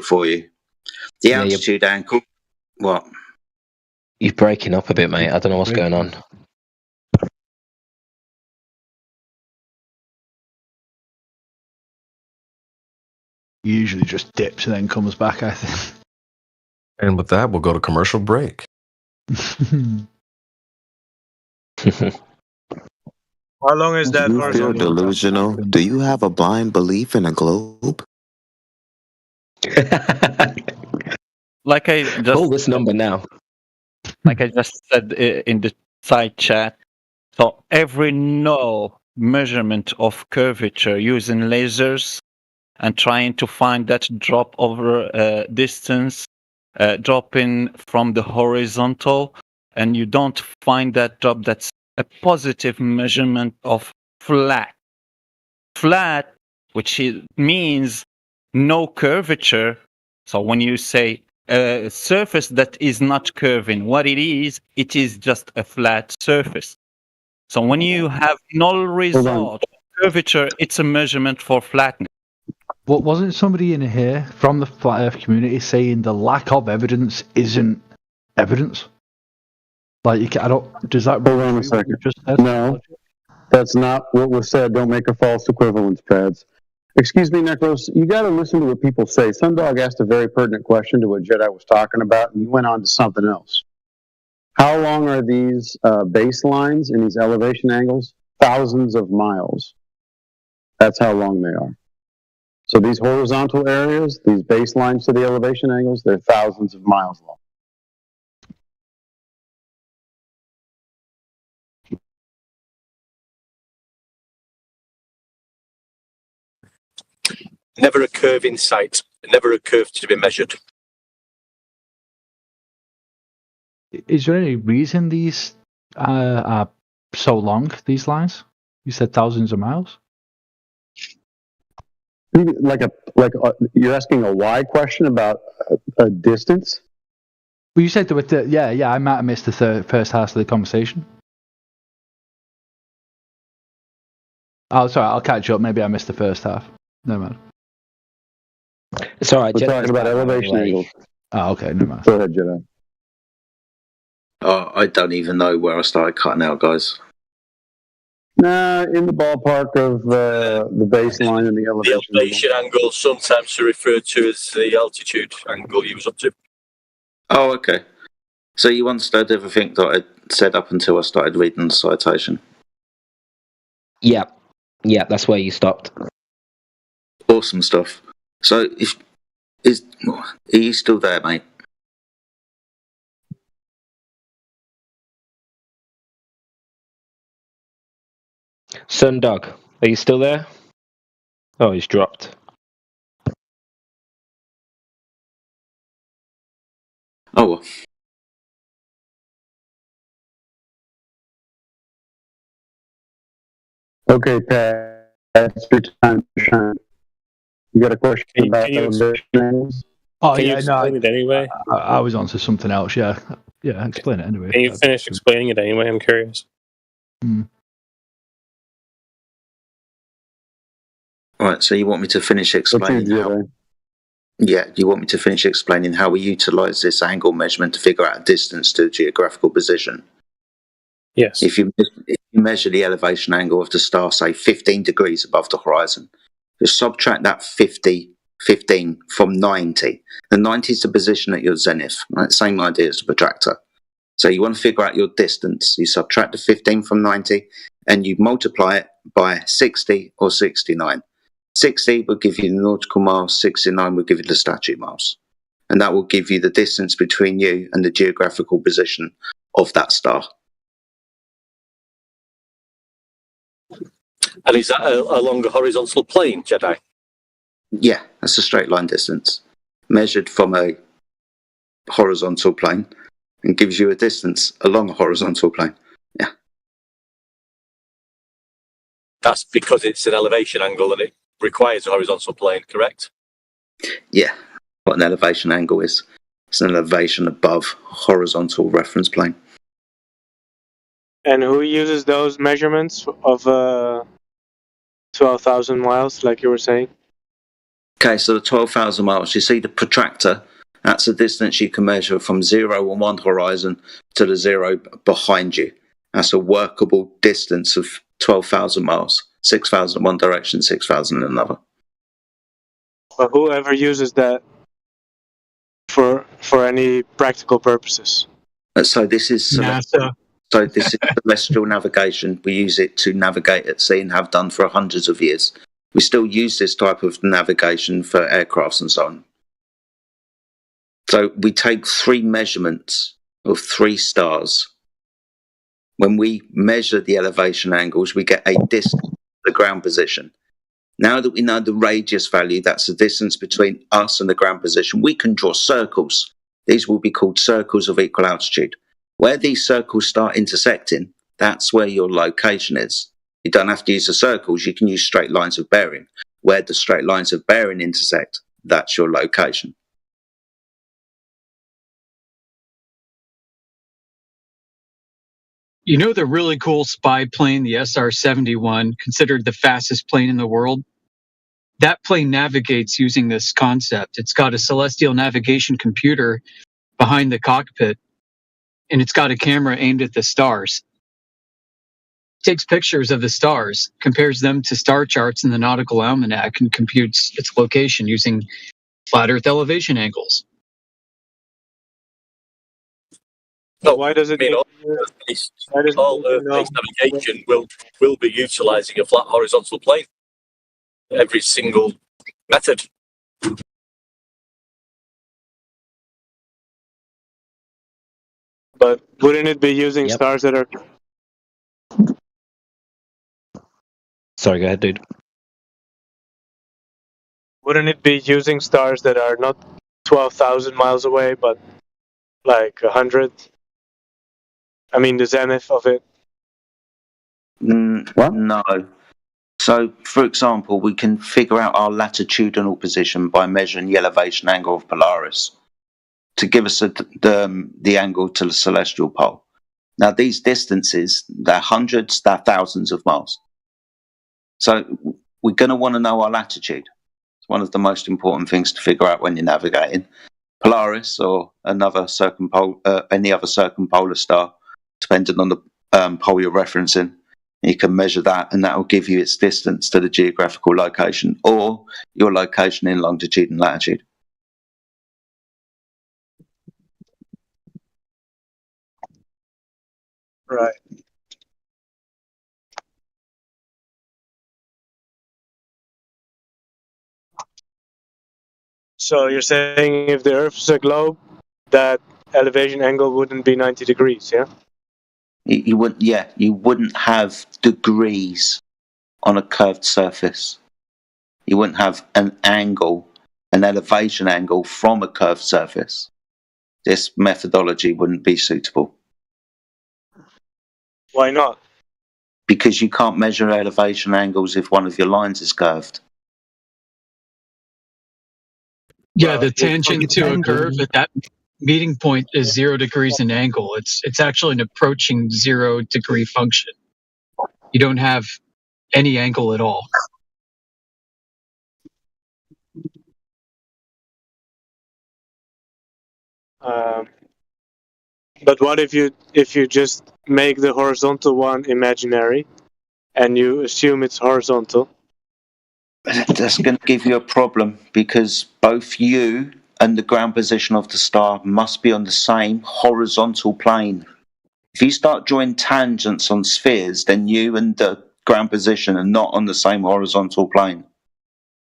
for you. The Yeah, altitude angle. What? You're breaking up a bit, mate. I don't know what's going on. Usually just dips and then comes back, I think. And with that, we'll go to commercial break. How long is that Do you feel horizontal? delusional? Do you have a blind belief in a globe? Like I just Call this number now. Like I just said in the side chat, so every null measurement of curvature using lasers and trying to find that drop over distance, dropping from the horizontal, and you don't find that drop, that's a positive measurement of flat. Flat, which means no curvature. So when you say a surface that is not curving, what it is just a flat surface. So when you have null result curvature, it's a measurement for flatness. What wasn't somebody in here from the flat Earth community saying the lack of evidence isn't evidence? Like you can, I don't. Does that? Hold on a second. No, that's not what was said. Don't make a false equivalence, Pads. Excuse me, Necros. You got to listen to what people say. Sundog asked a very pertinent question to what Jedi was talking about, and you went on to something else. How long are these baselines and these elevation angles? Thousands of miles. That's how long they are. So these horizontal areas, these baselines to the elevation angles, they're thousands of miles long. never a curve in sight, never a curve to be measured. Is there any reason these are so long, these lines? You said thousands of miles? You're asking a why question about a distance? Well, you said there were yeah, I might have missed the first half of the conversation. Oh, sorry, I'll catch up. Maybe I missed the first half. Never mind. It's all right. We're talking about elevation angles. Oh, okay, never mind. Go ahead, Jedi. I don't even know where I started cutting out, guys. Nah, in the ballpark of the baseline and the elevation. The elevation angle, sometimes referred to as the altitude angle you was up to. Oh, okay. So you understood everything that I said up until I started reading the citation? Yeah, that's where you stopped. Awesome stuff. So, are you still there, mate? Sundog, are you still there? Oh, he's dropped. Oh, well. Okay, Pat, that's your time to shine. You got a question about elevation angles? Oh, Can you yeah, explain it anyway? I was on to something else, yeah. Yeah, explain it anyway. Can you finish explaining it anyway? I'm curious. Right, so you want me to finish explaining how... Yeah, you want me to finish explaining how we utilise this angle measurement to figure out a distance to a geographical position? Yes. If you measure the elevation angle of the star, say 15 degrees above the horizon, just subtract that 15 from 90. The 90 is the position at your zenith, right? Same idea as the protractor. So you want to figure out your distance. You subtract the 15 from 90 and you multiply it by 60 or 69. 60 will give you the nautical miles, 69 will give you the statute miles. And that will give you the distance between you and the geographical position of that star. And is that along a horizontal plane, Jedi? Yeah, that's a straight line distance measured from a horizontal plane and gives you a distance along a horizontal plane. Yeah. That's because it's an elevation angle and it requires a horizontal plane, correct? Yeah, what an elevation angle is. It's an elevation above horizontal reference plane. And who uses those measurements of 12,000 miles, like you were saying? Okay, so the 12,000 miles, you see the protractor, that's the distance you can measure from 0 on one horizon to the 0 behind you. That's a workable distance of 12,000 miles. 6,000 in one direction, 6,000 in another. But whoever uses that for any practical purposes. So this is NASA. So this is celestial navigation. We use it to navigate at sea and have done for hundreds of years. We still use this type of navigation for aircrafts and so on. So we take 3 measurements of 3 stars. When we measure the elevation angles, we get a distance to the ground position. Now that we know the radius value, that's the distance between us and the ground position, we can draw circles. These will be called circles of equal altitude. Where these circles start intersecting, that's where your location is. You don't have to use the circles, you can use straight lines of bearing. Where the straight lines of bearing intersect, that's your location. You know the really cool spy plane, the SR-71, considered the fastest plane in the world? That plane navigates using this concept. It's got a celestial navigation computer behind the cockpit, and it's got a camera aimed at the stars. It takes pictures of the stars, compares them to star charts in the Nautical Almanac, and computes its location using flat Earth elevation angles. So why does it? All Earth-based navigation will be utilising a flat horizontal plane. Every single method. But wouldn't it be using stars that are? Sorry, go ahead, dude. wouldn't it be using stars that are not 12,000 miles away, but like 100? I mean, the zenith of it. No. So, for example, we can figure out our latitudinal position by measuring the elevation angle of Polaris to give us the angle to the celestial pole. Now, these distances, they're hundreds, they're thousands of miles. So, we're going to want to know our latitude. It's one of the most important things to figure out when you're navigating. Polaris or any other circumpolar star, depending on the pole you're referencing. You can measure that, and that will give you its distance to the geographical location or your location in longitude and latitude. Right. So you're saying if the Earth is a globe, that elevation angle wouldn't be 90 degrees, yeah? You wouldn't have degrees on a curved surface. You wouldn't have an elevation angle from a curved surface. This methodology wouldn't be suitable. Why not? Because you can't measure elevation angles if one of your lines is curved. Yeah, the tangent to a curve at that meeting point is 0 degrees in angle. It's actually an approaching 0 degree function. You don't have any angle at all. But what if you just make the horizontal one imaginary, and you assume it's horizontal? That's going to give you a problem because both you and the ground position of the star must be on the same horizontal plane. If you start drawing tangents on spheres, then you and the ground position are not on the same horizontal plane.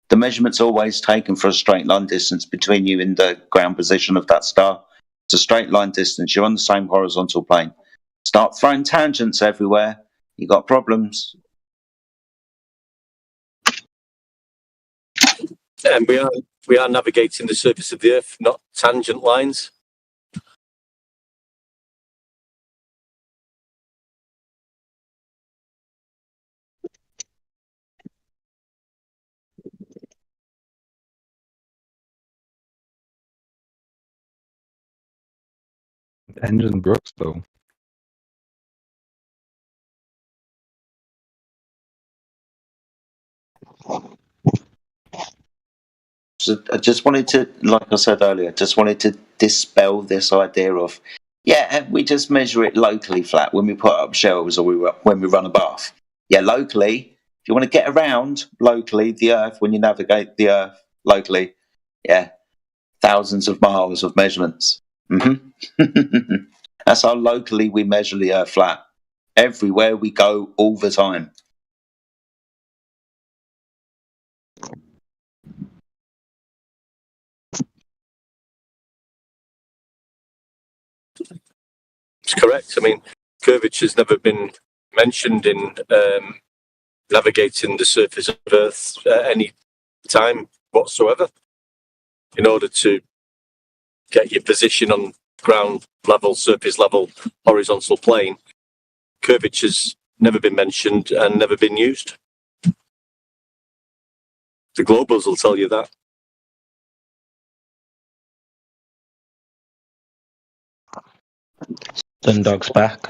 The measurement's always taken for a straight line distance between you and the ground position of that star. It's a straight line distance. You're on the same horizontal plane. Start throwing tangents everywhere, you got problems. And we are navigating the surface of the Earth, not tangent lines. Engine works though. So I just wanted to, like I said earlier, to dispel this idea of, we just measure it locally flat when we put up shelves or when we run a bath. Yeah, locally, if you want to get around locally the Earth, when you navigate the Earth locally, thousands of miles of measurements. That's how locally we measure the Earth flat. Everywhere we go, all the time. It's correct. I mean, curvature's never been mentioned in navigating the surface of Earth at any time whatsoever. In order to get your position on ground level, surface level, horizontal plane, curvature's never been mentioned and never been used. The globals will tell you that. Sundog's back.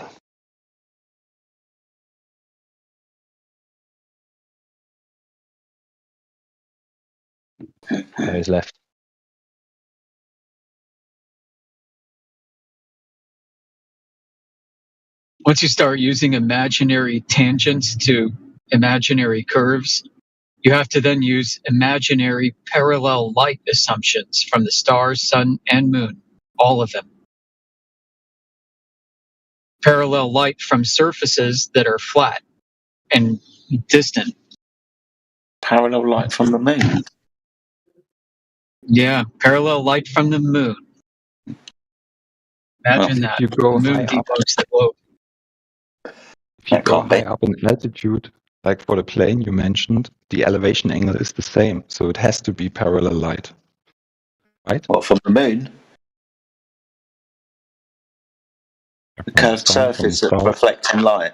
No, he's left. Once you start using imaginary tangents to imaginary curves, you have to then use imaginary parallel light assumptions from the stars, sun, and moon, all of them. Parallel light from surfaces that are flat and distant. Parallel light from the moon? Yeah, parallel light from the moon. Imagine that. You go The moon high up. debugs the globe. If you go high up in latitude, like for the plane you mentioned, the elevation angle is the same, so it has to be parallel light, right? Well, from the moon, the curved sun, from surface of stars. reflecting light.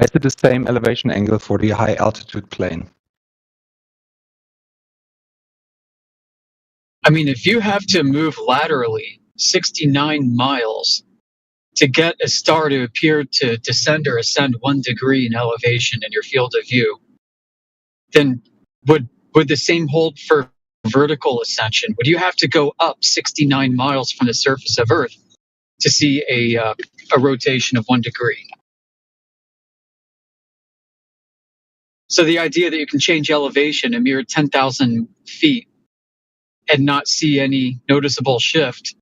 Is it the same elevation angle for the high altitude plane? I mean, if you have to move laterally 69 miles to get a star to appear to descend or ascend 1 degree in elevation in your field of view, then would the same hold for vertical ascension? Would you have to go up 69 miles from the surface of Earth to see a rotation of 1 degree? So the idea that you can change elevation a mere 10,000 feet and not see any noticeable shift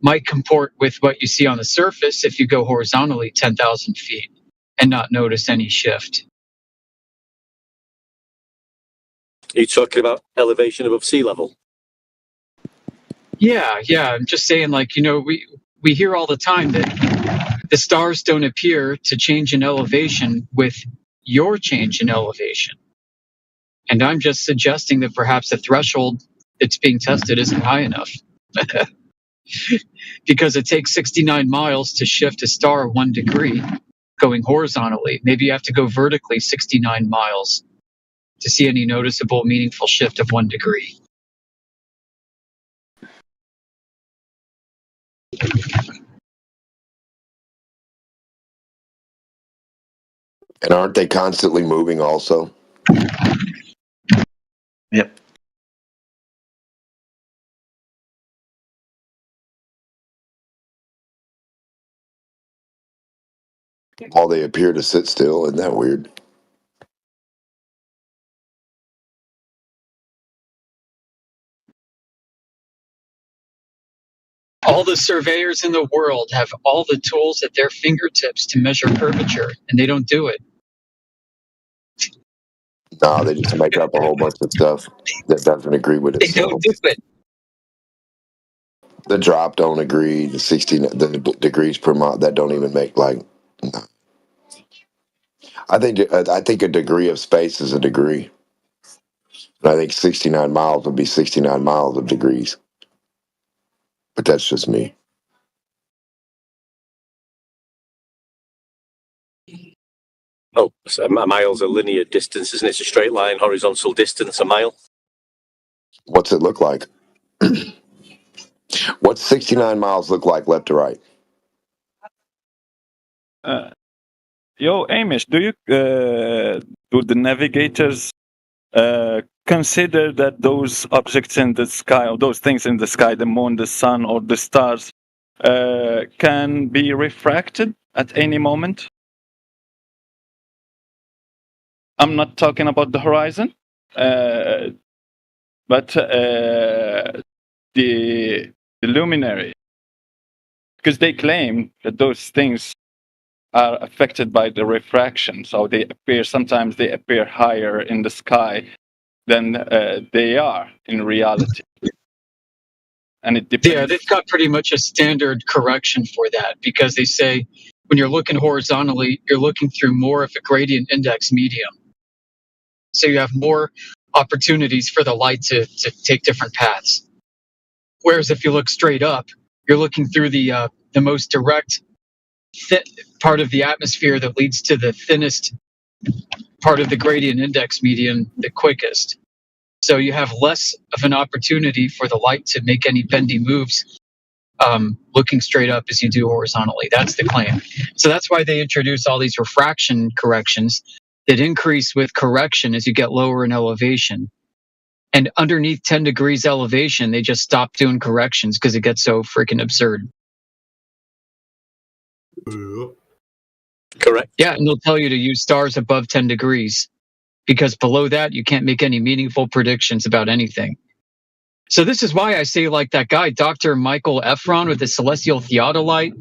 might comport with what you see on the surface if you go horizontally 10,000 feet and not notice any shift. Are you talking about elevation above sea level? Yeah. I'm just saying, like, you know, we hear all the time that the stars don't appear to change in elevation with your change in elevation. And I'm just suggesting that perhaps the threshold that's being tested isn't high enough. Because it takes 69 miles to shift a star 1 degree going horizontally. Maybe you have to go vertically 69 miles to see any noticeable, meaningful shift of 1 degree. And aren't they constantly moving also? Yep. While they appear to sit still, isn't that weird? All the surveyors in the world have all the tools at their fingertips to measure curvature, and they don't do it. No, they just make up a whole bunch of stuff that doesn't agree with They itself. don't do it. The drop don't agree. The degrees per mile that don't even make like. No. I think a degree of space is a degree. I think 69 miles would be 69 miles of degrees. But that's just me. Oh, so a mile's a linear distance, isn't it? It's a straight line, horizontal distance, a mile. What's it look like? What's 69 miles look like left to right? Yo, Amish, do the navigators consider that those objects in the sky, or those things in the sky, the moon, the sun, or the stars, can be refracted at any moment? I'm not talking about the horizon, but the luminary, because they claim that those things are affected by the refraction, so sometimes they appear higher in the sky than they are in reality. And it depends. Yeah, they've got pretty much a standard correction for that, because they say when you're looking horizontally, you're looking through more of a gradient index medium. So you have more opportunities for the light to take different paths. Whereas if you look straight up, you're looking through the most direct part of the atmosphere that leads to the thinnest part of the gradient index median the quickest. So you have less of an opportunity for the light to make any bendy moves looking straight up as you do horizontally. That's the claim. So that's why they introduce all these refraction corrections that increase with correction as you get lower in elevation. And underneath 10 degrees elevation, they just stop doing corrections because it gets so freaking absurd. Correct. Yeah, and they'll tell you to use stars above 10 degrees because below that, you can't make any meaningful predictions about anything. So this is why I say, like that guy, Dr. Michael Efron with the celestial theodolite,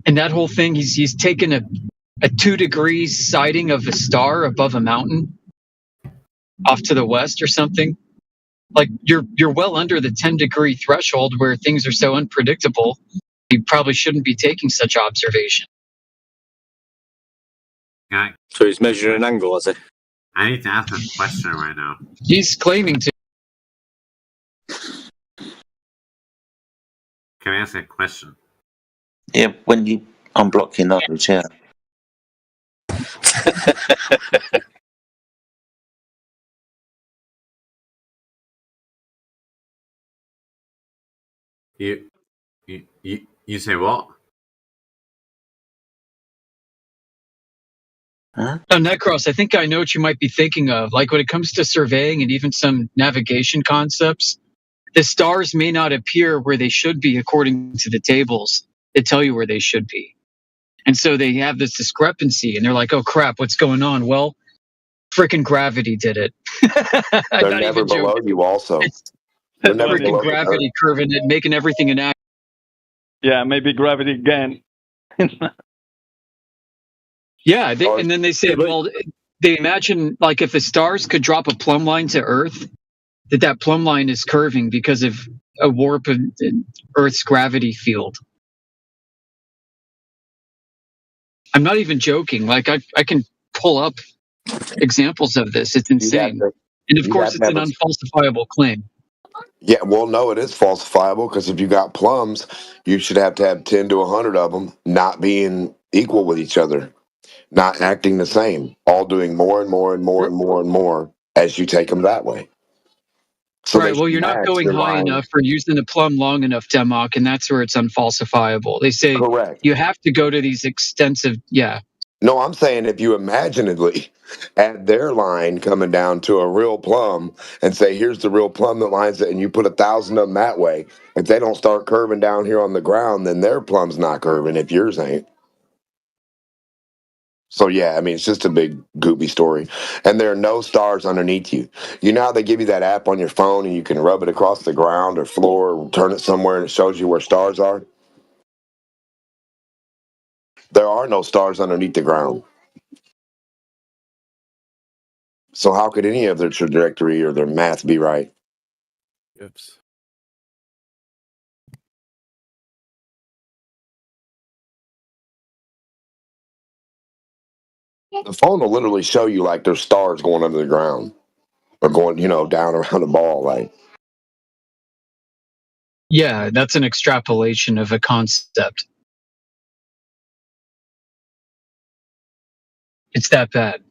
and that whole thing, he's taken a 2 degrees sighting of a star above a mountain off to the west or something. Like you're well under the 10-degree threshold where things are so unpredictable. You probably shouldn't be taking such observation. So he's measuring an angle, has he? I need to ask a question right now. He's claiming to. Can I ask a question? Yeah, when you unblock your knowledge, yeah. You say what? Huh? Oh, Necros, I think I know what you might be thinking of. Like when it comes to surveying and even some navigation concepts, the stars may not appear where they should be according to the tables that tell you where they should be. And so they have this discrepancy and they're like, oh crap, what's going on? Well, freaking gravity did it. I'm They're not never even below joking. you. Also, It's they're never freaking below the Earth. gravity curving it, making everything an act. Yeah, maybe gravity again. Yeah, and then they say, well, they imagine like if the stars could drop a plumb line to Earth, that plumb line is curving because of a warp in Earth's gravity field. I'm not even joking. Like I can pull up examples of this. It's insane. And of course, it's an unfalsifiable claim. Yeah, well, no, it is falsifiable because if you got plums, you should have to have 10 to 100 of them not being equal with each other, not acting the same, all doing more and more and more and more and more as you take them that way. So Right. Well, you're not going high enough or using the plumb long enough, Demok, and that's where it's unfalsifiable. They say you have to go to these extensive. Yeah. No, I'm saying if you imaginatively add their line coming down to a real plumb and say, here's the real plumb that lines it, and you put 1,000 of them that way, if they don't start curving down here on the ground, then their plumb's not curving if yours ain't. So, yeah, I mean, it's just a big goopy story. And there are no stars underneath you. You know how they give you that app on your phone and you can rub it across the ground or floor or turn it somewhere and it shows you where stars are? There are no stars underneath the ground. So how could any of their trajectory or their math be right? Oops. The phone will literally show you like there's stars going under the ground or going, down around the ball. Like, Yeah, that's an extrapolation of a concept. It's that bad.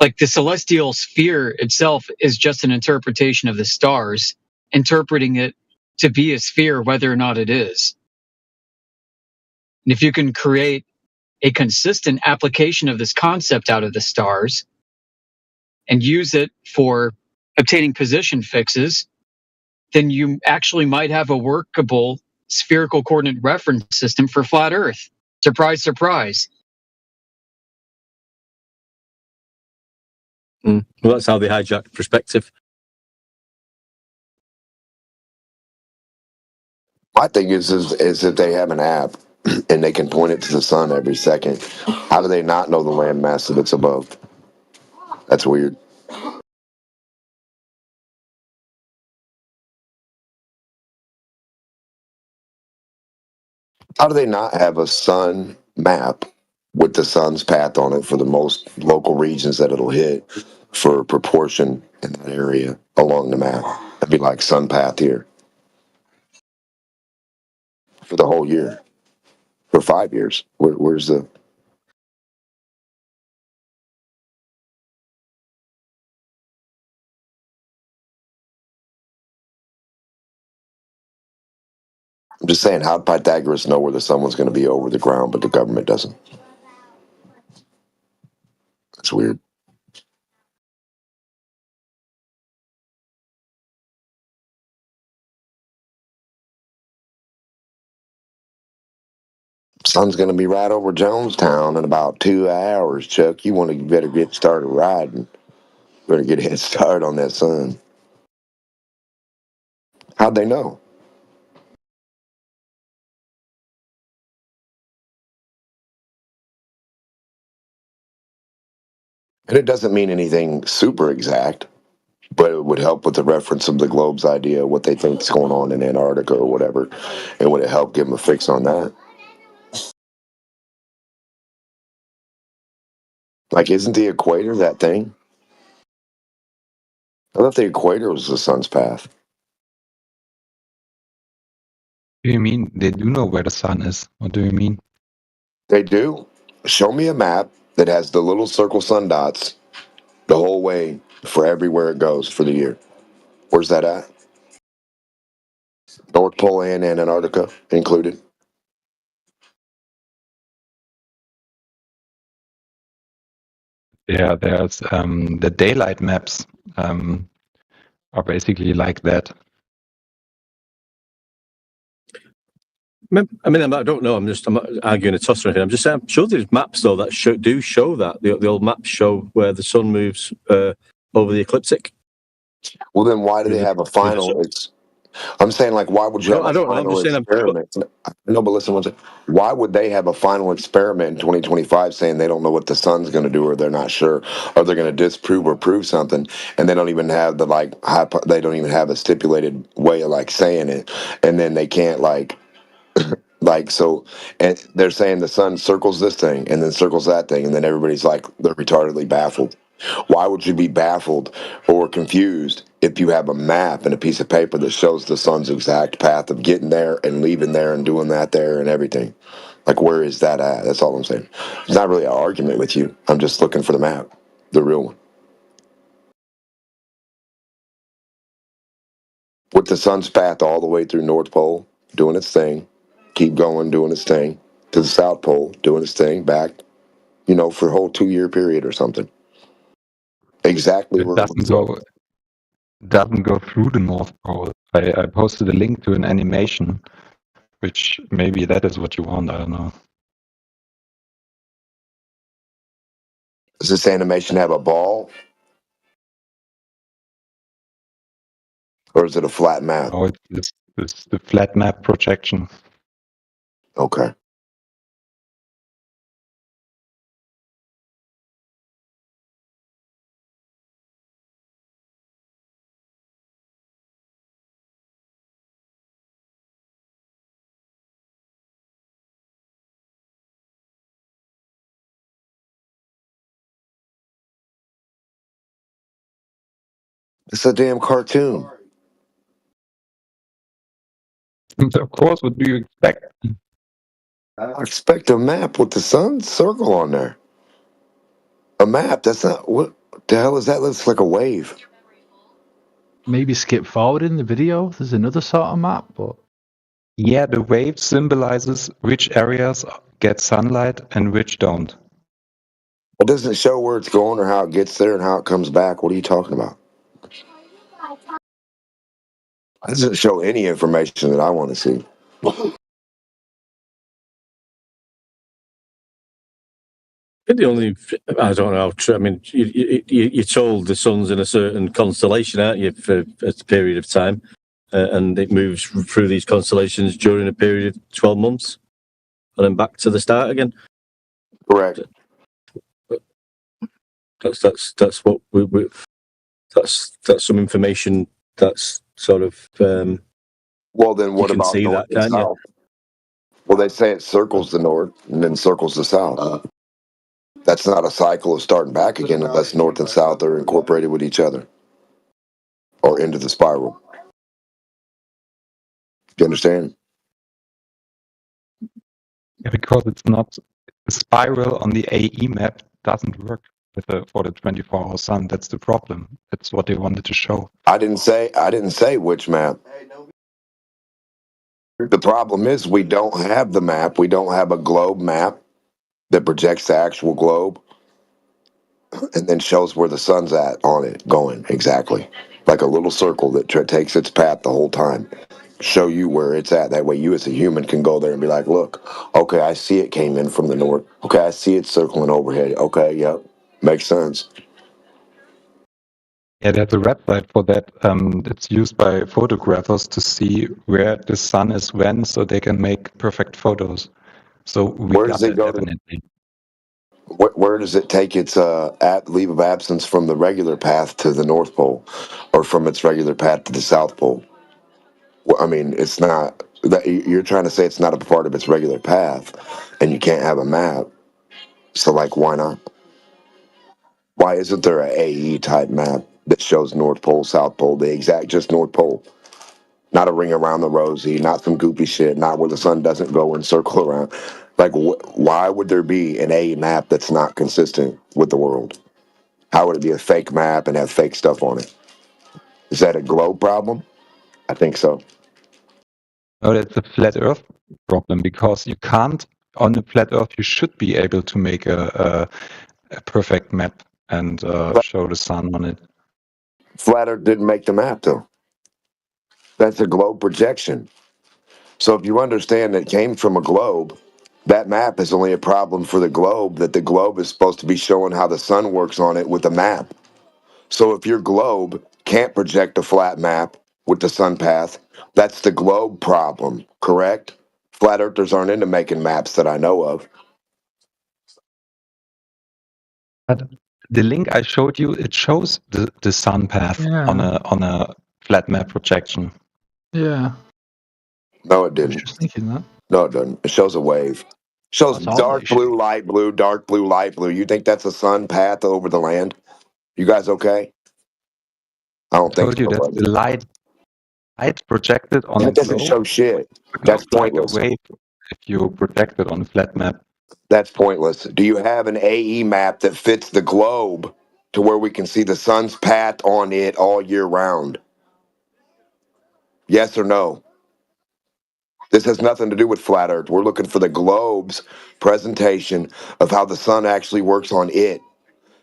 Like the celestial sphere itself is just an interpretation of the stars, interpreting it to be a sphere, whether or not it is. And if you can create a consistent application of this concept out of the stars and use it for obtaining position fixes, then you actually might have a workable spherical coordinate reference system for flat Earth. Surprise, surprise. Well, that's how they hijack perspective. my thing is that they have an app and they can point it to the sun every second. How do they not know the landmass that it's above? That's weird. How do they not have a sun map with the sun's path on it for the most local regions that it'll hit for proportion in that area along the map? That'd be like sun path here for the whole year, for 5 years. Where's the... I'm just saying, how'd Pythagoras know where the sun was going to be over the ground, but the government doesn't? That's weird. Sun's going to be right over Jonestown in about 2 hours, Chuck. You better get started riding. Better get a head start on that sun. How'd they know? And it doesn't mean anything super exact. But it would help with the reference of the globe's idea, what they think is going on in Antarctica or whatever, and would it help give them a fix on that? Like, isn't the equator that thing? I thought the equator was the sun's path. What do you mean they do know where the sun is? What do you mean? They do. Show me a map that has the little circle sun dots the whole way for everywhere it goes for the year. Where's that at? North Pole and Antarctica included. Yeah, there's the daylight maps are basically like that. I mean, I don't know. I'm not arguing a toss or anything. I'm just saying, I'm sure there's maps though that do show that the old maps show where the sun moves over the ecliptic. Well, then why do they have a final? I'm saying, like, why would you have a final experiment? No, but listen, why would they have a final experiment in 2025 saying they don't know what the sun's going to do, or they're not sure, or they're going to disprove or prove something, and they don't even have the they don't even have a stipulated way of like saying it, and then they can't so, and they're saying the sun circles this thing and then circles that thing, and then everybody's like, they're retardedly baffled. Why would you be baffled or confused if you have a map and a piece of paper that shows the sun's exact path of getting there and leaving there and doing that there and everything? Like, where is that at? That's all I'm saying. It's not really an argument with you. I'm just looking for the map, the real one. With the sun's path all the way through North Pole, doing its thing, keep going, doing its thing, to the South Pole, doing its thing, back, for a whole 2-year period or something. Exactly where Doesn't go through the North Pole. I posted a link to an animation, which maybe that is what you want. I don't know. Does this animation have a ball? Or is it a flat map? Oh, it's the flat map projection. Okay. It's a damn cartoon. Of course, what do you expect? I expect a map with the sun circle on there. A map? That's not... What the hell is that? Looks like a wave. Maybe skip forward in the video. There's another sort of map, but... Yeah, the wave symbolizes which areas get sunlight and which don't. It doesn't show where it's going or how it gets there and how it comes back. What are you talking about? It doesn't show any information that I want to see. The only, I don't know. I mean, you're told the sun's in a certain constellation, aren't you, for a period of time, and it moves through these constellations during a period of 12 months, and then back to the start again. Correct. That's what we that's some information that's sort of. Well, then what about see north that, and south? Well, they say it circles the north and then circles the south. That's not a cycle of starting back again unless north and south are incorporated with each other or into the spiral. Do you understand? Yeah, because it's not the spiral on the AE map doesn't work for the 24-hour sun. That's the problem. That's what they wanted to show. I didn't say which map. The problem is we don't have the map. We don't have a globe map that projects the actual globe and then shows where the sun's at on it going exactly. Like a little circle that takes its path the whole time. Show you where it's at. That way you as a human can go there and be like, look, okay, I see it came in from the north. Okay, I see it circling overhead. Okay, yep, makes sense. Yeah, there's a website for that. It's used by photographers to see where the sun is when, so they can make perfect photos. So we Where got does it it go? definitely. Where does it take its leave of absence from the regular path to the North Pole, or from its regular path to the South Pole? Well, I mean, it's not that you're trying to say it's not a part of its regular path, and you can't have a map. So, like, why not? Why isn't there a AE type map that shows North Pole, South Pole, the exact just North Pole? Not a ring around the rosy, not some goofy shit, not where the sun doesn't go and circle around. Like, why would there be an AE map that's not consistent with the world? How would it be a fake map and have fake stuff on it? Is that a globe problem? I think so. No, that's a flat Earth problem because you can't on a flat Earth. You should be able to make a perfect map and show the sun on it. Flat Earth didn't make the map though. That's a globe projection. So if you understand that it came from a globe, that map is only a problem for the globe, that the globe is supposed to be showing how the sun works on it with a map. So if your globe can't project a flat map with the sun path, that's the globe problem, correct? Flat earthers aren't into making maps that I know of. But the link I showed you, it shows the sun path on a flat map projection. Yeah. No, it I was didn't. just thinking that. No, it doesn't. It shows a wave. Shows That's all dark they show. blue, light blue, dark blue, light blue. You think that's a sun path over the land? You guys okay? I don't think Told you so. that's buddy. the light projected on a That doesn't globe. show shit. Would That's look like a pointless. wave if you project it on a flat map. That's pointless. Do you have an AE map that fits the globe to where we can see the sun's path on it all year round? Yes or no? This has nothing to do with flat earth. We're looking for the globe's presentation of how the sun actually works on it.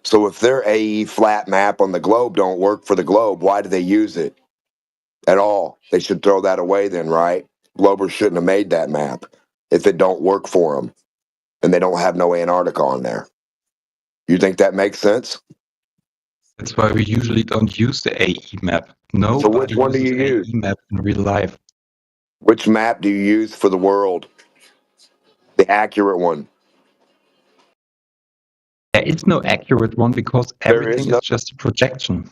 So if their AE flat map on the globe don't work for the globe, why do they use it at all? They should throw that away then, right? Globers shouldn't have made that map if it don't work for them and they don't have no Antarctica on there. You think that makes sense? That's why we usually don't use the AE map. Nobody So which one do uses you use? AE map in real life. Which map do you use for the world? The accurate one. There is no accurate one because everything is just a projection.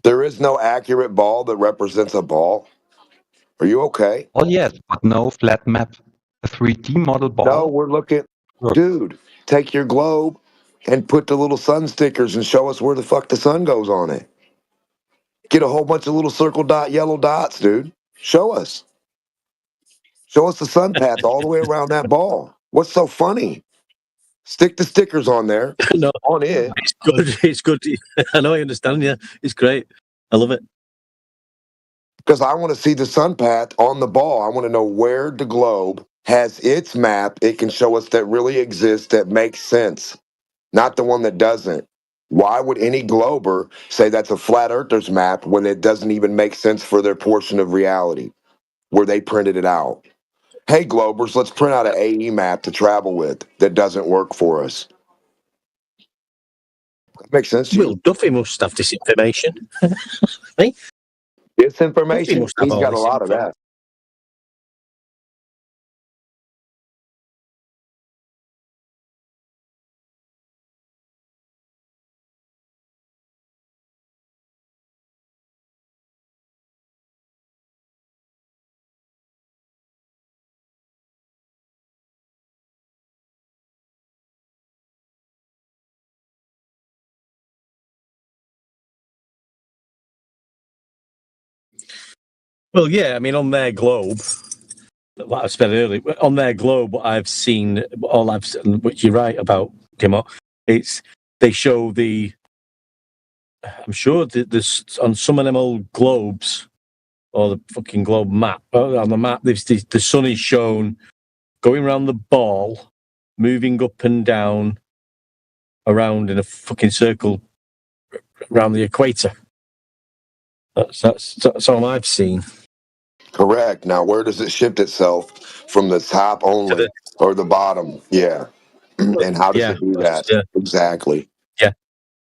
There is no accurate ball that represents a ball. Are you okay? Oh yes, but no flat map. A 3D model ball. No, we're looking. Dude, take your globe and put the little sun stickers and show us where the fuck the sun goes on it. Get a whole bunch of little circle dot yellow dots, dude. Show us. Show us the sun path all the way around that ball. What's so funny? Stick the stickers on there. No, on it. it's good. It's good. I know. I understand. Yeah, it's great. I love it. Because I want to see the sun path on the ball. I want to know where the globe has its map. It can show us that really exists, that makes sense, not the one that doesn't. Why would any glober say that's a flat earther's map when it doesn't even make sense for their portion of reality where they printed it out? Hey, globers, let's print out an AE map to travel with that doesn't work for us. That makes sense to you? Will Duffy must have this information. Hey? This information, must have he's all got a this lot of info. that. Well, yeah. I mean, on their globe, what I've said earlier, on their globe, what I've seen, all I've seen, which you're right about, Timo, it's they show the. I'm sure that there's on some of them old globes, or the fucking globe map. On the map, the sun is shown going around the ball, moving up and down, around in a fucking circle around the equator. That's all I've seen. Correct. Now, where does it shift itself from the top only or the bottom? Yeah. And how does Yeah, it do that? yeah. Exactly. Yeah.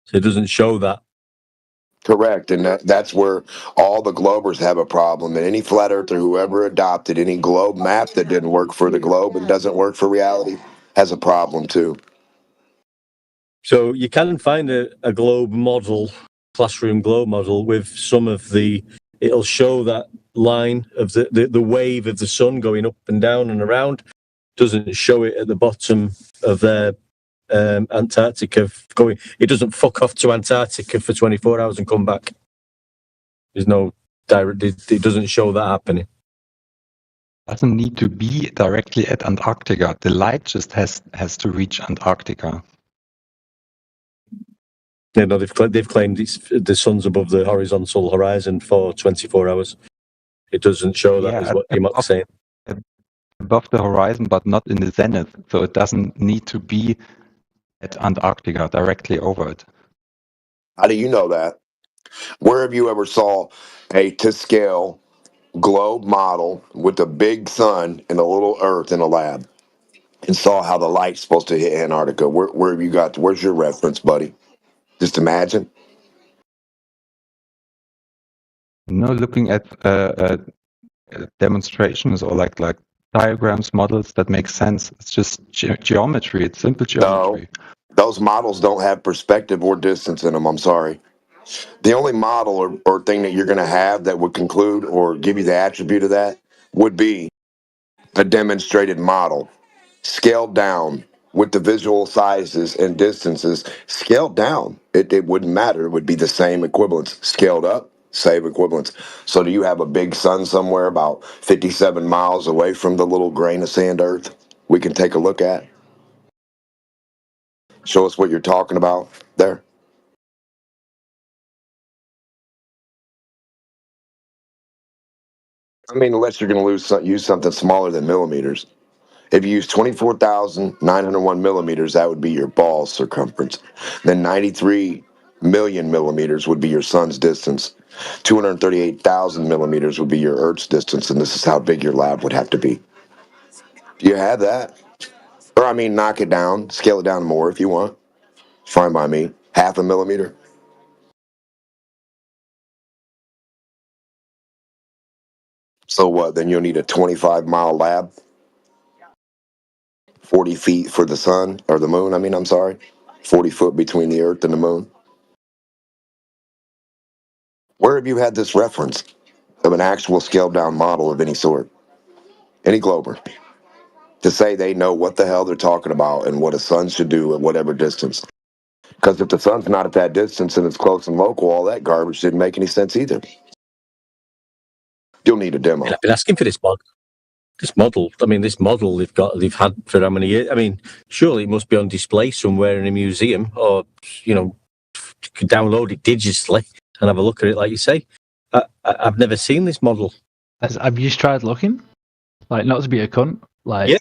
So it doesn't show that. Correct. And that's where all the globers have a problem. And any flat earther who ever adopted any globe map that didn't work for the globe and doesn't work for reality has a problem too. So you can find a globe model, classroom globe model, with some of the. It'll show that line of the wave of the sun going up and down and around. Doesn't show it at the bottom of their Antarctica going. It doesn't fuck off to Antarctica for 24 hours and come back. There's no direct. It doesn't show that happening. Doesn't need to be directly at Antarctica. The light just has to reach Antarctica. Yeah, no, they've claimed the sun's above the horizontal horizon for 24 hours. It doesn't show that, is what you're saying. Above the horizon, but not in the zenith. So it doesn't need to be at Antarctica, directly over it. How do you know that? Where have you ever saw a to scale globe model with a big sun and a little Earth in a lab, and saw how the light's supposed to hit Antarctica? Where have you got? Where's your reference, buddy? Just imagine. No, looking at demonstrations or like diagrams, models that make sense. It's just geometry. It's simple geometry. No, those models don't have perspective or distance in them. I'm sorry. The only model or thing that you're going to have that would conclude or give you the attribute of that would be a demonstrated model, scaled down with the visual sizes and distances, scaled down. It wouldn't matter. It would be the same equivalence. Scaled up, same equivalence. So do you have a big sun somewhere about 57 miles away from the little grain of sand Earth we can take a look at? Show us what you're talking about there. I mean, unless you're going to use something smaller than millimeters. If you use 24,901 millimeters, that would be your ball circumference. Then 93 million millimeters would be your sun's distance. 238,000 millimeters would be your Earth's distance, and this is how big your lab would have to be. Do you have that? Or, I mean, knock it down, scale it down more if you want. Fine by me. 0.5 millimeter. So what? Then you'll need a 25-mile lab. 40 feet for the sun, or the moon, I'm sorry. 40 foot between the Earth and the moon. Where have you had this reference of an actual scaled down model of any sort? Any glober? To say they know what the hell they're talking about and what a sun should do at whatever distance. Because if the sun's not at that distance and it's close and local, all that garbage didn't make any sense either. You'll need a demo. I've been asking for this model. This model they've had for how many years? I mean, surely it must be on display somewhere in a museum, or you can download it digitally and have a look at it, like you say. I've never seen this model. Have you just tried looking? Like, not to be a cunt. Like,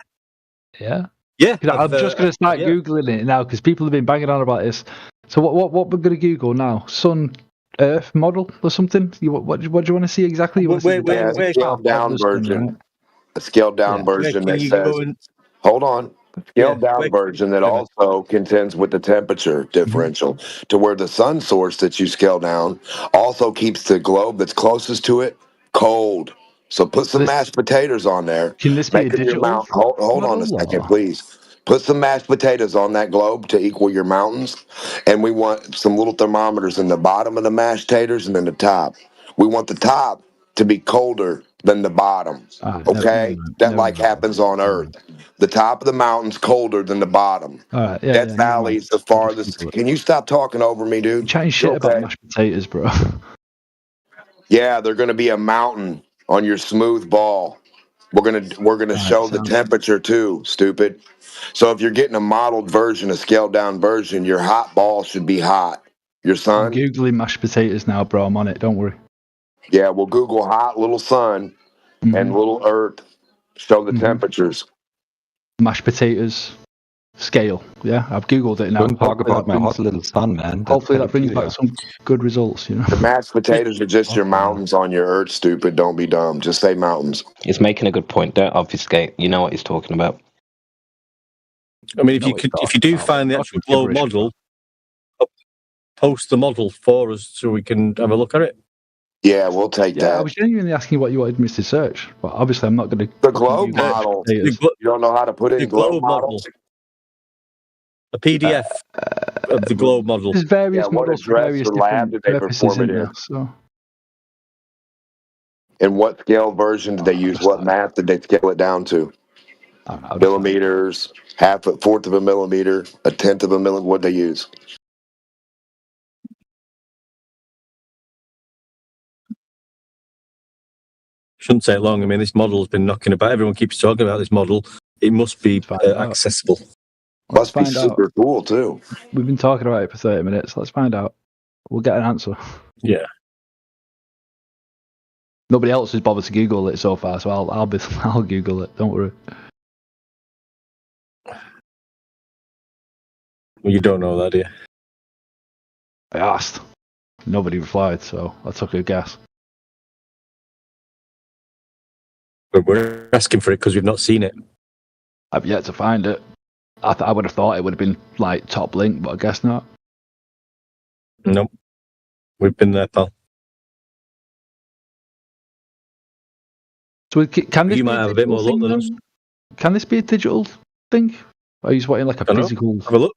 yeah. I'm just going to start googling it now because people have been banging on about this. So what we're going to Google now? Sun Earth model or something? What do you want to see exactly? A scaled down version. Right? A scaled down version that says, hold on, scaled down version that also contends with the temperature differential to where the sun source that you scale down also keeps the globe that's closest to it cold. So put some mashed potatoes on there. Can this be a digital? Hold on a second, please. Put some mashed potatoes on that globe to equal your mountains. And we want some little thermometers in the bottom of the mashed taters and then the top. We want the top to be colder than the bottom. Okay? That happens on Earth. The top of the mountain's colder than the bottom. Death Valley's the farthest. Can you stop talking over me, dude? You're chatting shit about mashed potatoes, bro. Yeah, they're going to be a mountain on your smooth ball. We're gonna show the temperature too, stupid. So if you're getting a modeled version, a scaled down version, your hot ball should be hot. Your sun. I'm googling mashed potatoes now, bro. I'm on it. Don't worry. Yeah, we'll Google hot little sun and little Earth. Show the temperatures. Mashed potatoes scale. Yeah, I've googled it now. Don't talk about my hot little sun, man. Hopefully that brings back some good results. The mashed potatoes are just your mountains on your Earth, stupid. Don't be dumb. Just say mountains. He's making a good point. Don't obfuscate. You know what he's talking about. I mean, if you do find the actual globe model, post the model for us so we can have a look at it. Yeah, we'll take that. I was genuinely asking what you wanted me to search, but obviously I'm not going to. The globe model. You don't know how to put it in globe model? A PDF. of the globe model. There's various what models for address various or lab different did they purposes, perform it isn't in? there? So And what scale version did they use? What math did they scale it down to? Millimeters, fourth of a millimeter, a tenth of a millimeter. What they use? Shouldn't take long. I mean, this model has been knocking about. Everyone keeps talking about this model. It must be accessible. let's find super out. Cool too. We've been talking about it for 30 minutes. Let's find out. We'll get an answer. Yeah. Nobody else has bothered to Google it so far, so I'll Google it. Don't worry. Well, you don't know that, do you? I asked. Nobody replied, so I took a guess. But we're asking for it because we've not seen it. I've yet to find it. I would have thought it would have been like top link, but I guess not. Nope. We've been there, pal. So can this You might have a bit more luck than us. Can this be a digital thing? Or are you just wanting like a physical? Have a look.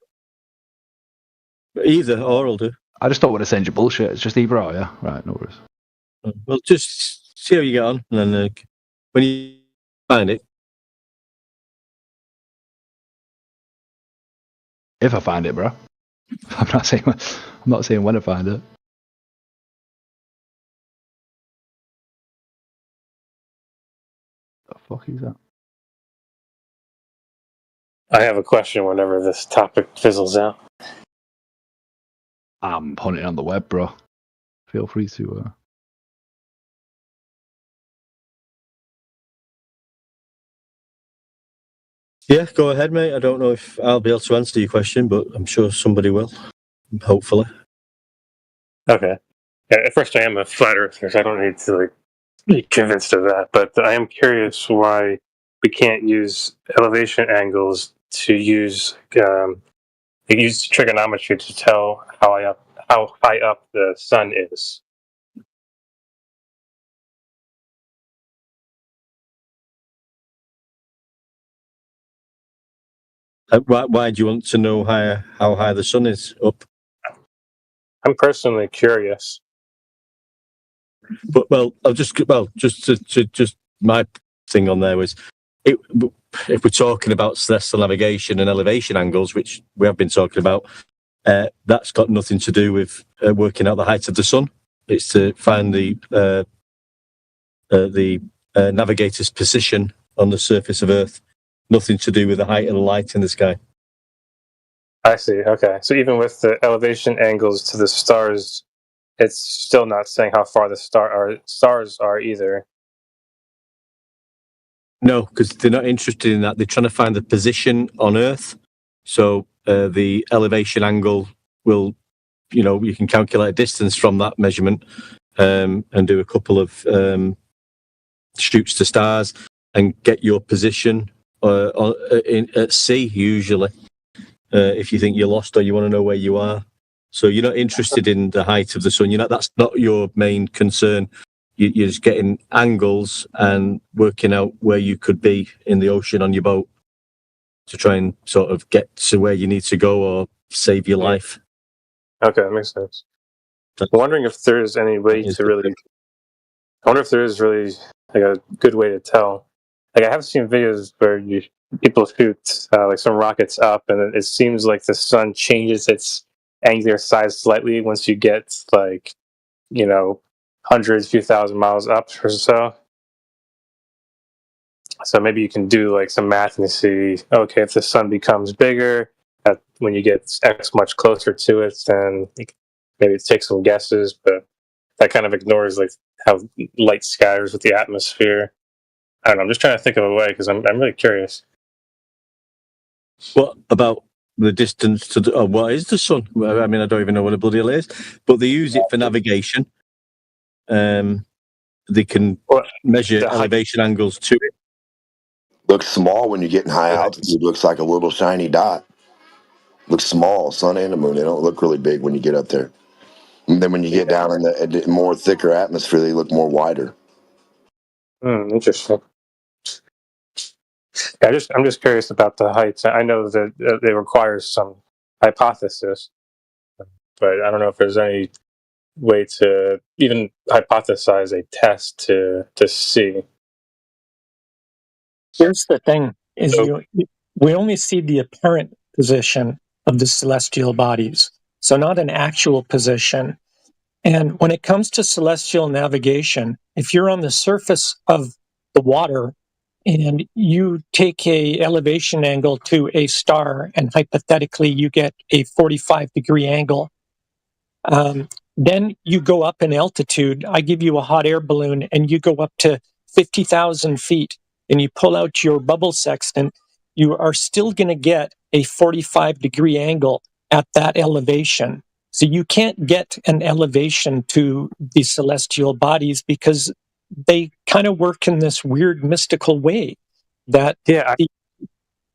Either or will do. I just don't want to send you bullshit. It's just either or, yeah? Right, no worries. Well, just see how you get on, and then when you find it. If I find it, bro. I'm not saying when I find it. The fuck is that? I have a question whenever this topic fizzles out. I'm hunting on the web, bro. Feel free to. Yeah, go ahead, mate. I don't know if I'll be able to answer your question, but I'm sure somebody will. Hopefully. Okay. At first, I am a flat earther, so I don't need to be convinced of that. But I am curious why we can't use elevation angles to use trigonometry to tell how high up the sun is. Why do you want to know how high the sun is up? I'm personally curious. But just my thing on there was, if we're talking about celestial navigation and elevation angles, which we have been talking about, that's got nothing to do with working out the height of the sun. It's to find the navigator's position on the surface of Earth. Nothing to do with the height of the light in the sky. I see. Okay. So even with the elevation angles to the stars, it's still not saying how far the stars are either. No, because they're not interested in that. They're trying to find the position on Earth. So the elevation angle will, you can calculate a distance from that measurement and do a couple of shoots to stars and get your position at sea, usually, if you think you're lost or you want to know where you are. So you're not interested in the height of the sun. That's not your main concern. You're just getting angles and working out where you could be in the ocean on your boat to try and sort of get to where you need to go or save your life. Okay, that makes sense. I'm wondering if there is any way to really... I wonder if there is really a good way to tell. I have seen videos where people shoot some rockets up, and it seems like the sun changes its angular size slightly once you get hundreds, few thousand miles up or so. So maybe you can do some math and see, okay, if the sun becomes bigger, when you get X much closer to it, then maybe take some guesses, but that kind of ignores how light scatters with the atmosphere. I don't know. I'm just trying to think of a way because I'm really curious. What about the distance to what is the sun? I mean, I don't even know what a bloody hell is, but they use it for navigation. They can measure elevation angles to it. Looks small when you're getting high altitude. Looks like a little shiny dot. Looks small. Sun and the moon. They don't look really big when you get up there. And then when you get down in the more thicker atmosphere, they look more wider. Interesting. I'm just curious about the heights. I know that they require some hypothesis, but I don't know if there's any way to even hypothesize a test to see. Here's the thing: is we only see the apparent position of the celestial bodies, so not an actual position. And when it comes to celestial navigation, if you're on the surface of the water and you take a elevation angle to a star, and hypothetically you get a 45-degree angle, then you go up in altitude. I give you a hot air balloon and you go up to 50,000 feet and you pull out your bubble sextant, you are still going to get a 45-degree angle at that elevation. So you can't get an elevation to the celestial bodies because they kind of work in this weird mystical way that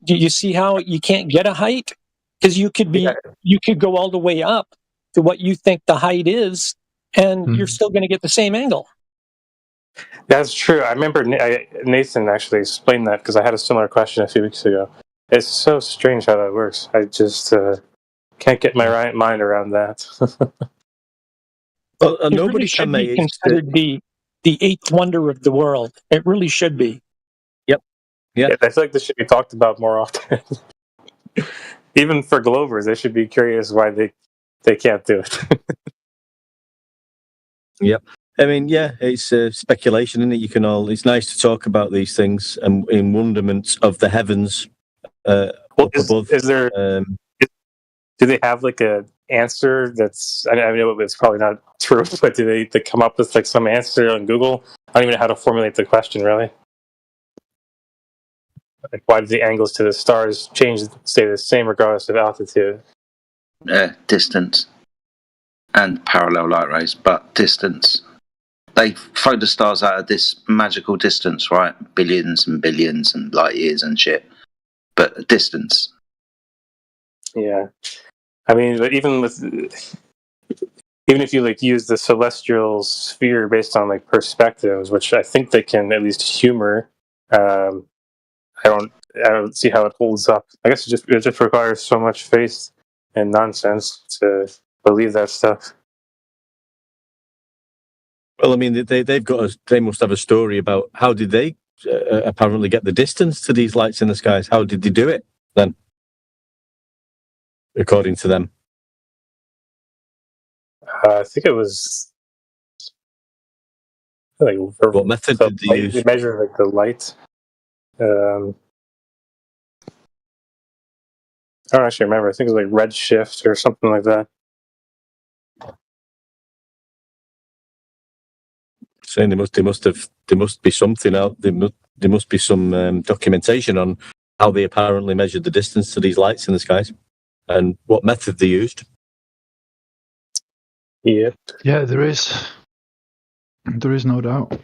you see how you can't get a height because you could go all the way up to what you think the height is and you're still going to get the same angle. That's true. I remember Nathan actually explained that because I had a similar question a few weeks ago. It's so strange how that works. I just can't get my right mind around that. Well, it nobody really should can be make considered the eighth wonder of the world. It really should be. Yep. Yeah, I feel like this should be talked about more often. Even for Glovers, they should be curious why they can't do it. Yep. I mean, yeah, it's speculation, isn't it? It's nice to talk about these things and in wonderment of the heavens up above. Is there? Do they have like a answer that's? I know it's probably not true, but do they come up with like some answer on Google? I don't even know how to formulate the question really. Like, why do the angles to the stars stay the same regardless of altitude? Distance and parallel light rays, but distance. They throw the stars out of this magical distance, right? Billions and billions and light years and shit. But distance. Yeah, I mean, but even if you like use the celestial sphere based on like perspectives, which I think they can at least humor, I don't see how it holds up. I guess it just requires so much faith and nonsense to believe that stuff. Well, I mean, they must have a story about how did they apparently get the distance to these lights in the skies? How did they do it then? According to them, I think it was like what method did they use? They measure like the light. I don't actually remember. I think it was like redshift or something like that. Saying there must be something out. There must be some documentation on how they apparently measured the distance to these lights in the skies and what method they used. Yeah. Yeah, there is. There is no doubt.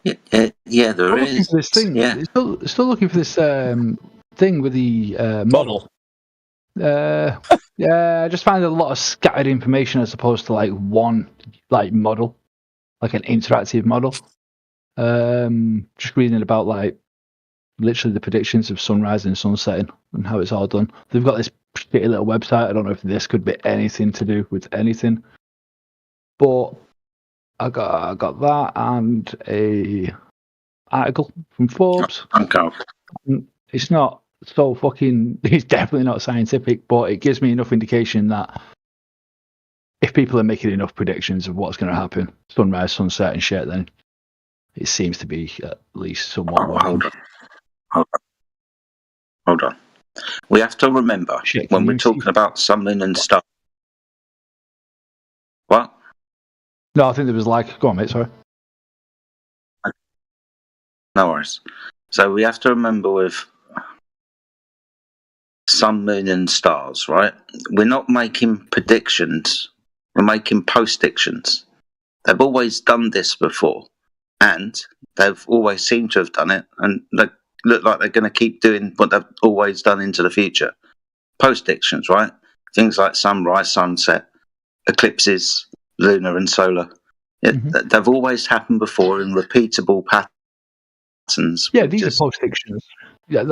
Yeah, there is. Looking for this thing. Yeah. Still looking for this thing with the model. Yeah, I just find a lot of scattered information as opposed to like one like model, like an interactive model. Just reading about like literally the predictions of sunrise and sunsetting and how it's all done. They've got this shitty little website. I don't know if this could be anything to do with anything, but I got that and a article from Forbes. It's not so fucking. It's definitely not scientific, but it gives me enough indication that if people are making enough predictions of what's going to happen, sunrise, sunset, and shit, then it seems to be at least somewhat. Hold on. We have to remember when we're talking about sun, moon, and stars. What? No, I think there was like. Go on, mate. Sorry. No worries. So we have to remember with sun, moon, and stars, right? We're not making predictions. We're making postdictions. They've always done this before, and they've always seemed to have done it, and they look like they're going to keep doing what they've always done into the future. Postdictions, right? Things like sunrise, sunset, eclipses, lunar and solar. They've always happened before in repeatable patterns. Yeah, these are post-fictions. Yeah,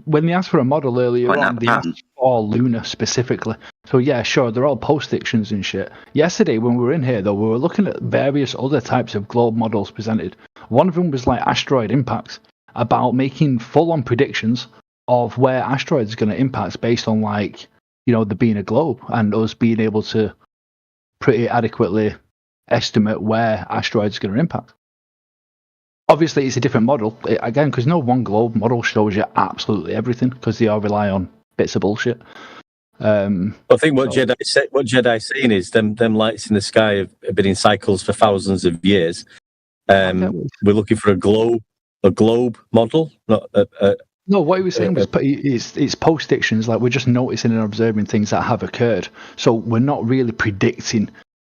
when they asked for a model earlier on, they asked for Luna specifically. So yeah, sure, they're all post-fictions and shit. Yesterday, when we were in here, though, we were looking at various other types of globe models presented. One of them was like asteroid impacts, about making full-on predictions of where asteroids are going to impact based on, like, you know, there being a globe and us being able to pretty adequately estimate where asteroids are going to impact. Obviously, it's a different model, again, because no one globe model shows you absolutely everything, because they all rely on bits of bullshit. I think what Jedi's saying is them lights in the sky have been in cycles for thousands of years. We're looking for a globe model, not a No, what he was saying was it's post-fictions, like we're just noticing and observing things that have occurred. So we're not really predicting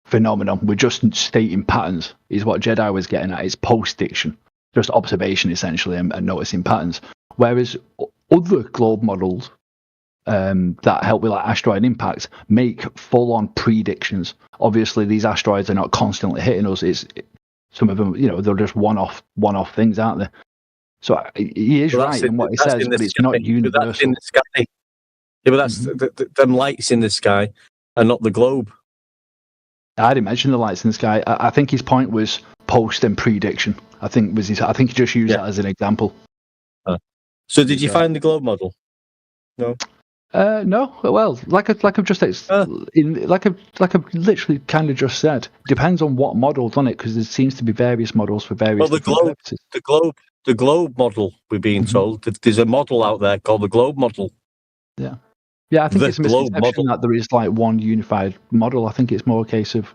phenomenon, we're just stating patterns, is what Jedi was getting at. It's post-fiction, just observation essentially, and noticing patterns. Whereas other globe models that help with like asteroid impacts make full-on predictions. Obviously, these asteroids are not constantly hitting us. Some of them, you know, they're just one-off things, aren't they? So he is right in what he says, but it's not universal. That's in the sky. Yeah, but that's them lights in the sky and not the globe. I didn't mention the lights in the sky. I think his point was post and prediction. I think he just used that as an example. So did you find the globe model? No. No. Well, like I've just like I've literally kind of just said, depends on what model's on it, because there seems to be various models for various purposes. The globe model, we're being told. There's a model out there called the globe model. Yeah. Yeah, I think it's a misconception that there is like one unified model. I think it's more a case of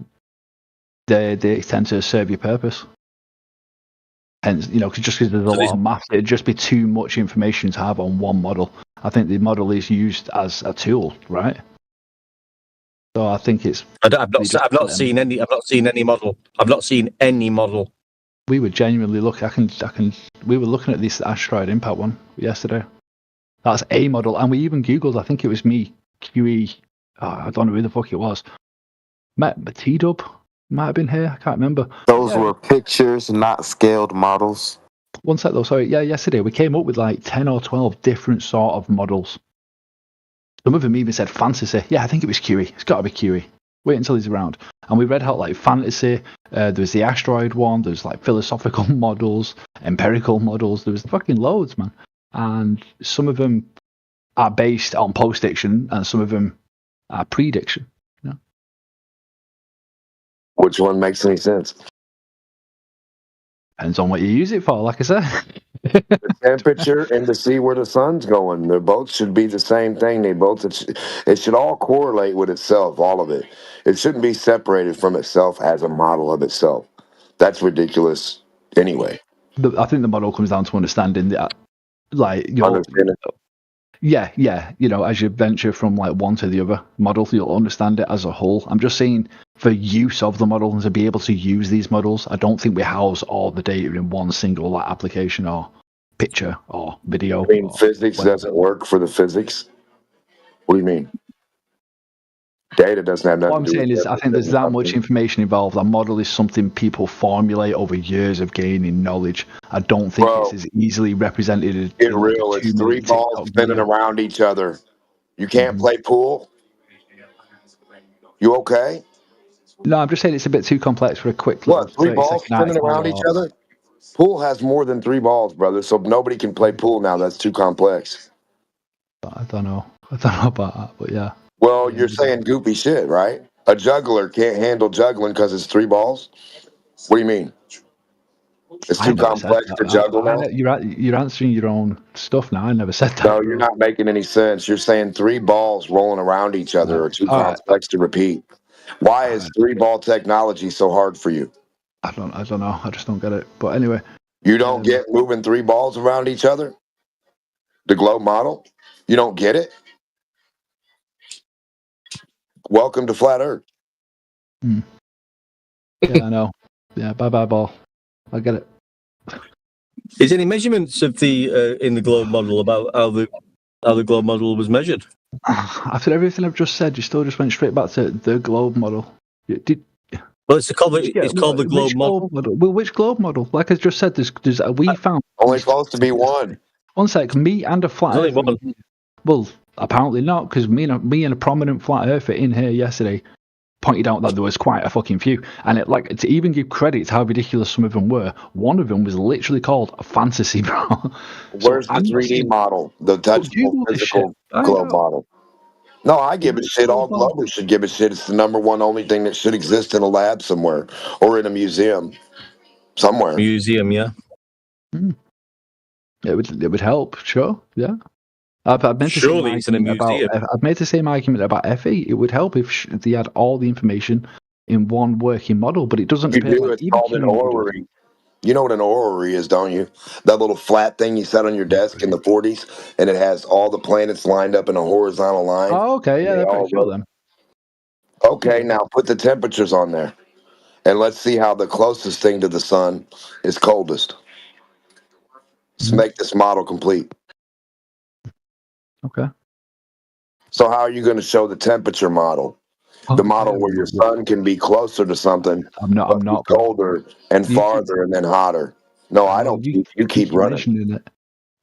they tend to serve your purpose. Hence, you know, just because there's a lot of math, it'd just be too much information to have on one model. I think the model is used as a tool, right? So I think it's. I've not seen any model. I've not seen any model. We were genuinely looking. We were looking at this asteroid impact one yesterday. That's a model, and we even Googled. I think it was me, QE. I don't know who the fuck it was. T-Dub might have been here. I can't remember. Those were pictures, not scaled models. One sec though. Sorry. Yeah, yesterday we came up with like 10 or 12 different sort of models. Some of them even said fantasy. Yeah, I think it was QE. It's got to be QE. Wait until he's around. And we read out like fantasy. There was the asteroid one. There's like philosophical models, empirical models. There was fucking loads, man. And some of them are based on post-diction, and some of them are prediction. You know? Which one makes any sense? Depends on what you use it for, like I said. The temperature and to see where the sun's going. They both should be the same thing. It should all correlate with itself, all of it. It shouldn't be separated from itself as a model of itself. That's ridiculous anyway. I think the model comes down to understanding that, like, yeah, you know, as you venture from like one to the other model, you'll understand it as a whole. I'm just saying, for use of the model and to be able to use these models, I don't think we house all the data in one single like application or picture or video. I mean, physics doesn't work for the physics. What do you mean? Data doesn't have nothing. What I'm saying is, I think there's that much information involved. A model is something people formulate over years of gaining knowledge. I don't think it's as easily represented. Get real. It's three balls spinning around each other. You can't play pool? You okay? No, I'm just saying it's a bit too complex for a quick. What, three balls spinning around each other? Pool has more than three balls, brother, so nobody can play pool now. That's too complex. I don't know about that, but yeah. Well, you're saying goofy shit, right? A juggler can't handle juggling because it's three balls? What do you mean? It's too complex to juggle now? You're answering your own stuff now. I never said that. No, you're not making any sense. You're saying three balls rolling around each other are too complex to repeat. Why is three-ball technology so hard for you? I don't know. I just don't get it. But anyway. You don't get moving three balls around each other? The globe model? You don't get it? Welcome to Flat Earth. Yeah, I know. Yeah, bye ball. I get it. Is any measurements of the in the globe model about how the globe model was measured? After everything I've just said, you still just went straight back to the globe model. Well, it's called the globe model. Well, which globe model? Like I just said, we found only supposed to be one. One sec, me and a flat earther. Well, apparently not, because me and a prominent flat earther in here yesterday pointed out that there was quite a fucking few, and to even give credit to how ridiculous some of them were. One of them was literally called a fantasy, bro. Where's the 3D model? The touchable physical globe model. No, I give it shit. All Globers should give it shit. It's the number one only thing that should exist in a lab somewhere or in a museum somewhere. Museum, yeah. It would help, sure, yeah. I've made the same argument about FE. It would help if they had all the information in one working model, but it doesn't. It's called an orrery. You know what an orrery is, don't you? That little flat thing you set on your desk in the 40s, and it has all the planets lined up in a horizontal line. Oh, okay, yeah, they're pretty cool then. Okay, now put the temperatures on there, and let's see how the closest thing to the sun is coldest. Let's make this model complete. Okay. So how are you going to show the temperature model? The model where your sun can be closer to something, I'm not colder and farther and then hotter. No, I don't. You keep running. It.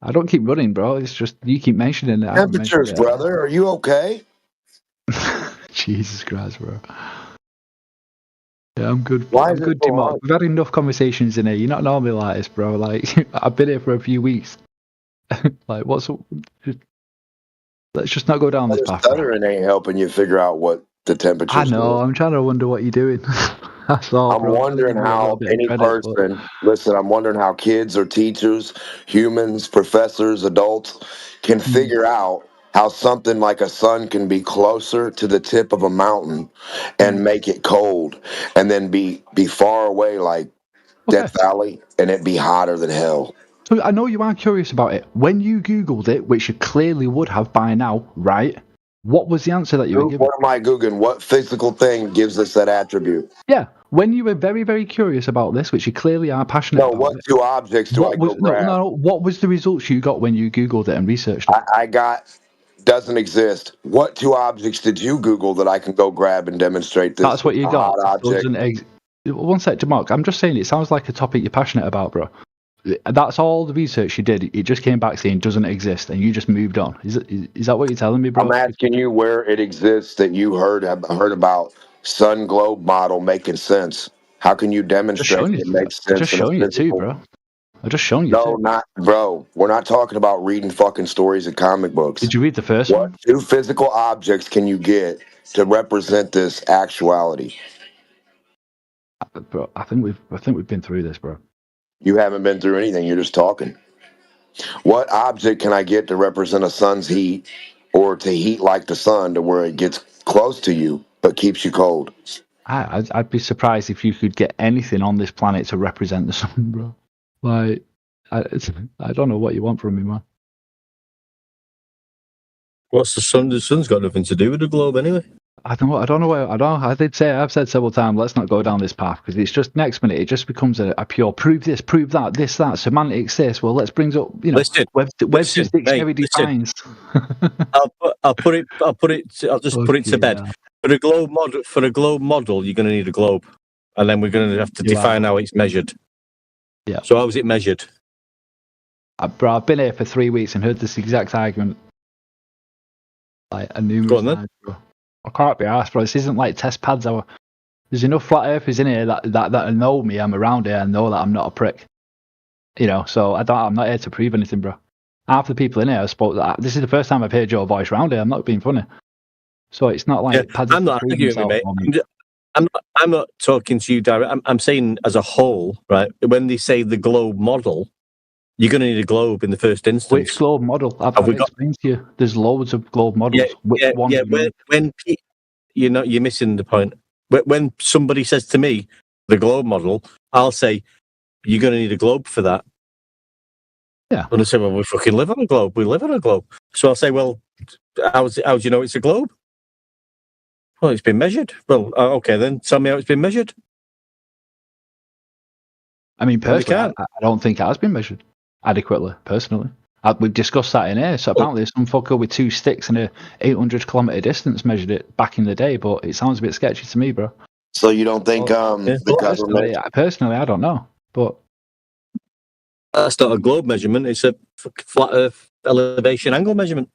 I don't keep running, bro. It's just you keep mentioning it. Temperatures, brother. Are you okay? Jesus Christ, bro. Yeah, I'm good. Why I'm good, Timok. We've had enough conversations in here. You're not normally like this, bro. Like I've been here for a few weeks. Like what's? Let's just not go down this path. Stuttering ain't helping you figure out what the temperature. I know. I'm trying to wonder what you're doing. That's all. I'm wondering how any person. Listen, I'm wondering how kids or teachers, humans, professors, adults can figure out how something like a sun can be closer to the tip of a mountain and make it cold, and then be far away like Death Valley, and it be hotter than hell. So I know you are curious about it. When you Googled it, which you clearly would have by now, right? What was the answer that you were given? What am I Googling? What physical thing gives us that attribute? Yeah, when you were very, very curious about this, which you clearly are passionate about. What two objects do I go grab? No, what was the results you got when you Googled it and researched it? I got doesn't exist. What two objects did you Google that I can go grab and demonstrate this? That's what you got. Object. One sec, Mark. I'm just saying it sounds like a topic you're passionate about, bro. That's all the research you did. It just came back saying doesn't exist, and you just moved on. Is that what you're telling me, bro? I'm asking you where it exists that you heard about sun globe model making sense. How can you demonstrate it makes sense? I'm just showing you too, bro. I'm just showing you. No, not bro. We're not talking about reading fucking stories and comic books. Did you read the first one? What two physical objects can you get to represent this actuality? Bro, I think we've been through this, bro. You haven't been through anything. You're just talking. What object can I get to represent a sun's heat, or to heat like the sun to where it gets close to you but keeps you cold? I'd be surprised if you could get anything on this planet to represent the sun, bro. Like, I don't know what you want from me, man. What's the sun? The sun's got nothing to do with the globe anyway. I don't know. I've said several times, let's not go down this path, because it's just next minute it just becomes a pure prove this, prove that, this, that, semantics this. Well, let's bring up Webster's dictionary defines. I'll put it to bed. For a globe model, you're going to need a globe, and then we're going to have to define how it's measured. Yeah. So how is it measured? Bro, I've been here for 3 weeks and heard this exact argument. Like a numerous times, bro. I can't be arsed, bro. This isn't like test pads. There's enough flat earthers in here that know me. I'm around here and know that I'm not a prick. You know, so I'm not here to prove anything, bro. Half the people in here spoke that. This is the first time I've heard your voice around here. I'm not being funny. So it's not like pads. I'm not arguing, mate. I'm not talking to you direct. I'm saying as a whole, right? When they say the globe model, you're going to need a globe in the first instance. Which globe model? I've explained to you. There's loads of globe models. When you're missing the point. When somebody says to me, the globe model, I'll say, you're going to need a globe for that. Yeah. And I say, well, we fucking live on a globe. We live on a globe. So I'll say, well, how do you know it's a globe? Well, it's been measured. Well, okay, then tell me how it's been measured. I mean, personally, I don't think it has been measured adequately, personally. We've discussed that in here. So apparently some fucker with 2 sticks and a 800 kilometre distance measured it back in the day, but it sounds a bit sketchy to me, bro. So you don't think the government? Personally, I don't know, but that's not a globe measurement. It's a flat Earth elevation angle measurement.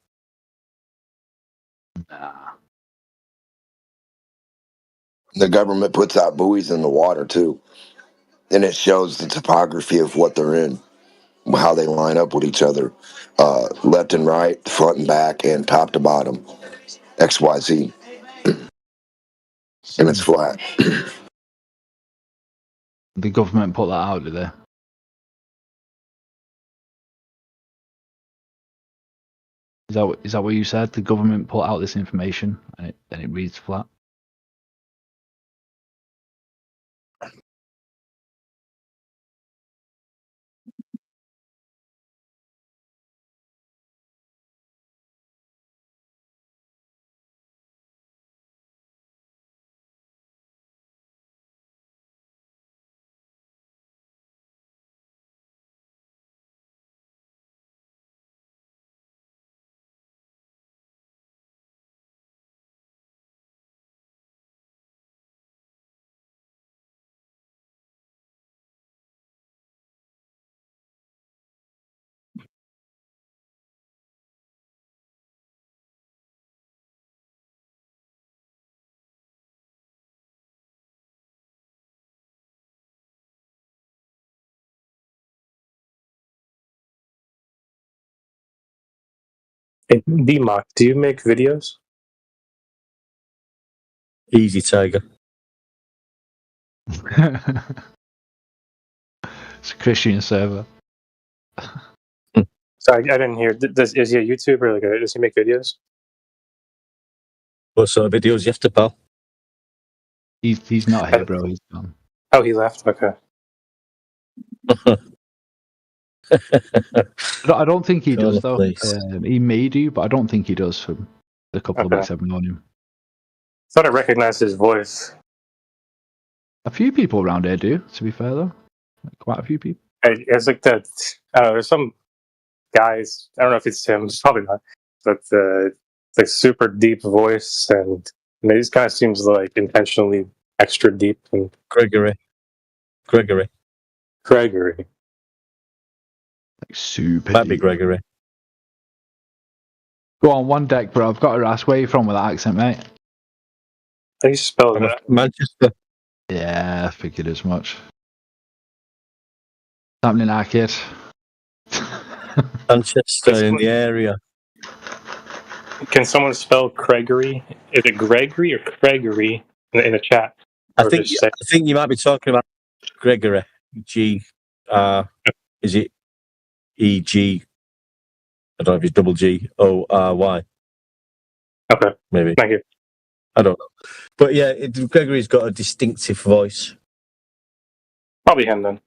The government puts out buoys in the water too, and it shows the topography of what they're in, how they line up with each other, left and right, front and back, and top to bottom, XYZ, and it's flat. the government put that out, did they? Is that what you said? The government put out this information and it reads flat. Hey, DMOC, do you make videos? Easy, Tiger. It's a Christian server. So I didn't hear. Is he a YouTuber? Like, does he make videos? What sort of videos you have to, pal? He's not here, bro. He's gone. Oh, he left. Okay. I don't think he does though. He may do, but I don't think he does for the couple of weeks I've known him. Thought I recognized his voice. A few people around here do, to be fair though. Quite a few people. It's like that. I don't know. There's some guys. I don't know if it's him. It's probably not. But it's like super deep voice, and it just kind of seems like intentionally extra deep. And Gregory. Like super. Might be Gregory. Go on, one deck, bro. I've got to ask where you from with that accent, mate. How do you spell that? Manchester. Yeah, I figured as much. Happening arcade. Manchester in the area. Can someone spell Gregory? Is it Gregory or Gregory in the chat? I think you might be talking about Gregory. G. Is it E-G? I don't know if it's double G-O-R-Y. Okay. Maybe. Thank you. I don't know. But yeah, Gregory's got a distinctive voice. Probably him then.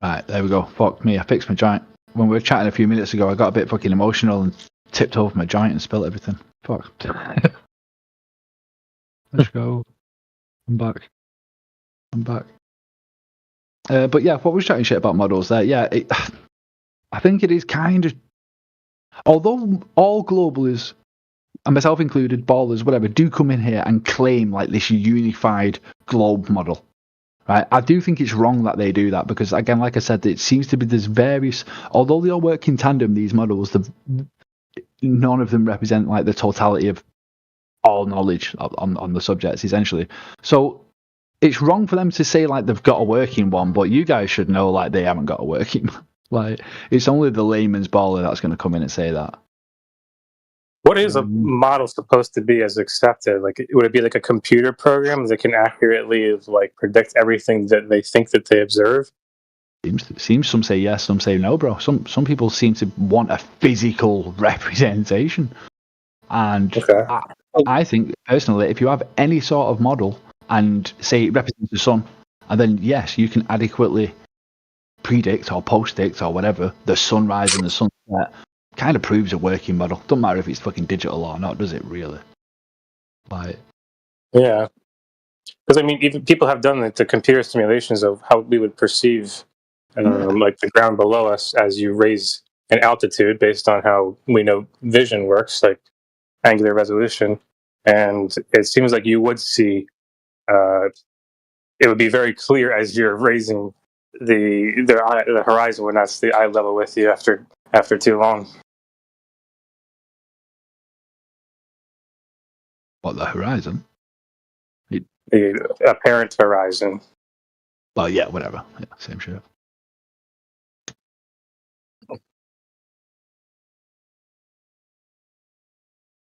Right, there we go. Fuck me, I fixed my giant. When we were chatting a few minutes ago, I got a bit fucking emotional and tipped over my giant and spilled everything. Fuck. Let's go. I'm back. But yeah, what was chatting shit about models there? Yeah, I think it is kind of. Although all globalists, and myself included, ballers, whatever, do come in here and claim like this unified globe model. Right? I do think it's wrong that they do that because, again, like I said, it seems to be there's various. Although they all work in tandem, these models, none of them represent like the totality of all knowledge on the subjects, essentially. So it's wrong for them to say like they've got a working one, but you guys should know like they haven't got a working one. Like it's only the layman's baller that's going to come in and say that. What is a model supposed to be as accepted? Like, would it be like a computer program that can accurately like predict everything that they think that they observe? Seems some say yes, some say no, bro. Some people seem to want a physical representation, and I think personally, if you have any sort of model and say it represents the sun, and then yes, you can adequately predict or post-dict or whatever the sunrise and the sunset, kind of proves a working model. Doesn't matter if it's fucking digital or not, does it really? Like, yeah, because I mean, even people have done the computer simulations of how we would perceive, like the ground below us as you raise an altitude based on how we know vision works, like angular resolution, and it seems like you would see. It would be very clear as you're raising the horizon when that's the eye level with you after too long. what, the horizon? The apparent horizon. Well, yeah, whatever. Yeah, same shit.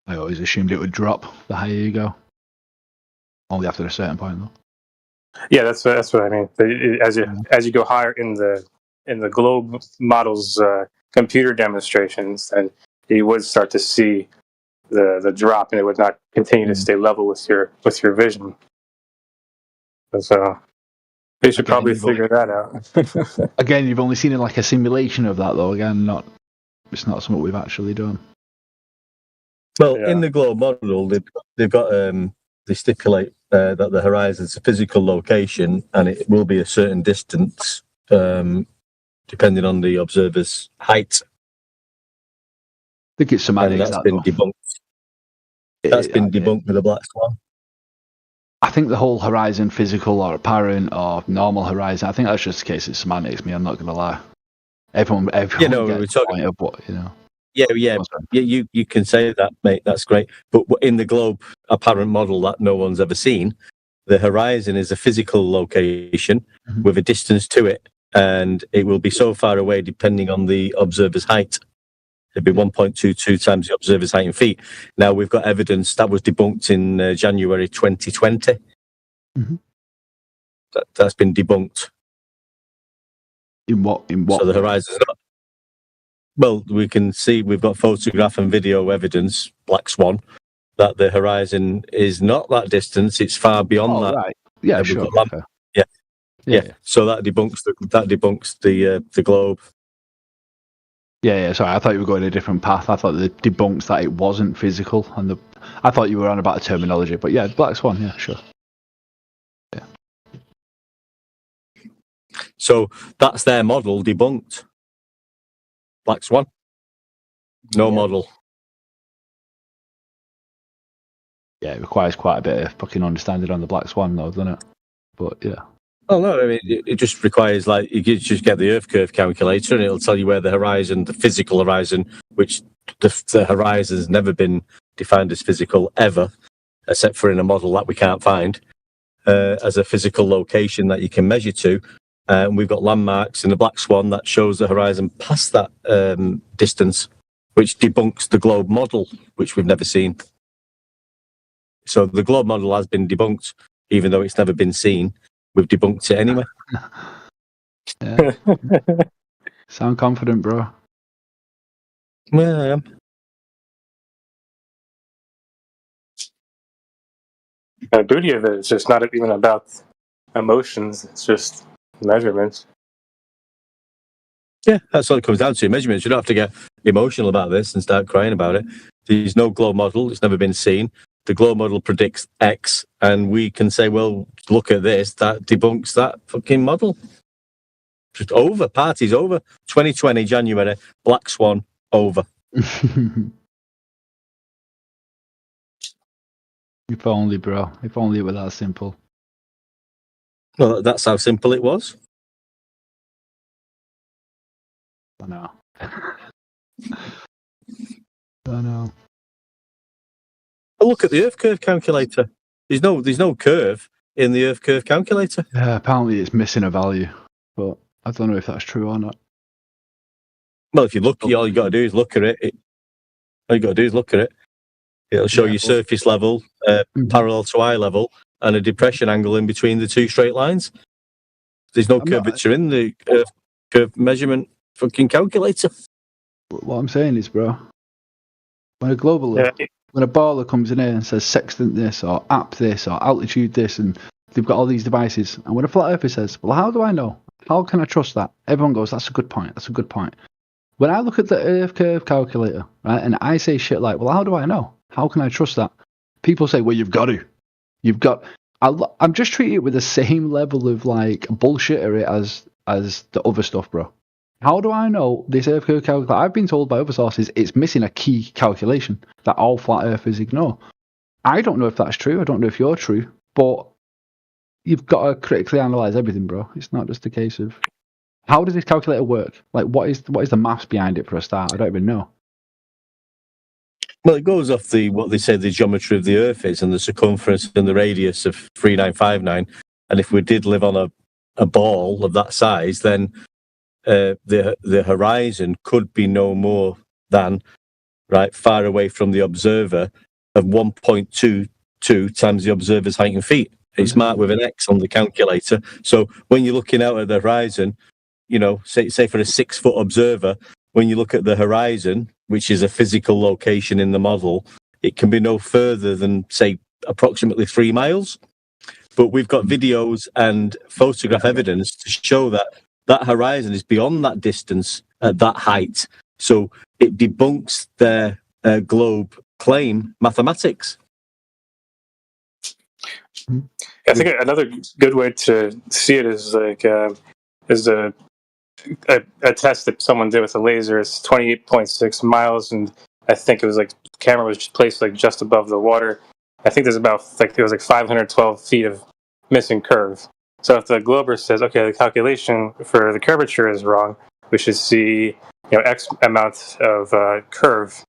I always assumed it would drop the higher you go. Only after a certain point, though. Yeah, that's what I mean. As you go higher in the globe model's computer demonstrations, and you would start to see the drop, and it would not continue to stay level with your vision. So they should probably figure that out. Again, you've only seen like a simulation of that, though. Again, it's not something we've actually done. Well, in the globe model, they've got they stipulate that the horizon is a physical location, and it will be a certain distance, depending on the observer's height. I think it's semantics. And that's been debunked. That's been debunked with the Black Swan. I think the whole horizon, physical or apparent or normal horizon, I think that's just a case of semantics. Me, I'm not going to lie. Everyone we're gets talking the point of what, you know. Yeah. You can say that, mate. That's great. But in the globe apparent model that no one's ever seen, the horizon is a physical location with a distance to it, and it will be so far away depending on the observer's height. It'd be 1.22 times the observer's height in feet. Now, we've got evidence that was debunked in January 2020. That's been debunked. In what? So the horizon's not. Well, we can see we've got photograph and video evidence, Black Swan, that the horizon is not that distance. It's far beyond that. Right. Yeah, sure. Yeah. So that debunks the globe. Yeah. Sorry, I thought you were going a different path. I thought the debunks that it wasn't physical, and I thought you were on about a terminology. But yeah, Black Swan. Yeah, sure. Yeah. So that's their model debunked. Black Swan. No model. Yeah, it requires quite a bit of fucking understanding on the Black Swan, though, doesn't it? But yeah. Oh no, I mean it just requires you just get the Earth curve calculator, and it'll tell you where the horizon, the physical horizon, which the horizon has never been defined as physical ever, except for in a model that we can't find, as a physical location that you can measure to. And we've got landmarks in the Black Swan that shows the horizon past that distance, which debunks the globe model, which we've never seen. So the globe model has been debunked, even though it's never been seen. We've debunked it anyway. Yeah. Sound confident, bro. Well, I am. The beauty of it is just not even about emotions. It's just measurements. Yeah, that's all it comes down to. Measurements. You don't have to get emotional about this and start crying about it. There's no globe model. It's never been seen. The globe model predicts X, and we can say, well, look at this. That debunks that fucking model. Just over. Party's over. 2020, January, Black Swan, over. If only, bro. If only it were that simple. Well, that's how simple it was. I know. I know. Oh, look at the Earth curve calculator. There's no curve in the Earth curve calculator. Yeah, apparently it's missing a value, but I don't know if that's true or not. Well, if you look, all you got to do is look at it. It'll show you surface level, parallel to eye level, and a depression angle in between the two straight lines. There's no curvature in the Earth curve measurement fucking calculator. What I'm saying is, bro, when a when a baller comes in here and says sextant this or app this or altitude this, and they've got all these devices, and when a flat earther says, well, how do I know? How can I trust that? Everyone goes, that's a good point. That's a good point. When I look at the Earth curve calculator, right, and I say shit like, well, how do I know? How can I trust that? People say, well, you've got to. You've got. I'm just treating it with the same level of like bullshittery as the other stuff, bro. How do I know this Earth curve calculator? I've been told by other sources it's missing a key calculation that all flat earthers ignore. I don't know if that's true. I don't know if you're true, but you've got to critically analyze everything, bro. It's not just a case of how does this calculator work? Like, what is the maths behind it for a start? I don't even know. Well, it goes off what they say the geometry of the Earth is, and the circumference and the radius of 3959. And if we did live on a ball of that size, then the horizon could be no more than far away from the observer of 1.22 times the observer's height in feet. It's marked with an X on the calculator. So when you're looking out at the horizon, say for a 6-foot observer, when you look at the horizon, which is a physical location in the model, it can be no further than, say, approximately 3 miles. But we've got videos and photograph evidence to show that horizon is beyond that distance at that height. So it debunks their globe claim mathematics. I think another good way to see it is a test that someone did with a laser. It's 28.6 miles, and I think it was like the camera was placed like just above the water. I think there's about it was like 512 feet of missing curve. So if the glober says, okay, the calculation for the curvature is wrong, we should see X amount of curve.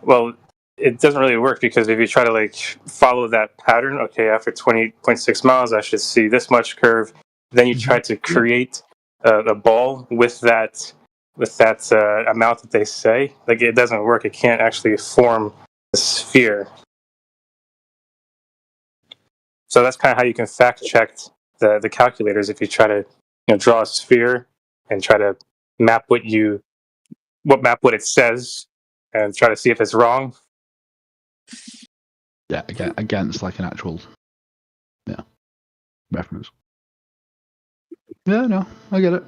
Well, it doesn't really work, because if you try to follow that pattern, okay, after 28.6 miles, I should see this much curve. Then you try to create a ball with that amount that they say. It doesn't work. It can't actually form a sphere. So that's kind of how you can fact check the calculators. If you try to draw a sphere and try to map what it says and try to see if it's wrong. Yeah, against like an actual reference. Yeah, no, I get it.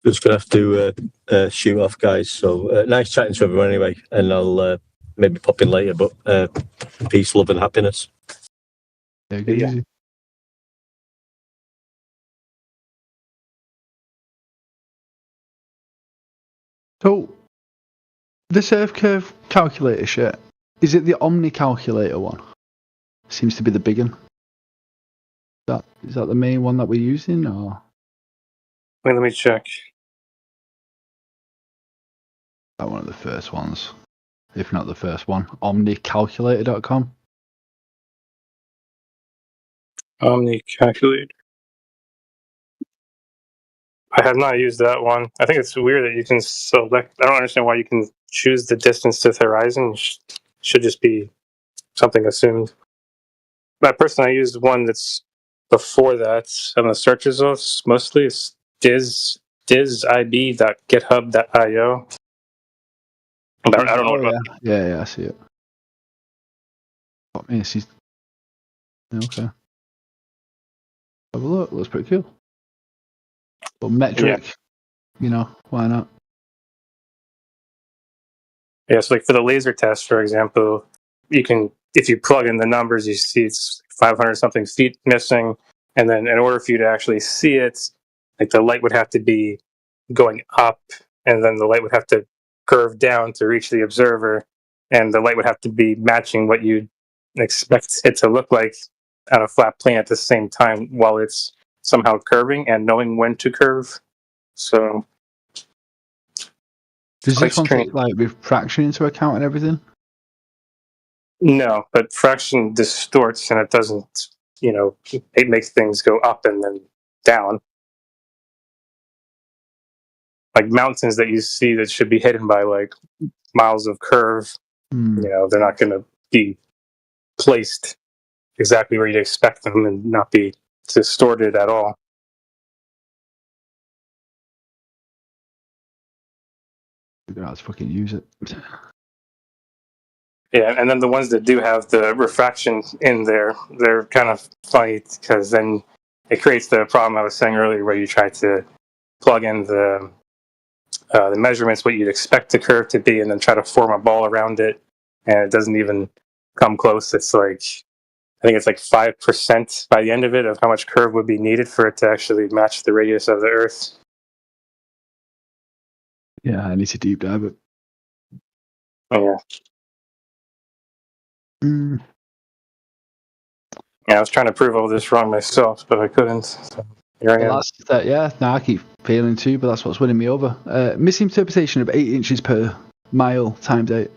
Just going to have to shoot off, guys. So nice chatting to everyone anyway, and I'll maybe pop in later, but peace, love and happiness. Yeah. So, this Earth curve calculator shit, is it the Omni calculator one? Seems to be the big one. Is that the main one that we're using, or? Wait, let me check. That one of the first ones, if not the first one. OmniCalculator.com. Omni calculator. I have not used that one. I think it's weird that you can select. I don't understand why you can choose the distance to the horizon. Should just be something assumed. But personally, I used one that's before that on the search results. Mostly it's dizib.github.io. I don't know about. Yeah, I see it. Okay. Have a look. Looks pretty cool. But metric, why not? Yeah, so for the laser test, for example, you can, if you plug in the numbers, you see it's 500 something feet missing, and then in order for you to actually see it, the light would have to be going up, and then the light would have to curve down to reach the observer, and the light would have to be matching what you'd expect it to look like on a flat plane at the same time while it's somehow curving and knowing when to curve. So does this one take refraction into account and everything? No, but fraction distorts and it doesn't, it makes things go up and then down. Like mountains that you see that should be hidden by like miles of curve, they're not going to be placed exactly where you'd expect them and not be distorted at all. You're going to have to fucking use it. Yeah, and then the ones that do have the refraction in there, they're kind of funny because then it creates the problem I was saying earlier where you try to plug in the measurements, what you'd expect the curve to be, and then try to form a ball around it, and it doesn't even come close. It's like, I think it's like 5% by the end of it of how much curve would be needed for it to actually match the radius of the Earth. Yeah, I need to deep dive it. Yeah. Yeah, I was trying to prove all this wrong myself, but I couldn't. So here I am. I keep failing too, but that's what's winning me over. Misinterpretation of 8 inches per mile times 8.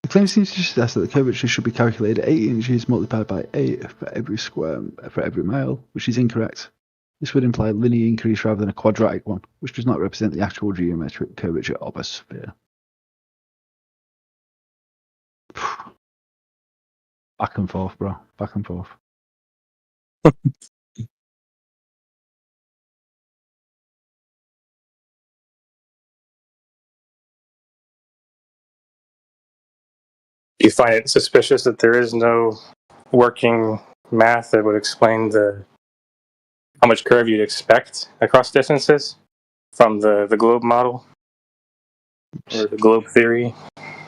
The claim seems to suggest that the curvature should be calculated 8 inches multiplied by 8 for every mile, which is incorrect. This would imply a linear increase rather than a quadratic one, which does not represent the actual geometric curvature of a sphere. Back and forth, bro. Back and forth. You find it suspicious that there is no working math that would explain how much curve you'd expect across distances from the globe model or the globe theory?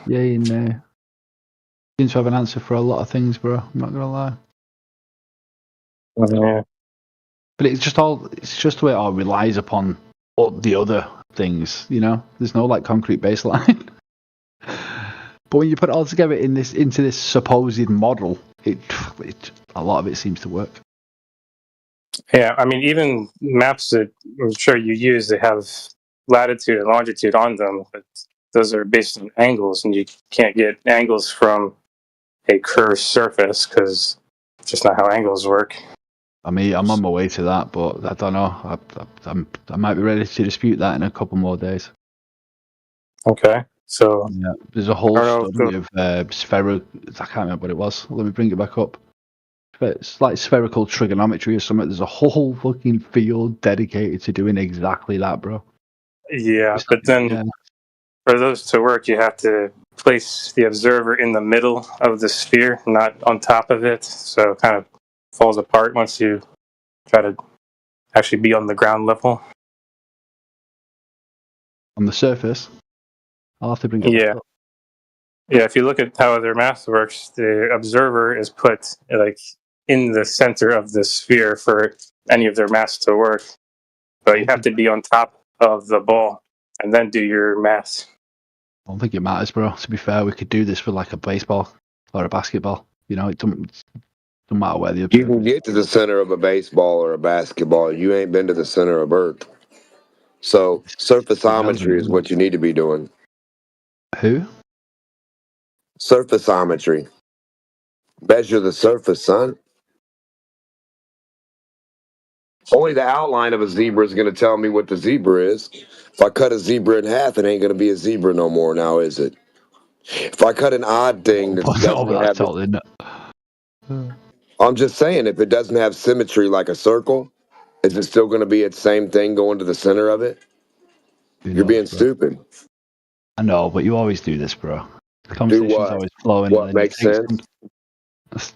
Yeah, in there. Seems to have an answer for a lot of things, bro. I'm not gonna lie. Yeah. But it's just the way it all relies upon all the other things, There's no like concrete baseline. But when you put it all together into this supposed model, a lot of it seems to work. Yeah, I mean, even maps that I'm sure you use, they have latitude and longitude on them, but those are based on angles, and you can't get angles from a curved surface because it's just not how angles work. I mean, I'm on my way to that, but I don't know. I might be ready to dispute that in a couple more days. Okay, so yeah, there's a whole study of spherical. I can't remember what it was. Let me bring it back up. It's like spherical trigonometry or something. There's a whole fucking field dedicated to doing exactly that, bro. Yeah, but then for those to work, you have to place the observer in the middle of the sphere, not on top of it. So it kind of falls apart once you try to actually be on the ground level. On the surface? I'll have to bring it back up. Yeah, if you look at how their math works, the observer is put like in the center of the sphere for any of their math to work. But you have to be on top of the ball and then do your math. I don't think it matters, bro. To be fair, we could do this for like a baseball or a basketball. It doesn't matter where the observer. You can get to the center of a baseball or a basketball. You ain't been to the center of Earth. So surfaceometry is what you need to be doing. Who? Surfaceometry. Measure the surface, son. Only the outline of a zebra is going to tell me what the zebra is. If I cut a zebra in half, it ain't going to be a zebra no more now, is it? If I cut an odd thing that doesn't have I'm just saying, if it doesn't have symmetry like a circle, is it still going to be its same thing going to the center of it? You're being stupid. I know, but you always do this, bro. The conversation's always flowing. What makes sense?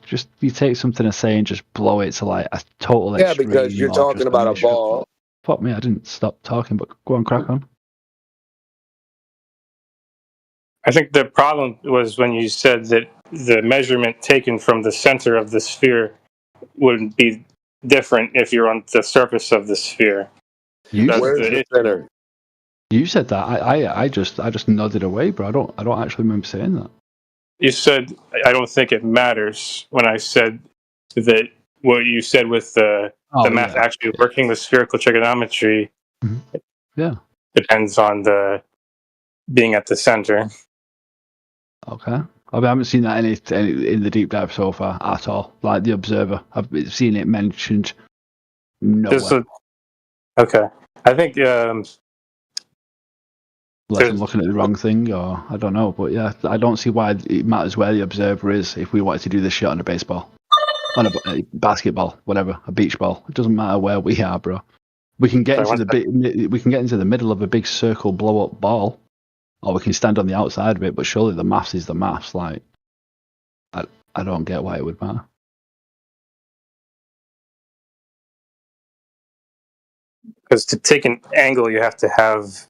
Just you take something to say and just blow it to like a total extreme. Yeah, because you're talking about a ball. Fuck me, I didn't stop talking, but go on, crack on. I think the problem was when you said that the measurement taken from the center of the sphere would be different if you're on the surface of the sphere. Where's the center? You said that. I just nodded away, bro. I don't actually remember saying that. You said I don't think it matters when I said that what you said with the math actually working with spherical trigonometry. Yeah, depends on the being at the center. Okay. I haven't seen that any in the deep dive so far at all. Like the Observer, I've seen it mentioned nowhere. Okay, I think Unless I'm looking at the wrong thing, or I don't know. But yeah, I don't see why it matters where the Observer is if we wanted to do this shit on a baseball, on a basketball, whatever, a beach ball. It doesn't matter where we are, bro. We can get into the middle of a big circle blow up ball, or we can stand on the outside of it. But surely the maths is the maths. Like, I don't get why it would matter. because to take an angle, you have to have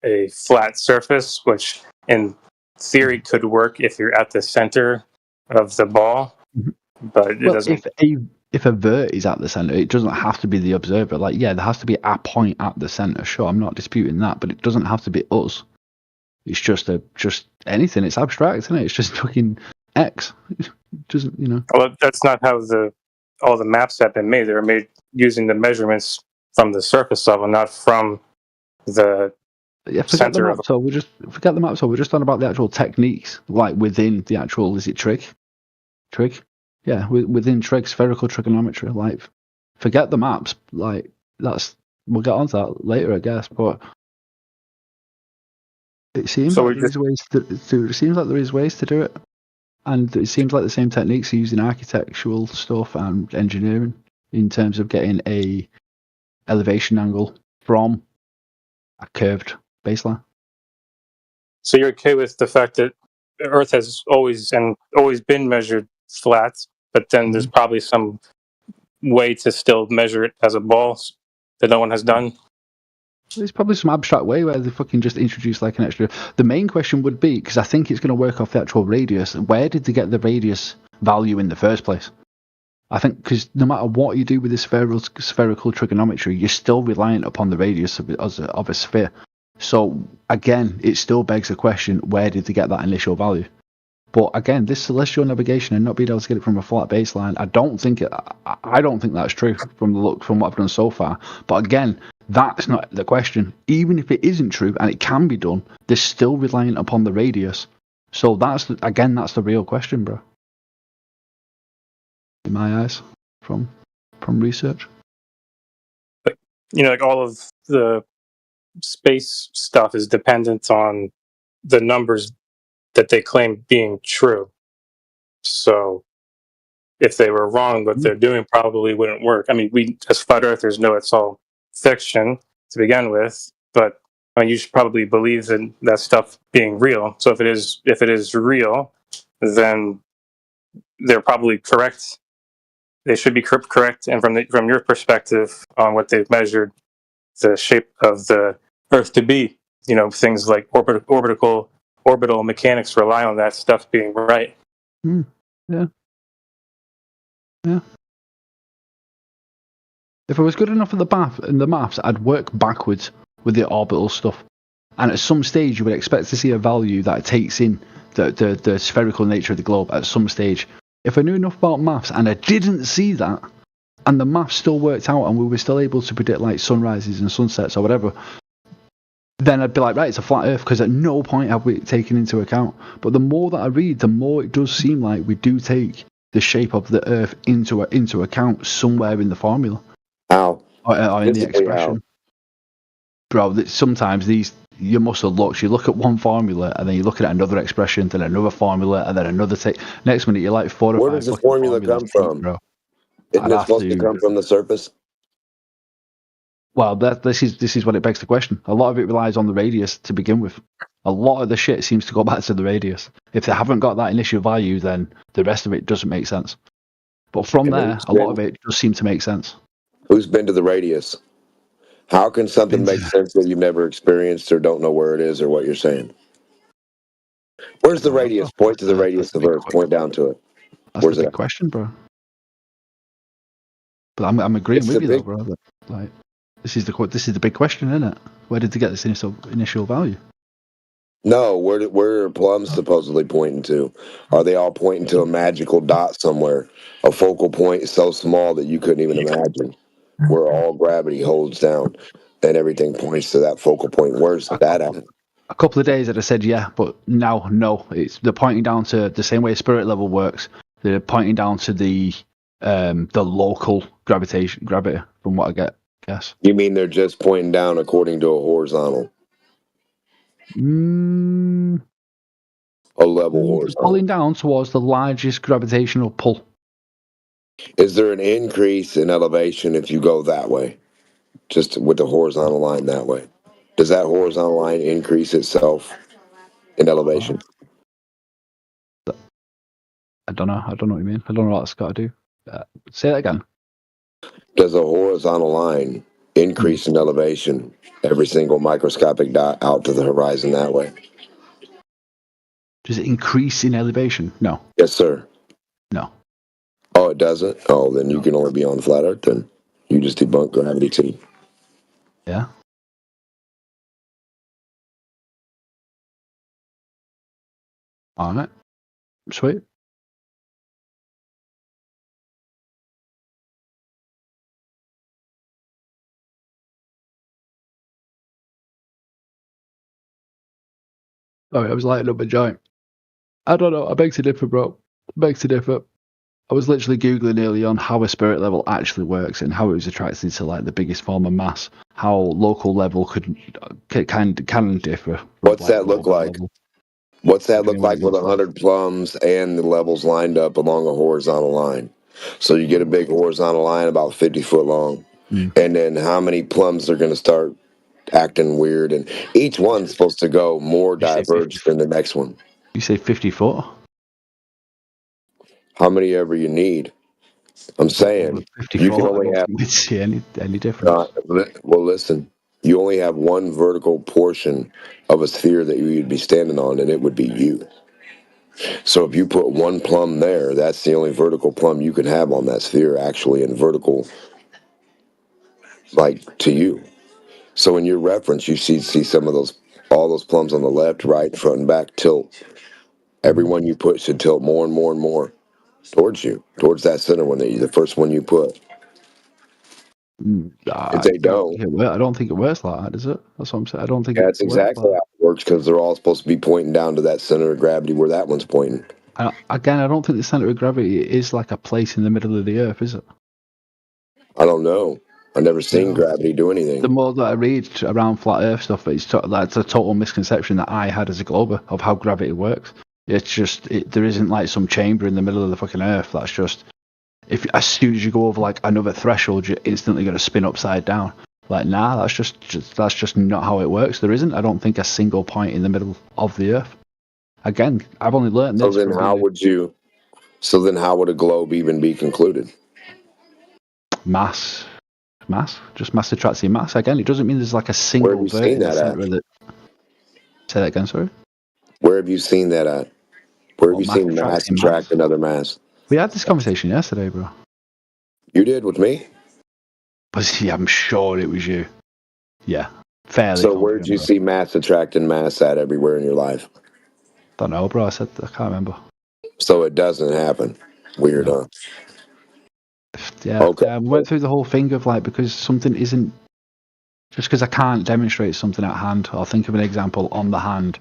a flat surface, which in theory could work if you're at the center of the ball, but it doesn't. If a vert is at the center, it doesn't have to be the Observer. Like, yeah, there has to be a point at the center. Sure, I'm not disputing that, but it doesn't have to be us. It's just anything. It's abstract, isn't it? It's just fucking X. It doesn't, you know. Well, that's not how all the maps have been made. They were made using the measurements from the surface level, not from the center of. So forget the map. So we're just on about the actual techniques, like within the actual. Is it trig? Yeah, within trig, spherical trigonometry. Like, forget the maps. Like, we'll get onto that later, I guess. But it seems like there is ways it seems like there is ways to do it, and it seems like the same techniques are used in architectural stuff and engineering in terms of getting a elevation angle from a curved baseline. So you're okay with the fact that the Earth has always been measured flat, but then there's probably some way to still measure it as a ball that no one has done? There's probably some abstract way where they fucking just introduce like an extra. The main question would be, because I think it's going to work off the actual radius, where did they get the radius value in the first place? I think because no matter what you do with the spherical trigonometry, you're still reliant upon the radius of a sphere. So again, it still begs the question: where did they get that initial value? But again, this celestial navigation and not being able to get it from a flat baseline, I don't think that's true from what I've done so far. But again, that's not the question. Even if it isn't true and it can be done, they're still reliant upon the radius. So that's the real question, bro. In my eyes, from research. But, like all of the space stuff is dependent on the numbers that they claim being true. So if they were wrong, what they're doing probably wouldn't work. I mean, we as flat earthers know it's all fiction to begin with, but you should probably believe in that stuff being real. So if it is real, then they're probably correct. They should be correct, and from your perspective on what they've measured the shape of the Earth to be, things like orbital mechanics rely on that stuff being right. Yeah. If I was good enough at the maths, I'd work backwards with the orbital stuff, and at some stage you would expect to see a value that takes in the spherical nature of the globe at some stage. If I knew enough about maths and I didn't see that, and the maths still worked out and we were still able to predict like sunrises and sunsets or whatever, then I'd be like, right, it's a flat earth, because at no point have we taken into account. But the more that I read, the more it does seem like we do take the shape of the earth into account somewhere in the formula. How? Or in the expression. Bro, sometimes you must have looked. You look at one formula, and then you look at another expression, then another formula, and then another next minute you're like 4 or 5. Where does the formula come from? Bro. Isn't it supposed to come from the surface? Well, this is what it begs the question. A lot of it relies on the radius to begin with. A lot of the shit seems to go back to the radius. If they haven't got that initial value, then the rest of it doesn't make sense. But from there, a lot of it does seem to make sense. Who's been to the radius? How can something make sense that you've never experienced or don't know where it is or what you're saying? Where's the radius? Point to the radius of Earth. Point down to it. That's a big question, bro. But I'm agreeing with you, though, bro. Like, this is the big question, isn't it? Where did they get this initial value? No, where are plums supposedly pointing to? Are they all pointing to a magical dot somewhere? A focal point so small that you couldn't even imagine, where all gravity holds down and everything points to that focal point. Where's that at? a couple of days that I said yeah, but now no. They're pointing down to the same way spirit level works. They're pointing down to the local gravity from what I guess. You mean they're just pointing down according to a horizontal? A level horizontal. Pulling down towards the largest gravitational pull. Is there an increase in elevation if you go that way? Just with the horizontal line that way? Does that horizontal line increase itself in elevation? I don't know. I don't know what you mean. I don't know what it's got to do. Say that again. Does a horizontal line increase in elevation every single microscopic dot out to the horizon that way? Does it increase in elevation? No. Yes, sir. No. Oh, it doesn't? Oh, then you can only be on the flat earth then. You just debunk gravity too. Yeah. All right. Sweet. Sorry, I was lighting up a joint. I don't know. I beg to differ, bro. I beg to differ. I was literally Googling early on how a spirit level actually works and how it was attracted to like the biggest form of mass. How local level can differ. What's that look like? What's that look like with 100 plums and the levels lined up along a horizontal line? So you get a big horizontal line about 50 foot long. And then how many plums are going to start acting weird? And each one's supposed to go more diverged than the next one. You say 50 foot? How many ever you need. I'm saying you can only have. See any difference? Well, listen. You only have one vertical portion of a sphere that you'd be standing on, and it would be you. So if you put one plum there, that's the only vertical plum you can have on that sphere, actually in vertical, like to you. So in your reference, you see some of those, all those plums on the left, right, front, and back tilt. Every one you put should tilt more and more and more towards you, towards that center one, the first one you put. If they don't, I don't think it works like that, does it? That's what I'm saying. I don't think that's exactly how it works, because they're all supposed to be pointing down to that center of gravity where that one's pointing. Again, I don't think the center of gravity is like a place in the middle of the Earth, is it? I don't know. I've never seen gravity do anything. The more that I read around flat Earth stuff, that's a total misconception that I had as a glober of how gravity works. It's just there isn't like some chamber in the middle of the fucking Earth. That's just as soon as you go over like another threshold, you're instantly going to spin upside down. Like, nah, that's just not how it works. There isn't, I don't think, a single point in the middle of the Earth. Again, I've only learned this. So then how would a globe even be concluded? Mass, just mass attracting mass. Again, it doesn't mean there's like a single. Where have you seen that at? Say that again, sorry. Where have you seen that at? Where have you seen mass attract another mass? We had this conversation yesterday, bro. You did with me? But yeah, I'm sure it was you. Yeah, fairly. So where did you see mass attracting mass at everywhere in your life? Don't know, bro. I can't remember. So it doesn't happen. Weird, huh? Yeah. Okay. Yeah, we went through the whole thing of like, because something isn't, just because I can't demonstrate something at hand or think of an example on the hand,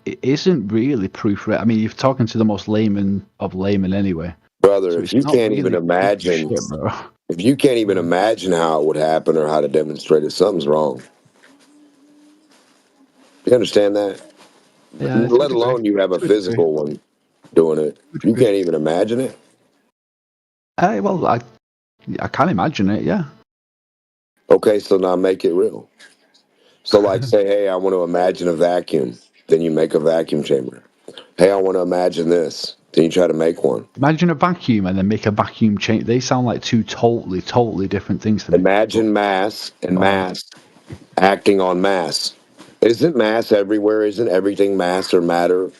it isn't really proof. I mean, you're talking to the most layman of laymen anyway. Brother, so if you can't even imagine, if you can't even imagine how it would happen or how to demonstrate it, something's wrong. You understand that? Yeah, let alone you have a physical one doing it. You can't even imagine it? Well, I can imagine it, yeah. Okay, so now make it real. So like say, hey, I want to imagine a vacuum. Then you make a vacuum chamber. Hey, I want to imagine this. Then you try to make one. Imagine a vacuum and then make a vacuum chamber. They sound like two totally different things to me. Imagine mass and mass acting on mass. Isn't mass everywhere? Isn't everything mass or matter?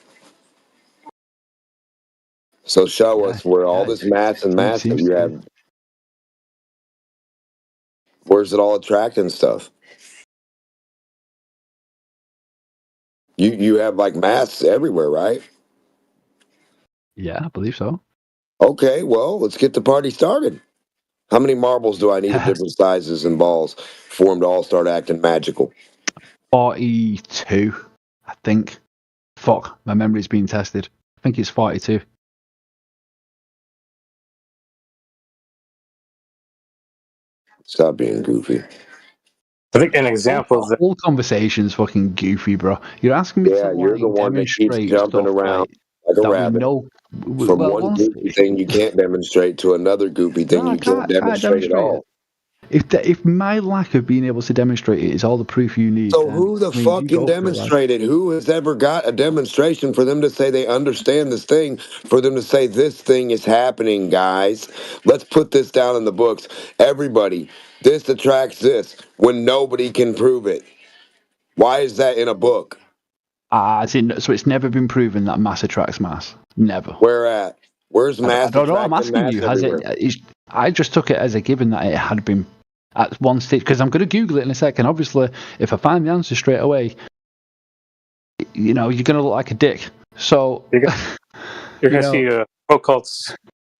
So show us where all this mass and mass that you have, where's it all attracting stuff? You have like mass everywhere, right? Yeah, I believe so. Okay, well, let's get the party started. How many marbles do I need of different sizes and balls for them to all start acting magical? 42, I think. Fuck, my memory's being tested. I think it's 42. Stop being goofy. I think an example of The that. whole conversation's fucking goofy, bro. You're asking me Yeah, to you're the like one that keeps demonstrate jumping stuff around like a that we rabbit. know. From Well, one honestly, goofy thing you can't demonstrate to another goofy thing no, I you can't can't demonstrate at demonstrate all. it. If my lack of being able to demonstrate it is all the proof you need, So then who the I mean, fuck you can go for it, lad. demonstrate it? Who has ever got a demonstration for them to say they understand this thing, for them to say this thing is happening, guys? Let's put this down in the books. Everybody, this attracts this when nobody can prove it. Why is that in a book? So it's never been proven that mass attracts mass. Never. Where at? Where's I mass don't know. I'm attracting asking mass you. Has everywhere? I just took it as a given that it had been at one stage, because I'm going to Google it in a second. Obviously, if I find the answer straight away, you're going to look like a dick. So You're going to see Foucault's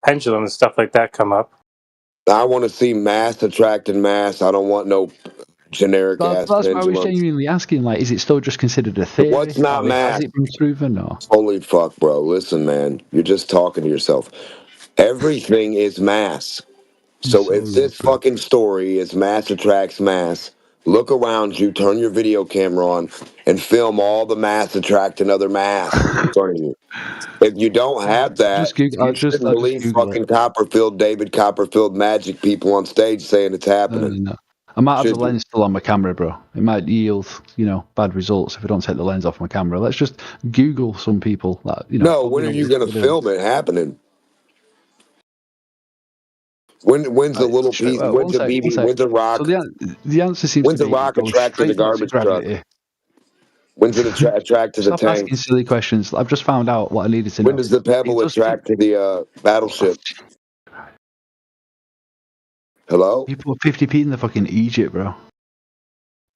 pendulum and stuff like that come up. I want to see mass attracting mass. I don't want no generic ass that's why I was pendulum. genuinely asking. Like, is it still just considered a theory? What's not Or mass? has it been proven? Or Holy fuck, bro. Listen, man. You're just talking to yourself. Everything is mass. So if this fucking story is mass attracts mass, look around you, turn your video camera on, and film all the mass attracting other mass in front of you. If you don't have that, you shouldn't believe fucking Copperfield, David Copperfield magic people on stage saying it's happening. No. I might have Should the you? lens still on my camera, bro. It might yield, bad results if I don't take the lens off my camera. Let's just Google some people that, No, when are you going to film it happening? When's the little piece? When's the BB? When's the rock? So the answer seems When's to the be rock it goes attract to the straight back garbage gravity. truck? When's it attract to the Stop tank? asking silly questions. I've just found out what I needed to know. When does the pebble attract to the battleship? Hello? People are 50p in the fucking Egypt, bro.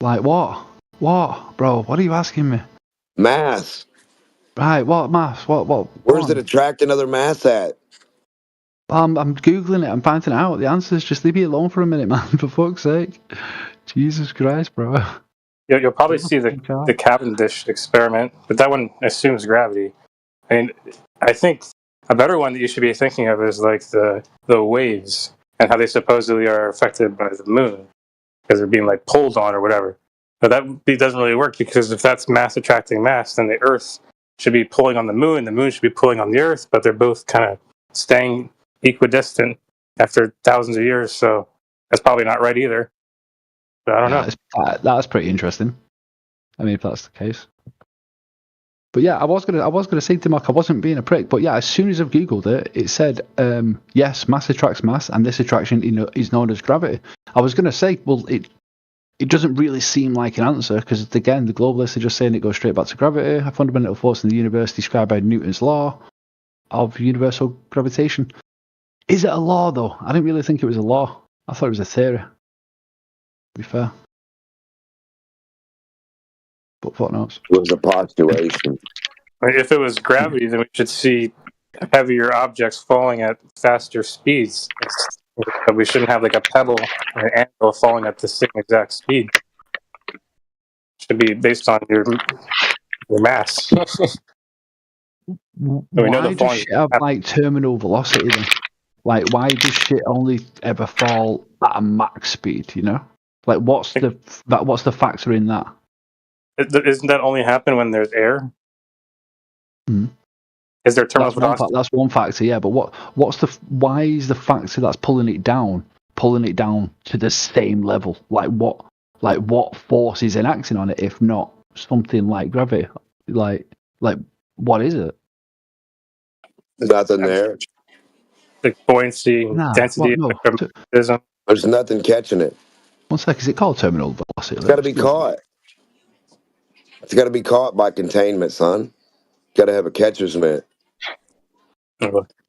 Like, what? What? Bro, what are you asking me? Mass. Right, what mass? What? Where's it attract another mass at? I'm Googling it. I'm finding out. The answer is just leave me alone for a minute, man. For fuck's sake. Jesus Christ, bro. You'll probably see the Cavendish experiment, but that one assumes gravity. I mean, I think a better one that you should be thinking of is like the waves and how they supposedly are affected by the moon because they're being like pulled on or whatever. But that doesn't really work because if that's mass attracting mass, then the Earth should be pulling on the moon should be pulling on the Earth, but they're both kind of staying equidistant after thousands of years, so that's probably not right either. But I don't know. That's pretty interesting. I mean, if that's the case. But yeah, I was gonna say to Mark, I wasn't being a prick, but yeah, as soon as I've Googled it, it said, yes, mass attracts mass, and this attraction is known as gravity. I was gonna say, well, it doesn't really seem like an answer, because again, the globalists are just saying it goes straight back to gravity, a fundamental force in the universe described by Newton's law of universal gravitation. Is it a law, though? I didn't really think it was a law. I thought it was a theory. To be fair. But what knows? It was a postulation. If it was gravity, then we should see heavier objects falling at faster speeds. But we shouldn't have like a pebble or an anvil falling at the same exact speed. It should be based on your mass. Why does shit have like terminal velocity then? Like, why does shit only ever fall at a max speed? Like, what's the factor in that? Isn't that only happen when there's air? Is there terminal velocity? That's one factor, yeah. But why is the factor that's pulling it down to the same level? Like what force is enacting on it if not something like gravity? Like what is it? Nothing there. The buoyancy, density, magnetism. There's nothing catching it. One sec, is it called terminal velocity? It's got to be caught. It's got to be caught by containment, son. Got to have a catcher's mitt.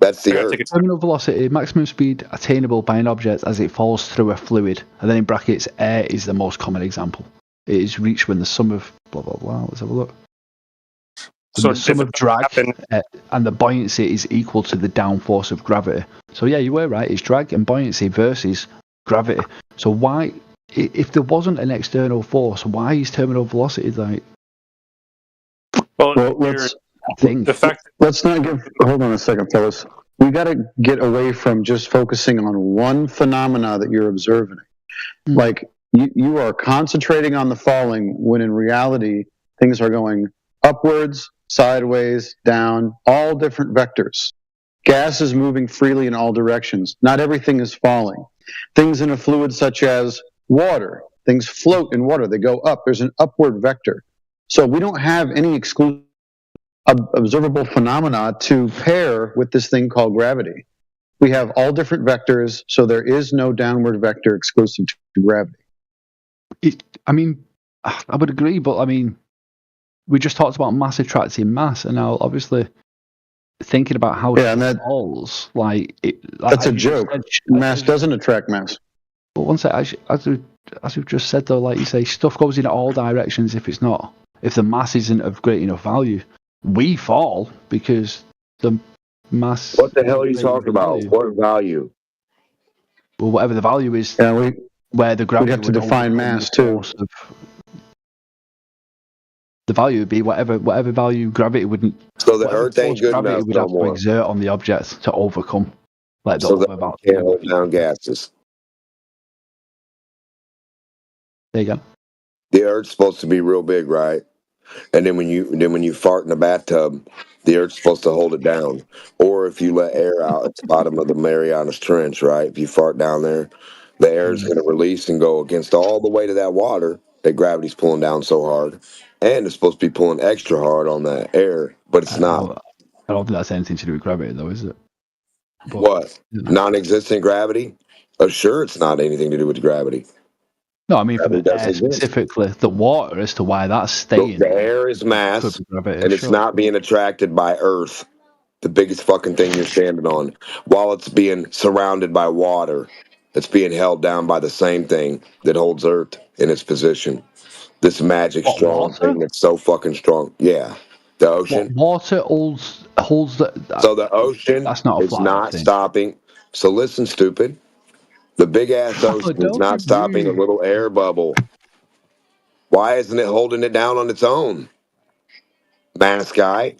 That's the Earth. Terminal velocity, maximum speed attainable by an object as it falls through a fluid. And then in brackets, air is the most common example. It is reached when the sum of blah blah blah. Let's have a look. So the sum of drag and the buoyancy is equal to the downforce of gravity. So yeah, you were right. It's drag and buoyancy versus gravity. So why, if there wasn't an external force, why is terminal velocity like? Well, let's the fact. Let's not give. Hold on a second, fellas. We got to get away from just focusing on one phenomena that you're observing. Like you are concentrating on the falling when in reality things are going upwards, sideways, down, all different vectors. Gas is moving freely in all directions. Not everything is falling. Things in a fluid such as water, things float in water. They go up. There's an upward vector. So we don't have any exclusive observable phenomena to pair with this thing called gravity. We have all different vectors, so there is no downward vector exclusive to gravity. I mean, I would agree, but I mean, we just talked about mass attracting mass, and now obviously thinking about how it falls, that's a joke. Mass doesn't attract mass. But once as we've just said though, like you say, stuff goes in all directions. If the mass isn't of great enough value, we fall because the mass. What the hell are you talking about? What value? Well, whatever the value is, where the gravity. We'd have to define mass too. The value would be whatever value gravity wouldn't. So the Earth ain't good enough would no have more. to exert on the object to overcome, like so the Earth can't hold down gases. There you go. The Earth's supposed to be real big, right? And then when you fart in the bathtub, the Earth's supposed to hold it down. Or if you let air out at the bottom of the Marianas Trench, right? If you fart down there, the air is going to release and go against all the weight of that water that gravity's pulling down so hard. And it's supposed to be pulling extra hard on that air, but it's not. I don't think that's anything to do with gravity, though, is it? But, what? Non-existent gravity? Oh, sure, it's not anything to do with gravity. No, I mean for the air specifically, the water as to why that's staying. The air is mass, and it's not being attracted by Earth, the biggest fucking thing you're standing on, while it's being surrounded by water. It's being held down by the same thing that holds Earth in its position. This magic strong thing that's so fucking strong. Yeah, the ocean. Water holds the. So the ocean is not stopping. So listen, stupid. The big ass ocean is not stopping a little air bubble. Why isn't it holding it down on its own? Mass guy.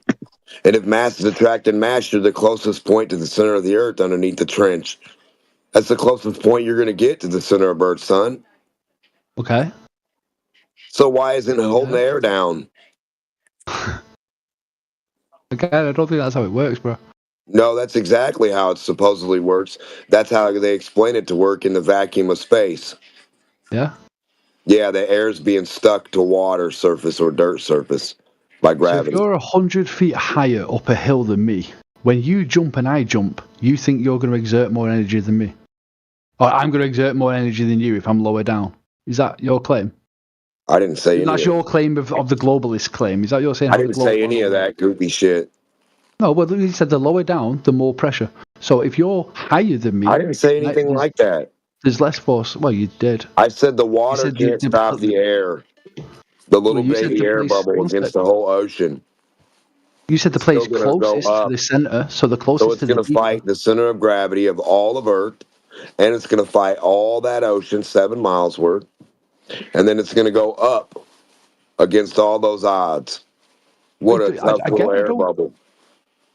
And if mass is attracting mass, you're the closest point to the center of the Earth underneath the trench. That's the closest point you're going to get to the center of Earth, son. Okay. So why isn't it holding the air down? Again, I don't think that's how it works, bro. No, that's exactly how it supposedly works. That's how they explain it to work in the vacuum of space. Yeah? Yeah, the air's being stuck to water surface or dirt surface by gravity. So if you're 100 feet higher up a hill than me, when you jump and I jump, you think you're going to exert more energy than me? Or I'm going to exert more energy than you if I'm lower down? Is that your claim? I didn't say any That's your claim of the globalist claim. Is that your saying? I didn't say any of that goofy shit. No, well, you said the lower down, the more pressure. So if you're higher than me... I didn't say anything like that. There's less force. Well, you did. I said the water can't stop the air. The little baby air bubble against the whole ocean. You said the place closest to the center, so the closest so it's going to fight the center of gravity of all of Earth, and it's going to fight all that ocean 7 miles worth, and then it's going to go up against all those odds. What a tough little air bubble.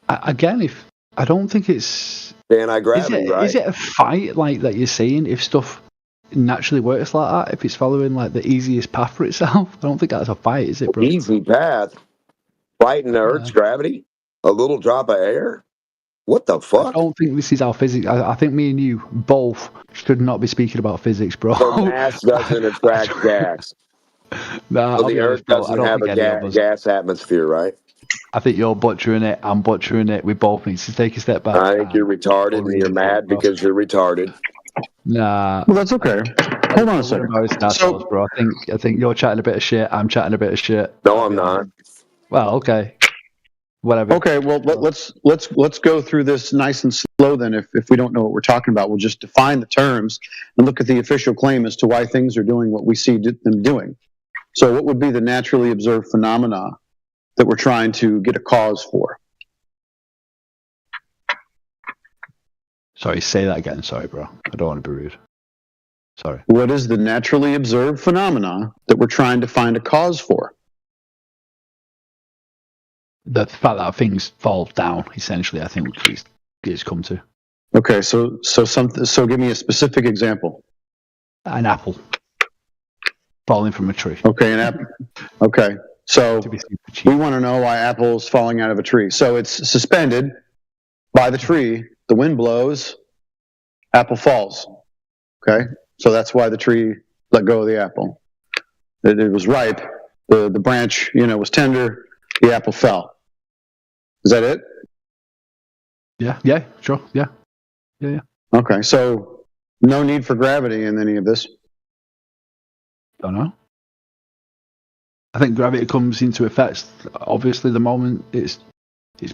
Again, if I don't think it's anti-gravity, right? Is it a fight like that you're saying if stuff naturally works like that? If it's following like the easiest path for itself, I don't think that's a fight, is it, bro? Easy path, fighting the Earth's gravity, a little drop of air. What the fuck? I don't think this is our physics. I think me and you both should not be speaking about physics, bro. So mass doesn't attract gas. No, so the Earth doesn't have a gas atmosphere, right? I think you're butchering it. I'm butchering it. We both need to take a step back. I think you're retarded, and you're mad because you're retarded. Nah. Well, that's okay. Hold on a second. Bro, I think you're chatting a bit of shit. I'm chatting a bit of shit. No, I'm not. Well, okay. Whatever. Okay. Well, let's go through this nice and slow. Then, if we don't know what we're talking about, we'll just define the terms and look at the official claim as to why things are doing what we see them doing. So, what would be the naturally observed phenomena that we're trying to get a cause for? Sorry, say that again. Sorry, bro. I don't want to be rude. Sorry. What is the naturally observed phenomena that we're trying to find a cause for? The fact that things fall down, essentially, I think it's come to. Okay, so give me a specific example. An apple falling from a tree. Okay, an apple. Okay, so we want to know why apple's falling out of a tree. So it's suspended by the tree. The wind blows, apple falls. Okay, so that's why the tree let go of the apple. It was ripe. The branch, was tender. The apple fell. Is that it? Yeah, sure, yeah. Okay, so no need for gravity in any of this. Don't know. I think gravity comes into effect, obviously, the moment it's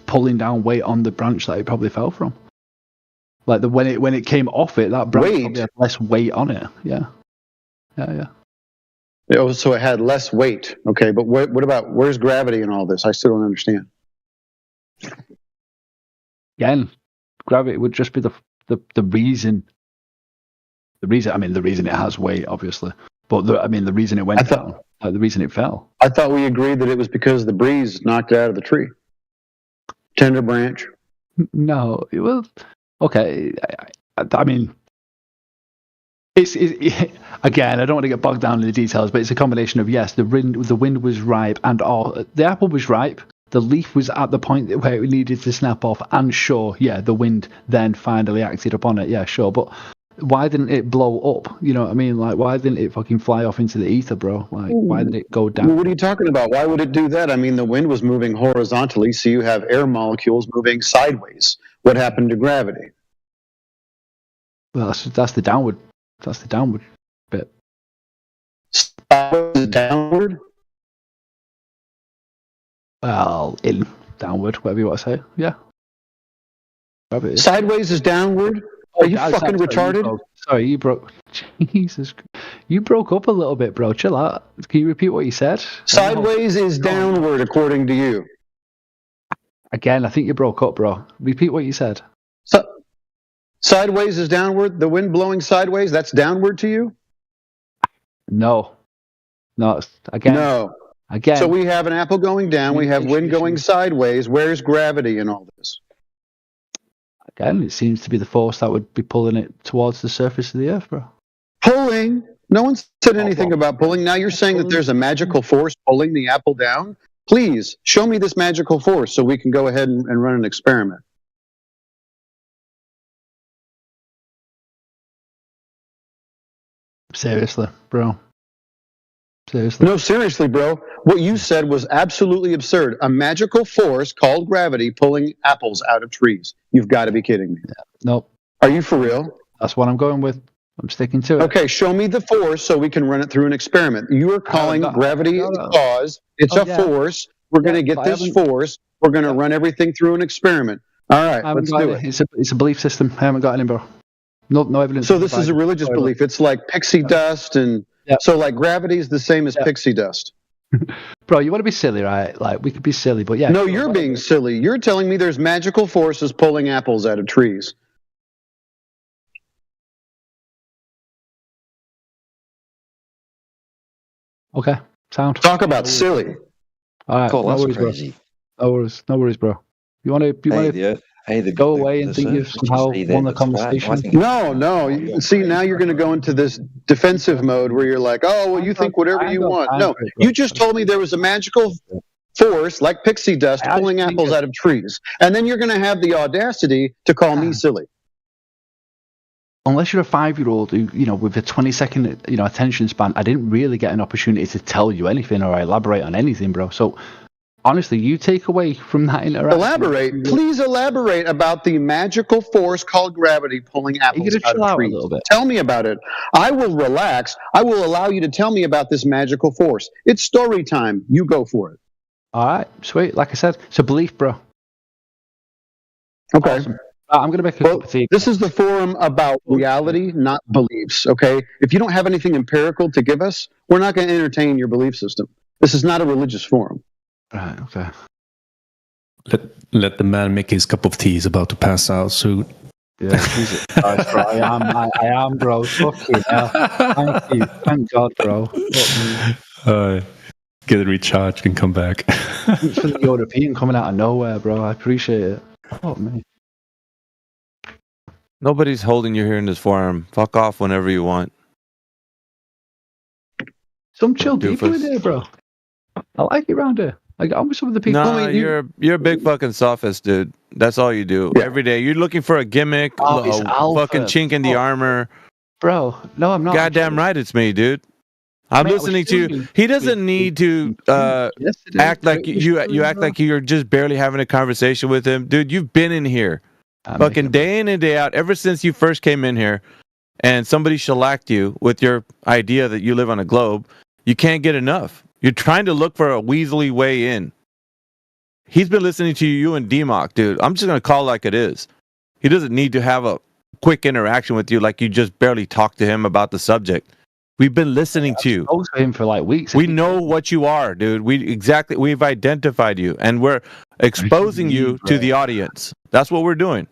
pulling down weight on the branch that it probably fell from. Like when it came off it, that branch probably had less weight on it. Yeah. So it had less weight. Okay, but what about where's gravity in all this? I still don't understand. Again, gravity would just be the reason. The reason it has weight, obviously, but the reason it went down, the reason it fell. I thought we agreed that it was because the breeze knocked it out of the tree. Tender branch. No, it was okay. I mean, it's again. I don't want to get bogged down in the details, but it's a combination of yes, the wind was ripe, and the apple was ripe. The leaf was at the point where it needed to snap off, and sure, yeah, the wind then finally acted upon it. Yeah, sure, but why didn't it blow up? You know what I mean? Like, why didn't it fucking fly off into the ether, bro? Like, why did it go down? Well, what are you talking about? Why would it do that? I mean, the wind was moving horizontally, so you have air molecules moving sideways. What happened to gravity? Well, that's the downward. That's the downward bit. Downward? Well, downward, whatever you want to say. Yeah. Gravity. Sideways is downward? Are you fucking retarded? Sorry, you broke. Jesus. You broke up a little bit, bro. Chill out. Can you repeat what you said? Sideways is downward, according to you. Again, I think you broke up, bro. Repeat what you said. Sideways is downward? The wind blowing sideways, that's downward to you? No. Again. No. Again. So we have an apple going down, we have wind going sideways. Where's gravity in all this? Again, it seems to be the force that would be pulling it towards the surface of the earth, bro. Pulling? No one said anything about pulling. Now you're saying that there's a magical force pulling the apple down? Please, show me this magical force so we can go ahead and run an experiment. Seriously, bro. Seriously. No, seriously, bro. What you said was absolutely absurd. A magical force called gravity pulling apples out of trees. You've got to be kidding me. Yeah. Nope. Are you for real? That's what I'm going with. I'm sticking to it. Okay, show me the force so we can run it through an experiment. You are calling gravity the cause. It's a force. We're going to get this force. We're going to run everything through an experiment. All right, let's do it. It's a belief system. I haven't got any, bro. No evidence. So this is a religious belief. It's like pixie dust and... So, like, gravity is the same as pixie dust. Bro, you want to be silly, right? Like, we could be silly, but yeah. No, you're being silly. You're telling me there's magical forces pulling apples out of trees. Okay, sound. Talk about silly. All right, Cool, no that's worries, crazy. bro. No worries, bro. You want to go away and think you've somehow won the conversation? No. See, now you're going to go into this defensive mode where you're like, oh, well, you think whatever you want. No, you just told me there was a magical force like pixie dust pulling apples out of trees. And then you're going to have the audacity to call me silly. Unless you're a 5-year-old who, with a 20-second, attention span, I didn't really get an opportunity to tell you anything or elaborate on anything, bro. So, honestly, you take away from that interaction. Please elaborate about the magical force called gravity pulling apples out of trees. Tell me about it. I will relax. I will allow you to tell me about this magical force. It's story time. You go for it. All right, sweet. Like I said, it's a belief, bro. Okay. Awesome. I'm going to make a cup of tea. This is the forum about reality, not beliefs, okay? If you don't have anything empirical to give us, we're not going to entertain your belief system. This is not a religious forum. Right, okay. Let the man make his cup of tea. He's about to pass out soon. Yeah, Jesus Christ, bro. I am, bro. Fucking hell. Thank you. Thank God, bro. Get it recharged and come back. It's for the European coming out of nowhere, bro. I appreciate it. Oh, man. Nobody's holding you here in this forum. Fuck off whenever you want. Some chill people in here, bro. I like it around here. I got on with some of the people. No, you're a big fucking sophist, dude. That's all you do. Every day. You're looking for a gimmick, it's a alpha. fucking chink in the armor. Bro, no, I'm not. Goddamn right it's me, dude. I'm Mate, I was listening to you. shooting. He doesn't need to act like you act like you're just barely having a conversation with him. Dude, you've been in here. Fucking day in and day out, ever since you first came in here, and somebody shellacked you with your idea that you live on a globe, you can't get enough. You're trying to look for a weaselly way in. He's been listening to you and DMOC, dude. I'm just going to call it like it is. He doesn't need to have a quick interaction with you like you just barely talked to him about the subject. We've been listening to you. I was with him for like weeks. We know what you are, dude. We've identified you, and we're exposing you to the audience. That's what we're doing.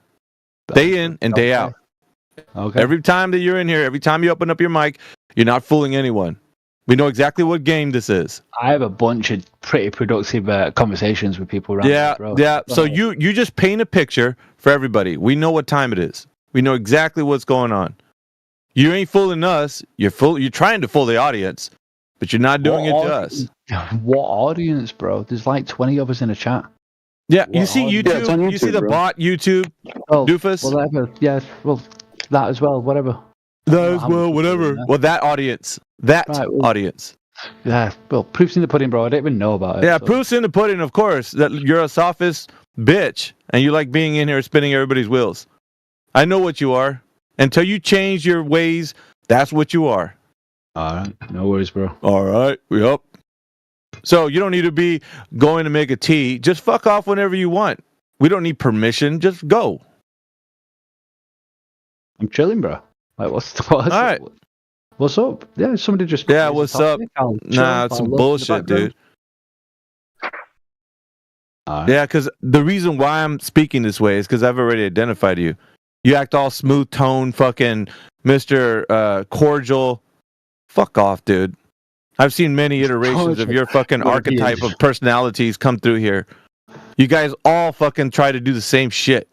Day in and day out. Okay. Every time that you're in here, every time you open up your mic, you're not fooling anyone. We know exactly what game this is. I have a bunch of pretty productive conversations with people around Yeah, here, bro. yeah. So you just paint a picture for everybody. We know what time it is. We know exactly what's going on. You ain't fooling us. You're trying to fool the audience, but you're not doing it to us. What audience, bro? There's like 20 of us in a chat. Yeah, you see YouTube. Yeah, it's on You see YouTube, the bro. bot YouTube, doofus. Whatever. Yeah, well, that as well. Whatever. That as well. Whatever. Well, that audience. Audience. Yeah. Well, proof's in the pudding, bro. I didn't even know about it. Yeah, so. proof's in the pudding, of course, that you're a sophist bitch and you like being in here spinning everybody's wheels. I know what you are. Until you change your ways, that's what you are. All right. No worries, bro. All right. Yep. So you don't need to be going to make a tea. Just fuck off whenever you want. We don't need permission. Just go. I'm chilling, bro. Like, what's All right. What's up? Yeah, somebody just. Yeah, what's up? Nah, it's some bullshit, dude. Yeah, because the reason why I'm speaking this way is because I've already identified you. You act all smooth tone, fucking Mr. Cordial. Fuck off, dude. I've seen many iterations of your fucking archetype of personalities come through here. You guys all fucking try to do the same shit.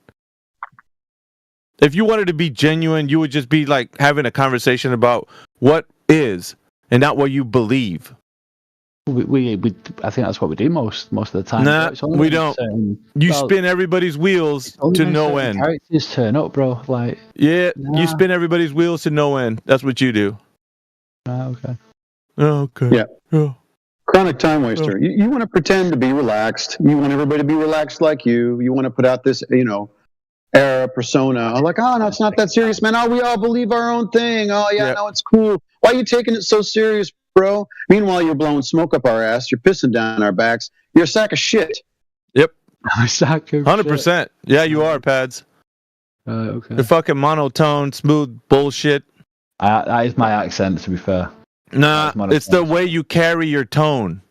If you wanted to be genuine, you would just be like having a conversation about what is and not what you believe. We I think that's what we do most of the time. Nah, we don't. You spin everybody's wheels to no end. Characters turn up, bro. Like, yeah, you spin everybody's wheels to no end. That's what you do. Okay. Okay. Yeah. Oh. Chronic time waster. You want to pretend to be relaxed. You want everybody to be relaxed like you. You want to put out this, era persona. Like, oh, no, it's not that serious, man. Oh, we all believe our own thing. Oh, yeah, no, it's cool. Why are you taking it so serious, bro? Meanwhile, you're blowing smoke up our ass. You're pissing down our backs. You're a sack of shit. Yep. A sack of 100%. Yeah, you are, Pads. Okay. You're fucking monotone, smooth bullshit. That is my accent, to be fair. Nah, it's the way you carry your tone.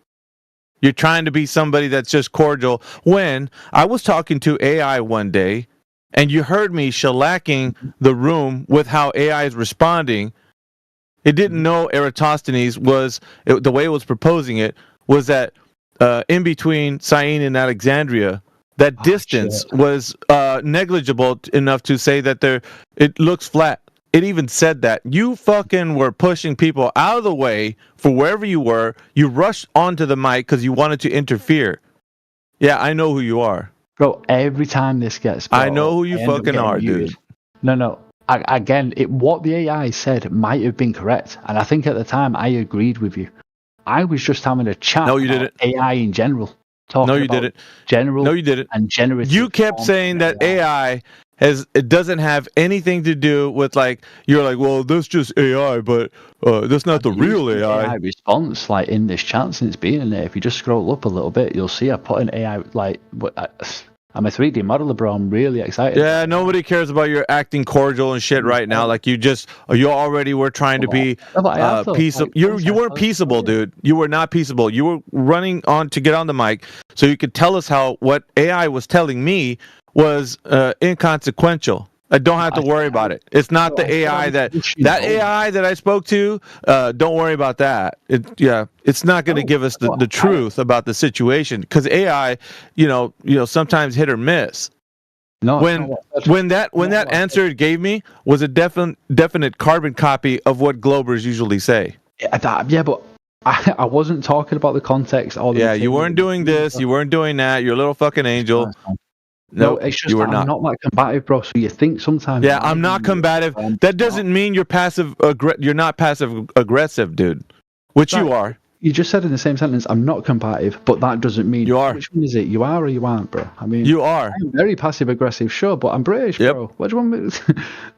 You're trying to be somebody that's just cordial. When I was talking to AI one day, and you heard me shellacking the room with how AI is responding, it didn't know Eratosthenes the way it was proposing it, was that in between Syene and Alexandria, that distance was negligible enough to say that it looks flat. It even said that. You fucking were pushing people out of the way for wherever you were. You rushed onto the mic because you wanted to interfere. Yeah, I know who you are. Bro, every time this gets I know who you fucking are, muted. dude. No. What the AI said might have been correct. And I think at the time I agreed with you. I was just having a chat about AI in general. No, you didn't. General no, you didn't. And generative. You kept saying that AI it doesn't have anything to do with, like, you're like, well, that's just AI, but that's not the real AI. Response, like, in this chat since being in there. If you just scroll up a little bit, you'll see I put an AI, like, I'm a 3D modeler, bro. I'm really excited. Yeah, nobody cares about your acting cordial and shit right now. Like, you already were trying to be peaceable. You weren't peaceable, dude. You were not peaceable. You were running on to get on the mic so you could tell us what AI was telling me was inconsequential. I don't have to worry about it. It's not the AI that AI that I spoke to. Don't worry about that. It's not going to give us the truth about the situation, because AI, sometimes hit or miss. No, when that answer it gave me was a definite carbon copy of what Globers usually say. Yeah, but I wasn't talking about the context. You weren't doing this. You weren't doing that. You're a little fucking angel. No, it's just you were I'm not that combative, bro. So you think sometimes? Yeah, I'm not combative. That doesn't mean you're passive. You're not passive aggressive, dude. Which you are. You just said in the same sentence, I'm not combative, but that doesn't mean you are. Which one is it? You are or you aren't, bro? I mean, you are. I'm very passive aggressive, sure, but I'm British, bro. What do you want me?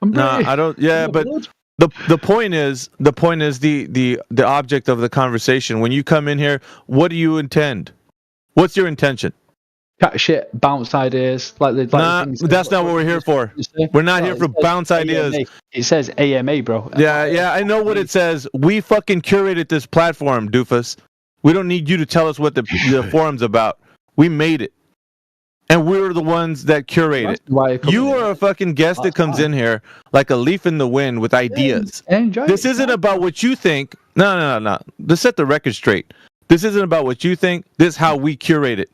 I'm British. No, I don't. Yeah, but the point is the object of the conversation. When you come in here, what do you intend? What's your intention? Cat shit, bounce ideas, that's not what we're here for. We're not here for bounce ideas. It says AMA, bro. Yeah, I know what it says. We fucking curated this platform, doofus. We don't need you to tell us what the forum's about. We made it, and we're the ones that curate it. You are a fucking guest that comes in here like a leaf in the wind with ideas. This isn't about what you think. No. Let's set the record straight. This isn't about what you think. This is how we curate it.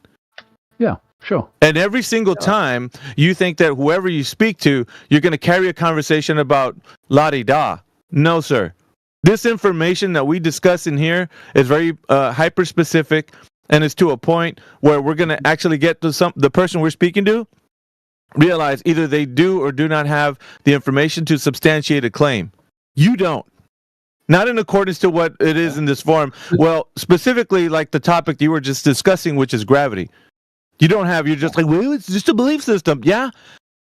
Yeah, sure. And every single time you think that whoever you speak to, you're going to carry a conversation about la-di-da. No, sir. This information that we discuss in here is very hyper-specific, and it's to a point where we're going to actually get to the person we're speaking to realize either they do or do not have the information to substantiate a claim. You don't. Not in accordance to what it is in this forum. Well, specifically like the topic you were just discussing, which is gravity. You're just like, well, it's just a belief system. Yeah,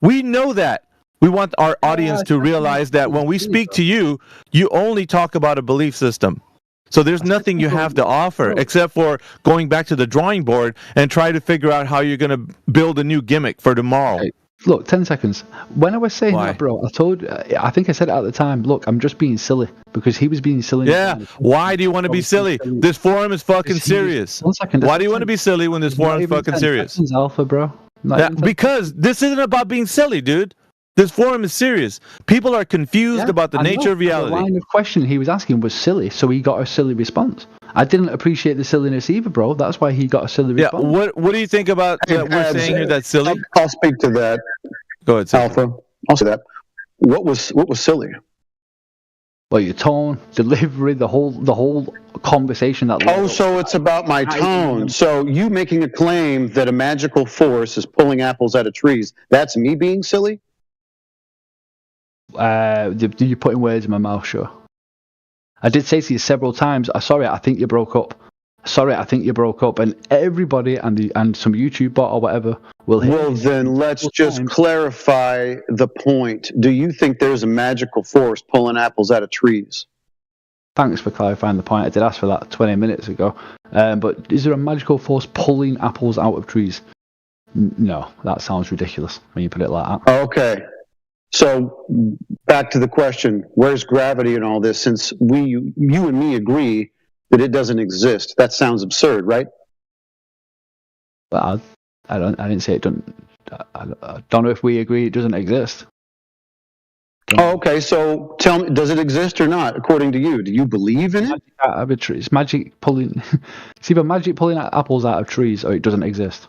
we know that. We want our audience to realize that when we speak to you, you only talk about a belief system. So there's nothing you have to offer except for going back to the drawing board and try to figure out how you're going to build a new gimmick for tomorrow. Hey, look, 10 seconds. When I was saying that, bro, I think I said it at the time, look, I'm just being silly, because he was being silly. Yeah, why do you want to be silly? This forum is fucking serious. 1 second. Why do you want to be silly when this forum is fucking serious? Alpha, bro. Because this isn't about being silly, dude. This forum is serious. People are confused about the nature of reality. The line of question he was asking was silly, so he got a silly response. I didn't appreciate the silliness either, bro. That's why he got a silly response. What do you think about what we're saying here that's silly? I'll speak to that. Go ahead, Alpha. I'll say that. What was silly? Well, your tone, delivery, the whole conversation. So it's about my tone. So you making a claim that a magical force is pulling apples out of trees, that's me being silly? You're putting words in my mouth, sure. I did say to you several times, sorry, I think you broke up. Sorry, I think you broke up. And everybody and some YouTube bot or whatever will hear. Well, then let's just clarify the point. Do you think there's a magical force pulling apples out of trees? Thanks for clarifying the point. I did ask for that 20 minutes ago. But is there a magical force pulling apples out of trees? No, that sounds ridiculous when you put it like that. Okay. So back to the question, where's gravity in all this? Since you and me agree that it doesn't exist, that sounds absurd, right? But I didn't say it doesn't. I don't know if we agree it doesn't exist. Okay, so tell me, does it exist or not, according to you? Do you believe in it? It's magic pulling. It's either magic pulling apples out of trees or it doesn't exist.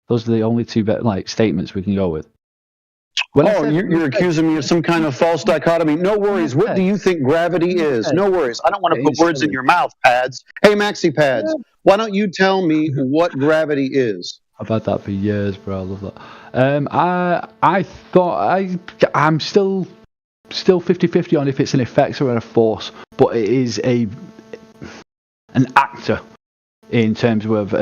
Those are the only two statements we can go with. You're accusing me of some kind of false dichotomy. No worries. What do you think gravity is? No worries. I don't want to put words in your mouth, Pads. Hey, Maxi Pads, why don't you tell me what gravity is? I've had that for years, bro. I love that. I thought I'm still 50-50 on if it's an effect or a force, but it is an actor in terms of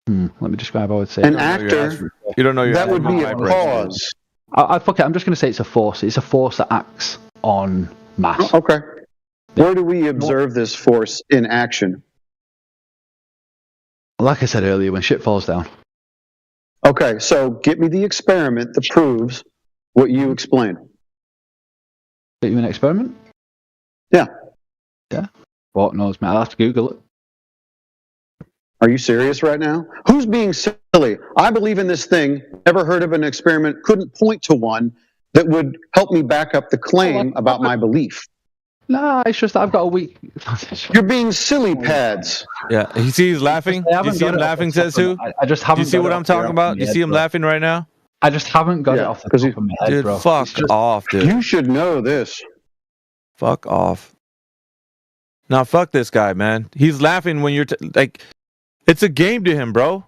let me describe how I would say an actor. You don't know that would be a cause. Fuck it. I'm just going to say it's a force. It's a force that acts on mass. Okay. Where do we observe this force in action? Like I said earlier, when shit falls down. Okay, so get me the experiment that proves what you explain. Get you an experiment? Yeah. Yeah. What knows, mate? I'll have to Google it. Are you serious right now? Who's being silly? I believe in this thing. Never heard of an experiment. Couldn't point to one that would help me back up the claim about my belief. No, it's just that I've got a weak. You're being silly pads. Yeah, you see he's laughing. I You haven't see got him it off laughing, the top says of who? my- I just Do haven't. you see got what it I'm off the talking top about? of Do you my see head, him bro. laughing right now? I just haven't got it off the top of my head, Dude, bro. fuck It's just- off, dude. You should know this. Fuck off. Now, fuck this guy, man. He's laughing when you're like, it's a game to him, bro.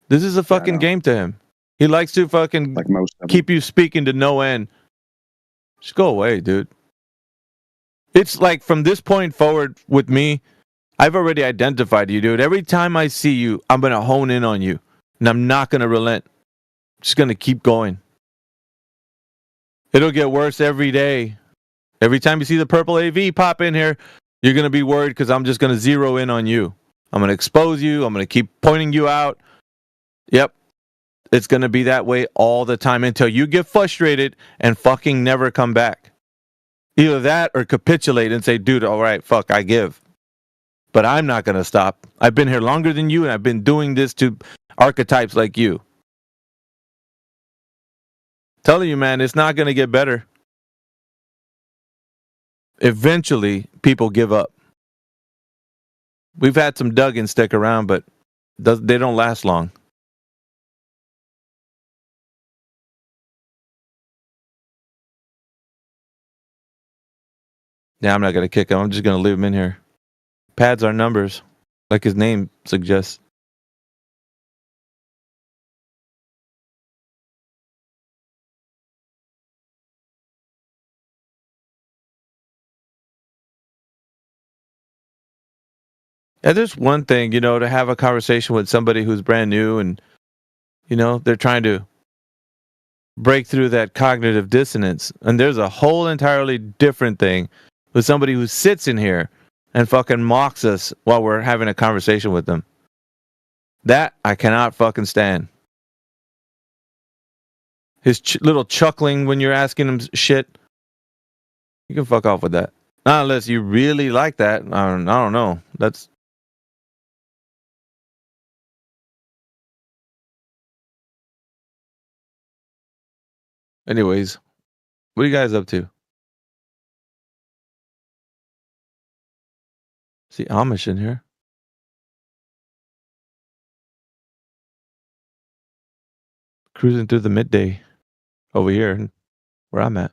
This is a fucking game to him. He likes to fucking like most of them. keep you speaking to no end. Just go away, dude. It's like from this point forward with me, I've already identified you, dude. Every time I see you, I'm going to hone in on you. And I'm not going to relent. I'm just going to keep going. It'll get worse every day. Every time you see the purple AV pop in here, you're going to be worried because I'm just going to zero in on you. I'm going to expose you. I'm going to keep pointing you out. Yep. It's going to be that way all the time until you get frustrated and fucking never come back. Either that or capitulate and say, dude, all right, fuck, I give. But I'm not going to stop. I've been here longer than you, and I've been doing this to archetypes like you. Telling you, man, it's not going to get better. Eventually, people give up. We've had some Duggins stick around, but they don't last long. Yeah, I'm not going to kick him. I'm just going to leave him in here. Pads are numbers, like his name suggests. Yeah, there's one thing, to have a conversation with somebody who's brand new and, they're trying to break through that cognitive dissonance. And there's a whole entirely different thing with somebody who sits in here and fucking mocks us while we're having a conversation with them. That I cannot fucking stand. His little chuckling when you're asking him shit. You can fuck off with that. Not unless you really like that. I don't know. That's... Anyways, what are you guys up to? See Amish in here. Cruising through the midday over here where I'm at.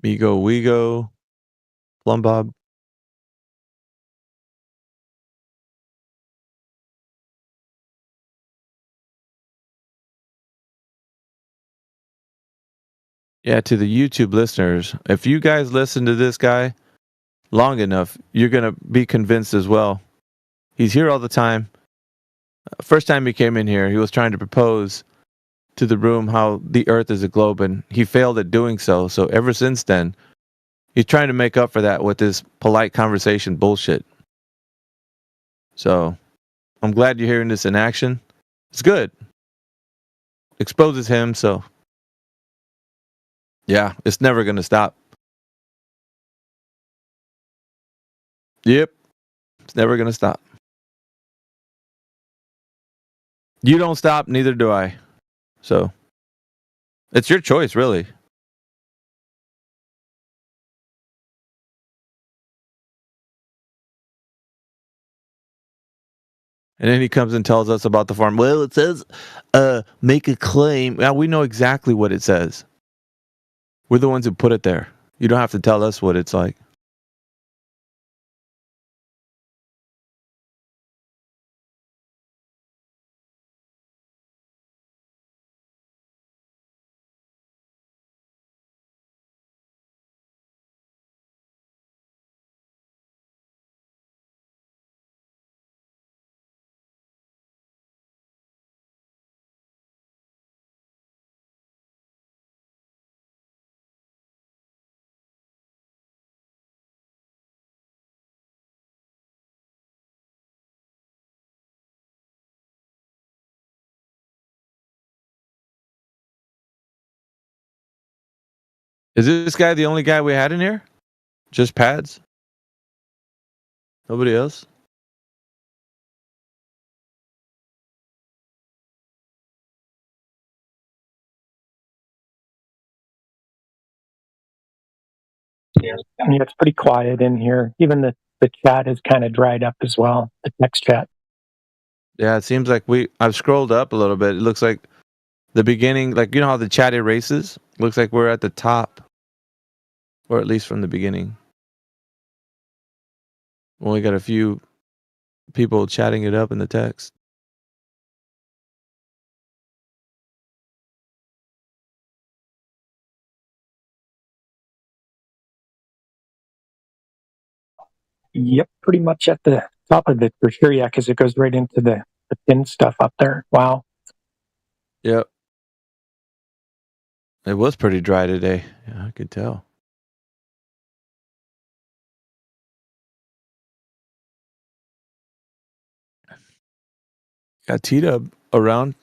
Migo Wego, Plum Bob. Yeah, to the YouTube listeners, if you guys listen to this guy long enough, you're going to be convinced as well. He's here all the time. First time he came in here, he was trying to propose to the room how the earth is a globe, and he failed at doing so. So ever since then, he's trying to make up for that with this polite conversation bullshit. So I'm glad you're hearing this in action. It's good. Exposes him, so yeah, it's never going to stop. Yep. It's never going to stop. You don't stop, neither do I. So it's your choice, really. And then he comes and tells us about the farm. Well, it says, make a claim. Now we know exactly what it says. We're the ones who put it there. You don't have to tell us what it's like. Is this guy the only guy we had in here? Just pads? Nobody else? Yeah, it's pretty quiet in here. Even the chat has kind of dried up as well. The text chat. Yeah, it seems like I've scrolled up a little bit. It looks like the beginning, like you know how the chat erases? Looks like we're at the top. Or at least from the beginning. Only got a few people chatting it up in the text. Yep, pretty much at the top of it for sure. Yeah, because it goes right into the pin stuff up there. Wow. Yep. It was pretty dry today. Yeah, I could tell. Got T-Dub around.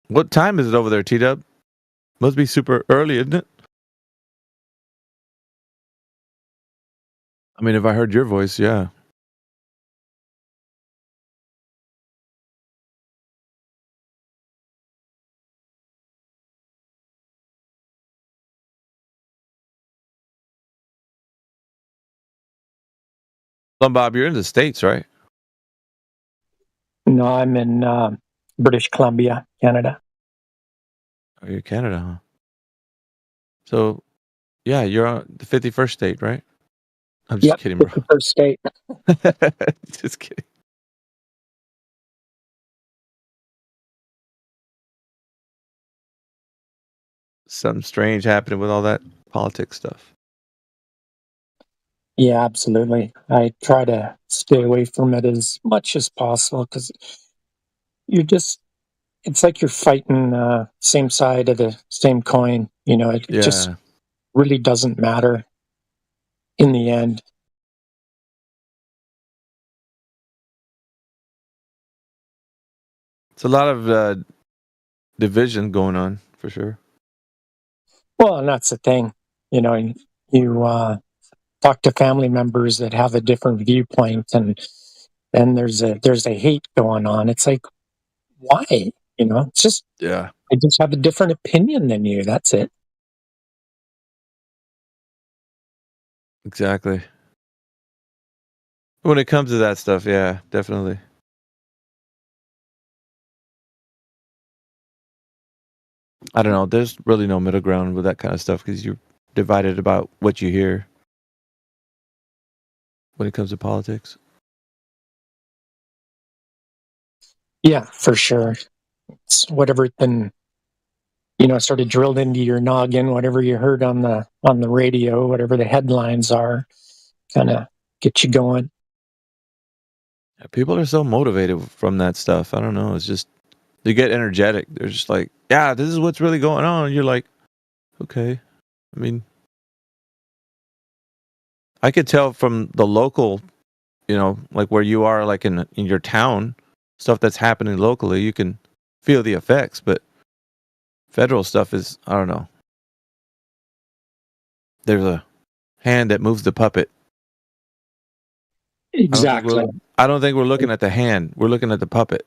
What time is it over there, T-Dub? Must be super early, isn't it? I mean, if I heard your voice, yeah. Bob, you're in the States, right? No, I'm in British Columbia, Canada. Oh, you're Canada, huh? So, yeah, you're on the 51st state, right? I'm just kidding, bro. 51st state. Just kidding. Something strange happening with all that politics stuff. Yeah, absolutely. I try to stay away from it as much as possible because it's like you're fighting same side of the same coin. You know, it just really doesn't matter in the end. It's a lot of division going on, for sure. Well, and that's the thing. You know, you talk to family members that have a different viewpoint, and then there's a hate going on. It's like, why? You know, it's just I just have a different opinion than you. That's it. Exactly. When it comes to that stuff, yeah, definitely. I don't know. There's really no middle ground with that kind of stuff because you're divided about what you hear when it comes to politics. Yeah, for sure. It's whatever's been, sort of drilled into your noggin, whatever you heard on the radio, whatever the headlines are, kind of get you going. Yeah, people are so motivated from that stuff. I don't know. It's just they get energetic. They're just like, yeah, this is what's really going on. And you're like, okay. I mean, I could tell from the local, like where you are, like in your town, stuff that's happening locally, you can feel the effects. But federal stuff is, I don't know. There's a hand that moves the puppet. Exactly. I don't think we're looking at the hand. We're looking at the puppet.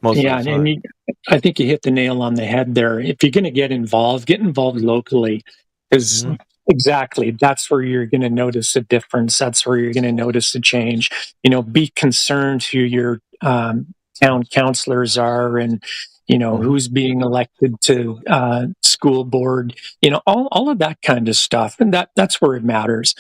Most of the time. And I think you hit the nail on the head there. If you're going to get involved locally, because exactly that's where you're going to notice a difference. That's where you're going to notice a change. Be concerned who your town councilors are, and who's being elected to school board. All of that kind of stuff, and that's where it matters.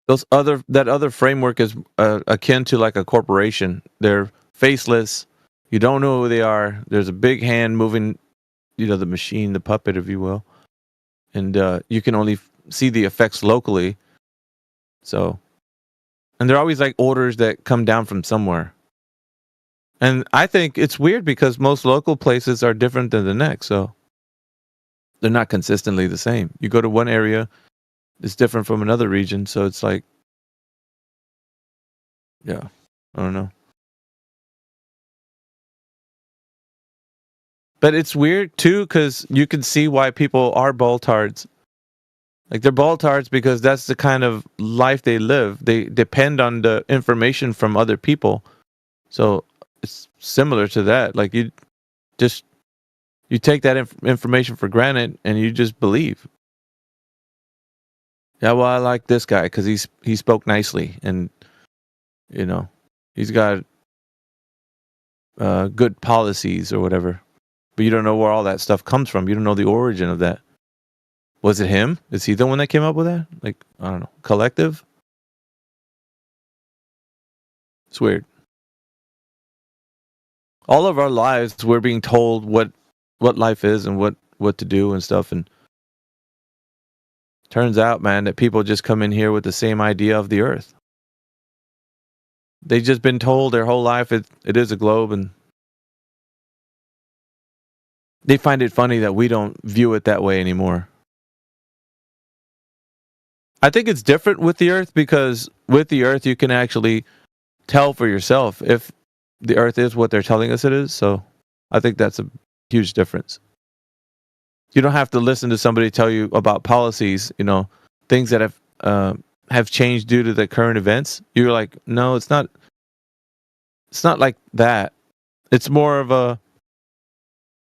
That other framework is akin to like a corporation. They're faceless. You don't know who they are. There's a big hand moving, the machine, the puppet, if you will, and you can only see the effects locally. So, and they're always like orders that come down from somewhere. And I think it's weird because most local places are different than the next, so they're not consistently the same. You go to one area, it's different from another region, so it's like, yeah, I don't know. But it's weird too, because you can see why people are boltards. Like they're baltards because that's the kind of life they live. They depend on the information from other people. So it's similar to that. Like you take that information for granted and you just believe. Yeah, well, I like this guy because he spoke nicely and he's got good policies or whatever. But you don't know where all that stuff comes from. You don't know the origin of that. Was it him? Is he the one that came up with that? Like, I don't know. Collective? It's weird. All of our lives, we're being told what life is and what to do and stuff. And turns out, man, that people just come in here with the same idea of the Earth. They've just been told their whole life it is a globe, and they find it funny that we don't view it that way anymore. I think it's different with the Earth because with the Earth you can actually tell for yourself if the Earth is what they're telling us it is. So I think that's a huge difference. You don't have to listen to somebody tell you about policies, things that have changed due to the current events. You're like, no, it's not like that. It's more of a,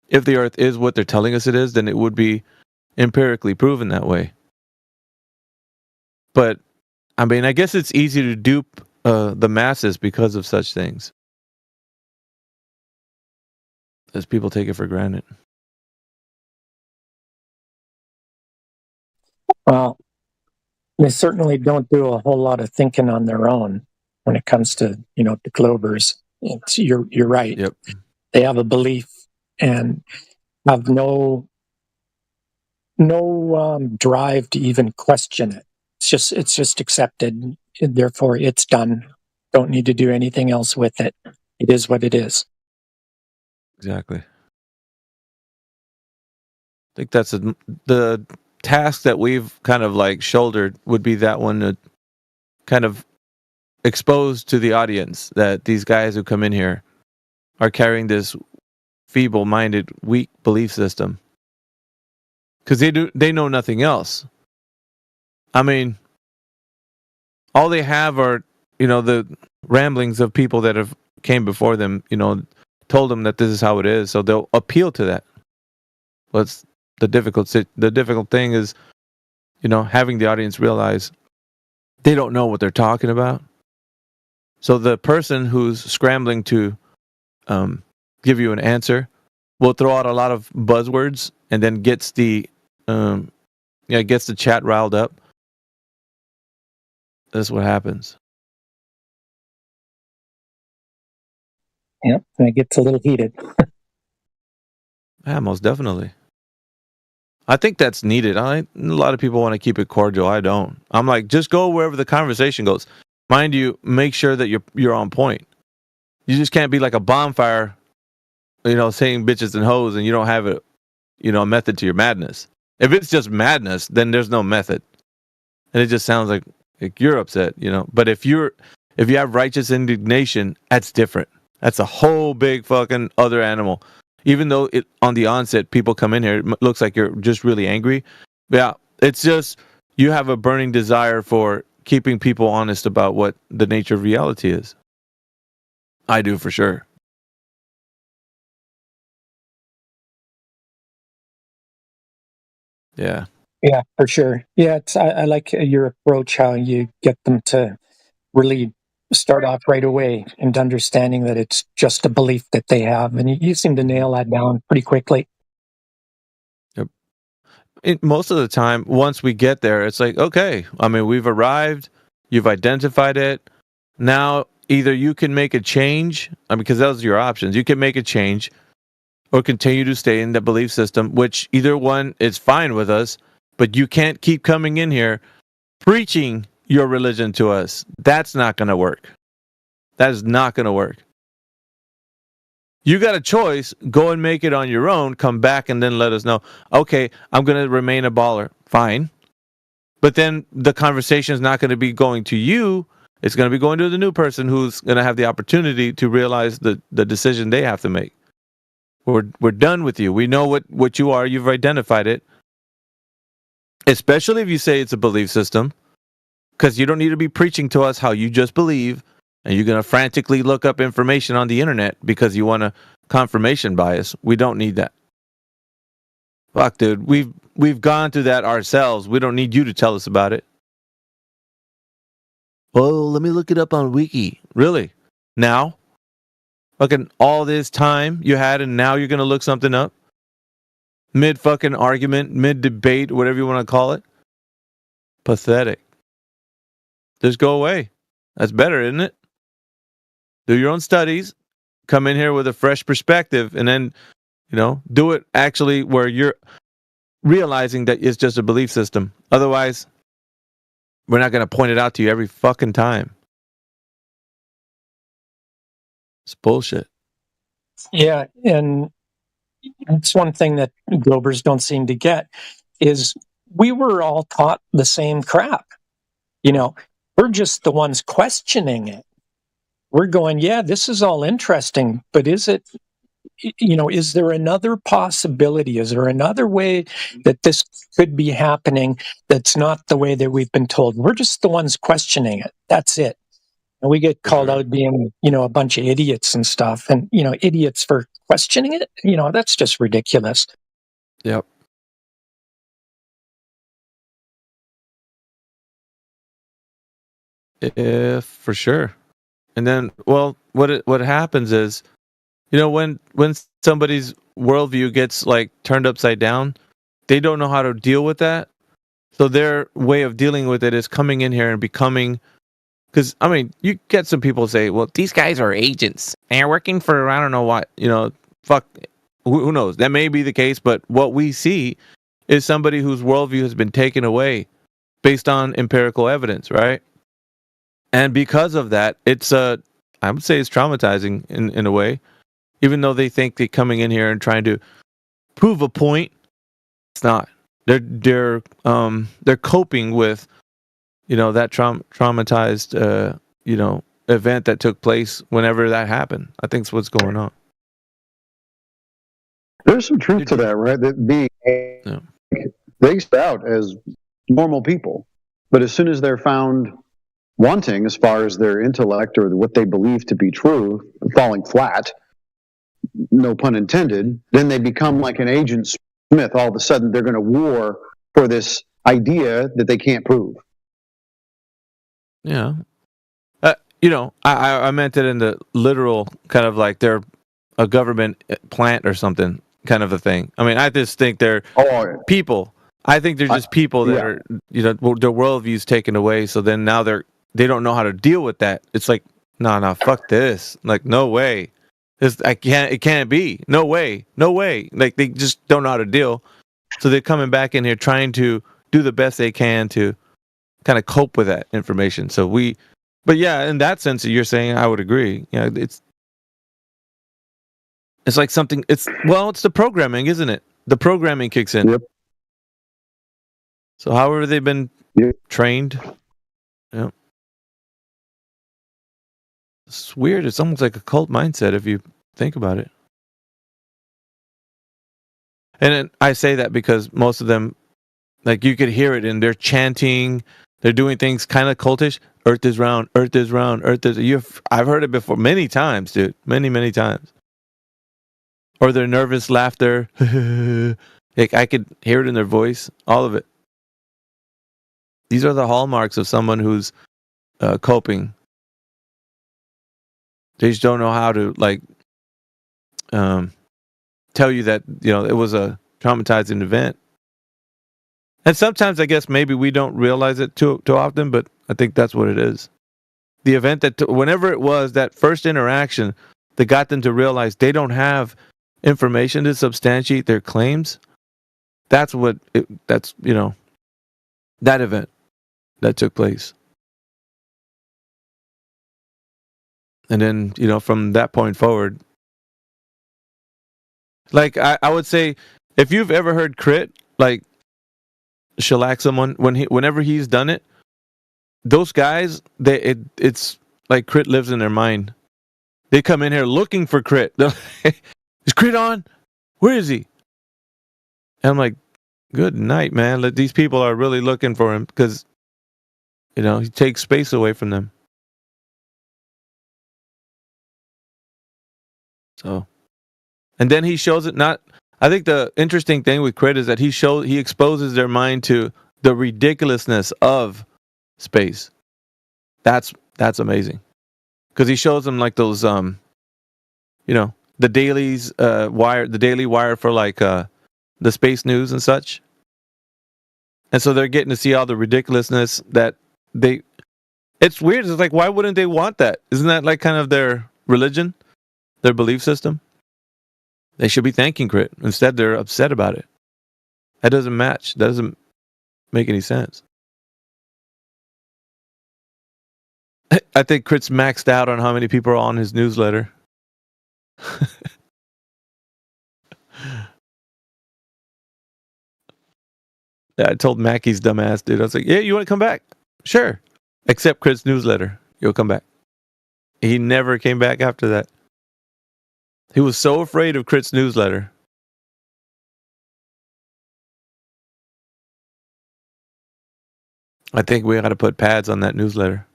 if the Earth is what they're telling us it is, then it would be empirically proven that way. But I mean, I guess it's easy to dupe the masses because of such things, as people take it for granted. Well, they certainly don't do a whole lot of thinking on their own when it comes to, the Globers. You're right. Yep. They have a belief and have no drive to even question it. It's just accepted. And therefore, it's done. Don't need to do anything else with it. It is what it is. Exactly. I think that's the task that we've kind of like shouldered would be that one to kind of expose to the audience that these guys who come in here are carrying this feeble-minded, weak belief system. Because they know nothing else. I mean, all they have are, the ramblings of people that have came before them, told them that this is how it is, so they'll appeal to that. But the difficult thing is, having the audience realize they don't know what they're talking about. So the person who's scrambling to give you an answer will throw out a lot of buzzwords and then gets the chat riled up. That's what happens. Yep, and it gets a little heated. Yeah, most definitely. I think that's needed. A lot of people want to keep it cordial. I don't. I'm like, just go wherever the conversation goes. Mind you, make sure that you're on point. You just can't be like a bonfire, saying bitches and hoes, and you don't have a method to your madness. If it's just madness, then there's no method, and it just sounds like you're upset, But if you have righteous indignation, that's different. That's a whole big fucking other animal. Even though on the onset people come in here, it looks like you're just really angry. Yeah, it's just you have a burning desire for keeping people honest about what the nature of reality is. I do for sure. Yeah. Yeah, for sure. Yeah, I like your approach, how you get them to really start off right away and understanding that it's just a belief that they have. And you seem to nail that down pretty quickly. Yep. Most of the time, once we get there, it's like, okay, I mean, we've arrived, you've identified it. Now, either you can make a change, because those are your options. You can make a change or continue to stay in the belief system, which either one is fine with us, but you can't keep coming in here preaching your religion to us. That's not going to work. That is not going to work. You got a choice. Go and make it on your own. Come back and then let us know. Okay, I'm going to remain a baller. Fine. But then the conversation is not going to be going to you. It's going to be going to the new person who's going to have the opportunity to realize the decision they have to make. We're done with you. We know what you are. You've identified it. especially if you say it's a belief system, because you don't need to be preaching to us how you just believe, and you're going to frantically look up information on the internet because you want a confirmation bias. We don't need that. Fuck, dude. We've gone through that ourselves. We don't need you to tell us about it. Oh, let me look it up on Wiki. Really? Now? Fucking all this time you had, and now you're going to look something up? Mid fucking argument, mid debate, whatever you want to call it. Pathetic. Just go away. That's better, isn't it? Do your own studies, come in here with a fresh perspective, and then, do it actually where you're realizing that it's just a belief system. Otherwise, we're not going to point it out to you every fucking time. It's bullshit. Yeah, and that's one thing that Globers don't seem to get is we were all taught the same crap. We're just the ones questioning it. We're going, yeah, this is all interesting, but is it, is there another possibility? Is there another way that this could be happening that's not the way that we've been told? We're just the ones questioning it. That's it. And we get called out being, a bunch of idiots and stuff. And, idiots for questioning it, that's just ridiculous. Yep. For sure. And then, well, what happens is, when somebody's worldview gets turned upside down, they don't know how to deal with that. So their way of dealing with it is coming in here and becoming. Because, you get some people say, well, these guys are agents. And they're working for, I don't know what, fuck, who knows? That may be the case, but what we see is somebody whose worldview has been taken away based on empirical evidence, right? And because of that, I would say it's traumatizing in a way. Even though they think they're coming in here and trying to prove a point, it's not. They're coping with that traumatized, event that took place whenever that happened. I think that's what's going on. There's some truth to that, right? That they start out as normal people, but as soon as they're found wanting as far as their intellect or what they believe to be true, falling flat, no pun intended, then they become like an Agent Smith. All of a sudden, they're going to war for this idea that they can't prove. Yeah. I meant it in the literal kind of like they're a government plant or something kind of a thing. I just think they're people. I think they're just people that are, their worldview's taken away. So then now they don't know how to deal with that. It's like, no, fuck this. Like, no way. It can't be. No way. Like, they just don't know how to deal. So they're coming back in here trying to do the best they can to kind of cope with that information. But yeah, in that sense that you're saying, I would agree. It's like something, it's the programming, isn't it? The programming kicks in. Yep. So however they've been trained. Yep. It's weird. It's almost like a cult mindset if you think about it. And I say that because most of them, like, you could hear it in their chanting. They're doing things kind of cultish. Earth is round. Earth is round. Earth is. I've heard it before many times, dude. Many times. Or their nervous laughter. Like, I could hear it in their voice. All of it. These are the hallmarks of someone who's coping. They just don't know how to tell you that it was a traumatizing event. And sometimes I guess maybe we don't realize it too often, but I think that's what it is. The event that whenever it was that first interaction that got them to realize they don't have information to substantiate their claims. That's that event that took place. And then, from that point forward, like I would say, if you've ever heard Crit, shellac someone whenever he's done it, those guys, it's like Crit lives in their mind. They come in here looking for Crit. Is Crit on? Where is he? And I'm like, Good night, man. These people are really looking for him because, he takes space away from them. So, and then he shows it not. I think the interesting thing with Crit is that he exposes their mind to the ridiculousness of space. That's amazing because he shows them like those the dailies the Daily Wire for like the space news and such. And so they're getting to see all the ridiculousness that it's weird. It's like, why wouldn't they want that? Isn't that like kind of their religion, their belief system? They should be thanking Crit. Instead, they're upset about it. That doesn't match. That doesn't make any sense. I think Crit's maxed out on how many people are on his newsletter. Yeah, I told Mackey's dumbass dude. I was like, yeah, you want to come back? Sure. Accept Crit's newsletter. You'll come back. He never came back after that. He was so afraid of Crit's newsletter. I think we got to put pads on that newsletter.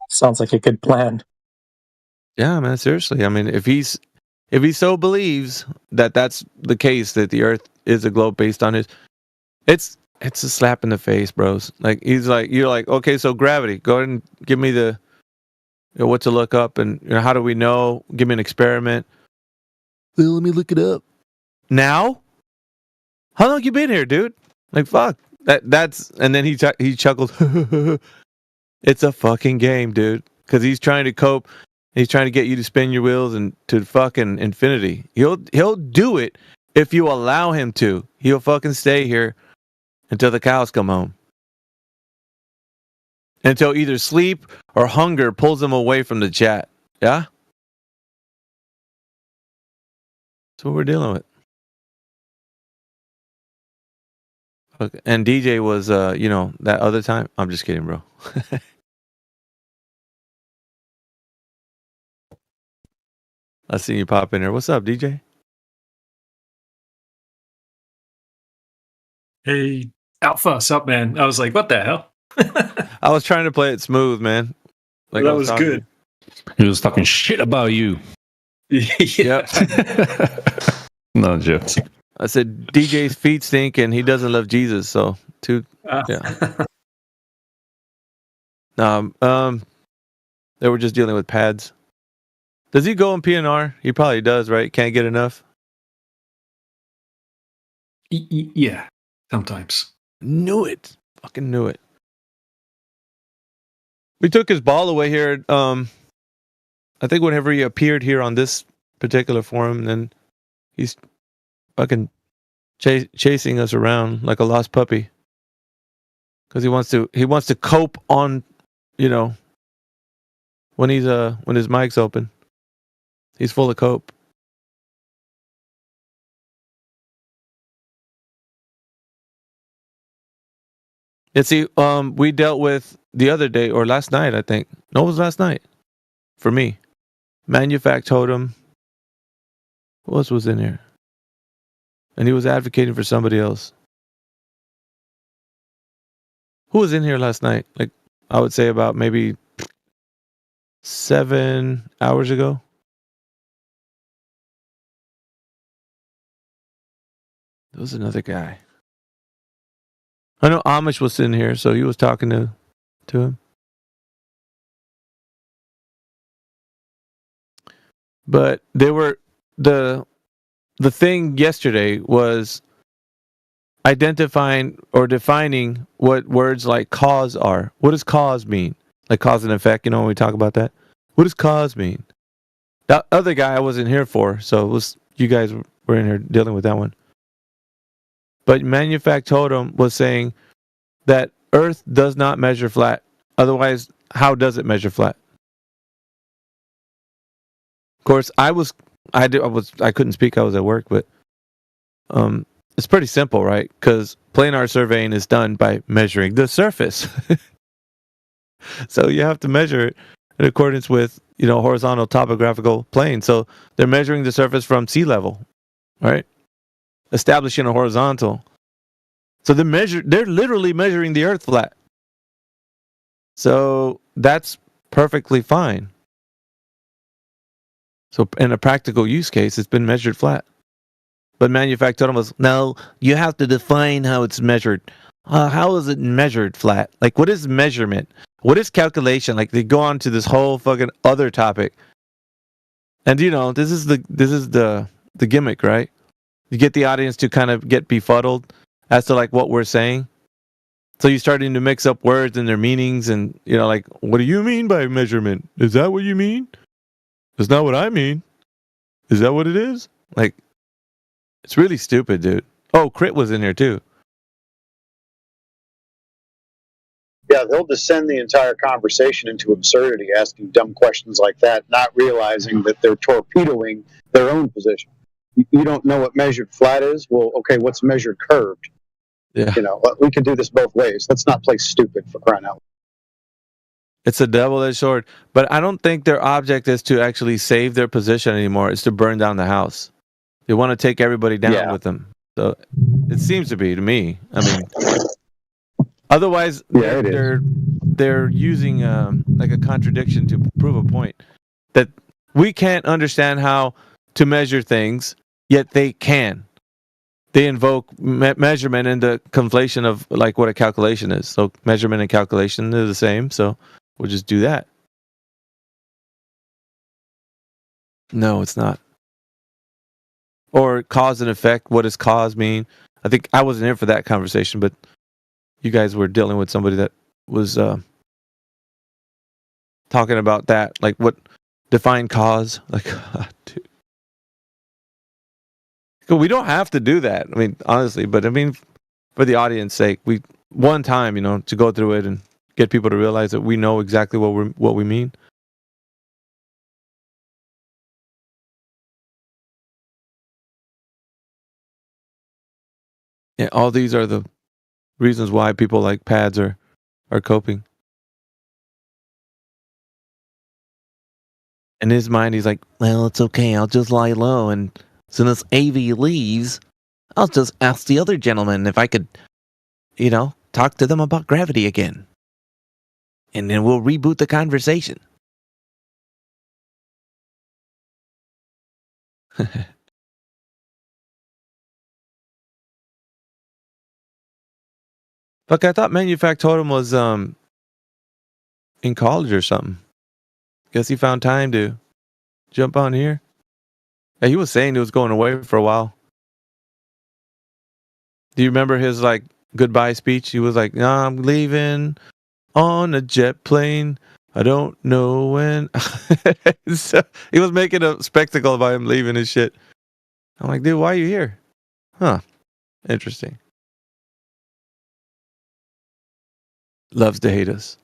Sounds like a good plan. Yeah, man, seriously. I mean, if he so believes that that's the case, that the Earth is a globe based on it's a slap in the face, bros. Like you're like, okay, so gravity. Go ahead and give me the what to look up and how do we know? Give me an experiment. Well, let me look it up. Now? How long you been here, dude? Like fuck. That's and then he chuckled. It's a fucking game, dude. Because he's trying to cope. He's trying to get you to spin your wheels and to fucking infinity. He'll do it if you allow him to. He'll fucking stay here until the cows come home. Until either sleep or hunger pulls him away from the chat. Yeah? That's what we're dealing with. Okay. And DJ was, that other time. I'm just kidding, bro. I seen you pop in there. What's up, DJ? Hey, Alpha, what's up, man? I was like, what the hell? I was trying to play it smooth, man. Like that was good. He was talking shit about you. Yep. No jokes. I said DJ's feet stink and he doesn't love Jesus, so yeah. They were just dealing with pads. Does he go in PNR? He probably does, right? Can't get enough. Yeah, sometimes. Knew it. Fucking knew it. We took his ball away here. I think whenever he appeared here on this particular forum, then he's fucking chasing us around like a lost puppy because he wants to cope on, when his mic's open. He's full of cope. And see, we dealt with the other day or last night, I think. No, it was last night for me. Manufact Totem. Who else was in here? And he was advocating for somebody else. Who was in here last night? Like, I would say about maybe 7 hours ago. There was another guy. I know Amish was in here, so he was talking to him. But they were the thing yesterday was identifying or defining what words like cause are. What does cause mean? Like cause and effect, when we talk about that. What does cause mean? That other guy I wasn't here for, so it was you guys were in here dealing with that one. But Manufact Totem was saying that Earth does not measure flat. Otherwise, how does it measure flat? Of course, I couldn't speak. I was at work, but it's pretty simple, right? Because planar surveying is done by measuring the surface. So you have to measure it in accordance with, horizontal topographical plane. So they're measuring the surface from sea level, right? Establishing a horizontal. So they're literally measuring the earth flat. So that's perfectly fine. So in a practical use case, it's been measured flat. But Manufactorum was, no, you have to define how it's measured. How is it measured flat? Like, what is measurement? What is calculation? Like, they go on to this whole fucking other topic. And this is the gimmick, right? You get the audience to kind of get befuddled as to like what we're saying. So you're starting to mix up words and their meanings, and like, what do you mean by measurement? Is that what you mean? That's not what I mean. Is that what it is? Like, it's really stupid, dude. Oh, Crit was in here too. Yeah, they'll descend the entire conversation into absurdity, asking dumb questions like that, not realizing that they're torpedoing their own position. You don't know what measured flat is? Well, okay, what's measured curved? Yeah. We could do this both ways. Let's not play stupid, for crying out loud. It's a double-edged sword. But I don't think their object is to actually save their position anymore. It's to burn down the house. They want to take everybody down with them. So it seems to be to me. I mean, otherwise they're using like a contradiction to prove a point that we can't understand how to measure things, yet they can. They invoke measurement and the conflation of like what a calculation is. So measurement and calculation are the same. So we'll just do that. No, it's not. Or cause and effect. What does cause mean? I think I wasn't here for that conversation, but you guys were dealing with somebody that was talking about that. Like, what define cause? Like, dude. We don't have to do that. I mean, honestly, but I mean, for the audience sake, one time, to go through it and get people to realize that we know exactly what we mean. Yeah, all these are the reasons why people like pads are coping. In his mind, he's like, well, it's okay. I'll just lie low. And as soon as AV leaves, I'll just ask the other gentleman if I could, talk to them about gravity again. And then we'll reboot the conversation. Look, I thought Manufactorum was in college or something. Guess he found time to jump on here. Yeah, he was saying he was going away for a while. Do you remember his like goodbye speech? He was like, "Nah, I'm leaving on a jet plane. I don't know when." So he was making a spectacle about him leaving his shit. I'm like, dude, why are you here? Huh. Interesting. Loves to hate us.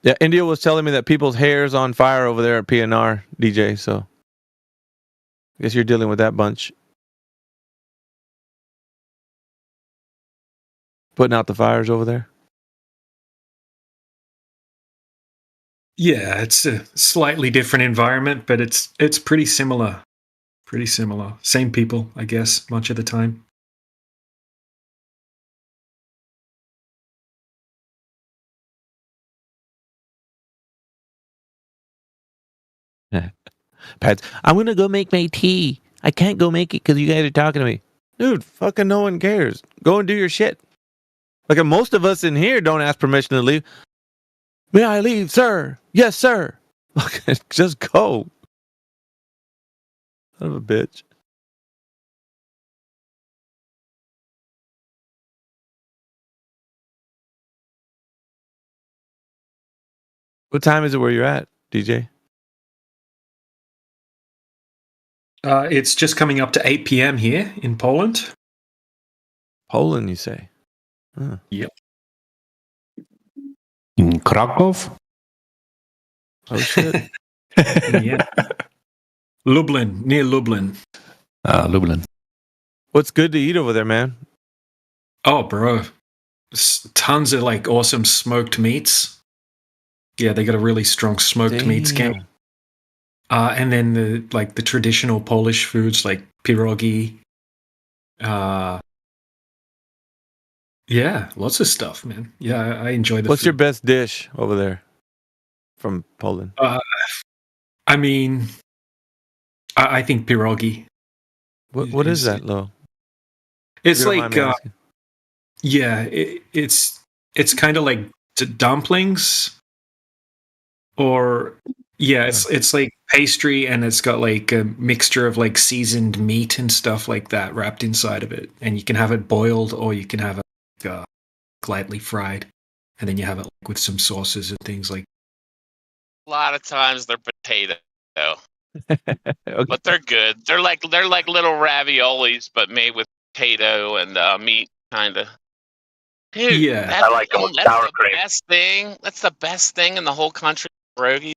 Yeah, India was telling me that people's hair's on fire over there at PNR, DJ, so I guess you're dealing with that bunch. Putting out the fires over there? Yeah, it's a slightly different environment, but it's pretty similar. Pretty similar. Same people, I guess, much of the time. Pat, I'm going to go make my tea. I can't go make it because you guys are talking to me. Dude, fucking no one cares. Go and do your shit. Like, most of us in here don't ask permission to leave. May I leave, sir? Yes, sir. Just go. Son of a bitch. What time is it where you're at, DJ? It's just coming up to 8 p.m. here in Poland. Poland, you say? Huh. Yep. In Krakow? Oh, shit. Yeah. Lublin, near Lublin. Lublin. What's good to eat over there, man? Oh, bro, tons of like awesome smoked meats. Yeah, they got a really strong smoked meats game. And then the traditional Polish foods like pierogi. Yeah, lots of stuff, man. Yeah, I enjoy the. What's food. your best dish over there from Poland? I mean, I think pierogi. What is that, Lo? It's like, yeah, it's kind of like dumplings, or yeah, it's like pastry, and it's got like a mixture of like seasoned meat and stuff like that wrapped inside of it, and you can have it boiled or you can have it lightly fried, and then you have it like with some sauces and things like. A lot of times they're potato. But they're good. They're like little raviolis, but made with potato and meat, kind of. Dude, Yeah, I like them with sour cream. Best thing. That's the best thing in the whole country. Pierogi.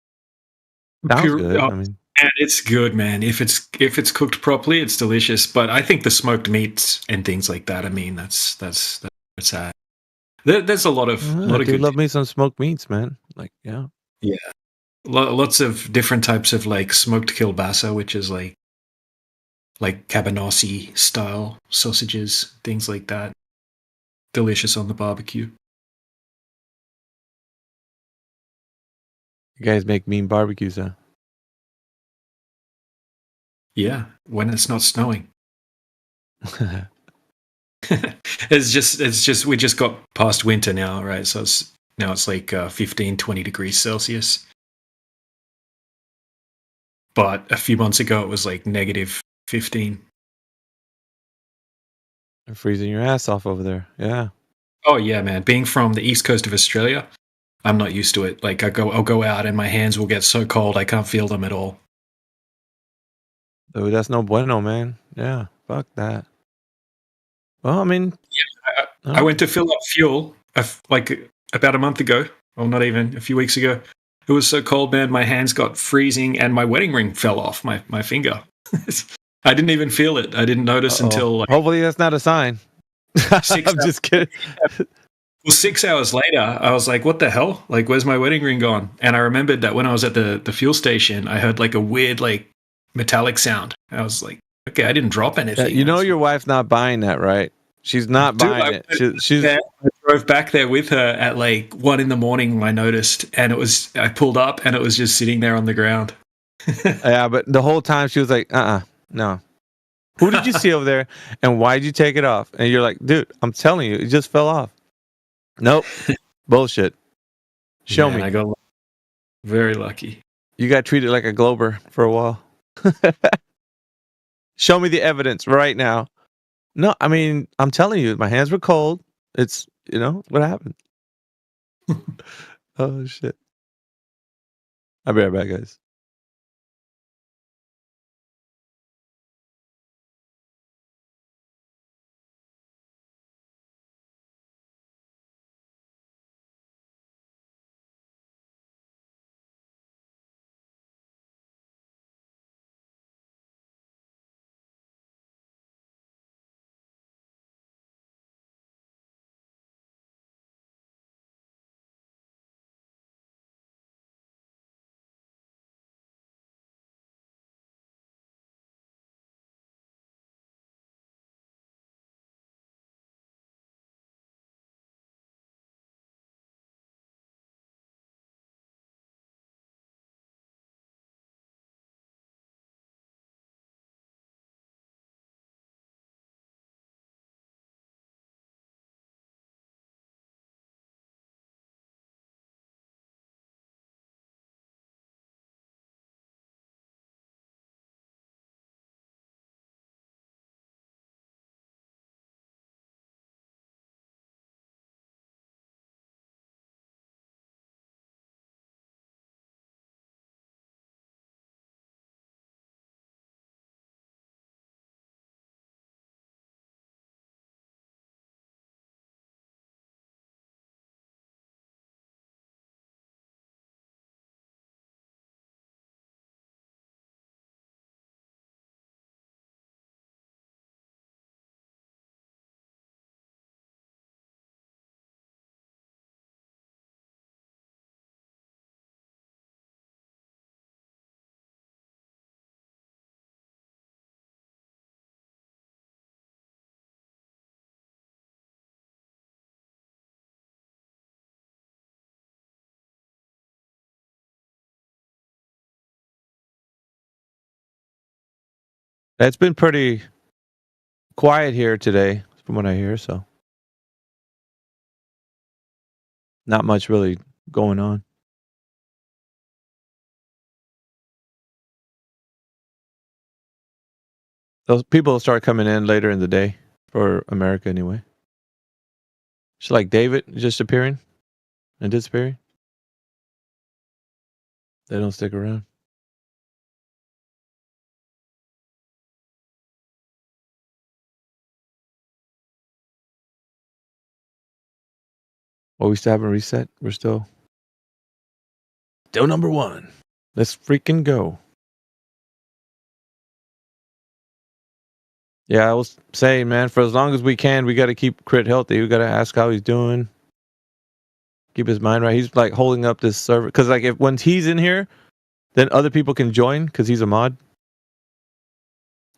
Sounds good. I mean, and it's good, man. If it's cooked properly, it's delicious. But I think the smoked meats and things like that. I mean, that's there's a lot of I do good. love me some smoked meats, man. Like, yeah. Yeah. Lots of different types of like smoked kielbasa, which is like cabanossi style sausages, things like that. Delicious on the barbecue. You guys make mean barbecues, huh? Yeah, when it's not snowing. It's just we just got past winter now, right? So it's like 15, 20 degrees Celsius. But a few months ago, it was like negative 15. They're freezing your ass off over there. Yeah. Oh yeah, man. Being from the east coast of Australia, I'm not used to it. Like I'll go out and my hands will get so cold I can't feel them at all. Oh, that's no bueno, man. Yeah. Fuck that. Well, I mean, yeah, I went to fill up fuel like about a month ago, or not even a few weeks ago. It was so cold, man. My hands got freezing, and my wedding ring fell off my finger. I didn't even feel it. I didn't notice until. Like, hopefully, that's not a sign. I'm just kidding. Well, 6 hours later, I was like, "What the hell? Like, where's my wedding ring gone?" And I remembered that when I was at the fuel station, I heard like a weird like metallic sound. I was like, "Okay, I didn't drop anything." You know, your wife's not buying that, right? She's not buying it. She's. I drove back there with her at like 1 a.m. when I noticed, and I pulled up, and it was just sitting there on the ground. Yeah, but the whole time she was like, no. Who did you see over there, and why did you take it off? And you're like, dude, I'm telling you, it just fell off. Nope, bullshit. Show me. I got very lucky. You got treated like a Glober for a while. Show me the evidence right now. No, I mean, I'm telling you, my hands were cold. It's, what happened? Oh, shit. I'll be right back, guys. It's been pretty quiet here today, from what I hear. So, not much really going on. Those people will start coming in later in the day for America anyway. It's like David just appearing and disappearing. They don't stick around. Oh, we still haven't reset. We're still number one. Let's freaking go. Yeah, I was saying, man, for as long as we can, we got to keep Crit healthy. We got to ask how he's doing. Keep his mind right. He's like holding up this server. Because like if once he's in here, then other people can join because he's a mod.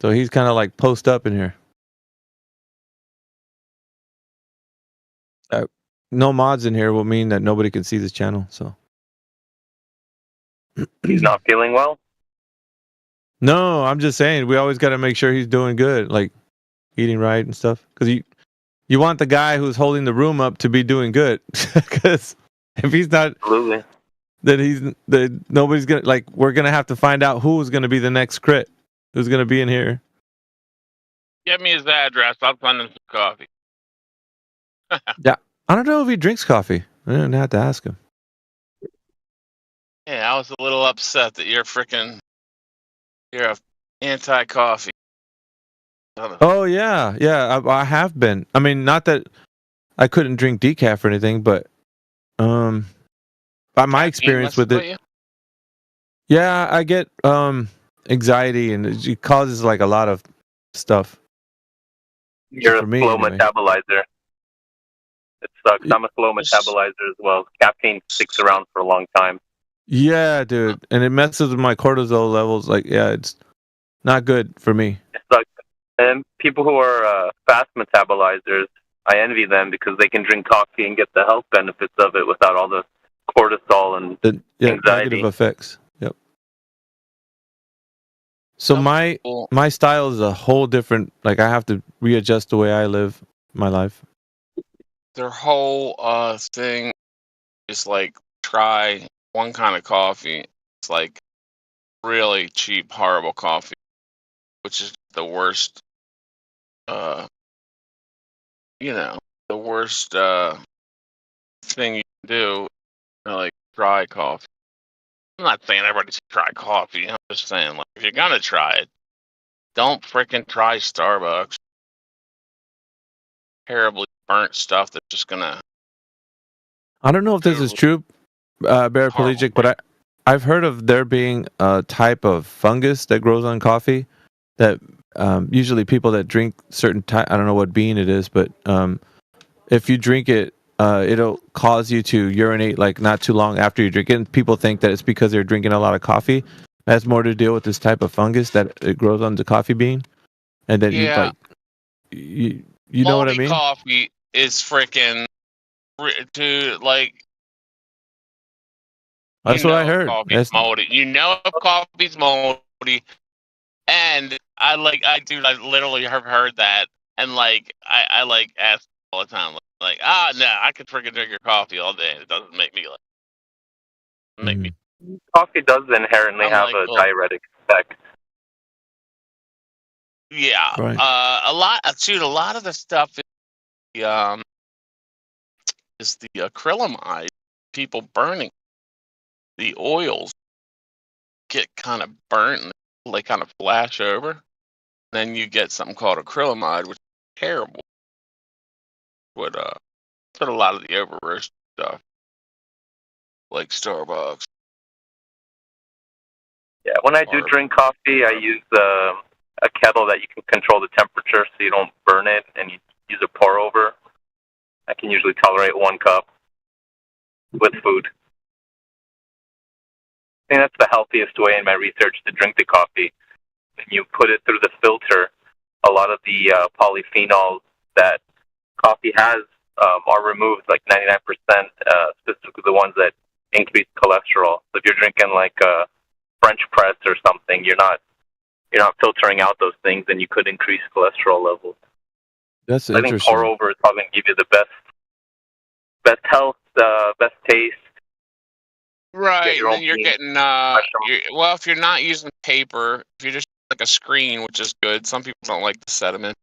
So he's kind of like post up in here. No mods in here will mean that nobody can see this channel. So He's not feeling well? no, I'm just saying we always got to make sure he's doing good, like eating right and stuff. Because you want the guy who's holding the room up to be doing good. Because if he's not, Absolutely. then nobody's gonna like. We're gonna have to find out who's gonna be the next Crit, who's gonna be in here. Get me his address. I'll send him some coffee. Yeah, I don't know if he drinks coffee. I didn't have to ask him. Yeah, I was a little upset that you're a anti-coffee. Oh yeah, I have been. I mean, not that I couldn't drink decaf or anything, but by my experience with it, yeah, I get anxiety and it causes like a lot of stuff. You're For me, a slow anyway. metabolizer. It sucks. I'm a slow metabolizer as well. Caffeine sticks around for a long time. Yeah, dude, and it messes with my cortisol levels. Like, yeah, it's not good for me. It sucks. And people who are fast metabolizers, I envy them because they can drink coffee and get the health benefits of it without all the cortisol and anxiety. Negative effects. Yep. So my style is a whole different. Like, I have to readjust the way I live my life. Their whole thing is like try one kind of coffee. It's like really cheap, horrible coffee, which is the worst. The worst thing you can do. Like try coffee. I'm not saying everybody should try coffee. I'm just saying, like, if you're gonna try it, don't freaking try Starbucks. Terribly burnt stuff that's just gonna. I don't know if this is true, paraplegic, but I've heard of there being a type of fungus that grows on coffee that usually people that drink certain type, I don't know what bean it is, but if you drink it, it'll cause you to urinate like not too long after you drink it. And people think that it's because they're drinking a lot of coffee. That's more to deal with this type of fungus that it grows on the coffee bean, and then you know what I mean? Coffee is freaking, dude. Like, That's what I heard. Coffee's moldy. You know if coffee's moldy, and I literally have heard that, and like I like ask all the time, like no, I could freaking drink your coffee all day. It doesn't make me me. Coffee does inherently have a diuretic effect. Yeah, Right. A lot of the stuff is the acrylamide. People burning the oils get kind of burnt and they kind of flash over. Then you get something called acrylamide, which is terrible. But a lot of the over-roast stuff, like Starbucks. Yeah, when I do drink coffee, I use a kettle that you can control the temperature so you don't burn it, and you use a pour over. I can usually tolerate 1 cup with food. I think that's the healthiest way in my research to drink the coffee. When you put it through the filter, a lot of the polyphenols that coffee has are removed, like 99%, specifically the ones that increase cholesterol. So if you're drinking like French press or something, you're not you're not filtering out those things, and you could increase cholesterol levels. That's I think interesting. pour over is probably going to give you the best health, best taste. Right, and then you're getting well, if you're not using paper, if you're just like a screen, which is good. Some people don't like the sediment.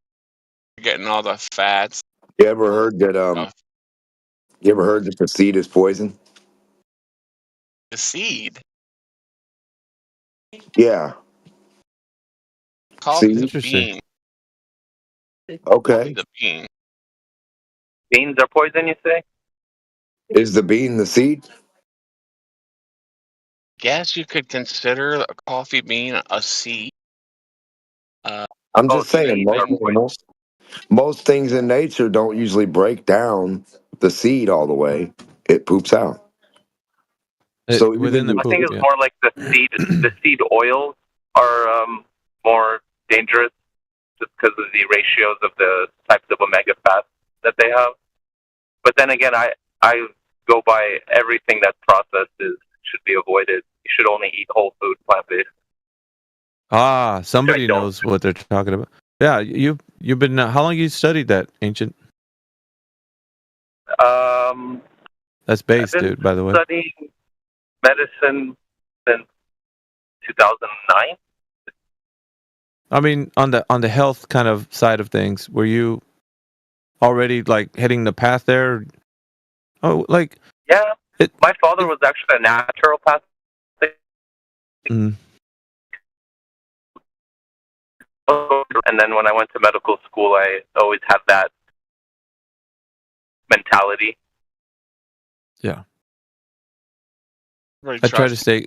You're getting all the fats. You ever heard that? You ever heard that the seed is poison? The seed. Yeah. Coffee Seed? bean. Okay. The bean. Beans are poison, you say? Is the bean the seed? Guess you could consider a coffee bean a seed. I'm just saying, most things in nature don't usually break down the seed all the way. It poops out. So within the I poop, think it's yeah. more like the seed oils are more dangerous just because of the ratios of the types of omega fats that they have. But then again, I go by everything that's processed should be avoided. You should only eat whole food, plant-based. Ah, somebody knows what they're talking about. Yeah, you've been. How long you studied that, Ancient? That's base, I've been dude. By the way. studying medicine since 2009. I mean, on the health kind of side of things, were you already like heading the path there? Oh, like Yeah, my father was actually a naturopath. And then when I went to medical school, I always had that mentality. Yeah. Everybody I try tries to stay.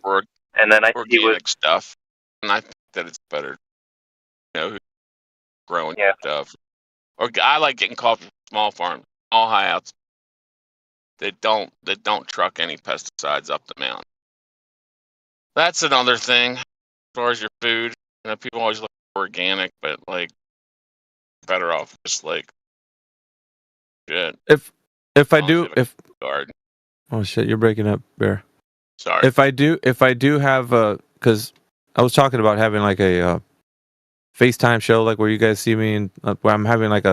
And then I see organic stuff, and I think that it's better. Who's growing stuff. Or I like getting coffee from small farms, small highouts. That don't truck any pesticides up the mountain. That's another thing. As far as your food, people always look for organic, but like better off just like shit. If I do, garden. Oh shit, you're breaking up, Bear. Sorry. If I do have because I was talking about having like a FaceTime show, like where you guys see me, and where I'm having like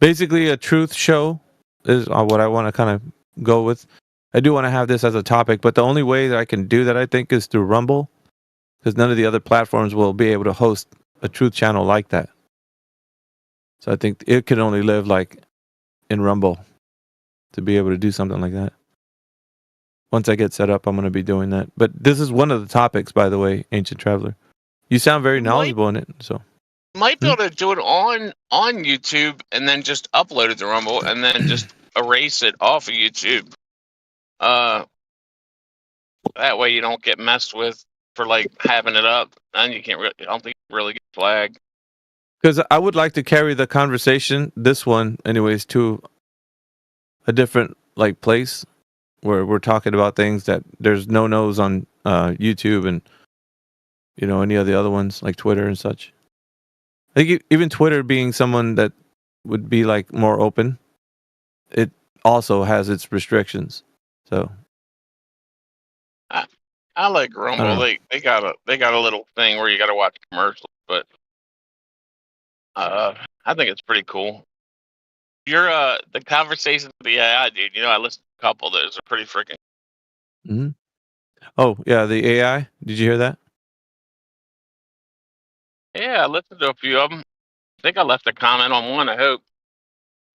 basically a truth show is what I want to kind of go with. I do want to have this as a topic, but the only way that I can do that, I think, is through Rumble, because none of the other platforms will be able to host a truth channel like that. So I think it can only live like in Rumble to be able to do something like that. Once I get set up, I'm going to be doing that. But this is one of the topics, by the way, Ancient Traveler. You sound very knowledgeable in it, so. Might be able to do it on YouTube and then just upload it to Rumble and then just erase it off of YouTube. That way you don't get messed with for like having it up, and you can't. I don't think you really get flagged. Because I would like to carry the conversation, this one, anyways, to a different like place where we're talking about things that there's no-nos on YouTube and any of the other ones like Twitter and such. I think even Twitter being someone that would be like more open, it also has its restrictions. So I like Rumble. They got a little thing where you got to watch commercials, but I think it's pretty cool. You're the conversation with the AI, dude. I listened to a couple of those. Are pretty freaking. Mm-hmm. Oh yeah, the AI. Did you hear that? Yeah, I listened to a few of them. I think I left a comment on one. I hope.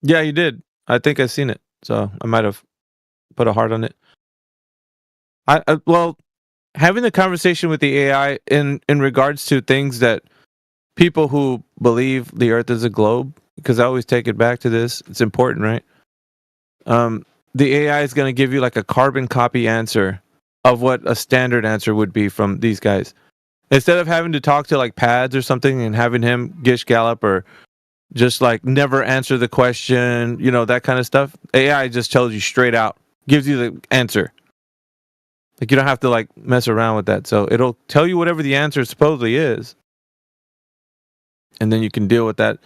Yeah, you did. I think I've seen it, so I might have put a heart on it. Well, having the conversation with the AI in regards to things that people who believe the Earth is a globe, because I always take it back to this. It's important, right? The AI is going to give you like a carbon copy answer of what a standard answer would be from these guys. Instead of having to talk to like Pads or something and having him Gish Gallop or just like never answer the question, that kind of stuff. AI just tells you straight out, gives you the answer. Like you don't have to like mess around with that. So it'll tell you whatever the answer supposedly is. And then you can deal with that,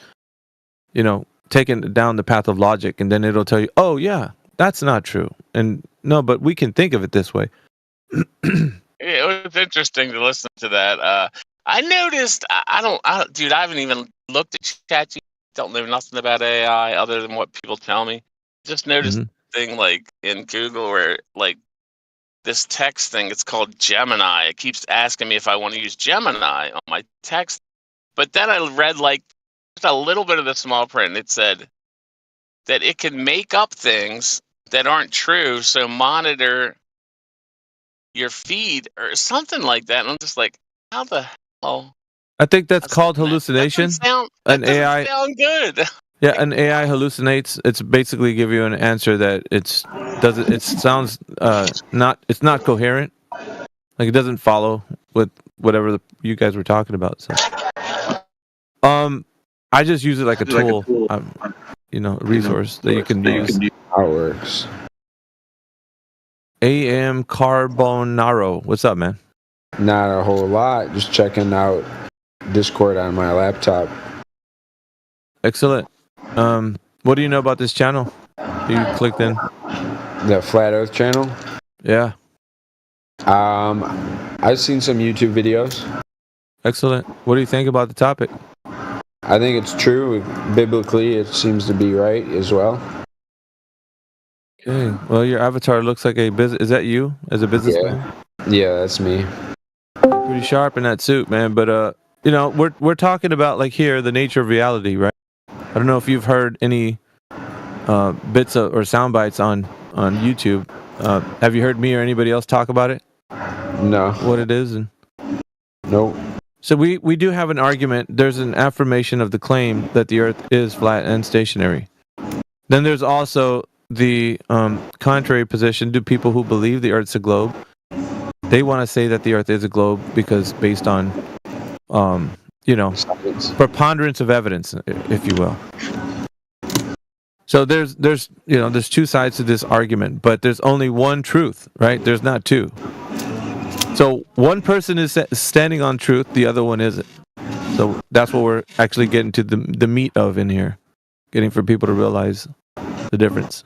taking it down the path of logic. And then it'll tell you, oh yeah, that's not true. And no, but we can think of it this way. It was interesting to listen to that. I noticed. Dude, I haven't even looked at ChatGPT. Don't know nothing about AI other than what people tell me. Just noticed thing like in Google where like this text thing. It's called Gemini. It keeps asking me if I want to use Gemini on my text. But then I read like just a little bit of the small print. It said that it can make up things that aren't true. So monitor your feed or something like that. And I'm just like, how the hell? I think that's called hallucination. That doesn't sound good. Yeah, an AI hallucinates. It's basically give you an answer that it sounds it's not coherent. Like it doesn't follow with whatever you guys were talking about. So, I just use it like a tool. A resource that you can use. How it works. AM Carbonaro, what's up, man? Not a whole lot. Just checking out Discord on my laptop. Excellent. What do you know about this channel? You clicked in. The Flat Earth channel? Yeah. I've seen some YouTube videos. Excellent. What do you think about the topic? I think it's true. Biblically, it seems to be right as well. Okay. Well, your avatar looks like a business. Is that you as a businessman? Yeah, that's me. You're pretty sharp in that suit, man. But we're talking about like here the nature of reality, right? I don't know if you've heard any bits or sound bites on YouTube. Have you heard me or anybody else talk about it? No. What it is? Nope. So we do have an argument. There's an affirmation of the claim that the Earth is flat and stationary. Then there's also the contrary position. Do people who believe the Earth's a globe, they want to say that the Earth is a globe because based on preponderance of evidence, if you will. So there's two sides to this argument, but there's only one truth, right? There's not two. So one person is standing on truth, the other one isn't. So that's what we're actually getting to the meat of in here, getting for people to realize the difference.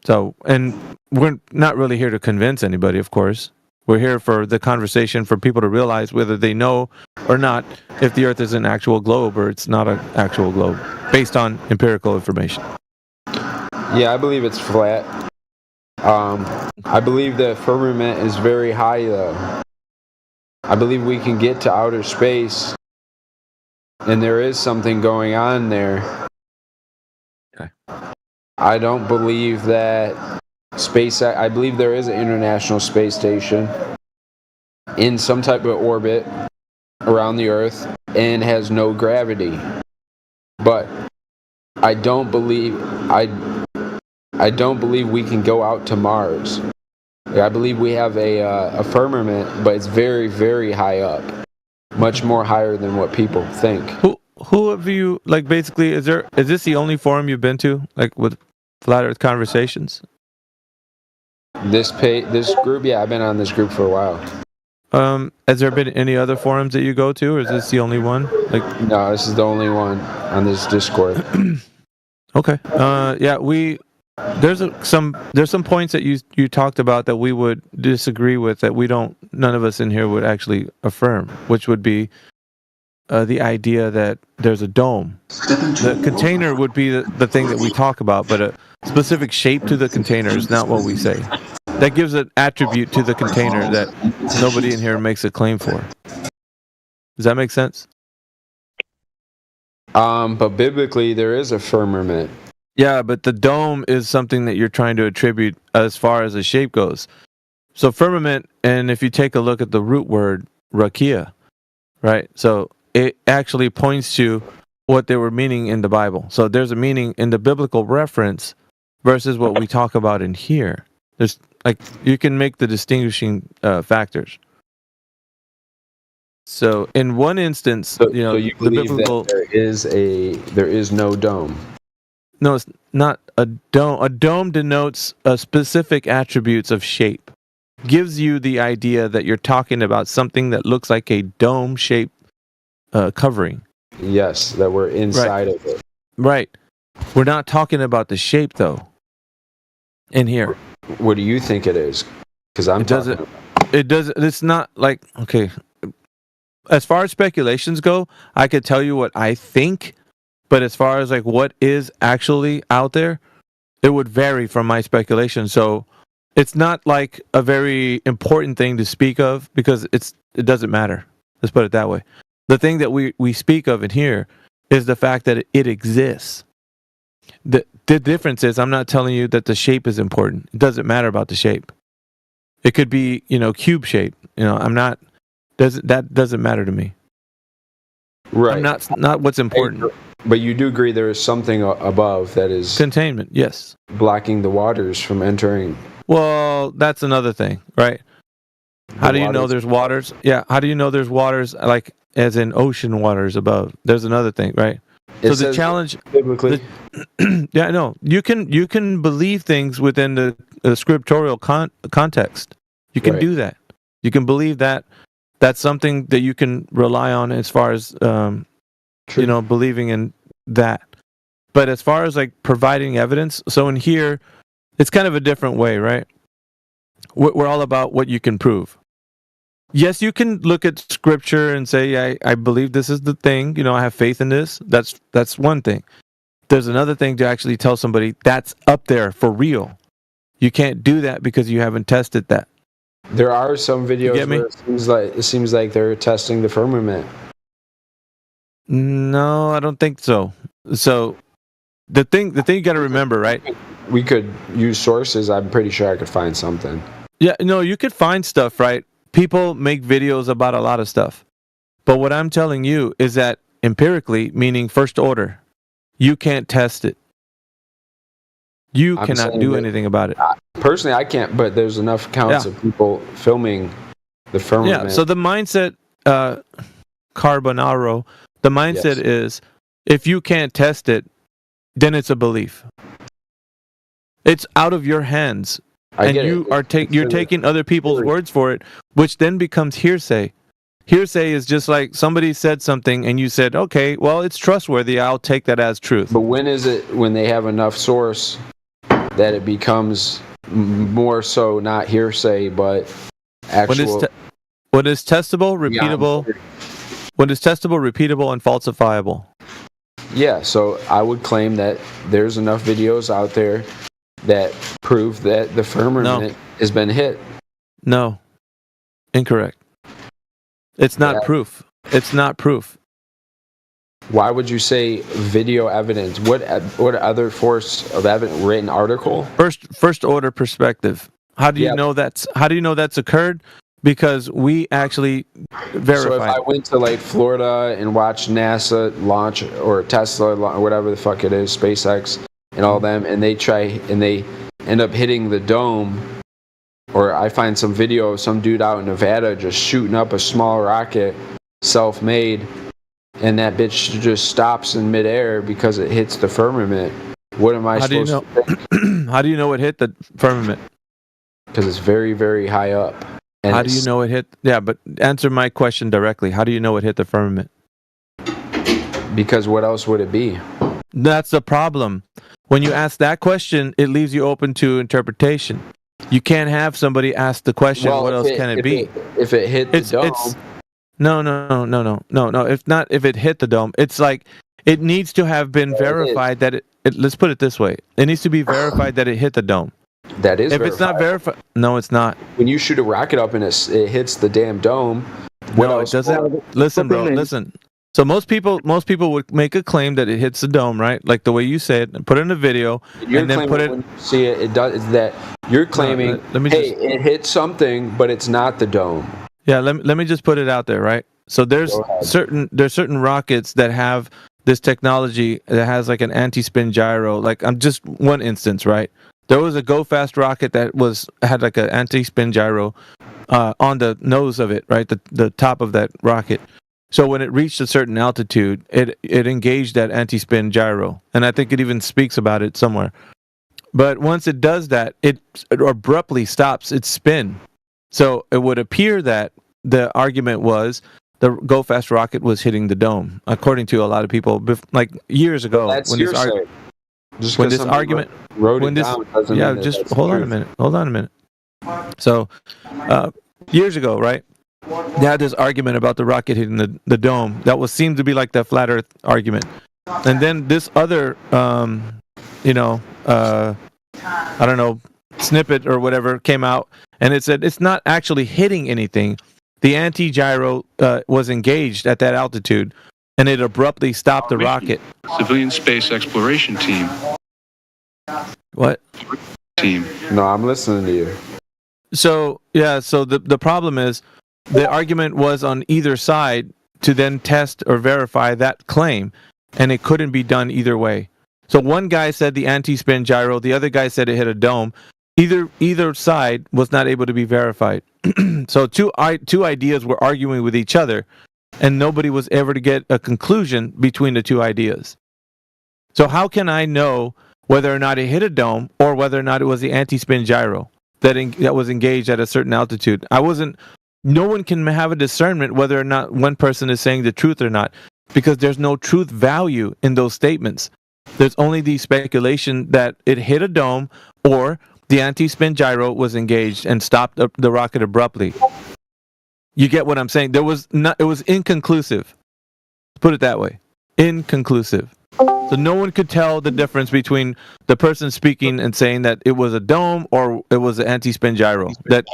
So, and we're not really here to convince anybody, of course. We're here for the conversation, for people to realize whether they know or not if the Earth is an actual globe or it's not an actual globe, based on empirical information. Yeah, I believe it's flat. I believe the firmament is very high, though. I believe we can get to outer space, and there is something going on there. Okay. I don't believe that I believe there is an International Space Station in some type of orbit around the Earth and has no gravity. But I don't believe we can go out to Mars. I believe we have a firmament, but it's very, very high up, much more higher than what people think. Who have you basically? Is this the only forum you've been to, with Flat Earth Conversations? This group, yeah, I've been on this group for a while. Has there been any other forums that you go to, or is this the only one? No, this is the only one on this Discord. Okay. There's some points that you talked about that we would disagree with, that none of us in here would actually affirm, which would be the idea that there's a dome. The container would be the thing that we talk about, but a specific shape to the container is not what we say. That gives an attribute to the container that nobody in here makes a claim for. Does that make sense? But biblically, there is a firmament. Yeah, but the dome is something that you're trying to attribute as far as the shape goes. So firmament, and if you take a look at the root word, rakia, right? So it actually points to what they were meaning in the Bible. So there's a meaning in the biblical reference versus what we talk about in here. There's you can make the distinguishing factors. So in one instance, so you believe that there is no dome. No, it's not a dome. A dome denotes specific attributes of shape. Gives you the idea that you're talking about something that looks like a dome-shaped covering. Yes, that we're inside of it. Right. We're not talking about the shape, though, in here. What do you think it is? Because I'm talking about... It doesn't. It's not okay. as far as speculations go, I could tell you what I think, but as far as like what is actually out there, it would vary from my speculation. So it's not like a very important thing to speak of because it doesn't matter. Let's put it that way. The thing that we speak of in here is the fact that it exists. The difference is I'm not telling you that the shape is important. It doesn't matter about the shape. It could be, cube shape. That doesn't matter to me. Right. Not what's important. But you do agree there is something above that is containment, yes. Blocking the waters from entering. Well, that's another thing, right? How do you know there's waters? Yeah, how do you know there's waters like as in ocean waters above? There's another thing, right? So the challenge biblically. Yeah, no. You can believe things within the scriptural context. You can do that. You can believe that. That's something that you can rely on as far as believing in that. But as far as like providing evidence, so in here, it's kind of a different way, right? We're all about what you can prove. Yes, you can look at scripture and say, I believe this is the thing. I have faith in this. That's one thing. There's another thing to actually tell somebody that's up there for real. You can't do that because you haven't tested that. There are some videos where it seems like they're testing the firmament. No, I don't think so. So the thing you got to remember, right? We could use sources. I'm pretty sure I could find something. Yeah, no, you could find stuff, right? People make videos about a lot of stuff. But what I'm telling you is that empirically, meaning first order, you can't test it. You cannot do anything about it. Personally, I can't, but there's enough accounts of people filming the firmament. Yeah, so the mindset, Carbonaro, the mindset is if you can't test it, then it's a belief. It's out of your hands. You're taking other people's words for it, which then becomes hearsay. Hearsay is just like somebody said something and you said, okay, well, it's trustworthy. I'll take that as truth. But when is it when they have enough source that it becomes more so not hearsay, but actual? What is testable, repeatable? What is testable, repeatable, and falsifiable? Yeah, so I would claim that there's enough videos out there that prove that the firmament has been hit. No. Incorrect. It's not proof. It's not proof. Why would you say video evidence? What other force of evidence? Written article? First order perspective. How do you know that's occurred? Because we actually verified. So if I went to like Florida and watched NASA launch or Tesla or whatever the fuck it is, SpaceX and all them, and they end up hitting the dome, or I find some video of some dude out in Nevada just shooting up a small rocket, self-made, and that bitch just stops in midair because it hits the firmament. What am I supposed to think? How do you know it hit the firmament? Because it's very, very high up. And how do you know it hit? Yeah, but answer my question directly. How do you know it hit the firmament? Because what else would it be? That's the problem. When you ask that question, it leaves you open to interpretation. You can't have somebody ask the question, what else can it be? If it hit the dome. No. If it hit the dome, it's like it needs to have been verified that it. Let's put it this way: it needs to be verified that it hit the dome. That is. If it's not verified, no, it's not. When you shoot a rocket up and it hits the damn dome, no, it doesn't. Listen, bro. Listen. So most people would make a claim that it hits the dome, right? Like the way you said, and put it in a video, and then put it. When you see it, it does. Is that you're claiming? It hit something, but it's not the dome. Yeah, let me just put it out there, right? So there's certain rockets that have this technology that has like an anti-spin gyro. Like I'm just one instance, right? There was a Go Fast rocket that had like an anti-spin gyro on the nose of it, right? The top of that rocket. So when it reached a certain altitude, it engaged that anti-spin gyro, and I think it even speaks about it somewhere. But once it does that, it abruptly stops its spin. So it would appear that the argument was the Go Fast rocket was hitting the dome, according to a lot of people, like years ago. That's when hearsay. Hold on a minute. So years ago, right? they had this argument about the rocket hitting the dome. That seemed to be like that flat Earth argument. And then this other, I don't know, snippet or whatever came out, and it said it's not actually hitting anything. The anti-gyro was engaged at that altitude, and it abruptly stopped the rocket. Civilian Space Exploration Team. What? Team. No, I'm listening to you. So the problem is the argument was on either side to then test or verify that claim, and it couldn't be done either way. So one guy said the anti-spin gyro, the other guy said it hit a dome. Either side was not able to be verified. So two ideas were arguing with each other, and nobody was ever to get a conclusion between the two ideas. So how can I know whether or not it hit a dome or whether or not it was the anti-spin gyro that was engaged at a certain altitude? No one can have a discernment whether or not one person is saying the truth or not, because there's no truth value in those statements. There's only the speculation that it hit a dome or the anti-spin gyro was engaged and stopped the rocket abruptly. You get what I'm saying? It was inconclusive. Put it that way. Inconclusive. So no one could tell the difference between the person speaking and saying that it was a dome or it was an anti-spin gyro that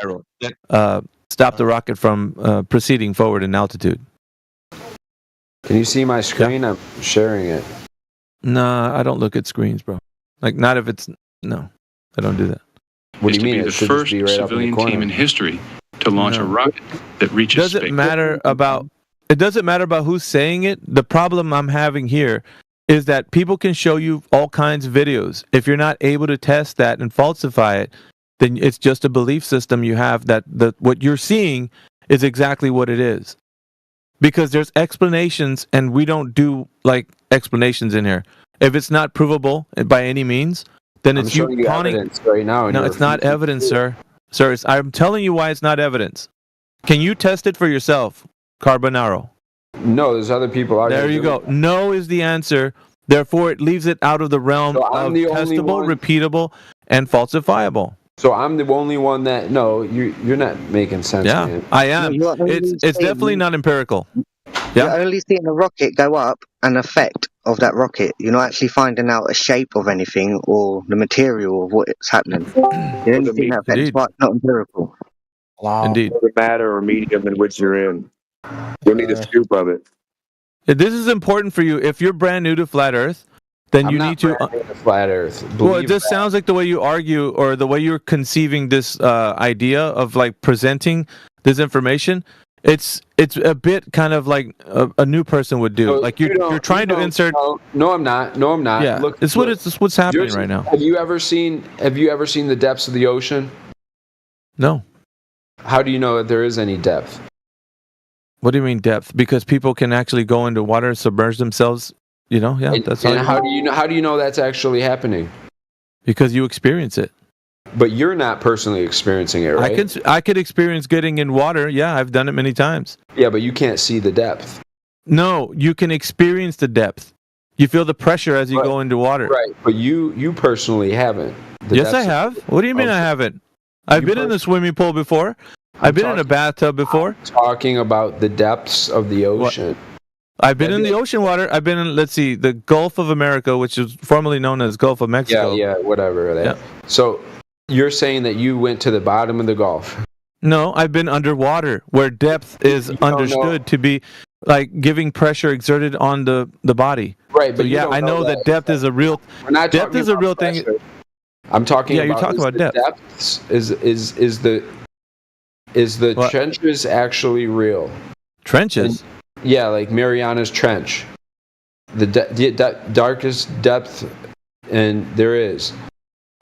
stopped the rocket from proceeding forward in altitude. Can you see my screen? Yeah. I'm sharing it. Nah, I don't look at screens, bro. Like, not if it's... No, I don't do that. What do you mean? It should be the first civilian team in history to launch a rocket that reaches space. It doesn't matter about who's saying it. The problem I'm having here is that people can show you all kinds of videos. If you're not able to test that and falsify it, then it's just a belief system you have that what you're seeing is exactly what it is. Because there's explanations, and we don't do explanations in here. If it's not provable by any means, then it's you pawning evidence right now. No, it's not evidence, sir. Sir, I'm telling you why it's not evidence. Can you test it for yourself, Carbonaro? No, there's other people out there. There you go. No is the answer. Therefore, it leaves it out of the realm of testable, repeatable, and falsifiable. So I'm the only one that... No, you're not making sense, man. I am. It's definitely not empirical. You're only seeing a rocket go up, an effect of that rocket. You're not actually finding out a shape of anything or the material of what's happening. You're only seeing that effect. It's not empirical. Wow. Indeed. The matter or medium in which you're in. You'll need a scoop of it. This is important for you. If you're brand new to Flat Earth, then you need to... Flat Earth. Well, it just sounds like the way you argue or the way you're conceiving this idea of presenting this information, it's a bit kind of like a new person would do. So you're trying to insert... No, I'm not. No, I'm not. Yeah, it's what's happening right now. Have you ever seen the depths of the ocean? No. How do you know that there is any depth? What do you mean depth? Because people can actually go into water and submerge themselves. That's how do you know that's actually happening? Because you experience it. But you're not personally experiencing it, right? I could experience getting in water. Yeah, I've done it many times. Yeah, but you can't see the depth. No, you can experience the depth. You feel the pressure as you go into water. Right, but you personally haven't. Yes, I have. What do you mean I haven't? I've been in the swimming pool before. I've been in a bathtub before. I'm talking about the depths of the ocean. I've been in the ocean water. I've been in, the Gulf of America, which is formerly known as Gulf of Mexico. Yeah, whatever. Yeah. So you're saying that you went to the bottom of the Gulf? No, I've been underwater, where depth is understood to be giving pressure exerted on the body. Right, but I know that depth is a real. Depth is a real thing. I'm talking. Yeah, you're talking about depth. Depths is the trenches actually real? Trenches? Yeah, like Mariana's Trench. The darkest depth, and there is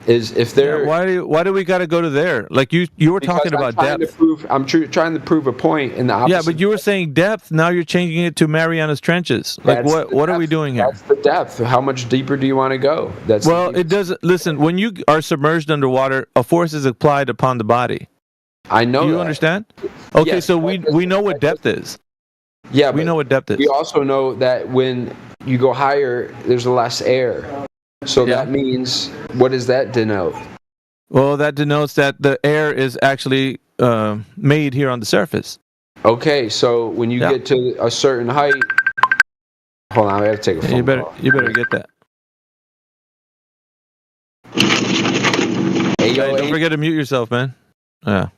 if there. Yeah, why do we got to go to there? You were talking about depth. I'm trying to prove a point in the opposite. Yeah, but you were saying depth. Now you're changing it to Mariana's Trenches. What are we doing here? That's the depth. How much deeper do you want to go? It doesn't. Listen, when you are submerged underwater, a force is applied upon the body. I know. Do you understand? Okay, yes, so we know what depth is. Yeah, we know what depth is. We also know that when you go higher, there's less air. So that means, what does that denote? Well, that denotes that the air is actually made here on the surface. Okay, so when you get to a certain height, hold on, I gotta take a phone call. You better get that. Hey, yo, don't forget to mute yourself, man. Yeah.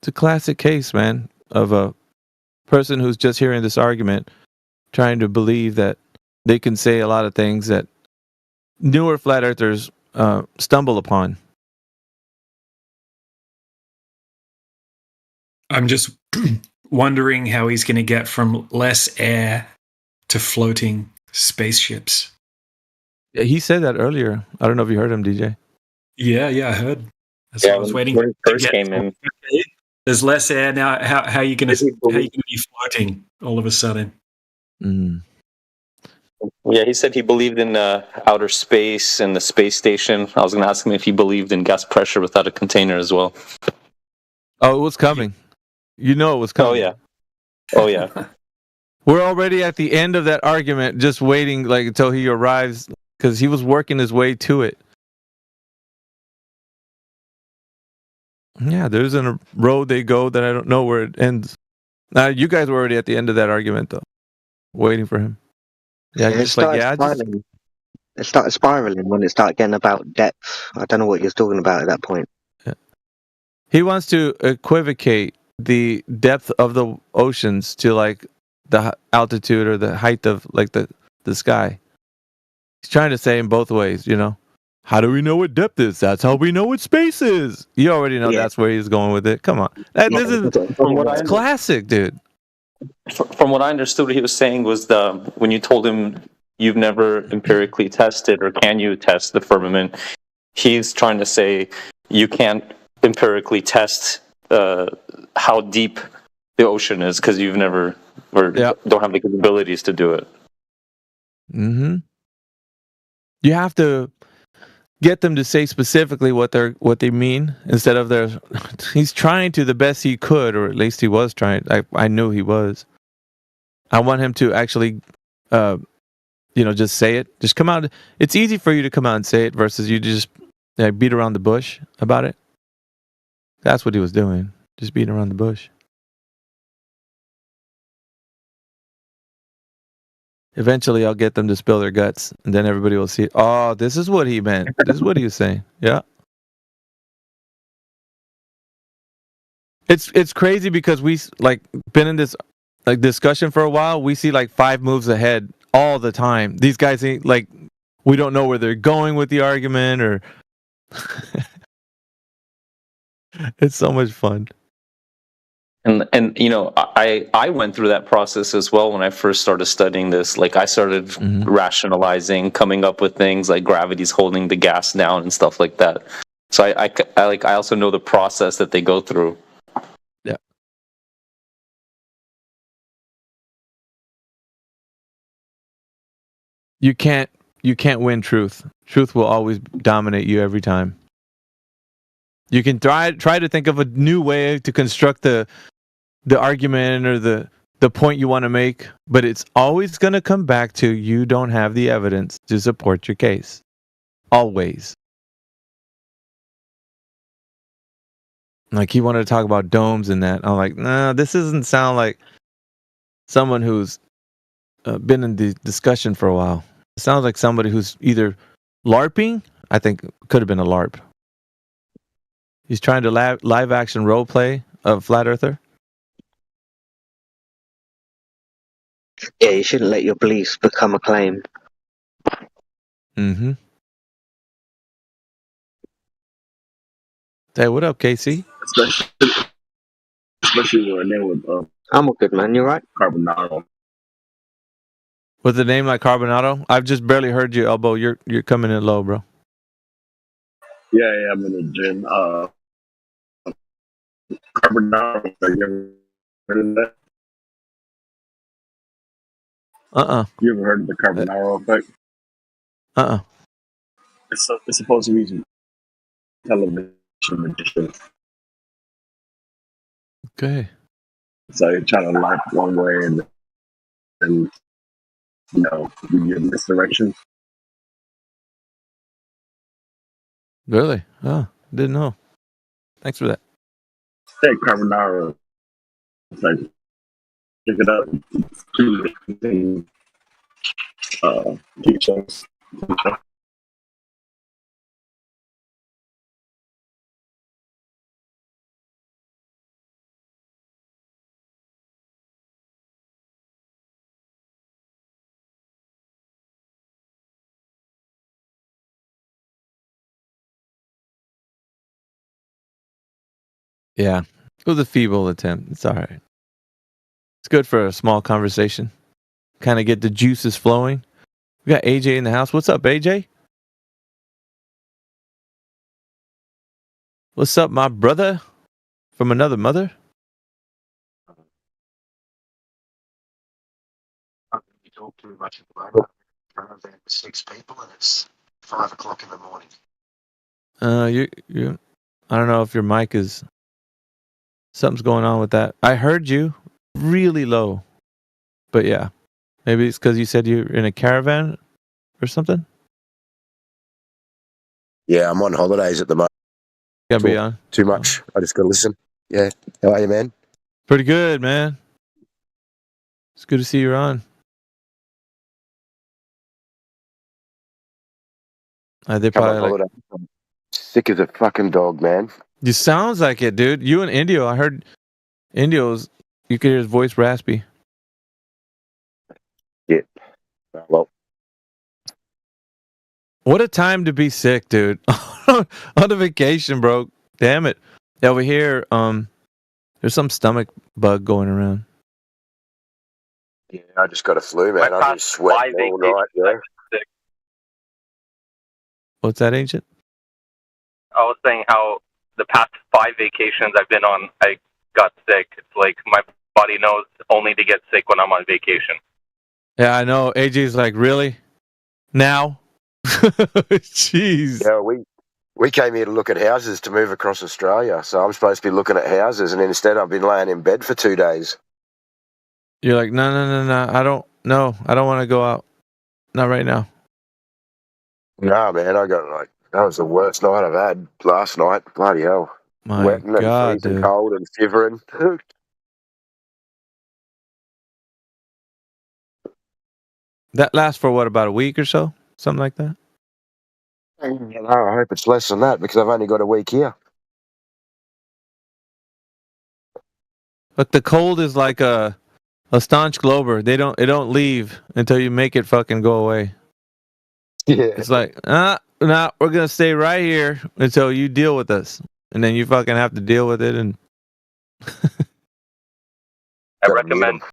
It's a classic case, man, of a person who's just hearing this argument, trying to believe that they can say a lot of things that newer flat earthers stumble upon. I'm just wondering how he's going to get from less air to floating spaceships. Yeah, he said that earlier. I don't know if you heard him, DJ. Yeah, I heard. That's what I was waiting when to he first get. came in. There's less air now. How are you going to be floating all of a sudden? Mm. Yeah, he said he believed in outer space and the space station. I was going to ask him if he believed in gas pressure without a container as well. Oh, it was coming. You know it was coming. Oh yeah. We're already at the end of that argument, just waiting like until he arrives, because he was working his way to it. Yeah, there's a road they go that I don't know where it ends. Now, you guys were already at the end of that argument, though, waiting for him. Yeah, It started spiraling when it started getting about depth. I don't know what you're talking about at that point. Yeah. He wants to equivocate the depth of the oceans to like the altitude or the height of like the sky. He's trying to say in both ways, you know. How do we know what depth is? That's how we know what space is. You already know that's where he's going with it. Come on. This is classic, dude. From what I understood, what he was saying was when you told him you've never empirically tested or can you test the firmament, he's trying to say you can't empirically test how deep the ocean is because you've never or don't have the capabilities to do it. Mm-hmm. You have to get them to say specifically what they mean instead of their. He's trying to the best he could, or at least he was trying. I knew he was. I want him to actually, just say it. Just come out. It's easy for you to come out and say it versus you just beat around the bush about it. That's what he was doing. Just beating around the bush. Eventually, I'll get them to spill their guts, and then everybody will see, oh, this is what he meant. This is what he was saying. Yeah. It's crazy because we been in this discussion for a while. We see 5 moves ahead all the time. These guys ain't we don't know where they're going with the argument or. It's so much fun. And I went through that process as well when I first started studying this. I started rationalizing, coming up with things like gravity's holding the gas down and stuff like that. So I also know the process that they go through. Yeah. You can't win truth. Truth will always dominate you every time. You can try to think of a new way to construct the argument or the point you want to make, but it's always going to come back to you don't have the evidence to support your case. Always. He wanted to talk about domes and that. I'm like, nah, this doesn't sound like someone who's been in the discussion for a while. It sounds like somebody who's either LARPing. I think it could have been a LARP. He's trying to live action role play of Flat Earther. Yeah, you shouldn't let your beliefs become a claim. Mm-hmm. Hey, what up, Casey? Especially when they with I'm a good man. You're right. Carbonaro. With a name like Carbonaro, I've just barely heard you, Elbow. You're coming in low, bro. Yeah, I'm in the gym. Carbonaro. Have you ever heard of that? You ever heard of the Carbonaro effect? It's supposed to be television edition. Okay. So you're trying to light one way and you get misdirection. Really? Oh. Didn't know. Thanks for that. Steak carbonara. It's like, pick it up. Deep chunks. Yeah. It was a feeble attempt. It's all right. It's good for a small conversation. Kind of get the juices flowing. We got AJ in the house. What's up, AJ? What's up, my brother? From another mother? You talk too much at the moment. Caravan with 6 people and it's 5 o'clock in the morning. You. I don't know if your mic is. Something's going on with that. I heard you really low, but yeah, maybe it's because you said you're in a caravan or something. Yeah, I'm on holidays at the moment. Gotta be on. Too much. I just gotta listen. Yeah. How are you, man? Pretty good, man. It's good to see you're on. They probably like, I'm sick as a fucking dog, man. you sounds like it, dude. You and Indio. I heard Indio's. You could hear his voice raspy. Yeah. Well, what a time to be sick, dude. On a vacation, bro. Damn it. Over here, there's some stomach bug going around. Yeah, I just got a flu, man. I just sweat all night. Yeah. What's that, Ancient? I was saying how the past 5 vacations I've been on, I got sick. It's like my body knows only to get sick when I'm on vacation. Yeah, I know. AJ's like, really? Now? Jeez. Yeah, we came here to look at houses to move across Australia. So I'm supposed to be looking at houses, and instead I've been laying in bed for 2 days. You're like, no. I don't want to go out. Not right now. No, man, that was the worst night I've had last night. Bloody hell. My Wetting God, and freezing dude. cold and shivering. That lasts for what, about a week or so? Something like that? I hope it's less than that because I've only got a week here. But the cold is like a staunch glober. It don't leave until you make it fucking go away. Yeah. It's like, we're gonna stay right here until you deal with us. And then you fucking have to deal with it. And I recommend